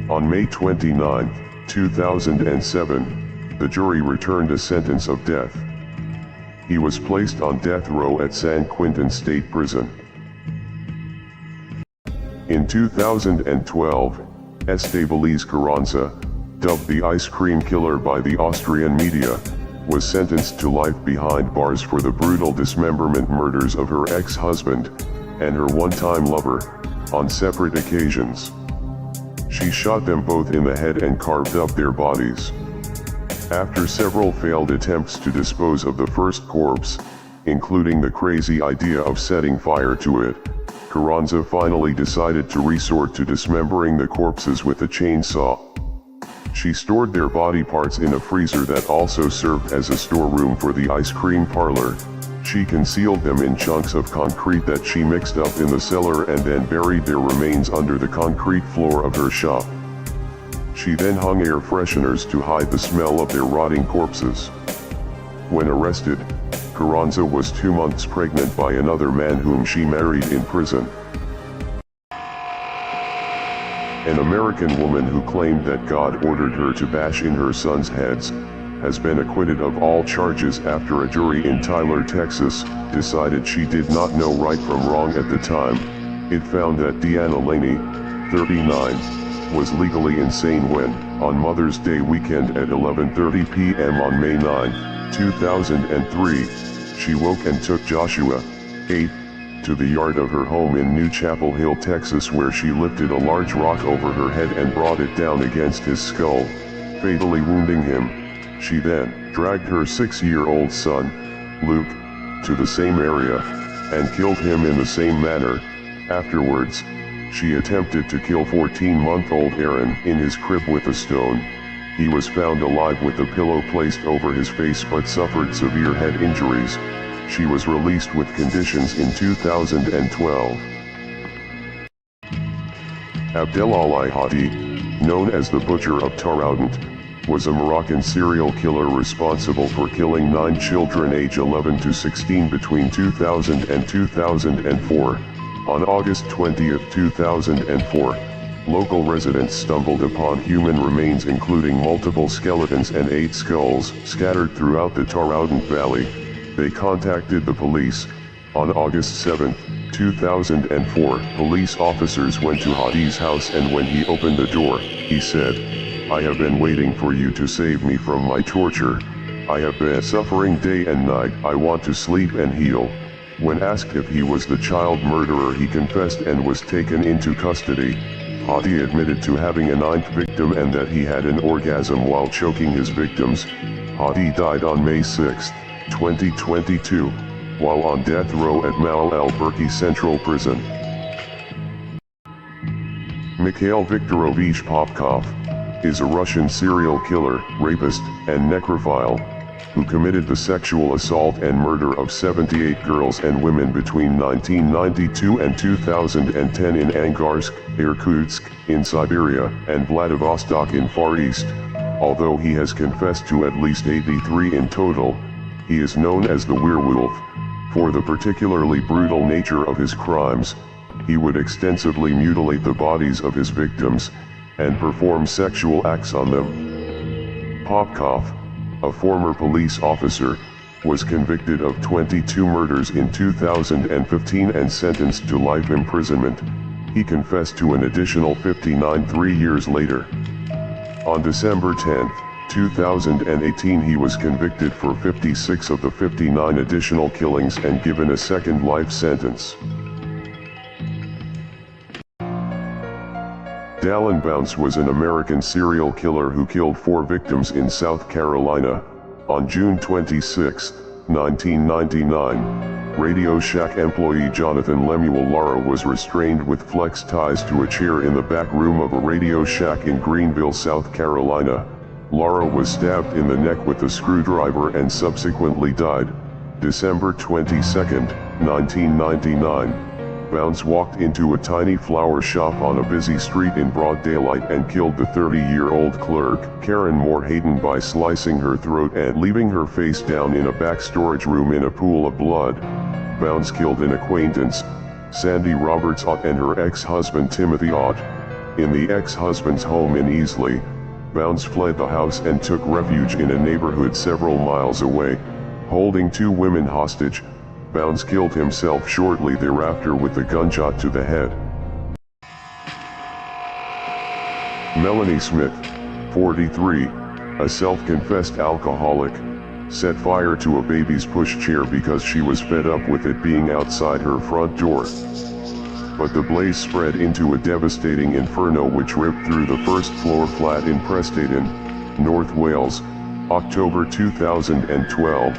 On May 29, 2007, the jury returned a sentence of death. He was placed on death row at San Quentin State Prison. In 2012, Estebaliz Carranza, dubbed the Ice Cream Killer by the Austrian media, was sentenced to life behind bars for the brutal dismemberment murders of her ex-husband and her one-time lover, on separate occasions. She shot them both in the head and carved up their bodies. After several failed attempts to dispose of the first corpse, including the crazy idea of setting fire to it, Carranza finally decided to resort to dismembering the corpses with a chainsaw. She stored their body parts in a freezer that also served as a storeroom for the ice cream parlor. She concealed them in chunks of concrete that she mixed up in the cellar and then buried their remains under the concrete floor of her shop. She then hung air fresheners to hide the smell of their rotting corpses. When arrested, Carranza was 2 months pregnant by another man whom she married in prison. An American woman who claimed that God ordered her to bash in her sons' heads, has been acquitted of all charges after a jury in Tyler, Texas, decided she did not know right from wrong at the time. It found that Deanna Laney, 39, was legally insane when, on Mother's Day weekend at 11:30 p.m. on May 9, 2003, she woke and took Joshua, 8, to the yard of her home in New Chapel Hill, Texas, where she lifted a large rock over her head and brought it down against his skull, fatally wounding him. She then dragged her 6-year-old son, Luke, to the same area, and killed him in the same manner. Afterwards, she attempted to kill 14-month-old Aaron in his crib with a stone. He was found alive with a pillow placed over his face but suffered severe head injuries. She was released with conditions in 2012. Abdelali Hadi, known as the Butcher of Taraudant, was a Moroccan serial killer responsible for killing 9 children age 11 to 16 between 2000 and 2004. On August 20, 2004, local residents stumbled upon human remains including multiple skeletons and 8 skulls scattered throughout the Taraudant Valley. They contacted the police. On August 7, 2004, police officers went to Hadi's house, and when he opened the door, he said, "I have been waiting for you to save me from my torture. I have been suffering day and night. I want to sleep and heal." When asked if he was the child murderer, he confessed and was taken into custody. Hadi admitted to having a 9th victim and that he had an orgasm while choking his victims. Hadi died on May 6, 2022, while on death row at Mal al-Burki Central Prison. Mikhail Viktorovich Popkov is a Russian serial killer, rapist, and necrophile, who committed the sexual assault and murder of 78 girls and women between 1992 and 2010 in Angarsk, Irkutsk, in Siberia, and Vladivostok in Far East. Although he has confessed to at least 83 in total, he is known as the Werewolf. For the particularly brutal nature of his crimes, he would extensively mutilate the bodies of his victims, and perform sexual acts on them. Popkov, a former police officer, was convicted of 22 murders in 2015 and sentenced to life imprisonment. He confessed to an additional 59 3 years later. On December 10, 2018, he was convicted for 56 of the 59 additional killings and given a second life sentence. Dallin Bounce was an American serial killer who killed 4 victims in South Carolina. On June 26, 1999, Radio Shack employee Jonathan Lemuel Lara was restrained with flex ties to a chair in the back room of a Radio Shack in Greenville, South Carolina. Lara was stabbed in the neck with a screwdriver and subsequently died. December 22, 1999. Bounce walked into a tiny flower shop on a busy street in broad daylight and killed the 30-year-old clerk, Karen Moore Hayden, by slicing her throat and leaving her face down in a back storage room in a pool of blood. Bounce killed an acquaintance, Sandy Roberts Ott, and her ex-husband Timothy Ott. In the ex-husband's home in Easley, Bounce fled the house and took refuge in a neighborhood several miles away. Holding 2 women hostage, Bounce killed himself shortly thereafter with a gunshot to the head. Melanie Smith, 43, a self-confessed alcoholic, set fire to a baby's pushchair because she was fed up with it being outside her front door. But the blaze spread into a devastating inferno which ripped through the first-floor flat in Prestadyn, North Wales, October 2012.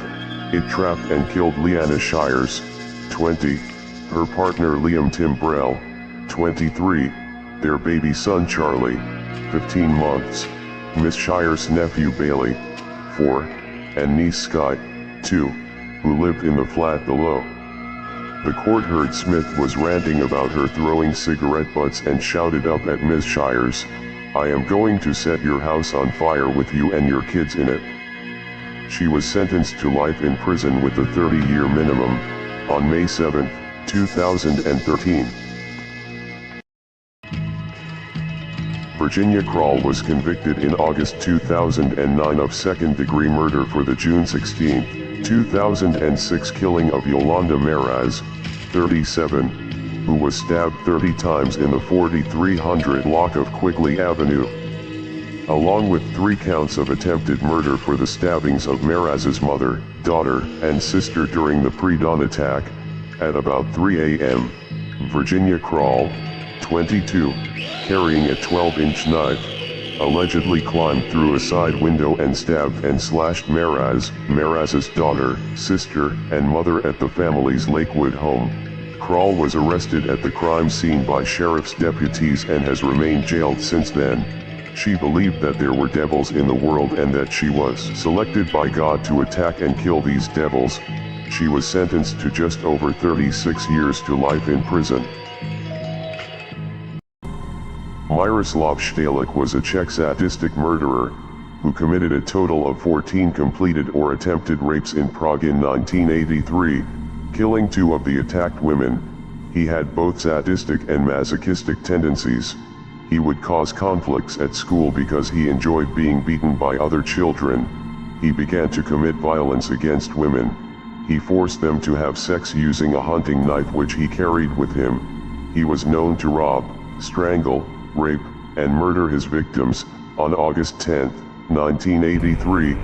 It trapped and killed Leanna Shires, 20, her partner Liam Timbrell, 23, their baby son Charlie, 15 months, Miss Shires' nephew Bailey, 4, and niece Sky, 2, who lived in the flat below. The court heard Smith was ranting about her throwing cigarette butts and shouted up at Miss Shires, "I am going to set your house on fire with you and your kids in it." She was sentenced to life in prison with a 30-year minimum, on May 7, 2013. Virginia Krall was convicted in August 2009 of second-degree murder for the June 16, 2006 killing of Yolanda Meraz, 37, who was stabbed 30 times in the 4300 block of Quigley Avenue, along with 3 counts of attempted murder for the stabbings of Meraz's mother, daughter, and sister during the pre-dawn attack. At about 3 a.m., Virginia Krall, 22, carrying a 12-inch knife, allegedly climbed through a side window and stabbed and slashed Meraz's daughter, sister, and mother at the family's Lakewood home. Krall was arrested at the crime scene by sheriff's deputies and has remained jailed since then. She believed that there were devils in the world and that she was selected by God to attack and kill these devils. She was sentenced to just over 36 years to life in prison. Miroslav Stalik was a Czech sadistic murderer, who committed a total of 14 completed or attempted rapes in Prague in 1983, killing 2 of the attacked women. He had both sadistic and masochistic tendencies. He would cause conflicts at school because he enjoyed being beaten by other children. He began to commit violence against women. He forced them to have sex using a hunting knife which he carried with him. He was known to rob, strangle, rape, and murder his victims. On August 10, 1983,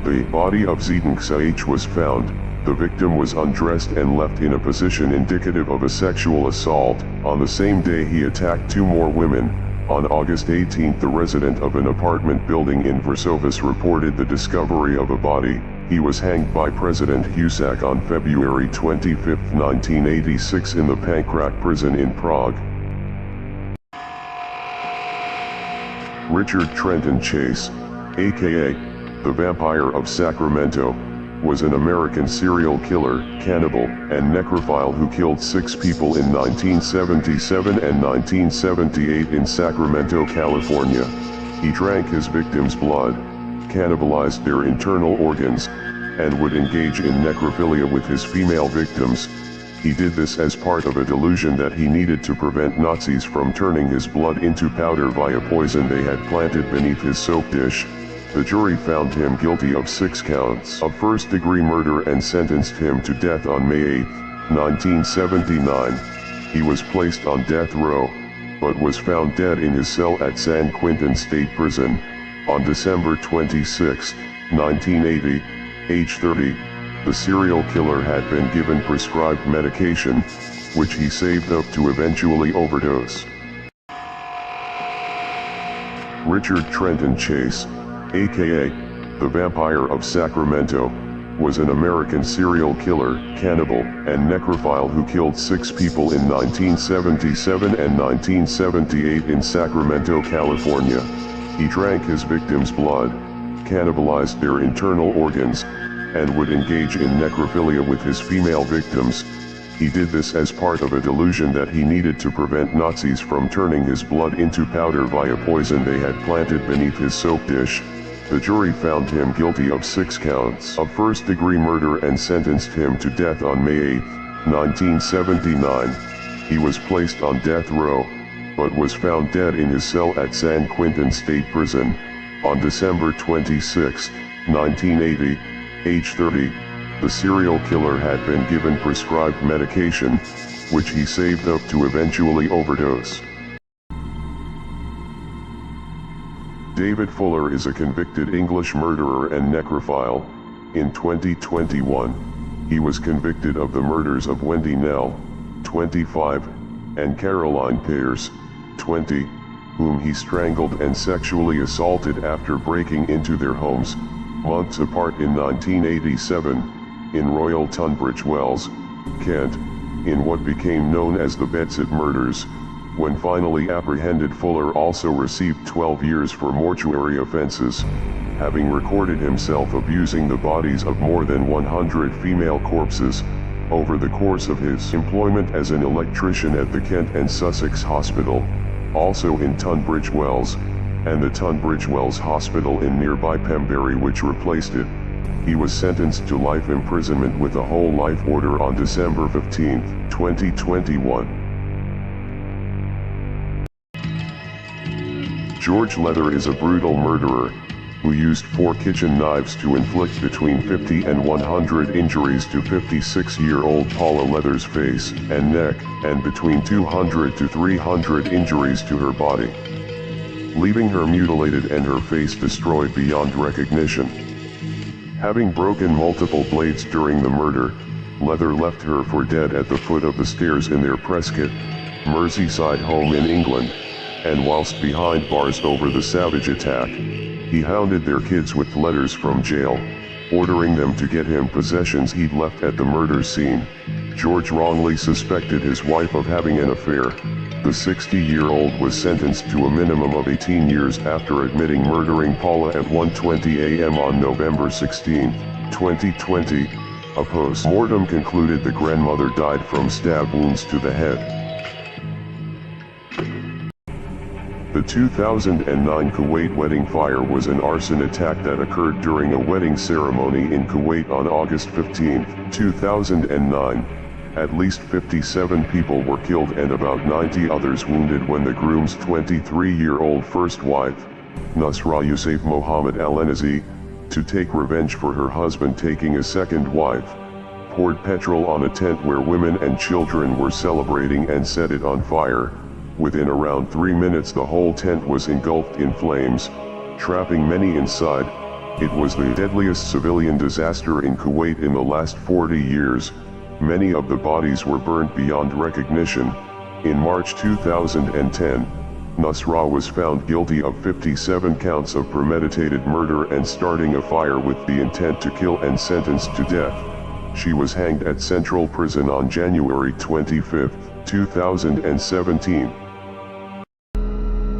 the body of Zdenka H. was found. The victim was undressed and left in a position indicative of a sexual assault. On the same day he attacked 2 more women. On August 18, the resident of an apartment building in Versovas reported the discovery of a body. He was hanged by President Husak on February 25, 1986 in the Pankrak prison in Prague. Richard Trenton Chase, aka the Vampire of Sacramento, was an American serial killer, cannibal, and necrophile who killed 6 people in 1977 and 1978 in Sacramento, California. He drank his victims' blood, cannibalized their internal organs, and would engage in necrophilia with his female victims. He did this as part of a delusion that he needed to prevent Nazis from turning his blood into powder via poison they had planted beneath his soap dish. The jury found him guilty of 6 counts of first-degree murder and sentenced him to death on May 8, 1979. He was placed on death row, but was found dead in his cell at San Quentin State Prison. On December 26, 1980, age 30, the serial killer had been given prescribed medication, which he saved up to eventually overdose. Richard Trenton Chase, aka the Vampire of Sacramento, was an American serial killer, cannibal, and necrophile who killed 6 people in 1977 and 1978 in Sacramento, California. He drank his victims' blood, cannibalized their internal organs, and would engage in necrophilia with his female victims. He did this as part of a delusion that he needed to prevent Nazis from turning his blood into powder via poison they had planted beneath his soap dish. The jury found him guilty of 6 counts of first-degree murder and sentenced him to death on May 8, 1979. He was placed on death row, but was found dead in his cell at San Quentin State Prison. On December 26, 1980, age 30, the serial killer had been given prescribed medication, which he saved up to eventually overdose. David Fuller is a convicted English murderer and necrophile. In 2021, he was convicted of the murders of Wendy Nell, 25, and Caroline Pearce, 20, whom he strangled and sexually assaulted after breaking into their homes, months apart in 1987, in Royal Tunbridge Wells, Kent, in what became known as the Bedsett murders. When finally apprehended, Fuller also received 12 years for mortuary offenses, having recorded himself abusing the bodies of more than 100 female corpses, over the course of his employment as an electrician at the Kent and Sussex Hospital, also in Tunbridge Wells, and the Tunbridge Wells Hospital in nearby Pembury, which replaced it. He was sentenced to life imprisonment with a whole life order on December 15, 2021. George Leather is a brutal murderer, who used 4 kitchen knives to inflict between 50 and 100 injuries to 56-year-old Paula Leather's face and neck, and between 200 to 300 injuries to her body, leaving her mutilated and her face destroyed beyond recognition. Having broken multiple blades during the murder, Leather left her for dead at the foot of the stairs in their Prescott, Merseyside home in England, and whilst behind bars over the savage attack, he hounded their kids with letters from jail, ordering them to get him possessions he'd left at the murder scene. George wrongly suspected his wife of having an affair. The 60-year-old was sentenced to a minimum of 18 years after admitting murdering Paula at 1:20 a.m. on November 16, 2020. A post-mortem concluded the grandmother died from stab wounds to the head. The 2009 Kuwait wedding fire was an arson attack that occurred during a wedding ceremony in Kuwait on August 15, 2009. At least 57 people were killed and about 90 others wounded when the groom's 23-year-old first wife, Nusra Youssef Mohammed Al-Enazi, to take revenge for her husband taking a second wife, poured petrol on a tent where women and children were celebrating and set it on fire. Within around 3 minutes the whole tent was engulfed in flames, trapping many inside. It was the deadliest civilian disaster in Kuwait in the last 40 years. Many of the bodies were burnt beyond recognition. In March 2010, Nusra was found guilty of 57 counts of premeditated murder and starting a fire with the intent to kill and sentenced to death. She was hanged at Central Prison on January 25, 2017.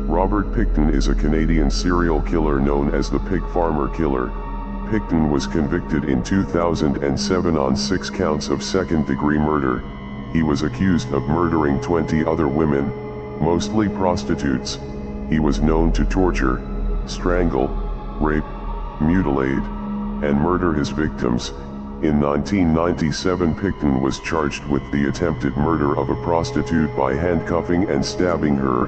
Robert Pickton is a Canadian serial killer known as the Pig Farmer Killer. Pickton was convicted in 2007 on 6 counts of second-degree murder. He was accused of murdering 20 other women, mostly prostitutes. He was known to torture, strangle, rape, mutilate, and murder his victims. In 1997, Pickton was charged with the attempted murder of a prostitute by handcuffing and stabbing her.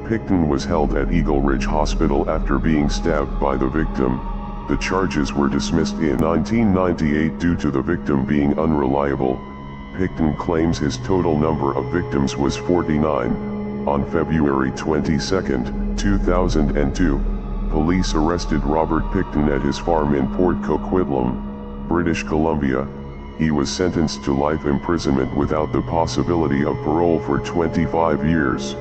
Pickton was held at Eagle Ridge Hospital after being stabbed by the victim. The charges were dismissed in 1998 due to the victim being unreliable. Pickton claims his total number of victims was 49. On February 22, 2002, police arrested Robert Pickton at his farm in Port Coquitlam, British Columbia. He was sentenced to life imprisonment without the possibility of parole for 25 years.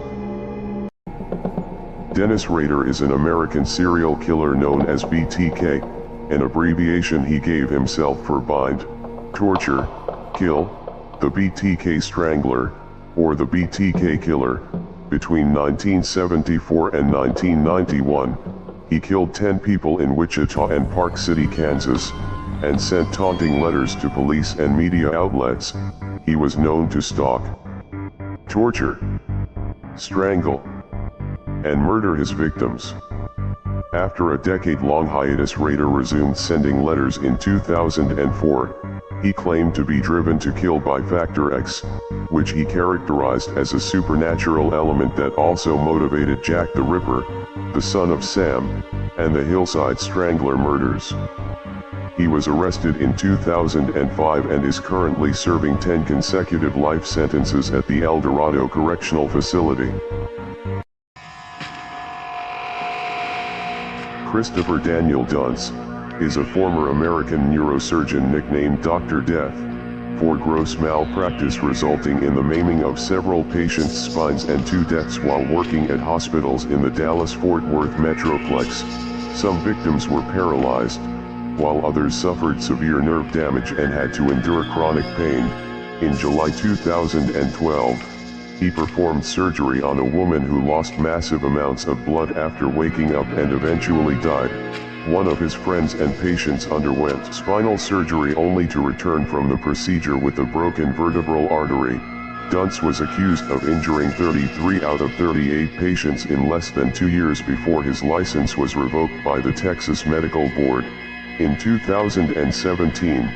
Dennis Rader is an American serial killer known as BTK, an abbreviation he gave himself for bind, torture, kill, the BTK Strangler, or the BTK Killer. Between 1974 and 1991, he killed 10 people in Wichita and Park City, Kansas, and sent taunting letters to police and media outlets. He was known to stalk, torture, strangle, and murder his victims. After a decade-long hiatus, Rader resumed sending letters in 2004. He claimed to be driven to kill by Factor X, which he characterized as a supernatural element that also motivated Jack the Ripper, the son of Sam, and the Hillside Strangler murders. He was arrested in 2005 and is currently serving 10 consecutive life sentences at the El Dorado Correctional Facility. Christopher Daniel Dunce, is a former American neurosurgeon nicknamed Dr. Death, for gross malpractice resulting in the maiming of several patients' spines and 2 deaths while working at hospitals in the Dallas-Fort Worth Metroplex. Some victims were paralyzed, while others suffered severe nerve damage and had to endure chronic pain. In July 2012, he performed surgery on a woman who lost massive amounts of blood after waking up and eventually died. One of his friends and patients underwent spinal surgery only to return from the procedure with a broken vertebral artery. Dunce was accused of injuring 33 out of 38 patients in less than 2 years before his license was revoked by the Texas Medical Board. In 2017,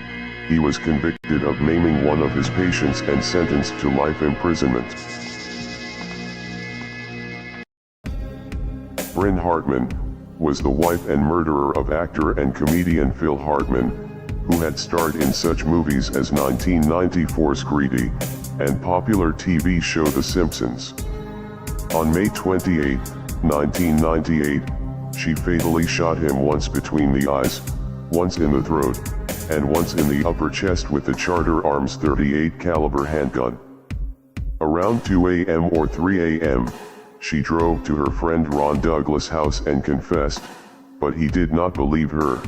he was convicted of maiming one of his patients and sentenced to life imprisonment. Bryn Hartman was the wife and murderer of actor and comedian Phil Hartman, who had starred in such movies as 1994's Greedy and popular TV show The Simpsons. On May 28, 1998, she fatally shot him once between the eyes, once in the throat, and once in the upper chest with the Charter Arms 38 caliber handgun. Around 2 a.m. or 3 a.m., she drove to her friend Ron Douglas' house and confessed, but he did not believe her.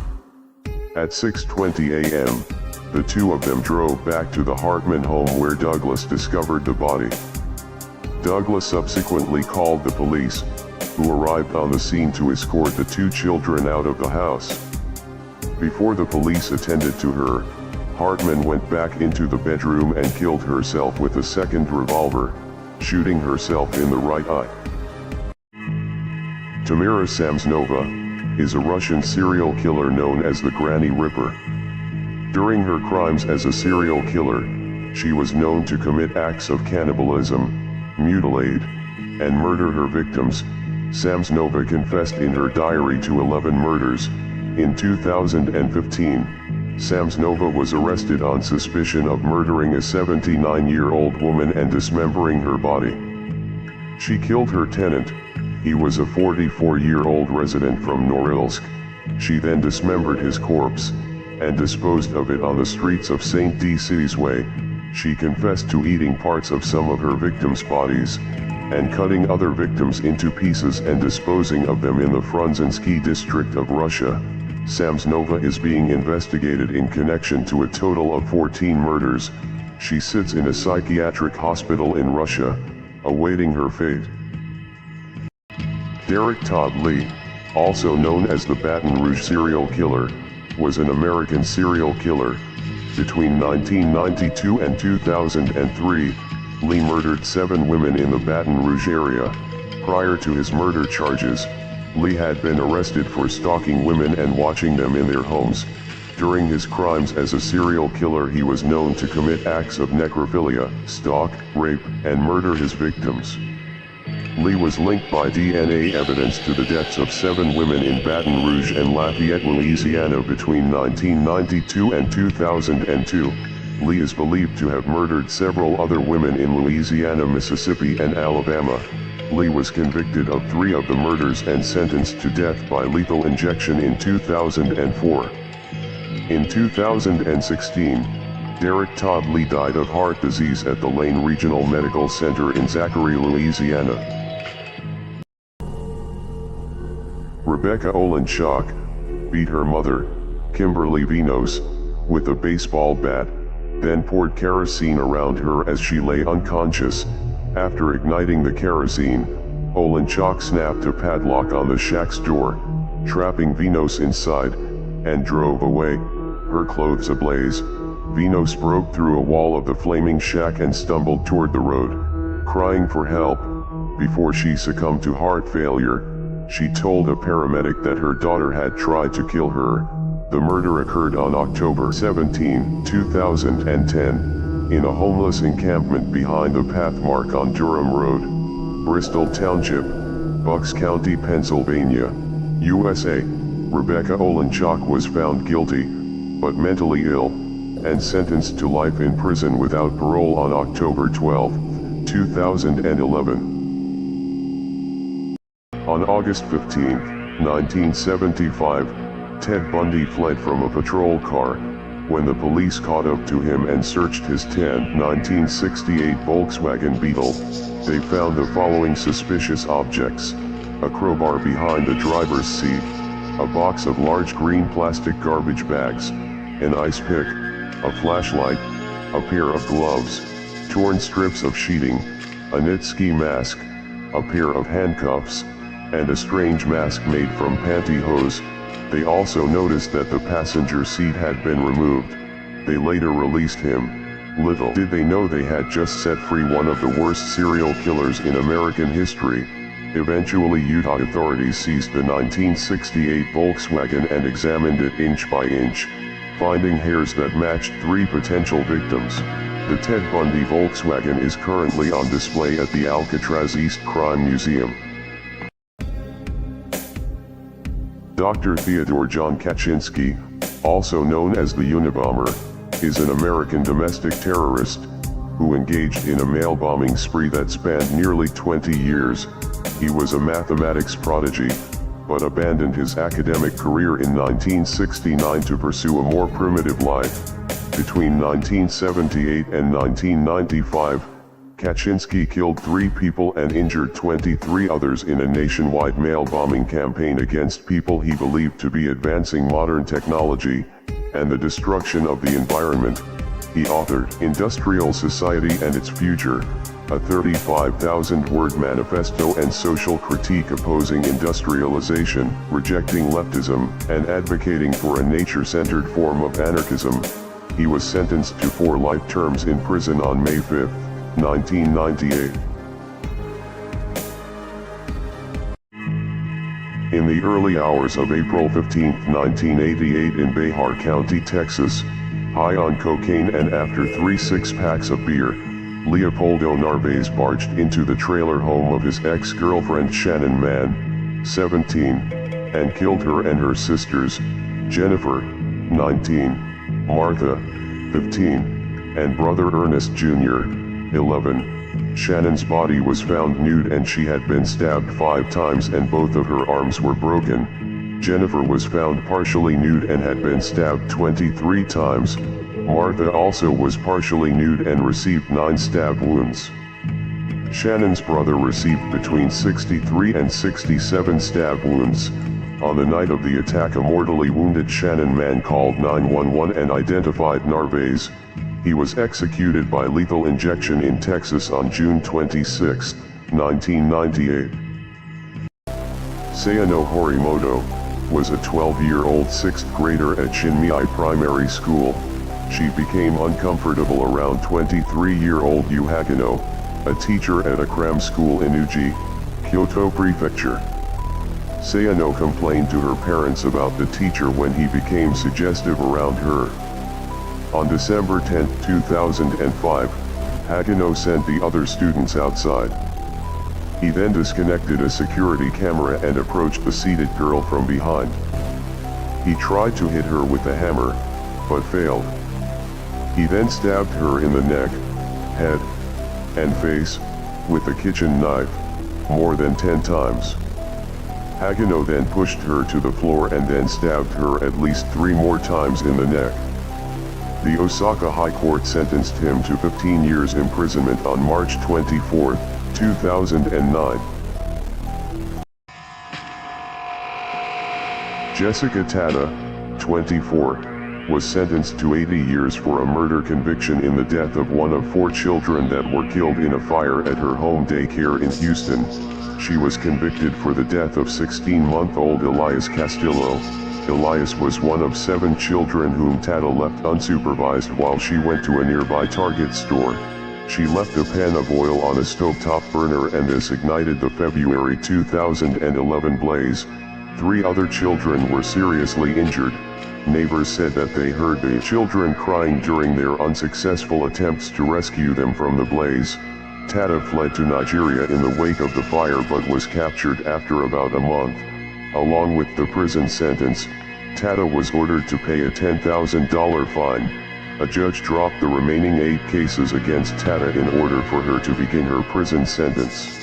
At 6:20 a.m., the two of them drove back to the Hartman home where Douglas discovered the body. Douglas subsequently called the police, who arrived on the scene to escort the 2 children out of the house. Before the police attended to her, Hartman went back into the bedroom and killed herself with a second revolver, shooting herself in the right eye. Tamara Samsonova is a Russian serial killer known as the Granny Ripper. During her crimes as a serial killer, she was known to commit acts of cannibalism, mutilate, and murder her victims. Samsonova confessed in her diary to 11 murders. In 2015, Samsonova was arrested on suspicion of murdering a 79-year-old woman and dismembering her body. She killed her tenant. He was a 44-year-old resident from Norilsk. She then dismembered his corpse and disposed of it on the streets of St. Denis Way. She confessed to eating parts of some of her victims' bodies and cutting other victims into pieces and disposing of them in the Frunzensky district of Russia. Samsonova is being investigated in connection to a total of 14 murders. She sits in a psychiatric hospital in Russia, awaiting her fate. Derek Todd Lee, also known as the Baton Rouge serial killer, was an American serial killer. Between 1992 and 2003, Lee murdered 7 women in the Baton Rouge area. Prior to his murder charges, Lee had been arrested for stalking women and watching them in their homes. During his crimes as a serial killer, he was known to commit acts of necrophilia, stalk, rape, and murder his victims. Lee was linked by DNA evidence to the deaths of 7 women in Baton Rouge and Lafayette, Louisiana between 1992 and 2002. Lee is believed to have murdered several other women in Louisiana, Mississippi, and Alabama. Lee was convicted of 3 of the murders and sentenced to death by lethal injection in 2004. In 2016, Derek Todd Lee died of heart disease at the Lane Regional Medical Center in Zachary, Louisiana. Rebecca Olenchak beat her mother, Kimberly Vinos, with a baseball bat, then poured kerosene around her as she lay unconscious. After igniting the kerosene, Olenchak snapped a padlock on the shack's door, trapping Vinos inside, and drove away, her clothes ablaze. Vinos broke through a wall of the flaming shack and stumbled toward the road, crying for help. Before she succumbed to heart failure, she told a paramedic that her daughter had tried to kill her. The murder occurred on October 17, 2010, in a homeless encampment behind the pathmark on Durham Road, Bristol Township, Bucks County, Pennsylvania, USA. Rebecca Olenchak was found guilty, but mentally ill, and sentenced to life in prison without parole on October 12, 2011. On August 15, 1975, Ted Bundy fled from a patrol car. When the police caught up to him and searched his 1968 Volkswagen Beetle, they found the following suspicious objects: a crowbar behind the driver's seat, a box of large green plastic garbage bags, an ice pick, a flashlight, a pair of gloves, torn strips of sheeting, a knit ski mask, a pair of handcuffs, and a strange mask made from pantyhose. They also noticed that the passenger seat had been removed. They later released him. Little did they know they had just set free one of the worst serial killers in American history. Eventually, Utah authorities seized the 1968 Volkswagen and examined it inch by inch, finding hairs that matched 3 potential victims. The Ted Bundy Volkswagen is currently on display at the Alcatraz East Crime Museum. Dr. Theodore John Kaczynski, also known as the Unabomber, is an American domestic terrorist who engaged in a mail bombing spree that spanned nearly 20 years. He was a mathematics prodigy, but abandoned his academic career in 1969 to pursue a more primitive life. Between 1978 and 1995, Kaczynski killed 3 people and injured 23 others in a nationwide mail bombing campaign against people he believed to be advancing modern technology and the destruction of the environment. He authored Industrial Society and Its Future, a 35,000-word manifesto and social critique opposing industrialization, rejecting leftism, and advocating for a nature-centered form of anarchism. He was sentenced to 4 life terms in prison on May 5, 1998. In the early hours of April 15, 1988 in Behar County, Texas, high on cocaine and after 3 six-packs of beer, Leopoldo Narvaez barged into the trailer home of his ex-girlfriend Shannon Mann, 17, and killed her and her sisters, Jennifer, 19, Martha, 15, and brother Ernest Jr., 11. Shannon's body was found nude and she had been stabbed 5 times and both of her arms were broken. Jennifer was found partially nude and had been stabbed 23 times. Martha also was partially nude and received 9 stab wounds. Shannon's brother received between 63 and 67 stab wounds. On the night of the attack, a mortally wounded Shannon Mann called 911 and identified Narvaez. He was executed by lethal injection in Texas on June 26, 1998. Sayano Horimoto was a 12-year-old 6th grader at Shinmei Primary School. She became uncomfortable around 23-year-old Yu Hagino, a teacher at a cram school in Uji, Kyoto Prefecture. Sayano complained to her parents about the teacher when he became suggestive around her. On December 10, 2005, Hagino sent the other students outside. He then disconnected a security camera and approached the seated girl from behind. He tried to hit her with a hammer, but failed. He then stabbed her in the neck, head, and face with a kitchen knife more than 10 times. Hagino then pushed her to the floor and then stabbed her at least 3 more times in the neck. The Osaka High Court sentenced him to 15 years imprisonment on March 24, 2009. Jessica Tada, 24, was sentenced to 80 years for a murder conviction in the death of one of 4 children that were killed in a fire at her home daycare in Houston. She was convicted for the death of 16-month-old Elias Castillo. Elias was one of 7 children whom Tada left unsupervised while she went to a nearby Target store. She left a pan of oil on a stovetop burner and this ignited the February 2011 blaze. 3 other children were seriously injured. Neighbors said that they heard the children crying during their unsuccessful attempts to rescue them from the blaze. Tada fled to Nigeria in the wake of the fire but was captured after about a month. Along with the prison sentence, Tada was ordered to pay a $10,000 fine. A judge dropped the remaining 8 cases against Tada in order for her to begin her prison sentence.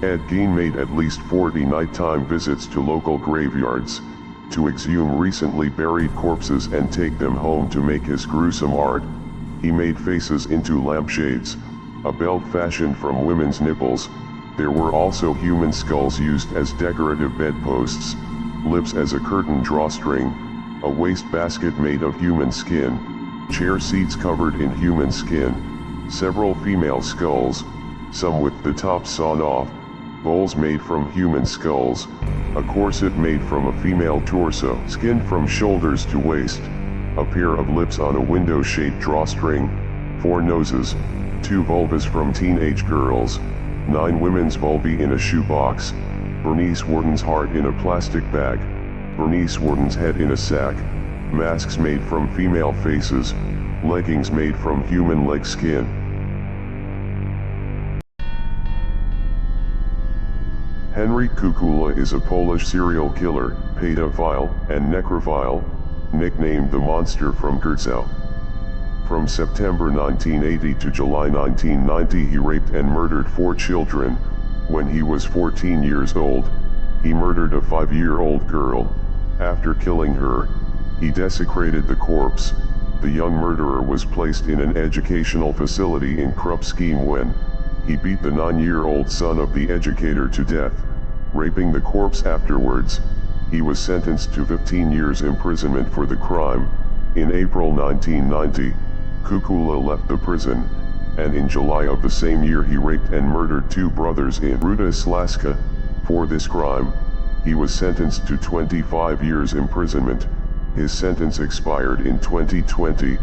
Ed Gein made at least 40 nighttime visits to local graveyards, to exhume recently buried corpses and take them home to make his gruesome art. He made faces into lampshades, a belt fashioned from women's nipples. There were also human skulls used as decorative bedposts, lips as a curtain drawstring, a wastebasket made of human skin, chair seats covered in human skin, several female skulls, some with the tops sawn off, bowls made from human skulls, a corset made from a female torso, skin from shoulders to waist, a pair of lips on a window-shaped drawstring, 4 noses, 2 vulvas from teenage girls, 9 women's vulvae in a shoebox, Bernice Worton's heart in a plastic bag, Bernice Worton's head in a sack, masks made from female faces, leggings made from human leg skin. Henryk Kukula is a Polish serial killer, pedophile, and necrophile, nicknamed the Monster from Kurzau. From September 1980 to July 1990 he raped and murdered 4 children. When he was 14 years old, he murdered a 5-year-old girl. After killing her, he desecrated the corpse. The young murderer was placed in an educational facility in Krupski when he beat the 9-year-old son of the educator to death, raping the corpse afterwards. He was sentenced to 15 years imprisonment for the crime. In April 1990, Kukula left the prison, and in July of the same year he raped and murdered 2 brothers in Ruda Slaska. For this crime, he was sentenced to 25 years imprisonment. His sentence expired in 2020,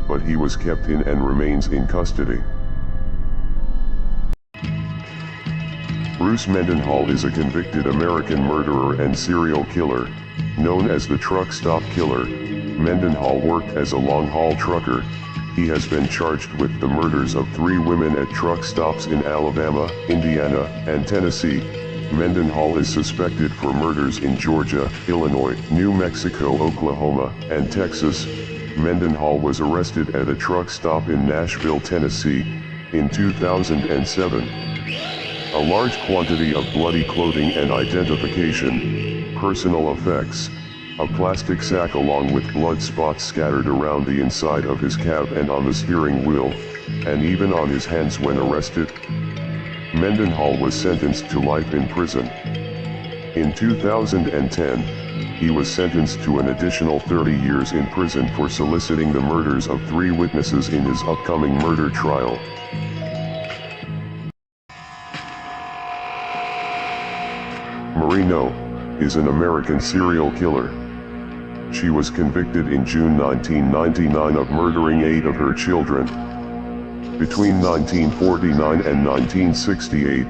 but he was kept in and remains in custody. Bruce Mendenhall is a convicted American murderer and serial killer, known as the Truck Stop Killer. Mendenhall worked as a long-haul trucker. He has been charged with the murders of 3 women at truck stops in Alabama, Indiana, and Tennessee. Mendenhall is suspected for murders in Georgia, Illinois, New Mexico, Oklahoma, and Texas. Mendenhall was arrested at a truck stop in Nashville, Tennessee, in 2007. A large quantity of bloody clothing and identification, personal effects, a plastic sack along with blood spots scattered around the inside of his cab and on the steering wheel, and even on his hands when arrested. Mendenhall was sentenced to life in prison. In 2010, he was sentenced to an additional 30 years in prison for soliciting the murders of 3 witnesses in his upcoming murder trial. Marino is an American serial killer. She was convicted in June 1999 of murdering 8 of her children. Between 1949 and 1968,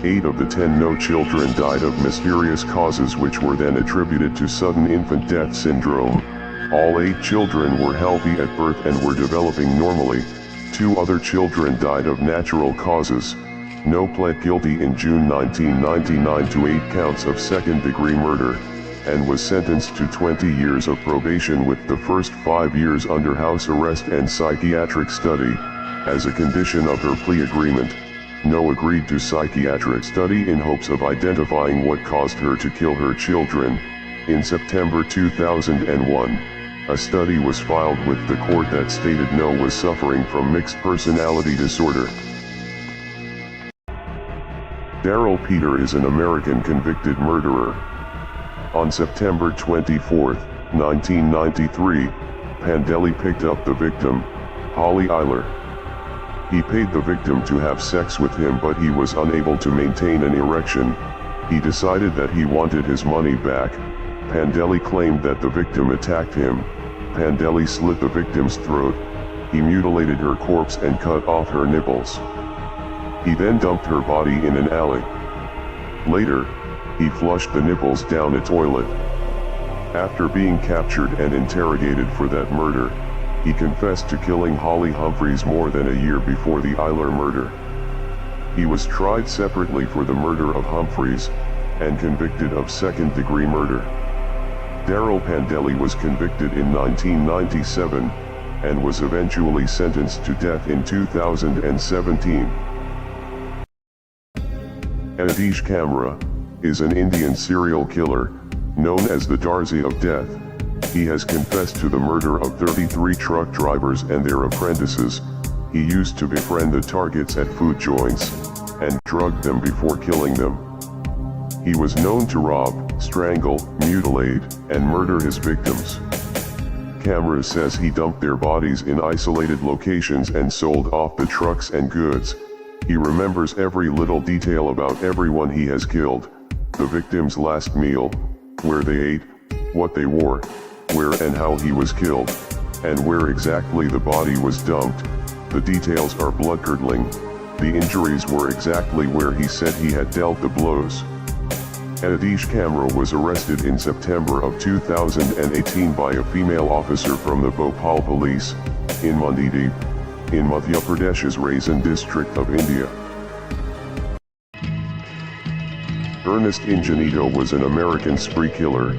8 of the 10 no children died of mysterious causes which were then attributed to sudden infant death syndrome. All 8 children were healthy at birth and were developing normally. 2 other children died of natural causes. No pled guilty in June 1999 to 8 counts of second-degree murder, and was sentenced to 20 years of probation with the first 5 years under house arrest and psychiatric study. As a condition of her plea agreement, No agreed to psychiatric study in hopes of identifying what caused her to kill her children. In September 2001, a study was filed with the court that stated No was suffering from mixed personality disorder. Daryl Peter is an American convicted murderer. On September 24, 1993, Pandeli picked up the victim, Holly Eiler. He paid the victim to have sex with him, but he was unable to maintain an erection. He decided that he wanted his money back. Pandeli claimed that the victim attacked him. Pandeli slit the victim's throat. He mutilated her corpse and cut off her nipples. He then dumped her body in an alley. Later, he flushed the nipples down a toilet. After being captured and interrogated for that murder, he confessed to killing Holly Humphreys more than a year before the Eiler murder. He was tried separately for the murder of Humphreys, and convicted of second-degree murder. Daryl Pandeli was convicted in 1997, and was eventually sentenced to death in 2017. Adhish Kamra is an Indian serial killer, known as the Darzi of Death. He has confessed to the murder of 33 truck drivers and their apprentices. He used to befriend the targets at food joints, and drug them before killing them. He was known to rob, strangle, mutilate, and murder his victims. Kamra says he dumped their bodies in isolated locations and sold off the trucks and goods. He remembers every little detail about everyone he has killed: the victim's last meal, where they ate, what they wore, where and how he was killed, and where exactly the body was dumped. The details are blood-curdling. The injuries were exactly where he said he had dealt the blows. Adhish Kamra was arrested in September of 2018 by a female officer from the Bhopal police, in Mandideep, in Madhya Pradesh's Raisin district of India. Ernest Ingenito was an American spree killer.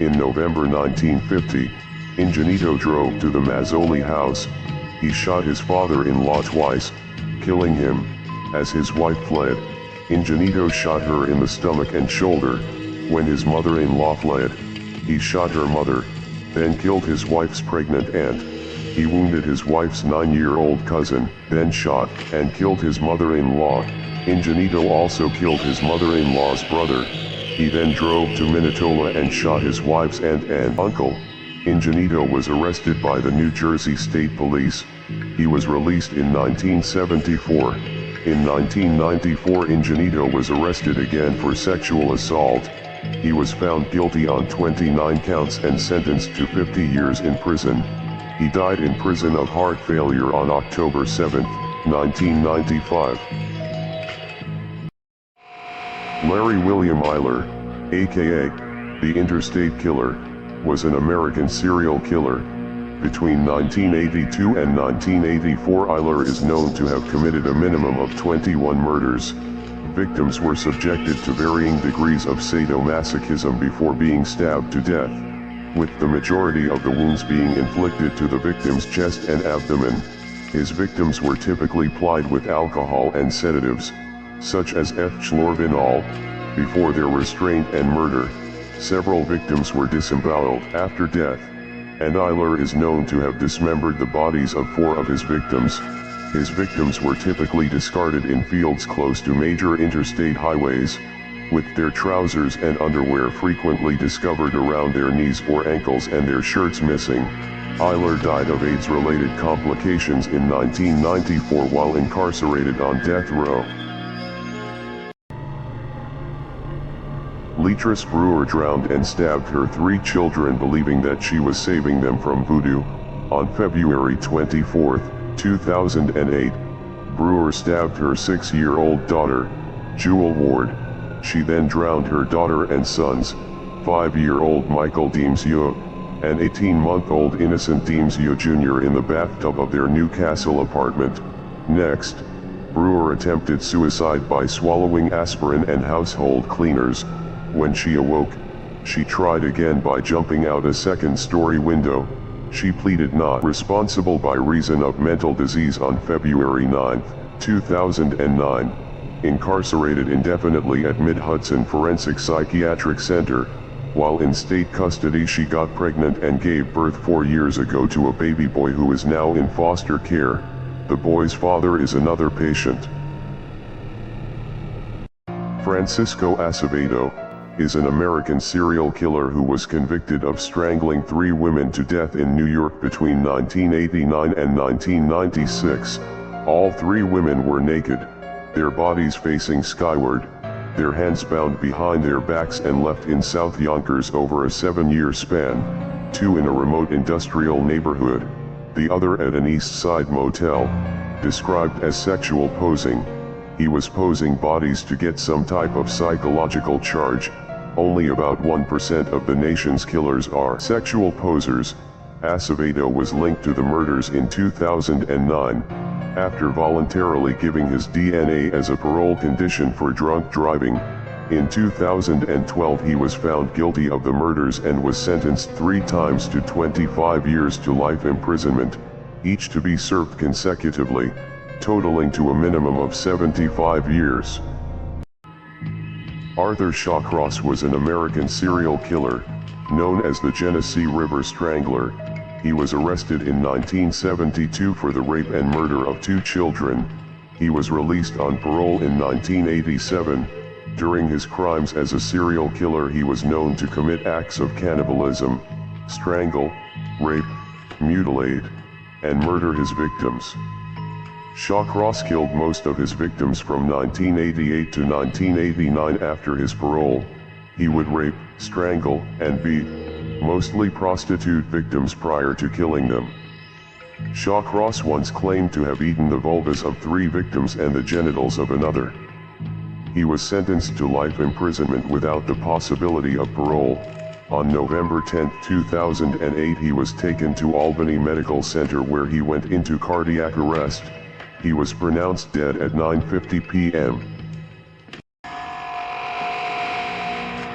In November 1950, Ingenito drove to the Mazzoli house. He shot his father-in-law twice, killing him. As his wife fled, Ingenito shot her in the stomach and shoulder. When his mother-in-law fled, he shot her mother, then killed his wife's pregnant aunt. He wounded his wife's 9-year-old cousin, then shot and killed his mother-in-law. Ingenito also killed his mother-in-law's brother. He then drove to Minatola and shot his wife's aunt and uncle. Ingenito was arrested by the New Jersey State Police. He was released in 1974. In 1994, Ingenito was arrested again for sexual assault. He was found guilty on 29 counts and sentenced to 50 years in prison. He died in prison of heart failure on October 7, 1995. Larry William Eyler, aka the Interstate Killer, was an American serial killer. Between 1982 and 1984, Eyler is known to have committed a minimum of 21 murders. Victims were subjected to varying degrees of sadomasochism before being stabbed to death, with the majority of the wounds being inflicted to the victim's chest and abdomen. His victims were typically plied with alcohol and sedatives, such as F-chlorvinol, before their restraint and murder. Several victims were disemboweled after death, and Eyler is known to have dismembered the bodies of 4 of his victims. His victims were typically discarded in fields close to major interstate highways, with their trousers and underwear frequently discovered around their knees or ankles and their shirts missing. Eyler died of AIDS-related complications in 1994 while incarcerated on death row. Leatrice Brewer drowned and stabbed her 3 children believing that she was saving them from voodoo. On February 24, 2008, Brewer stabbed her 6-year-old daughter, Jewel Ward. She then drowned her daughter and sons, 5-year-old Michael Deemsyo and 18-month-old Innocent Deemsyo Jr. in the bathtub of their Newcastle apartment. Next, Brewer attempted suicide by swallowing aspirin and household cleaners. When she awoke, she tried again by jumping out a second-story window. She pleaded not responsible by reason of mental disease on February 9, 2009. Incarcerated indefinitely at Mid-Hudson Forensic Psychiatric Center. While in state custody, she got pregnant and gave birth 4 years ago to a baby boy who is now in foster care. The boy's father is another patient. Francisco Acevedo is an American serial killer who was convicted of strangling 3 women to death in New York between 1989 and 1996. All 3 women were naked, their bodies facing skyward, their hands bound behind their backs and left in South Yonkers over a 7-year span, 2 in a remote industrial neighborhood, the other at an East Side motel. Described as sexual posing, he was posing bodies to get some type of psychological charge. Only about 1% of the nation's killers are sexual posers. Acevedo was linked to the murders in 2009, after voluntarily giving his DNA as a parole condition for drunk driving. In 2012 he was found guilty of the murders and was sentenced 3 times to 25 years to life imprisonment, each to be served consecutively, totaling to a minimum of 75 years. Arthur Shawcross was an American serial killer, known as the Genesee River Strangler. He was arrested in 1972 for the rape and murder of 2 children. He was released on parole in 1987. During his crimes as a serial killer, he was known to commit acts of cannibalism, strangle, rape, mutilate, and murder his victims. Shawcross killed most of his victims from 1988 to 1989 after his parole. He would rape, strangle, and beat, mostly prostitute victims prior to killing them. Shawcross once claimed to have eaten the vulvas of 3 victims and the genitals of another. He was sentenced to life imprisonment without the possibility of parole. On November 10, 2008, he was taken to Albany Medical Center where he went into cardiac arrest. He was pronounced dead at 9:50 p.m.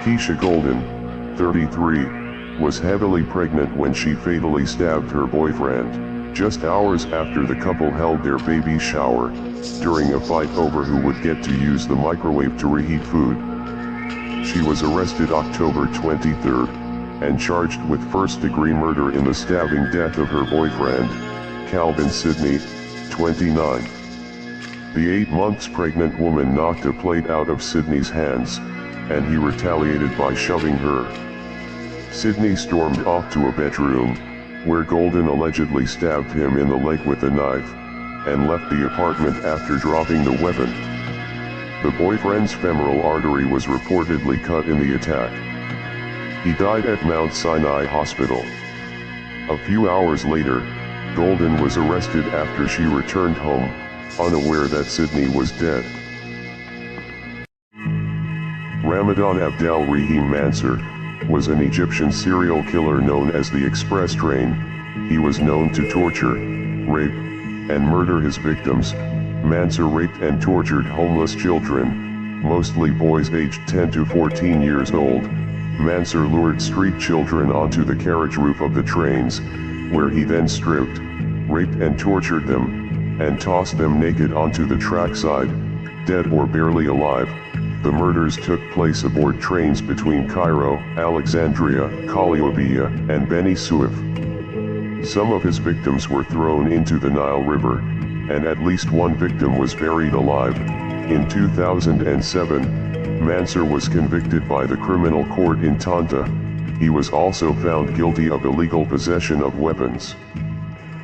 Keisha Golden, 33, was heavily pregnant when she fatally stabbed her boyfriend, just hours after the couple held their baby shower, during a fight over who would get to use the microwave to reheat food. She was arrested October 23 and charged with first-degree murder in the stabbing death of her boyfriend, Calvin Sidney, 29. The 8 months pregnant woman knocked a plate out of Sidney's hands, and he retaliated by shoving her. Sidney stormed off to a bedroom, where Golden allegedly stabbed him in the leg with a knife, and left the apartment after dropping the weapon. The boyfriend's femoral artery was reportedly cut in the attack. He died at Mount Sinai Hospital. A few hours later, Golden was arrested after she returned home, unaware that Sidney was dead. Ramadan Abdel Rahim Mansour was an Egyptian serial killer known as the Express Train. He was known to torture, rape, and murder his victims. Mansour raped and tortured homeless children, mostly boys aged 10 to 14 years old. Mansour lured street children onto the carriage roof of the trains, where he then stripped, raped and tortured them, and tossed them naked onto the trackside, dead or barely alive. The murders took place aboard trains between Cairo, Alexandria, Calliope, and Beni Suef. Some of his victims were thrown into the Nile River, and at least 1 victim was buried alive. In 2007, Mansour was convicted by the criminal court in Tanta. He was also found guilty of illegal possession of weapons.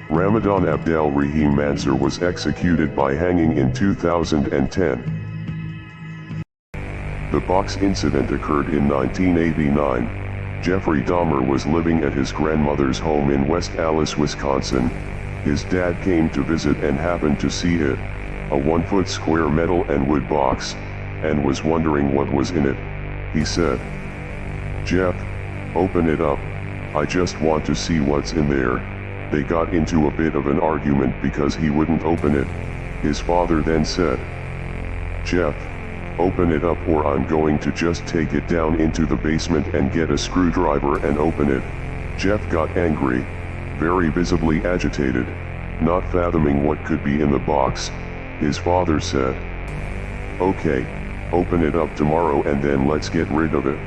Ramadan Abdel Rahim Mansour was executed by hanging in 2010. The box incident occurred in 1989. Jeffrey Dahmer was living at his grandmother's home in West Allis, Wisconsin. His dad came to visit and happened to see it, a 1-foot square metal and wood box, and was wondering what was in it. He said, "Jeff, open it up, I just want to see what's in there." They got into a bit of an argument because he wouldn't open it. His father then said, "Jeff, open it up or I'm going to just take it down into the basement and get a screwdriver and open it." Jeff got angry, very visibly agitated, not fathoming what could be in the box. His father said, "Okay, open it up tomorrow and then let's get rid of it."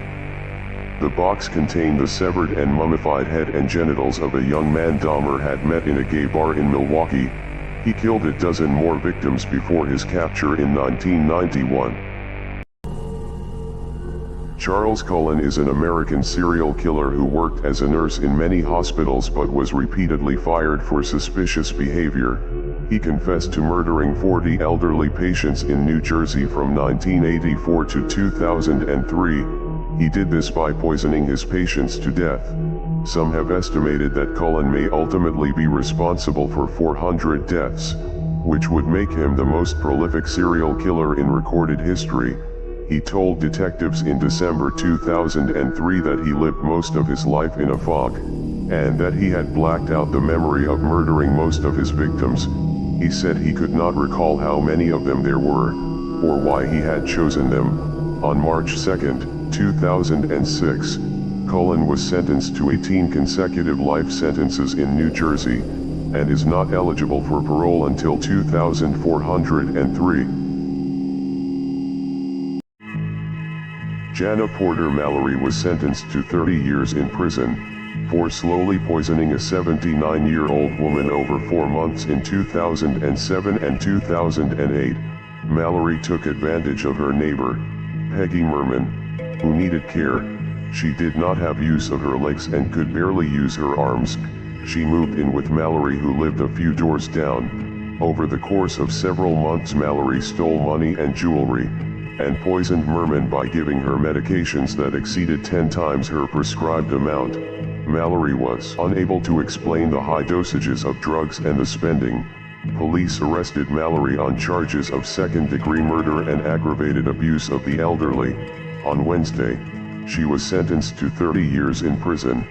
The box contained the severed and mummified head and genitals of a young man Dahmer had met in a gay bar in Milwaukee. He killed a dozen more victims before his capture in 1991. Charles Cullen is an American serial killer who worked as a nurse in many hospitals but was repeatedly fired for suspicious behavior. He confessed to murdering 40 elderly patients in New Jersey from 1984 to 2003. He did this by poisoning his patients to death. Some have estimated that Cullen may ultimately be responsible for 400 deaths, which would make him the most prolific serial killer in recorded history. He told detectives in December 2003 that he lived most of his life in a fog, and that he had blacked out the memory of murdering most of his victims. He said he could not recall how many of them there were, or why he had chosen them. On March 2, 2006, Cullen was sentenced to 18 consecutive life sentences in New Jersey, and is not eligible for parole until 2403. Jana Porter Mallory was sentenced to 30 years in prison for slowly poisoning a 79-year-old woman over 4 months in 2007 and 2008. Mallory took advantage of her neighbor, Peggy Merman, who needed care. She did not have use of her legs and could barely use her arms. She moved in with Mallory, who lived a few doors down. Over the course of several months, Mallory stole money and jewelry, and poisoned Merman by giving her medications that exceeded 10 times her prescribed amount. Mallory was unable to explain the high dosages of drugs and the spending. Police arrested Mallory on charges of second-degree murder and aggravated abuse of the elderly. On Wednesday, she was sentenced to 30 years in prison,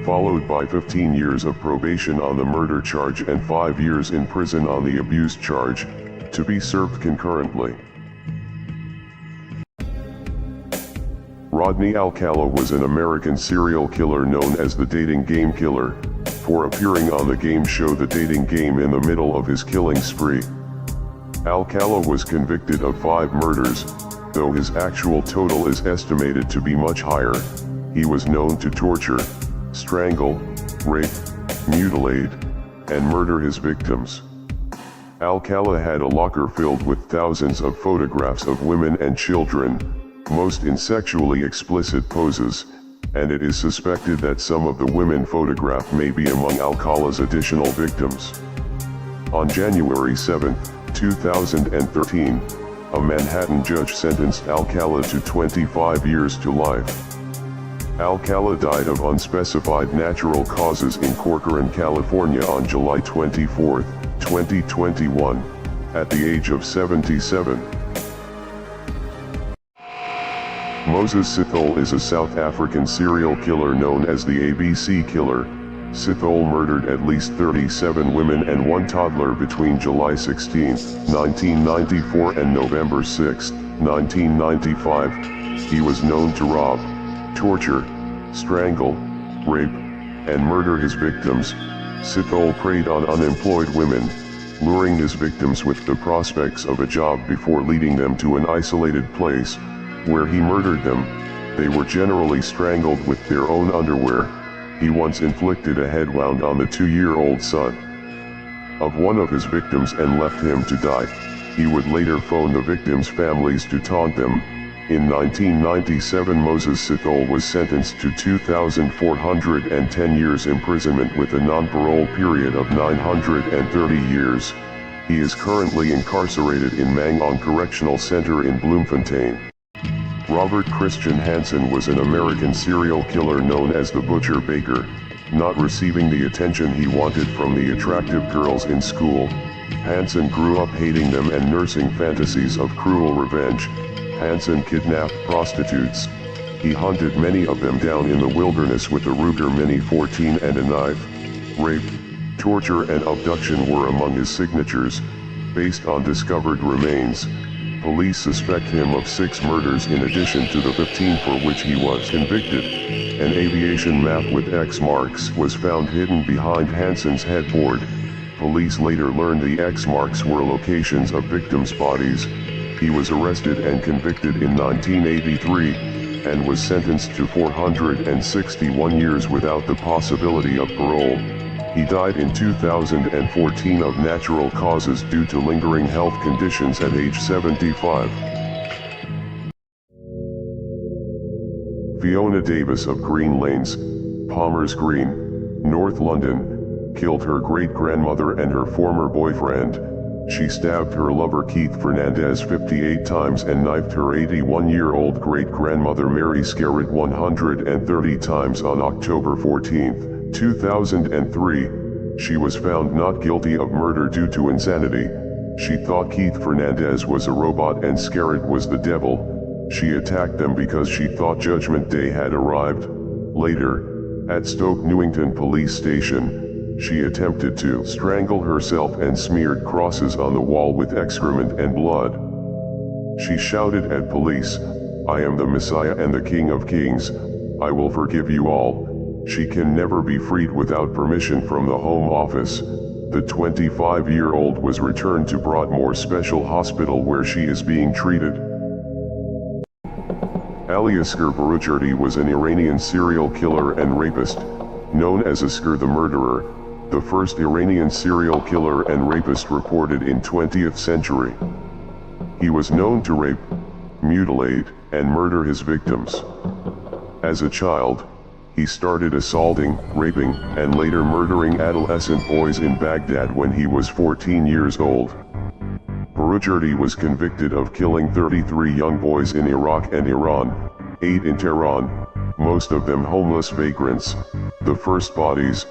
followed by 15 years of probation on the murder charge and 5 years in prison on the abuse charge, to be served concurrently. Rodney Alcala was an American serial killer known as the Dating Game Killer, for appearing on the game show The Dating Game in the middle of his killing spree. Alcala was convicted of 5 murders, though his actual total is estimated to be much higher. He was known to torture, strangle, rape, mutilate, and murder his victims. Alcala had a locker filled with thousands of photographs of women and children, most in sexually explicit poses, and it is suspected that some of the women photographed may be among Alcala's additional victims. On January 7, 2013, a Manhattan judge sentenced Alcala to 25 years to life. Alcala died of unspecified natural causes in Corcoran, California on July 24, 2021, at the age of 77. Moses Sithole is a South African serial killer known as the ABC Killer. Sithole murdered at least 37 women and 1 toddler between July 16, 1994 and November 6, 1995. He was known to rob, torture, strangle, rape, and murder his victims. Sithole preyed on unemployed women, luring his victims with the prospects of a job before leading them to an isolated place, where he murdered them. They were generally strangled with their own underwear. He once inflicted a head wound on the 2-year-old son of one of his victims and left him to die. He would later phone the victims' families to taunt them. In 1997, Moses Sithole was sentenced to 2,410 years imprisonment with a non-parole period of 930 years. He is currently incarcerated in Mangong Correctional Center in Bloemfontein. Robert Christian Hansen was an American serial killer known as the Butcher Baker, not receiving the attention he wanted from the attractive girls in school. Hansen grew up hating them and nursing fantasies of cruel revenge. Hansen kidnapped prostitutes. He hunted many of them down in the wilderness with a Ruger Mini 14 and a knife. Rape, torture and abduction were among his signatures. Based on discovered remains, police suspect him of 6 murders in addition to the 15 for which he was convicted. An aviation map with X marks was found hidden behind Hansen's headboard. Police later learned the X marks were locations of victims' bodies. He was arrested and convicted in 1983, and was sentenced to 461 years without the possibility of parole. He died in 2014 of natural causes due to lingering health conditions at age 75. Fiona Davis of Green Lanes, Palmer's Green, North London, killed her great-grandmother and her former boyfriend. She stabbed her lover Keith Fernandez 58 times and knifed her 81-year-old great-grandmother Mary Scarrett 130 times on October 14, 2003, she was found not guilty of murder due to insanity. She thought Keith Fernandez was a robot and Scarrett was the devil. She attacked them because she thought Judgment Day had arrived. Later, at Stoke Newington Police Station, she attempted to strangle herself and smeared crosses on the wall with excrement and blood. She shouted at police, "I am the Messiah and the King of Kings. I will forgive you all." She can never be freed without permission from the Home Office. The 25-year-old was returned to Broadmoor Special Hospital where she is being treated. Ali Asghar Barujerdi was an Iranian serial killer and rapist, known as Asghar the Murderer, the first Iranian serial killer and rapist reported in 20th century. He was known to rape, mutilate, and murder his victims. As a child, he started assaulting, raping, and later murdering adolescent boys in Baghdad when he was 14 years old. Barujerdi was convicted of killing 33 young boys in Iraq and Iran, 8 in Tehran, most of them homeless vagrants. The first bodies,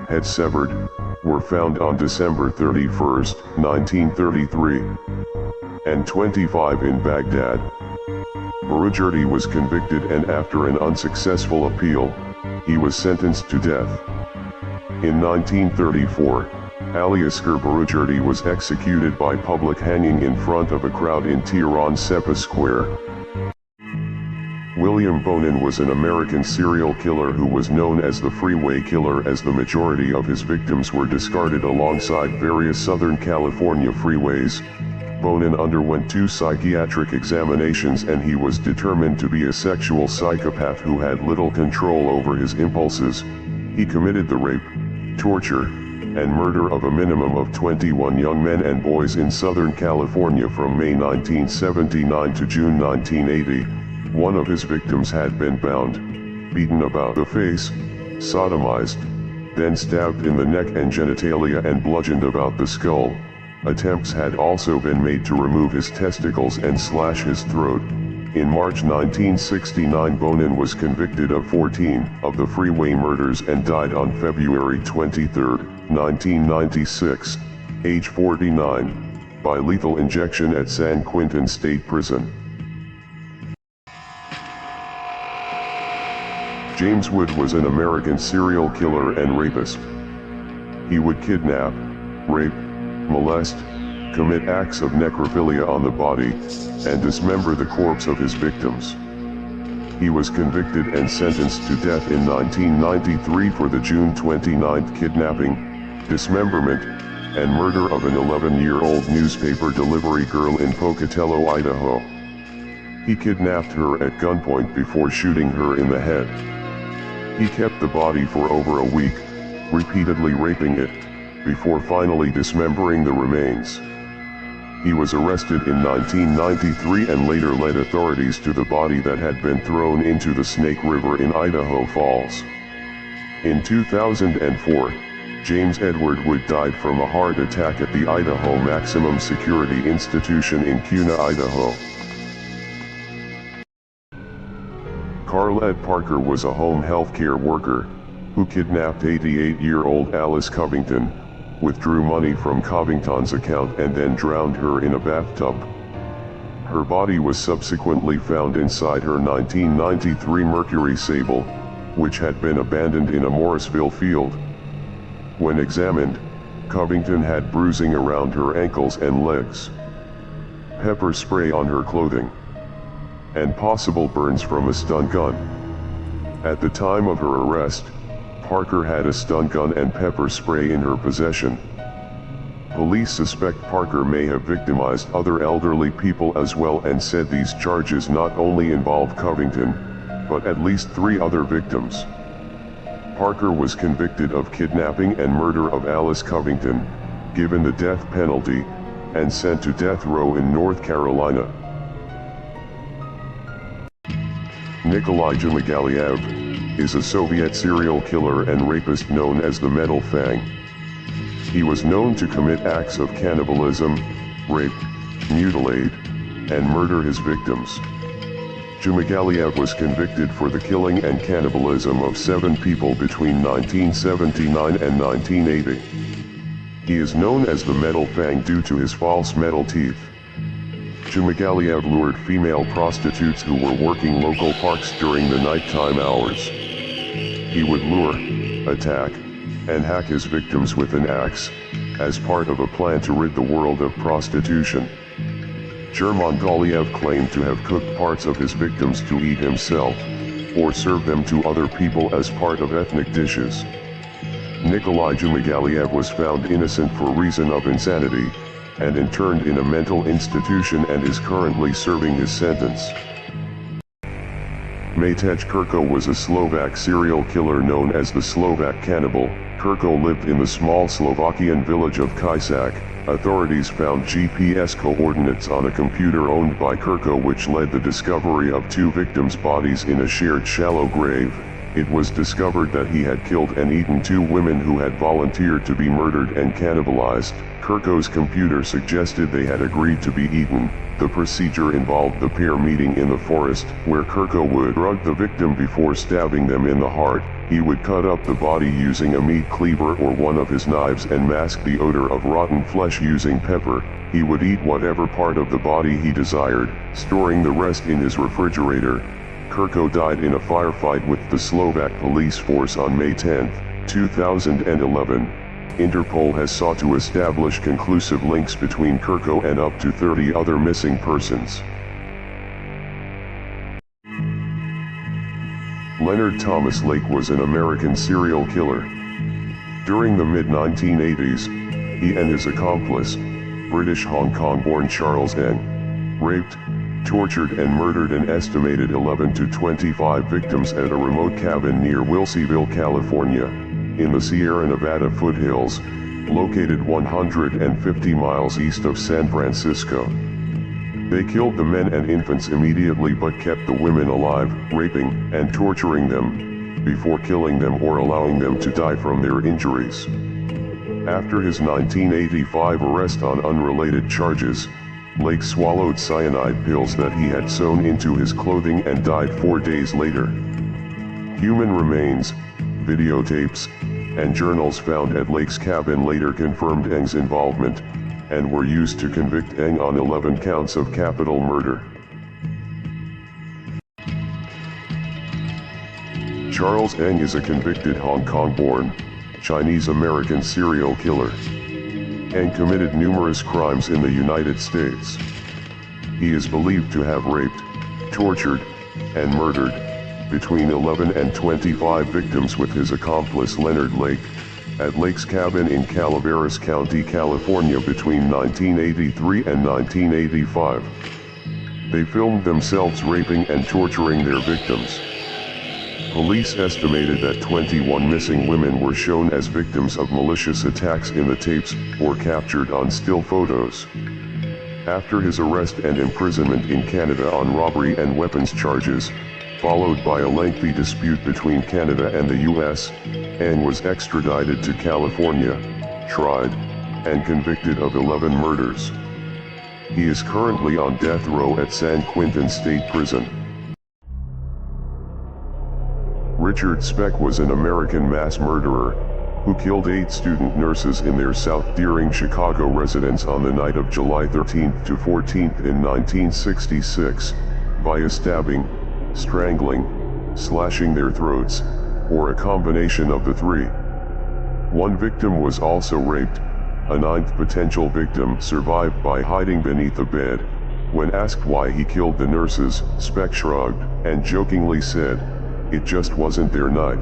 heads severed, were found on December 31, 1933, and 25 in Baghdad. Barujerdi was convicted, and after an unsuccessful appeal, he was sentenced to death. In 1934, Ali Asghar Barujerdi was executed by public hanging in front of a crowd in Tehran Sepah Square. William Bonin was an American serial killer who was known as the Freeway Killer, as the majority of his victims were discarded alongside various Southern California freeways. Bonin underwent 2 psychiatric examinations, and he was determined to be a sexual psychopath who had little control over his impulses. He committed the rape, torture, and murder of a minimum of 21 young men and boys in Southern California from May 1979 to June 1980. One of his victims had been bound, beaten about the face, sodomized, then stabbed in the neck and genitalia and bludgeoned about the skull. Attempts had also been made to remove his testicles and slash his throat. In March 1969, Bonin was convicted of 14 of the freeway murders and died on February 23, 1996, age 49, by lethal injection at San Quentin State Prison. James Wood was an American serial killer and rapist. He would kidnap, rape, molest, commit acts of necrophilia on the body, and dismember the corpse of his victims. He was convicted and sentenced to death in 1993 for the June 29 kidnapping, dismemberment, and murder of an 11-year-old newspaper delivery girl in Pocatello, Idaho. He kidnapped her at gunpoint before shooting her in the head. He kept the body for over a week, repeatedly raping it, before finally dismembering the remains. He was arrested in 1993 and later led authorities to the body that had been thrown into the Snake River in Idaho Falls. In 2004, James Edward Wood died from a heart attack at the Idaho Maximum Security Institution in Kuna, Idaho. Carlette Parker was a home health care worker who kidnapped 88-year-old Alice Covington, withdrew money from Covington's account, and then drowned her in a bathtub. Her body was subsequently found inside her 1993 Mercury Sable, which had been abandoned in a Morrisville field. When examined, Covington had bruising around her ankles and legs, pepper spray on her clothing, and possible burns from a stun gun. At the time of her arrest, Parker had a stun gun and pepper spray in her possession. Police suspect Parker may have victimized other elderly people as well, and said these charges not only involve Covington, but at least 3 other victims. Parker was convicted of kidnapping and murder of Alice Covington, given the death penalty, and sent to death row in North Carolina. Nikolai Zhumaguliev is a Soviet serial killer and rapist known as the Metal Fang. He was known to commit acts of cannibalism, rape, mutilate, and murder his victims. Zhumaguliev was convicted for the killing and cannibalism of 7 people between 1979 and 1980. He is known as the Metal Fang due to his false metal teeth. Zhumaguliev lured female prostitutes who were working local parks during the nighttime hours. He would lure, attack, and hack his victims with an axe, as part of a plan to rid the world of prostitution. Zhumaguliev claimed to have cooked parts of his victims to eat himself, or serve them to other people as part of ethnic dishes. Nikolai Zhumaguliev was found innocent for reason of insanity, and interned in a mental institution and is currently serving his sentence. Matej Krko was a Slovak serial killer known as the Slovak Cannibal. Krko lived in the small Slovakian village of Kisak. Authorities found GPS coordinates on a computer owned by Krko, which led the discovery of 2 victims' bodies in a shared shallow grave. It was discovered that he had killed and eaten 2 women who had volunteered to be murdered and cannibalized. Krko's computer suggested they had agreed to be eaten. The procedure involved the pair meeting in the forest, where Krko would drug the victim before stabbing them in the heart. He would cut up the body using a meat cleaver or one of his knives and mask the odor of rotten flesh using pepper. He would eat whatever part of the body he desired, storing the rest in his refrigerator. Krko died in a firefight with the Slovak police force on May 10, 2011. Interpol has sought to establish conclusive links between Krko and up to 30 other missing persons. Leonard Thomas Lake was an American serial killer. During the mid-1980s, he and his accomplice, British Hong Kong-born Charles Ng, raped, tortured and murdered an estimated 11 to 25 victims at a remote cabin near Wilseyville, California, in the Sierra Nevada foothills, located 150 miles east of San Francisco. They killed the men and infants immediately but kept the women alive, raping and torturing them, before killing them or allowing them to die from their injuries. After his 1985 arrest on unrelated charges, Lake swallowed cyanide pills that he had sewn into his clothing and died 4 days later. Human remains, videotapes, and journals found at Lake's cabin later confirmed Ng's involvement, and were used to convict Ng on 11 counts of capital murder. Charles Ng is a convicted Hong Kong-born, Chinese-American serial killer. Ng committed numerous crimes in the United States. He is believed to have raped, tortured, and murdered between 11 and 25 victims with his accomplice Leonard Lake, at Lake's cabin in Calaveras County, California between 1983 and 1985. They filmed themselves raping and torturing their victims. Police estimated that 21 missing women were shown as victims of malicious attacks in the tapes, or captured on still photos. After his arrest and imprisonment in Canada on robbery and weapons charges, followed by a lengthy dispute between Canada and the U.S., Ng was extradited to California, tried, and convicted of 11 murders. He is currently on death row at San Quentin State Prison. Richard Speck was an American mass murderer, who killed 8 student nurses in their South Deering, Chicago residence on the night of July 13 to 14 in 1966, via stabbing, strangling, slashing their throats, or a combination of the 3. One victim was also raped. A 9th potential victim survived by hiding beneath a bed. When asked why he killed the nurses, Speck shrugged, and jokingly said, "It just wasn't their night."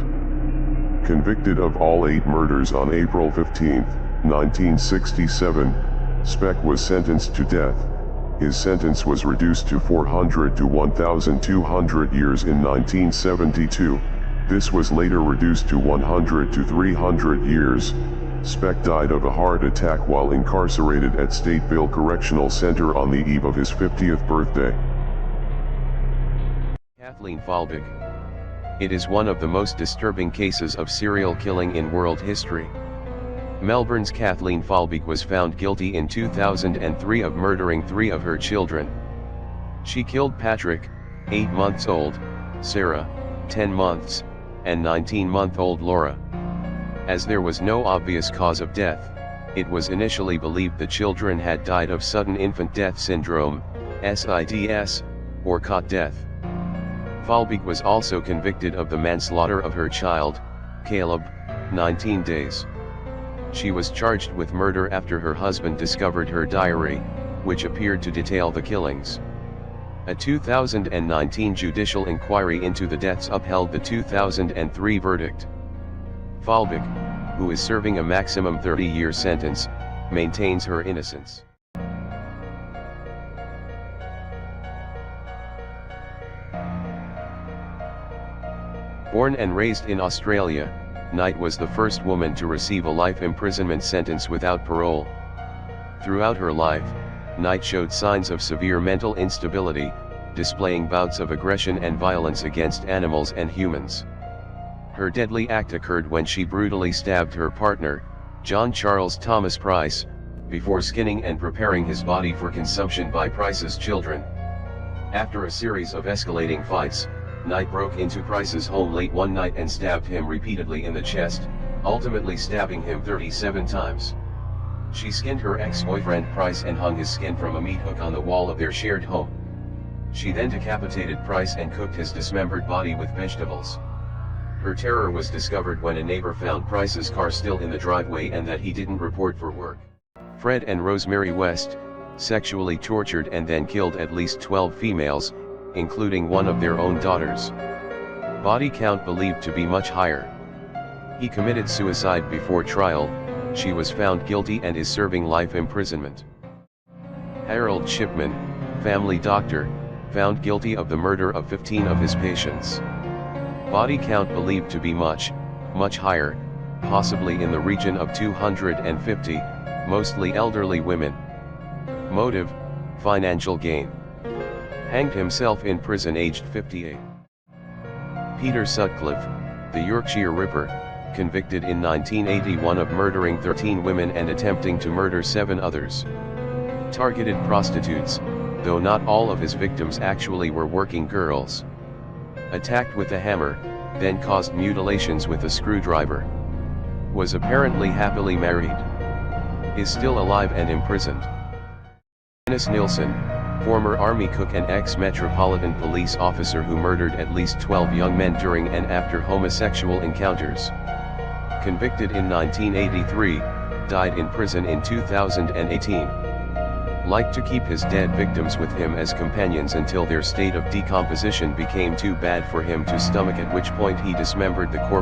Convicted of all 8 murders on April 15, 1967, Speck was sentenced to death. His sentence was reduced to 400 to 1,200 years in 1972. This was later reduced to 100 to 300 years. Speck died of a heart attack while incarcerated at Stateville Correctional Center on the eve of his 50th birthday. Kathleen Falbig. It is one of the most disturbing cases of serial killing in world history. Melbourne's Kathleen Falbig was found guilty in 2003 of murdering 3 of her children. She killed Patrick, 8 months old, Sarah, 10 months, and 19-month-old Laura. As there was no obvious cause of death, it was initially believed the children had died of sudden infant death syndrome, SIDS, or cot death. Falbig was also convicted of the manslaughter of her child, Caleb, 19 days. She was charged with murder after her husband discovered her diary, which appeared to detail the killings. A 2019 judicial inquiry into the deaths upheld the 2003 verdict. Falbig, who is serving a maximum 30-year sentence, maintains her innocence. Born and raised in Australia, Knight was the first woman to receive a life imprisonment sentence without parole. Throughout her life, Knight showed signs of severe mental instability, displaying bouts of aggression and violence against animals and humans. Her deadly act occurred when she brutally stabbed her partner, John Charles Thomas Price, before skinning and preparing his body for consumption by Price's children. After a series of escalating fights, Knight broke into Price's home late one night and stabbed him repeatedly in the chest, ultimately stabbing him 37 times. She skinned her ex-boyfriend Price and hung his skin from a meat hook on the wall of their shared home. She then decapitated Price and cooked his dismembered body with vegetables. Her terror was discovered when a neighbor found Price's car still in the driveway and that he didn't report for work. Fred and Rosemary West sexually tortured and then killed at least 12 females, including one of their own daughters. Body count believed to be much higher. He committed suicide before trial. She was found guilty and is serving life imprisonment. Harold Shipman, family doctor, found guilty of the murder of 15 of his patients. Body count believed to be much higher, possibly in the region of 250, mostly elderly women. Motive: financial gain. Hanged himself in prison aged 58. Peter Sutcliffe, the Yorkshire Ripper, convicted in 1981 of murdering 13 women and attempting to murder 7 others. Targeted prostitutes, though not all of his victims actually were working girls. Attacked with a hammer, then caused mutilations with a screwdriver. Was apparently happily married. Is still alive and imprisoned. Dennis Nilsson, former Army cook and ex-Metropolitan Police officer who murdered at least 12 young men during and after homosexual encounters. Convicted in 1983, died in prison in 2018. Liked to keep his dead victims with him as companions until their state of decomposition became too bad for him to stomach, at which point he dismembered the corpse.